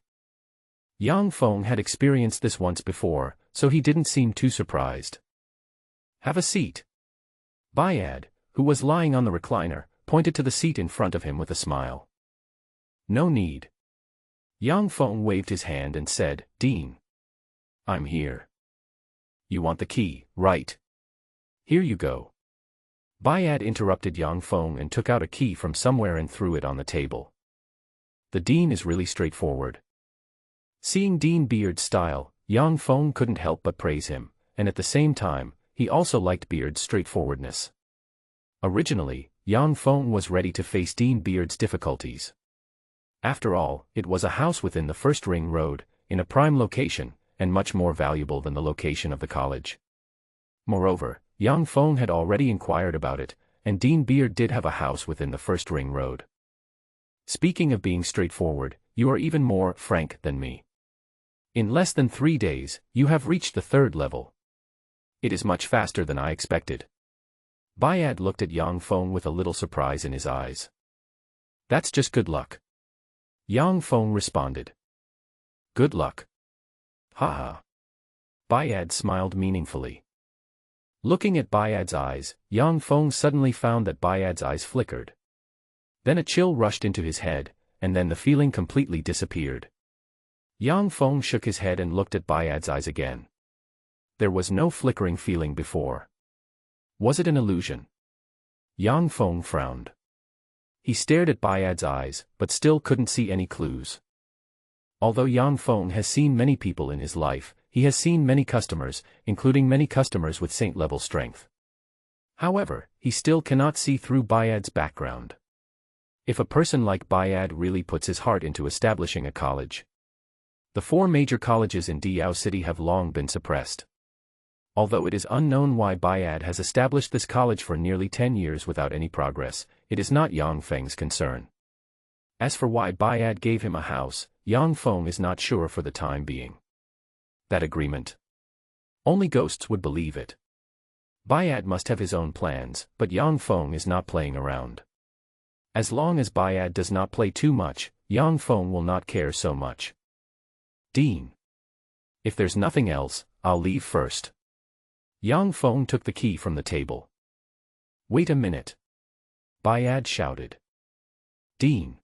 Dong Fong had experienced this once before, so he didn't seem too surprised. "Have a seat." Bayad, who was lying on the recliner, pointed to the seat in front of him with a smile. "No need." Dong Fong waved his hand and said, "Dean. I'm here. You want the key, right? Here you go." Bayad interrupted Dong Fong and took out a key from somewhere and threw it on the table. "The dean is really straightforward." Seeing Dean Beard's style, Dong Fong couldn't help but praise him, and at the same time, he also liked Beard's straightforwardness. Originally, Dong Fong was ready to face Dean Beard's difficulties. After all, it was a house within the First Ring Road, in a prime location, and much more valuable than the location of the college. Moreover, Dong Fong had already inquired about it, and Dean Beard did have a house within the First Ring Road. "Speaking of being straightforward, you are even more frank than me. In less than 3 days, you have reached the 3rd level. It is much faster than I expected." Bayad looked at Dong Fong with a little surprise in his eyes. "That's just good luck." Dong Fong responded. "Good luck? Ha. Bayad smiled meaningfully. Looking at Bayad's eyes, Dong Fong suddenly found that Bayad's eyes flickered. Then a chill rushed into his head, and then the feeling completely disappeared. Dong Fong shook his head and looked at Bayad's eyes again. There was no flickering feeling before. Was it an illusion? Dong Fong frowned. He stared at Bayad's eyes, but still couldn't see any clues. Although Dong Fong has seen many people in his life, he has seen many customers, including many customers with saint-level strength. However, he still cannot see through Bayad's background. If a person like Bayad really puts his heart into establishing a college. The 4 major colleges in Diao City have long been suppressed. Although it is unknown why Bayad has established this college for nearly 10 years without any progress, it is not Dong Feng's concern. As for why Bayad gave him a house, Dong Fong is not sure for the time being. That agreement? Only ghosts would believe it. Bayad must have his own plans, but Dong Fong is not playing around. As long as Bayad does not play too much, Dong Fong will not care so much. Dean. If there's nothing else, I'll leave first. Dong Fong took the key from the table. Wait a minute. Bayad shouted. Dean.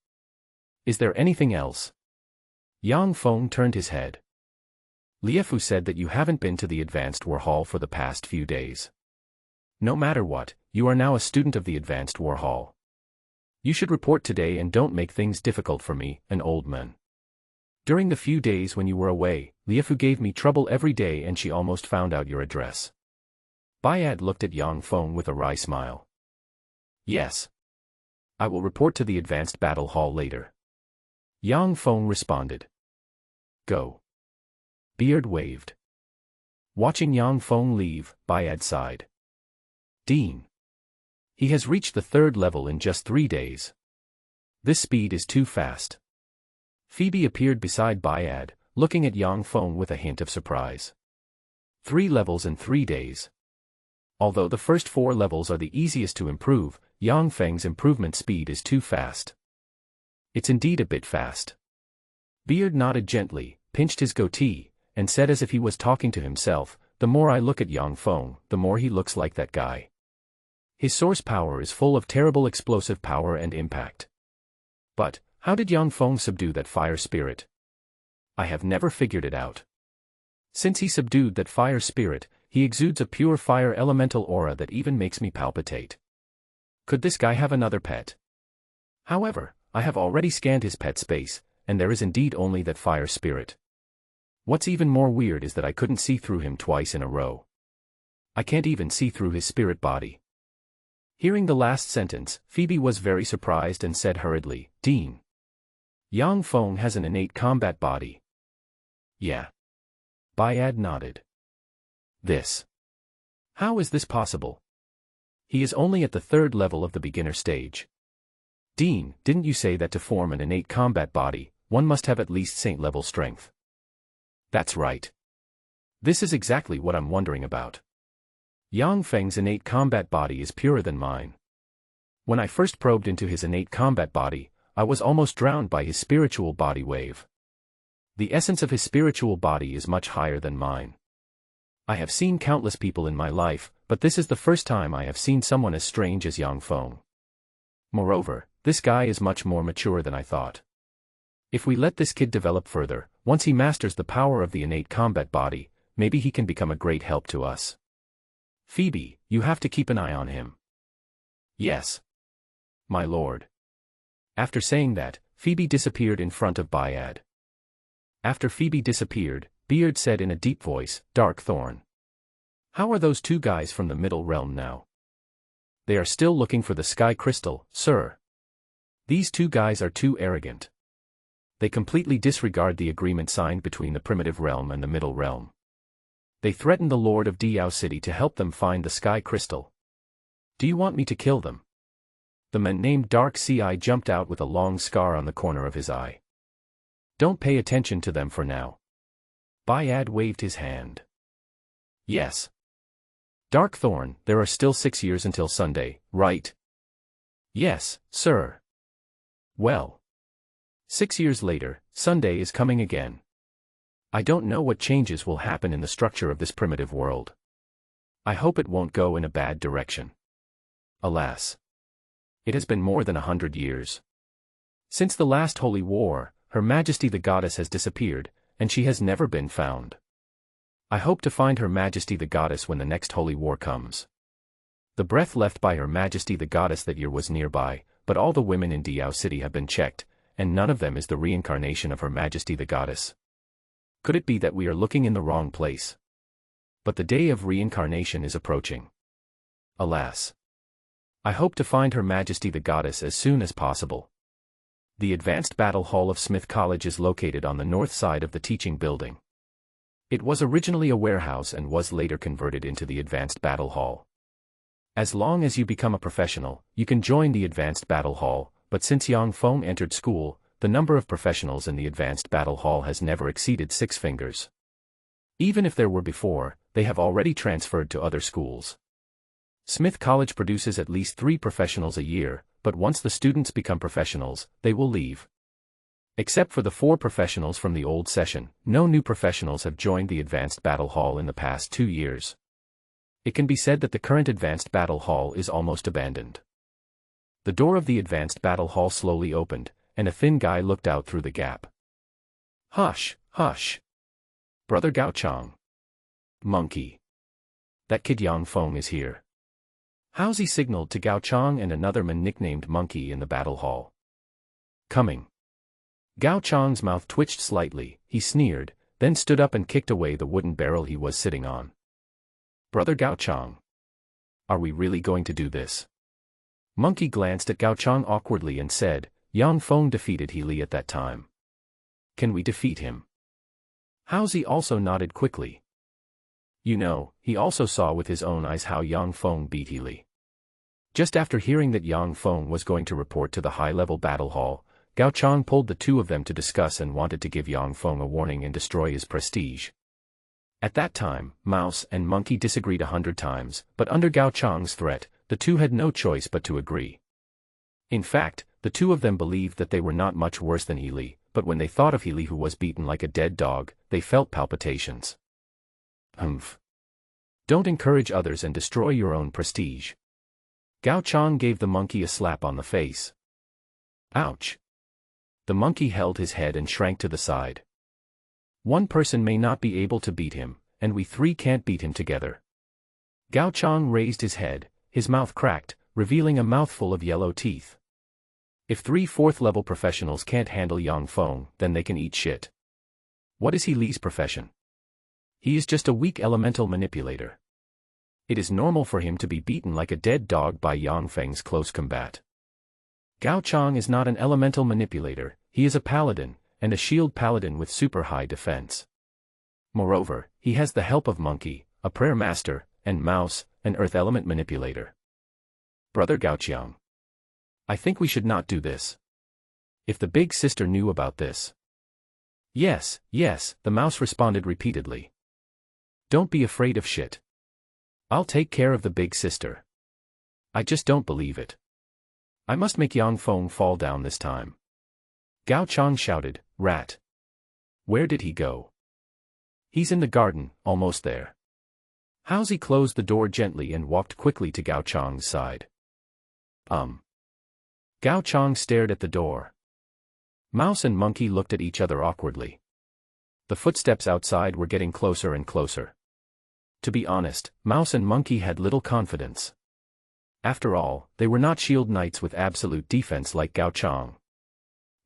Is there anything else? Dong Fong turned his head. Liefu said that you haven't been to the Advanced War Hall for the past few days. No matter what, you are now a student of the Advanced War Hall. You should report today and don't make things difficult for me, an old man. During the few days when you were away, Liefu gave me trouble every day and she almost found out your address. Bayad looked at Dong Fong with a wry smile. Yes. I will report to the Advanced Battle Hall later. Dong Fong responded. Go. Beard waved. Watching Dong Fong leave, Bayad sighed. Dean. He has reached the 3rd level in just 3 days. This speed is too fast. Phoebe appeared beside Bayad, looking at Dong Fong with a hint of surprise. 3 levels in 3 days. Although the first 4 levels are the easiest to improve, Dong Feng's improvement speed is too fast. It's indeed a bit fast. Beard nodded gently, pinched his goatee, and said as if he was talking to himself, the more I look at Dong Fong, the more he looks like that guy. His source power is full of terrible explosive power and impact. But, how did Dong Fong subdue that fire spirit? I have never figured it out. Since he subdued that fire spirit, he exudes a pure fire elemental aura that even makes me palpitate. Could this guy have another pet? However, I have already scanned his pet space, and there is indeed only that fire spirit. What's even more weird is that I couldn't see through him twice in a row. I can't even see through his spirit body. Hearing the last sentence, Phoebe was very surprised and said hurriedly, Dean. Dong Fong has an innate combat body. Yeah. Bayad nodded. This. How is this possible? He is only at the 3rd level of the beginner stage. Dean, didn't you say that to form an innate combat body, one must have at least saint-level strength? That's right. This is exactly what I'm wondering about. Yang Feng's innate combat body is purer than mine. When I first probed into his innate combat body, I was almost drowned by his spiritual body wave. The essence of his spiritual body is much higher than mine. I have seen countless people in my life, but this is the first time I have seen someone as strange as Dong Fong. Moreover, this guy is much more mature than I thought. If we let this kid develop further, once he masters the power of the innate combat body, maybe he can become a great help to us. Phoebe, you have to keep an eye on him. Yes. My lord. After saying that, Phoebe disappeared in front of Bayad. After Phoebe disappeared, Beard said in a deep voice, Dark Thorn. How are those two guys from the Middle Realm now? They are still looking for the Sky Crystal, sir. These two guys are too arrogant. They completely disregard the agreement signed between the Primitive Realm and the Middle Realm. They threaten the Lord of Diao City to help them find the Sky Crystal. Do you want me to kill them? The man named Dark Ci jumped out with a long scar on the corner of his eye. Don't pay attention to them for now. Bayad waved his hand. Yes. Dark Thorn, there are still 6 years until Sunday, right? Yes, sir. Well. 6 years later, Sunday is coming again. I don't know what changes will happen in the structure of this primitive world. I hope it won't go in a bad direction. Alas. It has been more than 100 years. Since the last holy war, Her Majesty the Goddess has disappeared, and she has never been found. I hope to find Her Majesty the Goddess when the next holy war comes. The breath left by Her Majesty the Goddess that year was nearby, but all the women in Diao City have been checked, and none of them is the reincarnation of Her Majesty the Goddess. Could it be that we are looking in the wrong place? But the day of reincarnation is approaching. Alas. I hope to find Her Majesty the Goddess as soon as possible. The Advanced Battle Hall of Smith College is located on the north side of the teaching building. It was originally a warehouse and was later converted into the Advanced Battle Hall. As long as you become a professional, you can join the Advanced Battle Hall, but since Dong Fong entered school, the number of professionals in the Advanced Battle Hall has never exceeded 6 fingers. Even if there were before, they have already transferred to other schools. Smith College produces at least 3 professionals a year, but once the students become professionals, they will leave. Except for the 4 professionals from the old session, no new professionals have joined the Advanced Battle Hall in the past 2 years. It can be said that the current Advanced Battle Hall is almost abandoned. The door of the Advanced Battle Hall slowly opened, and a thin guy looked out through the gap. Hush, hush. Brother Gao Chang. Monkey. That kid Dong Fong is here. How's he signaled to Gao Chang and another man nicknamed Monkey in the battle hall. Coming. Gao Chang's mouth twitched slightly, he sneered, then stood up and kicked away the wooden barrel he was sitting on. Brother Gao Chang. Are we really going to do this? Monkey glanced at Gao Chang awkwardly and said, Dong Fong defeated He Li at that time. Can we defeat him? How's-he also nodded quickly. You know, he also saw with his own eyes how Dong Fong beat He Li. Just after hearing that Dong Fong was going to report to the high-level battle hall, Gao Chang pulled the two of them to discuss and wanted to give Dong Fong a warning and destroy his prestige. At that time, Mouse and Monkey disagreed 100 times, but under Gao Chang's threat, the two had no choice but to agree. In fact, the two of them believed that they were not much worse than He Li, but when they thought of He Li who was beaten like a dead dog, they felt palpitations. Humph. Don't encourage others and destroy your own prestige. Gao Chang gave the monkey a slap on the face. Ouch. The monkey held his head and shrank to the side. One person may not be able to beat him, and we 3 can't beat him together. Gao Chang raised his head, his mouth cracked, revealing a mouthful of yellow teeth. If 3 4th-level professionals can't handle Dong Fong, then they can eat shit. What is He Li's profession? He is just a weak elemental manipulator. It is normal for him to be beaten like a dead dog by Yang Feng's close combat. Gao Chang is not an elemental manipulator, he is a paladin, and a shield paladin with super high defense. Moreover, he has the help of Monkey, a prayer master, and Mouse, an earth element manipulator. Brother Gao Qiang. I think we should not do this. If the big sister knew about this. Yes, yes, the mouse responded repeatedly. Don't be afraid of shit. I'll take care of the big sister. I just don't believe it. I must make Yang Fong fall down this time. Gao Chang shouted, Rat. Where did he go? He's in the garden, almost there. Housie closed the door gently and walked quickly to Gao Chang's side. Gao Chang stared at the door. Mouse and Monkey looked at each other awkwardly. The footsteps outside were getting closer and closer. To be honest, Mouse and Monkey had little confidence. After all, they were not shield knights with absolute defense like Gao Chang.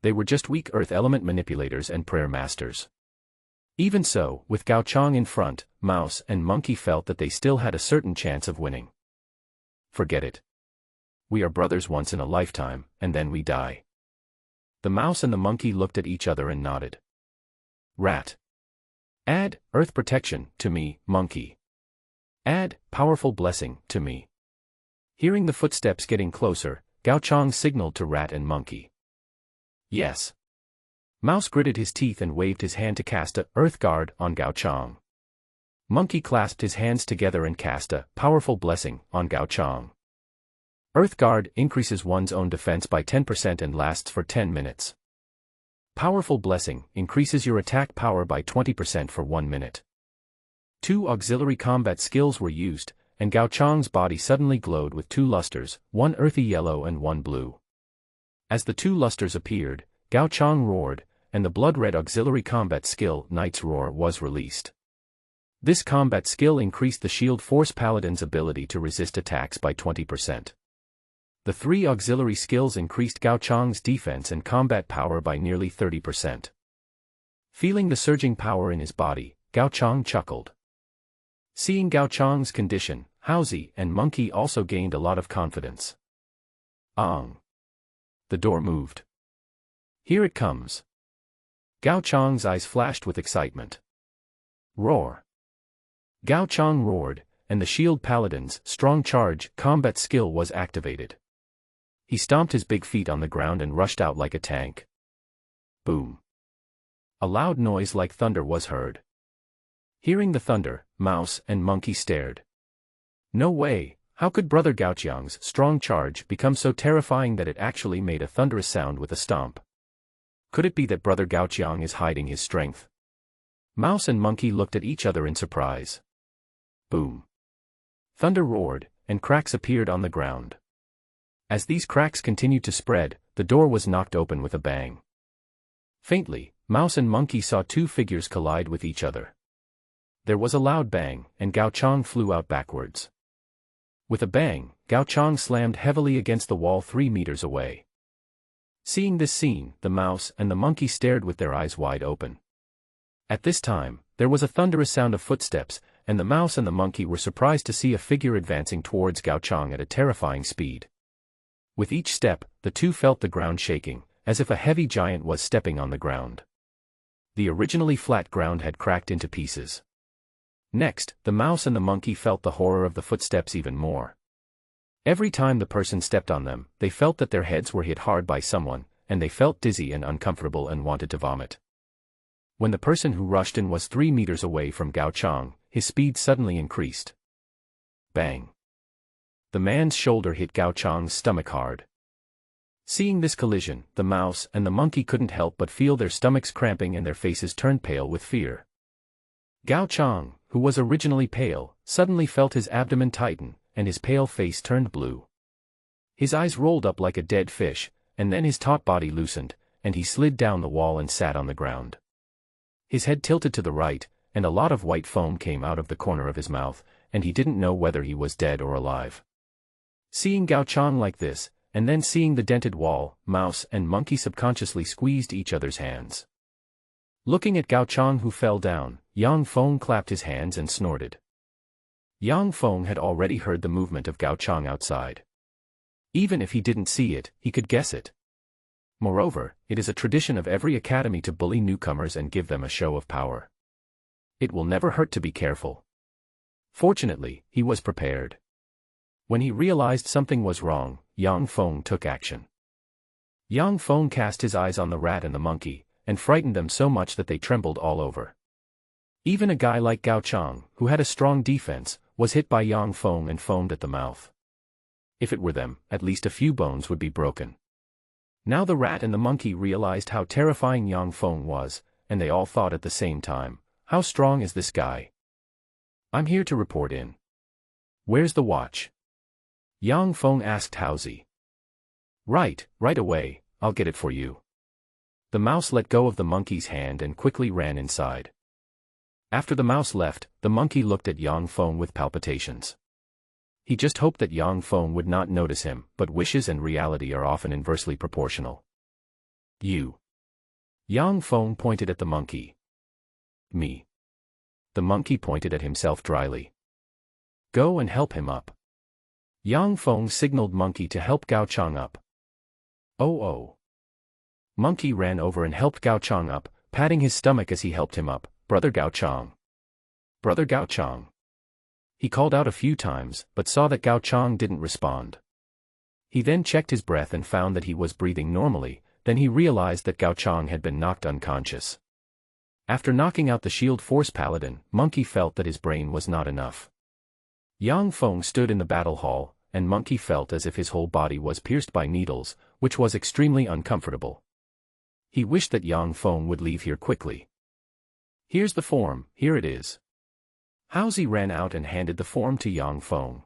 They were just weak earth element manipulators and prayer masters. Even so, with Gao Chang in front, Mouse and Monkey felt that they still had a certain chance of winning. Forget it. We are brothers once in a lifetime, and then we die. The Mouse and the Monkey looked at each other and nodded. Rat. Add, Earth Protection, to me, Monkey. Add, Powerful Blessing, to me. Hearing the footsteps getting closer, Gao Chang signaled to Rat and Monkey. Yes. Mouse gritted his teeth and waved his hand to cast a Earth Guard on Gao Chang. Monkey clasped his hands together and cast a Powerful Blessing on Gao Chang. Earth Guard increases one's own defense by 10% and lasts for 10 minutes. Powerful Blessing increases your attack power by 20% for 1 minute. 2 auxiliary combat skills were used, and Gao Chang's body suddenly glowed with 2 lusters, 1 earthy yellow and 1 blue. As the 2 lusters appeared, Gao Chang roared, and the blood-red auxiliary combat skill, Knight's Roar, was released. This combat skill increased the Shield Force Paladin's ability to resist attacks by 20%. The 3 auxiliary skills increased Gao Chang's defense and combat power by nearly 30%. Feeling the surging power in his body, Gao Chang chuckled. Seeing Gao Chang's condition, Housie and Monkey also gained a lot of confidence. The door moved. Here it comes. Gao Chang's eyes flashed with excitement. Roar. Gao Chang roared, and the Shield Paladin's Strong Charge combat skill was activated. He stomped his big feet on the ground and rushed out like a tank. Boom. A loud noise like thunder was heard. Hearing the thunder, Mouse and Monkey stared. No way, how could Brother Gaoqiang's Strong Charge become so terrifying that it actually made a thunderous sound with a stomp? Could it be that Brother Gaoqiang is hiding his strength? Mouse and Monkey looked at each other in surprise. Boom. Thunder roared, and cracks appeared on the ground. As these cracks continued to spread, the door was knocked open with a bang. Faintly, Mouse and Monkey saw 2 figures collide with each other. There was a loud bang, and Gao Chang flew out backwards. With a bang, Gao Chang slammed heavily against the wall 3 meters away. Seeing this scene, the Mouse and the Monkey stared with their eyes wide open. At this time, there was a thunderous sound of footsteps, and the Mouse and the Monkey were surprised to see a figure advancing towards Gao Chang at a terrifying speed. With each step, the 2 felt the ground shaking, as if a heavy giant was stepping on the ground. The originally flat ground had cracked into pieces. Next, the Mouse and the Monkey felt the horror of the footsteps even more. Every time the person stepped on them, they felt that their heads were hit hard by someone, and they felt dizzy and uncomfortable and wanted to vomit. When the person who rushed in was 3 meters away from Gao Chang, his speed suddenly increased. Bang. The man's shoulder hit Gao Chang's stomach hard. Seeing this collision, the Mouse and the Monkey couldn't help but feel their stomachs cramping and their faces turned pale with fear. Gao Chang, who was originally pale, suddenly felt his abdomen tighten, and his pale face turned blue. His eyes rolled up like a dead fish, and then his taut body loosened, and he slid down the wall and sat on the ground. His head tilted to the right, and a lot of white foam came out of the corner of his mouth, and he didn't know whether he was dead or alive. Seeing Gao Chang like this, and then seeing the dented wall, Mouse and Monkey subconsciously squeezed each other's hands. Looking at Gao Chang who fell down, Yang Fong clapped his hands and snorted. Yang Fong had already heard the movement of Gao Chang outside. Even if he didn't see it, he could guess it. Moreover, it is a tradition of every academy to bully newcomers and give them a show of power. It will never hurt to be careful. Fortunately, he was prepared. When he realized something was wrong, Yang Fong took action. Yang Fong cast his eyes on the rat and the monkey, and frightened them so much that they trembled all over. Even a guy like Gao Chang, who had a strong defense, was hit by Yang Feng and foamed at the mouth. If it were them, at least a few bones would be broken. Now the rat and the monkey realized how terrifying Yang Feng was, and they all thought at the same time, how strong is this guy? I'm here to report in. Where's the watch? Yang Feng asked Haozi. Right away, I'll get it for you. The mouse let go of the monkey's hand and quickly ran inside. After the mouse left, the monkey looked at Yang Feng with palpitations. He just hoped that Yang Feng would not notice him, but wishes and reality are often inversely proportional. You. Yang Feng pointed at the monkey. Me. The monkey pointed at himself dryly. Go and help him up. Yang Feng signaled monkey to help Gao Chang up. Oh. Monkey ran over and helped Gao Chang up, patting his stomach as he helped him up. Brother Gao Chang. Brother Gao Chang. He called out a few times, but saw that Gao Chang didn't respond. He then checked his breath and found that he was breathing normally, then he realized that Gao Chang had been knocked unconscious. After knocking out the Shield Force Paladin, Monkey felt that his brain was not enough. Yang Feng stood in the battle hall, and Monkey felt as if his whole body was pierced by needles, which was extremely uncomfortable. He wished that Yang Feng would leave here quickly. Here's the form, here it is. Haozi ran out and handed the form to Yang Feng.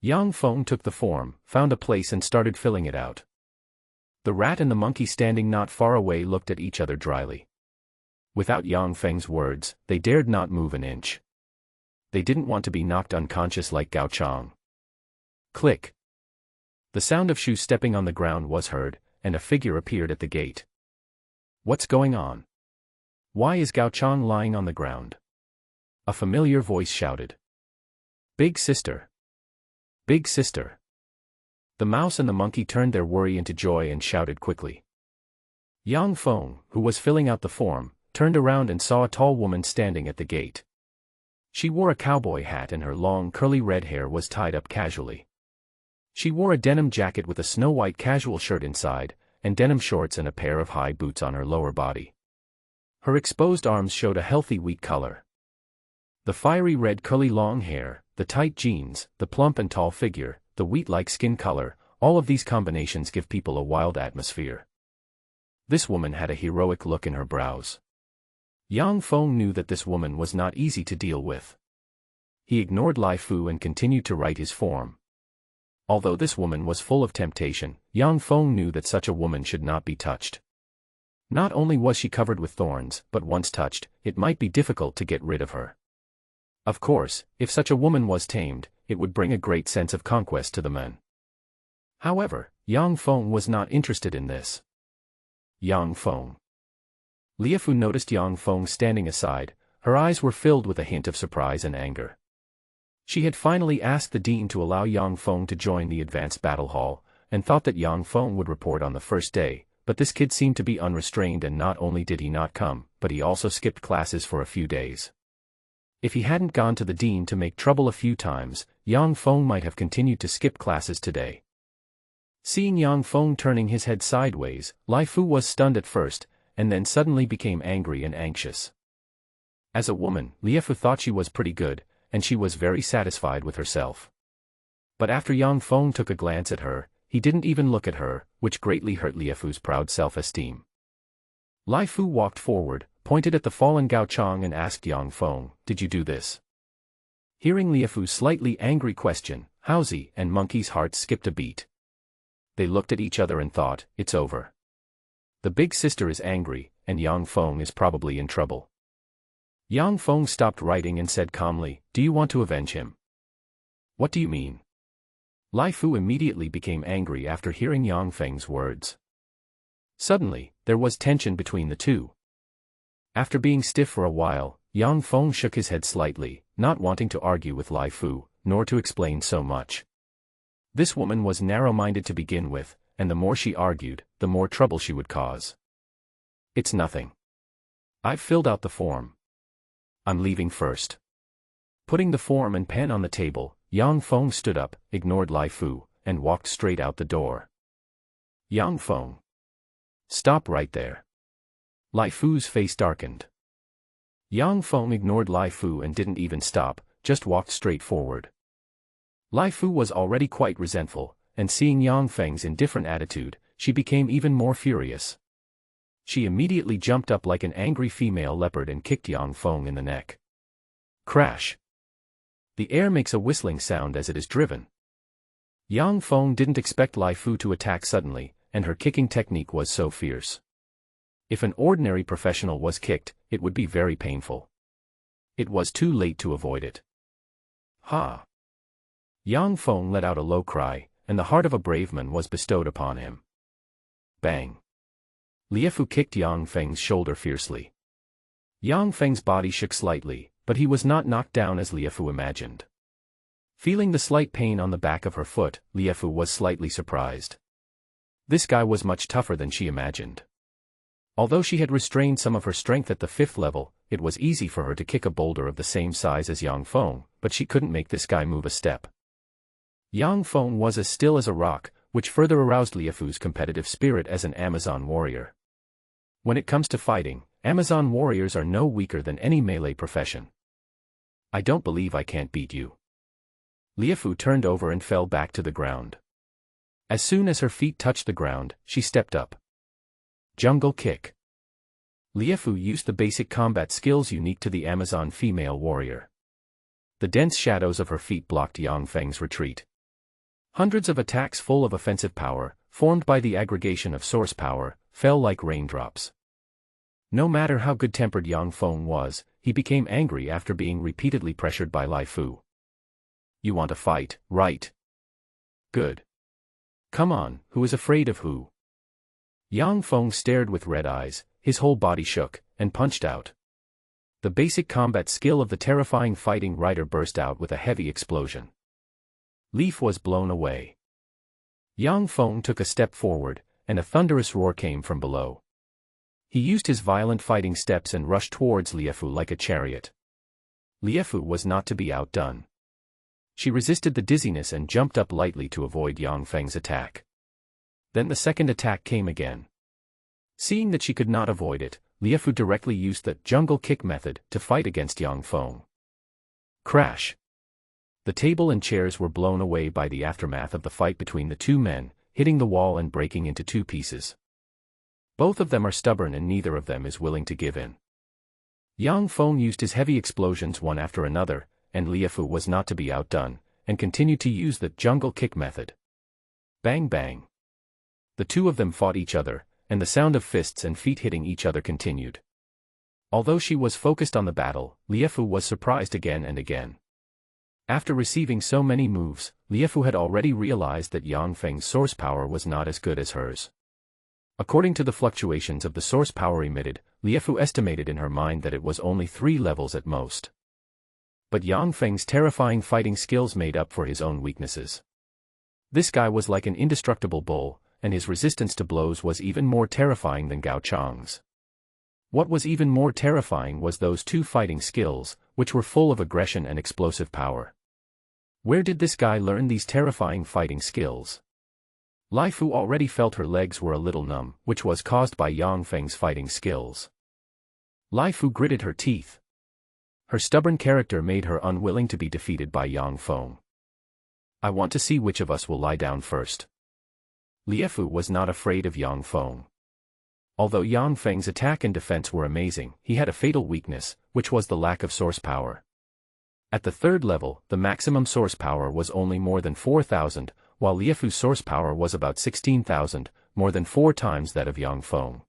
Yang Feng took the form, found a place and started filling it out. The rat and the monkey standing not far away looked at each other dryly. Without Yang Feng's words, they dared not move an inch. They didn't want to be knocked unconscious like Gao Chang. Click. The sound of shoes stepping on the ground was heard, and a figure appeared at the gate. What's going on? Why is Gao Chang lying on the ground? A familiar voice shouted. Big sister. Big sister. The mouse and the monkey turned their worry into joy and shouted quickly. Yang Feng, who was filling out the form, turned around and saw a tall woman standing at the gate. She wore a cowboy hat and her long curly red hair was tied up casually. She wore a denim jacket with a snow-white casual shirt inside, and denim shorts and a pair of high boots on her lower body. Her exposed arms showed a healthy wheat color. The fiery red curly long hair, the tight jeans, the plump and tall figure, the wheat-like skin color, all of these combinations give people a wild atmosphere. This woman had a heroic look in her brows. Yang Feng knew that this woman was not easy to deal with. He ignored Lai Fu and continued to write his form. Although this woman was full of temptation, Yang Feng knew that such a woman should not be touched. Not only was she covered with thorns, but once touched, it might be difficult to get rid of her. Of course, if such a woman was tamed, it would bring a great sense of conquest to the men. However, Yang Feng was not interested in this. Yang Feng. Liu Fu noticed Yang Feng standing aside, her eyes were filled with a hint of surprise and anger. She had finally asked the dean to allow Yang Feng to join the advanced battle hall, and thought that Yang Feng would report on the first day, but this kid seemed to be unrestrained and not only did he not come, but he also skipped classes for a few days. If he hadn't gone to the dean to make trouble a few times, Yang Feng might have continued to skip classes today. Seeing Yang Feng turning his head sideways, Lai Fu was stunned at first, and then suddenly became angry and anxious. As a woman, Liu Fu thought she was pretty good, and she was very satisfied with herself. But after Yang Feng took a glance at her, he didn't even look at her, which greatly hurt Liu Fu's proud self-esteem. Lai Fu walked forward, pointed at the fallen Gao Chang and asked Yang Feng, "Did you do this?" Hearing Liu Fu's slightly angry question, Haozi and Monkey's hearts skipped a beat. They looked at each other and thought, it's over. The big sister is angry, and Yang Feng is probably in trouble. Yang Feng stopped writing and said calmly, "Do you want to avenge him?" "What do you mean?" Lai Fu immediately became angry after hearing Yang Feng's words. Suddenly, there was tension between the two. After being stiff for a while, Yang Feng shook his head slightly, not wanting to argue with Lai Fu, nor to explain so much. This woman was narrow-minded to begin with, and the more she argued, the more trouble she would cause. "It's nothing. I've filled out the form. I'm leaving first." Putting the form and pen on the table, Yang Feng stood up, ignored Lai Fu, and walked straight out the door. "Yang Feng. Stop right there." Lai Fu's face darkened. Yang Feng ignored Lai Fu and didn't even stop, just walked straight forward. Lai Fu was already quite resentful, and seeing Yang Feng's indifferent attitude, she became even more furious. She immediately jumped up like an angry female leopard and kicked Yang Feng in the neck. Crash! The air makes a whistling sound as it is driven. Yang Feng didn't expect Lai Fu to attack suddenly, and her kicking technique was so fierce. If an ordinary professional was kicked, it would be very painful. It was too late to avoid it. Ha! Yang Feng let out a low cry, and the heart of a brave man was bestowed upon him. Bang! Liu Fu kicked Yang Feng's shoulder fiercely. Yang Feng's body shook slightly, but he was not knocked down as Liu Fu imagined. Feeling the slight pain on the back of her foot, Liu Fu was slightly surprised. This guy was much tougher than she imagined. Although she had restrained some of her strength at the 5th level, it was easy for her to kick a boulder of the same size as Yang Feng, but she couldn't make this guy move a step. Yang Feng was as still as a rock, which further aroused Liu Fu's competitive spirit as an Amazon warrior. When it comes to fighting, Amazon warriors are no weaker than any melee profession. I don't believe I can't beat you. Liu Fu turned over and fell back to the ground. As soon as her feet touched the ground, she stepped up. Jungle kick. Liu Fu used the basic combat skills unique to the Amazon female warrior. The dense shadows of her feet blocked Yang Feng's retreat. Hundreds of attacks full of offensive power, formed by the aggregation of source power, fell like raindrops. No matter how good-tempered Yang Feng was, he became angry after being repeatedly pressured by Lai Fu. You want to fight, right? Good. Come on, who is afraid of who? Yang Feng stared with red eyes, his whole body shook, and punched out. The basic combat skill of the terrifying fighting writer burst out with a heavy explosion. Leaf was blown away. Yang Feng took a step forward, and a thunderous roar came from below. He used his violent fighting steps and rushed towards Liu Fu like a chariot. Liu Fu was not to be outdone. She resisted the dizziness and jumped up lightly to avoid Yang Feng's attack. Then the second attack came again. Seeing that she could not avoid it, Liu Fu directly used the jungle kick method to fight against Yang Feng. Crash! The table and chairs were blown away by the aftermath of the fight between the two men, hitting the wall and breaking into two pieces. Both of them are stubborn and neither of them is willing to give in. Yang Feng used his heavy explosions one after another, and Liu Fu was not to be outdone, and continued to use the jungle kick method. Bang bang. The two of them fought each other, and the sound of fists and feet hitting each other continued. Although she was focused on the battle, Liu Fu was surprised again and again. After receiving so many moves, Liu Fu had already realized that Yang Feng's source power was not as good as hers. According to the fluctuations of the source power emitted, Liu Fu estimated in her mind that it was only 3 levels at most. But Yang Feng's terrifying fighting skills made up for his own weaknesses. This guy was like an indestructible bull, and his resistance to blows was even more terrifying than Gao Chang's. What was even more terrifying was those two fighting skills, which were full of aggression and explosive power. Where did this guy learn these terrifying fighting skills? Lai Fu already felt her legs were a little numb, which was caused by Yang Feng's fighting skills. Lai Fu gritted her teeth. Her stubborn character made her unwilling to be defeated by Yang Feng. I want to see which of us will lie down first. Liu Fu was not afraid of Yang Feng. Although Yang Feng's attack and defense were amazing, he had a fatal weakness, which was the lack of source power. At the 3rd level, the maximum source power was only more than 4,000, while Liu Fu's source power was about 16,000, more than 4 times that of Yang Feng.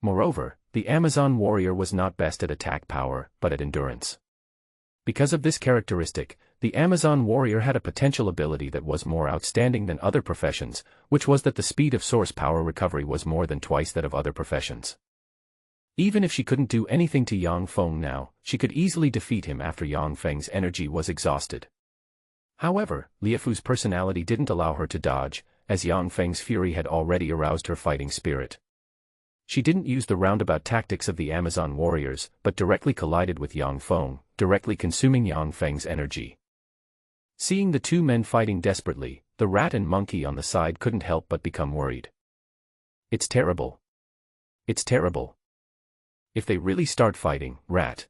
Moreover, the Amazon warrior was not best at attack power, but at endurance. Because of this characteristic, the Amazon warrior had a potential ability that was more outstanding than other professions, which was that the speed of source power recovery was more than twice that of other professions. Even if she couldn't do anything to Yang Feng now, she could easily defeat him after Yang Feng's energy was exhausted. However, Liu Fu's personality didn't allow her to dodge, as Yang Feng's fury had already aroused her fighting spirit. She didn't use the roundabout tactics of the Amazon warriors, but directly collided with Yang Feng, directly consuming Yang Feng's energy. Seeing the two men fighting desperately, the rat and monkey on the side couldn't help but become worried. It's terrible. It's terrible. If they really start fighting, rat.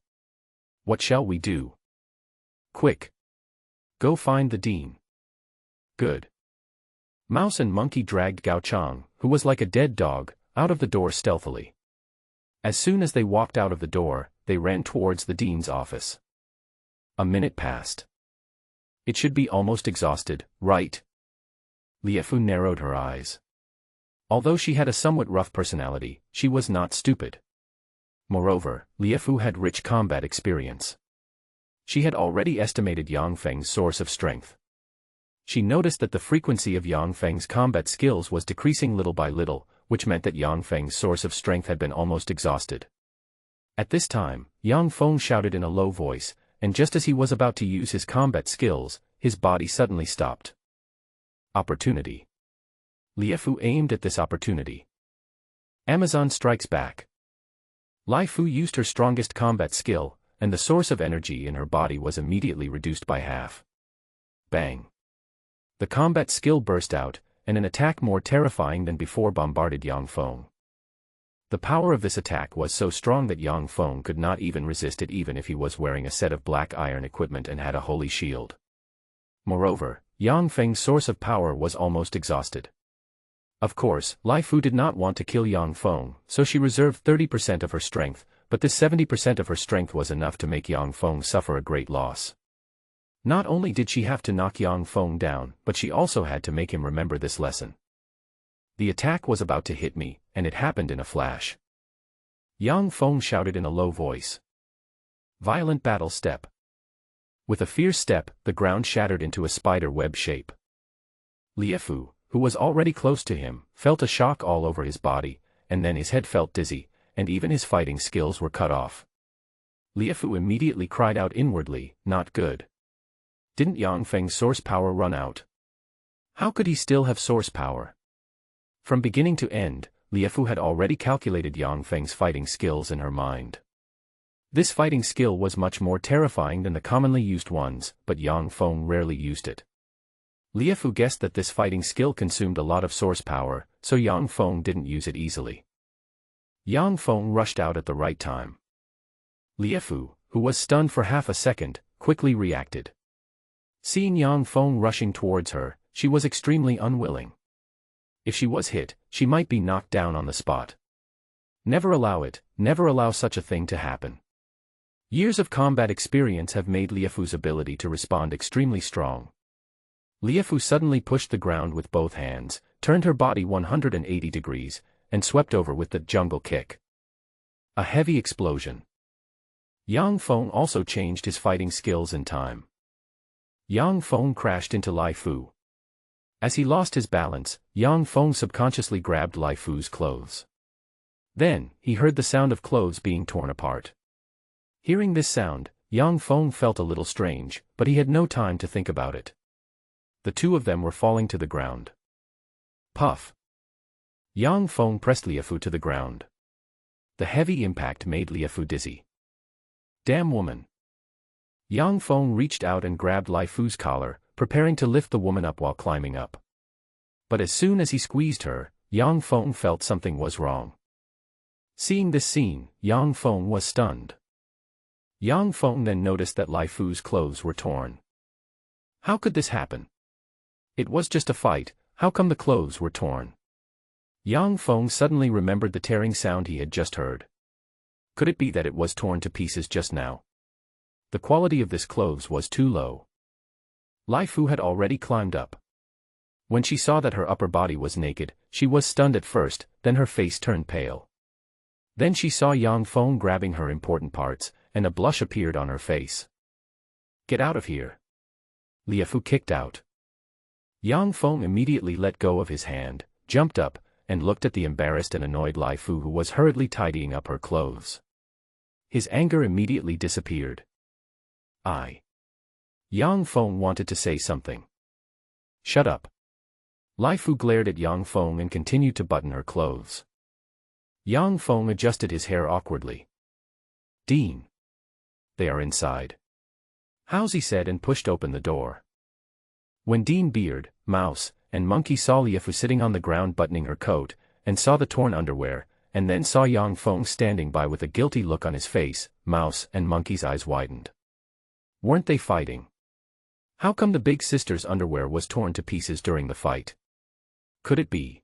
What shall we do? Quick! Go find the dean. Good. Mouse and Monkey dragged Gao Chang, who was like a dead dog, out of the door stealthily. As soon as they walked out of the door, they ran towards the dean's office. A minute passed. It should be almost exhausted, right? Liefu narrowed her eyes. Although she had a somewhat rough personality, she was not stupid. Moreover, Liefu had rich combat experience. She had already estimated Yang Feng's source of strength. She noticed that the frequency of Yang Feng's combat skills was decreasing little by little, which meant that Yang Feng's source of strength had been almost exhausted. At this time, Yang Feng shouted in a low voice, and just as he was about to use his combat skills, his body suddenly stopped. Opportunity. Liefu aimed at this opportunity. Amazon strikes back. Liefu used her strongest combat skill, and the source of energy in her body was immediately reduced by half. Bang! The combat skill burst out, and an attack more terrifying than before bombarded Yang Feng. The power of this attack was so strong that Yang Feng could not even resist it even if he was wearing a set of black iron equipment and had a holy shield. Moreover, Yang Feng's source of power was almost exhausted. Of course, Liefu did not want to kill Yang Feng, so she reserved 30% of her strength, but this 70% of her strength was enough to make Yang Feng suffer a great loss. Not only did she have to knock Yang Feng down, but she also had to make him remember this lesson. The attack was about to hit me, and it happened in a flash. Yang Feng shouted in a low voice. Violent battle step. With a fierce step, the ground shattered into a spider web shape. Liefu, who was already close to him, felt a shock all over his body, and then his head felt dizzy, and even his fighting skills were cut off. Liefu immediately cried out inwardly, not good. Didn't Yang Feng's source power run out? How could he still have source power? From beginning to end, Liefu had already calculated Yang Feng's fighting skills in her mind. This fighting skill was much more terrifying than the commonly used ones, but Yang Feng rarely used it. Liefu guessed that this fighting skill consumed a lot of source power, so Yang Feng didn't use it easily. Yang Feng rushed out at the right time. Liefu, who was stunned for half a second, quickly reacted. Seeing Yang Feng rushing towards her, she was extremely unwilling. If she was hit, she might be knocked down on the spot. Never allow it, never allow such a thing to happen. Years of combat experience have made Liefu's ability to respond extremely strong. Liefu suddenly pushed the ground with both hands, turned her body 180 degrees, and swept over with the jungle kick. A heavy explosion. Yang Feng also changed his fighting skills in time. Yang Feng crashed into Liefu. As he lost his balance, Yang Feng subconsciously grabbed Liefu's clothes. Then, he heard the sound of clothes being torn apart. Hearing this sound, Yang Feng felt a little strange, but he had no time to think about it. The two of them were falling to the ground. Puff! Yang Feng pressed Liefu to the ground. The heavy impact made Liefu dizzy. Damn woman! Yang Feng reached out and grabbed Liefu's collar, preparing to lift the woman up while climbing up. But as soon as he squeezed her, Yang Feng felt something was wrong. Seeing this scene, Yang Feng was stunned. Yang Feng then noticed that Liefu's clothes were torn. How could this happen? It was just a fight, how come the clothes were torn? Yang Feng suddenly remembered the tearing sound he had just heard. Could it be that it was torn to pieces just now? The quality of this clothes was too low. Liefu had already climbed up. When she saw that her upper body was naked, she was stunned at first, then her face turned pale. Then she saw Yang Feng grabbing her important parts, and a blush appeared on her face. Get out of here! Liefu kicked out. Yang Feng immediately let go of his hand, jumped up, and looked at the embarrassed and annoyed Liefu who was hurriedly tidying up her clothes. His anger immediately disappeared. Yang Feng wanted to say something. Shut up. Liefu glared at Yang Feng and continued to button her clothes. Yang Feng adjusted his hair awkwardly. Dean. They are inside. Howsy said and pushed open the door. When Dean Beard, Mouse, and Monkey saw Liefu sitting on the ground buttoning her coat, and saw the torn underwear, and then saw Yang Feng standing by with a guilty look on his face, Mouse and Monkey's eyes widened. Weren't they fighting? How come the big sister's underwear was torn to pieces during the fight? Could it be?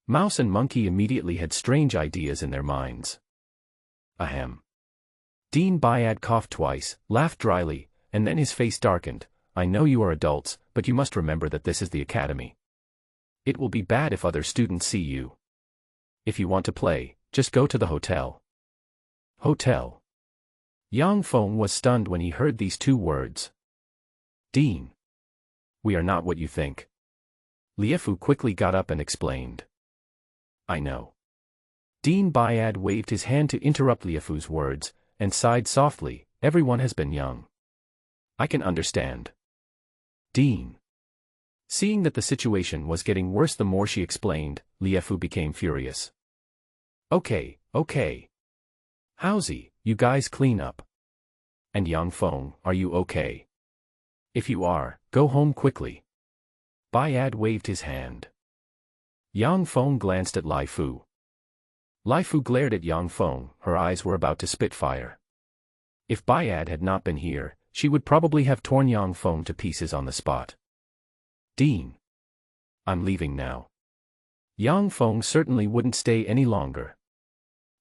Mouse and Monkey immediately had strange ideas in their minds. Ahem. Dean Byad coughed twice, laughed dryly, and then his face darkened. I know you are adults, but you must remember that this is the academy. It will be bad if other students see you. If you want to play, just go to the hotel. Hotel. Yang Feng was stunned when he heard these two words. Dean. We are not what you think. Liefu quickly got up and explained. I know. Dean Byad waved his hand to interrupt Liefu's words, and sighed softly. Everyone has been young. I can understand. Dean. Seeing that the situation was getting worse the more she explained, Liefu became furious. Okay. Howsy, you guys clean up. And Yang Feng, are you okay? If you are, go home quickly. Byad waved his hand. Yang Feng glanced at Liefu. Liefu glared at Yang Feng, her eyes were about to spit fire. If Byad had not been here, she would probably have torn Yang Feng to pieces on the spot. Dean. I'm leaving now. Yang Feng certainly wouldn't stay any longer.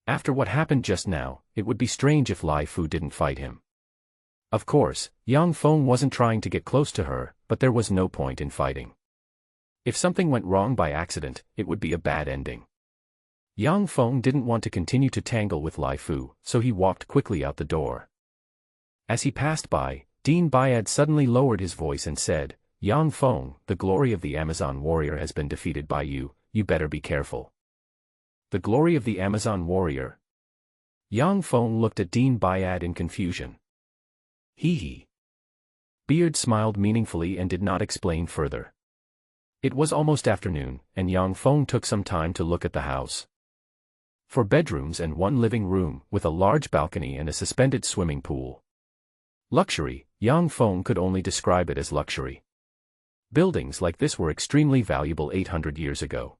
After what happened just now, it would be strange if Liefu didn't fight him. Of course, Yang Feng wasn't trying to get close to her, but there was no point in fighting. If something went wrong by accident, it would be a bad ending. Yang Feng didn't want to continue to tangle with Liefu, so he walked quickly out the door. As he passed by, Dean Byad suddenly lowered his voice and said, Yang Feng, the glory of the Amazon warrior has been defeated by you, you better be careful. The glory of the Amazon warrior? Yang Feng looked at Dean Byad in confusion. Hee. Beard smiled meaningfully and did not explain further. It was almost afternoon, and Yang Feng took some time to look at the house. 4 bedrooms and 1 living room, with a large balcony and a suspended swimming pool. Luxury, Yang Feng could only describe it as luxury. Buildings like this were extremely valuable 800 years ago.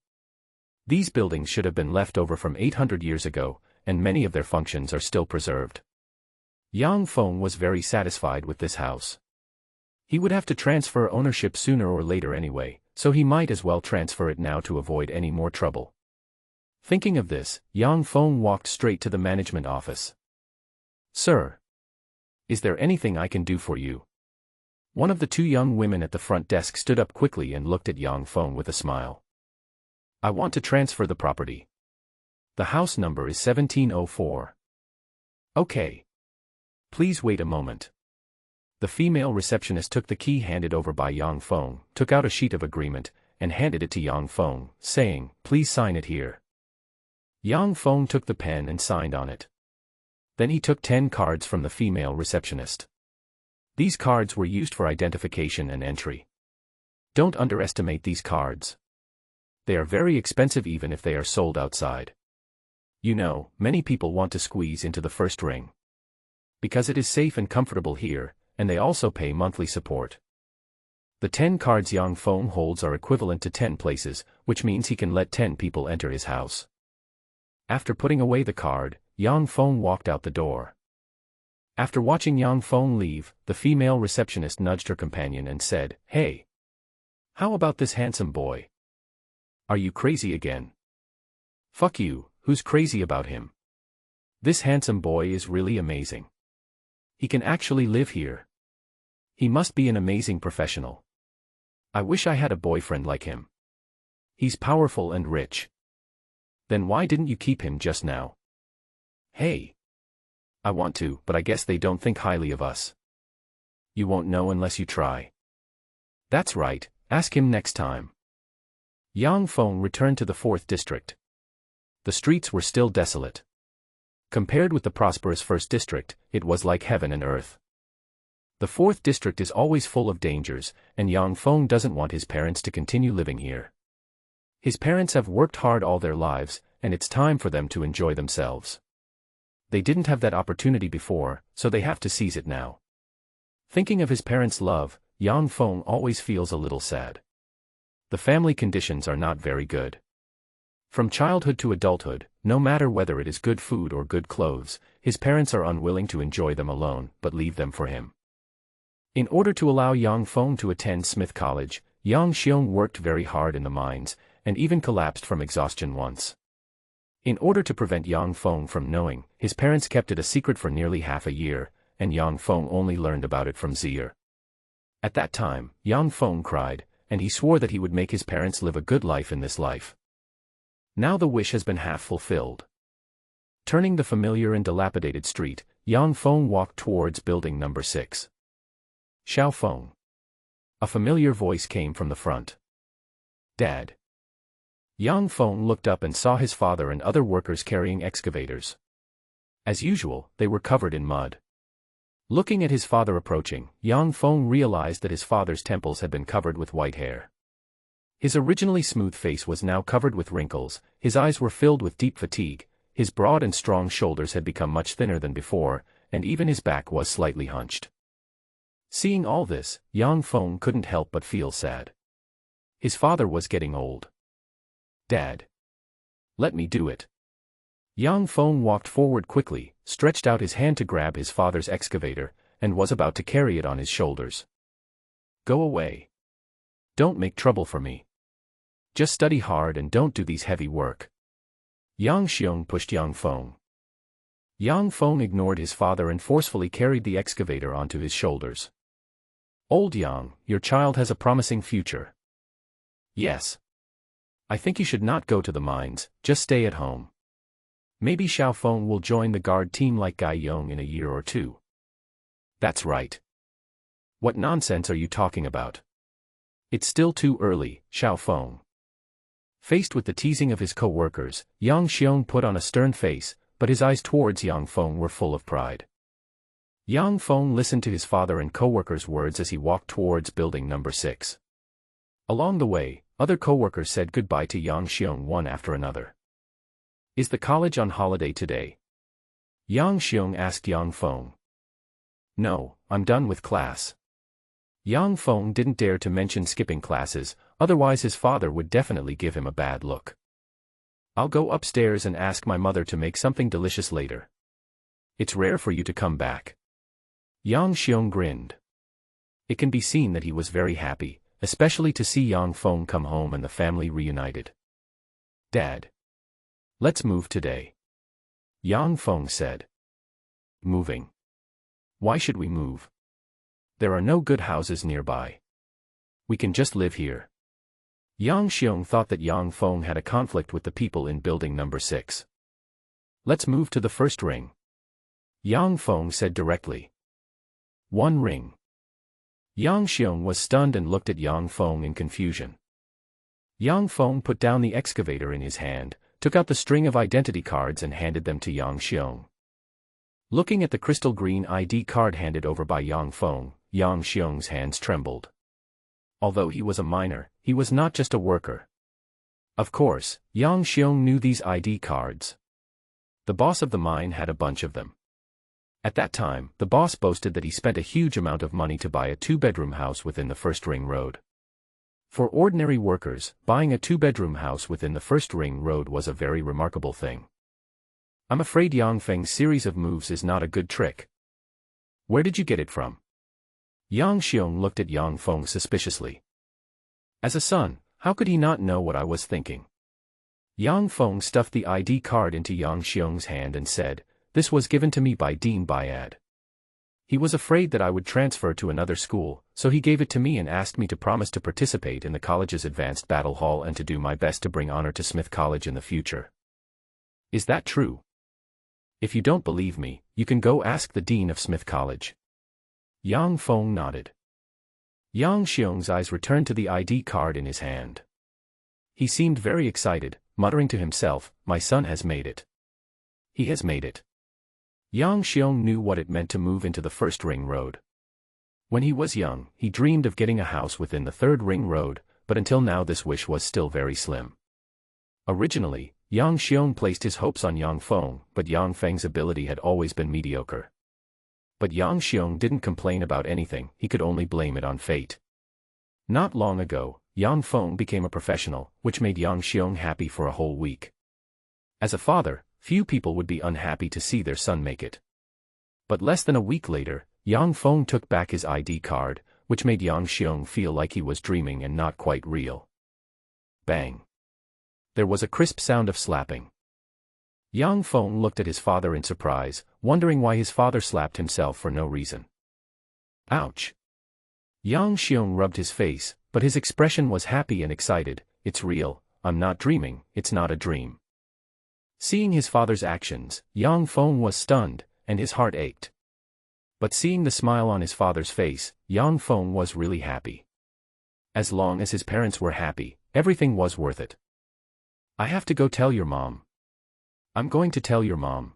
These buildings should have been left over from 800 years ago, and many of their functions are still preserved. Yang Feng was very satisfied with this house. He would have to transfer ownership sooner or later anyway, so he might as well transfer it now to avoid any more trouble. Thinking of this, Yang Feng walked straight to the management office. Sir. Is there anything I can do for you? One of the 2 young women at the front desk stood up quickly and looked at Yang Feng with a smile. I want to transfer the property. The house number is 1704. Okay. Please wait a moment. The female receptionist took the key handed over by Yang Feng, took out a sheet of agreement, and handed it to Yang Feng, saying, please sign it here. Yang Feng took the pen and signed on it. Then he took 10 cards from the female receptionist. These cards were used for identification and entry. Don't underestimate these cards. They are very expensive even if they are sold outside. You know, many people want to squeeze into the first ring. Because it is safe and comfortable here, and they also pay monthly support. The 10 cards Yang Feng holds are equivalent to 10 places, which means he can let 10 people enter his house. After putting away the card, Yang Feng walked out the door. After watching Yang Feng leave, the female receptionist nudged her companion and said, Hey! How about this handsome boy? Are you crazy again? Fuck you, who's crazy about him? This handsome boy is really amazing. He can actually live here. He must be an amazing professional. I wish I had a boyfriend like him. He's powerful and rich. Then why didn't you keep him just now? Hey! I want to, but I guess they don't think highly of us. You won't know unless you try. That's right, ask him next time. Yang Feng returned to the 4th district. The streets were still desolate. Compared with the prosperous 1st district, it was like heaven and earth. The 4th district is always full of dangers, and Yang Feng doesn't want his parents to continue living here. His parents have worked hard all their lives, and it's time for them to enjoy themselves. They didn't have that opportunity before, so they have to seize it now. Thinking of his parents' love, Yang Feng always feels a little sad. The family conditions are not very good. From childhood to adulthood, no matter whether it is good food or good clothes, his parents are unwilling to enjoy them alone, but leave them for him. In order to allow Dong Fong to attend Smith College, Yang Xiong worked very hard in the mines, and even collapsed from exhaustion once. In order to prevent Dong Fong from knowing, his parents kept it a secret for nearly half a year, and Dong Fong only learned about it from Zier. At that time, Dong Fong cried, and he swore that he would make his parents live a good life in this life. Now the wish has been half fulfilled. Turning the familiar and dilapidated street, Dong Fong walked towards building number 6. Xiao Feng. A familiar voice came from the front. Dad. Dong Fong looked up and saw his father and other workers carrying excavators. As usual, they were covered in mud. Looking at his father approaching, Dong Fong realized that his father's temples had been covered with white hair. His originally smooth face was now covered with wrinkles, his eyes were filled with deep fatigue, his broad and strong shoulders had become much thinner than before, and even his back was slightly hunched. Seeing all this, Dong Fong couldn't help but feel sad. His father was getting old. Dad. Let me do it. Dong Fong walked forward quickly, stretched out his hand to grab his father's excavator, and was about to carry it on his shoulders. Go away. Don't make trouble for me. Just study hard and don't do these heavy work. Yang Xiong pushed Dong Fong. Dong Fong ignored his father and forcefully carried the excavator onto his shoulders. Old Yang, your child has a promising future. Yes. I think you should not go to the mines, just stay at home. Maybe Xiao Feng will join the guard team like Gai Yong in a year or two. That's right. What nonsense are you talking about? It's still too early, Xiao Feng. Faced with the teasing of his co-workers, Yang Xiong put on a stern face, but his eyes towards Dong Fong were full of pride. Dong Fong listened to his father and co-workers' words as he walked towards building number 6. Along the way, other co-workers said goodbye to Yang Xiong one after another. Is the college on holiday today? Yang Xiong asked Dong Fong. No, I'm done with class. Dong Fong didn't dare to mention skipping classes, otherwise his father would definitely give him a bad look. I'll go upstairs and ask my mother to make something delicious later. It's rare for you to come back. Yang Xiong grinned. It can be seen that he was very happy, especially to see Dong Fong come home and the family reunited. Dad. Let's move today. Dong Fong said. Moving. Why should we move? There are no good houses nearby. We can just live here. Yang Xiong thought that Dong Fong had a conflict with the people in building number 6. Let's move to the first ring. Dong Fong said directly. 1 ring. Yang Xiong was stunned and looked at Dong Fong in confusion. Dong Fong put down the excavator in his hand, took out the string of identity cards and handed them to Yang Xiong. Looking at the crystal green ID card handed over by Dong Fong, Yang Xiong's hands trembled. Although he was a miner, he was not just a worker. Of course, Yang Xiong knew these ID cards. The boss of the mine had a bunch of them. At that time, the boss boasted that he spent a huge amount of money to buy a 2-bedroom house within the first ring road. For ordinary workers, buying a 2-bedroom house within the first ring road was a very remarkable thing. I'm afraid Yang Feng's series of moves is not a good trick. Where did you get it from? Yang Xiong looked at Dong Fong suspiciously. As a son, how could he not know what I was thinking? Dong Fong stuffed the ID card into Yang Xiong's hand and said, "This was given to me by Dean Bayad. He was afraid that I would transfer to another school, so he gave it to me and asked me to promise to participate in the college's advanced battle hall and to do my best to bring honor to Smith College in the future. Is that true? If you don't believe me, you can go ask the dean of Smith College." Dong Fong nodded. Yang Xiong's eyes returned to the ID card in his hand. He seemed very excited, muttering to himself, "My son has made it. He has made it." Yang Xiong knew what it meant to move into the first ring road. When he was young, he dreamed of getting a house within the third ring road, but until now this wish was still very slim. Originally, Yang Xiong placed his hopes on Dong Fong, but Yang Feng's ability had always been mediocre. But Yang Xiong didn't complain about anything, he could only blame it on fate. Not long ago, Dong Fong became a professional, which made Yang Xiong happy for a whole week. As a father, few people would be unhappy to see their son make it. But less than a week later, Yang Feng took back his ID card, which made Yang Xiong feel like he was dreaming and not quite real. Bang! There was a crisp sound of slapping. Yang Feng looked at his father in surprise, wondering why his father slapped himself for no reason. Ouch! Yang Xiong rubbed his face, but his expression was happy and excited. It's real, I'm not dreaming, it's not a dream. Seeing his father's actions, Yang Feng was stunned, and his heart ached. But seeing the smile on his father's face, Yang Feng was really happy. As long as his parents were happy, everything was worth it. I have to go tell your mom. I'm going to tell your mom.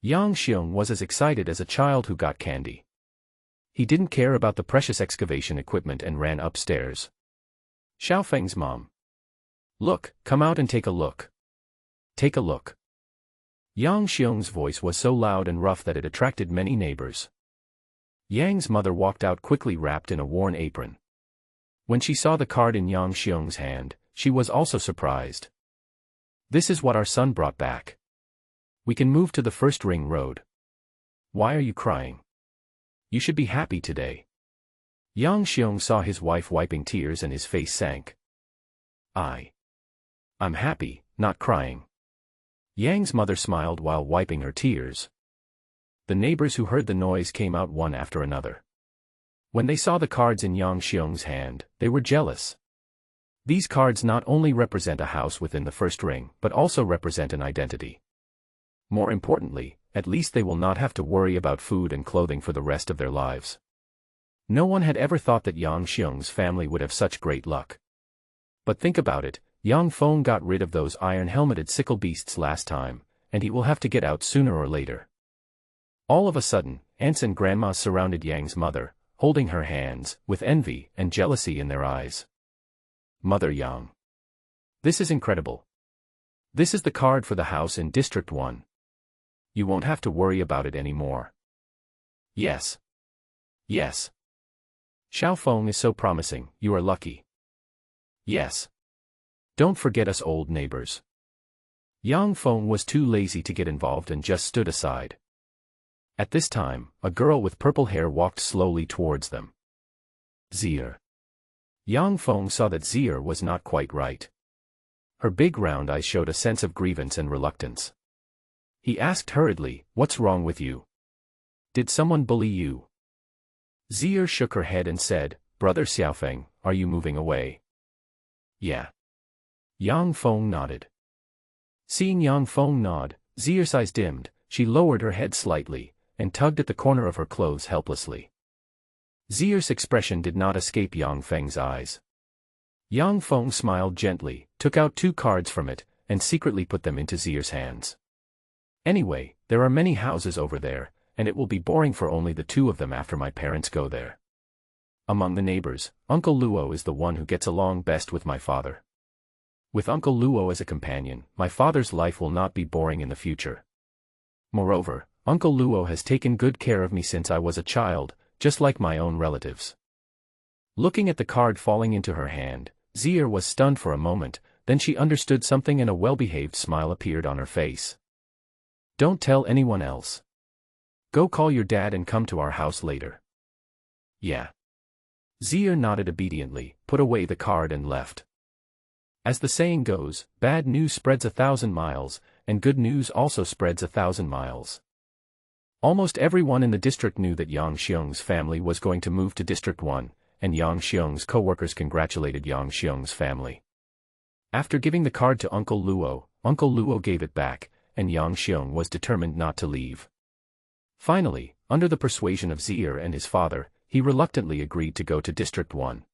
Yang Xiong was as excited as a child who got candy. He didn't care about the precious excavation equipment and ran upstairs. Xiaofeng's mom. Look, come out and take a look. Take a look. Yang Xiong's voice was so loud and rough that it attracted many neighbors. Yang's mother walked out quickly wrapped in a worn apron. When she saw the card in Yang Xiong's hand, she was also surprised. This is what our son brought back. We can move to the first ring road. Why are you crying? You should be happy today. Yang Xiong saw his wife wiping tears and his face sank. I'm happy, not crying. Yang's mother smiled while wiping her tears. The neighbors who heard the noise came out one after another. When they saw the cards in Yang Xiong's hand, they were jealous. These cards not only represent a house within the first ring, but also represent an identity. More importantly, at least they will not have to worry about food and clothing for the rest of their lives. No one had ever thought that Yang Xiong's family would have such great luck. But think about it, Yang Feng got rid of those iron-helmeted sickle beasts last time, and he will have to get out sooner or later. All of a sudden, aunts and grandmas surrounded Yang's mother, holding her hands, with envy and jealousy in their eyes. Mother Yang. This is incredible. This is the card for the house in District 1. You won't have to worry about it anymore. Yes. Yes. Xiaofeng is so promising, you are lucky. Yes. Don't forget us old neighbors. Yang Feng was too lazy to get involved and just stood aside. At this time, a girl with purple hair walked slowly towards them. Zier. Yang Feng saw that Zier was not quite right. Her big round eyes showed a sense of grievance and reluctance. He asked hurriedly, "What's wrong with you? Did someone bully you?" Zier shook her head and said, "Brother Xiaofeng, are you moving away?" "Yeah." Yang Feng nodded. Seeing Yang Feng nod, Zier's eyes dimmed, she lowered her head slightly, and tugged at the corner of her clothes helplessly. Zier's expression did not escape Yang Feng's eyes. Yang Feng smiled gently, took out 2 cards from it, and secretly put them into Zier's hands. Anyway, there are many houses over there, and it will be boring for only the 2 of them after my parents go there. Among the neighbors, Uncle Luo is the one who gets along best with my father. With Uncle Luo as a companion, my father's life will not be boring in the future. Moreover, Uncle Luo has taken good care of me since I was a child, just like my own relatives. Looking at the card falling into her hand, Zier was stunned for a moment, then she understood something and a well-behaved smile appeared on her face. Don't tell anyone else. Go call your dad and come to our house later. Yeah. Zier nodded obediently, put away the card and left. As the saying goes, bad news spreads 1,000 miles, and good news also spreads 1,000 miles. Almost everyone in the district knew that Yang Xiong's family was going to move to District 1, and Yang Xiong's co-workers congratulated Yang Xiong's family. After giving the card to Uncle Luo gave it back, and Yang Xiong was determined not to leave. Finally, under the persuasion of Zier and his father, he reluctantly agreed to go to District 1.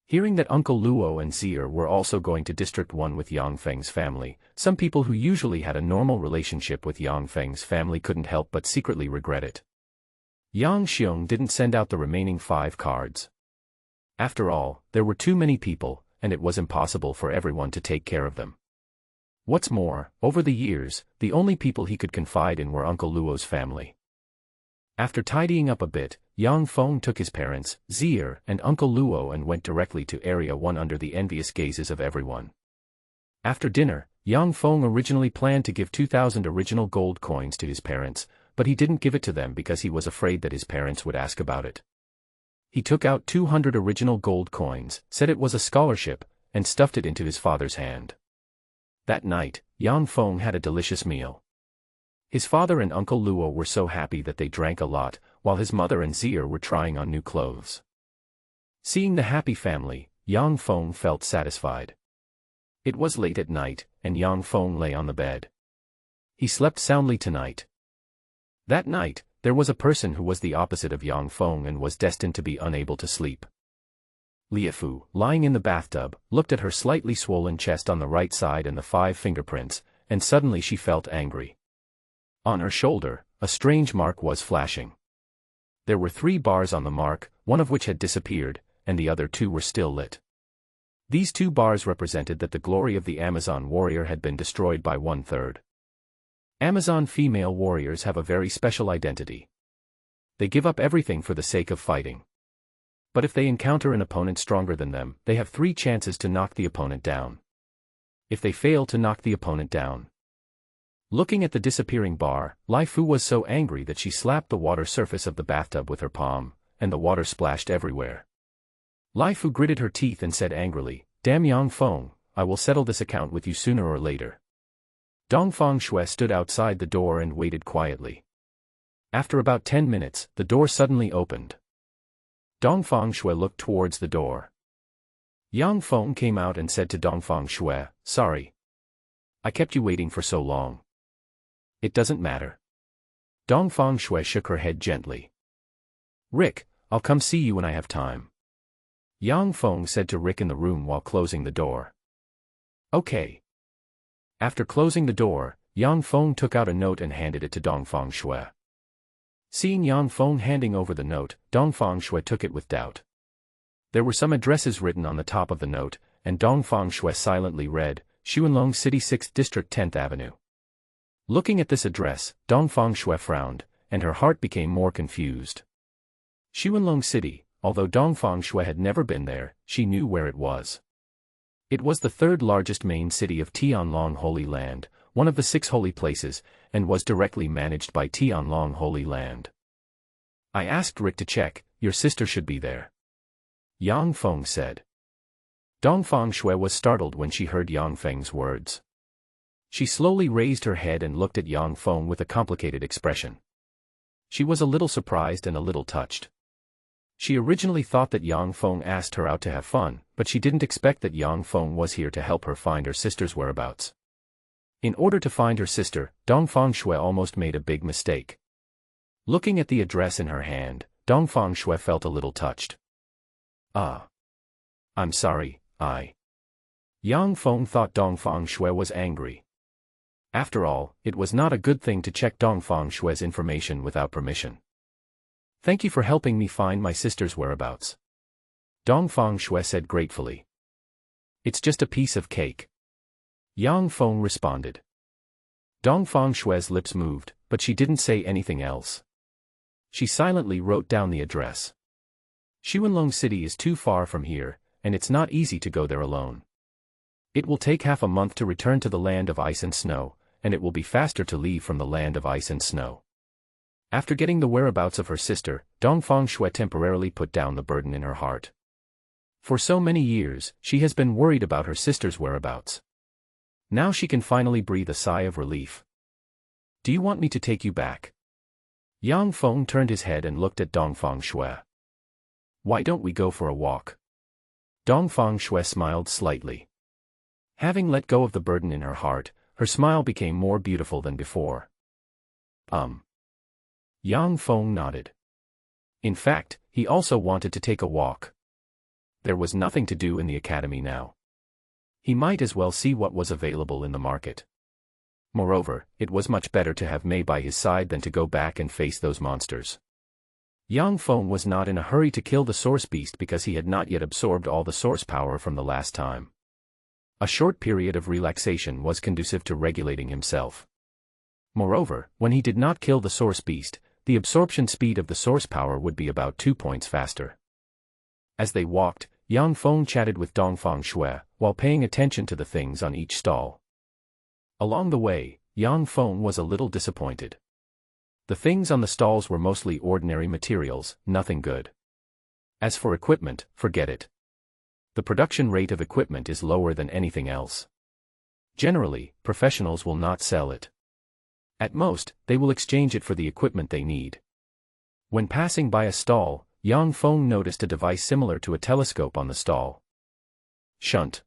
Hearing that Uncle Luo and Zier were also going to District 1 with Yang Feng's family, some people who usually had a normal relationship with Yang Feng's family couldn't help but secretly regret it. Yang Xiong didn't send out the remaining 5 cards. After all, there were too many people, and it was impossible for everyone to take care of them. What's more, over the years, the only people he could confide in were Uncle Luo's family. After tidying up a bit, Yang Feng took his parents, Zier, and Uncle Luo and went directly to Area 1 under the envious gazes of everyone. After dinner, Yang Feng originally planned to give 2,000 original gold coins to his parents, but he didn't give it to them because he was afraid that his parents would ask about it. He took out 200 original gold coins, said it was a scholarship, and stuffed it into his father's hand. That night, Dong Fong had a delicious meal. His father and Uncle Luo were so happy that they drank a lot, while his mother and Zier were trying on new clothes. Seeing the happy family, Dong Fong felt satisfied. It was late at night, and Dong Fong lay on the bed. He slept soundly tonight. That night, there was a person who was the opposite of Dong Fong and was destined to be unable to sleep. Liafu, lying in the bathtub, looked at her slightly swollen chest on the right side and the 5 fingerprints, and suddenly she felt angry. On her shoulder, a strange mark was flashing. There were 3 bars on the mark, one of which had disappeared, and the other 2 were still lit. These 2 bars represented that the glory of the Amazon warrior had been destroyed by 1/3. Amazon female warriors have a very special identity. They give up everything for the sake of fighting. But if they encounter an opponent stronger than them, they have 3 chances to knock the opponent down. If they fail to knock the opponent down. Looking at the disappearing bar, Lai Fu was so angry that she slapped the water surface of the bathtub with her palm, and the water splashed everywhere. Lai Fu gritted her teeth and said angrily, "Damn Dong Fong, I will settle this account with you sooner or later." Dong Fong Shui stood outside the door and waited quietly. After about 10 minutes, the door suddenly opened. Dong Fong Shui looked towards the door. Dong Fong came out and said to Dong Fong Shui, "Sorry. I kept you waiting for so long." "It doesn't matter." Dong Fong Shui shook her head gently. "Rick, I'll come see you when I have time." Dong Fong said to Rick in the room while closing the door. "Okay." After closing the door, Dong Fong took out a note and handed it to Dong Fong Shui. Seeing Dong Fong handing over the note, Dong Fong Shui took it with doubt. There were some addresses written on the top of the note, and Dong Fong Shui silently read, Xuanlong City 6th District 10th Avenue. Looking at this address, Dong Fong Shui frowned, and her heart became more confused. Xuanlong City, although Dong Fong Shui had never been there, she knew where it was. It was the 3rd largest main city of Tianlong Holy Land, one of the 6 holy places, and was directly managed by Tianlong Holy Land. "I asked Rick to check, your sister should be there," Dong Fong said. Dong Fong Shui was startled when she heard Dong Feng's words. She slowly raised her head and looked at Dong Fong with a complicated expression. She was a little surprised and a little touched. She originally thought that Dong Fong asked her out to have fun, but she didn't expect that Dong Fong was here to help her find her sister's whereabouts. In order to find her sister, Dong Fong Shui almost made a big mistake. Looking at the address in her hand, Dong Fong Shui felt a little touched. I'm sorry, Dong Fong thought Dong Fong Shui was angry. After all, it was not a good thing to check Dong Fong Shui's information without permission. "Thank you for helping me find my sister's whereabouts," Dong Fong Shui said gratefully. "It's just a piece of cake," Dong Fong responded. Dong Fong Shui's lips moved, but she didn't say anything else. She silently wrote down the address. Xuanlong City is too far from here, and it's not easy to go there alone. It will take half a month to return to the land of ice and snow, and it will be faster to leave from the land of ice and snow. After getting the whereabouts of her sister, Dong Fong Shui temporarily put down the burden in her heart. For so many years, she has been worried about her sister's whereabouts. Now she can finally breathe a sigh of relief. "Do you want me to take you back?" Dong Fong turned his head and looked at Dong Fong Shui. "Why don't we go for a walk?" Dong Fong Shui smiled slightly. Having let go of the burden in her heart, her smile became more beautiful than before. Dong Fong nodded. In fact, he also wanted to take a walk. There was nothing to do in the academy now. He might as well see what was available in the market. Moreover, it was much better to have Mei by his side than to go back and face those monsters. Dong Fong was not in a hurry to kill the source beast because he had not yet absorbed all the source power from the last time. A short period of relaxation was conducive to regulating himself. Moreover, when he did not kill the source beast, the absorption speed of the source power would be about 2 points faster. As they walked, Dong Fong chatted with Dong Fong Shui, while paying attention to the things on each stall. Along the way, Dong Fong was a little disappointed. The things on the stalls were mostly ordinary materials, nothing good. As for equipment, forget it. The production rate of equipment is lower than anything else. Generally, professionals will not sell it. At most, they will exchange it for the equipment they need. When passing by a stall, Dong Fong noticed a device similar to a telescope on the stall. Shunt.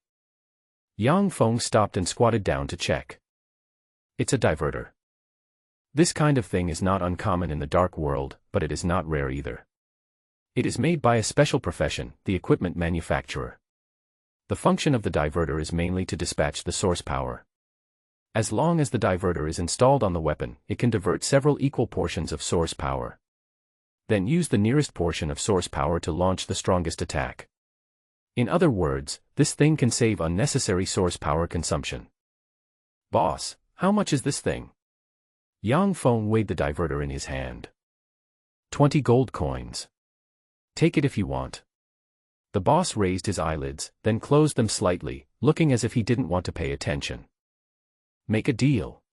Dong Fong stopped and squatted down to check. It's a diverter. This kind of thing is not uncommon in the dark world, but it is not rare either. It is made by a special profession, the equipment manufacturer. The function of the diverter is mainly to dispatch the source power. As long as the diverter is installed on the weapon, it can divert several equal portions of source power. Then use the nearest portion of source power to launch the strongest attack. In other words, this thing can save unnecessary source power consumption. Boss, how much is this thing? Dong Fong weighed the diverter in his hand. 20 gold coins. Take it if you want. The boss raised his eyelids, then closed them slightly, looking as if he didn't want to pay attention. Make a deal.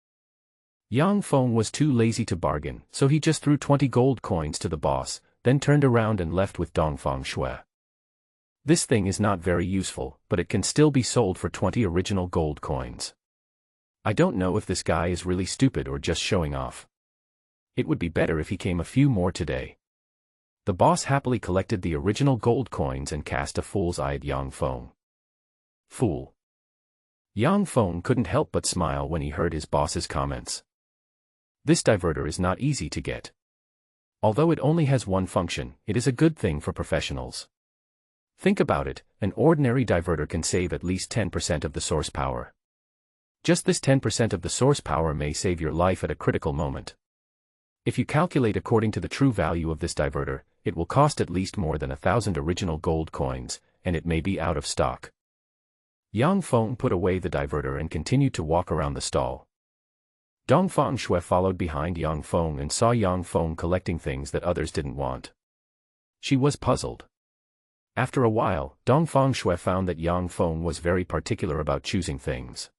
Dong Fong was too lazy to bargain, so he just threw 20 gold coins to the boss, then turned around and left with Dong Fong Shui. This thing is not very useful, but it can still be sold for 20 original gold coins. I don't know if this guy is really stupid or just showing off. It would be better if he came a few more today. The boss happily collected the original gold coins and cast a fool's eye at Dong Fong. Fool. Dong Fong couldn't help but smile when he heard his boss's comments. This diverter is not easy to get. Although it only has one function, it is a good thing for professionals. Think about it, an ordinary diverter can save at least 10% of the source power. Just this 10% of the source power may save your life at a critical moment. If you calculate according to the true value of this diverter, it will cost at least more than 1,000 original gold coins, and it may be out of stock. Dong Fong put away the diverter and continued to walk around the stall. Dong Fong Shui followed behind Dong Fong and saw Dong Fong collecting things that others didn't want. She was puzzled. After a while, Dong Fong Shui found that Dong Fong was very particular about choosing things.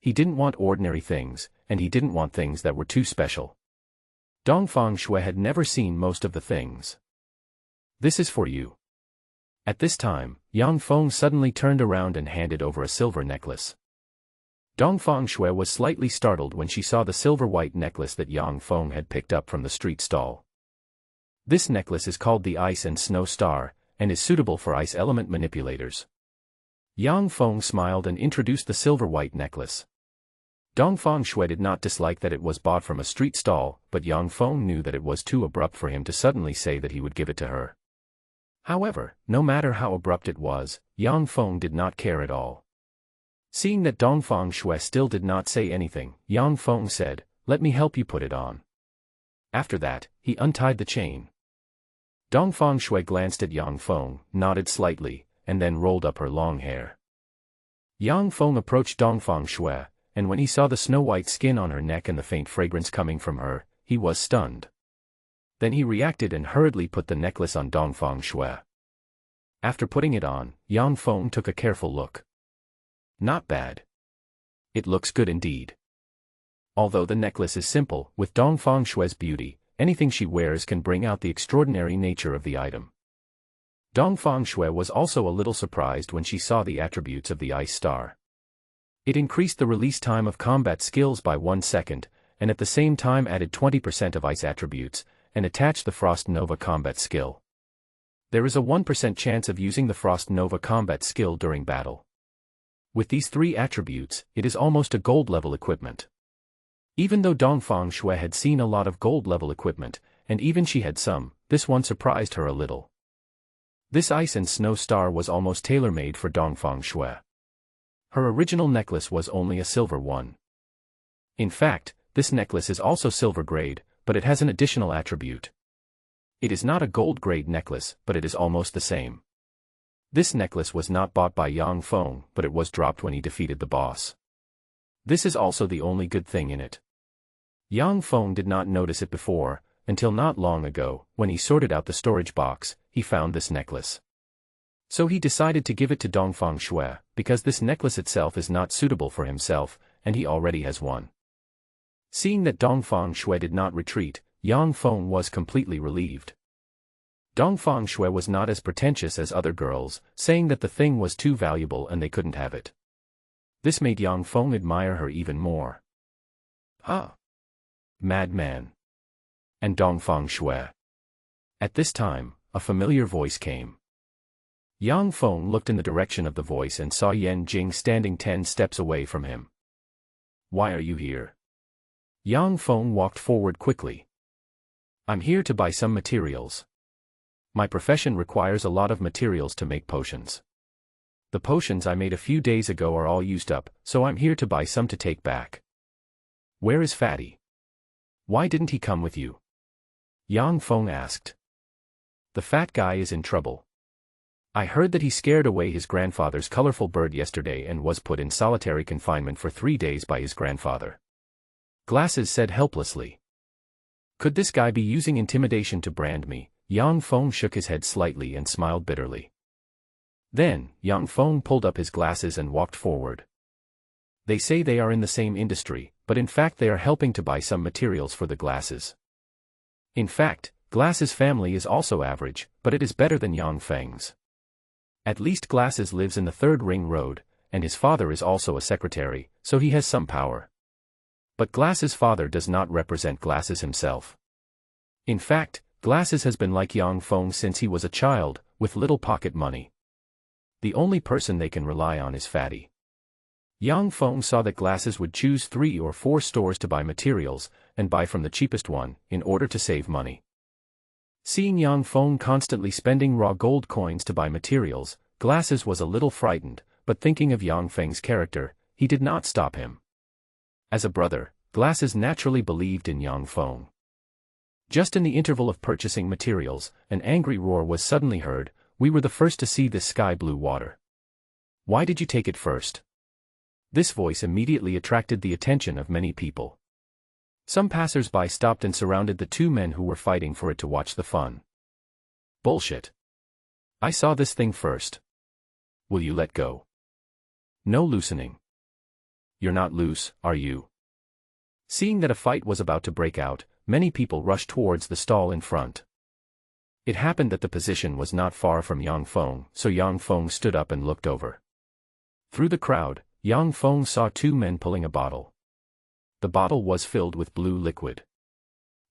He didn't want ordinary things, and he didn't want things that were too special. Dong Fong Shui had never seen most of the things. This is for you. At this time, Dong Fong suddenly turned around and handed over a silver necklace. Dong Fong Shui was slightly startled when she saw the silver-white necklace that Dong Fong had picked up from the street stall. This necklace is called the Ice and Snow Star, and is suitable for ice element manipulators. Dong Fong smiled and introduced the silver-white necklace. Dong Fong Shui did not dislike that it was bought from a street stall, but Dong Fong knew that it was too abrupt for him to suddenly say that he would give it to her. However, no matter how abrupt it was, Dong Fong did not care at all. Seeing that Dong Fong Shui still did not say anything, Dong Fong said, "Let me help you put it on." After that, he untied the chain. Dong Fong Shui glanced at Dong Fong, nodded slightly, and then rolled up her long hair. Dong Fong approached Dong Fong Shui, and when he saw the snow-white skin on her neck and the faint fragrance coming from her, he was stunned. Then he reacted and hurriedly put the necklace on Dong Fong Shui. After putting it on, Dong Fong took a careful look. Not bad. It looks good indeed. Although the necklace is simple, with Dong Fong Shui's beauty, anything she wears can bring out the extraordinary nature of the item. Dong Fong Shui was also a little surprised when she saw the attributes of the Ice Star. It increased the release time of combat skills by 1 second, and at the same time added 20% of ice attributes, and attached the Frost Nova combat skill. There is a 1% chance of using the Frost Nova combat skill during battle. With these 3 attributes, it is almost a gold-level equipment. Even though Dong Fong Shui had seen a lot of gold-level equipment, and even she had some, this one surprised her a little. This Ice and Snow Star was almost tailor-made for Dong Fong Shui. Her original necklace was only a silver one. In fact, this necklace is also silver-grade, but it has an additional attribute. It is not a gold-grade necklace, but it is almost the same. This necklace was not bought by Dong Fong, but it was dropped when he defeated the boss. This is also the only good thing in it. Dong Fong did not notice it before, until not long ago, when he sorted out the storage box, he found this necklace. So he decided to give it to Dong Fong Shui, because this necklace itself is not suitable for himself, and he already has one. Seeing that Dong Fong Shui did not retreat, Yang Feng was completely relieved. Dong Fong Shui was not as pretentious as other girls, saying that the thing was too valuable and they couldn't have it. This made Yang Feng admire her even more. Ah! Madman! And Dong Fong Shui. At this time, a familiar voice came. Yang Feng looked in the direction of the voice and saw Yan Jing standing 10 steps away from him. Why are you here? Yang Feng walked forward quickly. I'm here to buy some materials. My profession requires a lot of materials to make potions. The potions I made a few days ago are all used up, so I'm here to buy some to take back. Where is Fatty? Why didn't he come with you? Yang Feng asked. The fat guy is in trouble. I heard that he scared away his grandfather's colorful bird yesterday and was put in solitary confinement for 3 days by his grandfather. Glasses said helplessly. Could this guy be using intimidation to brand me? Yang Feng shook his head slightly and smiled bitterly. Then, Yang Feng pulled up his glasses and walked forward. They say they are in the same industry, but in fact they are helping to buy some materials for the glasses. In fact, Glasses' family is also average, but it is better than Yang Feng's. At least Glasses lives in the 3rd Ring Road, and his father is also a secretary, so he has some power. But Glasses' father does not represent Glasses himself. In fact, Glasses has been like Yang Feng since he was a child, with little pocket money. The only person they can rely on is Fatty. Yang Feng saw that Glasses would choose 3 or 4 stores to buy materials, and buy from the cheapest one, in order to save money. Seeing Yang Feng constantly spending raw gold coins to buy materials, Glasses was a little frightened, but thinking of Yang Feng's character, he did not stop him. As a brother, Glasses naturally believed in Yang Feng. Just in the interval of purchasing materials, an angry roar was suddenly heard. We were the first to see this sky blue water. Why did you take it first? This voice immediately attracted the attention of many people. Some passers-by stopped and surrounded the 2 men who were fighting for it to watch the fun. Bullshit. I saw this thing first. Will you let go? No loosening. You're not loose, are you? Seeing that a fight was about to break out, many people rushed towards the stall in front. It happened that the position was not far from Yang Feng, so Yang Feng stood up and looked over. Through the crowd, Yang Feng saw 2 men pulling a bottle. The bottle was filled with blue liquid.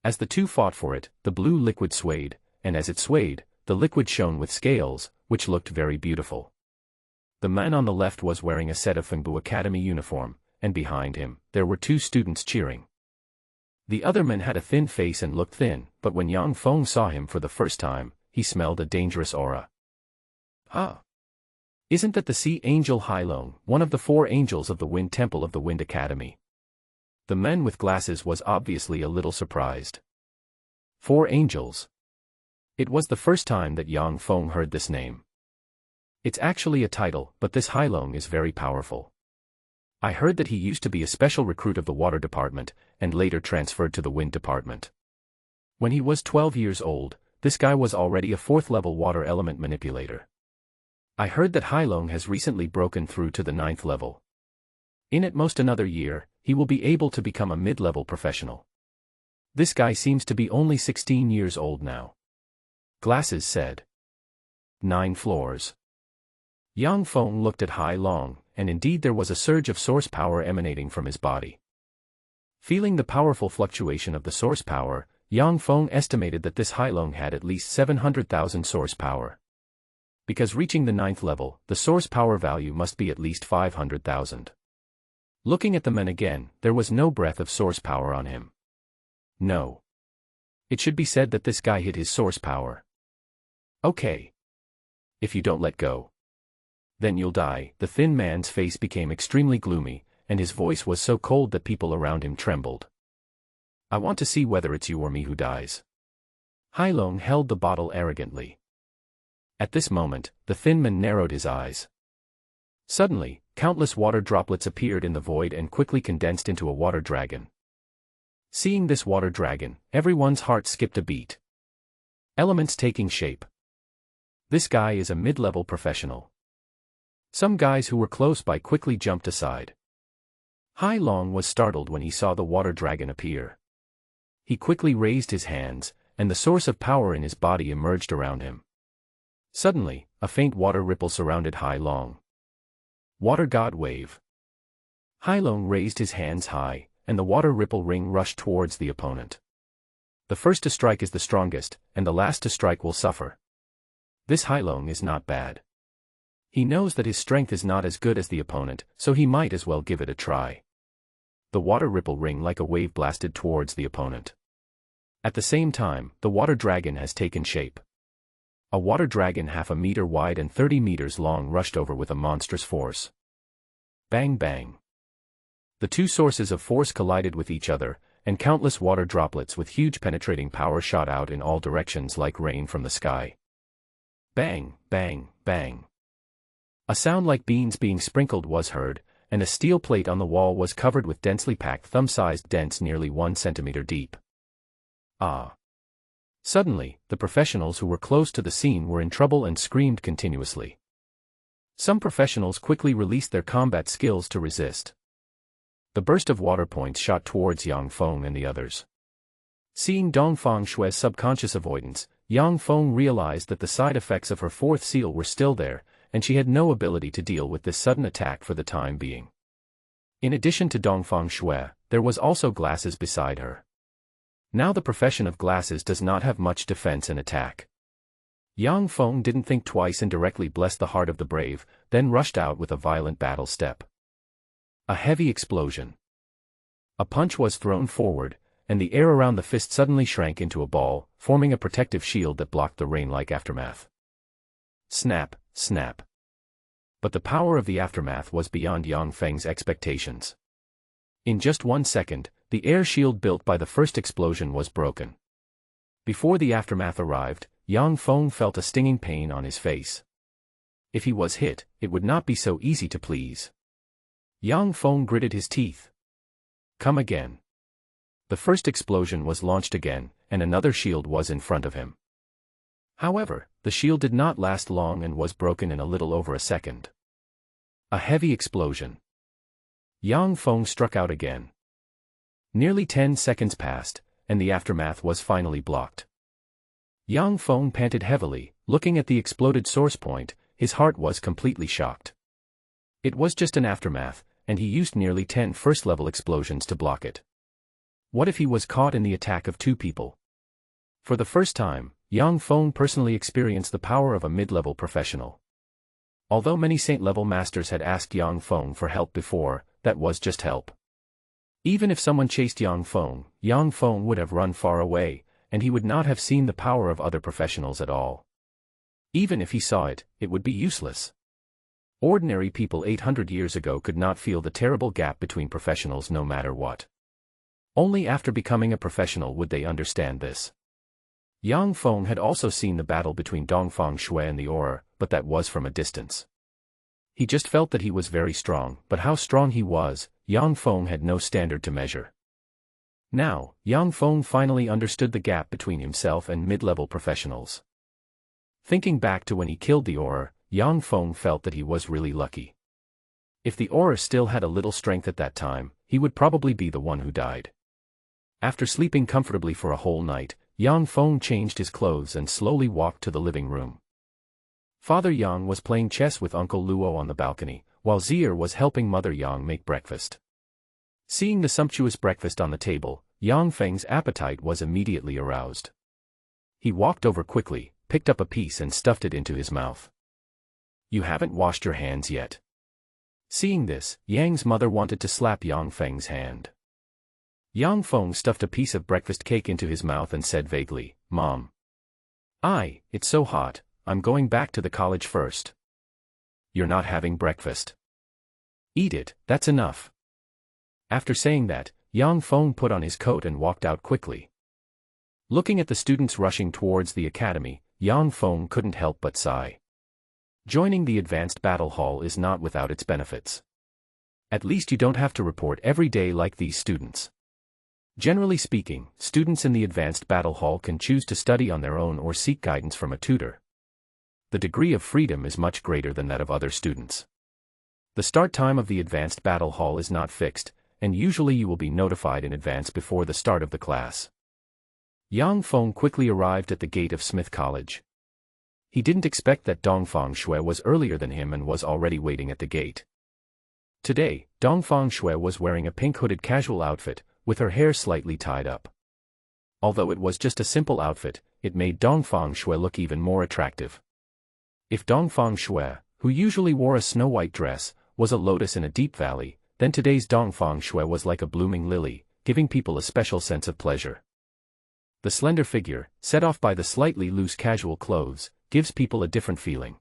As the 2 fought for it, the blue liquid swayed, and as it swayed, the liquid shone with scales, which looked very beautiful. The man on the left was wearing a set of Fengbu Academy uniform, and behind him, there were 2 students cheering. The other man had a thin face and looked thin, but when Yang Feng saw him for the first time, he smelled a dangerous aura. Ah! Isn't that the Sea Angel Hailong, one of the 4 angels of the Wind Temple of the Wind Academy? The man with glasses was obviously a little surprised. 4 angels. It was the first time that Yang Feng heard this name. It's actually a title, but this Hailong is very powerful. I heard that he used to be a special recruit of the Water Department, and later transferred to the Wind Department. When he was 12 years old, this guy was already a 4th-level water element manipulator. I heard that Hailong has recently broken through to the 9th level. In at most another year, he will be able to become a mid-level professional. This guy seems to be only 16 years old now. Glasses said. 9 floors. Yang Feng looked at Hailong, and indeed there was a surge of source power emanating from his body. Feeling the powerful fluctuation of the source power, Yang Feng estimated that this Hailong had at least 700,000 source power. Because reaching the 9th level, the source power value must be at least 500,000. Looking at the men again, there was no breath of source power on him. No. It should be said that this guy hit his source power. Okay. If you don't let go, then you'll die. The thin man's face became extremely gloomy, and his voice was so cold that people around him trembled. I want to see whether it's you or me who dies. Hailong held the bottle arrogantly. At this moment, the thin man narrowed his eyes. Suddenly, countless water droplets appeared in the void and quickly condensed into a water dragon. Seeing this water dragon, everyone's heart skipped a beat. Elements taking shape. This guy is a mid-level professional. Some guys who were close by quickly jumped aside. Hai Long was startled when he saw the water dragon appear. He quickly raised his hands, and the source of power in his body emerged around him. Suddenly, a faint water ripple surrounded Hai Long. Water God Wave. Hai Long raised his hands high, and the water ripple ring rushed towards the opponent. The first to strike is the strongest, and the last to strike will suffer. This Hai Long is not bad. He knows that his strength is not as good as the opponent, so he might as well give it a try. The water ripple ring like a wave blasted towards the opponent. At the same time, the water dragon has taken shape. A water dragon 1/2 meter wide and 30 meters long rushed over with a monstrous force. Bang bang. The two sources of force collided with each other, and countless water droplets with huge penetrating power shot out in all directions like rain from the sky. Bang, bang, bang. A sound like beans being sprinkled was heard, and a steel plate on the wall was covered with densely packed thumb-sized dents nearly 1 centimeter deep. Ah! Suddenly, the professionals who were close to the scene were in trouble and screamed continuously. Some professionals quickly released their combat skills to resist. The burst of water points shot towards Dong Fong and the others. Seeing Dong Fong Shui's subconscious avoidance, Dong Fong realized that the side effects of her fourth seal were still there, and she had no ability to deal with this sudden attack for the time being. In addition to Dong Fong Shui, there was also Glasses beside her. Now the profession of Glasses does not have much defense and attack. Dong Fong didn't think twice and directly blessed the heart of the brave, then rushed out with a violent battle step. A heavy explosion. A punch was thrown forward, and the air around the fist suddenly shrank into a ball, forming a protective shield that blocked the rain-like aftermath. Snap, snap. But the power of the aftermath was beyond Yang Feng's expectations. In just 1 second, the air shield built by the first explosion was broken. Before the aftermath arrived, Yang Feng felt a stinging pain on his face. If he was hit, it would not be so easy to please. Yang Feng gritted his teeth. Come again. The first explosion was launched again, and another shield was in front of him. However, the shield did not last long and was broken in a little over a second. A heavy explosion. Yang Feng struck out again. Nearly 10 seconds passed, and the aftermath was finally blocked. Yang Feng panted heavily, looking at the exploded source point. His heart was completely shocked. It was just an aftermath, and he used nearly 10 first-level explosions to block it. What if he was caught in the attack of 2 people? For the first time, Yang Feng personally experienced the power of a mid-level professional. Although many saint-level masters had asked Yang Feng for help before, that was just help. Even if someone chased Yang Feng would have run far away, and he would not have seen the power of other professionals at all. Even if he saw it, it would be useless. Ordinary people 800 years ago could not feel the terrible gap between professionals no matter what. Only after becoming a professional would they understand this. Yang Feng had also seen the battle between Dong Fong Shui and the Aura, but that was from a distance. He just felt that he was very strong, but how strong he was, Yang Feng had no standard to measure. Now, Yang Feng finally understood the gap between himself and mid-level professionals. Thinking back to when he killed the Aura, Yang Feng felt that he was really lucky. If the Aura still had a little strength at that time, he would probably be the one who died. After sleeping comfortably for a whole night, Yang Feng changed his clothes and slowly walked to the living room. Father Yang was playing chess with Uncle Luo on the balcony, while Zier was helping Mother Yang make breakfast. Seeing the sumptuous breakfast on the table, Yang Feng's appetite was immediately aroused. He walked over quickly, picked up a piece and stuffed it into his mouth. You haven't washed your hands yet. Seeing this, Yang's mother wanted to slap Yang Feng's hand. Yang Feng stuffed a piece of breakfast cake into his mouth and said vaguely, Mom. It's so hot, I'm going back to the college first. You're not having breakfast. Eat it, that's enough. After saying that, Yang Feng put on his coat and walked out quickly. Looking at the students rushing towards the academy, Yang Feng couldn't help but sigh. Joining the advanced battle hall is not without its benefits. At least you don't have to report every day like these students. Generally speaking, students in the advanced battle hall can choose to study on their own or seek guidance from a tutor. The degree of freedom is much greater than that of other students. The start time of the advanced battle hall is not fixed, and usually you will be notified in advance before the start of the class. Yang Fong quickly arrived at the gate of Smith College. He didn't expect that Dong Fong was earlier than him and was already waiting at the gate. Today, Dong Fong was wearing a pink hooded casual outfit, with her hair slightly tied up. Although it was just a simple outfit, it made Dong Fong look even more attractive. If Dong Fong who usually wore a snow-white dress, was a lotus in a deep valley, then today's Dong Fong was like a blooming lily, giving people a special sense of pleasure. The slender figure, set off by the slightly loose casual clothes, gives people a different feeling.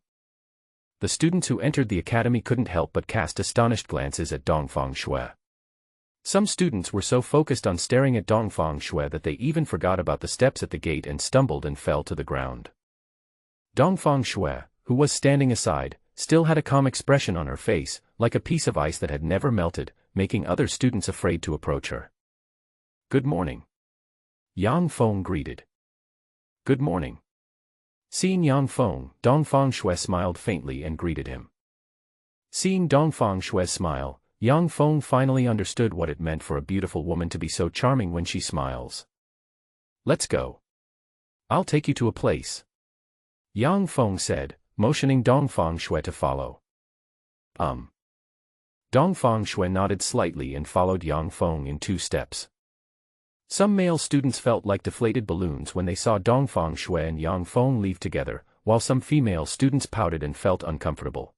The students who entered the academy couldn't help but cast astonished glances at Dong Fong. Some students were so focused on staring at Dong Fong that they even forgot about the steps at the gate and stumbled and fell to the ground. Dong Fong, who was standing aside, still had a calm expression on her face, like a piece of ice that had never melted, making other students afraid to approach her. "Good morning." Yang Fong greeted. "Good morning." Seeing Yang Fong, Dong Fong smiled faintly and greeted him. Seeing Dong Fong smile, Yang Fong finally understood what it meant for a beautiful woman to be so charming when she smiles. "Let's go. I'll take you to a place," Yang Fong said, motioning Dong Fong to follow. Dong Fong nodded slightly and followed Yang Fong in 2 steps. Some male students felt like deflated balloons when they saw Dong Fong and Yang Fong leave together, while some female students pouted and felt uncomfortable.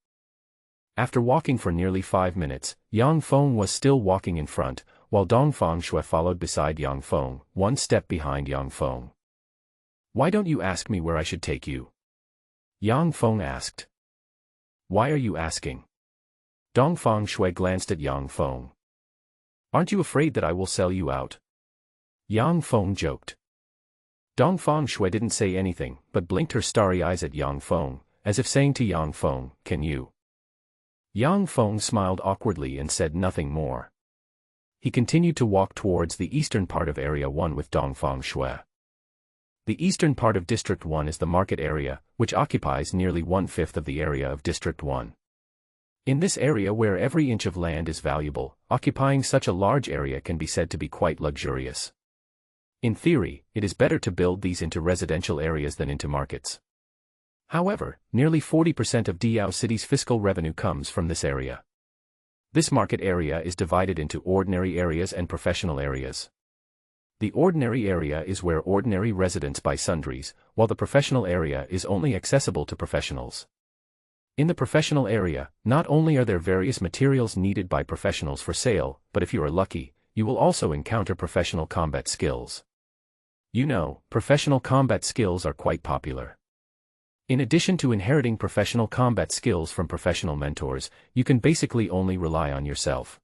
After walking for nearly 5 minutes, Yang Fong was still walking in front, while Dong Fong followed beside Yang Fong, 1 step behind Yang Fong. "Why don't you ask me where I should take you?" Yang Fong asked. "Why are you asking?" Dong Fong glanced at Yang Fong. "Aren't you afraid that I will sell you out?" Yang Fong joked. Dong Fong didn't say anything, but blinked her starry eyes at Yang Fong, as if saying to Yang Fong, "Can you?" Yang Fong smiled awkwardly and said nothing more. He continued to walk towards the eastern part of Area 1 with Dong Fong. The eastern part of District 1 is the market area, which occupies nearly 1/5 of the area of District 1. In this area where every inch of land is valuable, occupying such a large area can be said to be quite luxurious. In theory, it is better to build these into residential areas than into markets. However, nearly 40% of Diao City's fiscal revenue comes from this area. This market area is divided into ordinary areas and professional areas. The ordinary area is where ordinary residents buy sundries, while the professional area is only accessible to professionals. In the professional area, not only are there various materials needed by professionals for sale, but if you are lucky, you will also encounter professional combat skills. You know, professional combat skills are quite popular. In addition to inheriting professional combat skills from professional mentors, you can basically only rely on yourself.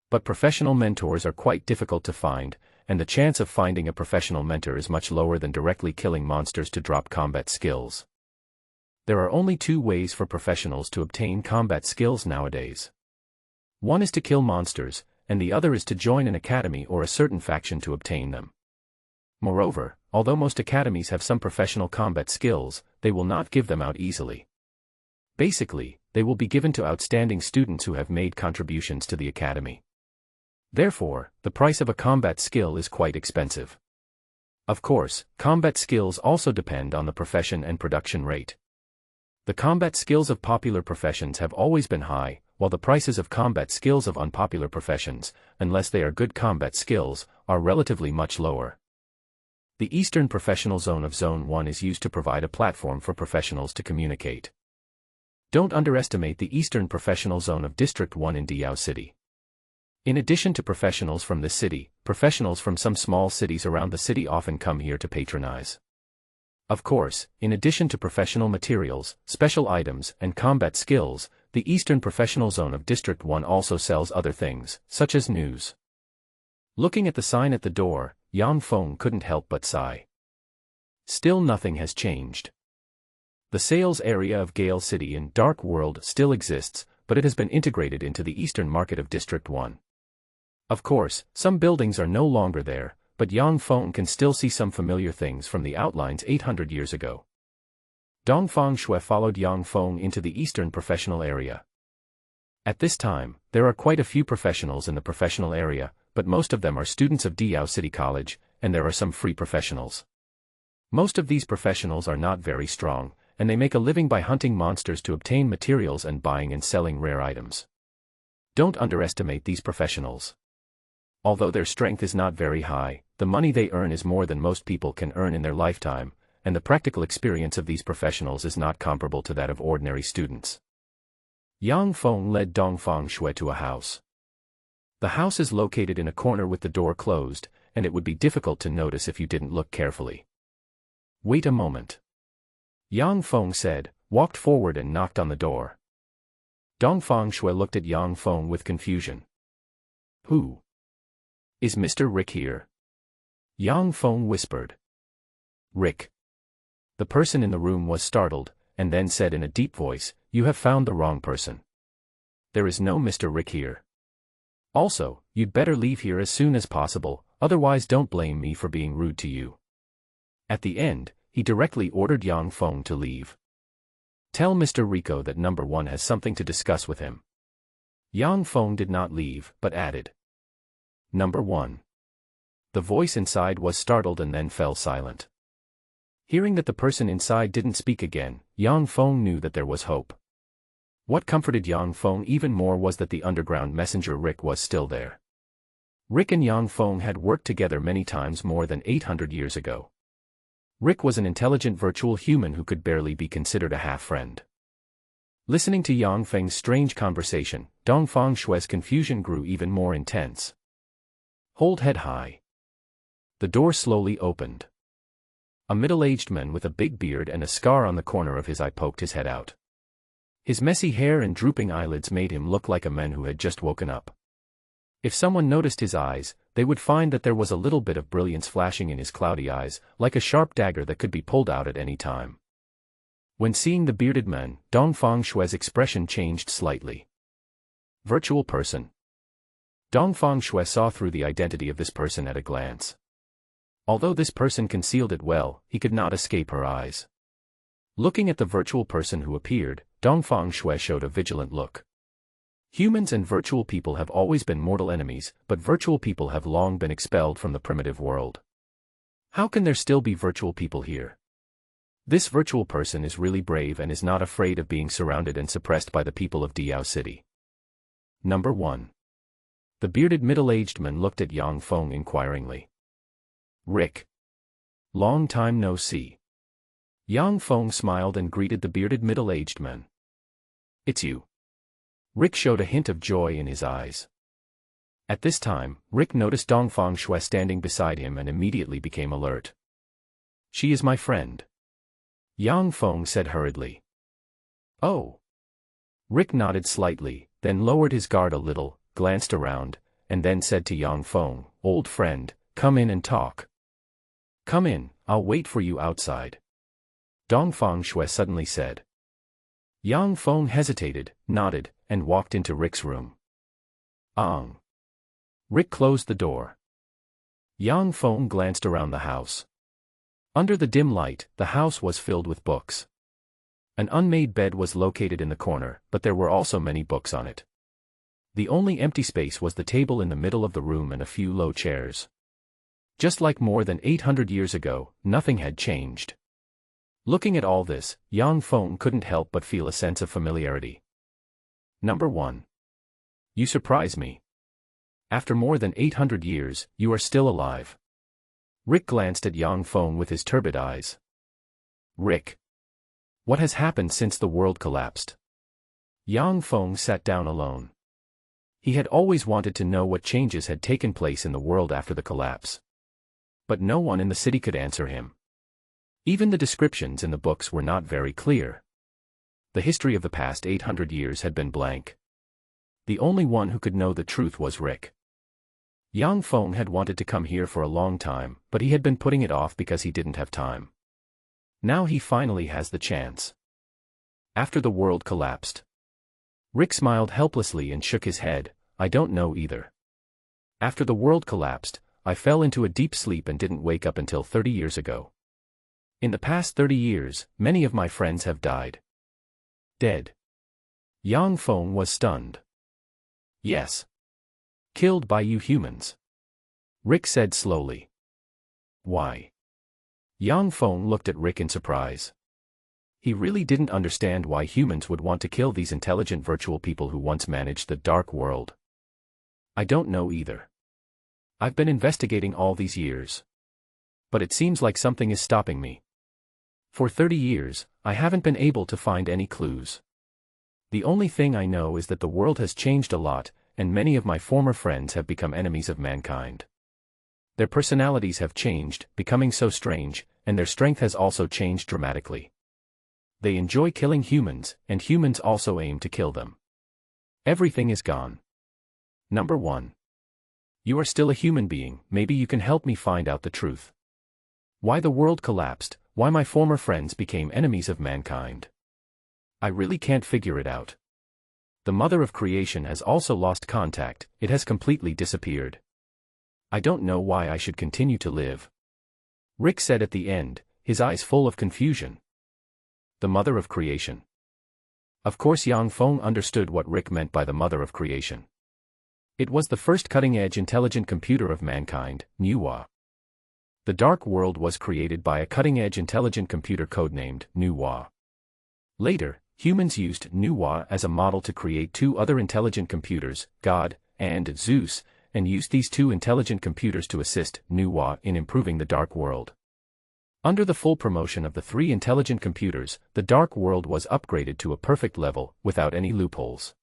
But professional mentors are quite difficult to find, and the chance of finding a professional mentor is much lower than directly killing monsters to drop combat skills. There are only 2 ways for professionals to obtain combat skills nowadays. One is to kill monsters, and the other is to join an academy or a certain faction to obtain them. Moreover, although most academies have some professional combat skills, they will not give them out easily. Basically, they will be given to outstanding students who have made contributions to the academy. Therefore, the price of a combat skill is quite expensive. Of course, combat skills also depend on the profession and production rate. The combat skills of popular professions have always been high, while the prices of combat skills of unpopular professions, unless they are good combat skills, are relatively much lower. The Eastern Professional Zone of Zone 1 is used to provide a platform for professionals to communicate. Don't underestimate the Eastern Professional Zone of District 1 in Diao City. In addition to professionals from this city, professionals from some small cities around the city often come here to patronize. Of course, in addition to professional materials, special items, and combat skills, the Eastern Professional Zone of District 1 also sells other things, such as news. Looking at the sign at the door, Yang Fong couldn't help but sigh. Still nothing has changed. The sales area of Gale City in Dark World still exists, but it has been integrated into the eastern market of District 1. Of course, some buildings are no longer there, but Yang Fong can still see some familiar things from the outlines 800 years ago. Dong Fong followed Yang Fong into the eastern professional area. At this time, there are quite a few professionals in the professional area, but most of them are students of Diao City College, and there are some free professionals. Most of these professionals are not very strong, and they make a living by hunting monsters to obtain materials and buying and selling rare items. Don't underestimate these professionals. Although their strength is not very high, the money they earn is more than most people can earn in their lifetime, and the practical experience of these professionals is not comparable to that of ordinary students. Yang Feng led Dong Fong Shui to a house. The house is located in a corner with the door closed, and it would be difficult to notice if you didn't look carefully. Wait a moment. Yang Feng said, walked forward and knocked on the door. Dong Fong Shui looked at Yang Feng with confusion. Who? Is Mr. Rick here? Yang Feng whispered. Rick. The person in the room was startled, and then said in a deep voice, you have found the wrong person. There is no Mr. Rick here. Also, you'd better leave here as soon as possible, otherwise don't blame me for being rude to you. At the end, he directly ordered Yang Feng to leave. Tell Mr. Rico that number 1 has something to discuss with him. Yang Feng did not leave, but added. Number 1. The voice inside was startled and then fell silent. Hearing that the person inside didn't speak again, Yang Feng knew that there was hope. What comforted Yang Feng even more was that the underground messenger Rick was still there. Rick and Yang Feng had worked together many times more than 800 years ago. Rick was an intelligent virtual human who could barely be considered a half-friend. Listening to Yang Feng's strange conversation, Dong Fong Shui's confusion grew even more intense. Hold head high. The door slowly opened. A middle-aged man with a big beard and a scar on the corner of his eye poked his head out. His messy hair and drooping eyelids made him look like a man who had just woken up. If someone noticed his eyes, they would find that there was a little bit of brilliance flashing in his cloudy eyes, like a sharp dagger that could be pulled out at any time. When seeing the bearded man, Dong Fong Shui's expression changed slightly. Virtual person. Dong Fong Shui saw through the identity of this person at a glance. Although this person concealed it well, he could not escape her eyes. Looking at the virtual person who appeared, Dong Fong Shui showed a vigilant look. Humans and virtual people have always been mortal enemies, but virtual people have long been expelled from the primitive world. How can there still be virtual people here? This virtual person is really brave and is not afraid of being surrounded and suppressed by the people of Diao City. Number 1. The bearded middle-aged man looked at Yang Feng inquiringly. Rick. Long time no see. Yang Feng smiled and greeted the bearded middle-aged man. It's you. Rick showed a hint of joy in his eyes. At this time, Rick noticed Dong Fong Shui standing beside him and immediately became alert. She is my friend. Yang Feng said hurriedly. Oh. Rick nodded slightly, then lowered his guard a little, glanced around, and then said to Yang Feng, old friend, come in and talk. Come in, I'll wait for you outside. Dong Fong Shui suddenly said. Yang Feng hesitated, nodded, and walked into Rick's room. Rick closed the door. Yang Feng glanced around the house. Under the dim light, the house was filled with books. An unmade bed was located in the corner, but there were also many books on it. The only empty space was the table in the middle of the room and a few low chairs. Just like more than 800 years ago, nothing had changed. Looking at all this, Yang Feng couldn't help but feel a sense of familiarity. Number 1. You surprise me. After more than 800 years, you are still alive. Rick glanced at Yang Feng with his turbid eyes. Rick. What has happened since the world collapsed? Yang Feng sat down alone. He had always wanted to know what changes had taken place in the world after the collapse. But no one in the city could answer him. Even the descriptions in the books were not very clear. The history of the past 800 years had been blank. The only one who could know the truth was Rick. Yang Feng had wanted to come here for a long time, but he had been putting it off because he didn't have time. Now he finally has the chance. After the world collapsed. Rick smiled helplessly and shook his head. I don't know either. After the world collapsed, I fell into a deep sleep and didn't wake up until 30 years ago. In the past 30 years, many of my friends have died. Dead. Yang Feng was stunned. Yes. Killed by you humans. Rick said slowly. Why? Dong Fong looked at Rick in surprise. He really didn't understand why humans would want to kill these intelligent virtual people who once managed the dark world. I don't know either. I've been investigating all these years. But it seems like something is stopping me. For 30 years, I haven't been able to find any clues. The only thing I know is that the world has changed a lot, and many of my former friends have become enemies of mankind. Their personalities have changed, becoming so strange, and their strength has also changed dramatically. They enjoy killing humans, and humans also aim to kill them. Everything is gone. Number 1. You are still a human being, maybe you can help me find out the truth. Why the world collapsed, why my former friends became enemies of mankind. I really can't figure it out. The mother of creation has also lost contact, it has completely disappeared. I don't know why I should continue to live. Rick said at the end, his eyes full of confusion. The mother of creation. Of course Dong Fong understood what Rick meant by the mother of creation. It was the first cutting-edge intelligent computer of mankind, Nuwa. The dark world was created by a cutting-edge intelligent computer codenamed Nuwa. Later, humans used Nuwa as a model to create 2 other intelligent computers, God and Zeus, and used these 2 intelligent computers to assist Nuwa in improving the dark world. Under the full promotion of the 3 intelligent computers, the dark world was upgraded to a perfect level, without any loopholes.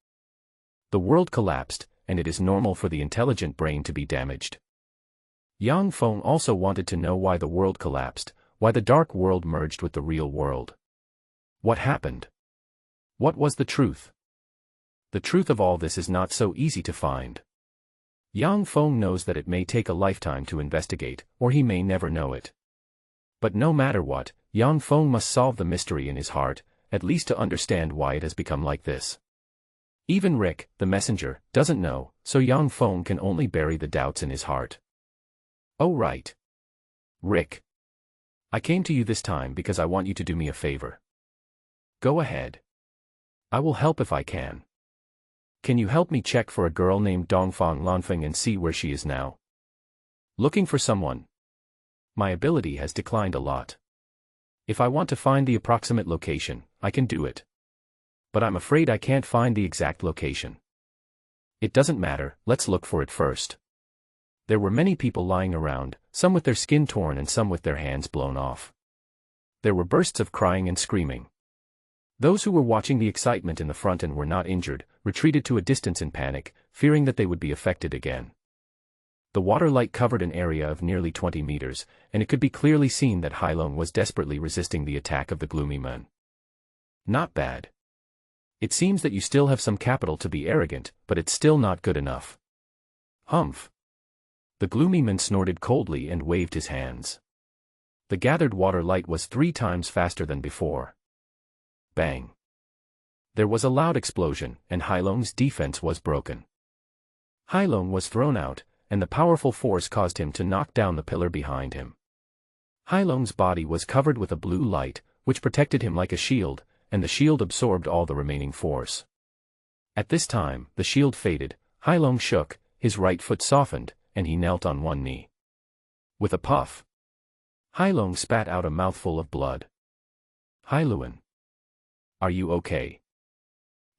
The world collapsed, and it is normal for the intelligent brain to be damaged. Dong Fong also wanted to know why the world collapsed, why the dark world merged with the real world. What happened? What was the truth? The truth of all this is not so easy to find. Dong Fong knows that it may take a lifetime to investigate, or he may never know it. But no matter what, Dong Fong must solve the mystery in his heart, at least to understand why it has become like this. Even Rick, the messenger, doesn't know, so Dong Fong can only bury the doubts in his heart. Oh right. Rick. I came to you this time because I want you to do me a favor. Go ahead. I will help if I can. Can you help me check for a girl named Dong Fong Lanfeng and see where she is now? Looking for someone. My ability has declined a lot. If I want to find the approximate location, I can do it. But I'm afraid I can't find the exact location. It doesn't matter, let's look for it first. There were many people lying around, some with their skin torn and some with their hands blown off. There were bursts of crying and screaming. Those who were watching the excitement in the front and were not injured, retreated to a distance in panic, fearing that they would be affected again. The water light covered an area of nearly 20 meters, and it could be clearly seen that Hailong was desperately resisting the attack of the gloomy men. Not bad. It seems that you still have some capital to be arrogant, but it's still not good enough. Humph. The gloomy man snorted coldly and waved his hands. The gathered water light was 3 times faster than before. Bang. There was a loud explosion, and Hailong's defense was broken. Hailong was thrown out, and the powerful force caused him to knock down the pillar behind him. Hailong's body was covered with a blue light, which protected him like a shield, and the shield absorbed all the remaining force. At this time, the shield faded, Hailong shook, his right foot softened, and he knelt on one knee. With a puff, Hailong spat out a mouthful of blood. Hailuan. Are you okay?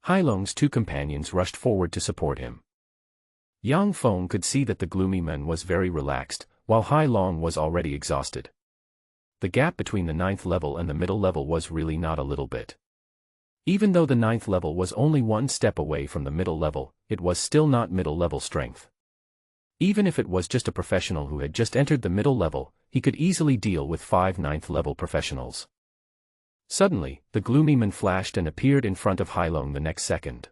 Hailong's 2 companions rushed forward to support him. Dong Fong could see that the gloomy man was very relaxed, while Hailong was already exhausted. The gap between the 9th level and the middle level was really not a little bit. Even though the 9th level was only 1 step away from the middle level, it was still not middle level strength. Even if it was just a professional who had just entered the middle level, he could easily deal with 5 9th level professionals. Suddenly, the gloomy man flashed and appeared in front of Hailong the next second.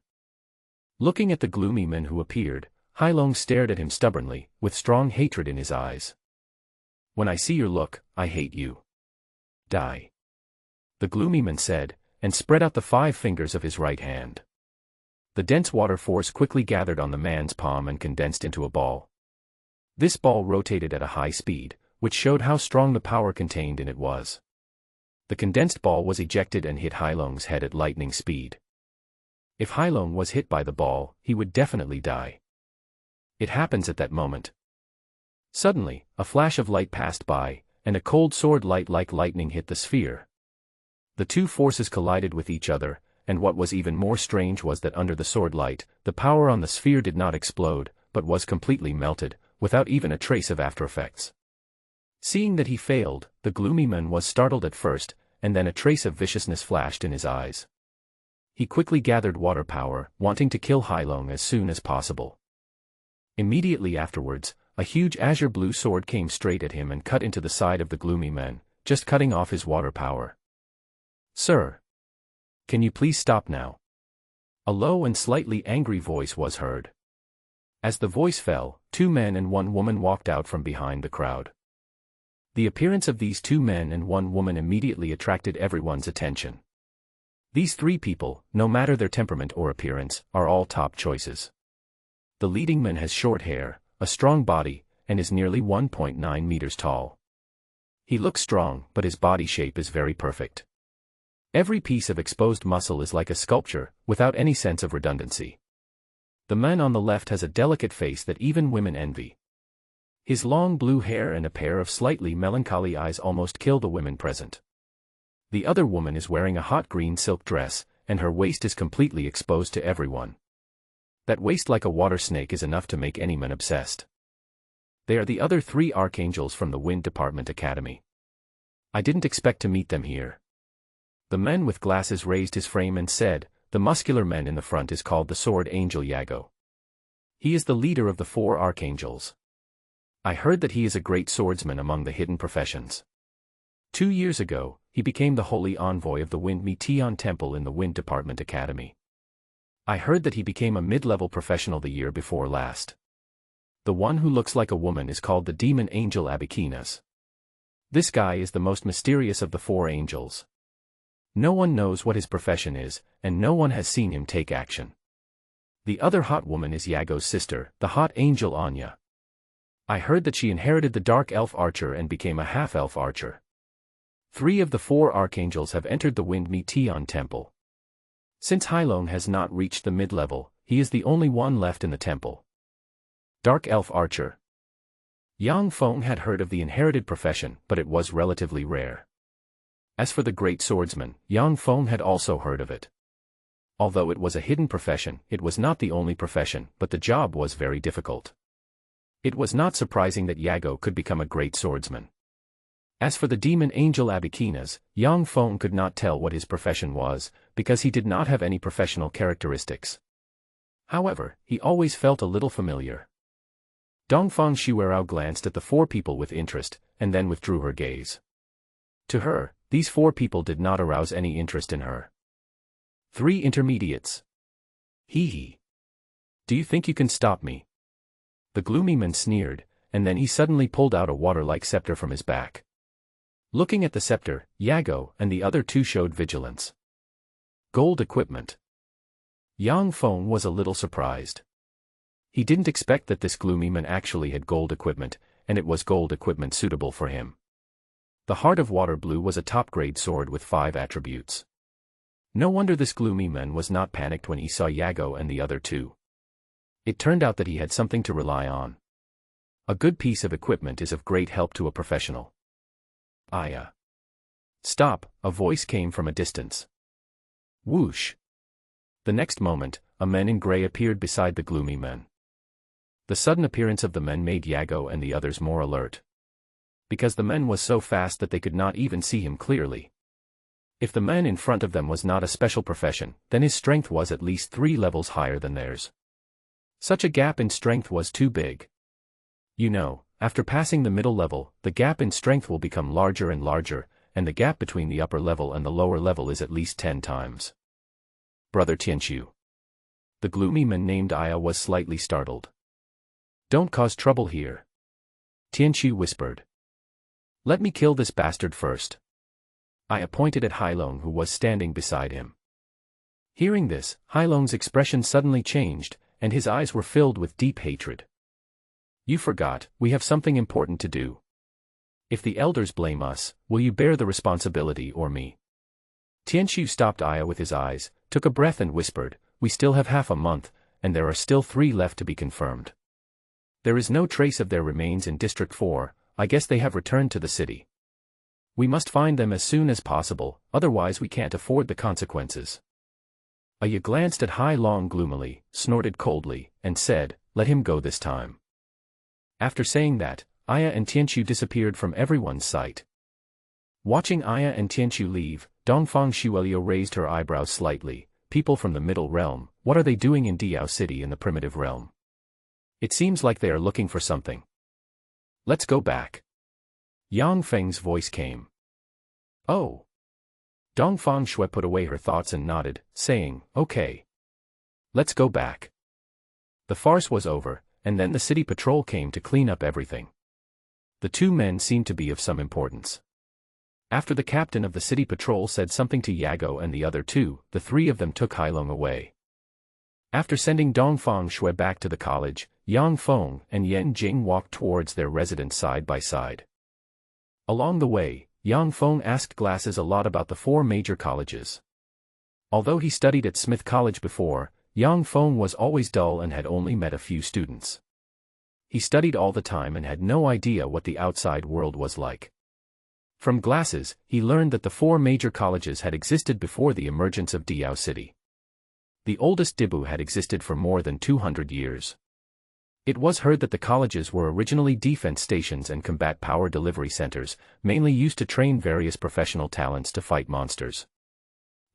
Looking at the gloomy man who appeared, Hailong stared at him stubbornly, with strong hatred in his eyes. When I see your look, I hate you. Die. The gloomy man said, and spread out the 5 fingers of his right hand. The dense water force quickly gathered on the man's palm and condensed into a ball. This ball rotated at a high speed, which showed how strong the power contained in it was. The condensed ball was ejected and hit Hailong's head at lightning speed. If Hailong was hit by the ball, he would definitely die. It happens at that moment. Suddenly, a flash of light passed by, and a cold sword light like lightning hit the sphere. The two forces collided with each other, and what was even more strange was that under the sword light, the power on the sphere did not explode, but was completely melted, without even a trace of aftereffects. Seeing that he failed, the gloomy man was startled at first, and then a trace of viciousness flashed in his eyes. He quickly gathered water power, wanting to kill Hailong as soon as possible. Immediately afterwards, a huge azure blue sword came straight at him and cut into the side of the gloomy man, just cutting off his water power. "Sir! Can you please stop now?" A low and slightly angry voice was heard. As the voice fell, 2 men and 1 woman walked out from behind the crowd. The appearance of these 2 men and 1 woman immediately attracted everyone's attention. These 3 people, no matter their temperament or appearance, are all top choices. The leading man has short hair, a strong body, and is nearly 1.9 meters tall. He looks strong, but his body shape is very perfect. Every piece of exposed muscle is like a sculpture, without any sense of redundancy. The man on the left has a delicate face that even women envy. His long blue hair and a pair of slightly melancholy eyes almost kill the women present. The other woman is wearing a hot green silk dress, and her waist is completely exposed to everyone. That waist like a water snake is enough to make any man obsessed. They are the other 3 archangels from the Wind Department Academy. I didn't expect to meet them here. The man with glasses raised his frame and said, "The muscular man in the front is called the Sword Angel Yago. He is the leader of the 4 archangels. I heard that he is a great swordsman among the hidden professions. 2 years ago, he became the holy envoy of the Wind Meteon Temple in the Wind Department Academy. I heard that he became a mid-level professional the year before last. The one who looks like a woman is called the Demon Angel Abikinas. This guy is the most mysterious of the 4 angels. No one knows what his profession is, and no one has seen him take action. The other hot woman is Yago's sister, the hot angel Anya. I heard that she inherited the dark elf archer and became a half-elf archer. 3 of the 4 archangels have entered the Wind Meteon Temple. Since Hailong has not reached the mid-level, he is the only one left in the temple. Dark elf archer. Dong Fong had heard of the inherited profession, but it was relatively rare. As for the great swordsman, Dong Fong had also heard of it. Although it was a hidden profession, it was not the only profession, but the job was very difficult. It was not surprising that Yago could become a great swordsman. As for the demon angel Abikinas, Dong Fong could not tell what his profession was, because he did not have any professional characteristics. However, he always felt a little familiar. Dong Fong Shuerao glanced at the 4 people with interest, and then withdrew her gaze. To her, these 4 people did not arouse any interest in her. 3 intermediates. Hee. Do you think you can stop me? The gloomy man sneered, and then he suddenly pulled out a water-like scepter from his back. Looking at the scepter, Yago and the other 2 showed vigilance. Gold equipment. Dong Fong was a little surprised. He didn't expect that this gloomy man actually had gold equipment, and it was gold equipment suitable for him. The Heart of Water Blue was a top-grade sword with 5 attributes. No wonder this gloomy man was not panicked when he saw Yago and the other 2. It turned out that he had something to rely on. A good piece of equipment is of great help to a professional. Aya. Stop, a voice came from a distance. Whoosh. The next moment, a man in gray appeared beside the gloomy man. The sudden appearance of the men made Yago and the others more alert. Because the man was so fast that they could not even see him clearly. If the man in front of them was not a special profession, then his strength was at least 3 levels higher than theirs. Such a gap in strength was too big. You know, after passing the middle level, the gap in strength will become larger and larger, and the gap between the upper level and the lower level is at least 10 times. Brother Tianqiu. The gloomy man named Aya was slightly startled. Don't cause trouble here. Tianqiu whispered. Let me kill this bastard first. Aya pointed at Hailong who was standing beside him. Hearing this, Hailong's expression suddenly changed, and his eyes were filled with deep hatred. You forgot, we have something important to do. If the elders blame us, will you bear the responsibility or me? Tianxiu stopped Aya with his eyes, took a breath and whispered, "We still have half a month, and there are still 3 left to be confirmed. There is no trace of their remains in District 4, I guess they have returned to the city. We must find them as soon as possible, otherwise we can't afford the consequences." Aya glanced at Hai Long gloomily, snorted coldly, and said, "Let him go this time." After saying that, Aya and Tianxiu disappeared from everyone's sight. Watching Aya and Tianxiu leave, Dong Fong Shuelio raised her eyebrows slightly. "People from the Middle Realm, what are they doing in Diao City in the Primitive Realm? It seems like they are looking for something. Let's go back." Yang Feng's voice came. "Oh." Dong Fong Shui put away her thoughts and nodded, saying, "Okay. Let's go back." The farce was over, and then the city patrol came to clean up everything. The 2 men seemed to be of some importance. After the captain of the city patrol said something to Yago and the other 2, the 3 of them took Hailong away. After sending Dong Fong Shui back to the college, Yang Feng and Yan Jing walked towards their residence side by side. Along the way, Yang Feng asked Glasses a lot about the 4 major colleges. Although he studied at Smith College before, Yang Feng was always dull and had only met a few students. He studied all the time and had no idea what the outside world was like. From Glasses, he learned that the 4 major colleges had existed before the emergence of Diao City. The oldest Dibu had existed for more than 200 years. It was heard that the colleges were originally defense stations and combat power delivery centers, mainly used to train various professional talents to fight monsters.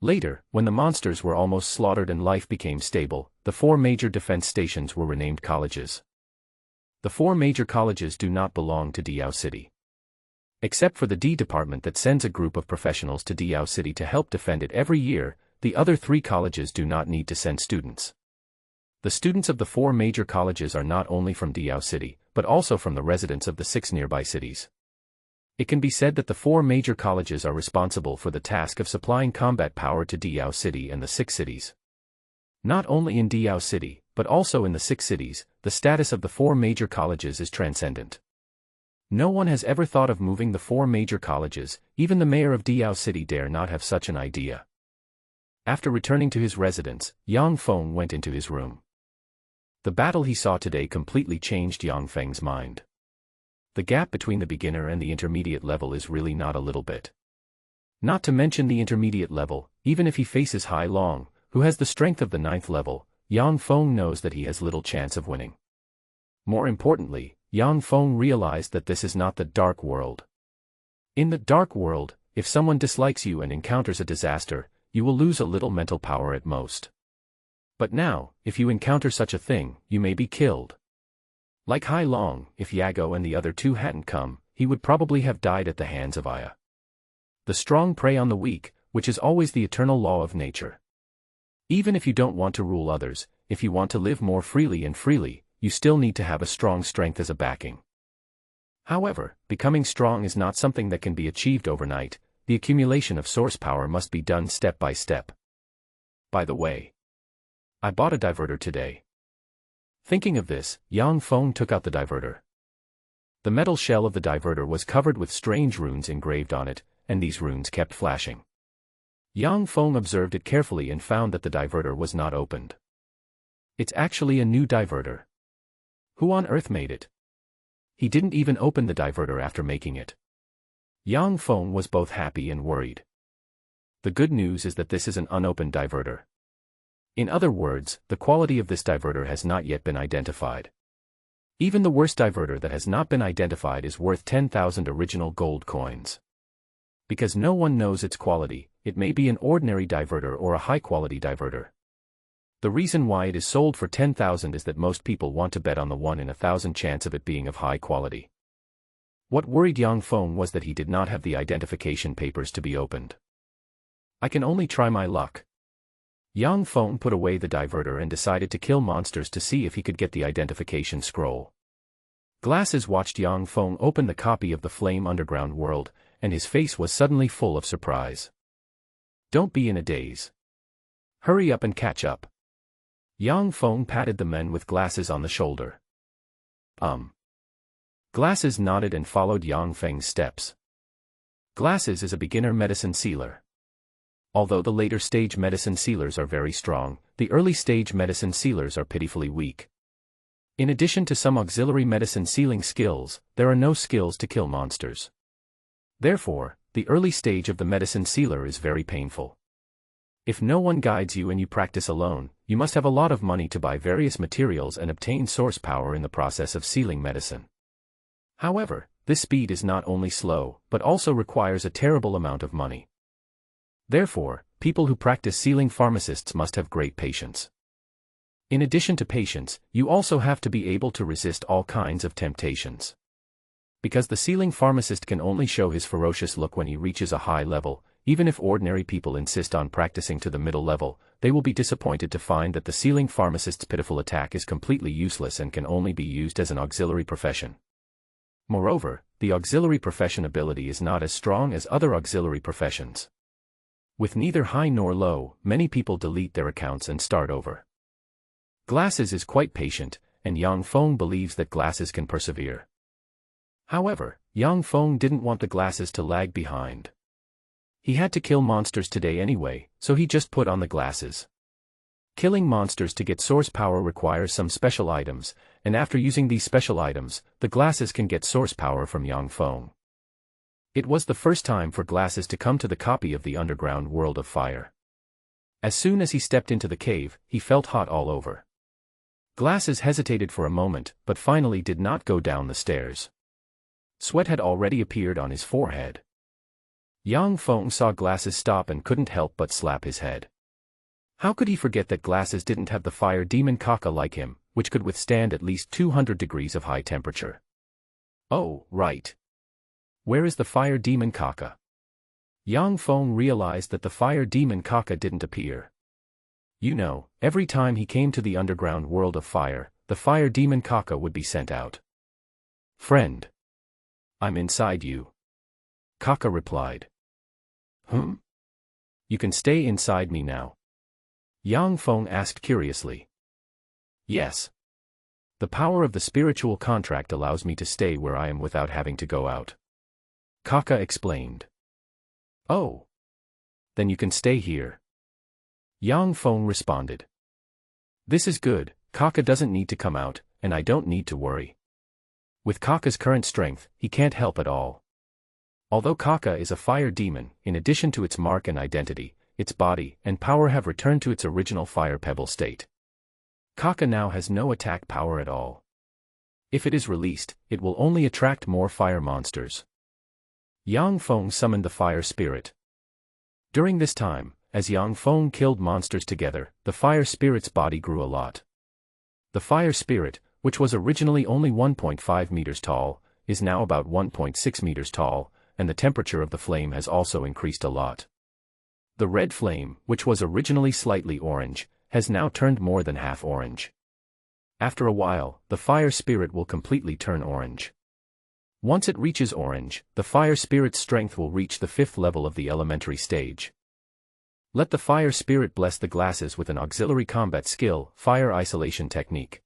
Later, when the monsters were almost slaughtered and life became stable, the 4 major defense stations were renamed colleges. The 4 major colleges do not belong to Diao City. Except for the D department that sends a group of professionals to Diao City to help defend it every year, the other 3 colleges do not need to send students. The students of the 4 major colleges are not only from Diao City, but also from the residents of the 6 nearby cities. It can be said that the 4 major colleges are responsible for the task of supplying combat power to Diao City and the 6 cities. Not only in Diao City, but also in the 6 cities, the status of the 4 major colleges is transcendent. No one has ever thought of moving the 4 major colleges, even the mayor of Diao City dare not have such an idea. After returning to his residence, Yang Feng went into his room. The battle he saw today completely changed Yang Feng's mind. The gap between the beginner and the intermediate level is really not a little bit. Not to mention the intermediate level, even if he faces Hai Long, who has the strength of the 9th level, Yang Feng knows that he has little chance of winning. More importantly, Yang Feng realized that this is not the dark world. In the dark world, if someone dislikes you and encounters a disaster, you will lose a little mental power at most. But now, if you encounter such a thing, you may be killed. Like Hai Long, if Yago and the other 2 hadn't come, he would probably have died at the hands of Aya. The strong prey on the weak, which is always the eternal law of nature. Even if you don't want to rule others, if you want to live more freely, you still need to have a strong strength as a backing. However, becoming strong is not something that can be achieved overnight. The accumulation of source power must be done step by step. By the way, I bought a diverter today. Thinking of this, Yang Feng took out the diverter. The metal shell of the diverter was covered with strange runes engraved on it, and these runes kept flashing. Yang Feng observed it carefully and found that the diverter was not opened. It's actually a new diverter. Who on earth made it? He didn't even open the diverter after making it. Yang Feng was both happy and worried. The good news is that this is an unopened diverter. In other words, the quality of this diverter has not yet been identified. Even the worst diverter that has not been identified is worth 10,000 original gold coins. Because no one knows its quality, it may be an ordinary diverter or a high-quality diverter. The reason why it is sold for 10,000 is that most people want to bet on the 1 in 1,000 chance of it being of high quality. What worried Yang Feng was that he did not have the identification papers to be opened. I can only try my luck. Yang Feng put away the diverter and decided to kill monsters to see if he could get the identification scroll. Glasses watched Yang Feng open the copy of the Flame Underground World, and his face was suddenly full of surprise. Don't be in a daze. Hurry up and catch up. Yang Feng patted the men with Glasses on the shoulder. Glasses nodded and followed Yang Feng's steps. Glasses is a beginner medicine sealer. Although the later stage medicine sealers are very strong, the early stage medicine sealers are pitifully weak. In addition to some auxiliary medicine sealing skills, there are no skills to kill monsters. Therefore, the early stage of the medicine sealer is very painful. If no one guides you and you practice alone, you must have a lot of money to buy various materials and obtain source power in the process of sealing medicine. However, this speed is not only slow, but also requires a terrible amount of money. Therefore, people who practice sealing pharmacists must have great patience. In addition to patience, you also have to be able to resist all kinds of temptations. Because the sealing pharmacist can only show his ferocious look when he reaches a high level, even if ordinary people insist on practicing to the middle level, they will be disappointed to find that the sealing pharmacist's pitiful attack is completely useless and can only be used as an auxiliary profession. Moreover, the auxiliary profession ability is not as strong as other auxiliary professions. With neither high nor low, many people delete their accounts and start over. Glasses is quite patient, and Dong Fong believes that Glasses can persevere. However, Dong Fong didn't want the Glasses to lag behind. He had to kill monsters today anyway, so he just put on the Glasses. Killing monsters to get source power requires some special items, and after using these special items, the Glasses can get source power from Dong Fong. It was the first time for Glasses to come to the copy of the underground world of fire. As soon as he stepped into the cave, he felt hot all over. Glasses hesitated for a moment, but finally did not go down the stairs. Sweat had already appeared on his forehead. Dong Fong saw Glasses stop and couldn't help but slap his head. How could he forget that Glasses didn't have the fire demon Kaka like him, which could withstand at least 200 degrees of high temperature? Oh, right. Where is the fire demon Kaka? Dong Fong realized that the fire demon Kaka didn't appear. You know, every time he came to the underground world of fire, the fire demon Kaka would be sent out. Friend. I'm inside you. Kaka replied. You can stay inside me now. Dong Fong asked curiously. Yes. The power of the spiritual contract allows me to stay where I am without having to go out. Kaka explained. Oh. Then you can stay here. Dong Fong responded. This is good, Kaka doesn't need to come out, and I don't need to worry. With Kaka's current strength, he can't help at all. Although Kaka is a fire demon, in addition to its mark and identity, its body and power have returned to its original fire pebble state. Kaka now has no attack power at all. If it is released, it will only attract more fire monsters. Dong Fong summoned the fire spirit. During this time, as Dong Fong killed monsters together, the fire spirit's body grew a lot. The fire spirit, which was originally only 1.5 meters tall, is now about 1.6 meters tall, and the temperature of the flame has also increased a lot. The red flame, which was originally slightly orange, has now turned more than half orange. After a while, the fire spirit will completely turn orange. Once it reaches orange, the fire spirit's strength will reach the 5th level of the elementary stage. Let the fire spirit bless the Glasses with an auxiliary combat skill, Fire Isolation Technique.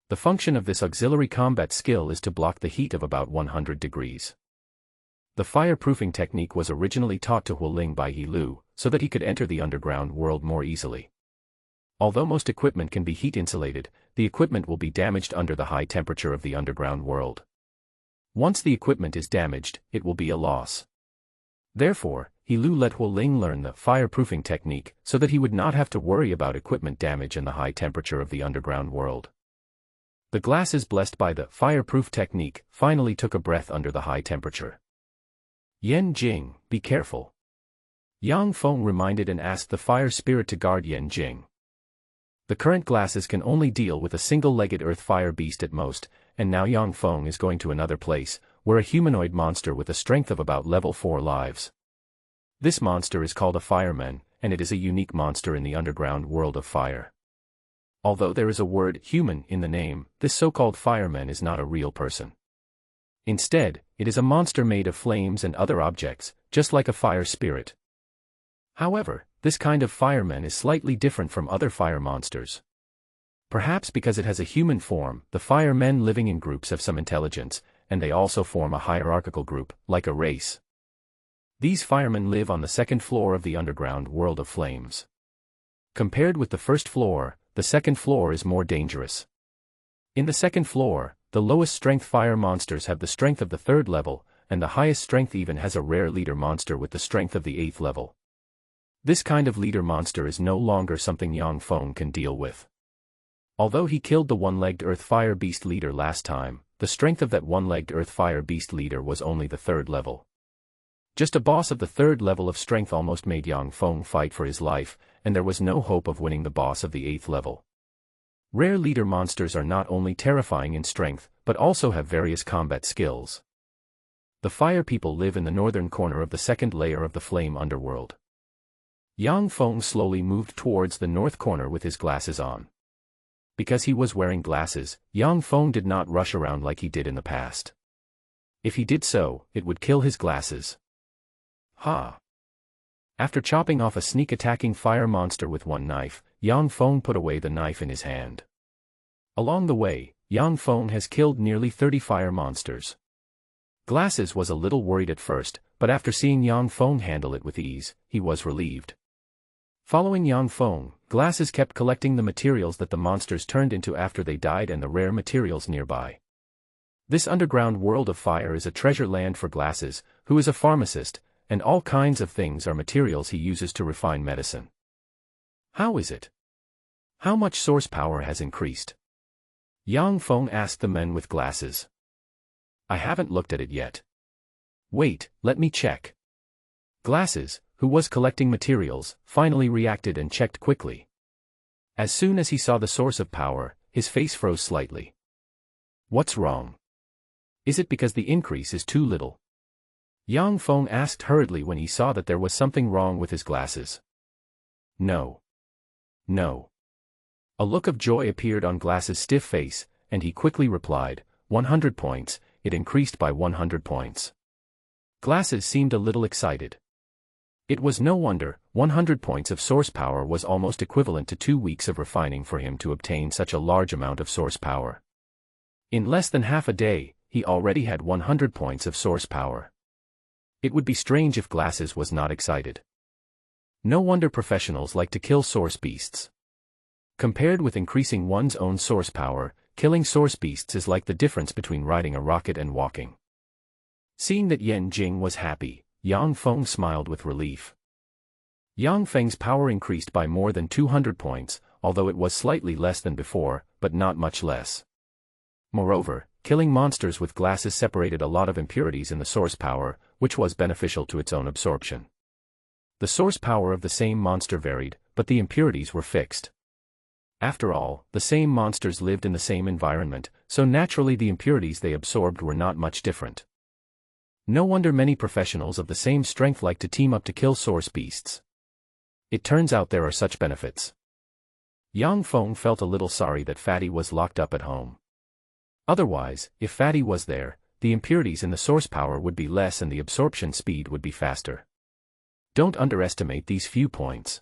The function of this auxiliary combat skill is to block the heat of about 100 degrees. The fireproofing technique was originally taught to Hualing by He Lu, so that he could enter the underground world more easily. Although most equipment can be heat insulated, the equipment will be damaged under the high temperature of the underground world. Once the equipment is damaged, it will be a loss. Therefore, He Lu let Hualing learn the fireproofing technique so that he would not have to worry about equipment damage and the high temperature of the underground world. The Glasses blessed by the fireproof technique finally took a breath under the high temperature. Yen Jing, be careful. Dong Fong reminded and asked the fire spirit to guard Yen Jing. The current Glasses can only deal with a single-legged earth fire beast at most, and now Dong Fong is going to another place, where a humanoid monster with a strength of about level 4 lives. This monster is called a fireman, and it is a unique monster in the underground world of fire. Although there is a word human in the name, this so-called fireman is not a real person. Instead, it is a monster made of flames and other objects, just like a fire spirit. However, this kind of fireman is slightly different from other fire monsters. Perhaps because it has a human form, the firemen living in groups have some intelligence, and they also form a hierarchical group, like a race. These firemen live on the second floor of the underground world of flames. Compared with the first floor, the second floor is more dangerous. In the second floor, the lowest strength fire monsters have the strength of the third level, and the highest strength even has a rare leader monster with the strength of the 8th level. This kind of leader monster is no longer something Dong Fong can deal with. Although he killed the one-legged earth fire beast leader last time, the strength of that one-legged earth fire beast leader was only the 3rd level. Just a boss of the 3rd level of strength almost made Dong Fong fight for his life, and there was no hope of winning the boss of the 8th level. Rare leader monsters are not only terrifying in strength, but also have various combat skills. The fire people live in the northern corner of the second layer of the flame underworld. Dong Fong slowly moved towards the north corner with his glasses on. Because he was wearing glasses, Dong Fong did not rush around like he did in the past. If he did so, it would kill his glasses. Ha! After chopping off a sneak-attacking fire monster with one knife, Dong Fong put away the knife in his hand. Along the way, Dong Fong has killed nearly 30 fire monsters. Glasses was a little worried at first, but after seeing Dong Fong handle it with ease, he was relieved. Following Dong Fong, Glasses kept collecting the materials that the monsters turned into after they died and the rare materials nearby. This underground world of fire is a treasure land for Glasses, who is a pharmacist, and all kinds of things are materials he uses to refine medicine. How is it? How much source power has increased? Dong Fong asked the men with glasses. I haven't looked at it yet. Wait, let me check. Glasses, who was collecting materials, finally reacted and checked quickly. As soon as he saw the source of power, his face froze slightly. What's wrong? Is it because the increase is too little? Dong Fong asked hurriedly when he saw that there was something wrong with his glasses. No. No. A look of joy appeared on Glasses' stiff face, and he quickly replied, 100 points, it increased by 100 points. Glasses seemed a little excited. It was no wonder, 100 points of source power was almost equivalent to 2 weeks of refining for him to obtain such a large amount of source power. In less than half a day, he already had 100 points of source power. It would be strange if Glasses was not excited. No wonder professionals like to kill source beasts. Compared with increasing one's own source power, killing source beasts is like the difference between riding a rocket and walking. Seeing that Yan Jing was happy, Dong Fong smiled with relief. Dong Feng's power increased by more than 200 points, although it was slightly less than before, but not much less. Moreover, killing monsters with glasses separated a lot of impurities in the source power, which was beneficial to its own absorption. The source power of the same monster varied, but the impurities were fixed. After all, the same monsters lived in the same environment, so naturally the impurities they absorbed were not much different. No wonder many professionals of the same strength like to team up to kill source beasts. It turns out there are such benefits. Dong Fong felt a little sorry that Fatty was locked up at home. Otherwise, if Fatty was there, the impurities in the source power would be less and the absorption speed would be faster. Don't underestimate these few points.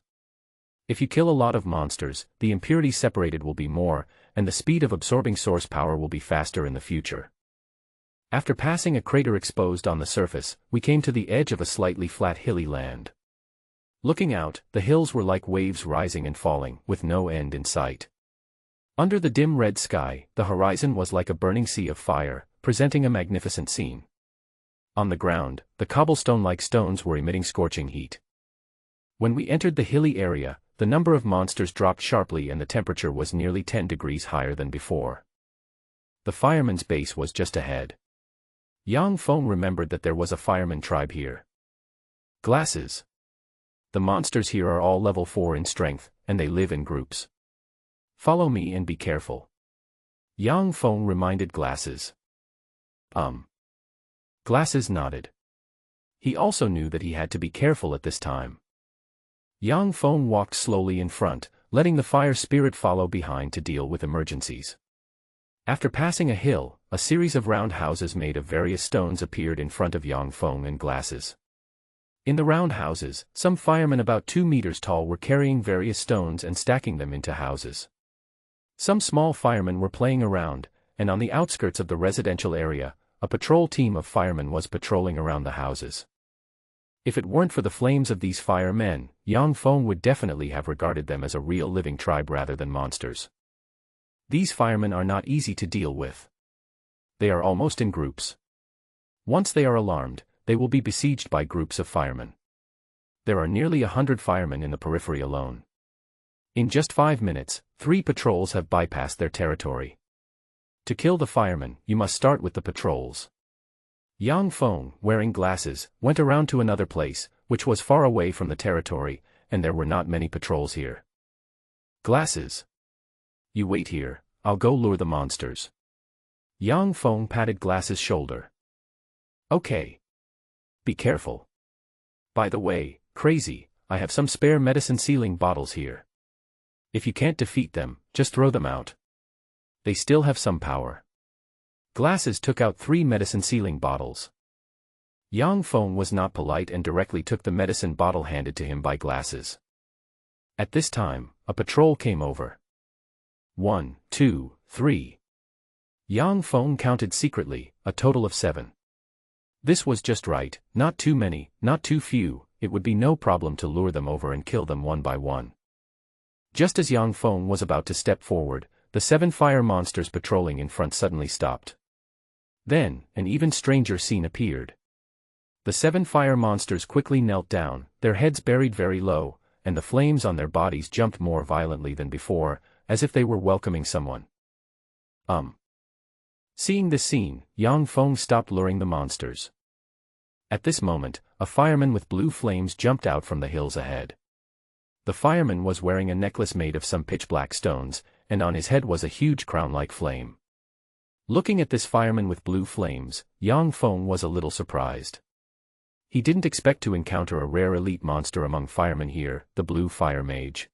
If you kill a lot of monsters, the impurities separated will be more, and the speed of absorbing source power will be faster in the future. After passing a crater exposed on the surface, we came to the edge of a slightly flat hilly land. Looking out, the hills were like waves rising and falling, with no end in sight. Under the dim red sky, the horizon was like a burning sea of fire, presenting a magnificent scene. On the ground, the cobblestone-like stones were emitting scorching heat. When we entered the hilly area, the number of monsters dropped sharply and the temperature was nearly 10 degrees higher than before. The fireman's base was just ahead. Dong Fong remembered that there was a fireman tribe here. Glasses. The monsters here are all level 4 in strength, and they live in groups. Follow me and be careful. Dong Fong reminded Glasses. Glasses nodded. He also knew that he had to be careful at this time. Dong Fong walked slowly in front, letting the fire spirit follow behind to deal with emergencies. After passing a hill, a series of round houses made of various stones appeared in front of Dong Fong and Glasses. In the round houses, some firemen about 2 meters tall were carrying various stones and stacking them into houses. Some small firemen were playing around, and on the outskirts of the residential area, a patrol team of firemen was patrolling around the houses. If it weren't for the flames of these firemen, Dong Fong would definitely have regarded them as a real living tribe rather than monsters. These firemen are not easy to deal with. They are almost in groups. Once they are alarmed, they will be besieged by groups of firemen. There are nearly 100 firemen in the periphery alone. In just 5 minutes, 3 patrols have bypassed their territory. To kill the firemen, you must start with the patrols. Dong Fong, wearing glasses, went around to another place, which was far away from the territory, and there were not many patrols here. Glasses. You wait here, I'll go lure the monsters. Dong Fong patted Glasses' shoulder. Okay. Be careful. By the way, Crazy, I have some spare medicine sealing bottles here. If you can't defeat them, just throw them out. They still have some power. Glasses took out 3 medicine sealing bottles. Dong Fong was not polite and directly took the medicine bottle handed to him by Glasses. At this time, a patrol came over. 1, 2, 3. Dong Fong counted secretly, a total of 7. This was just right, not too many, not too few. It would be no problem to lure them over and kill them one by one. Just as Dong Fong was about to step forward, the 7 fire monsters patrolling in front suddenly stopped. Then, an even stranger scene appeared. The 7 fire monsters quickly knelt down, their heads buried very low, and the flames on their bodies jumped more violently than before, as if they were welcoming someone. Seeing this scene, Dong Fong stopped luring the monsters. At this moment, a fireman with blue flames jumped out from the hills ahead. The fireman was wearing a necklace made of some pitch-black stones, and on his head was a huge crown-like flame. Looking at this fireman with blue flames, Dong Fong was a little surprised. He didn't expect to encounter a rare elite monster among firemen here, the blue fire mage.